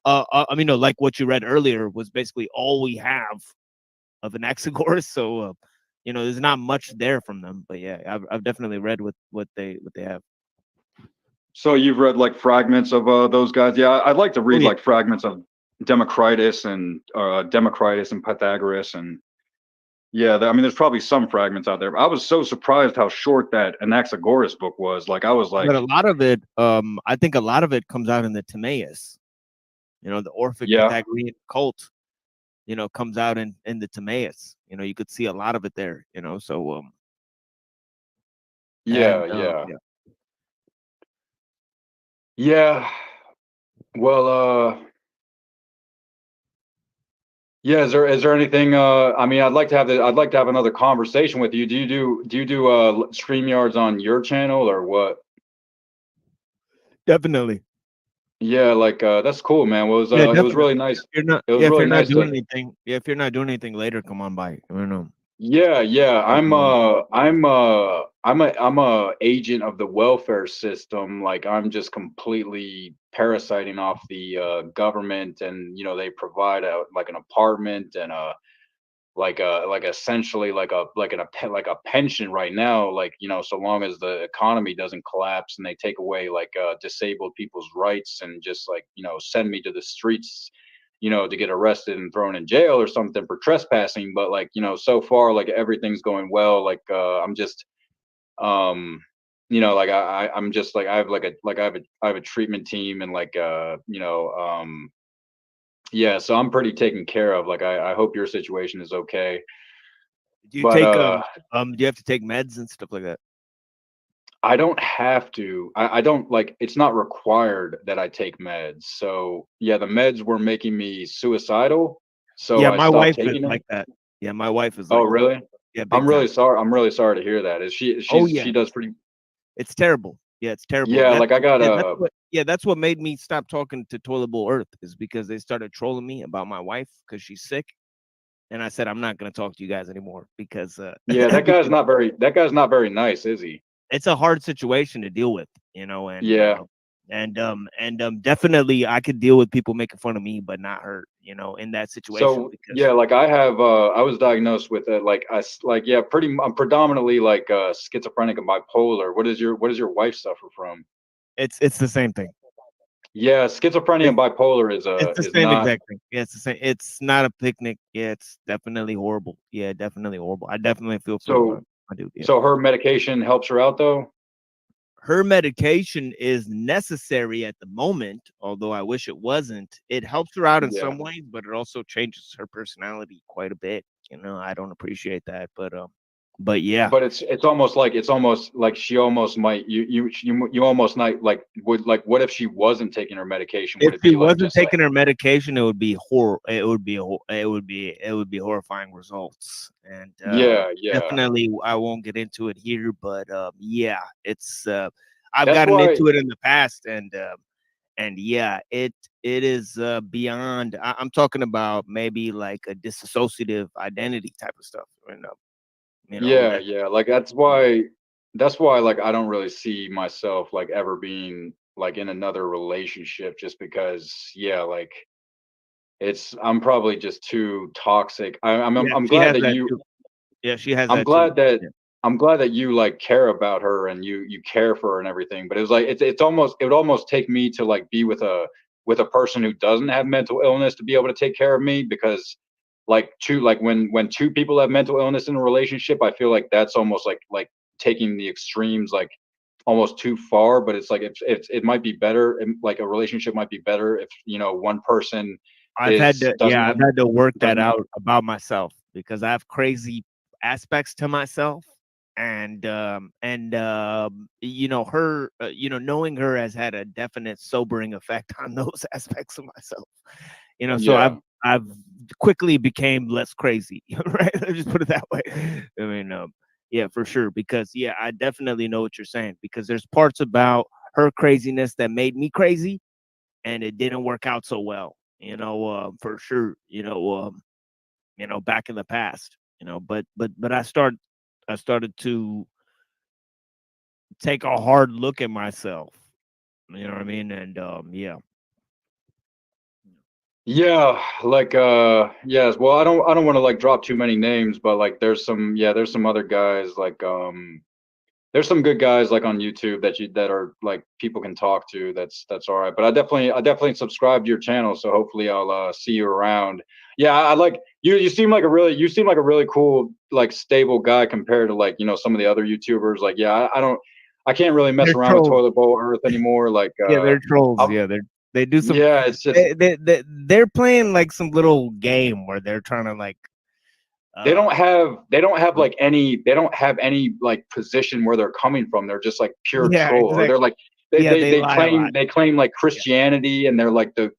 no, like what you read earlier was basically all we have of Anaxagoras. So, you know, there's not much there from them. But yeah, I've definitely read what they have. So you've read like fragments of those guys? Yeah, I'd like to read like fragments of Democritus and Pythagoras, and yeah, I mean, there's probably some fragments out there. But I was so surprised how short that Anaxagoras book was. Like, I was like, but a lot of it, I think a lot of it comes out in the Timaeus. You know, the Orphic Pythagorean cult, you know, comes out in the Timaeus. You know, you could see a lot of it there. You know, so yeah. Well, yeah. Is there anything? I mean, I'd like to have another conversation with you. Do you do StreamYards on your channel or what? Definitely. Yeah, like that's cool, man. Well, it was really nice. If you're not, if you're not doing anything, if you're not doing anything later, come on by. I don't know. Yeah, yeah. I'm a agent of the welfare system. Like I'm just completely parasiting off the government, and they provide like an apartment and like essentially like a pension right now. Like so long as the economy doesn't collapse and they take away like disabled people's rights and just like send me to the streets, to get arrested and thrown in jail or something for trespassing. But like so far like everything's going well. Like I'm just like I'm just like I have like I have a treatment team and like yeah, so I'm pretty taken care of. Like I hope your situation is okay. Do you But take do you have to take meds and stuff like that? I don't have to. I don't like it's not required that I take meds. So yeah, the meds were making me suicidal. So Yeah, I my stopped wife is taking them. like that. Yeah, my wife is Oh like that. really? Yeah, big I'm really time. sorry. I'm really sorry to hear that. Oh She yeah, does pretty. it's terrible. Yeah, it's terrible. Yeah, like I got That's what made me stop talking to Toilet Bowl Earth, is because they started trolling me about my wife because she's sick, and I said I'm not going to talk to you guys anymore because yeah, that guy's not very nice, is he? it's a hard situation to deal with, and Yeah. definitely I could deal with people making fun of me, but not her, in that situation. So Because yeah, like I was diagnosed with I'm predominantly like schizophrenic and bipolar. What does your wife suffer from? it's the same thing. Yeah, schizophrenia and bipolar is It's the is same not. exact thing. Yeah, it's the same. It's not a picnic. Yeah, it's definitely horrible. Yeah, definitely horrible. I definitely feel for So my dude. Yeah. so her medication helps her out though. Her medication is necessary at the moment, although I wish it wasn't. It helps her out in Yeah. some ways, but it also changes her personality quite a bit. I don't appreciate that, but yeah. But it's almost like she almost might you almost might like would like what if she wasn't taking her medication? Would If it she be like wasn't just like taking her medication, it would be it would be horrifying results. And yeah. definitely, I won't get into it here, but yeah, it's I've That's gotten why into it in the past, and yeah, it is beyond. I'm talking about maybe like a dissociative identity type of stuff. yeah, That yeah. Like that's why like I don't really see myself like ever being like in another relationship just because yeah, like I'm probably just too toxic. yeah, I'm she glad has that that you too. Yeah, she has I'm that too. glad that Yeah. I'm glad that you like care about her and you care for her and everything. But it was like it would almost take me to like be with a person who doesn't have mental illness to be able to take care of me because like when two people have mental illness in a relationship, I feel like that's almost like taking the extremes like almost too far. But it's like it might be better. Like a relationship might be better if one person I've had is to, doesn't yeah, have I've had to work that doesn't have out about myself because I have crazy aspects to myself, and her, knowing her has had a definite sobering effect on those aspects of myself. So yeah. I've quickly became less crazy, right? Let's just put it that way. I mean, yeah, for sure, because yeah, I definitely know what you're saying because there's parts about her craziness that made me crazy, and it didn't work out so well, for sure, back in the past, but I started to take a hard look at myself, you know what I mean? And yeah. Yeah, like yes. Well, I don't want to like drop too many names, but like there's some other guys like there's some good guys like on YouTube that are like people can talk to. That's all right. But I definitely subscribe to your channel, so hopefully I'll see you around. Yeah, I like you seem like you seem like a really cool like stable guy compared to like, some of the other YouTubers. Like yeah, I can't really mess They're around with trolls. Toilet Bowl Earth anymore. Like Yeah, they're trolls. I'm, Yeah, they do some. yeah, it's just They're playing like some little game where they're trying to like. they don't have like they don't have any like position where they're coming from. They're just like pure Yeah, troll, or they're exactly. like Yeah, they lie a lot. they claim like Christianity, and they're like the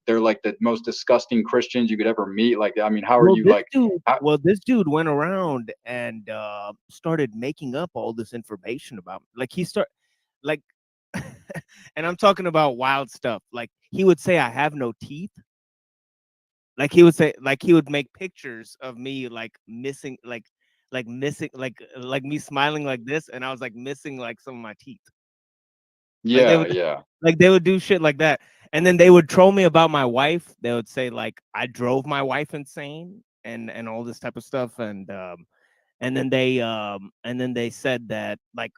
most disgusting Christians you could ever meet. Like I mean, how are Well, you like? this dude went around and started making up all this information about me. Like like, and I'm talking about wild stuff. Like he would say I have no teeth. Like he would say, like he would make pictures of me like missing, like like missing, like me smiling like this, and I was like missing like some of my teeth. Like they would, like they would do shit like that, and then they would troll me about my wife. They would say like I drove my wife insane and all this type of stuff, and then they said that like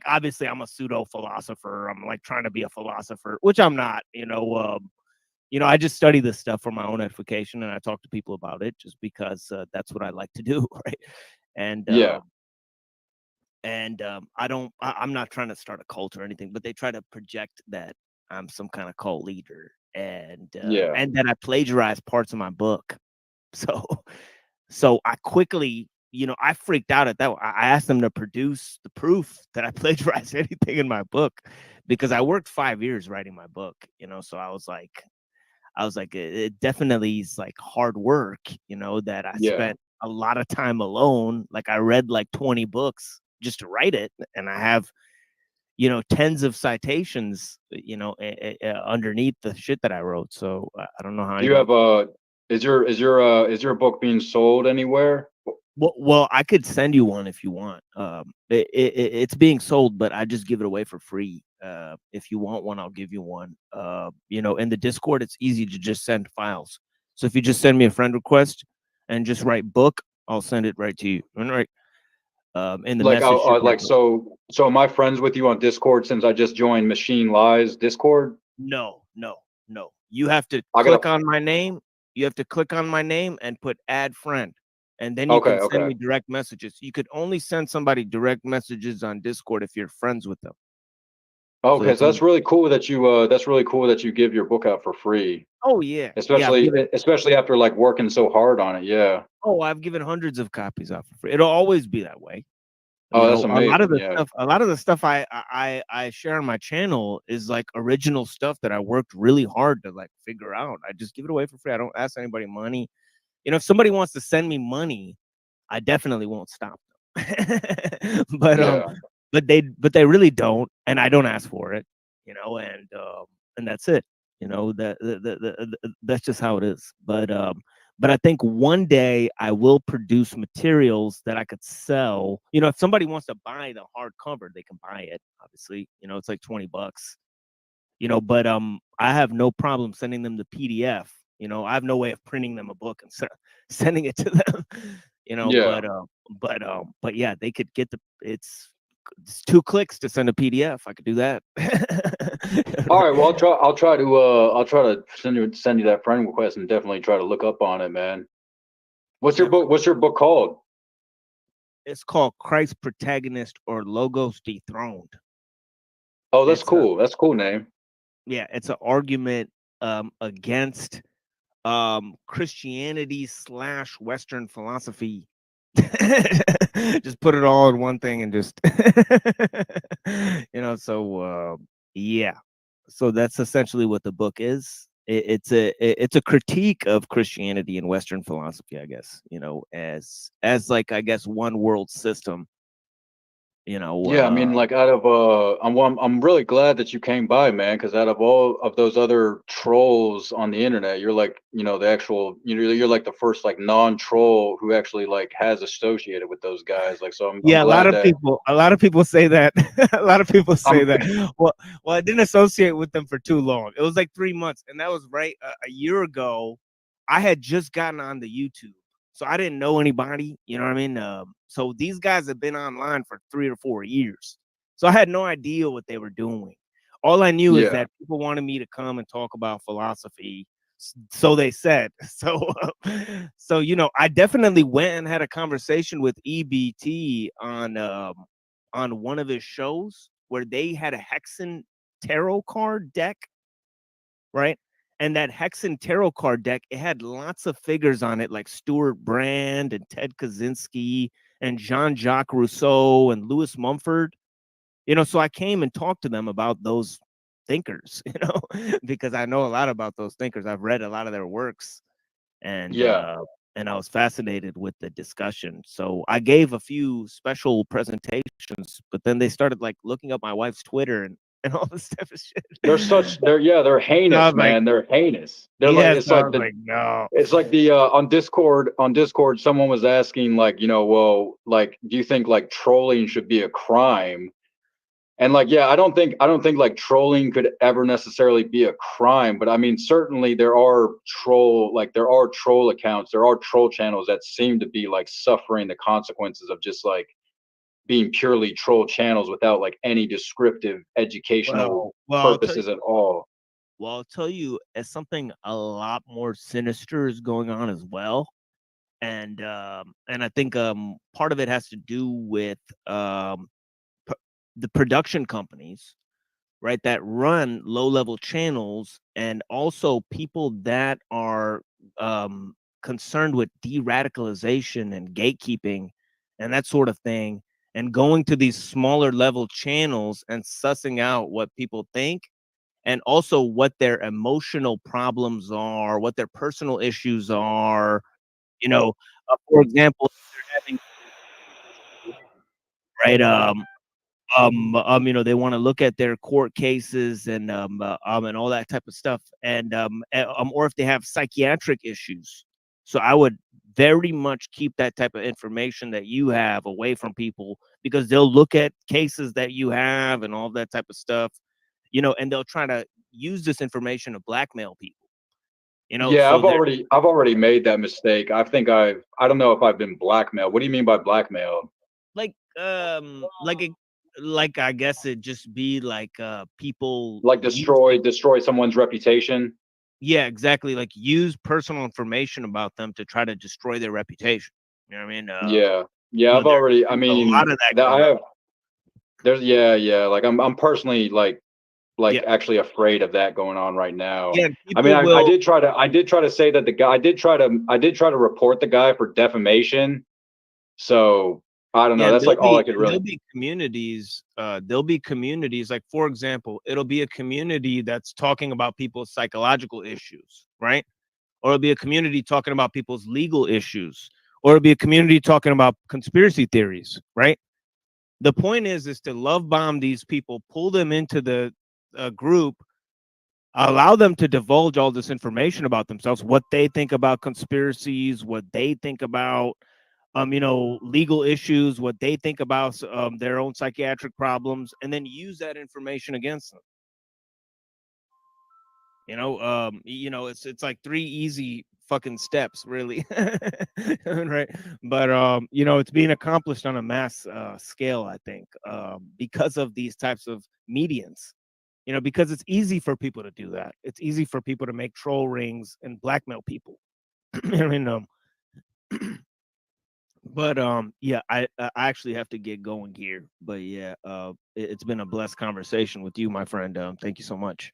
obviously I'm a pseudo philosopher. I'm like trying to be a philosopher, which I'm not. I just study this stuff for my own edification, and I talk to people about it just because that's what I like to do, right? And I'm not trying to start a cult or anything, but they try to project that I'm some kind of cult leader, and that I plagiarize parts of my book. So I quickly, I freaked out at that. I asked them to produce the proof that I plagiarized anything in my book, because I worked 5 years writing my book, so I was like, it definitely is like hard work, that I spent a lot of time alone. Like I read like 20 books just to write it, and I have, tens of citations, underneath the shit that I wrote. So I don't know how. Do you have is your book being sold anywhere? Well, I could send you one if you want. It's being sold, but I just give it away for free. If you want one, I'll give you one. In the Discord, it's easy to just send files. So if you just send me a friend request and just write book, I'll send it right to you. All right. In the message. So am I friends with you on Discord since I just joined Machine Lies Discord? No. You have to click on my name. You have to click on my name and put add friend. And then you can send me direct messages. You could only send somebody direct messages on Discord if you're friends with them. Okay, so that's really cool that you give your book out for free. Oh yeah. Especially after like working so hard on it. Yeah. Oh, I've given hundreds of copies out for free. It'll always be that way. That's amazing. A lot of the stuff I share on my channel is like original stuff that I worked really hard to like figure out. I just give it away for free. I don't ask anybody money. If somebody wants to send me money, I definitely won't stop them. But they really don't, and I don't ask for it, and that's it. That's just how it is. But I think one day I will produce materials that I could sell. If somebody wants to buy the hardcover, they can buy it. Obviously, it's like $20. But I have no problem sending them the PDF. I have no way of printing them a book and sending it to them. But yeah, they could get it's 2 clicks to send a PDF. I could do that. All right. Well, I'll try to send you that friend request and definitely try to look up on it, man. What's your book called? It's called Christ Protagonist or Logos Dethroned. Oh, that's cool. That's a cool name. Yeah, it's an argument against Christianity / Western philosophy. Just put it all in one thing and just yeah. So that's essentially what the book is. It's a critique of Christianity and Western philosophy, I guess, as like, I guess, one world system. Yeah, I mean, like out of I'm really glad that you came by, man, because out of all of those other trolls on the internet, you're like, the actual, you're like the first like non-troll who actually like has associated with those guys. Like, so I'm a lot of people say that. A lot of people say that. Well, I didn't associate with them for too long. It was like 3 months, and that was right a year ago. I had just gotten on the YouTube. So I didn't know anybody, you know what I mean? So these guys have been online for 3 or 4 years. So I had no idea what they were doing. All I knew is that people wanted me to come and talk about philosophy. So they said. So I definitely went and had a conversation with EBT on one of his shows where they had a Hexen tarot card deck, right? And that Hexen tarot card deck, it had lots of figures on it, like Stuart Brand and Ted Kaczynski and Jean-Jacques Rousseau and Lewis Mumford. So I came and talked to them about those thinkers, because I know a lot about those thinkers. I've read a lot of their works, and I was fascinated with the discussion. So I gave a few special presentations, but then they started like looking up my wife's Twitter, and and all this type of shit. They're I heinous, was like, man. They're heinous. They're like, yes, it's I like was like, no. it's like the on Discord, someone was asking, like, well, like, do you think like trolling should be a crime? And like, yeah, I don't think like trolling could ever necessarily be a crime, but I mean, certainly there are troll accounts, there are troll channels that seem to be like suffering the consequences of just like being purely troll channels without like any descriptive educational I'll tell purposes at all. Well, I'll tell you, as something a lot more sinister is going on as well, and I think part of it has to do with the production companies, right, that run low-level channels, and also people that are concerned with de-radicalization and gatekeeping and that sort of thing, and going to these smaller level channels and sussing out what people think, and also what their emotional problems are, what their personal issues are. For example, they're having right they want to look at their court cases and all that type of stuff, and or if they have psychiatric issues. So I would very much keep that type of information that you have away from people, because they'll look at cases that you have and all that type of stuff, and they'll try to use this information to blackmail people. Yeah, So I've already made that mistake. I don't know if I've been blackmailed. What do you mean by blackmail? like I guess it just be like people Like destroy someone's reputation. Yeah, exactly. Like use personal information about them to try to destroy their reputation. You know what I mean? Yeah, I've already. I There's mean, a lot of that that going I on. have. There's yeah. Like I'm personally like actually afraid of that going on right now. Yeah, I mean, people will. I did try to say that the guy. I did try to report the guy for defamation. So I don't know. Yeah, That's like all I could there'll really. be communities. There'll be communities. Like, for example, it'll be a community that's talking about people's psychological issues, right? Or it'll be a community talking about people's legal issues, or it'll be a community talking about conspiracy theories, right? The point is to love bomb these people, pull them into the group, allow them to divulge all this information about themselves, what they think about conspiracies, what they think about legal issues, what they think about their own psychiatric problems, and then use that information against them. It's like 3 easy fucking steps, really. Right? But it's being accomplished on a mass scale, I think, because of these types of medians. Because it's easy for people to do that. It's easy for people to make troll rings and blackmail people. I mean, but yeah, I actually have to get going here. But yeah, it's been a blessed conversation with you, my friend. Thank you so much.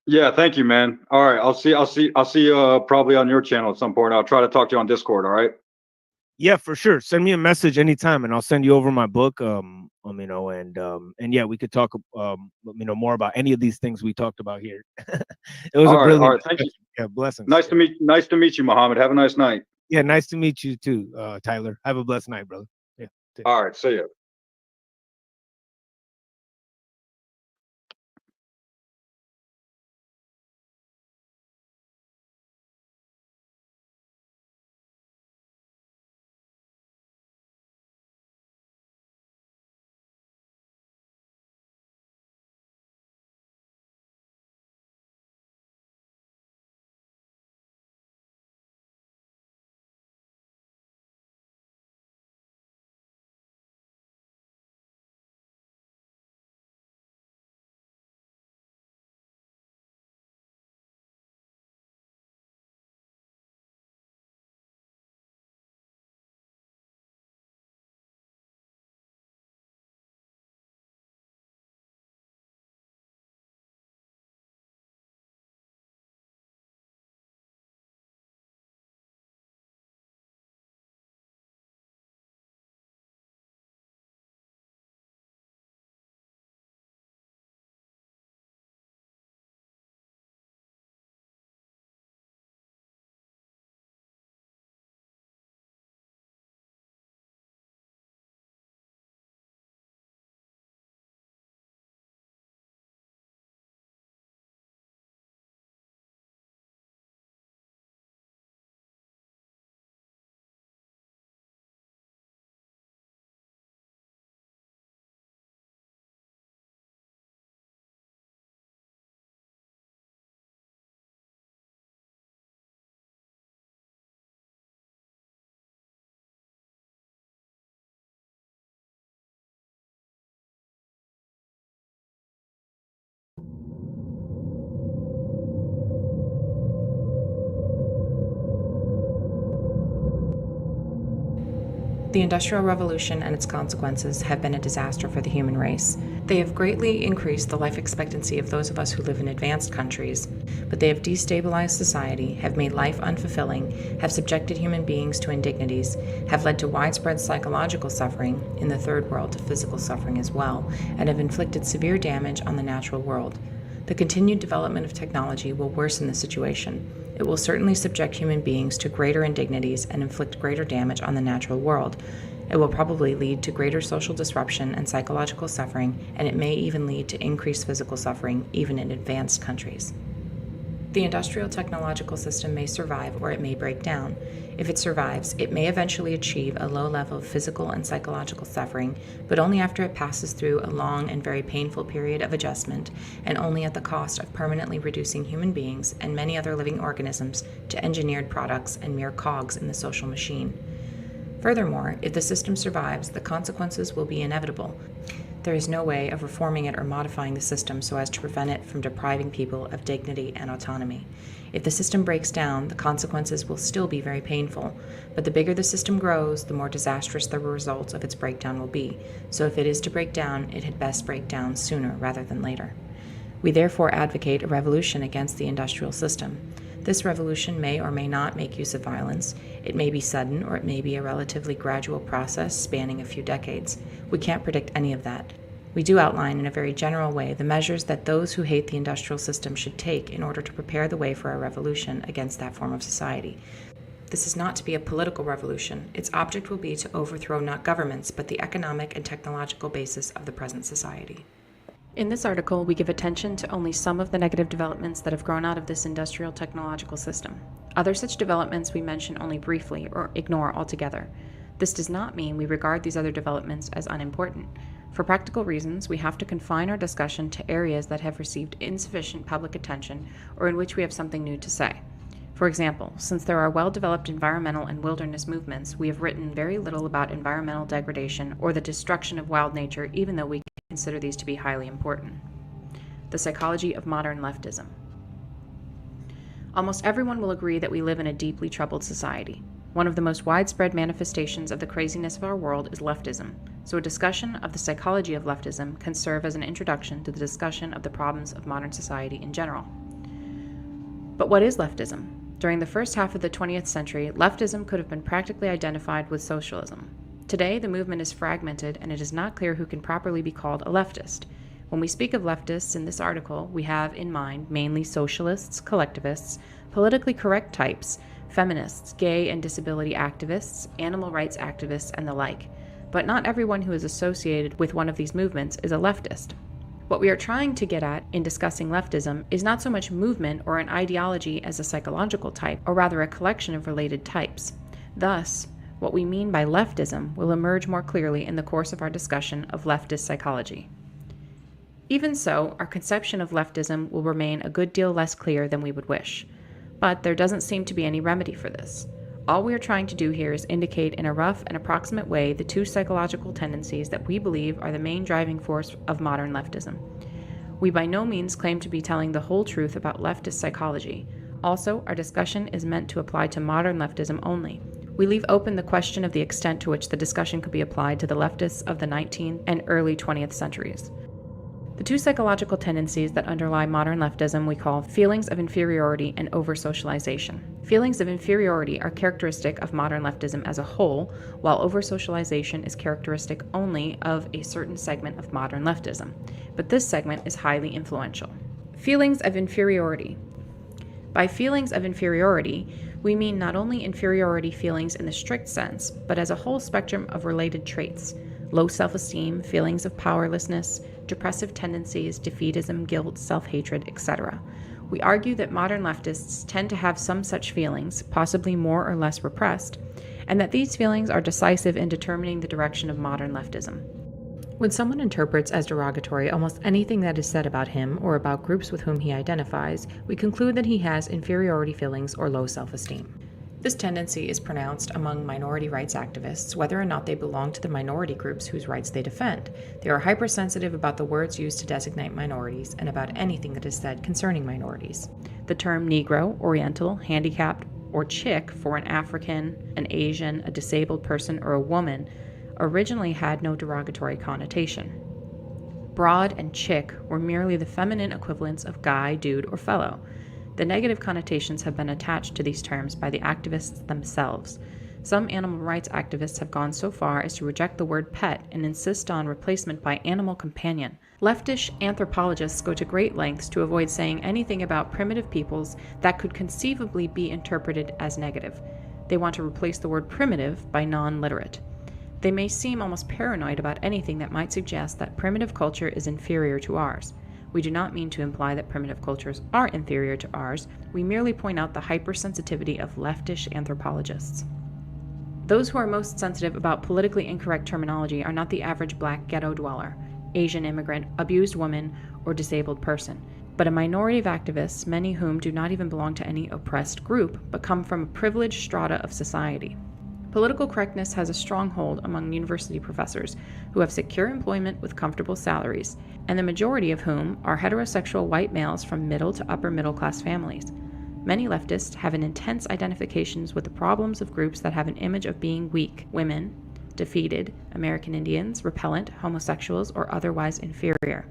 Yeah, thank you, man. All right, I'll see you probably on your channel at some point. I'll try to talk to you on Discord. All right. Yeah, for sure. Send me a message anytime, and I'll send you over my book. And yeah, we could talk more about any of these things we talked about here. It was a brilliant. All right. Thank you. Yeah, blessings. Nice to meet you, Muhammad. Have a nice night. Yeah, nice to meet you too, Tyler. Have a blessed night, brother. Yeah. All right. See you. The Industrial Revolution and its consequences have been a disaster for the human race. They have greatly increased the life expectancy of those of us who live in advanced countries, but they have destabilized society, have made life unfulfilling, have subjected human beings to indignities, have led to widespread psychological suffering, in the third world to physical suffering as well, and have inflicted severe damage on the natural world. The continued development of technology will worsen the situation. It will certainly subject human beings to greater indignities and inflict greater damage on the natural world. It will probably lead to greater social disruption and psychological suffering, and it may even lead to increased physical suffering, even in advanced countries. The industrial technological system may survive or it may break down. If it survives, it may eventually achieve a low level of physical and psychological suffering, but only after it passes through a long and very painful period of adjustment, and only at the cost of permanently reducing human beings and many other living organisms to engineered products and mere cogs in the social machine. Furthermore, if the system survives, the consequences will be inevitable. There is no way of reforming it or modifying the system so as to prevent it from depriving people of dignity and autonomy. If the system breaks down, the consequences will still be very painful, but the bigger the system grows, the more disastrous the results of its breakdown will be. So if it is to break down, it had best break down sooner rather than later. We therefore advocate a revolution against the industrial system. This revolution may or may not make use of violence. It may be sudden, or it may be a relatively gradual process spanning a few decades. We can't predict any of that. We do outline in a very general way the measures that those who hate the industrial system should take in order to prepare the way for a revolution against that form of society. This is not to be a political revolution. Its object will be to overthrow not governments, but the economic and technological basis of the present society. In this article, we give attention to only some of the negative developments that have grown out of this industrial technological system. Other such developments we mention only briefly or ignore altogether. This does not mean we regard these other developments as unimportant. For practical reasons, we have to confine our discussion to areas that have received insufficient public attention or in which we have something new to say. For example, since there are well-developed environmental and wilderness movements, we have written very little about environmental degradation or the destruction of wild nature, even though we consider these to be highly important. The psychology of modern leftism. Almost everyone will agree that we live in a deeply troubled society. One of the most widespread manifestations of the craziness of our world is leftism, so a discussion of the psychology of leftism can serve as an introduction to the discussion of the problems of modern society in general. But what is leftism? During the first half of the 20th century, leftism could have been practically identified with socialism. Today, the movement is fragmented, and it is not clear who can properly be called a leftist. When we speak of leftists in this article, we have in mind mainly socialists, collectivists, politically correct types, feminists, gay and disability activists, animal rights activists, and the like. But not everyone who is associated with one of these movements is a leftist. What we are trying to get at in discussing leftism is not so much movement or an ideology as a psychological type, or rather a collection of related types. Thus, what we mean by leftism will emerge more clearly in the course of our discussion of leftist psychology. Even so, our conception of leftism will remain a good deal less clear than we would wish. But there doesn't seem to be any remedy for this. All we are trying to do here is indicate in a rough and approximate way the two psychological tendencies that we believe are the main driving force of modern leftism. We by no means claim to be telling the whole truth about leftist psychology. Also, our discussion is meant to apply to modern leftism only. We leave open the question of the extent to which the discussion could be applied to the leftists of the 19th and early 20th centuries. The two psychological tendencies that underlie modern leftism we call feelings of inferiority and over-socialization. Feelings of inferiority are characteristic of modern leftism as a whole, while over-socialization is characteristic only of a certain segment of modern leftism. But this segment is highly influential. Feelings of inferiority. By feelings of inferiority, we mean not only inferiority feelings in the strict sense, but as a whole spectrum of related traits: low self-esteem, feelings of powerlessness, depressive tendencies, defeatism, guilt, self-hatred, etc. We argue that modern leftists tend to have some such feelings, possibly more or less repressed, and that these feelings are decisive in determining the direction of modern leftism. When someone interprets as derogatory almost anything that is said about him or about groups with whom he identifies, we conclude that he has inferiority feelings or low self-esteem. This tendency is pronounced among minority rights activists, whether or not they belong to the minority groups whose rights they defend. They are hypersensitive about the words used to designate minorities and about anything that is said concerning minorities. The term Negro, Oriental, handicapped, or chick for an African, an Asian, a disabled person, or a woman, originally had no derogatory connotation. Broad and chick were merely the feminine equivalents of guy, dude, or fellow. The negative connotations have been attached to these terms by the activists themselves. Some animal rights activists have gone so far as to reject the word pet and insist on replacement by animal companion. Leftish anthropologists go to great lengths to avoid saying anything about primitive peoples that could conceivably be interpreted as negative. They want to replace the word primitive by non-literate. They may seem almost paranoid about anything that might suggest that primitive culture is inferior to ours. We do not mean to imply that primitive cultures are inferior to ours. We merely point out the hypersensitivity of leftish anthropologists. Those who are most sensitive about politically incorrect terminology are not the average black ghetto dweller, Asian immigrant, abused woman, or disabled person, but a minority of activists, many whom do not even belong to any oppressed group, but come from a privileged strata of society. Political correctness has a stronghold among university professors who have secure employment with comfortable salaries, and the majority of whom are heterosexual white males from middle to upper middle class families. Many leftists have an intense identifications with the problems of groups that have an image of being weak, women, defeated, American Indians, repellent, homosexuals, or otherwise inferior.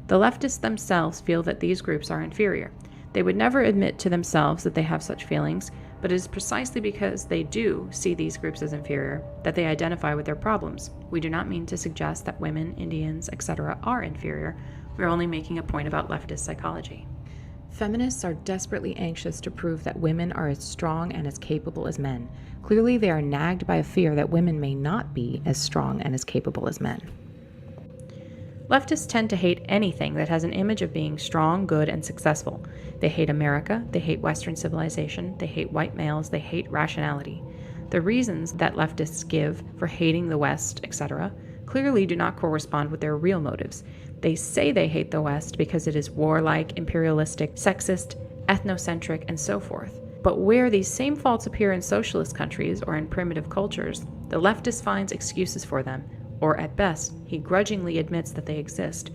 The leftists themselves feel that these groups are inferior. They would never admit to themselves that they have such feelings, but it is precisely because they do see these groups as inferior that they identify with their problems. We do not mean to suggest that women, Indians, etc. are inferior. We are only making a point about leftist psychology. Feminists are desperately anxious to prove that women are as strong and as capable as men. Clearly, they are nagged by a fear that women may not be as strong and as capable as men. Leftists tend to hate anything that has an image of being strong, good, and successful. They hate America, they hate Western civilization, they hate white males, they hate rationality. The reasons that leftists give for hating the West, etc., clearly do not correspond with their real motives. They say they hate the West because it is warlike, imperialistic, sexist, ethnocentric, and so forth. But where these same faults appear in socialist countries or in primitive cultures, the leftist finds excuses for them, or at best, he grudgingly admits that they exist,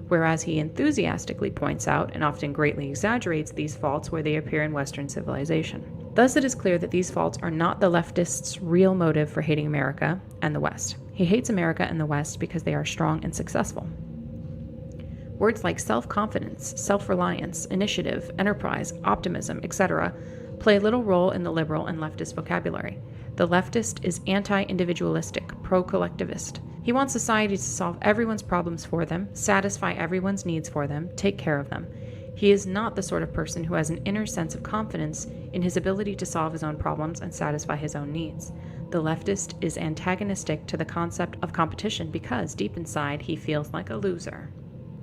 whereas he enthusiastically points out and often greatly exaggerates these faults where they appear in Western civilization. Thus it is clear that these faults are not the leftist's real motive for hating America and the West. He hates America and the West because they are strong and successful. Words like self-confidence, self-reliance, initiative, enterprise, optimism, etc. play little role in the liberal and leftist vocabulary. The leftist is anti-individualistic, pro-collectivist. He wants society to solve everyone's problems for them, satisfy everyone's needs for them, take care of them. He is not the sort of person who has an inner sense of confidence in his ability to solve his own problems and satisfy his own needs. The leftist is antagonistic to the concept of competition because, deep inside, he feels like a loser.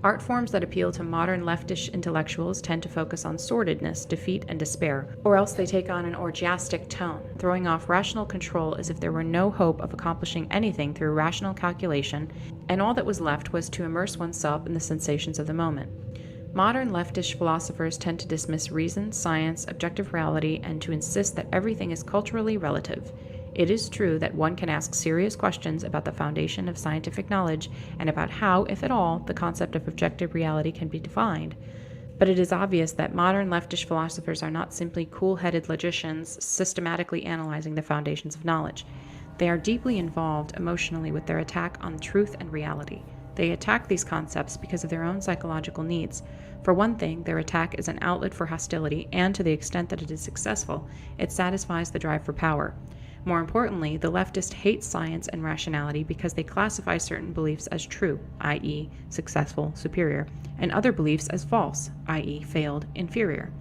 Art forms that appeal to modern leftish intellectuals tend to focus on sordidness, defeat, and despair, or else they take on an orgiastic tone, throwing off rational control as if there were no hope of accomplishing anything through rational calculation, and all that was left was to immerse oneself in the sensations of the moment. Modern leftish philosophers tend to dismiss reason, science, objective reality, and to insist that everything is culturally relative. It is true that one can ask serious questions about the foundation of scientific knowledge and about how, if at all, the concept of objective reality can be defined. But it is obvious that modern leftish philosophers are not simply cool-headed logicians systematically analyzing the foundations of knowledge. They are deeply involved emotionally with their attack on truth and reality. They attack these concepts because of their own psychological needs. For one thing, their attack is an outlet for hostility, and to the extent that it is successful, it satisfies the drive for power. More importantly, the leftist hates science and rationality because they classify certain beliefs as true, i.e., successful, superior, and other beliefs as false, i.e., failed, inferior.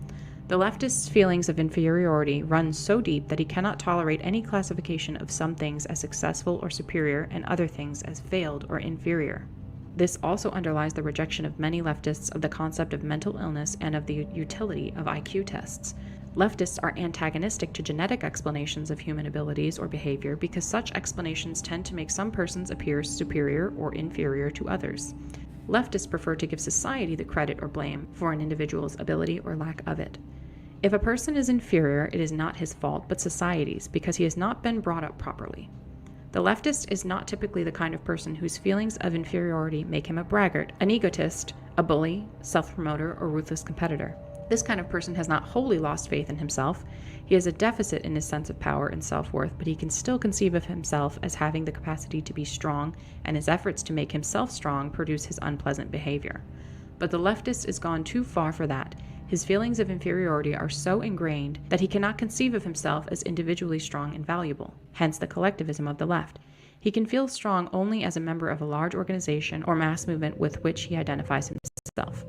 The leftist's feelings of inferiority run so deep that he cannot tolerate any classification of some things as successful or superior and other things as failed or inferior. This also underlies the rejection of many leftists of the concept of mental illness and of the utility of IQ tests. Leftists are antagonistic to genetic explanations of human abilities or behavior because such explanations tend to make some persons appear superior or inferior to others. Leftists prefer to give society the credit or blame for an individual's ability or lack of it. If a person is inferior, it is not his fault, but society's, because he has not been brought up properly. The leftist is not typically the kind of person whose feelings of inferiority make him a braggart, an egotist, a bully, self-promoter, or ruthless competitor. This kind of person has not wholly lost faith in himself. He has a deficit in his sense of power and self-worth, but he can still conceive of himself as having the capacity to be strong, and his efforts to make himself strong produce his unpleasant behavior. But the leftist is gone too far for that. His feelings of inferiority are so ingrained that he cannot conceive of himself as individually strong and valuable, hence the collectivism of the left. He can feel strong only as a member of a large organization or mass movement with which he identifies himself.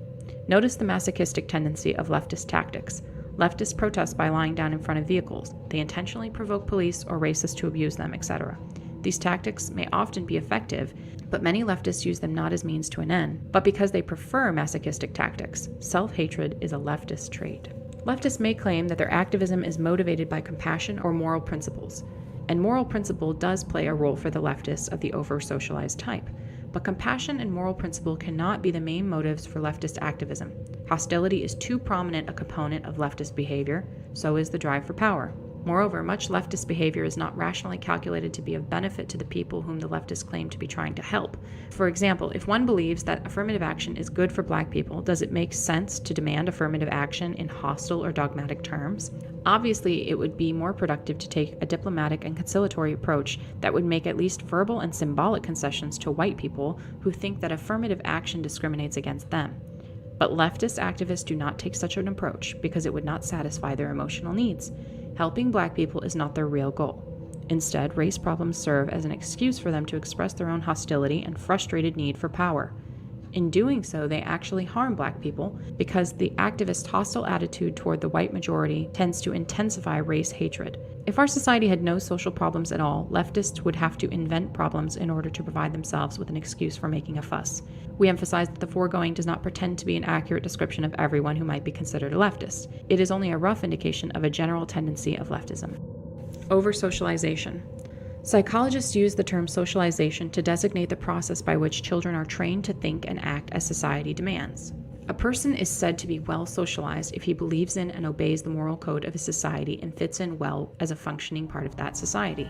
Notice the masochistic tendency of leftist tactics. Leftists protest by lying down in front of vehicles. They intentionally provoke police or racists to abuse them, etc. These tactics may often be effective, but many leftists use them not as means to an end, but because they prefer masochistic tactics. Self-hatred is a leftist trait. Leftists may claim that their activism is motivated by compassion or moral principles, and moral principle does play a role for the leftists of the over-socialized type. But compassion and moral principle cannot be the main motives for leftist activism. Hostility is too prominent a component of leftist behavior, so is the drive for power. Moreover, much leftist behavior is not rationally calculated to be of benefit to the people whom the leftists claim to be trying to help. For example, if one believes that affirmative action is good for black people, does it make sense to demand affirmative action in hostile or dogmatic terms? Obviously, it would be more productive to take a diplomatic and conciliatory approach that would make at least verbal and symbolic concessions to white people who think that affirmative action discriminates against them. But leftist activists do not take such an approach because it would not satisfy their emotional needs. Helping black people is not their real goal. Instead, race problems serve as an excuse for them to express their own hostility and frustrated need for power. In doing so, they actually harm black people because the activist hostile attitude toward the white majority tends to intensify race hatred. If our society had no social problems at all, leftists would have to invent problems in order to provide themselves with an excuse for making a fuss. We emphasize that the foregoing does not pretend to be an accurate description of everyone who might be considered a leftist. It is only a rough indication of a general tendency of leftism. Over-socialization. Psychologists use the term socialization to designate the process by which children are trained to think and act as society demands. A person is said to be well socialized if he believes in and obeys the moral code of his society and fits in well as a functioning part of that society.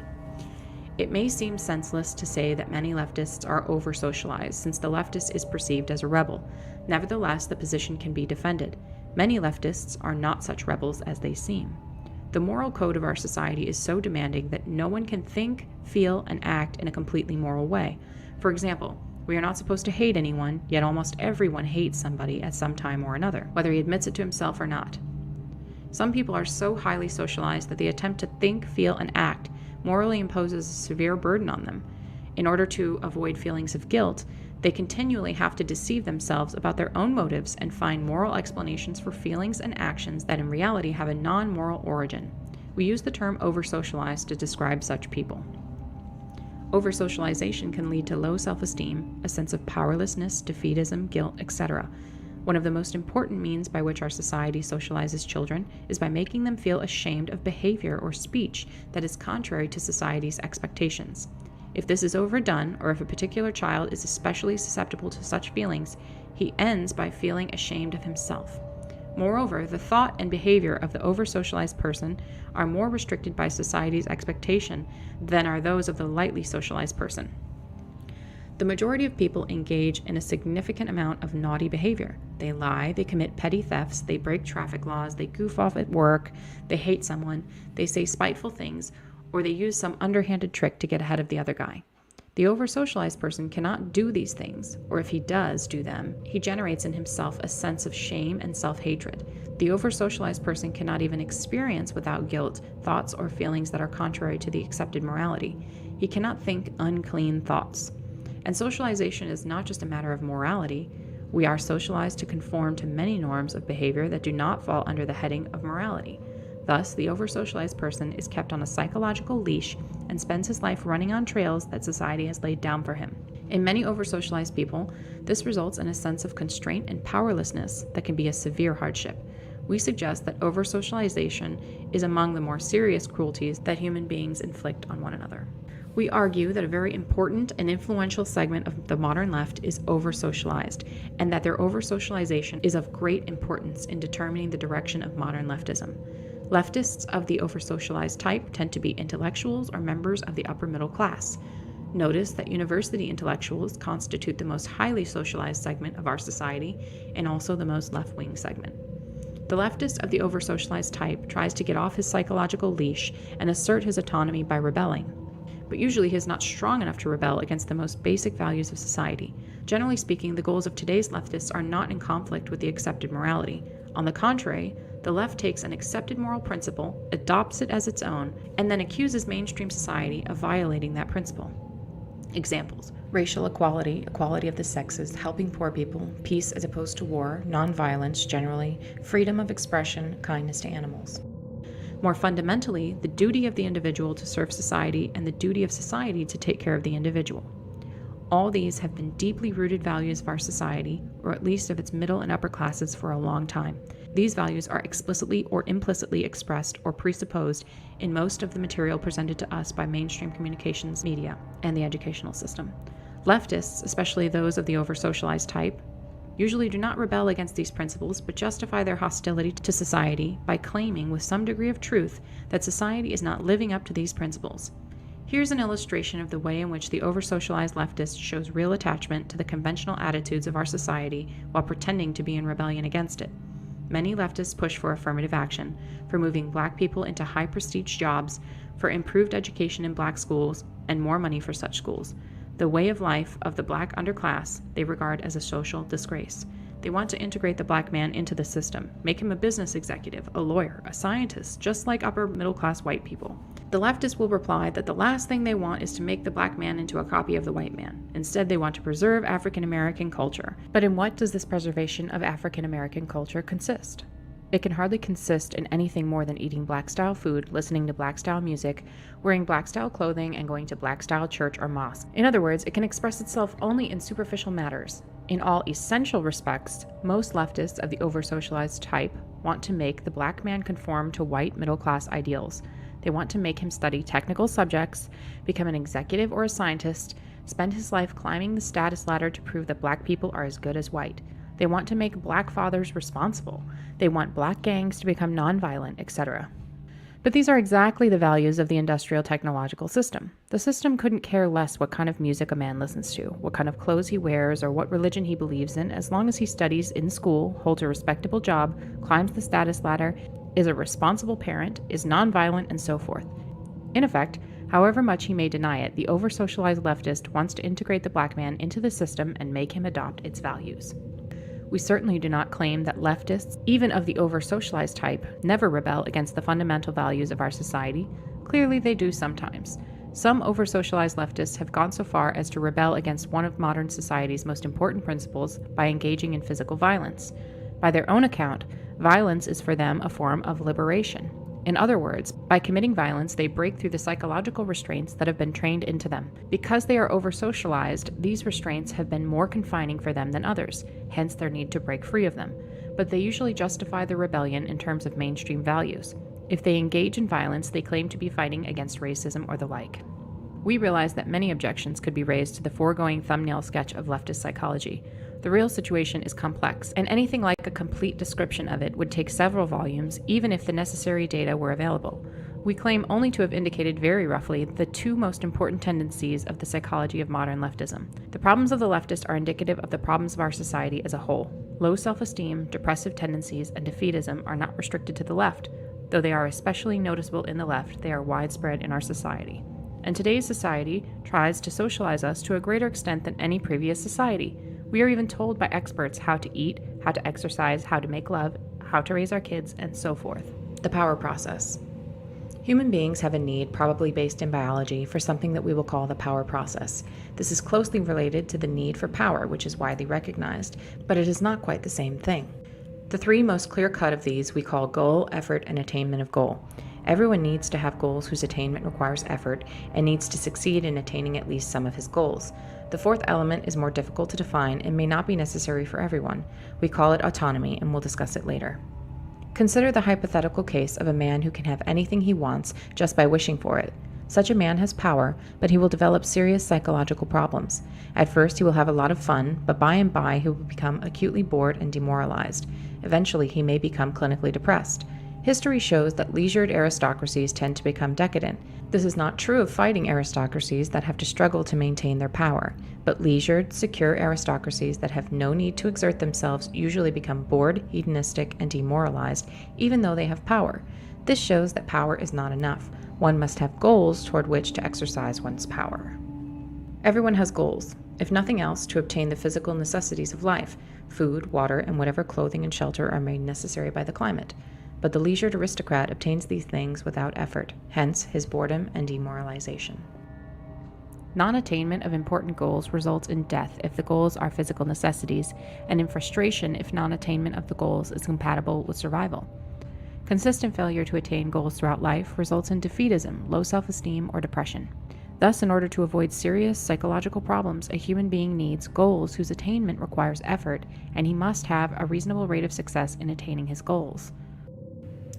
It may seem senseless to say that many leftists are over-socialized, since the leftist is perceived as a rebel. Nevertheless, the position can be defended. Many leftists are not such rebels as they seem. The moral code of our society is so demanding that no one can think, feel, and act in a completely moral way. For example, we are not supposed to hate anyone, yet almost everyone hates somebody at some time or another, whether he admits it to himself or not. Some people are so highly socialized that the attempt to think, feel, and act morally imposes a severe burden on them. In order to avoid feelings of guilt, they continually have to deceive themselves about their own motives and find moral explanations for feelings and actions that in reality have a non-moral origin. We use the term over-socialized to describe such people. Over-socialization can lead to low self-esteem, a sense of powerlessness, defeatism, guilt, etc. One of the most important means by which our society socializes children is by making them feel ashamed of behavior or speech that is contrary to society's expectations. If this is overdone, or if a particular child is especially susceptible to such feelings, he ends by feeling ashamed of himself. Moreover, the thought and behavior of the over-socialized person are more restricted by society's expectation than are those of the lightly socialized person. The majority of people engage in a significant amount of naughty behavior. They lie, they commit petty thefts, they break traffic laws, they goof off at work, they hate someone, they say spiteful things, or they use some underhanded trick to get ahead of the other guy. The over-socialized person cannot do these things, or if he does do them, he generates in himself a sense of shame and self-hatred. The over-socialized person cannot even experience without guilt thoughts or feelings that are contrary to the accepted morality. He cannot think unclean thoughts. And socialization is not just a matter of morality. We are socialized to conform to many norms of behavior that do not fall under the heading of morality. Thus, the over-socialized person is kept on a psychological leash and spends his life running on trails that society has laid down for him. In many over-socialized people, this results in a sense of constraint and powerlessness that can be a severe hardship. We suggest that over-socialization is among the more serious cruelties that human beings inflict on one another. We argue that a very important and influential segment of the modern left is over-socialized, and that their over-socialization is of great importance in determining the direction of modern leftism. Leftists of the over-socialized type tend to be intellectuals or members of the upper middle class. Notice that university intellectuals constitute the most highly socialized segment of our society and also the most left-wing segment. The leftist of the over-socialized type tries to get off his psychological leash and assert his autonomy by rebelling. But usually he is not strong enough to rebel against the most basic values of society. Generally speaking, the goals of today's leftists are not in conflict with the accepted morality. On the contrary, the left takes an accepted moral principle, adopts it as its own, and then accuses mainstream society of violating that principle. Examples: racial equality, equality of the sexes, helping poor people, peace as opposed to war, non-violence generally, freedom of expression, kindness to animals. More fundamentally, the duty of the individual to serve society and the duty of society to take care of the individual. All these have been deeply rooted values of our society, or at least of its middle and upper classes, for a long time. These values are explicitly or implicitly expressed or presupposed in most of the material presented to us by mainstream communications media and the educational system. Leftists, especially those of the over-socialized type, usually do not rebel against these principles but justify their hostility to society by claiming with some degree of truth that society is not living up to these principles. Here's an illustration of the way in which the over-socialized leftist shows real attachment to the conventional attitudes of our society while pretending to be in rebellion against it. Many leftists push for affirmative action, for moving black people into high-prestige jobs, for improved education in black schools, and more money for such schools. The way of life of the black underclass they regard as a social disgrace. They want to integrate the black man into the system, make him a business executive, a lawyer, a scientist, just like upper middle-class white people. The leftists will reply that the last thing they want is to make the black man into a copy of the white man. Instead, they want to preserve African American culture. But in what does this preservation of African American culture consist? It can hardly consist in anything more than eating black-style food, listening to black-style music, wearing black-style clothing, and going to black-style church or mosque. In other words, it can express itself only in superficial matters. In all essential respects, most leftists of the over-socialized type want to make the black man conform to white middle-class ideals. They want to make him study technical subjects, become an executive or a scientist, spend his life climbing the status ladder to prove that black people are as good as white. They want to make black fathers responsible. They want black gangs to become nonviolent, etc. But these are exactly the values of the industrial technological system. The system couldn't care less what kind of music a man listens to, what kind of clothes he wears, or what religion he believes in, as long as he studies in school, holds a respectable job, climbs the status ladder, is a responsible parent, is nonviolent, and so forth. In effect, however much he may deny it, the over-socialized leftist wants to integrate the black man into the system and make him adopt its values. We certainly do not claim that leftists, even of the over-socialized type, never rebel against the fundamental values of our society. Clearly they do sometimes. Some over-socialized leftists have gone so far as to rebel against one of modern society's most important principles by engaging in physical violence. By their own account, violence is for them a form of liberation. In other words, by committing violence, they break through the psychological restraints that have been trained into them. Because they are over-socialized, these restraints have been more confining for them than others, hence their need to break free of them. But they usually justify the rebellion in terms of mainstream values. If they engage in violence, they claim to be fighting against racism or the like. We realize that many objections could be raised to the foregoing thumbnail sketch of leftist psychology. The real situation is complex, and anything like a complete description of it would take several volumes, even if the necessary data were available. We claim only to have indicated very roughly the two most important tendencies of the psychology of modern leftism. The problems of the leftist are indicative of the problems of our society as a whole. Low self-esteem, depressive tendencies, and defeatism are not restricted to the left. Though they are especially noticeable in the left, they are widespread in our society. And today's society tries to socialize us to a greater extent than any previous society. We are even told by experts how to eat, how to exercise, how to make love, how to raise our kids, and so forth. The power process. Human beings have a need, probably based in biology, for something that we will call the power process. This is closely related to the need for power, which is widely recognized, but it is not quite the same thing. The three most clear-cut of these we call goal, effort, and attainment of goal. Everyone needs to have goals whose attainment requires effort and needs to succeed in attaining at least some of his goals. The fourth element is more difficult to define and may not be necessary for everyone. We call it autonomy, and we'll discuss it later. Consider the hypothetical case of a man who can have anything he wants just by wishing for it. Such a man has power, but he will develop serious psychological problems. At first, he will have a lot of fun, but by and by, he will become acutely bored and demoralized. Eventually, he may become clinically depressed. History shows that leisured aristocracies tend to become decadent. This is not true of fighting aristocracies that have to struggle to maintain their power, but leisured, secure aristocracies that have no need to exert themselves usually become bored, hedonistic, and demoralized, even though they have power. This shows that power is not enough. One must have goals toward which to exercise one's power. Everyone has goals, if nothing else, to obtain the physical necessities of life. Food, water, and whatever clothing and shelter are made necessary by the climate. But the leisured aristocrat obtains these things without effort, hence his boredom and demoralization. Non-attainment of important goals results in death if the goals are physical necessities, and in frustration if non-attainment of the goals is compatible with survival. Consistent failure to attain goals throughout life results in defeatism, low self-esteem, or depression. Thus, in order to avoid serious psychological problems, a human being needs goals whose attainment requires effort, and he must have a reasonable rate of success in attaining his goals.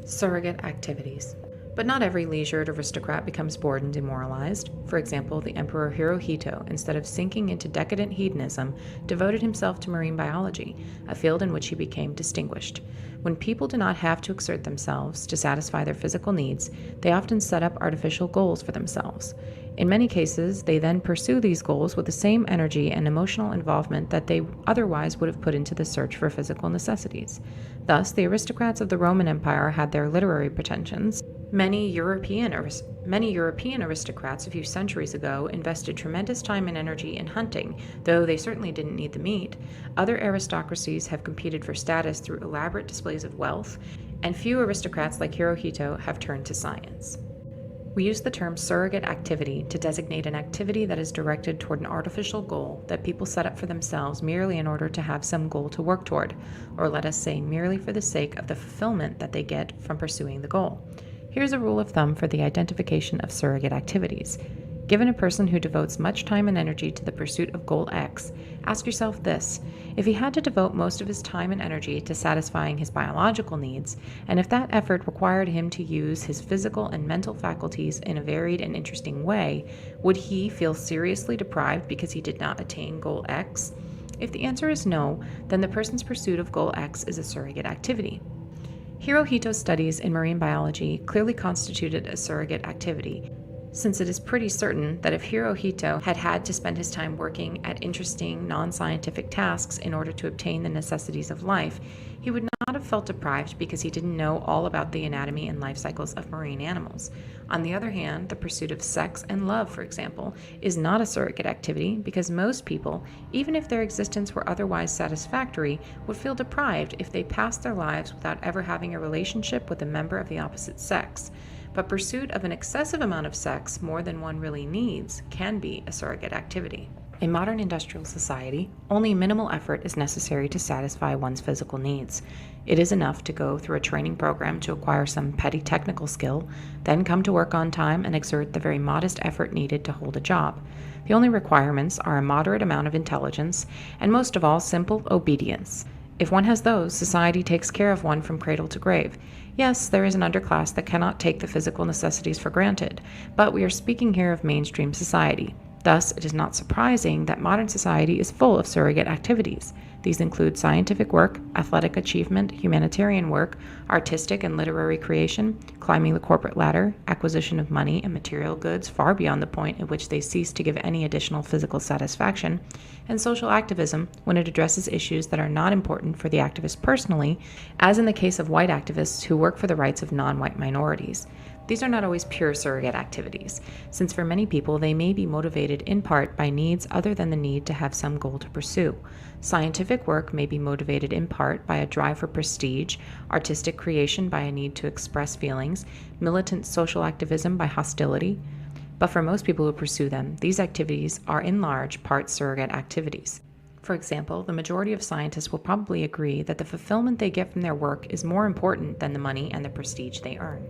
Surrogate activities. But not every leisured aristocrat becomes bored and demoralized. For example, the Emperor Hirohito, instead of sinking into decadent hedonism, devoted himself to marine biology, a field in which he became distinguished. When people do not have to exert themselves to satisfy their physical needs, they often set up artificial goals for themselves. In many cases, they then pursue these goals with the same energy and emotional involvement that they otherwise would have put into the search for physical necessities. Thus, the aristocrats of the Roman Empire had their literary pretensions. Many European aristocrats a few centuries ago invested tremendous time and energy in hunting, though they certainly didn't need the meat. Other aristocracies have competed for status through elaborate displays of wealth, and few aristocrats like Hirohito have turned to science. We use the term surrogate activity to designate an activity that is directed toward an artificial goal that people set up for themselves merely in order to have some goal to work toward, or let us say merely for the sake of the fulfillment that they get from pursuing the goal. Here's a rule of thumb for the identification of surrogate activities. Given a person who devotes much time and energy to the pursuit of goal X, ask yourself this: if he had to devote most of his time and energy to satisfying his biological needs, and if that effort required him to use his physical and mental faculties in a varied and interesting way, would he feel seriously deprived because he did not attain goal X? If the answer is no, then the person's pursuit of goal X is a surrogate activity. Hirohito's studies in marine biology clearly constituted a surrogate activity, since it is pretty certain that if Hirohito had had to spend his time working at interesting, non-scientific tasks in order to obtain the necessities of life, he would not have felt deprived because he didn't know all about the anatomy and life cycles of marine animals. On the other hand, the pursuit of sex and love, for example, is not a surrogate activity because most people, even if their existence were otherwise satisfactory, would feel deprived if they passed their lives without ever having a relationship with a member of the opposite sex. But pursuit of an excessive amount of sex, more than one really needs, can be a surrogate activity. In modern industrial society, only minimal effort is necessary to satisfy one's physical needs. It is enough to go through a training program to acquire some petty technical skill, then come to work on time and exert the very modest effort needed to hold a job. The only requirements are a moderate amount of intelligence, and most of all, simple obedience. If one has those, society takes care of one from cradle to grave. Yes, there is an underclass that cannot take the physical necessities for granted, but we are speaking here of mainstream society. Thus, it is not surprising that modern society is full of surrogate activities. These include scientific work, athletic achievement, humanitarian work, artistic and literary creation, climbing the corporate ladder, acquisition of money and material goods far beyond the point at which they cease to give any additional physical satisfaction, and social activism when it addresses issues that are not important for the activist personally, as in the case of white activists who work for the rights of non-white minorities. These are not always pure surrogate activities, since for many people they may be motivated in part by needs other than the need to have some goal to pursue. Scientific work may be motivated in part by a drive for prestige, artistic creation by a need to express feelings, militant social activism by hostility. But for most people who pursue them, these activities are in large part surrogate activities. For example, the majority of scientists will probably agree that the fulfillment they get from their work is more important than the money and the prestige they earn.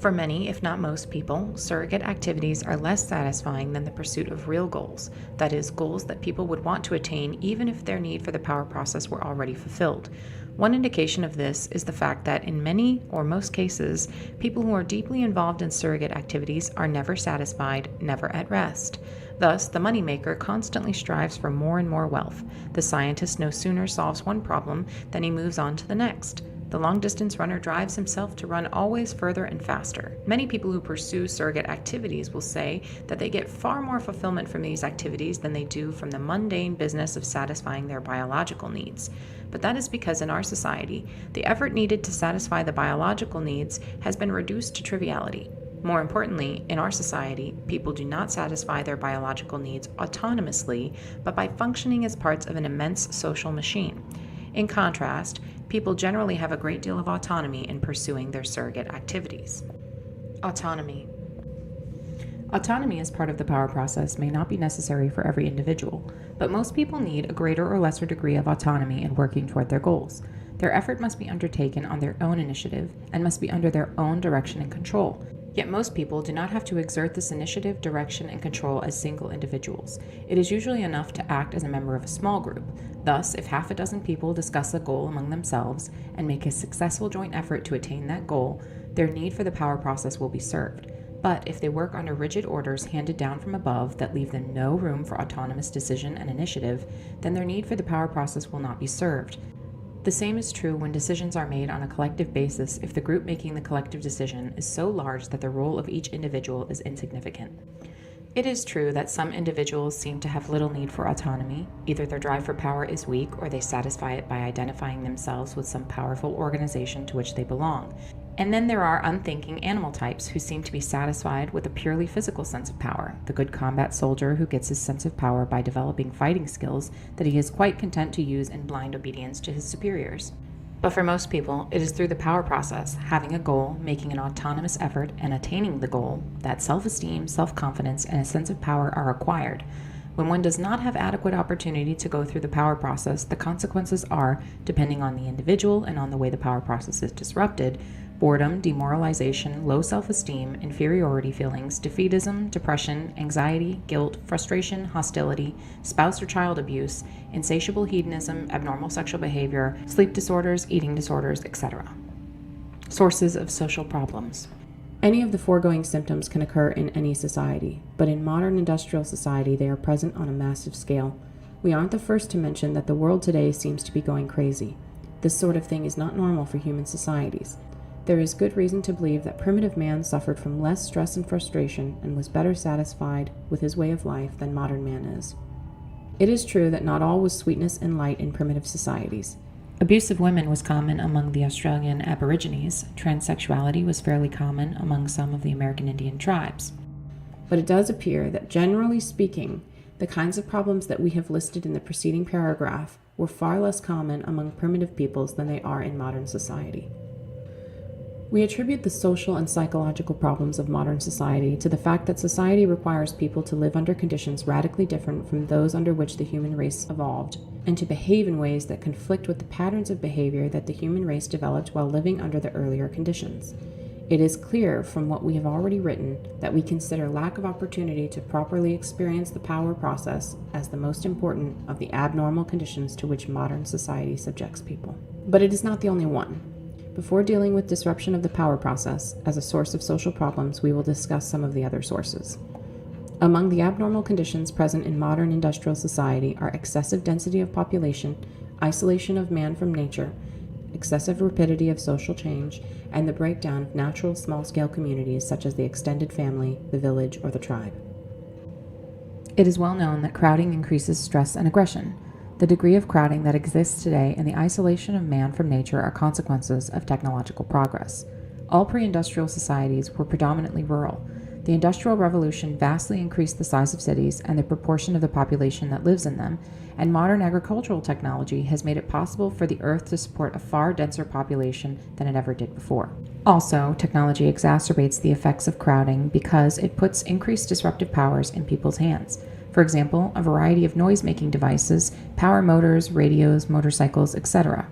For many, if not most people, surrogate activities are less satisfying than the pursuit of real goals, that is, goals that people would want to attain even if their need for the power process were already fulfilled. One indication of this is the fact that in many or most cases, people who are deeply involved in surrogate activities are never satisfied, never at rest. Thus, the moneymaker constantly strives for more and more wealth. The scientist no sooner solves one problem than he moves on to the next. The long-distance runner drives himself to run always further and faster. Many people who pursue surrogate activities will say that they get far more fulfillment from these activities than they do from the mundane business of satisfying their biological needs. But that is because in our society, the effort needed to satisfy the biological needs has been reduced to triviality. More importantly, in our society, people do not satisfy their biological needs autonomously, but by functioning as parts of an immense social machine. In contrast, people generally have a great deal of autonomy in pursuing their surrogate activities. Autonomy. Autonomy as part of the power process may not be necessary for every individual, but most people need a greater or lesser degree of autonomy in working toward their goals. Their effort must be undertaken on their own initiative and must be under their own direction and control. Yet most people do not have to exert this initiative, direction, and control as single individuals. It is usually enough to act as a member of a small group. Thus, if half a dozen people discuss a goal among themselves and make a successful joint effort to attain that goal, their need for the power process will be served. But if they work under rigid orders handed down from above that leave them no room for autonomous decision and initiative, then their need for the power process will not be served. The same is true when decisions are made on a collective basis if the group making the collective decision is so large that the role of each individual is insignificant. It is true that some individuals seem to have little need for autonomy. Either their drive for power is weak or they satisfy it by identifying themselves with some powerful organization to which they belong. And then there are unthinking animal types who seem to be satisfied with a purely physical sense of power, the good combat soldier who gets his sense of power by developing fighting skills that he is quite content to use in blind obedience to his superiors. But for most people, it is through the power process, having a goal, making an autonomous effort, and attaining the goal, that self-esteem, self-confidence, and a sense of power are acquired. When one does not have adequate opportunity to go through the power process, the consequences are, depending on the individual and on the way the power process is disrupted, boredom, demoralization, low self-esteem, inferiority feelings, defeatism, depression, anxiety, guilt, frustration, hostility, spouse or child abuse, insatiable hedonism, abnormal sexual behavior, sleep disorders, eating disorders, etc. Sources of social problems. Any of the foregoing symptoms can occur in any society, but in modern industrial society they are present on a massive scale. We aren't the first to mention that the world today seems to be going crazy. This sort of thing is not normal for human societies. There is good reason to believe that primitive man suffered from less stress and frustration and was better satisfied with his way of life than modern man is. It is true that not all was sweetness and light in primitive societies. Abuse of women was common among the Australian Aborigines. Transsexuality was fairly common among some of the American Indian tribes. But it does appear that, generally speaking, the kinds of problems that we have listed in the preceding paragraph were far less common among primitive peoples than they are in modern society. We attribute the social and psychological problems of modern society to the fact that society requires people to live under conditions radically different from those under which the human race evolved, and to behave in ways that conflict with the patterns of behavior that the human race developed while living under the earlier conditions. It is clear from what we have already written that we consider lack of opportunity to properly experience the power process as the most important of the abnormal conditions to which modern society subjects people. But it is not the only one. Before dealing with disruption of the power process as a source of social problems, we will discuss some of the other sources. Among the abnormal conditions present in modern industrial society are excessive density of population, isolation of man from nature, excessive rapidity of social change, and the breakdown of natural small-scale communities such as the extended family, the village, or the tribe. It is well known that crowding increases stress and aggression. The degree of crowding that exists today and the isolation of man from nature are consequences of technological progress. All pre-industrial societies were predominantly rural. The Industrial Revolution vastly increased the size of cities and the proportion of the population that lives in them, and modern agricultural technology has made it possible for the Earth to support a far denser population than it ever did before. Also, technology exacerbates the effects of crowding because it puts increased disruptive powers in people's hands. For example, a variety of noise-making devices, power motors, radios, motorcycles, etc.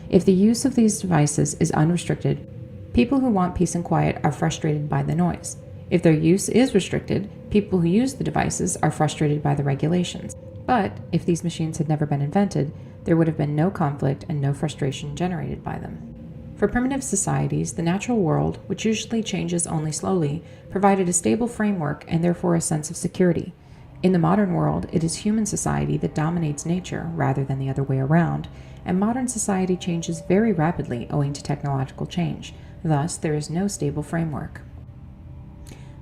If the use of these devices is unrestricted, people who want peace and quiet are frustrated by the noise. If their use is restricted, people who use the devices are frustrated by the regulations. But if these machines had never been invented, there would have been no conflict and no frustration generated by them. For primitive societies, the natural world, which usually changes only slowly, provided a stable framework and therefore a sense of security. In the modern world, it is human society that dominates nature rather than the other way around, and modern society changes very rapidly owing to technological change. Thus, there is no stable framework.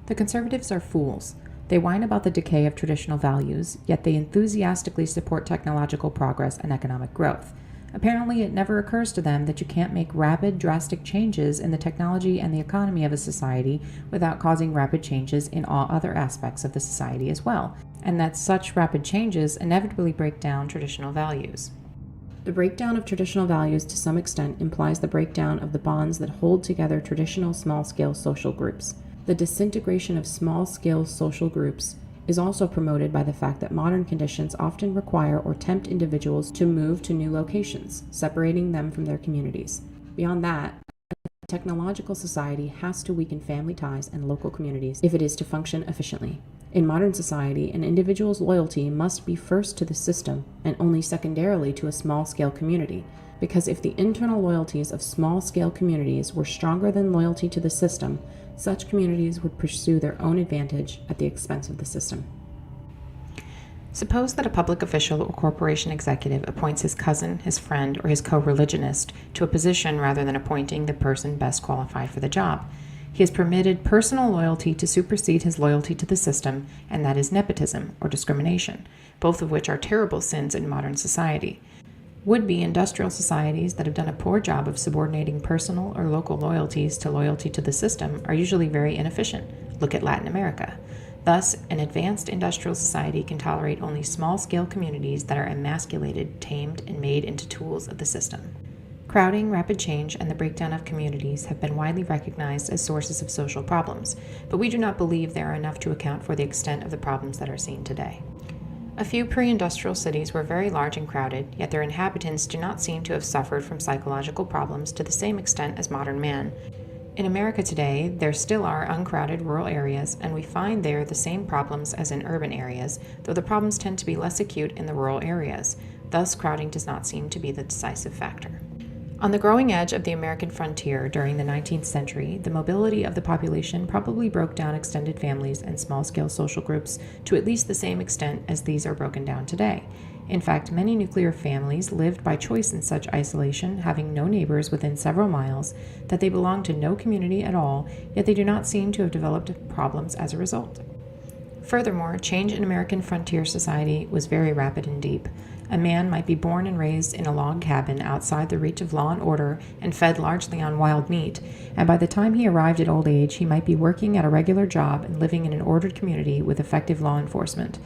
The conservatives are fools. They whine about the decay of traditional values, yet they enthusiastically support technological progress and economic growth. Apparently, it never occurs to them that you can't make rapid, drastic changes in the technology and the economy of a society without causing rapid changes in all other aspects of the society as well, and that such rapid changes inevitably break down traditional values. The breakdown of traditional values to some extent implies the breakdown of the bonds that hold together traditional small-scale social groups. The disintegration of small-scale social groups is also promoted by the fact that modern conditions often require or tempt individuals to move to new locations, separating them from their communities. Beyond that, a technological society has to weaken family ties and local communities if it is to function efficiently. In modern society, an individual's loyalty must be first to the system and only secondarily to a small-scale community, because if the internal loyalties of small-scale communities were stronger than loyalty to the system, such communities would pursue their own advantage at the expense of the system. Suppose that a public official or corporation executive appoints his cousin, his friend, or his co-religionist to a position rather than appointing the person best qualified for the job. He has permitted personal loyalty to supersede his loyalty to the system, and that is nepotism or discrimination, both of which are terrible sins in modern society. Would-be industrial societies that have done a poor job of subordinating personal or local loyalties to loyalty to the system are usually very inefficient. Look at Latin America. Thus, an advanced industrial society can tolerate only small-scale communities that are emasculated, tamed, and made into tools of the system. Crowding, rapid change, and the breakdown of communities have been widely recognized as sources of social problems, but we do not believe they are enough to account for the extent of the problems that are seen today. A few pre-industrial cities were very large and crowded, yet their inhabitants do not seem to have suffered from psychological problems to the same extent as modern man. In America today, there still are uncrowded rural areas, and we find there the same problems as in urban areas, though the problems tend to be less acute in the rural areas. Thus, crowding does not seem to be the decisive factor. On the growing edge of the American frontier during the 19th century, the mobility of the population probably broke down extended families and small-scale social groups to at least the same extent as these are broken down today. In fact, many nuclear families lived by choice in such isolation, having no neighbors within several miles, that they belonged to no community at all, yet they do not seem to have developed problems as a result. Furthermore, change in American frontier society was very rapid and deep. A man might be born and raised in a log cabin outside the reach of law and order and fed largely on wild meat, and by the time he arrived at old age, he might be working at a regular job and living in an ordered community with effective law enforcement.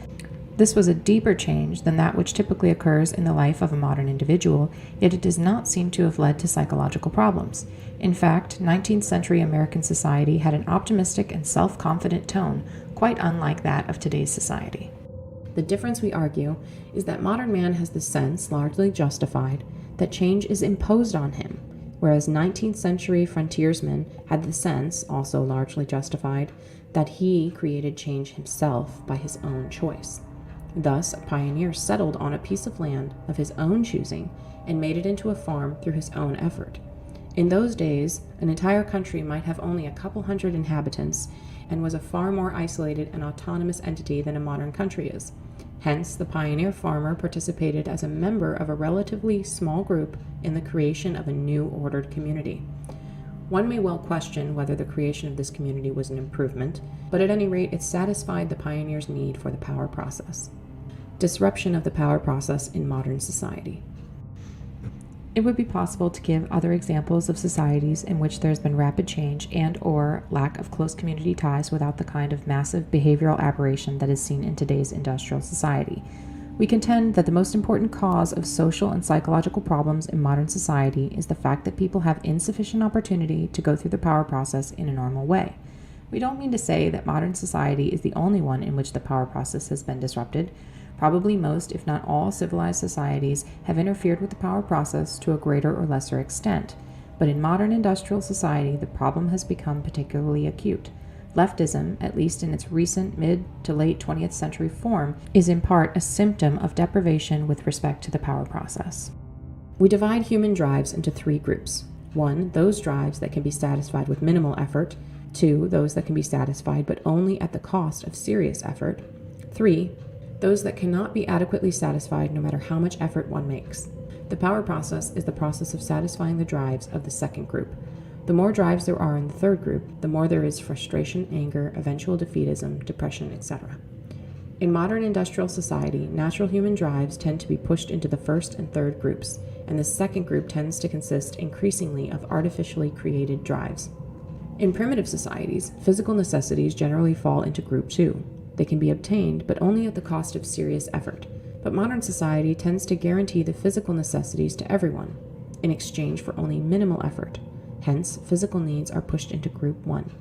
This was a deeper change than that which typically occurs in the life of a modern individual, yet it does not seem to have led to psychological problems. In fact, 19th century American society had an optimistic and self-confident tone, quite unlike that of today's society. The difference, we argue, is that modern man has the sense, largely justified, that change is imposed on him, whereas 19th century frontiersmen had the sense, also largely justified, that he created change himself by his own choice. Thus, a pioneer settled on a piece of land of his own choosing and made it into a farm through his own effort. In those days, an entire country might have only a couple hundred inhabitants and was a far more isolated and autonomous entity than a modern country is. Hence, the pioneer farmer participated as a member of a relatively small group in the creation of a new ordered community. One may well question whether the creation of this community was an improvement, but at any rate it satisfied the pioneer's need for the power process. Disruption of the power process in modern society. It would be possible to give other examples of societies in which there has been rapid change and or lack of close community ties without the kind of massive behavioral aberration that is seen in today's industrial society. We contend that the most important cause of social and psychological problems in modern society is the fact that people have insufficient opportunity to go through the power process in a normal way. We don't mean to say that modern society is the only one in which the power process has been disrupted. Probably most, if not all, civilized societies have interfered with the power process to a greater or lesser extent. But in modern industrial society, the problem has become particularly acute. Leftism, at least in its recent mid to late 20th century form, is in part a symptom of deprivation with respect to the power process. We divide human drives into three groups. 1, those drives that can be satisfied with minimal effort. 2, those that can be satisfied but only at the cost of serious effort. 3. Those that cannot be adequately satisfied no matter how much effort one makes. The power process is the process of satisfying the drives of the second group. The more drives there are in the third group, the more there is frustration, anger, eventual defeatism, depression, etc. In modern industrial society, natural human drives tend to be pushed into the first and third groups, and the second group tends to consist increasingly of artificially created drives. In primitive societies, physical necessities generally fall into group 2. They can be obtained, but only at the cost of serious effort. But modern society tends to guarantee the physical necessities to everyone, in exchange for only minimal effort. Hence, physical needs are pushed into group 1.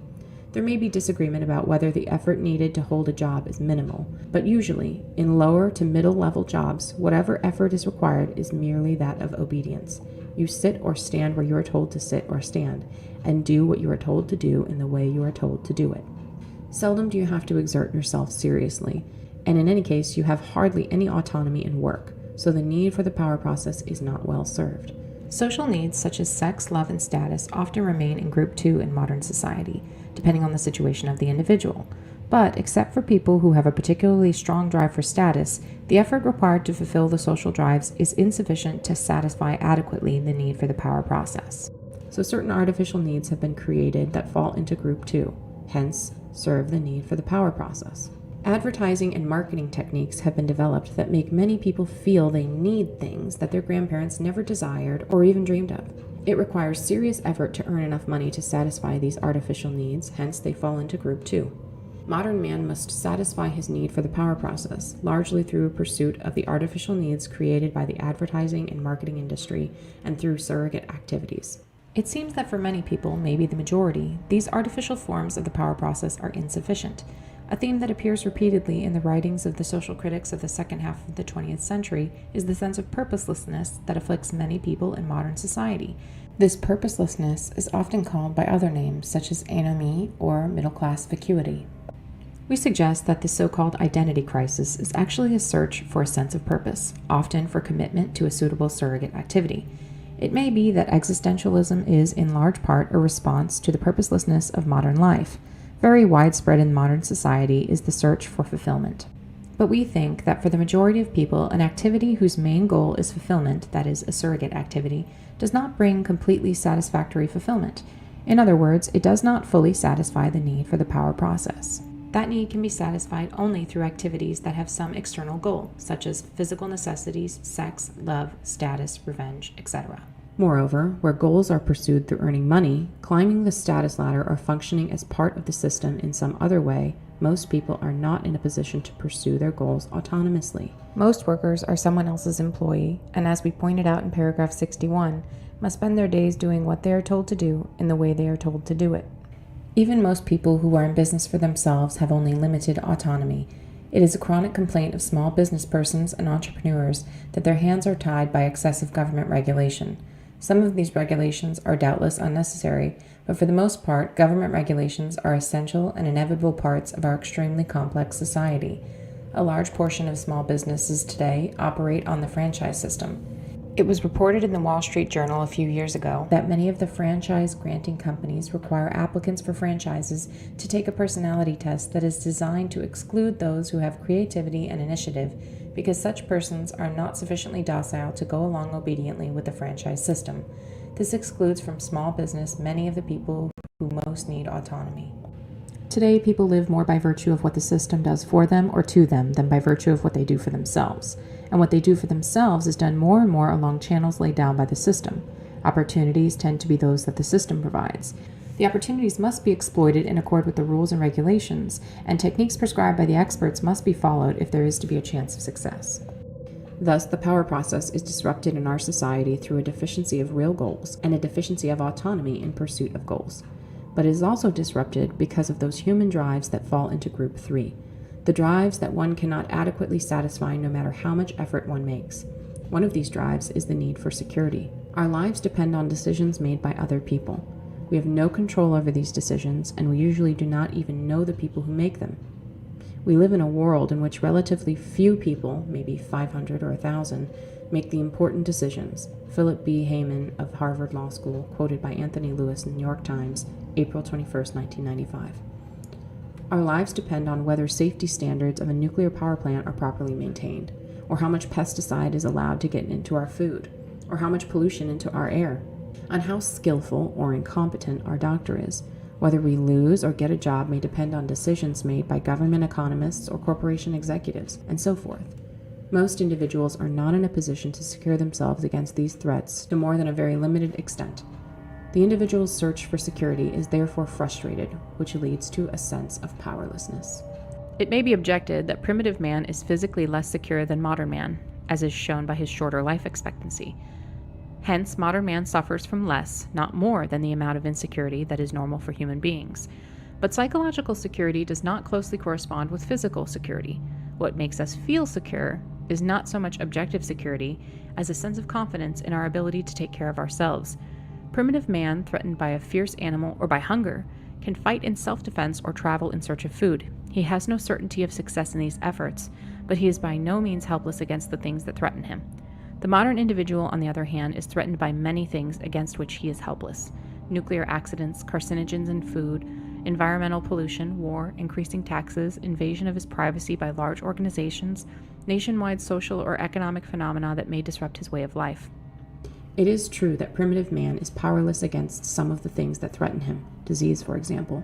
There may be disagreement about whether the effort needed to hold a job is minimal, but usually, in lower to middle level jobs, whatever effort is required is merely that of obedience. You sit or stand where you are told to sit or stand, and do what you are told to do in the way you are told to do it. Seldom do you have to exert yourself seriously, and in any case you have hardly any autonomy in work, so the need for the power process is not well served. Social needs such as sex, love, and status often remain in group 2 in modern society, depending on the situation of the individual. But, except for people who have a particularly strong drive for status, the effort required to fulfill the social drives is insufficient to satisfy adequately the need for the power process. So certain artificial needs have been created that fall into group 2, hence serve the need for the power process. Advertising and marketing techniques have been developed that make many people feel they need things that their grandparents never desired or even dreamed of. It requires serious effort to earn enough money to satisfy these artificial needs, hence they fall into group 2. Modern man must satisfy his need for the power process, largely through a pursuit of the artificial needs created by the advertising and marketing industry and through surrogate activities. It seems that for many people, maybe the majority, these artificial forms of the power process are insufficient. A theme that appears repeatedly in the writings of the social critics of the second half of the 20th century is the sense of purposelessness that afflicts many people in modern society. This purposelessness is often called by other names, such as anomie or middle-class vacuity. We suggest that the so-called identity crisis is actually a search for a sense of purpose, often for commitment to a suitable surrogate activity. It may be that existentialism is, in large part, a response to the purposelessness of modern life. Very widespread in modern society is the search for fulfillment. But we think that for the majority of people, an activity whose main goal is fulfillment, that is, a surrogate activity, does not bring completely satisfactory fulfillment. In other words, it does not fully satisfy the need for the power process. That need can be satisfied only through activities that have some external goal, such as physical necessities, sex, love, status, revenge, etc. Moreover, where goals are pursued through earning money, climbing the status ladder, or functioning as part of the system in some other way, most people are not in a position to pursue their goals autonomously. Most workers are someone else's employee, and as we pointed out in paragraph 61, must spend their days doing what they are told to do in the way they are told to do it. Even most people who are in business for themselves have only limited autonomy. It is a chronic complaint of small business persons and entrepreneurs that their hands are tied by excessive government regulation. Some of these regulations are doubtless unnecessary, but for the most part, government regulations are essential and inevitable parts of our extremely complex society. A large portion of small businesses today operate on the franchise system. It was reported in the Wall Street Journal a few years ago that many of the franchise-granting companies require applicants for franchises to take a personality test that is designed to exclude those who have creativity and initiative because such persons are not sufficiently docile to go along obediently with the franchise system. This excludes from small business many of the people who most need autonomy. Today, people live more by virtue of what the system does for them or to them than by virtue of what they do for themselves. And what they do for themselves is done more and more along channels laid down by the system. Opportunities tend to be those that the system provides. The opportunities must be exploited in accord with the rules and regulations, and techniques prescribed by the experts must be followed if there is to be a chance of success. Thus, the power process is disrupted in our society through a deficiency of real goals and a deficiency of autonomy in pursuit of goals. But it is also disrupted because of those human drives that fall into group 3. The drives that one cannot adequately satisfy no matter how much effort one makes. One of these drives is the need for security. Our lives depend on decisions made by other people. We have no control over these decisions, and we usually do not even know the people who make them. We live in a world in which relatively few people, maybe 500 or 1,000, make the important decisions. Philip B. Hayman of Harvard Law School, quoted by Anthony Lewis in the New York Times, April 21, 1995. Our lives depend on whether safety standards of a nuclear power plant are properly maintained, or how much pesticide is allowed to get into our food, or how much pollution into our air, on how skillful or incompetent our doctor is. Whether we lose or get a job may depend on decisions made by government economists or corporation executives, and so forth. Most individuals are not in a position to secure themselves against these threats to more than a very limited extent. The individual's search for security is therefore frustrated, which leads to a sense of powerlessness. It may be objected that primitive man is physically less secure than modern man, as is shown by his shorter life expectancy. Hence, modern man suffers from less, not more, than the amount of insecurity that is normal for human beings. But psychological security does not closely correspond with physical security. What makes us feel secure is not so much objective security as a sense of confidence in our ability to take care of ourselves. Primitive man, threatened by a fierce animal or by hunger, can fight in self-defense or travel in search of food. He has no certainty of success in these efforts, but he is by no means helpless against the things that threaten him. The modern individual, on the other hand, is threatened by many things against which he is helpless: nuclear accidents, carcinogens in food, environmental pollution, war, increasing taxes, invasion of his privacy by large organizations, nationwide social or economic phenomena that may disrupt his way of life. It is true that primitive man is powerless against some of the things that threaten him, disease for example,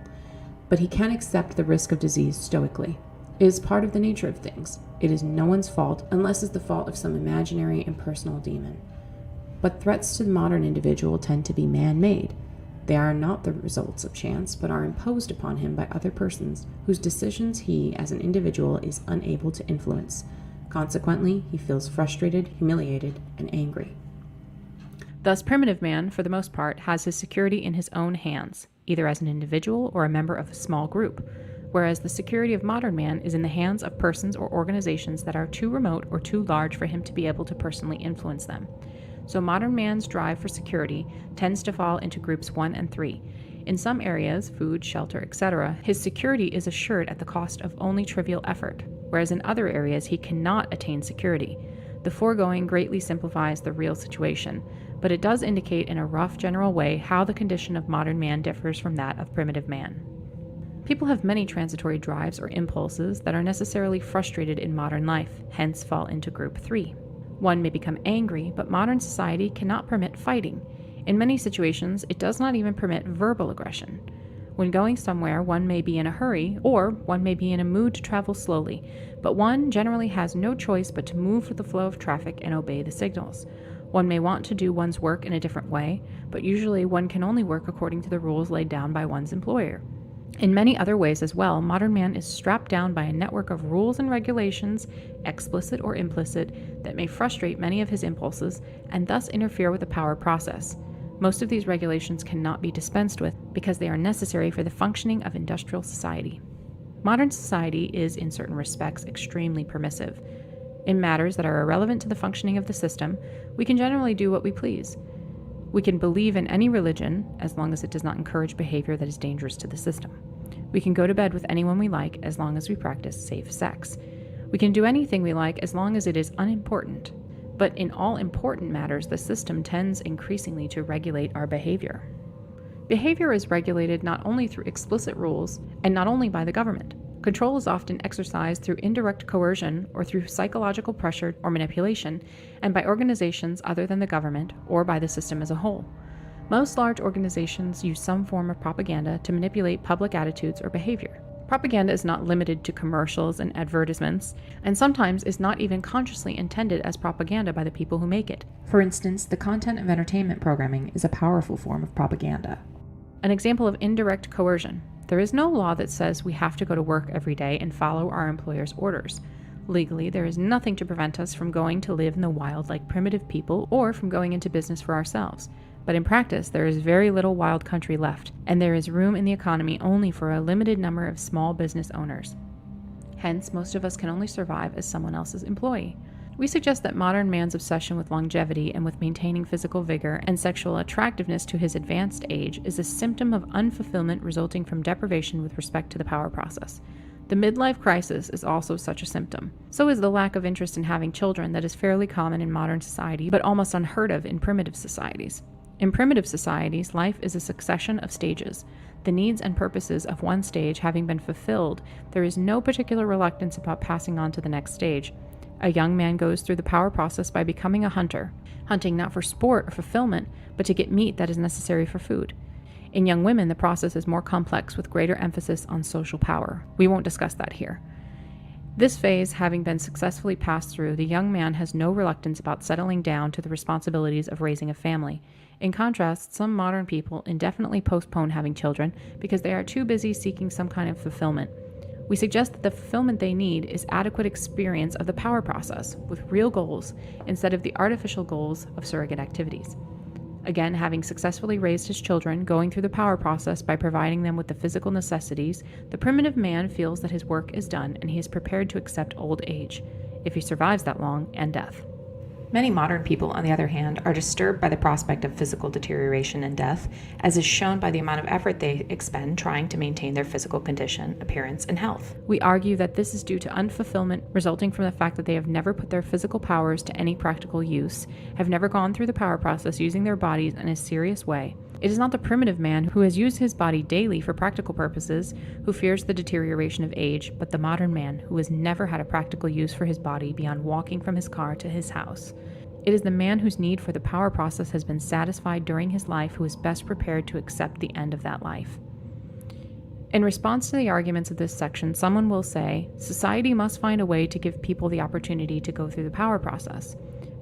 but he can accept the risk of disease stoically. It is part of the nature of things. It is no one's fault unless it's the fault of some imaginary impersonal demon. But threats to the modern individual tend to be man-made. They are not the results of chance, but are imposed upon him by other persons whose decisions he, as an individual, is unable to influence. Consequently, he feels frustrated, humiliated, and angry. Thus, primitive man, for the most part, has his security in his own hands, either as an individual or a member of a small group, whereas the security of modern man is in the hands of persons or organizations that are too remote or too large for him to be able to personally influence them. So modern man's drive for security tends to fall into groups 1 and 3. In some areas, food, shelter, etc., his security is assured at the cost of only trivial effort, whereas in other areas he cannot attain security. The foregoing greatly simplifies the real situation, but it does indicate in a rough general way how the condition of modern man differs from that of primitive man. People have many transitory drives or impulses that are necessarily frustrated in modern life, hence fall into group 3. One may become angry, but modern society cannot permit fighting. In many situations, it does not even permit verbal aggression. When going somewhere, one may be in a hurry, or one may be in a mood to travel slowly, but one generally has no choice but to move with the flow of traffic and obey the signals. One may want to do one's work in a different way, but usually one can only work according to the rules laid down by one's employer. In many other ways as well, modern man is strapped down by a network of rules and regulations, explicit or implicit, that may frustrate many of his impulses and thus interfere with the power process. Most of these regulations cannot be dispensed with because they are necessary for the functioning of industrial society. Modern society is, in certain respects, extremely permissive. In matters that are irrelevant to the functioning of the system, we can generally do what we please. We can believe in any religion, as long as it does not encourage behavior that is dangerous to the system. We can go to bed with anyone we like, as long as we practice safe sex. We can do anything we like, as long as it is unimportant. But in all important matters, the system tends increasingly to regulate our behavior. Behavior is regulated not only through explicit rules, and not only by the government. Control is often exercised through indirect coercion or through psychological pressure or manipulation, and by organizations other than the government or by the system as a whole. Most large organizations use some form of propaganda to manipulate public attitudes or behavior. Propaganda is not limited to commercials and advertisements, and sometimes is not even consciously intended as propaganda by the people who make it. For instance, the content of entertainment programming is a powerful form of propaganda. An example of indirect coercion. There is no law that says we have to go to work every day and follow our employer's orders. Legally, there is nothing to prevent us from going to live in the wild like primitive people or from going into business for ourselves. But in practice, there is very little wild country left, and there is room in the economy only for a limited number of small business owners. Hence, most of us can only survive as someone else's employee. We suggest that modern man's obsession with longevity and with maintaining physical vigor and sexual attractiveness to his advanced age is a symptom of unfulfillment resulting from deprivation with respect to the power process. The midlife crisis is also such a symptom. So is the lack of interest in having children that is fairly common in modern society, but almost unheard of in primitive societies. In primitive societies, life is a succession of stages. The needs and purposes of one stage having been fulfilled, there is no particular reluctance about passing on to the next stage. A young man goes through the power process by becoming a hunter, hunting not for sport or fulfillment, but to get meat that is necessary for food. In young women, the process is more complex with greater emphasis on social power. We won't discuss that here. This phase having been successfully passed through, the young man has no reluctance about settling down to the responsibilities of raising a family. In contrast, some modern people indefinitely postpone having children because they are too busy seeking some kind of fulfillment. We suggest that the fulfillment they need is adequate experience of the power process with real goals instead of the artificial goals of surrogate activities. Again, having successfully raised his children, going through the power process by providing them with the physical necessities, the primitive man feels that his work is done and he is prepared to accept old age, if he survives that long, and death. Many modern people, on the other hand, are disturbed by the prospect of physical deterioration and death, as is shown by the amount of effort they expend trying to maintain their physical condition, appearance, and health. We argue that this is due to unfulfillment resulting from the fact that they have never put their physical powers to any practical use, have never gone through the power process using their bodies in a serious way. It is not the primitive man who has used his body daily for practical purposes who fears the deterioration of age, but the modern man who has never had a practical use for his body beyond walking from his car to his house. It is the man whose need for the power process has been satisfied during his life who is best prepared to accept the end of that life. In response to the arguments of this section, someone will say, society must find a way to give people the opportunity to go through the power process.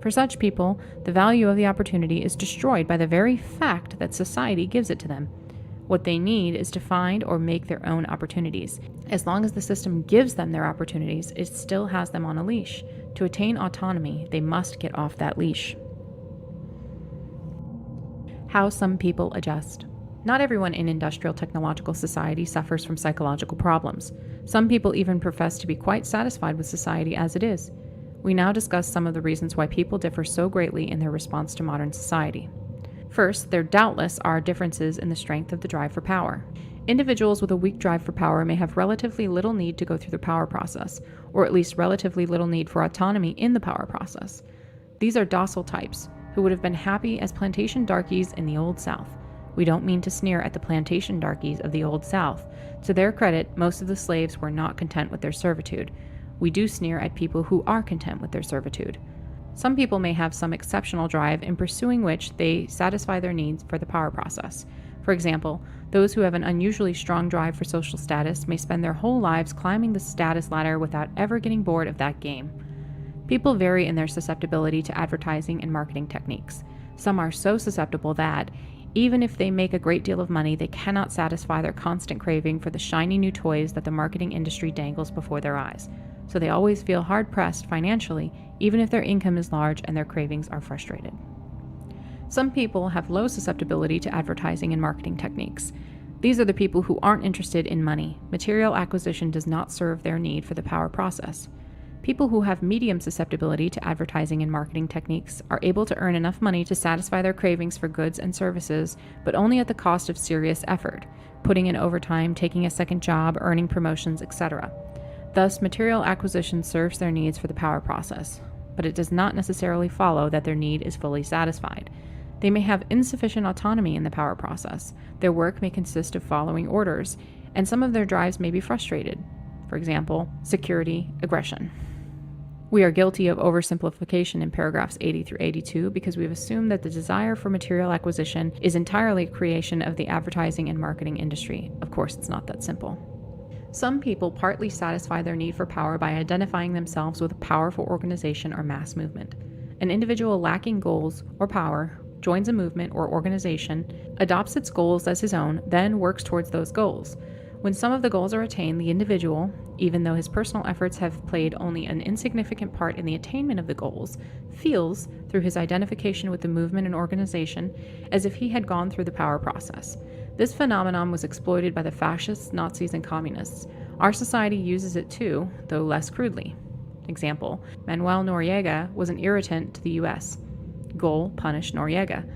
For such people, the value of the opportunity is destroyed by the very fact that society gives it to them. What they need is to find or make their own opportunities. As long as the system gives them their opportunities, it still has them on a leash. To attain autonomy, they must get off that leash. How some people adjust. Not everyone in industrial technological society suffers from psychological problems. Some people even profess to be quite satisfied with society as it is. We now discuss some of the reasons why people differ so greatly in their response to modern society. First, there doubtless are differences in the strength of the drive for power. Individuals with a weak drive for power may have relatively little need to go through the power process, or at least relatively little need for autonomy in the power process. These are docile types, who would have been happy as plantation darkies in the Old South. We don't mean to sneer at the plantation darkies of the Old South. To their credit, most of the slaves were not content with their servitude. We do sneer at people who are content with their servitude. Some people may have some exceptional drive in pursuing which they satisfy their needs for the power process. For example, those who have an unusually strong drive for social status may spend their whole lives climbing the status ladder without ever getting bored of that game. People vary in their susceptibility to advertising and marketing techniques. Some are so susceptible that, even if they make a great deal of money, they cannot satisfy their constant craving for the shiny new toys that the marketing industry dangles before their eyes. So they always feel hard-pressed financially, even if their income is large and their cravings are frustrated. Some people have low susceptibility to advertising and marketing techniques. These are the people who aren't interested in money. Material acquisition does not serve their need for the power process. People who have medium susceptibility to advertising and marketing techniques are able to earn enough money to satisfy their cravings for goods and services, but only at the cost of serious effort, putting in overtime, taking a second job, earning promotions, etc. Thus, material acquisition serves their needs for the power process, but it does not necessarily follow that their need is fully satisfied. They may have insufficient autonomy in the power process. Their work may consist of following orders, and some of their drives may be frustrated. For example, security, aggression. We are guilty of oversimplification in paragraphs 80 through 82 because we've assumed that the desire for material acquisition is entirely a creation of the advertising and marketing industry. Of course, it's not that simple. Some people partly satisfy their need for power by identifying themselves with a powerful organization or mass movement. An individual lacking goals or power joins a movement or organization, adopts its goals as his own, then works towards those goals. When some of the goals are attained, the individual, even though his personal efforts have played only an insignificant part in the attainment of the goals, feels, through his identification with the movement and organization, as if he had gone through the power process. This phenomenon was exploited by the fascists, Nazis, and communists. Our society uses it too, though less crudely. Example, Manuel Noriega was an irritant to the U.S. Goal, punish Noriega.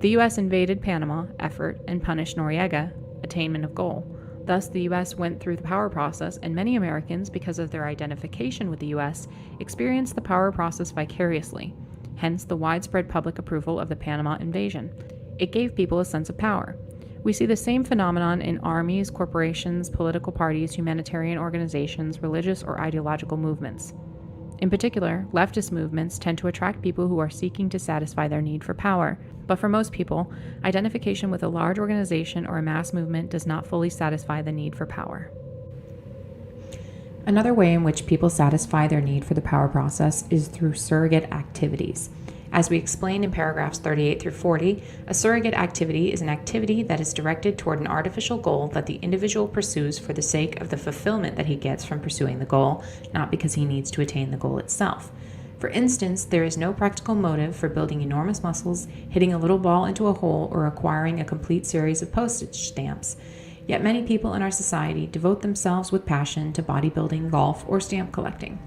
The U.S. invaded Panama, effort, and punished Noriega, attainment of goal. Thus, the U.S. went through the power process, and many Americans, because of their identification with the U.S., experienced the power process vicariously, hence the widespread public approval of the Panama invasion. It gave people a sense of power. We see the same phenomenon in armies, corporations, political parties, humanitarian organizations, religious or ideological movements. In particular, leftist movements tend to attract people who are seeking to satisfy their need for power, but for most people, identification with a large organization or a mass movement does not fully satisfy the need for power. Another way in which people satisfy their need for the power process is through surrogate activities. As we explained in paragraphs 38 through 40, a surrogate activity is an activity that is directed toward an artificial goal that the individual pursues for the sake of the fulfillment that he gets from pursuing the goal, not because he needs to attain the goal itself. For instance, there is no practical motive for building enormous muscles, hitting a little ball into a hole, or acquiring a complete series of postage stamps. Yet many people in our society devote themselves with passion to bodybuilding, golf, or stamp collecting.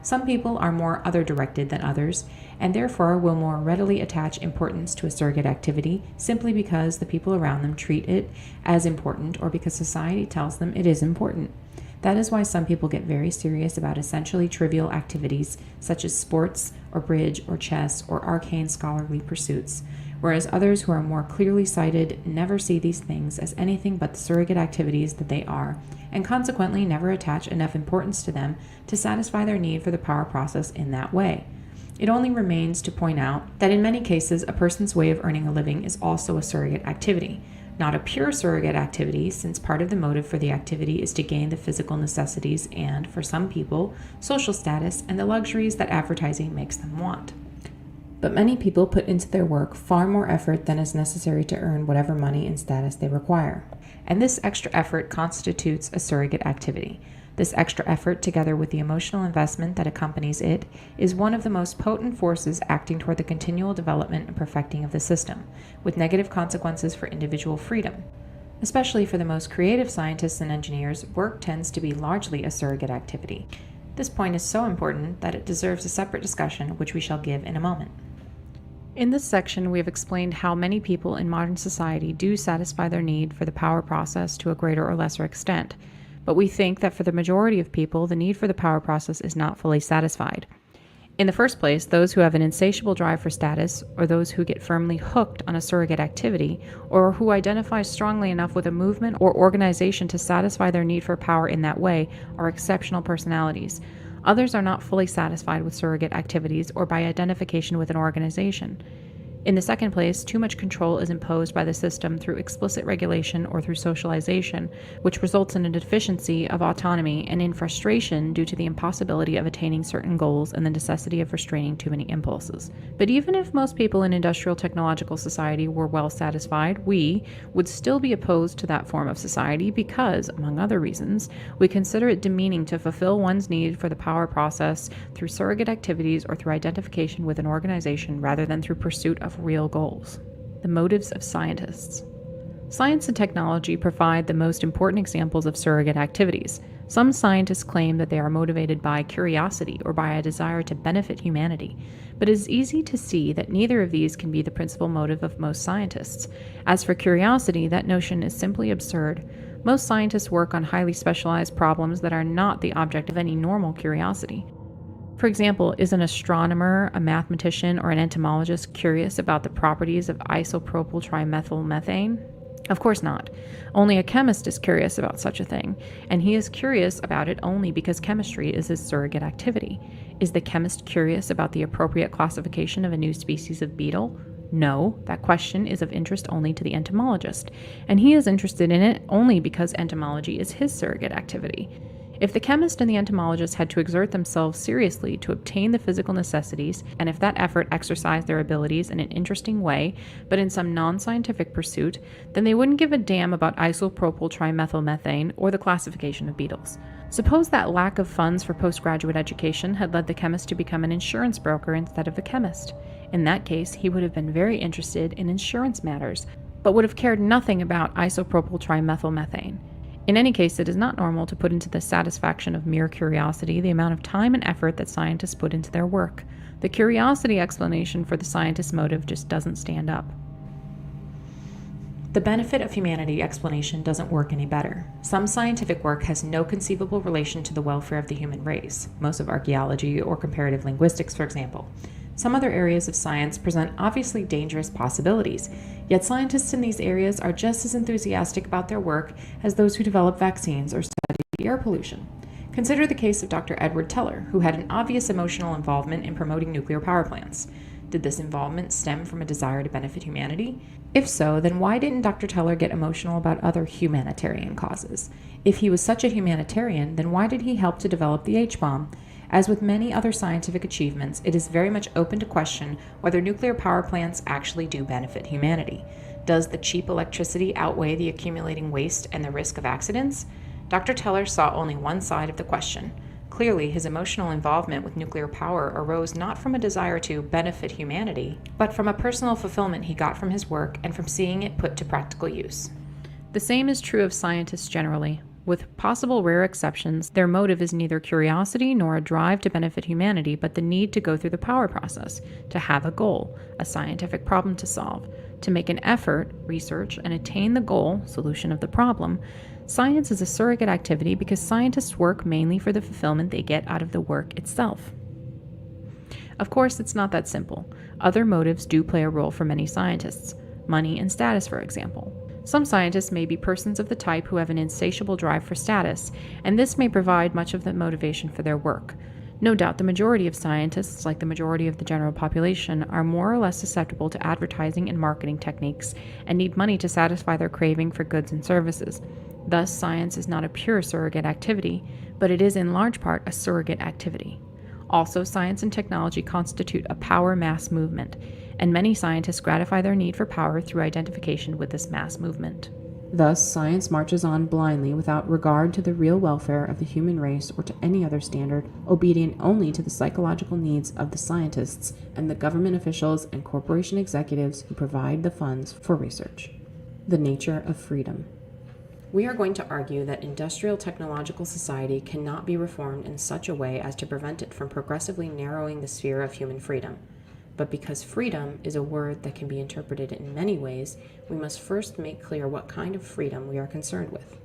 Some people are more other-directed than others, and therefore will more readily attach importance to a surrogate activity simply because the people around them treat it as important or because society tells them it is important. That is why some people get very serious about essentially trivial activities such as sports or bridge or chess or arcane scholarly pursuits, whereas others who are more clearly sighted never see these things as anything but the surrogate activities that they are, and consequently never attach enough importance to them to satisfy their need for the power process in that way. It only remains to point out that in many cases a person's way of earning a living is also a surrogate activity. Not a pure surrogate activity, since part of the motive for the activity is to gain the physical necessities and, for some people, social status and the luxuries that advertising makes them want. But many people put into their work far more effort than is necessary to earn whatever money and status they require. And this extra effort constitutes a surrogate activity. This extra effort, together with the emotional investment that accompanies it, is one of the most potent forces acting toward the continual development and perfecting of the system, with negative consequences for individual freedom. Especially for the most creative scientists and engineers, work tends to be largely a surrogate activity. This point is so important that it deserves a separate discussion, which we shall give in a moment. In this section, we have explained how many people in modern society do satisfy their need for the power process to a greater or lesser extent. But we think that for the majority of people, the need for the power process is not fully satisfied. In the first place, those who have an insatiable drive for status, or those who get firmly hooked on a surrogate activity, or who identify strongly enough with a movement or organization to satisfy their need for power in that way, are exceptional personalities. Others are not fully satisfied with surrogate activities or by identification with an organization. In the second place, too much control is imposed by the system through explicit regulation or through socialization, which results in a deficiency of autonomy and in frustration due to the impossibility of attaining certain goals and the necessity of restraining too many impulses. But even if most people in industrial technological society were well satisfied, we would still be opposed to that form of society because, among other reasons, we consider it demeaning to fulfill one's need for the power process through surrogate activities or through identification with an organization rather than through pursuit of real goals. The motives of scientists. Science and technology provide the most important examples of surrogate activities. Some scientists claim that they are motivated by curiosity or by a desire to benefit humanity, but it is easy to see that neither of these can be the principal motive of most scientists. As for curiosity, that notion is simply absurd. Most scientists work on highly specialized problems that are not the object of any normal curiosity. For example, is an astronomer, a mathematician, or an entomologist curious about the properties of isopropyl trimethylmethane? Of course not. Only a chemist is curious about such a thing, and he is curious about it only because chemistry is his surrogate activity. Is the chemist curious about the appropriate classification of a new species of beetle? No, that question is of interest only to the entomologist, and he is interested in it only because entomology is his surrogate activity. If the chemist and the entomologist had to exert themselves seriously to obtain the physical necessities, and if that effort exercised their abilities in an interesting way, but in some non-scientific pursuit, then they wouldn't give a damn about isopropyl trimethylmethane or the classification of beetles. Suppose that lack of funds for postgraduate education had led the chemist to become an insurance broker instead of a chemist. In that case, he would have been very interested in insurance matters, but would have cared nothing about isopropyl trimethylmethane. In any case, it is not normal to put into the satisfaction of mere curiosity the amount of time and effort that scientists put into their work. The curiosity explanation for the scientist's motive just doesn't stand up. The benefit of humanity explanation doesn't work any better. Some scientific work has no conceivable relation to the welfare of the human race, most of archaeology or comparative linguistics, for example. Some other areas of science present obviously dangerous possibilities, yet scientists in these areas are just as enthusiastic about their work as those who develop vaccines or study air pollution. Consider the case of Dr. Edward Teller, who had an obvious emotional involvement in promoting nuclear power plants. Did this involvement stem from a desire to benefit humanity? If so, then why didn't Dr. Teller get emotional about other humanitarian causes? If he was such a humanitarian, then why did he help to develop the H-bomb? As with many other scientific achievements, it is very much open to question whether nuclear power plants actually do benefit humanity. Does the cheap electricity outweigh the accumulating waste and the risk of accidents? Dr. Teller saw only one side of the question. Clearly, his emotional involvement with nuclear power arose not from a desire to benefit humanity, but from a personal fulfillment he got from his work and from seeing it put to practical use. The same is true of scientists generally. With possible rare exceptions, their motive is neither curiosity nor a drive to benefit humanity, but the need to go through the power process, to have a goal, a scientific problem to solve, to make an effort, research, and attain the goal, solution of the problem. Science is a surrogate activity because scientists work mainly for the fulfillment they get out of the work itself. Of course, it's not that simple. Other motives do play a role for many scientists. Money and status, for example. Some scientists may be persons of the type who have an insatiable drive for status, and this may provide much of the motivation for their work. No doubt the majority of scientists, like the majority of the general population, are more or less susceptible to advertising and marketing techniques and need money to satisfy their craving for goods and services. Thus, science is not a pure surrogate activity, but it is in large part a surrogate activity. Also, science and technology constitute a power mass movement, and many scientists gratify their need for power through identification with this mass movement. Thus, science marches on blindly without regard to the real welfare of the human race or to any other standard, obedient only to the psychological needs of the scientists and the government officials and corporation executives who provide the funds for research. The nature of freedom. We are going to argue that industrial technological society cannot be reformed in such a way as to prevent it from progressively narrowing the sphere of human freedom. But because freedom is a word that can be interpreted in many ways, we must first make clear what kind of freedom we are concerned with.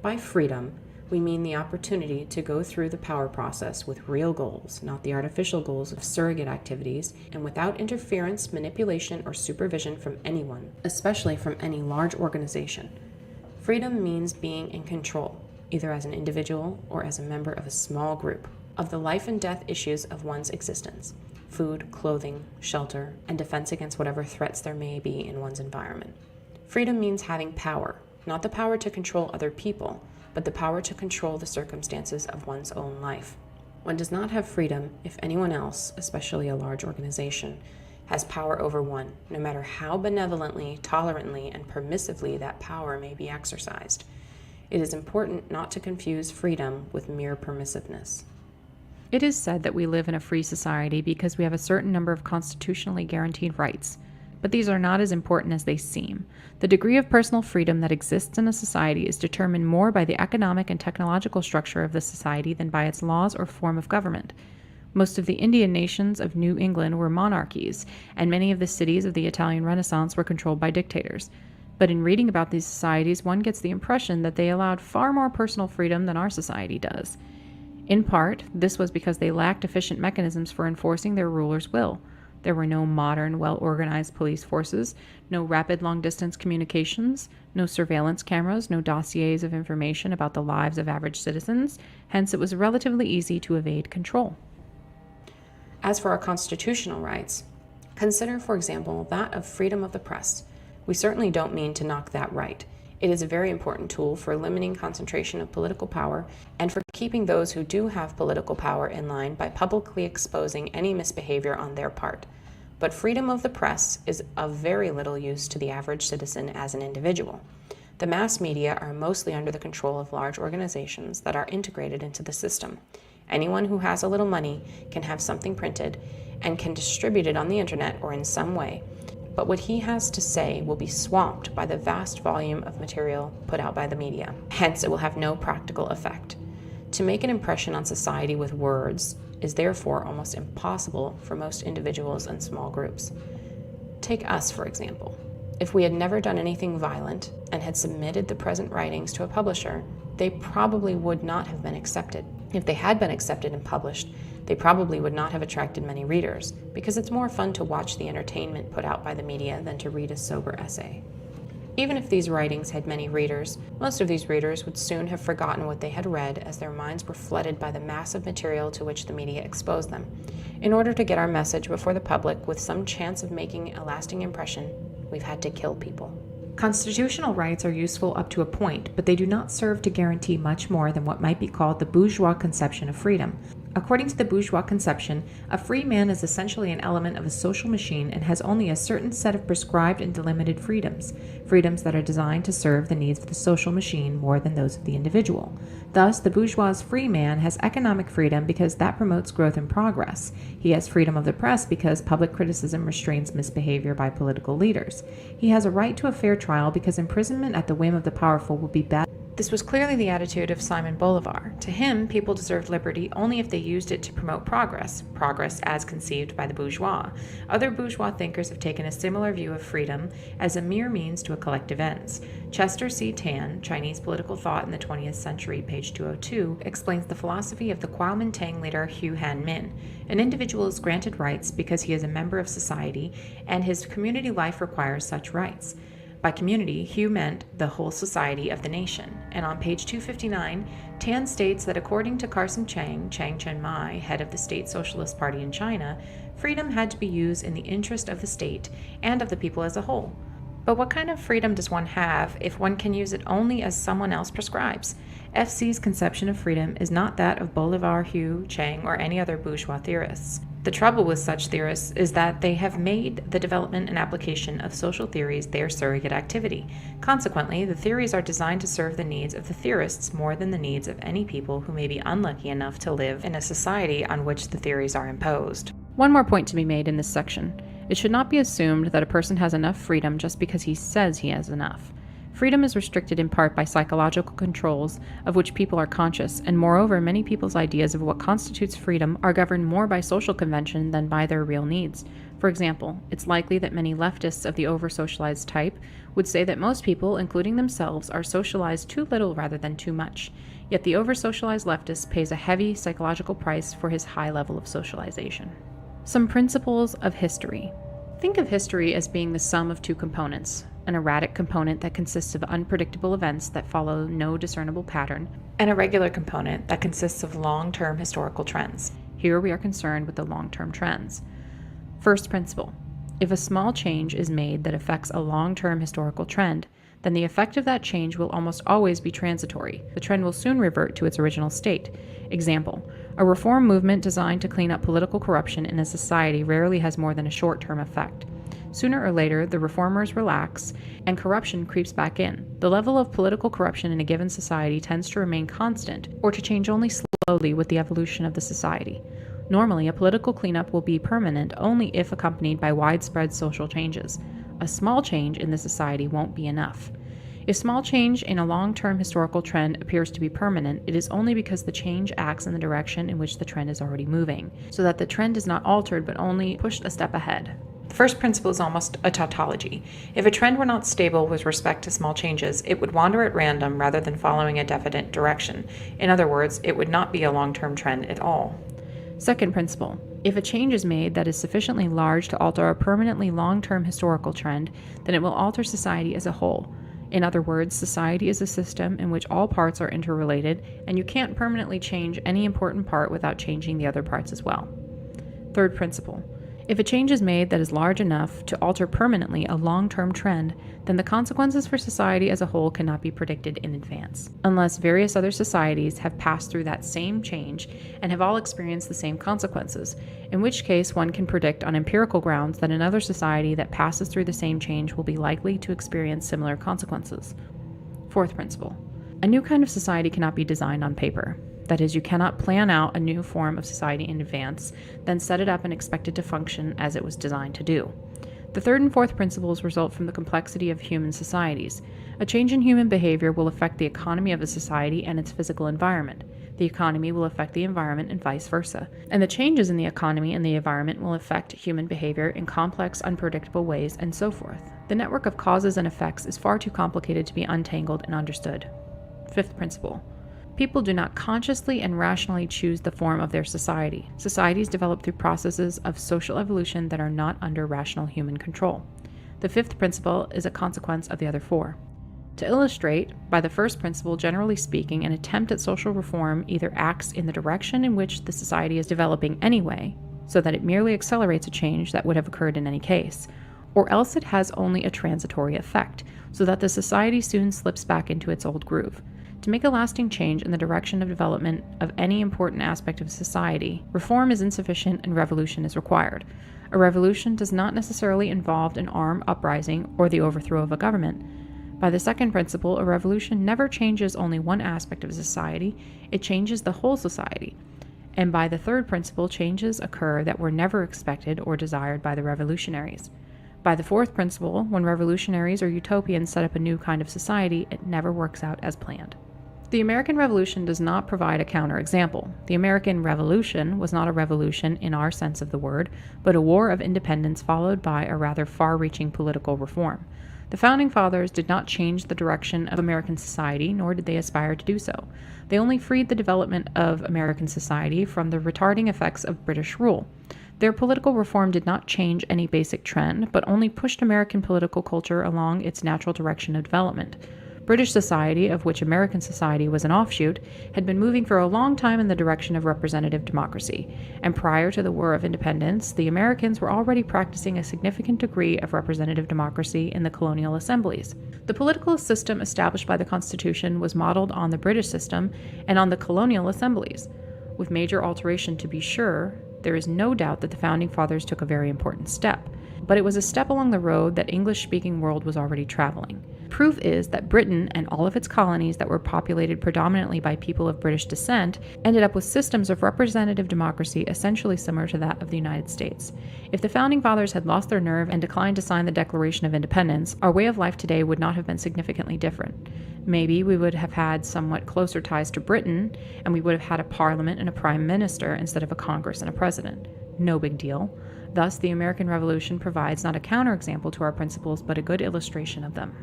By freedom, we mean the opportunity to go through the power process with real goals, not the artificial goals of surrogate activities, and without interference, manipulation, or supervision from anyone, especially from any large organization. Freedom means being in control, either as an individual or as a member of a small group, of the life and death issues of one's existence. Food, clothing, shelter, and defense against whatever threats there may be in one's environment. Freedom means having power, not the power to control other people, but the power to control the circumstances of one's own life. One does not have freedom if anyone else, especially a large organization, has power over one, no matter how benevolently, tolerantly, and permissively that power may be exercised. It is important not to confuse freedom with mere permissiveness. It is said that we live in a free society because we have a certain number of constitutionally guaranteed rights, but these are not as important as they seem. The degree of personal freedom that exists in a society is determined more by the economic and technological structure of the society than by its laws or form of government. Most of the Indian nations of New England were monarchies, and many of the cities of the Italian Renaissance were controlled by dictators. But in reading about these societies, one gets the impression that they allowed far more personal freedom than our society does. In part, this was because they lacked efficient mechanisms for enforcing their rulers' will. There were no modern, well-organized police forces, no rapid long-distance communications, no surveillance cameras, no dossiers of information about the lives of average citizens. Hence, it was relatively easy to evade control. As for our constitutional rights, consider, for example, that of freedom of the press. We certainly don't mean to knock that right. It is a very important tool for limiting concentration of political power and for keeping those who do have political power in line by publicly exposing any misbehavior on their part. But freedom of the press is of very little use to the average citizen as an individual. The mass media are mostly under the control of large organizations that are integrated into the system. Anyone who has a little money can have something printed and can distribute it on the internet or in some way. But what he has to say will be swamped by the vast volume of material put out by the media. Hence, it will have no practical effect. To make an impression on society with words is therefore almost impossible for most individuals and small groups. Take us, for example. If we had never done anything violent and had submitted the present writings to a publisher, they probably would not have been accepted. If they had been accepted and published, They probably would not have attracted many readers, because it's more fun to watch the entertainment put out by the media than to read a sober essay. Even if these writings had many readers, most of these readers would soon have forgotten what they had read as their minds were flooded by the massive material to which the media exposed them. In order to get our message before the public with some chance of making a lasting impression, we've had to kill people. Constitutional rights are useful up to a point, but they do not serve to guarantee much more than what might be called the bourgeois conception of freedom. According to the bourgeois conception, a free man is essentially an element of a social machine and has only a certain set of prescribed and delimited freedoms, freedoms that are designed to serve the needs of the social machine more than those of the individual. Thus, the bourgeois free man has economic freedom because that promotes growth and progress. He has freedom of the press because public criticism restrains misbehavior by political leaders. He has a right to a fair trial because imprisonment at the whim of the powerful will be bad. This was clearly the attitude of Simon Bolivar. To him, people deserved liberty only if they used it to promote progress, progress as conceived by the bourgeois. Other bourgeois thinkers have taken a similar view of freedom as a mere means to a collective ends. Chester C. Tan, Chinese Political Thought in the 20th Century, page 202, explains the philosophy of the Kuomintang leader Hu Han-min. An individual is granted rights because he is a member of society, and his community life requires such rights. By community, Hu meant the whole society of the nation. And on page 259, Tan states that according to Carson Chang Chen-mai, head of the State Socialist Party in China, freedom had to be used in the interest of the state and of the people as a whole. But what kind of freedom does one have if one can use it only as someone else prescribes? FC's conception of freedom is not that of Bolivar, Hu, Chang, or any other bourgeois theorists. The trouble with such theorists is that they have made the development and application of social theories their surrogate activity. Consequently, the theories are designed to serve the needs of the theorists more than the needs of any people who may be unlucky enough to live in a society on which the theories are imposed. One more point to be made in this section. It should not be assumed that a person has enough freedom just because he says he has enough. Freedom is restricted in part by psychological controls of which people are conscious, and moreover, many people's ideas of what constitutes freedom are governed more by social convention than by their real needs. For example, it's likely that many leftists of the over-socialized type would say that most people, including themselves, are socialized too little rather than too much. Yet the over-socialized leftist pays a heavy psychological price for his high level of socialization. Some principles of history. Think of history as being the sum of two components: an erratic component that consists of unpredictable events that follow no discernible pattern, and a regular component that consists of long-term historical trends. Here we are concerned with the long-term trends. First principle: if a small change is made that affects a long-term historical trend, then the effect of that change will almost always be transitory. The trend will soon revert to its original state. Example: a reform movement designed to clean up political corruption in a society rarely has more than a short-term effect. Sooner or later, the reformers relax, and corruption creeps back in. The level of political corruption in a given society tends to remain constant, or to change only slowly with the evolution of the society. Normally, a political cleanup will be permanent only if accompanied by widespread social changes. A small change in the society won't be enough. If small change in a long-term historical trend appears to be permanent, it is only because the change acts in the direction in which the trend is already moving, so that the trend is not altered but only pushed a step ahead. The first principle is almost a tautology. If a trend were not stable with respect to small changes, it would wander at random rather than following a definite direction. In other words, it would not be a long-term trend at all. Second principle: if a change is made that is sufficiently large to alter a permanently long-term historical trend, then it will alter society as a whole. In other words, society is a system in which all parts are interrelated, and you can't permanently change any important part without changing the other parts as well. Third principle: if a change is made that is large enough to alter permanently a long-term trend, then the consequences for society as a whole cannot be predicted in advance, unless various other societies have passed through that same change and have all experienced the same consequences, in which case one can predict on empirical grounds that another society that passes through the same change will be likely to experience similar consequences. Fourth principle: a new kind of society cannot be designed on paper. That is, you cannot plan out a new form of society in advance, then set it up and expect it to function as it was designed to do. The third and fourth principles result from the complexity of human societies. A change in human behavior will affect the economy of a society and its physical environment. The economy will affect the environment and vice versa. And the changes in the economy and the environment will affect human behavior in complex, unpredictable ways, and so forth. The network of causes and effects is far too complicated to be untangled and understood. Fifth principle: People do not consciously and rationally choose the form of their society. Societies develop through processes of social evolution that are not under rational human control. The fifth principle is a consequence of the other four. To illustrate, by the first principle, generally speaking, an attempt at social reform either acts in the direction in which the society is developing anyway, so that it merely accelerates a change that would have occurred in any case, or else it has only a transitory effect, so that the society soon slips back into its old groove. To make a lasting change in the direction of development of any important aspect of society, reform is insufficient and revolution is required. A revolution does not necessarily involve an armed uprising or the overthrow of a government. By the second principle, a revolution never changes only one aspect of society, it changes the whole society. And by the third principle, changes occur that were never expected or desired by the revolutionaries. By the fourth principle, when revolutionaries or utopians set up a new kind of society, it never works out as planned. The American Revolution does not provide a counterexample. The American Revolution was not a revolution in our sense of the word, but a war of independence followed by a rather far-reaching political reform. The Founding Fathers did not change the direction of American society, nor did they aspire to do so. They only freed the development of American society from the retarding effects of British rule. Their political reform did not change any basic trend, but only pushed American political culture along its natural direction of development. British society, of which American society was an offshoot, had been moving for a long time in the direction of representative democracy, and prior to the War of Independence, the Americans were already practicing a significant degree of representative democracy in the colonial assemblies. The political system established by the Constitution was modeled on the British system and on the colonial assemblies. With major alteration to be sure, there is no doubt that the Founding Fathers took a very important step, but it was a step along the road that English-speaking world was already traveling. Proof is that Britain and all of its colonies that were populated predominantly by people of British descent ended up with systems of representative democracy essentially similar to that of the United States. If the Founding Fathers had lost their nerve and declined to sign the Declaration of Independence, our way of life today would not have been significantly different. Maybe we would have had somewhat closer ties to Britain, and we would have had a parliament and a prime minister instead of a Congress and a president. No big deal. Thus, the American Revolution provides not a counterexample to our principles, but a good illustration of them.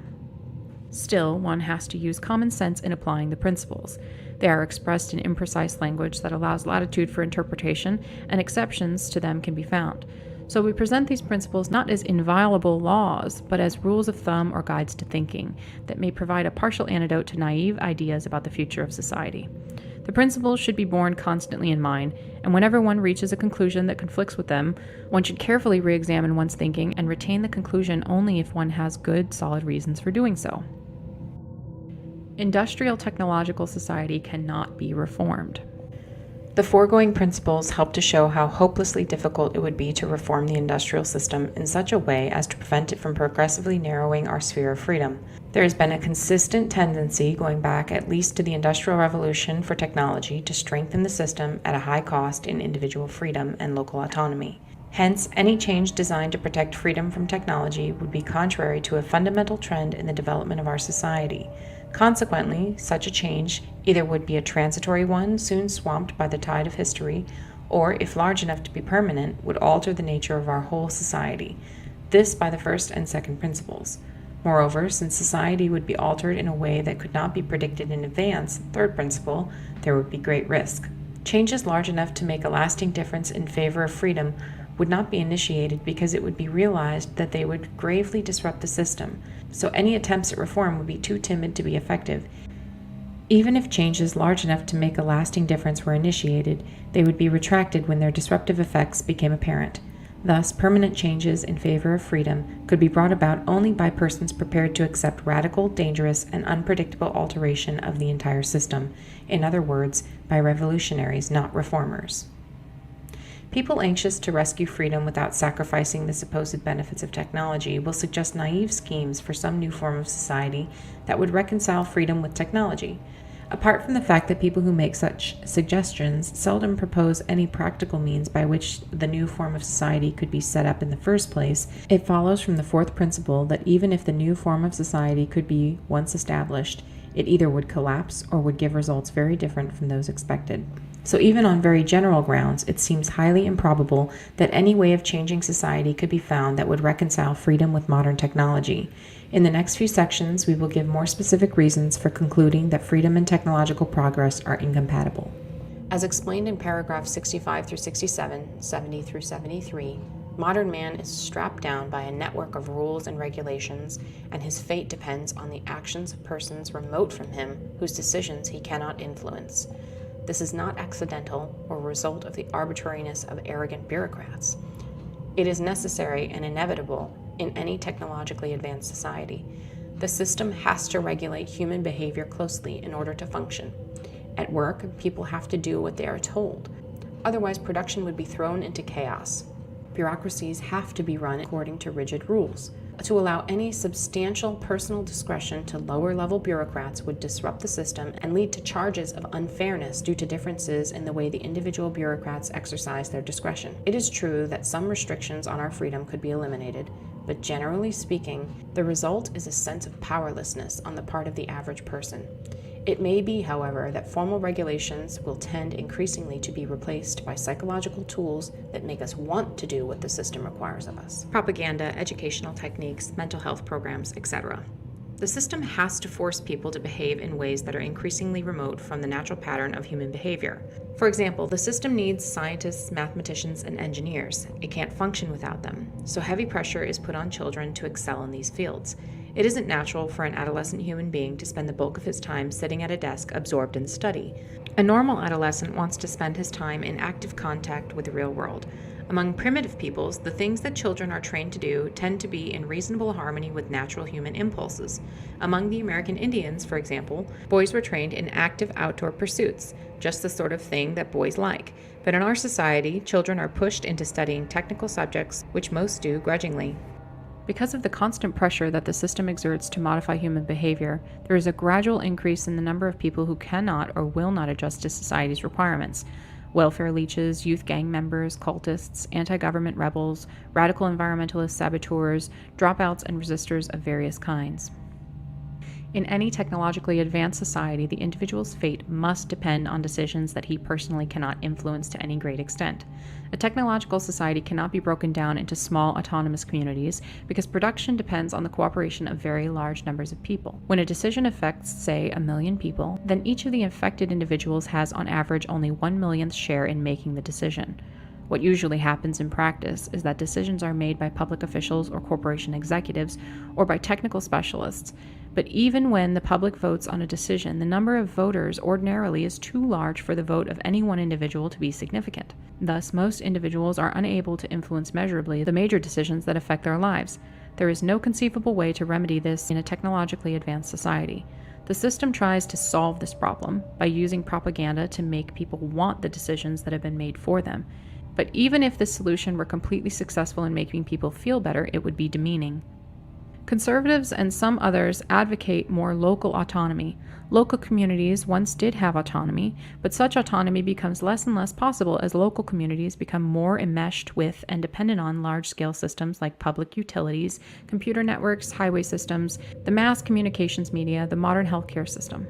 Still, one has to use common sense in applying the principles. They are expressed in imprecise language that allows latitude for interpretation, and exceptions to them can be found. So we present these principles not as inviolable laws, but as rules of thumb or guides to thinking that may provide a partial antidote to naive ideas about the future of society. The principles should be borne constantly in mind, and whenever one reaches a conclusion that conflicts with them, one should carefully re-examine one's thinking and retain the conclusion only if one has good, solid reasons for doing so. Industrial technological society cannot be reformed. The foregoing principles help to show how hopelessly difficult it would be to reform the industrial system in such a way as to prevent it from progressively narrowing our sphere of freedom. There has been a consistent tendency, going back at least to the Industrial Revolution, for technology to strengthen the system at a high cost in individual freedom and local autonomy. Hence, any change designed to protect freedom from technology would be contrary to a fundamental trend in the development of our society. Consequently, such a change either would be a transitory one, soon swamped by the tide of history, or, if large enough to be permanent, would alter the nature of our whole society. This by the first and second principles. Moreover, since society would be altered in a way that could not be predicted in advance, third principle, there would be great risk. Changes large enough to make a lasting difference in favor of freedom would not be initiated because it would be realized that they would gravely disrupt the system, so any attempts at reform would be too timid to be effective. Even if changes large enough to make a lasting difference were initiated, they would be retracted when their disruptive effects became apparent. Thus, permanent changes in favor of freedom could be brought about only by persons prepared to accept radical, dangerous, and unpredictable alteration of the entire system. In other words, by revolutionaries, not reformers. People anxious to rescue freedom without sacrificing the supposed benefits of technology will suggest naive schemes for some new form of society that would reconcile freedom with technology. Apart from the fact that people who make such suggestions seldom propose any practical means by which the new form of society could be set up in the first place, it follows from the fourth principle that even if the new form of society could be once established, it either would collapse or would give results very different from those expected. So even on very general grounds, it seems highly improbable that any way of changing society could be found that would reconcile freedom with modern technology. In the next few sections, we will give more specific reasons for concluding that freedom and technological progress are incompatible. As explained in paragraphs 65 through 67, 70 through 73, modern man is strapped down by a network of rules and regulations, and his fate depends on the actions of persons remote from him whose decisions he cannot influence. This is not accidental or a result of the arbitrariness of arrogant bureaucrats. It is necessary and inevitable in any technologically advanced society. The system has to regulate human behavior closely in order to function. At work, people have to do what they are told. Otherwise, production would be thrown into chaos. Bureaucracies have to be run according to rigid rules. To allow any substantial personal discretion to lower-level bureaucrats would disrupt the system and lead to charges of unfairness due to differences in the way the individual bureaucrats exercise their discretion. It is true that some restrictions on our freedom could be eliminated, but generally speaking, the result is a sense of powerlessness on the part of the average person. It may be, however, that formal regulations will tend increasingly to be replaced by psychological tools that make us want to do what the system requires of us. Propaganda, educational techniques, mental health programs, etc. The system has to force people to behave in ways that are increasingly remote from the natural pattern of human behavior. For example, the system needs scientists, mathematicians, and engineers. It can't function without them, so heavy pressure is put on children to excel in these fields. It isn't natural for an adolescent human being to spend the bulk of his time sitting at a desk absorbed in study. A normal adolescent wants to spend his time in active contact with the real world. Among primitive peoples, the things that children are trained to do tend to be in reasonable harmony with natural human impulses. Among the American Indians, for example, boys were trained in active outdoor pursuits, just the sort of thing that boys like. But in our society, children are pushed into studying technical subjects, which most do grudgingly. Because of the constant pressure that the system exerts to modify human behavior, there is a gradual increase in the number of people who cannot or will not adjust to society's requirements. Welfare leeches, youth gang members, cultists, anti-government rebels, radical environmentalist saboteurs, dropouts, and resistors of various kinds. In any technologically advanced society, the individual's fate must depend on decisions that he personally cannot influence to any great extent. A technological society cannot be broken down into small autonomous communities because production depends on the cooperation of very large numbers of people. When a decision affects, say, 1 million people, then each of the affected individuals has on average only 1/millionth share in making the decision. What usually happens in practice is that decisions are made by public officials or corporation executives or by technical specialists. But even when the public votes on a decision, the number of voters ordinarily is too large for the vote of any one individual to be significant. Thus, most individuals are unable to influence measurably the major decisions that affect their lives. There is no conceivable way to remedy this in a technologically advanced society. The system tries to solve this problem by using propaganda to make people want the decisions that have been made for them. But even if this solution were completely successful in making people feel better, it would be demeaning. Conservatives and some others advocate more local autonomy. Local communities once did have autonomy, but such autonomy becomes less and less possible as local communities become more enmeshed with and dependent on large-scale systems like public utilities, computer networks, highway systems, the mass communications media, the modern healthcare system.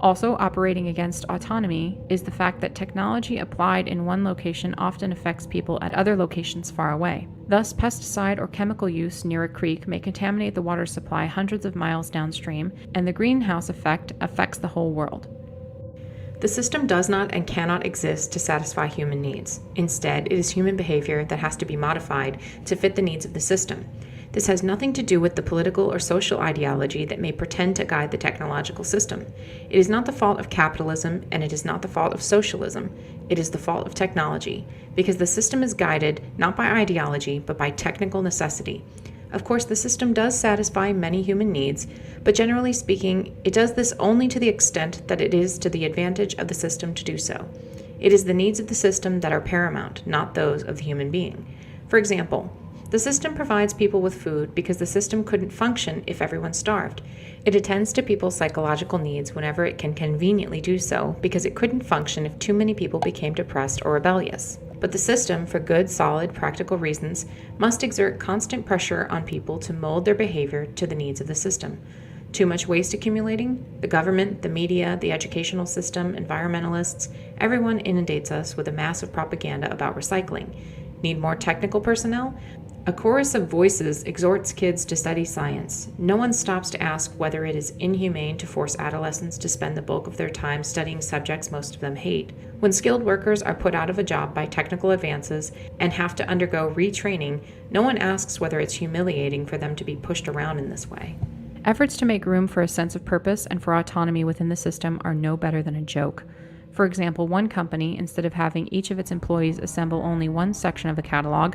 Also operating against autonomy is the fact that technology applied in one location often affects people at other locations far away. Thus, pesticide or chemical use near a creek may contaminate the water supply hundreds of miles downstream, and the greenhouse effect affects the whole world. The system does not and cannot exist to satisfy human needs. Instead, it is human behavior that has to be modified to fit the needs of the system. This has nothing to do with the political or social ideology that may pretend to guide the technological system. It is not the fault of capitalism, and it is not the fault of socialism. It is the fault of technology, because the system is guided not by ideology, but by technical necessity. Of course, the system does satisfy many human needs, but generally speaking, it does this only to the extent that it is to the advantage of the system to do so. It is the needs of the system that are paramount, not those of the human being. For example, the system provides people with food because the system couldn't function if everyone starved. It attends to people's psychological needs whenever it can conveniently do so because it couldn't function if too many people became depressed or rebellious. But the system, for good, solid, practical reasons, must exert constant pressure on people to mold their behavior to the needs of the system. Too much waste accumulating? The government, the media, the educational system, environmentalists, everyone inundates us with a mass of propaganda about recycling. Need more technical personnel? A chorus of voices exhorts kids to study science. No one stops to ask whether it is inhumane to force adolescents to spend the bulk of their time studying subjects most of them hate. When skilled workers are put out of a job by technical advances and have to undergo retraining, no one asks whether it's humiliating for them to be pushed around in this way. Efforts to make room for a sense of purpose and for autonomy within the system are no better than a joke. For example, one company, instead of having each of its employees assemble only one section of a catalog,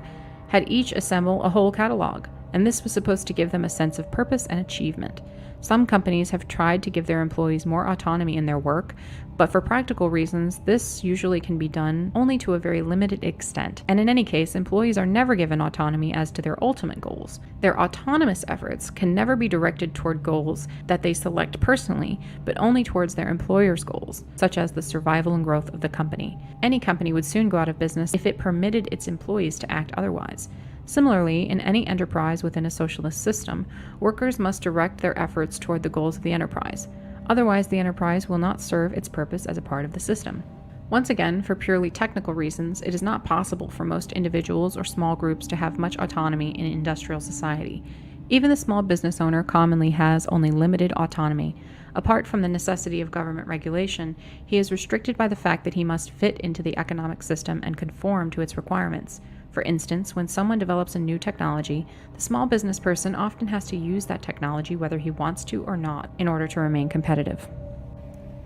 had each assemble a whole catalog, and this was supposed to give them a sense of purpose and achievement. Some companies have tried to give their employees more autonomy in their work, but for practical reasons, this usually can be done only to a very limited extent, and in any case, employees are never given autonomy as to their ultimate goals. Their autonomous efforts can never be directed toward goals that they select personally, but only towards their employer's goals, such as the survival and growth of the company. Any company would soon go out of business if it permitted its employees to act otherwise. Similarly, in any enterprise within a socialist system, workers must direct their efforts toward the goals of the enterprise. Otherwise, the enterprise will not serve its purpose as a part of the system. Once again, for purely technical reasons, it is not possible for most individuals or small groups to have much autonomy in industrial society. Even the small business owner commonly has only limited autonomy. Apart from the necessity of government regulation, he is restricted by the fact that he must fit into the economic system and conform to its requirements. For instance, when someone develops a new technology, the small business person often has to use that technology whether he wants to or not in order to remain competitive.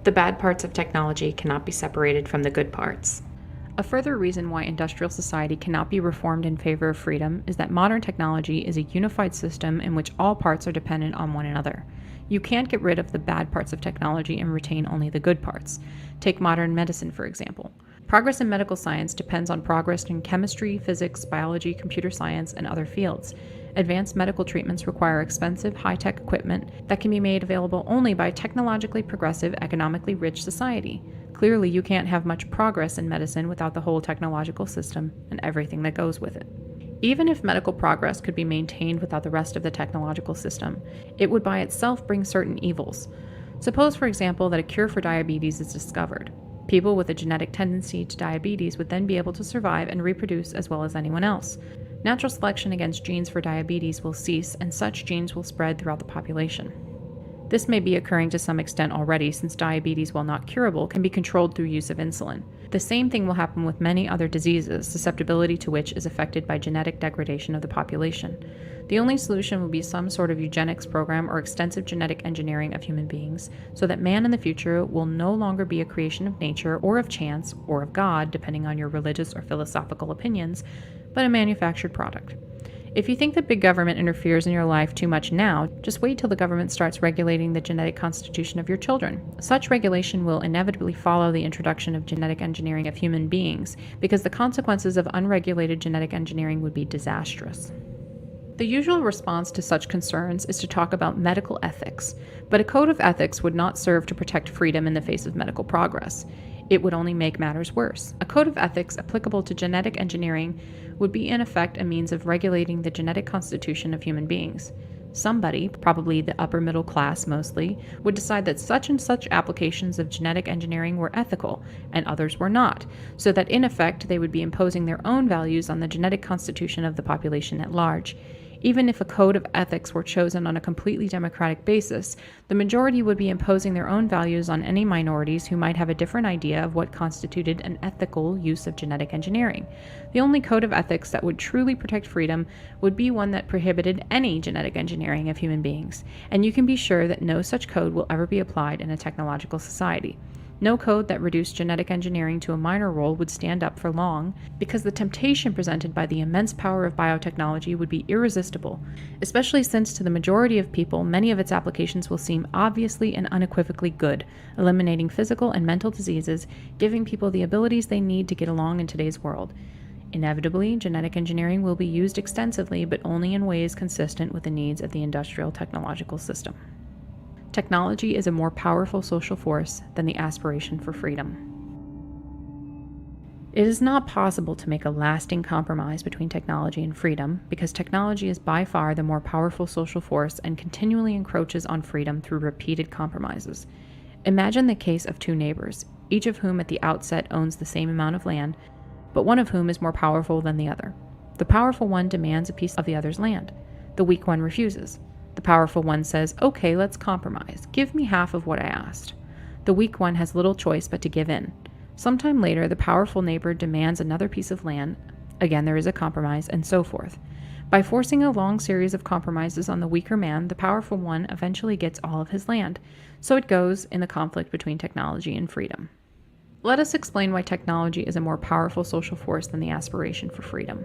The bad parts of technology cannot be separated from the good parts. A further reason why industrial society cannot be reformed in favor of freedom is that modern technology is a unified system in which all parts are dependent on one another. You can't get rid of the bad parts of technology and retain only the good parts. Take modern medicine, for example. Progress in medical science depends on progress in chemistry, physics, biology, computer science, and other fields. Advanced medical treatments require expensive, high-tech equipment that can be made available only by technologically progressive, economically rich society. Clearly, you can't have much progress in medicine without the whole technological system and everything that goes with it. Even if medical progress could be maintained without the rest of the technological system, it would by itself bring certain evils. Suppose, for example, that a cure for diabetes is discovered. People with a genetic tendency to diabetes would then be able to survive and reproduce as well as anyone else. Natural selection against genes for diabetes will cease, and such genes will spread throughout the population. This may be occurring to some extent already, since diabetes, while not curable, can be controlled through use of insulin. The same thing will happen with many other diseases, susceptibility to which is affected by genetic degradation of the population. The only solution will be some sort of eugenics program or extensive genetic engineering of human beings, so that man in the future will no longer be a creation of nature or of chance or of God, depending on your religious or philosophical opinions, but a manufactured product. If you think that big government interferes in your life too much now, just wait till the government starts regulating the genetic constitution of your children. Such regulation will inevitably follow the introduction of genetic engineering of human beings, because the consequences of unregulated genetic engineering would be disastrous. The usual response to such concerns is to talk about medical ethics, but a code of ethics would not serve to protect freedom in the face of medical progress. It would only make matters worse. A code of ethics applicable to genetic engineering would be in effect a means of regulating the genetic constitution of human beings. Somebody, probably the upper middle class mostly, would decide that such and such applications of genetic engineering were ethical, and others were not, so that in effect they would be imposing their own values on the genetic constitution of the population at large. Even if a code of ethics were chosen on a completely democratic basis, the majority would be imposing their own values on any minorities who might have a different idea of what constituted an ethical use of genetic engineering. The only code of ethics that would truly protect freedom would be one that prohibited any genetic engineering of human beings, and you can be sure that no such code will ever be applied in a technological society. No code that reduced genetic engineering to a minor role would stand up for long, because the temptation presented by the immense power of biotechnology would be irresistible, especially since to the majority of people many of its applications will seem obviously and unequivocally good, eliminating physical and mental diseases, giving people the abilities they need to get along in today's world. Inevitably, genetic engineering will be used extensively, but only in ways consistent with the needs of the industrial technological system. Technology is a more powerful social force than the aspiration for freedom. It is not possible to make a lasting compromise between technology and freedom because technology is by far the more powerful social force and continually encroaches on freedom through repeated compromises. Imagine the case of two neighbors, each of whom at the outset owns the same amount of land, but one of whom is more powerful than the other. The powerful one demands a piece of the other's land. The weak one refuses. The powerful one says, "Okay, let's compromise. Give me half of what I asked." The weak one has little choice but to give in. Sometime later, the powerful neighbor demands another piece of land. Again, there is a compromise, and so forth. By forcing a long series of compromises on the weaker man, the powerful one eventually gets all of his land. So it goes in the conflict between technology and freedom. Let us explain why technology is a more powerful social force than the aspiration for freedom.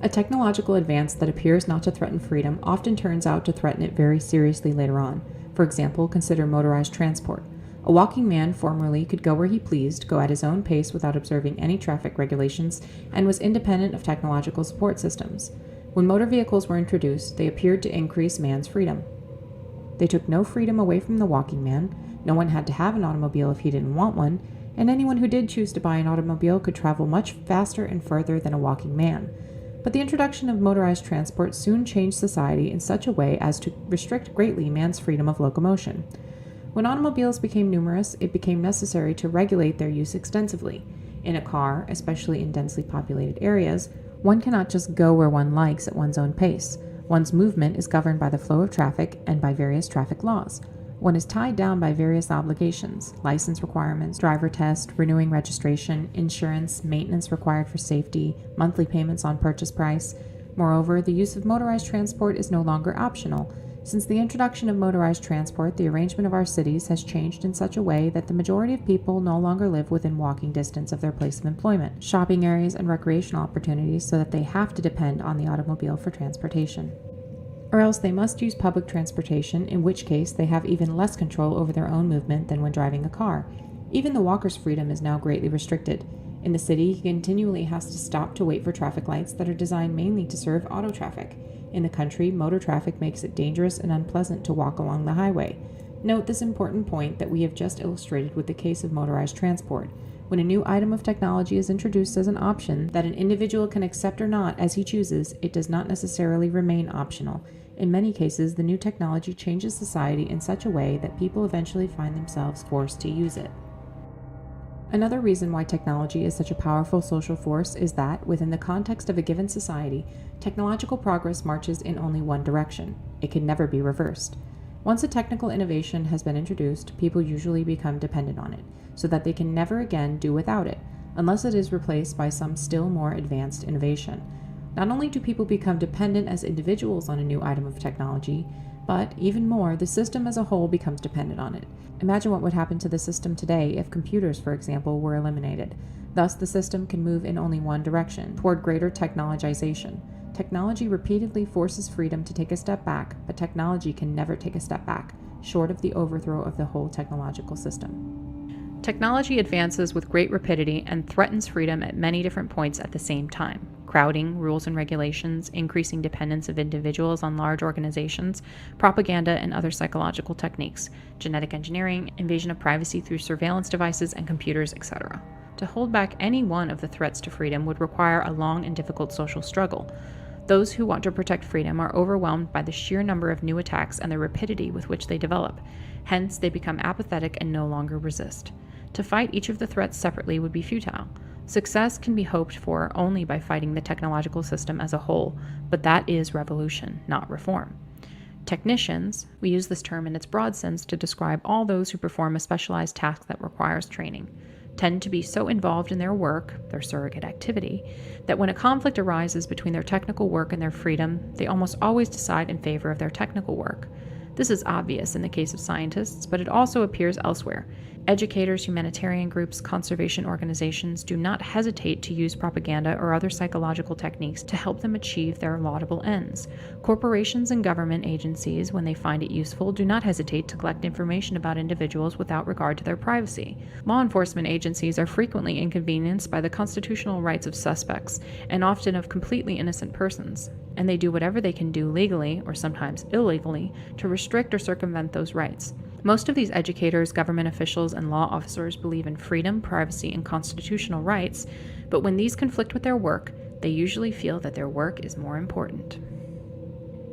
A technological advance that appears not to threaten freedom often turns out to threaten it very seriously later on. For example, consider motorized transport. A walking man formerly could go where he pleased, go at his own pace without observing any traffic regulations, and was independent of technological support systems. When motor vehicles were introduced, they appeared to increase man's freedom. They took no freedom away from the walking man. No one had to have an automobile if he didn't want one, and anyone who did choose to buy an automobile could travel much faster and further than a walking man. But the introduction of motorized transport soon changed society in such a way as to restrict greatly man's freedom of locomotion. When automobiles became numerous, it became necessary to regulate their use extensively. In a car, especially in densely populated areas, one cannot just go where one likes at one's own pace. One's movement is governed by the flow of traffic and by various traffic laws. One is tied down by various obligations, license requirements, driver test, renewing registration, insurance, maintenance required for safety, monthly payments on purchase price. Moreover, the use of motorized transport is no longer optional. Since the introduction of motorized transport, the arrangement of our cities has changed in such a way that the majority of people no longer live within walking distance of their place of employment, shopping areas, and recreational opportunities, so that they have to depend on the automobile for transportation. Or else they must use public transportation, in which case they have even less control over their own movement than when driving a car. Even the walker's freedom is now greatly restricted. In the city, he continually has to stop to wait for traffic lights that are designed mainly to serve auto traffic. In the country, motor traffic makes it dangerous and unpleasant to walk along the highway. Note this important point that we have just illustrated with the case of motorized transport. When a new item of technology is introduced as an option that an individual can accept or not as he chooses, it does not necessarily remain optional. In many cases, the new technology changes society in such a way that people eventually find themselves forced to use it. Another reason why technology is such a powerful social force is that, within the context of a given society, technological progress marches in only one direction. It can never be reversed. Once a technical innovation has been introduced, people usually become dependent on it, so that they can never again do without it, unless it is replaced by some still more advanced innovation. Not only do people become dependent as individuals on a new item of technology, but, even more, the system as a whole becomes dependent on it. Imagine what would happen to the system today if computers, for example, were eliminated. Thus, the system can move in only one direction, toward greater technologization. Technology repeatedly forces freedom to take a step back, but technology can never take a step back, short of the overthrow of the whole technological system. Technology advances with great rapidity and threatens freedom at many different points at the same time. Crowding, rules and regulations, increasing dependence of individuals on large organizations, propaganda and other psychological techniques, genetic engineering, invasion of privacy through surveillance devices and computers, etc. To hold back any one of the threats to freedom would require a long and difficult social struggle. Those who want to protect freedom are overwhelmed by the sheer number of new attacks and the rapidity with which they develop. Hence, they become apathetic and no longer resist. To fight each of the threats separately would be futile. Success can be hoped for only by fighting the technological system as a whole, but that is revolution, not reform. Technicians, we use this term in its broad sense to describe all those who perform a specialized task that requires training, tend to be so involved in their work, their surrogate activity, that when a conflict arises between their technical work and their freedom, they almost always decide in favor of their technical work. This is obvious in the case of scientists, but it also appears elsewhere. Educators, humanitarian groups, conservation organizations do not hesitate to use propaganda or other psychological techniques to help them achieve their laudable ends. Corporations and government agencies, when they find it useful, do not hesitate to collect information about individuals without regard to their privacy. Law enforcement agencies are frequently inconvenienced by the constitutional rights of suspects, and often of completely innocent persons, and they do whatever they can do legally, or sometimes illegally, to restrict or circumvent those rights. Most of these educators, government officials, and law officers believe in freedom, privacy, and constitutional rights, but when these conflict with their work, they usually feel that their work is more important.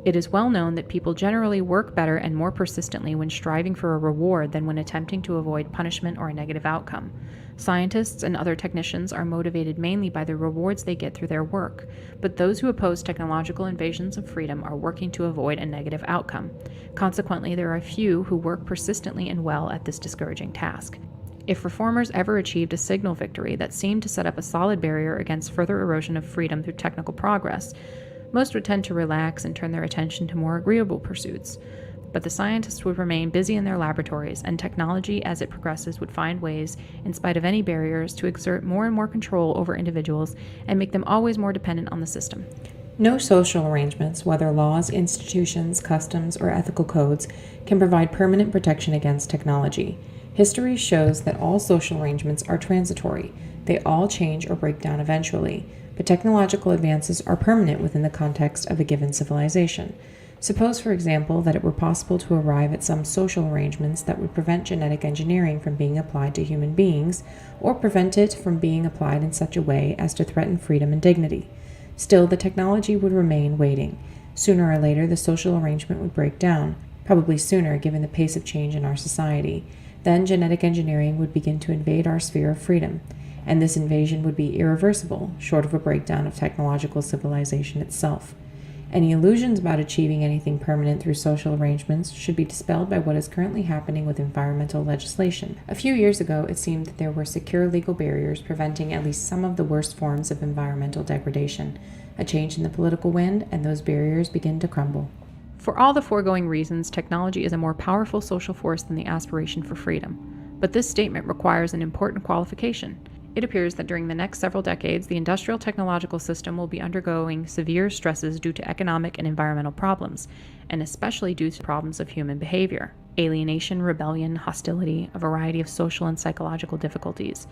It is well known that people generally work better and more persistently when striving for a reward than when attempting to avoid punishment or a negative outcome. Scientists and other technicians are motivated mainly by the rewards they get through their work, but those who oppose technological invasions of freedom are working to avoid a negative outcome. Consequently, there are few who work persistently and well at this discouraging task. If reformers ever achieved a signal victory that seemed to set up a solid barrier against further erosion of freedom through technical progress, most would tend to relax and turn their attention to more agreeable pursuits. But the scientists would remain busy in their laboratories, and technology as it progresses would find ways, in spite of any barriers, to exert more and more control over individuals and make them always more dependent on the system. No social arrangements, whether laws, institutions, customs, or ethical codes, can provide permanent protection against technology. History shows that all social arrangements are transitory. They all change or break down eventually, but technological advances are permanent within the context of a given civilization. Suppose, for example, that it were possible to arrive at some social arrangements that would prevent genetic engineering from being applied to human beings, or prevent it from being applied in such a way as to threaten freedom and dignity. Still, the technology would remain waiting. Sooner or later, the social arrangement would break down, probably sooner given the pace of change in our society. Then genetic engineering would begin to invade our sphere of freedom, and this invasion would be irreversible, short of a breakdown of technological civilization itself. Any illusions about achieving anything permanent through social arrangements should be dispelled by what is currently happening with environmental legislation. A few years ago, it seemed that there were secure legal barriers preventing at least some of the worst forms of environmental degradation. A change in the political wind, and those barriers begin to crumble. For all the foregoing reasons, technology is a more powerful social force than the aspiration for freedom. But this statement requires an important qualification. It appears that during the next several decades, the industrial technological system will be undergoing severe stresses due to economic and environmental problems, and especially due to problems of human behavior, alienation, rebellion, hostility, a variety of social and psychological difficulties.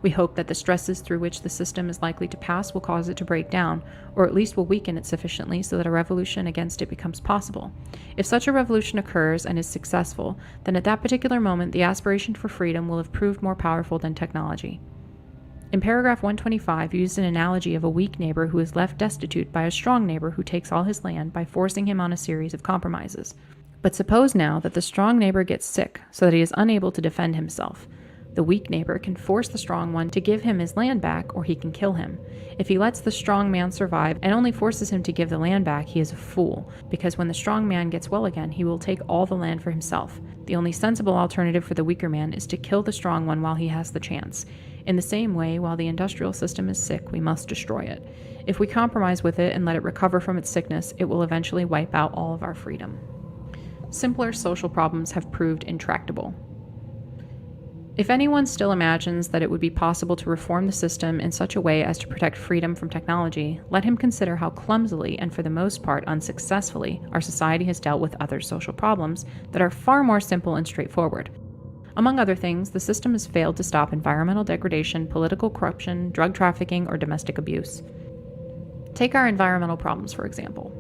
We hope that the stresses through which the system is likely to pass will cause it to break down, or at least will weaken it sufficiently so that a revolution against it becomes possible. If such a revolution occurs and is successful, then at that particular moment the aspiration for freedom will have proved more powerful than technology. In paragraph 125, used an analogy of a weak neighbor who is left destitute by a strong neighbor who takes all his land by forcing him on a series of compromises. But suppose now that the strong neighbor gets sick so that he is unable to defend himself. The weak neighbor can force the strong one to give him his land back, or he can kill him. If he lets the strong man survive and only forces him to give the land back, he is a fool, because when the strong man gets well again, he will take all the land for himself. The only sensible alternative for the weaker man is to kill the strong one while he has the chance. In the same way, while the industrial system is sick, we must destroy it. If we compromise with it and let it recover from its sickness, it will eventually wipe out all of our freedom. Simpler social problems have proved intractable. If anyone still imagines that it would be possible to reform the system in such a way as to protect freedom from technology, let him consider how clumsily and for the most part unsuccessfully our society has dealt with other social problems that are far more simple and straightforward. Among other things, the system has failed to stop environmental degradation, political corruption, drug trafficking, or domestic abuse. Take our environmental problems, for example.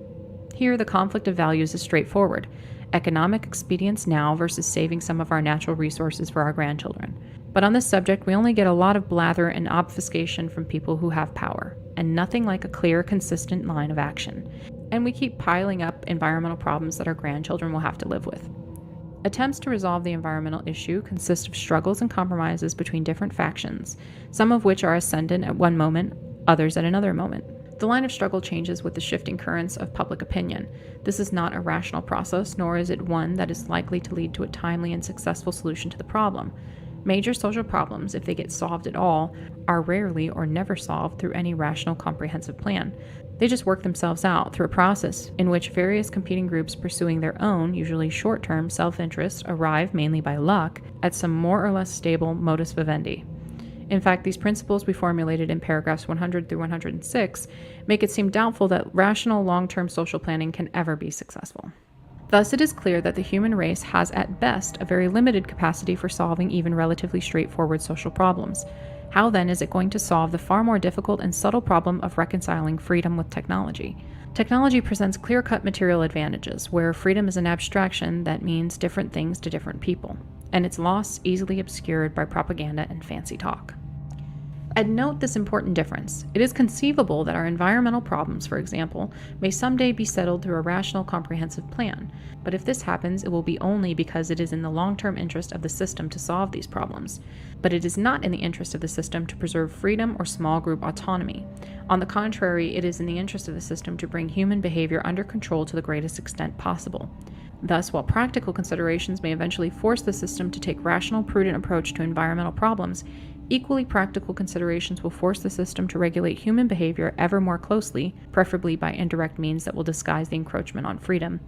Here, the conflict of values is straightforward. Economic expedience now versus saving some of our natural resources for our grandchildren. But on this subject, we only get a lot of blather and obfuscation from people who have power, and nothing like a clear, consistent line of action. And we keep piling up environmental problems that our grandchildren will have to live with. Attempts to resolve the environmental issue consist of struggles and compromises between different factions, some of which are ascendant at one moment, others at another moment. The line of struggle changes with the shifting currents of public opinion. This is not a rational process, nor is it one that is likely to lead to a timely and successful solution to the problem. Major social problems, if they get solved at all, are rarely or never solved through any rational, comprehensive plan. They just work themselves out through a process in which various competing groups pursuing their own, usually short-term, self-interest arrive, mainly by luck, at some more or less stable modus vivendi. In fact, these principles we formulated in paragraphs 100 through 106 make it seem doubtful that rational long-term social planning can ever be successful. Thus, it is clear that the human race has at best a very limited capacity for solving even relatively straightforward social problems. How then is it going to solve the far more difficult and subtle problem of reconciling freedom with technology? Technology presents clear-cut material advantages, where freedom is an abstraction that means different things to different people, and its loss easily obscured by propaganda and fancy talk. And note this important difference. It is conceivable that our environmental problems, for example, may someday be settled through a rational, comprehensive plan, but if this happens, it will be only because it is in the long-term interest of the system to solve these problems. But it is not in the interest of the system to preserve freedom or small group autonomy. On the contrary, it is in the interest of the system to bring human behavior under control to the greatest extent possible. Thus, while practical considerations may eventually force the system to take rational, prudent approach to environmental problems, equally practical considerations will force the system to regulate human behavior ever more closely, preferably by indirect means that will disguise the encroachment on freedom.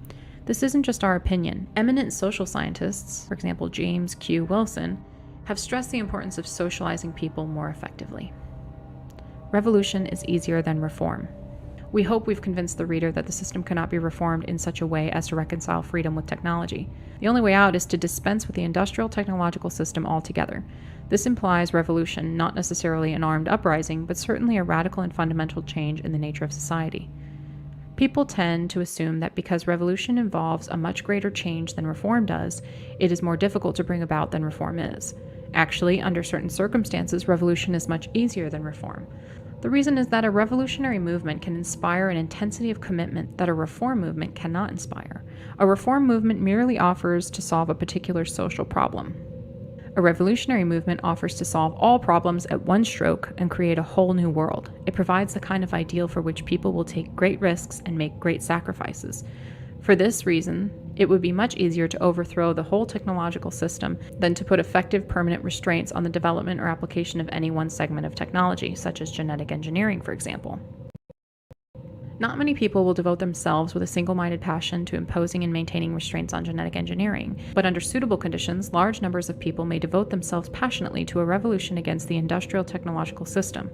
This isn't just our opinion. Eminent social scientists, for example James Q. Wilson, have stressed the importance of socializing people more effectively. Revolution is easier than reform. We hope we've convinced the reader that the system cannot be reformed in such a way as to reconcile freedom with technology. The only way out is to dispense with the industrial technological system altogether. This implies revolution, not necessarily an armed uprising, but certainly a radical and fundamental change in the nature of society. People tend to assume that because revolution involves a much greater change than reform does, it is more difficult to bring about than reform is. Actually, under certain circumstances, revolution is much easier than reform. The reason is that a revolutionary movement can inspire an intensity of commitment that a reform movement cannot inspire. A reform movement merely offers to solve a particular social problem. A revolutionary movement offers to solve all problems at one stroke and create a whole new world. It provides the kind of ideal for which people will take great risks and make great sacrifices. For this reason, it would be much easier to overthrow the whole technological system than to put effective permanent restraints on the development or application of any one segment of technology, such as genetic engineering, for example. Not many people will devote themselves with a single-minded passion to imposing and maintaining restraints on genetic engineering, but under suitable conditions, large numbers of people may devote themselves passionately to a revolution against the industrial technological system.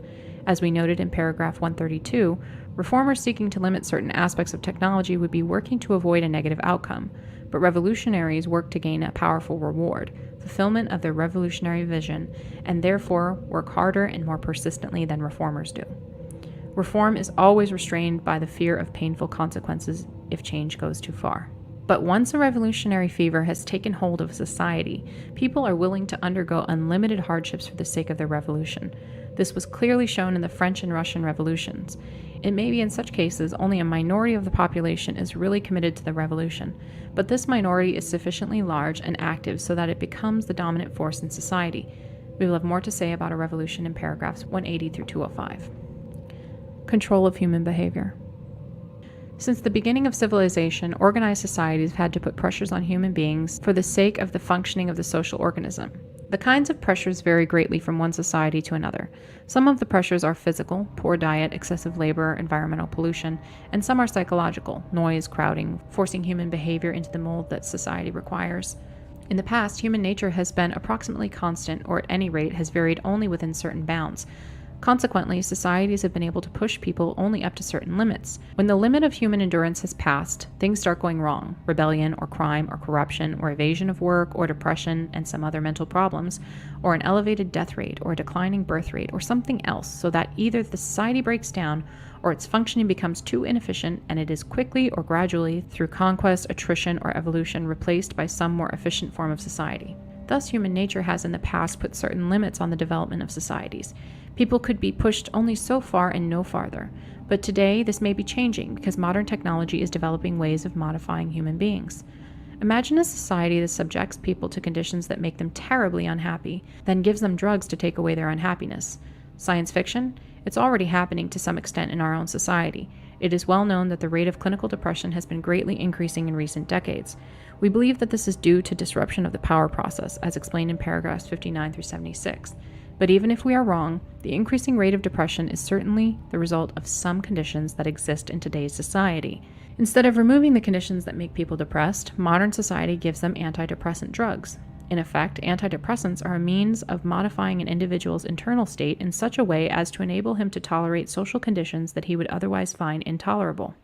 As we noted in paragraph 132, reformers seeking to limit certain aspects of technology would be working to avoid a negative outcome, but revolutionaries work to gain a powerful reward, fulfillment of their revolutionary vision, and therefore work harder and more persistently than reformers do. Reform is always restrained by the fear of painful consequences if change goes too far. But once a revolutionary fever has taken hold of society, people are willing to undergo unlimited hardships for the sake of their revolution. This was clearly shown in the French and Russian revolutions. It may be in such cases only a minority of the population is really committed to the revolution, but this minority is sufficiently large and active so that it becomes the dominant force in society. We will have more to say about a revolution in paragraphs 180 through 205. Control of human behavior. Since the beginning of civilization, organized societies have had to put pressures on human beings for the sake of the functioning of the social organism. The kinds of pressures vary greatly from one society to another. Some of the pressures are physical, poor diet, excessive labor, environmental pollution, and some are psychological, noise, crowding, forcing human behavior into the mold that society requires. In the past, human nature has been approximately constant, or at any rate has varied only within certain bounds. Consequently, societies have been able to push people only up to certain limits. When the limit of human endurance has passed, things start going wrong. Rebellion, or crime, or corruption, or evasion of work, or depression, and some other mental problems, or an elevated death rate, or a declining birth rate, or something else, so that either the society breaks down, or its functioning becomes too inefficient, and it is quickly or gradually, through conquest, attrition, or evolution, replaced by some more efficient form of society. Thus, human nature has in the past put certain limits on the development of societies. People could be pushed only so far and no farther. But today, this may be changing because modern technology is developing ways of modifying human beings. Imagine a society that subjects people to conditions that make them terribly unhappy, then gives them drugs to take away their unhappiness. Science fiction? It's already happening to some extent in our own society. It is well known that the rate of clinical depression has been greatly increasing in recent decades. We believe that this is due to disruption of the power process, as explained in paragraphs 59 through 76. But even if we are wrong, the increasing rate of depression is certainly the result of some conditions that exist in today's society. Instead of removing the conditions that make people depressed, modern society gives them antidepressant drugs. In effect, antidepressants are a means of modifying an individual's internal state in such a way as to enable him to tolerate social conditions that he would otherwise find intolerable.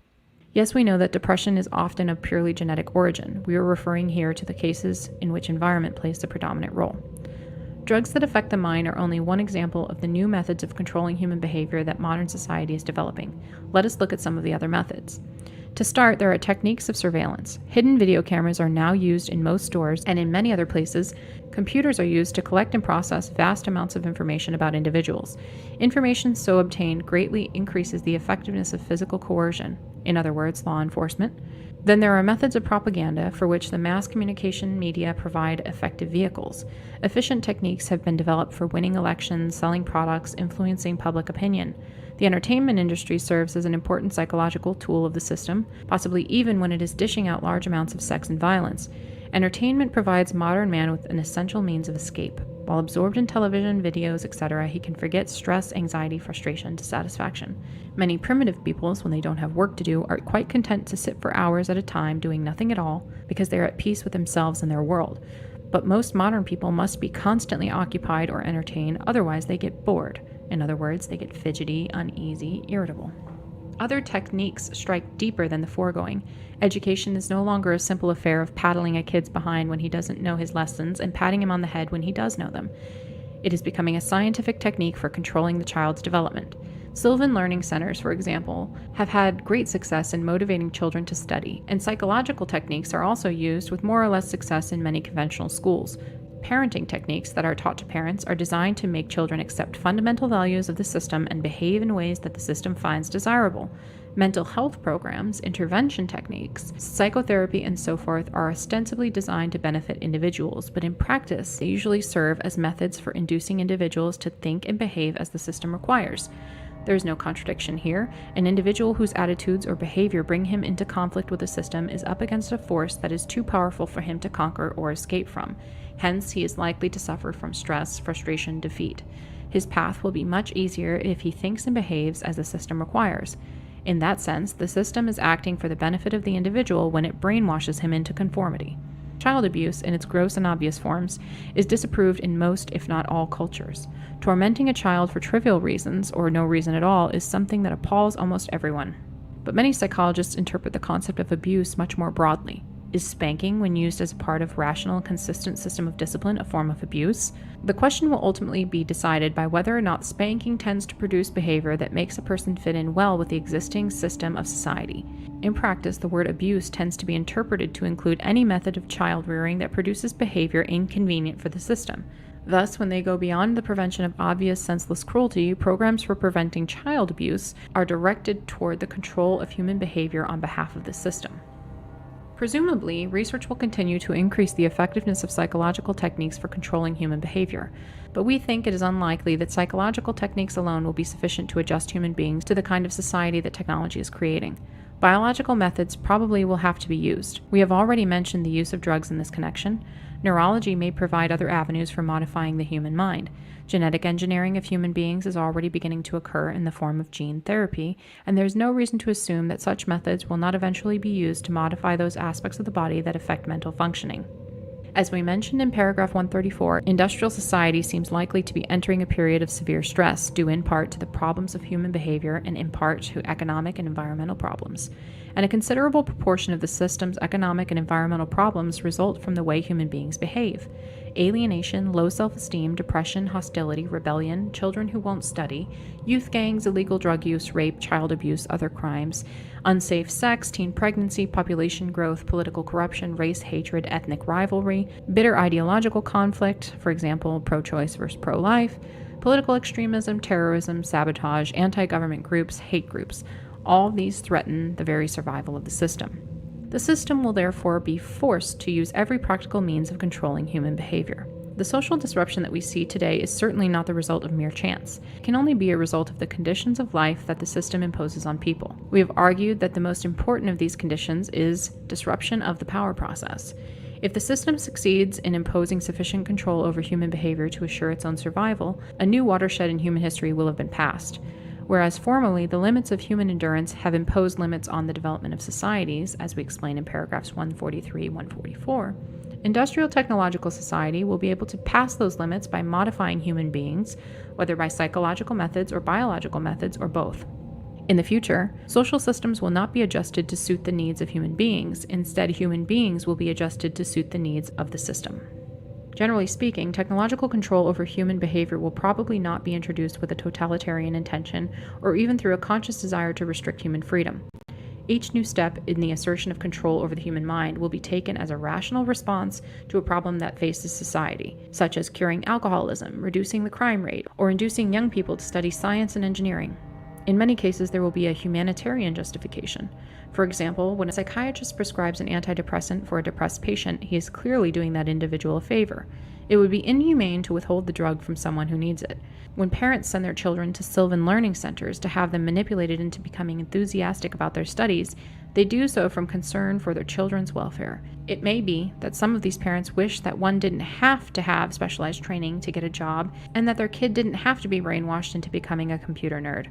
Yes, we know that depression is often of purely genetic origin. We are referring here to the cases in which environment plays the predominant role. Drugs that affect the mind are only one example of the new methods of controlling human behavior that modern society is developing. Let us look at some of the other methods. To start, there are techniques of surveillance. Hidden video cameras are now used in most stores, and in many other places, computers are used to collect and process vast amounts of information about individuals. Information so obtained greatly increases the effectiveness of physical coercion, in other words, law enforcement. Then there are methods of propaganda for which the mass communication media provide effective vehicles. Efficient techniques have been developed for winning elections, selling products, influencing public opinion. The entertainment industry serves as an important psychological tool of the system, possibly even when it is dishing out large amounts of sex and violence. Entertainment provides modern man with an essential means of escape. While absorbed in television, videos, etc., he can forget stress, anxiety, frustration, dissatisfaction. Many primitive peoples, when they don't have work to do, are quite content to sit for hours at a time doing nothing at all because they are at peace with themselves and their world. But most modern people must be constantly occupied or entertained, otherwise they get bored. In other words, they get fidgety, uneasy, irritable. Other techniques strike deeper than the foregoing. Education is no longer a simple affair of paddling a kid's behind when he doesn't know his lessons and patting him on the head when he does know them. It is becoming a scientific technique for controlling the child's development. Sylvan learning centers, for example, have had great success in motivating children to study, and psychological techniques are also used with more or less success in many conventional schools. Parenting techniques that are taught to parents are designed to make children accept fundamental values of the system and behave in ways that the system finds desirable. Mental health programs, intervention techniques, psychotherapy, and so forth are ostensibly designed to benefit individuals, but in practice, they usually serve as methods for inducing individuals to think and behave as the system requires. There is no contradiction here. An individual whose attitudes or behavior bring him into conflict with the system is up against a force that is too powerful for him to conquer or escape from. Hence, he is likely to suffer from stress, frustration, defeat. His path will be much easier if he thinks and behaves as the system requires. In that sense, the system is acting for the benefit of the individual when it brainwashes him into conformity. Child abuse, in its gross and obvious forms, is disapproved in most, if not all, cultures. Tormenting a child for trivial reasons, or no reason at all, is something that appalls almost everyone. But many psychologists interpret the concept of abuse much more broadly. Is spanking, when used as a part of rational, consistent system of discipline, a form of abuse? The question will ultimately be decided by whether or not spanking tends to produce behavior that makes a person fit in well with the existing system of society. In practice, the word abuse tends to be interpreted to include any method of child rearing that produces behavior inconvenient for the system. Thus, when they go beyond the prevention of obvious senseless cruelty, programs for preventing child abuse are directed toward the control of human behavior on behalf of the system. Presumably, research will continue to increase the effectiveness of psychological techniques for controlling human behavior, but we think it is unlikely that psychological techniques alone will be sufficient to adjust human beings to the kind of society that technology is creating. Biological methods probably will have to be used. We have already mentioned the use of drugs in this connection. Neurology may provide other avenues for modifying the human mind. Genetic engineering of human beings is already beginning to occur in the form of gene therapy, and there is no reason to assume that such methods will not eventually be used to modify those aspects of the body that affect mental functioning. As we mentioned in paragraph 134, industrial society seems likely to be entering a period of severe stress, due in part to the problems of human behavior and in part to economic and environmental problems. And a considerable proportion of the system's economic and environmental problems result from the way human beings behave. Alienation, low self-esteem, depression, hostility, rebellion, children who won't study, youth gangs, illegal drug use, rape, child abuse, other crimes, unsafe sex, teen pregnancy, population growth, political corruption, race hatred, ethnic rivalry, bitter ideological conflict, for example, pro-choice versus pro-life, political extremism, terrorism, sabotage, anti-government groups, hate groups. All these threaten the very survival of the system. The system will therefore be forced to use every practical means of controlling human behavior. The social disruption that we see today is certainly not the result of mere chance. It can only be a result of the conditions of life that the system imposes on people. We have argued that the most important of these conditions is disruption of the power process. If the system succeeds in imposing sufficient control over human behavior to assure its own survival, a new watershed in human history will have been passed. Whereas formerly the limits of human endurance have imposed limits on the development of societies, as we explain in paragraphs 143 and 144, industrial technological society will be able to pass those limits by modifying human beings, whether by psychological methods or biological methods or both. In the future, social systems will not be adjusted to suit the needs of human beings. Instead, human beings will be adjusted to suit the needs of the system. Generally speaking, technological control over human behavior will probably not be introduced with a totalitarian intention or even through a conscious desire to restrict human freedom. Each new step in the assertion of control over the human mind will be taken as a rational response to a problem that faces society, such as curing alcoholism, reducing the crime rate, or inducing young people to study science and engineering. In many cases, there will be a humanitarian justification. For example, when a psychiatrist prescribes an antidepressant for a depressed patient, he is clearly doing that individual a favor. It would be inhumane to withhold the drug from someone who needs it. When parents send their children to Sylvan learning centers to have them manipulated into becoming enthusiastic about their studies, they do so from concern for their children's welfare. It may be that some of these parents wish that one didn't have to have specialized training to get a job, and that their kid didn't have to be brainwashed into becoming a computer nerd.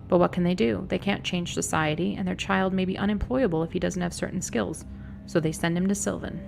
But what can they do? They can't change society, and their child may be unemployable if he doesn't have certain skills, so they send him to Sylvan.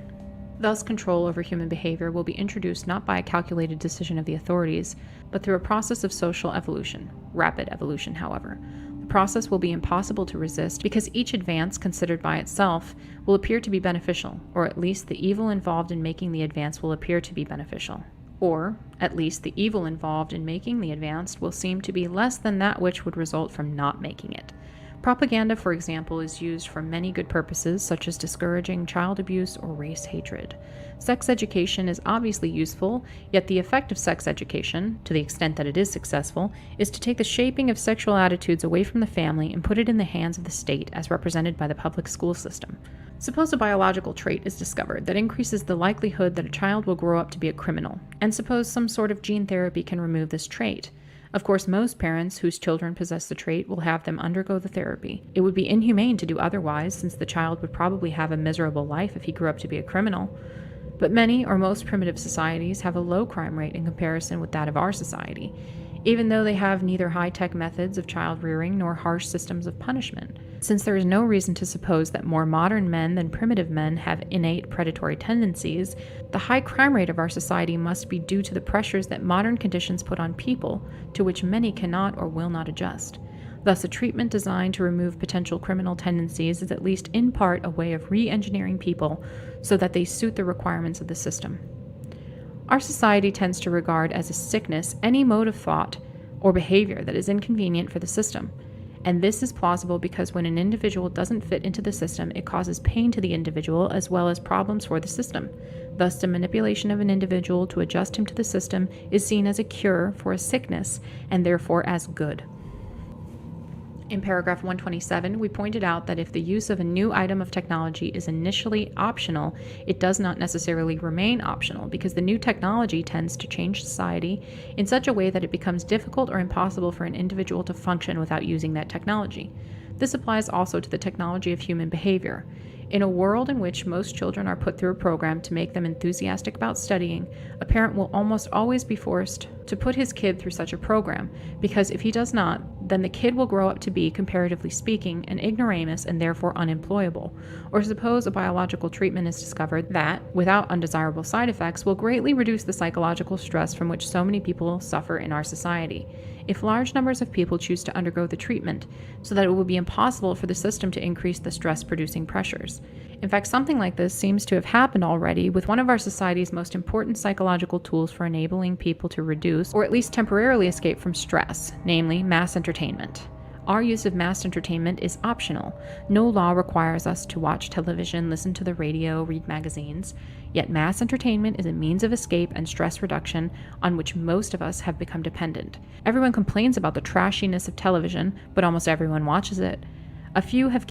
Thus, control over human behavior will be introduced not by a calculated decision of the authorities, but through a process of social evolution, rapid evolution, however. The process will be impossible to resist because each advance considered by itself will appear to be beneficial, or at least the evil involved in making the advance will appear to be beneficial. Or, at least the evil involved in making the advance will seem to be less than that which would result from not making it. Propaganda, for example, is used for many good purposes, such as discouraging child abuse or race hatred. Sex education is obviously useful, yet the effect of sex education, to the extent that it is successful, is to take the shaping of sexual attitudes away from the family and put it in the hands of the state, as represented by the public school system. Suppose a biological trait is discovered that increases the likelihood that a child will grow up to be a criminal, and suppose some sort of gene therapy can remove this trait. Of course, most parents whose children possess the trait will have them undergo the therapy. It would be inhumane to do otherwise, since the child would probably have a miserable life if he grew up to be a criminal. But many or most primitive societies have a low crime rate in comparison with that of our society, even though they have neither high-tech methods of child rearing nor harsh systems of punishment. Since there is no reason to suppose that more modern men than primitive men have innate predatory tendencies, the high crime rate of our society must be due to the pressures that modern conditions put on people, to which many cannot or will not adjust. Thus, a treatment designed to remove potential criminal tendencies is at least in part a way of re-engineering people so that they suit the requirements of the system. Our society tends to regard as a sickness any mode of thought or behavior that is inconvenient for the system. And this is plausible because when an individual doesn't fit into the system, it causes pain to the individual as well as problems for the system. Thus, the manipulation of an individual to adjust him to the system is seen as a cure for a sickness and therefore as good. In paragraph 127, we pointed out that if the use of a new item of technology is initially optional, it does not necessarily remain optional because the new technology tends to change society in such a way that it becomes difficult or impossible for an individual to function without using that technology. This applies also to the technology of human behavior. In a world in which most children are put through a program to make them enthusiastic about studying, a parent will almost always be forced to put his kid through such a program, because if he does not, then the kid will grow up to be, comparatively speaking, an ignoramus and therefore unemployable. Or suppose a biological treatment is discovered that, without undesirable side effects, will greatly reduce the psychological stress from which so many people suffer in our society. If large numbers of people choose to undergo the treatment, so that it will be impossible for the system to increase the stress-producing pressures. In fact, something like this seems to have happened already with one of our society's most important psychological tools for enabling people to reduce, or at least temporarily escape from stress, namely mass entertainment. Our use of mass entertainment is optional. No law requires us to watch television, listen to the radio, read magazines. Yet mass entertainment is a means of escape and stress reduction on which most of us have become dependent. Everyone complains about the trashiness of television, but almost everyone watches it. A few have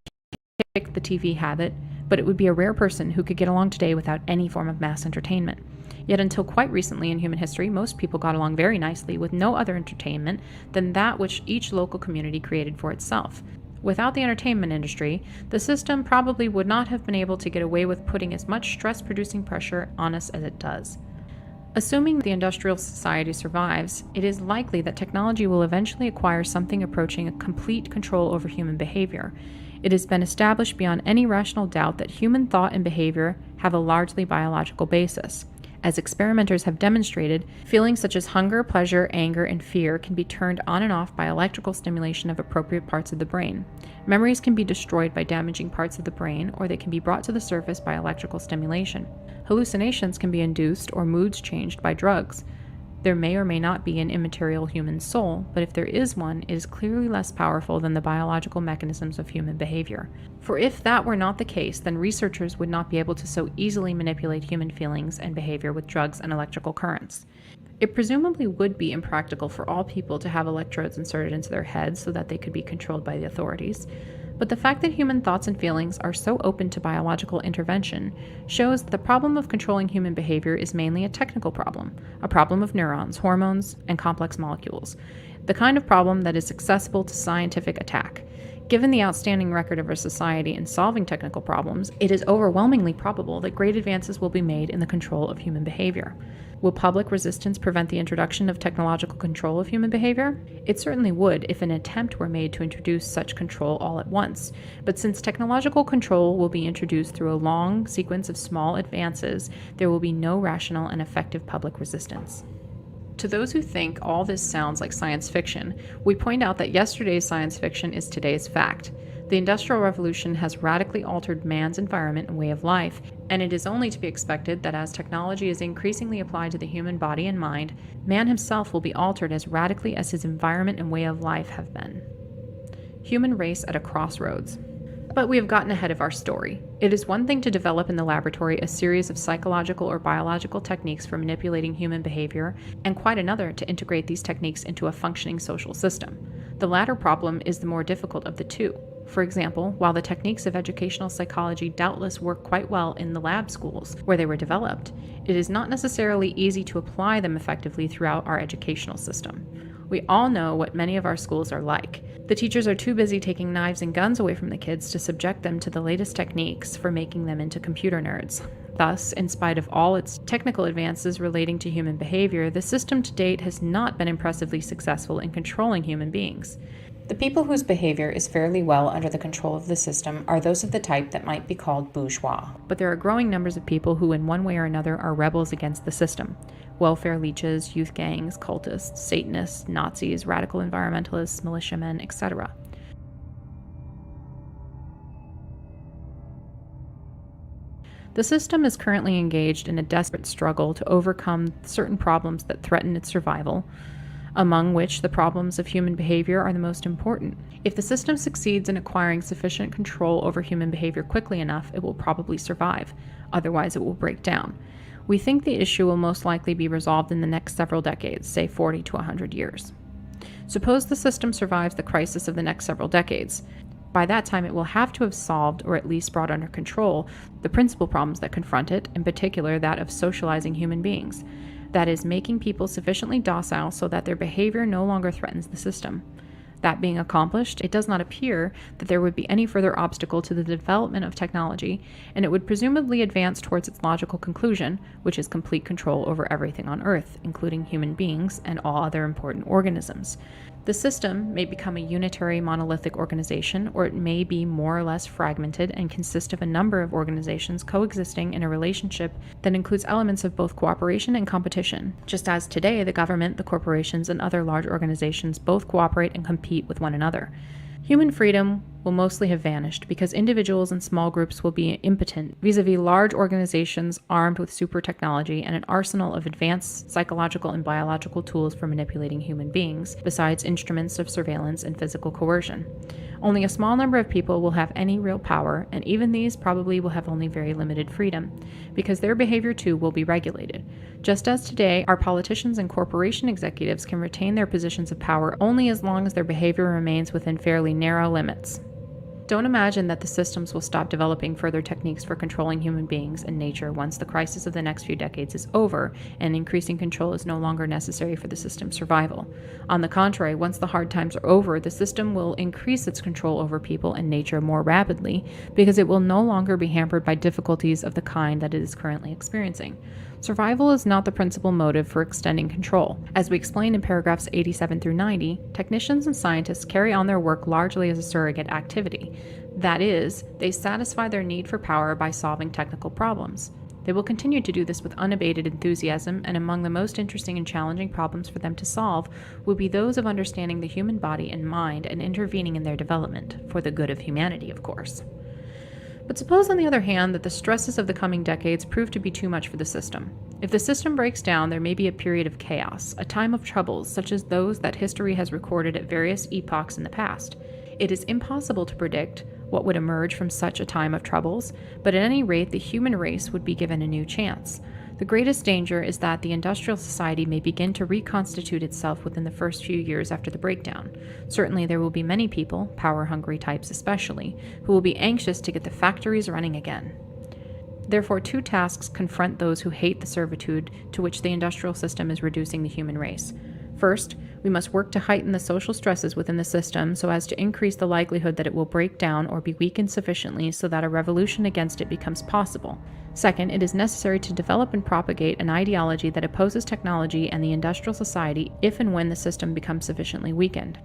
kicked the TV habit, but it would be a rare person who could get along today without any form of mass entertainment. Yet until quite recently in human history, most people got along very nicely with no other entertainment than that which each local community created for itself. Without the entertainment industry, the system probably would not have been able to get away with putting as much stress-producing pressure on us as it does. Assuming the industrial society survives, it is likely that technology will eventually acquire something approaching a complete control over human behavior. It has been established beyond any rational doubt that human thought and behavior have a largely biological basis. As experimenters have demonstrated, feelings such as hunger, pleasure, anger, and fear can be turned on and off by electrical stimulation of appropriate parts of the brain. Memories can be destroyed by damaging parts of the brain, or they can be brought to the surface by electrical stimulation. Hallucinations can be induced or moods changed by drugs. There may or may not be an immaterial human soul, but if there is one, it is clearly less powerful than the biological mechanisms of human behavior. For if that were not the case, then researchers would not be able to so easily manipulate human feelings and behavior with drugs and electrical currents. It presumably would be impractical for all people to have electrodes inserted into their heads so that they could be controlled by the authorities. But the fact that human thoughts and feelings are so open to biological intervention shows that the problem of controlling human behavior is mainly a technical problem, a problem of neurons, hormones, and complex molecules, the kind of problem that is accessible to scientific attack. Given the outstanding record of our society in solving technical problems, it is overwhelmingly probable that great advances will be made in the control of human behavior. Will public resistance prevent the introduction of technological control of human behavior? It certainly would if an attempt were made to introduce such control all at once, but since technological control will be introduced through a long sequence of small advances, there will be no rational and effective public resistance. To those who think all this sounds like science fiction, we point out that yesterday's science fiction is today's fact. The Industrial Revolution has radically altered man's environment and way of life, and it is only to be expected that as technology is increasingly applied to the human body and mind, man himself will be altered as radically as his environment and way of life have been. Human race at a crossroads. But we have gotten ahead of our story. It is one thing to develop in the laboratory a series of psychological or biological techniques for manipulating human behavior, and quite another to integrate these techniques into a functioning social system. The latter problem is the more difficult of the two. For example, while the techniques of educational psychology doubtless work quite well in the lab schools where they were developed, it is not necessarily easy to apply them effectively throughout our educational system. We all know what many of our schools are like. The teachers are too busy taking knives and guns away from the kids to subject them to the latest techniques for making them into computer nerds. Thus, in spite of all its technical advances relating to human behavior, the system to date has not been impressively successful in controlling human beings. The people whose behavior is fairly well under the control of the system are those of the type that might be called bourgeois. But there are growing numbers of people who in one way or another are rebels against the system. Welfare leeches, youth gangs, cultists, Satanists, Nazis, radical environmentalists, militiamen, etc. The system is currently engaged in a desperate struggle to overcome certain problems that threaten its survival, among which the problems of human behavior are the most important. If the system succeeds in acquiring sufficient control over human behavior quickly enough, it will probably survive. Otherwise, it will break down. We think the issue will most likely be resolved in the next several decades, say 40 to 100 years. Suppose the system survives the crisis of the next several decades. By that time, it will have to have solved, or at least brought under control, the principal problems that confront it, in particular that of socializing human beings. That is, making people sufficiently docile so that their behavior no longer threatens the system. That being accomplished, it does not appear that there would be any further obstacle to the development of technology, and it would presumably advance towards its logical conclusion, which is complete control over everything on Earth, including human beings and all other important organisms. The system may become a unitary monolithic organization, or it may be more or less fragmented and consist of a number of organizations coexisting in a relationship that includes elements of both cooperation and competition, just as today the government, the corporations, and other large organizations both cooperate and compete with one another. Human freedom will mostly have vanished because individuals and small groups will be impotent vis-a-vis large organizations armed with super technology and an arsenal of advanced psychological and biological tools for manipulating human beings, besides instruments of surveillance and physical coercion. Only a small number of people will have any real power, and even these probably will have only very limited freedom, because their behavior too will be regulated. Just as today, our politicians and corporation executives can retain their positions of power only as long as their behavior remains within fairly narrow limits. Don't imagine that the systems will stop developing further techniques for controlling human beings and nature once the crisis of the next few decades is over and increasing control is no longer necessary for the system's survival. On the contrary, once the hard times are over, the system will increase its control over people and nature more rapidly because it will no longer be hampered by difficulties of the kind that it is currently experiencing. Survival is not the principal motive for extending control. As we explained in paragraphs 87 through 90, technicians and scientists carry on their work largely as a surrogate activity. That is, they satisfy their need for power by solving technical problems. They will continue to do this with unabated enthusiasm, and among the most interesting and challenging problems for them to solve will be those of understanding the human body and mind and intervening in their development, for the good of humanity, of course. But suppose, on the other hand, that the stresses of the coming decades prove to be too much for the system. If the system breaks down, there may be a period of chaos, a time of troubles such as those that history has recorded at various epochs in the past. It is impossible to predict what would emerge from such a time of troubles, but at any rate the human race would be given a new chance. The greatest danger is that the industrial society may begin to reconstitute itself within the first few years after the breakdown. Certainly there will be many people, power-hungry types especially, who will be anxious to get the factories running again. Therefore, two tasks confront those who hate the servitude to which the industrial system is reducing the human race. First, we must work to heighten the social stresses within the system so as to increase the likelihood that it will break down or be weakened sufficiently so that a revolution against it becomes possible. Second, it is necessary to develop and propagate an ideology that opposes technology and the industrial society if and when the system becomes sufficiently weakened.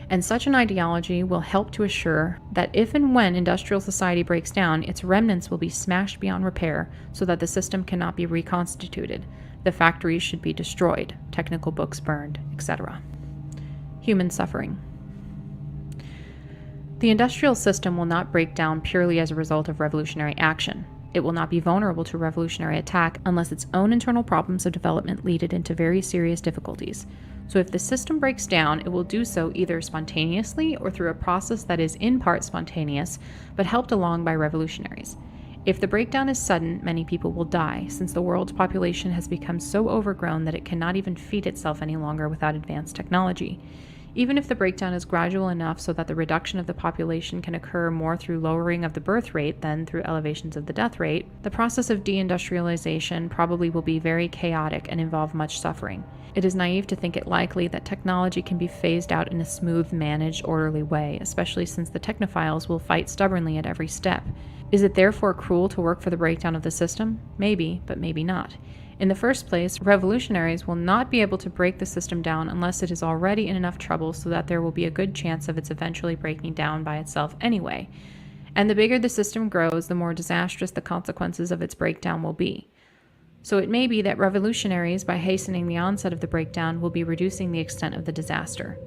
And such an ideology will help to assure that if and when industrial society breaks down, its remnants will be smashed beyond repair so that the system cannot be reconstituted. The factories should be destroyed, technical books burned, etc. Human suffering. The industrial system will not break down purely as a result of revolutionary action. It will not be vulnerable to revolutionary attack unless its own internal problems of development lead it into very serious difficulties. So if the system breaks down, it will do so either spontaneously or through a process that is in part spontaneous, but helped along by revolutionaries. If the breakdown is sudden, many people will die, since the world's population has become so overgrown that it cannot even feed itself any longer without advanced technology. Even if the breakdown is gradual enough so that the reduction of the population can occur more through lowering of the birth rate than through elevations of the death rate, the process of deindustrialization probably will be very chaotic and involve much suffering. It is naive to think it likely that technology can be phased out in a smooth, managed, orderly way, especially since the technophiles will fight stubbornly at every step. Is it therefore cruel to work for the breakdown of the system? Maybe, but maybe not. In the first place, revolutionaries will not be able to break the system down unless it is already in enough trouble so that there will be a good chance of its eventually breaking down by itself anyway. And the bigger the system grows, the more disastrous the consequences of its breakdown will be. So it may be that revolutionaries, by hastening the onset of the breakdown, will be reducing the extent of the disaster.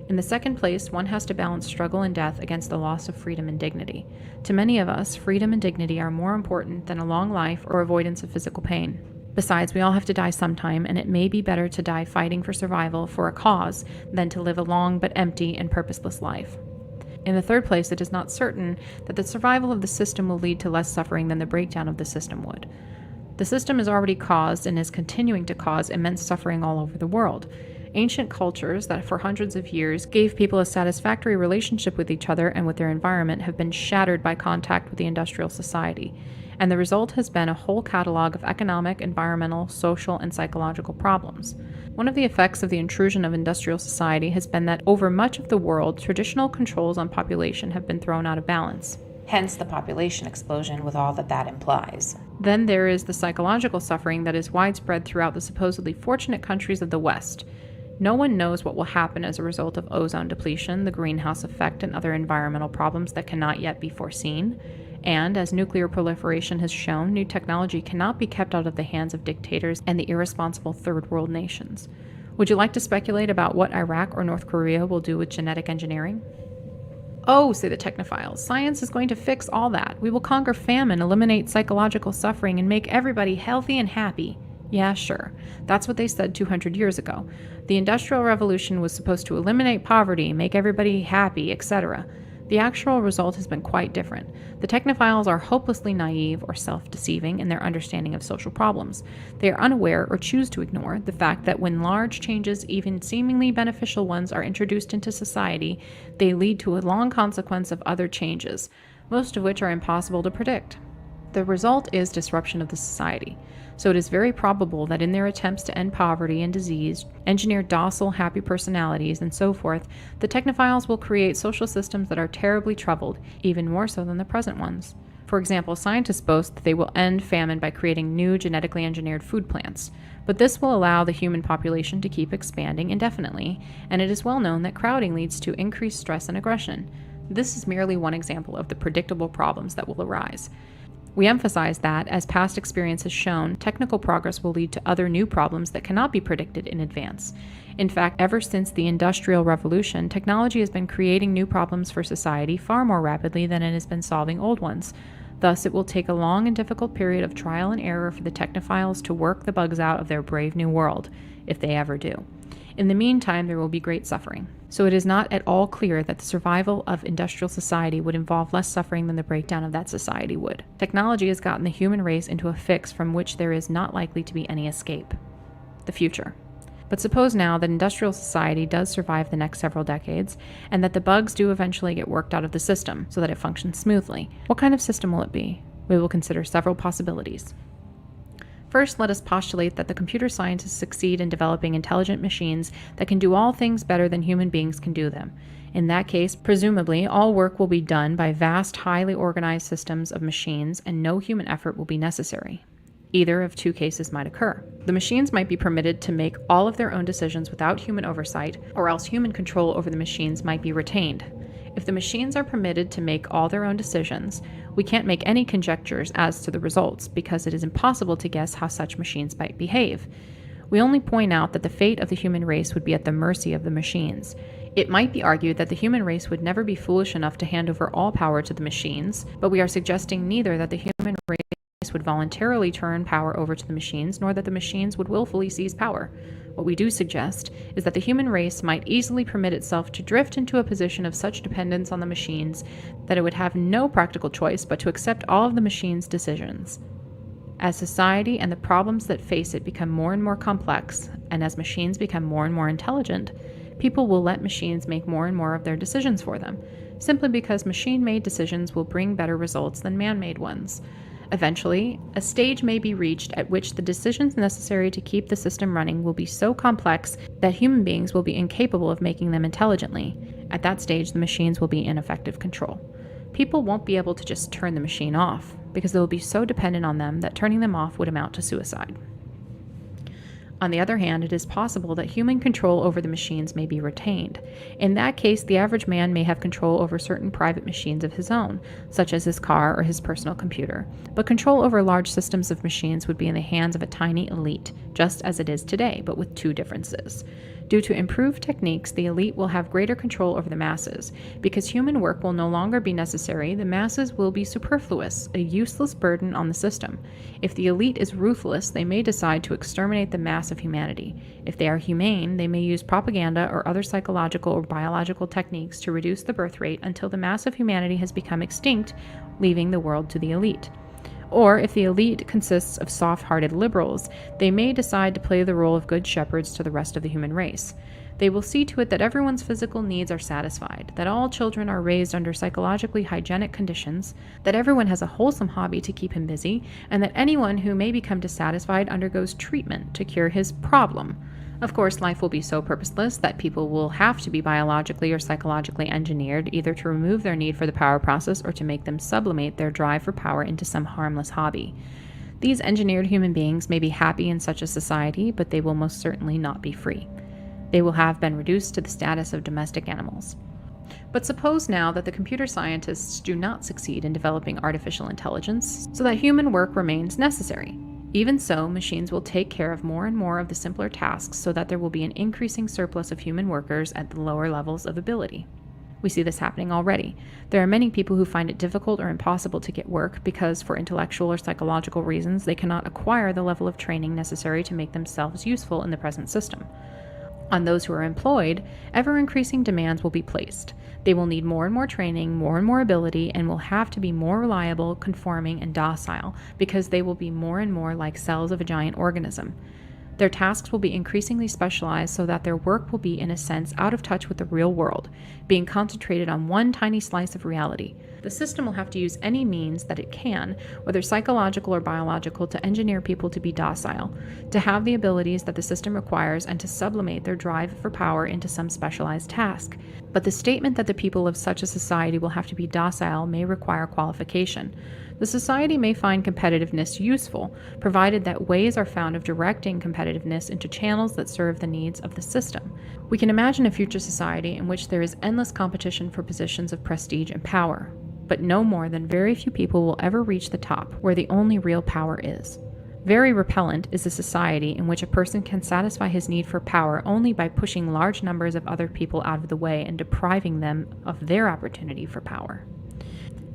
In the second place, one has to balance struggle and death against the loss of freedom and dignity. To many of us, freedom and dignity are more important than a long life or avoidance of physical pain. Besides, we all have to die sometime, and it may be better to die fighting for survival for a cause than to live a long but empty and purposeless life. In the third place, it is not certain that the survival of the system will lead to less suffering than the breakdown of the system would. The system has already caused and is continuing to cause immense suffering all over the world. Ancient cultures that for hundreds of years gave people a satisfactory relationship with each other and with their environment have been shattered by contact with the industrial society, and the result has been a whole catalog of economic, environmental, social, and psychological problems. One of the effects of the intrusion of industrial society has been that over much of the world, traditional controls on population have been thrown out of balance. Hence the population explosion with all that implies. Then there is the psychological suffering that is widespread throughout the supposedly fortunate countries of the West. No one knows what will happen as a result of ozone depletion, the greenhouse effect, and other environmental problems that cannot yet be foreseen. And, as nuclear proliferation has shown, new technology cannot be kept out of the hands of dictators and the irresponsible third world nations. Would you like to speculate about what Iraq or North Korea will do with genetic engineering? Oh, say the technophiles, science is going to fix all that. We will conquer famine, eliminate psychological suffering, and make everybody healthy and happy. Yeah, sure. That's what they said 200 years ago. The Industrial Revolution was supposed to eliminate poverty, make everybody happy, etc. The actual result has been quite different. The technophiles are hopelessly naive or self-deceiving in their understanding of social problems. They are unaware or choose to ignore the fact that when large changes, even seemingly beneficial ones, are introduced into society, they lead to a long consequence of other changes, most of which are impossible to predict. The result is disruption of the society. So it is very probable that in their attempts to end poverty and disease, engineer docile, happy personalities, and so forth, the technophiles will create social systems that are terribly troubled, even more so than the present ones. For example, scientists boast that they will end famine by creating new genetically engineered food plants. But this will allow the human population to keep expanding indefinitely, and it is well known that crowding leads to increased stress and aggression. This is merely one example of the predictable problems that will arise. We emphasize that, as past experience has shown, technical progress will lead to other new problems that cannot be predicted in advance. In fact, ever since the Industrial Revolution, technology has been creating new problems for society far more rapidly than it has been solving old ones. Thus, it will take a long and difficult period of trial and error for the technophiles to work the bugs out of their brave new world, if they ever do. In the meantime, there will be great suffering. So it is not at all clear that the survival of industrial society would involve less suffering than the breakdown of that society would. Technology has gotten the human race into a fix from which there is not likely to be any escape. The future. But suppose now that industrial society does survive the next several decades, and that the bugs do eventually get worked out of the system so that it functions smoothly. What kind of system will it be? We will consider several possibilities. First, let us postulate that the computer scientists succeed in developing intelligent machines that can do all things better than human beings can do them. In that case, presumably, all work will be done by vast, highly organized systems of machines, and no human effort will be necessary. Either of two cases might occur. The machines might be permitted to make all of their own decisions without human oversight, or else human control over the machines might be retained. If the machines are permitted to make all their own decisions, we can't make any conjectures as to the results, because it is impossible to guess how such machines might behave. We only point out that the fate of the human race would be at the mercy of the machines. It might be argued that the human race would never be foolish enough to hand over all power to the machines, but we are suggesting neither that the human race would voluntarily turn power over to the machines, nor that the machines would willfully seize power. What we do suggest is that the human race might easily permit itself to drift into a position of such dependence on the machines that it would have no practical choice but to accept all of the machines' decisions. As society and the problems that face it become more and more complex, and as machines become more and more intelligent, people will let machines make more and more of their decisions for them, simply because machine-made decisions will bring better results than man-made ones. Eventually, a stage may be reached at which the decisions necessary to keep the system running will be so complex that human beings will be incapable of making them intelligently. At that stage, the machines will be in effective control. People won't be able to just turn the machine off, because they will be so dependent on them that turning them off would amount to suicide. On the other hand, it is possible that human control over the machines may be retained. In that case, the average man may have control over certain private machines of his own, such as his car or his personal computer. But control over large systems of machines would be in the hands of a tiny elite, just as it is today, but with two differences. Due to improved techniques, the elite will have greater control over the masses. Because human work will no longer be necessary, the masses will be superfluous, a useless burden on the system. If the elite is ruthless, they may decide to exterminate the mass of humanity. If they are humane, they may use propaganda or other psychological or biological techniques to reduce the birth rate until the mass of humanity has become extinct, leaving the world to the elite. Or, if the elite consists of soft-hearted liberals, they may decide to play the role of good shepherds to the rest of the human race. They will see to it that everyone's physical needs are satisfied, that all children are raised under psychologically hygienic conditions, that everyone has a wholesome hobby to keep him busy, and that anyone who may become dissatisfied undergoes treatment to cure his problem. Of course, life will be so purposeless that people will have to be biologically or psychologically engineered, either to remove their need for the power process or to make them sublimate their drive for power into some harmless hobby. These engineered human beings may be happy in such a society, but they will most certainly not be free. They will have been reduced to the status of domestic animals. But suppose now that the computer scientists do not succeed in developing artificial intelligence, so that human work remains necessary. Even so, machines will take care of more and more of the simpler tasks so that there will be an increasing surplus of human workers at the lower levels of ability. We see this happening already. There are many people who find it difficult or impossible to get work because, for intellectual or psychological reasons, they cannot acquire the level of training necessary to make themselves useful in the present system. On those who are employed, ever-increasing demands will be placed. They will need more and more training, more and more ability, and will have to be more reliable, conforming, and docile, because they will be more and more like cells of a giant organism. Their tasks will be increasingly specialized so that their work will be, in a sense, out of touch with the real world, being concentrated on one tiny slice of reality. The system will have to use any means that it can, whether psychological or biological, to engineer people to be docile, to have the abilities that the system requires, and to sublimate their drive for power into some specialized task. But the statement that the people of such a society will have to be docile may require qualification. The society may find competitiveness useful, provided that ways are found of directing competitiveness into channels that serve the needs of the system. We can imagine a future society in which there is endless competition for positions of prestige and power. but know more than very few people will ever reach the top, where the only real power is. Very repellent is a society in which a person can satisfy his need for power only by pushing large numbers of other people out of the way and depriving them of their opportunity for power.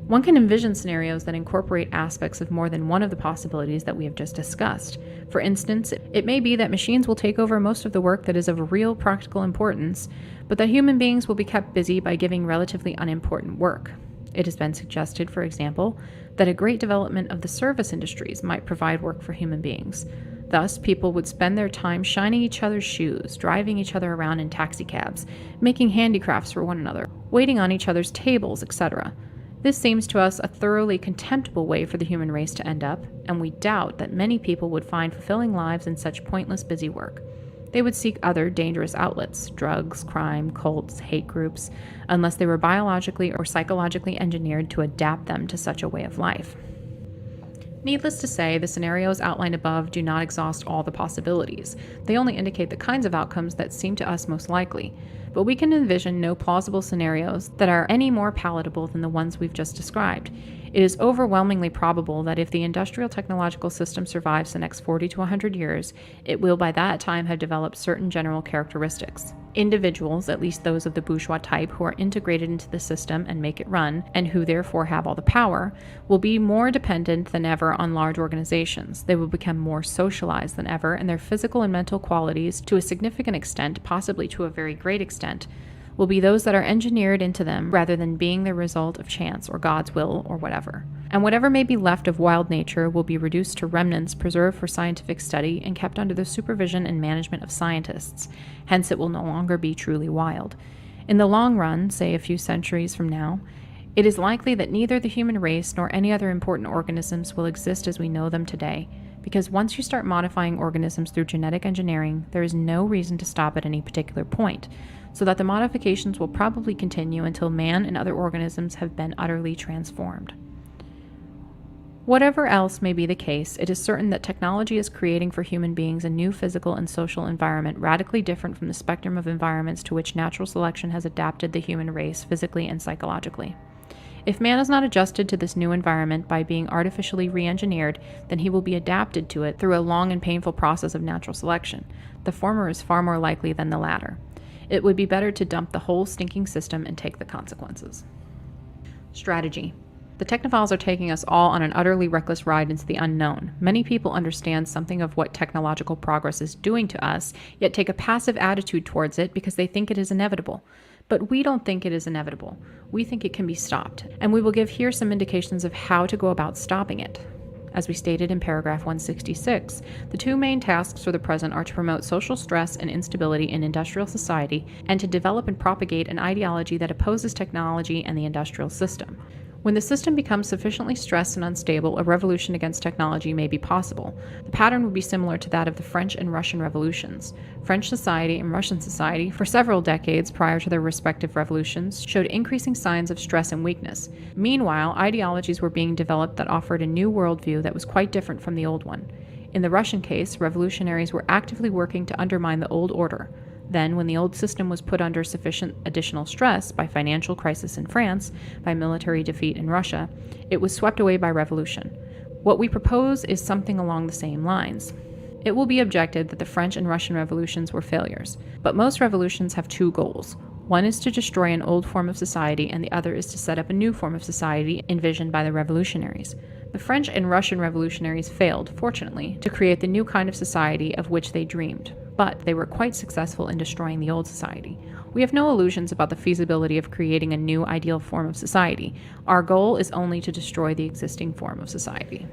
One can envision scenarios that incorporate aspects of more than one of the possibilities that we have just discussed. For instance, it may be that machines will take over most of the work that is of real practical importance, but that human beings will be kept busy by giving relatively unimportant work. It has been suggested, for example, that a great development of the service industries might provide work for human beings. Thus, people would spend their time shining each other's shoes, driving each other around in taxicabs, making handicrafts for one another, waiting on each other's tables, etc. This seems to us a thoroughly contemptible way for the human race to end up, and we doubt that many people would find fulfilling lives in such pointless busy work. They would seek other dangerous outlets, drugs, crime, cults, hate groups, unless they were biologically or psychologically engineered to adapt them to such a way of life. Needless to say, the scenarios outlined above do not exhaust all the possibilities. They only indicate the kinds of outcomes that seem to us most likely. But we can envision no plausible scenarios that are any more palatable than the ones we've just described. It is overwhelmingly probable that if the industrial technological system survives the next 40 to 100 years, it will by that time have developed certain general characteristics. Individuals, at least those of the bourgeois type who are integrated into the system and make it run, and who therefore have all the power, will be more dependent than ever on large organizations. They will become more socialized than ever, and their physical and mental qualities, to a significant extent, possibly to a very great extent, will be those that are engineered into them rather than being the result of chance or God's will or whatever. And whatever may be left of wild nature will be reduced to remnants preserved for scientific study and kept under the supervision and management of scientists. Hence it will no longer be truly wild. In the long run, say a few centuries from now, it is likely that neither the human race nor any other important organisms will exist as we know them today, because once you start modifying organisms through genetic engineering, there is no reason to stop at any particular point, so that the modifications will probably continue until man and other organisms have been utterly transformed. Whatever else may be the case, it is certain that technology is creating for human beings a new physical and social environment radically different from the spectrum of environments to which natural selection has adapted the human race physically and psychologically. If man is not adjusted to this new environment by being artificially re-engineered, then he will be adapted to it through a long and painful process of natural selection. The former is far more likely than the latter. It would be better to dump the whole stinking system and take the consequences. Strategy. The technophiles are taking us all on an utterly reckless ride into the unknown. Many people understand something of what technological progress is doing to us, yet take a passive attitude towards it because they think it is inevitable. But we don't think it is inevitable. We think it can be stopped, and we will give here some indications of how to go about stopping it. As we stated in paragraph 166, the two main tasks for the present are to promote social stress and instability in industrial society and to develop and propagate an ideology that opposes technology and the industrial system. When the system becomes sufficiently stressed and unstable, a revolution against technology may be possible. The pattern would be similar to that of the French and Russian revolutions. French society and Russian society, for several decades prior to their respective revolutions, showed increasing signs of stress and weakness. Meanwhile, ideologies were being developed that offered a new worldview that was quite different from the old one. In the Russian case, revolutionaries were actively working to undermine the old order. Then, when the old system was put under sufficient additional stress by financial crisis in France, by military defeat in Russia, it was swept away by revolution. What we propose is something along the same lines. It will be objected that the French and Russian revolutions were failures, but most revolutions have two goals. One is to destroy an old form of society, and the other is to set up a new form of society envisioned by the revolutionaries. The French and Russian revolutionaries failed, fortunately, to create the new kind of society of which they dreamed, but they were quite successful in destroying the old society. We have no illusions about the feasibility of creating a new ideal form of society. Our goal is only to destroy the existing form of society.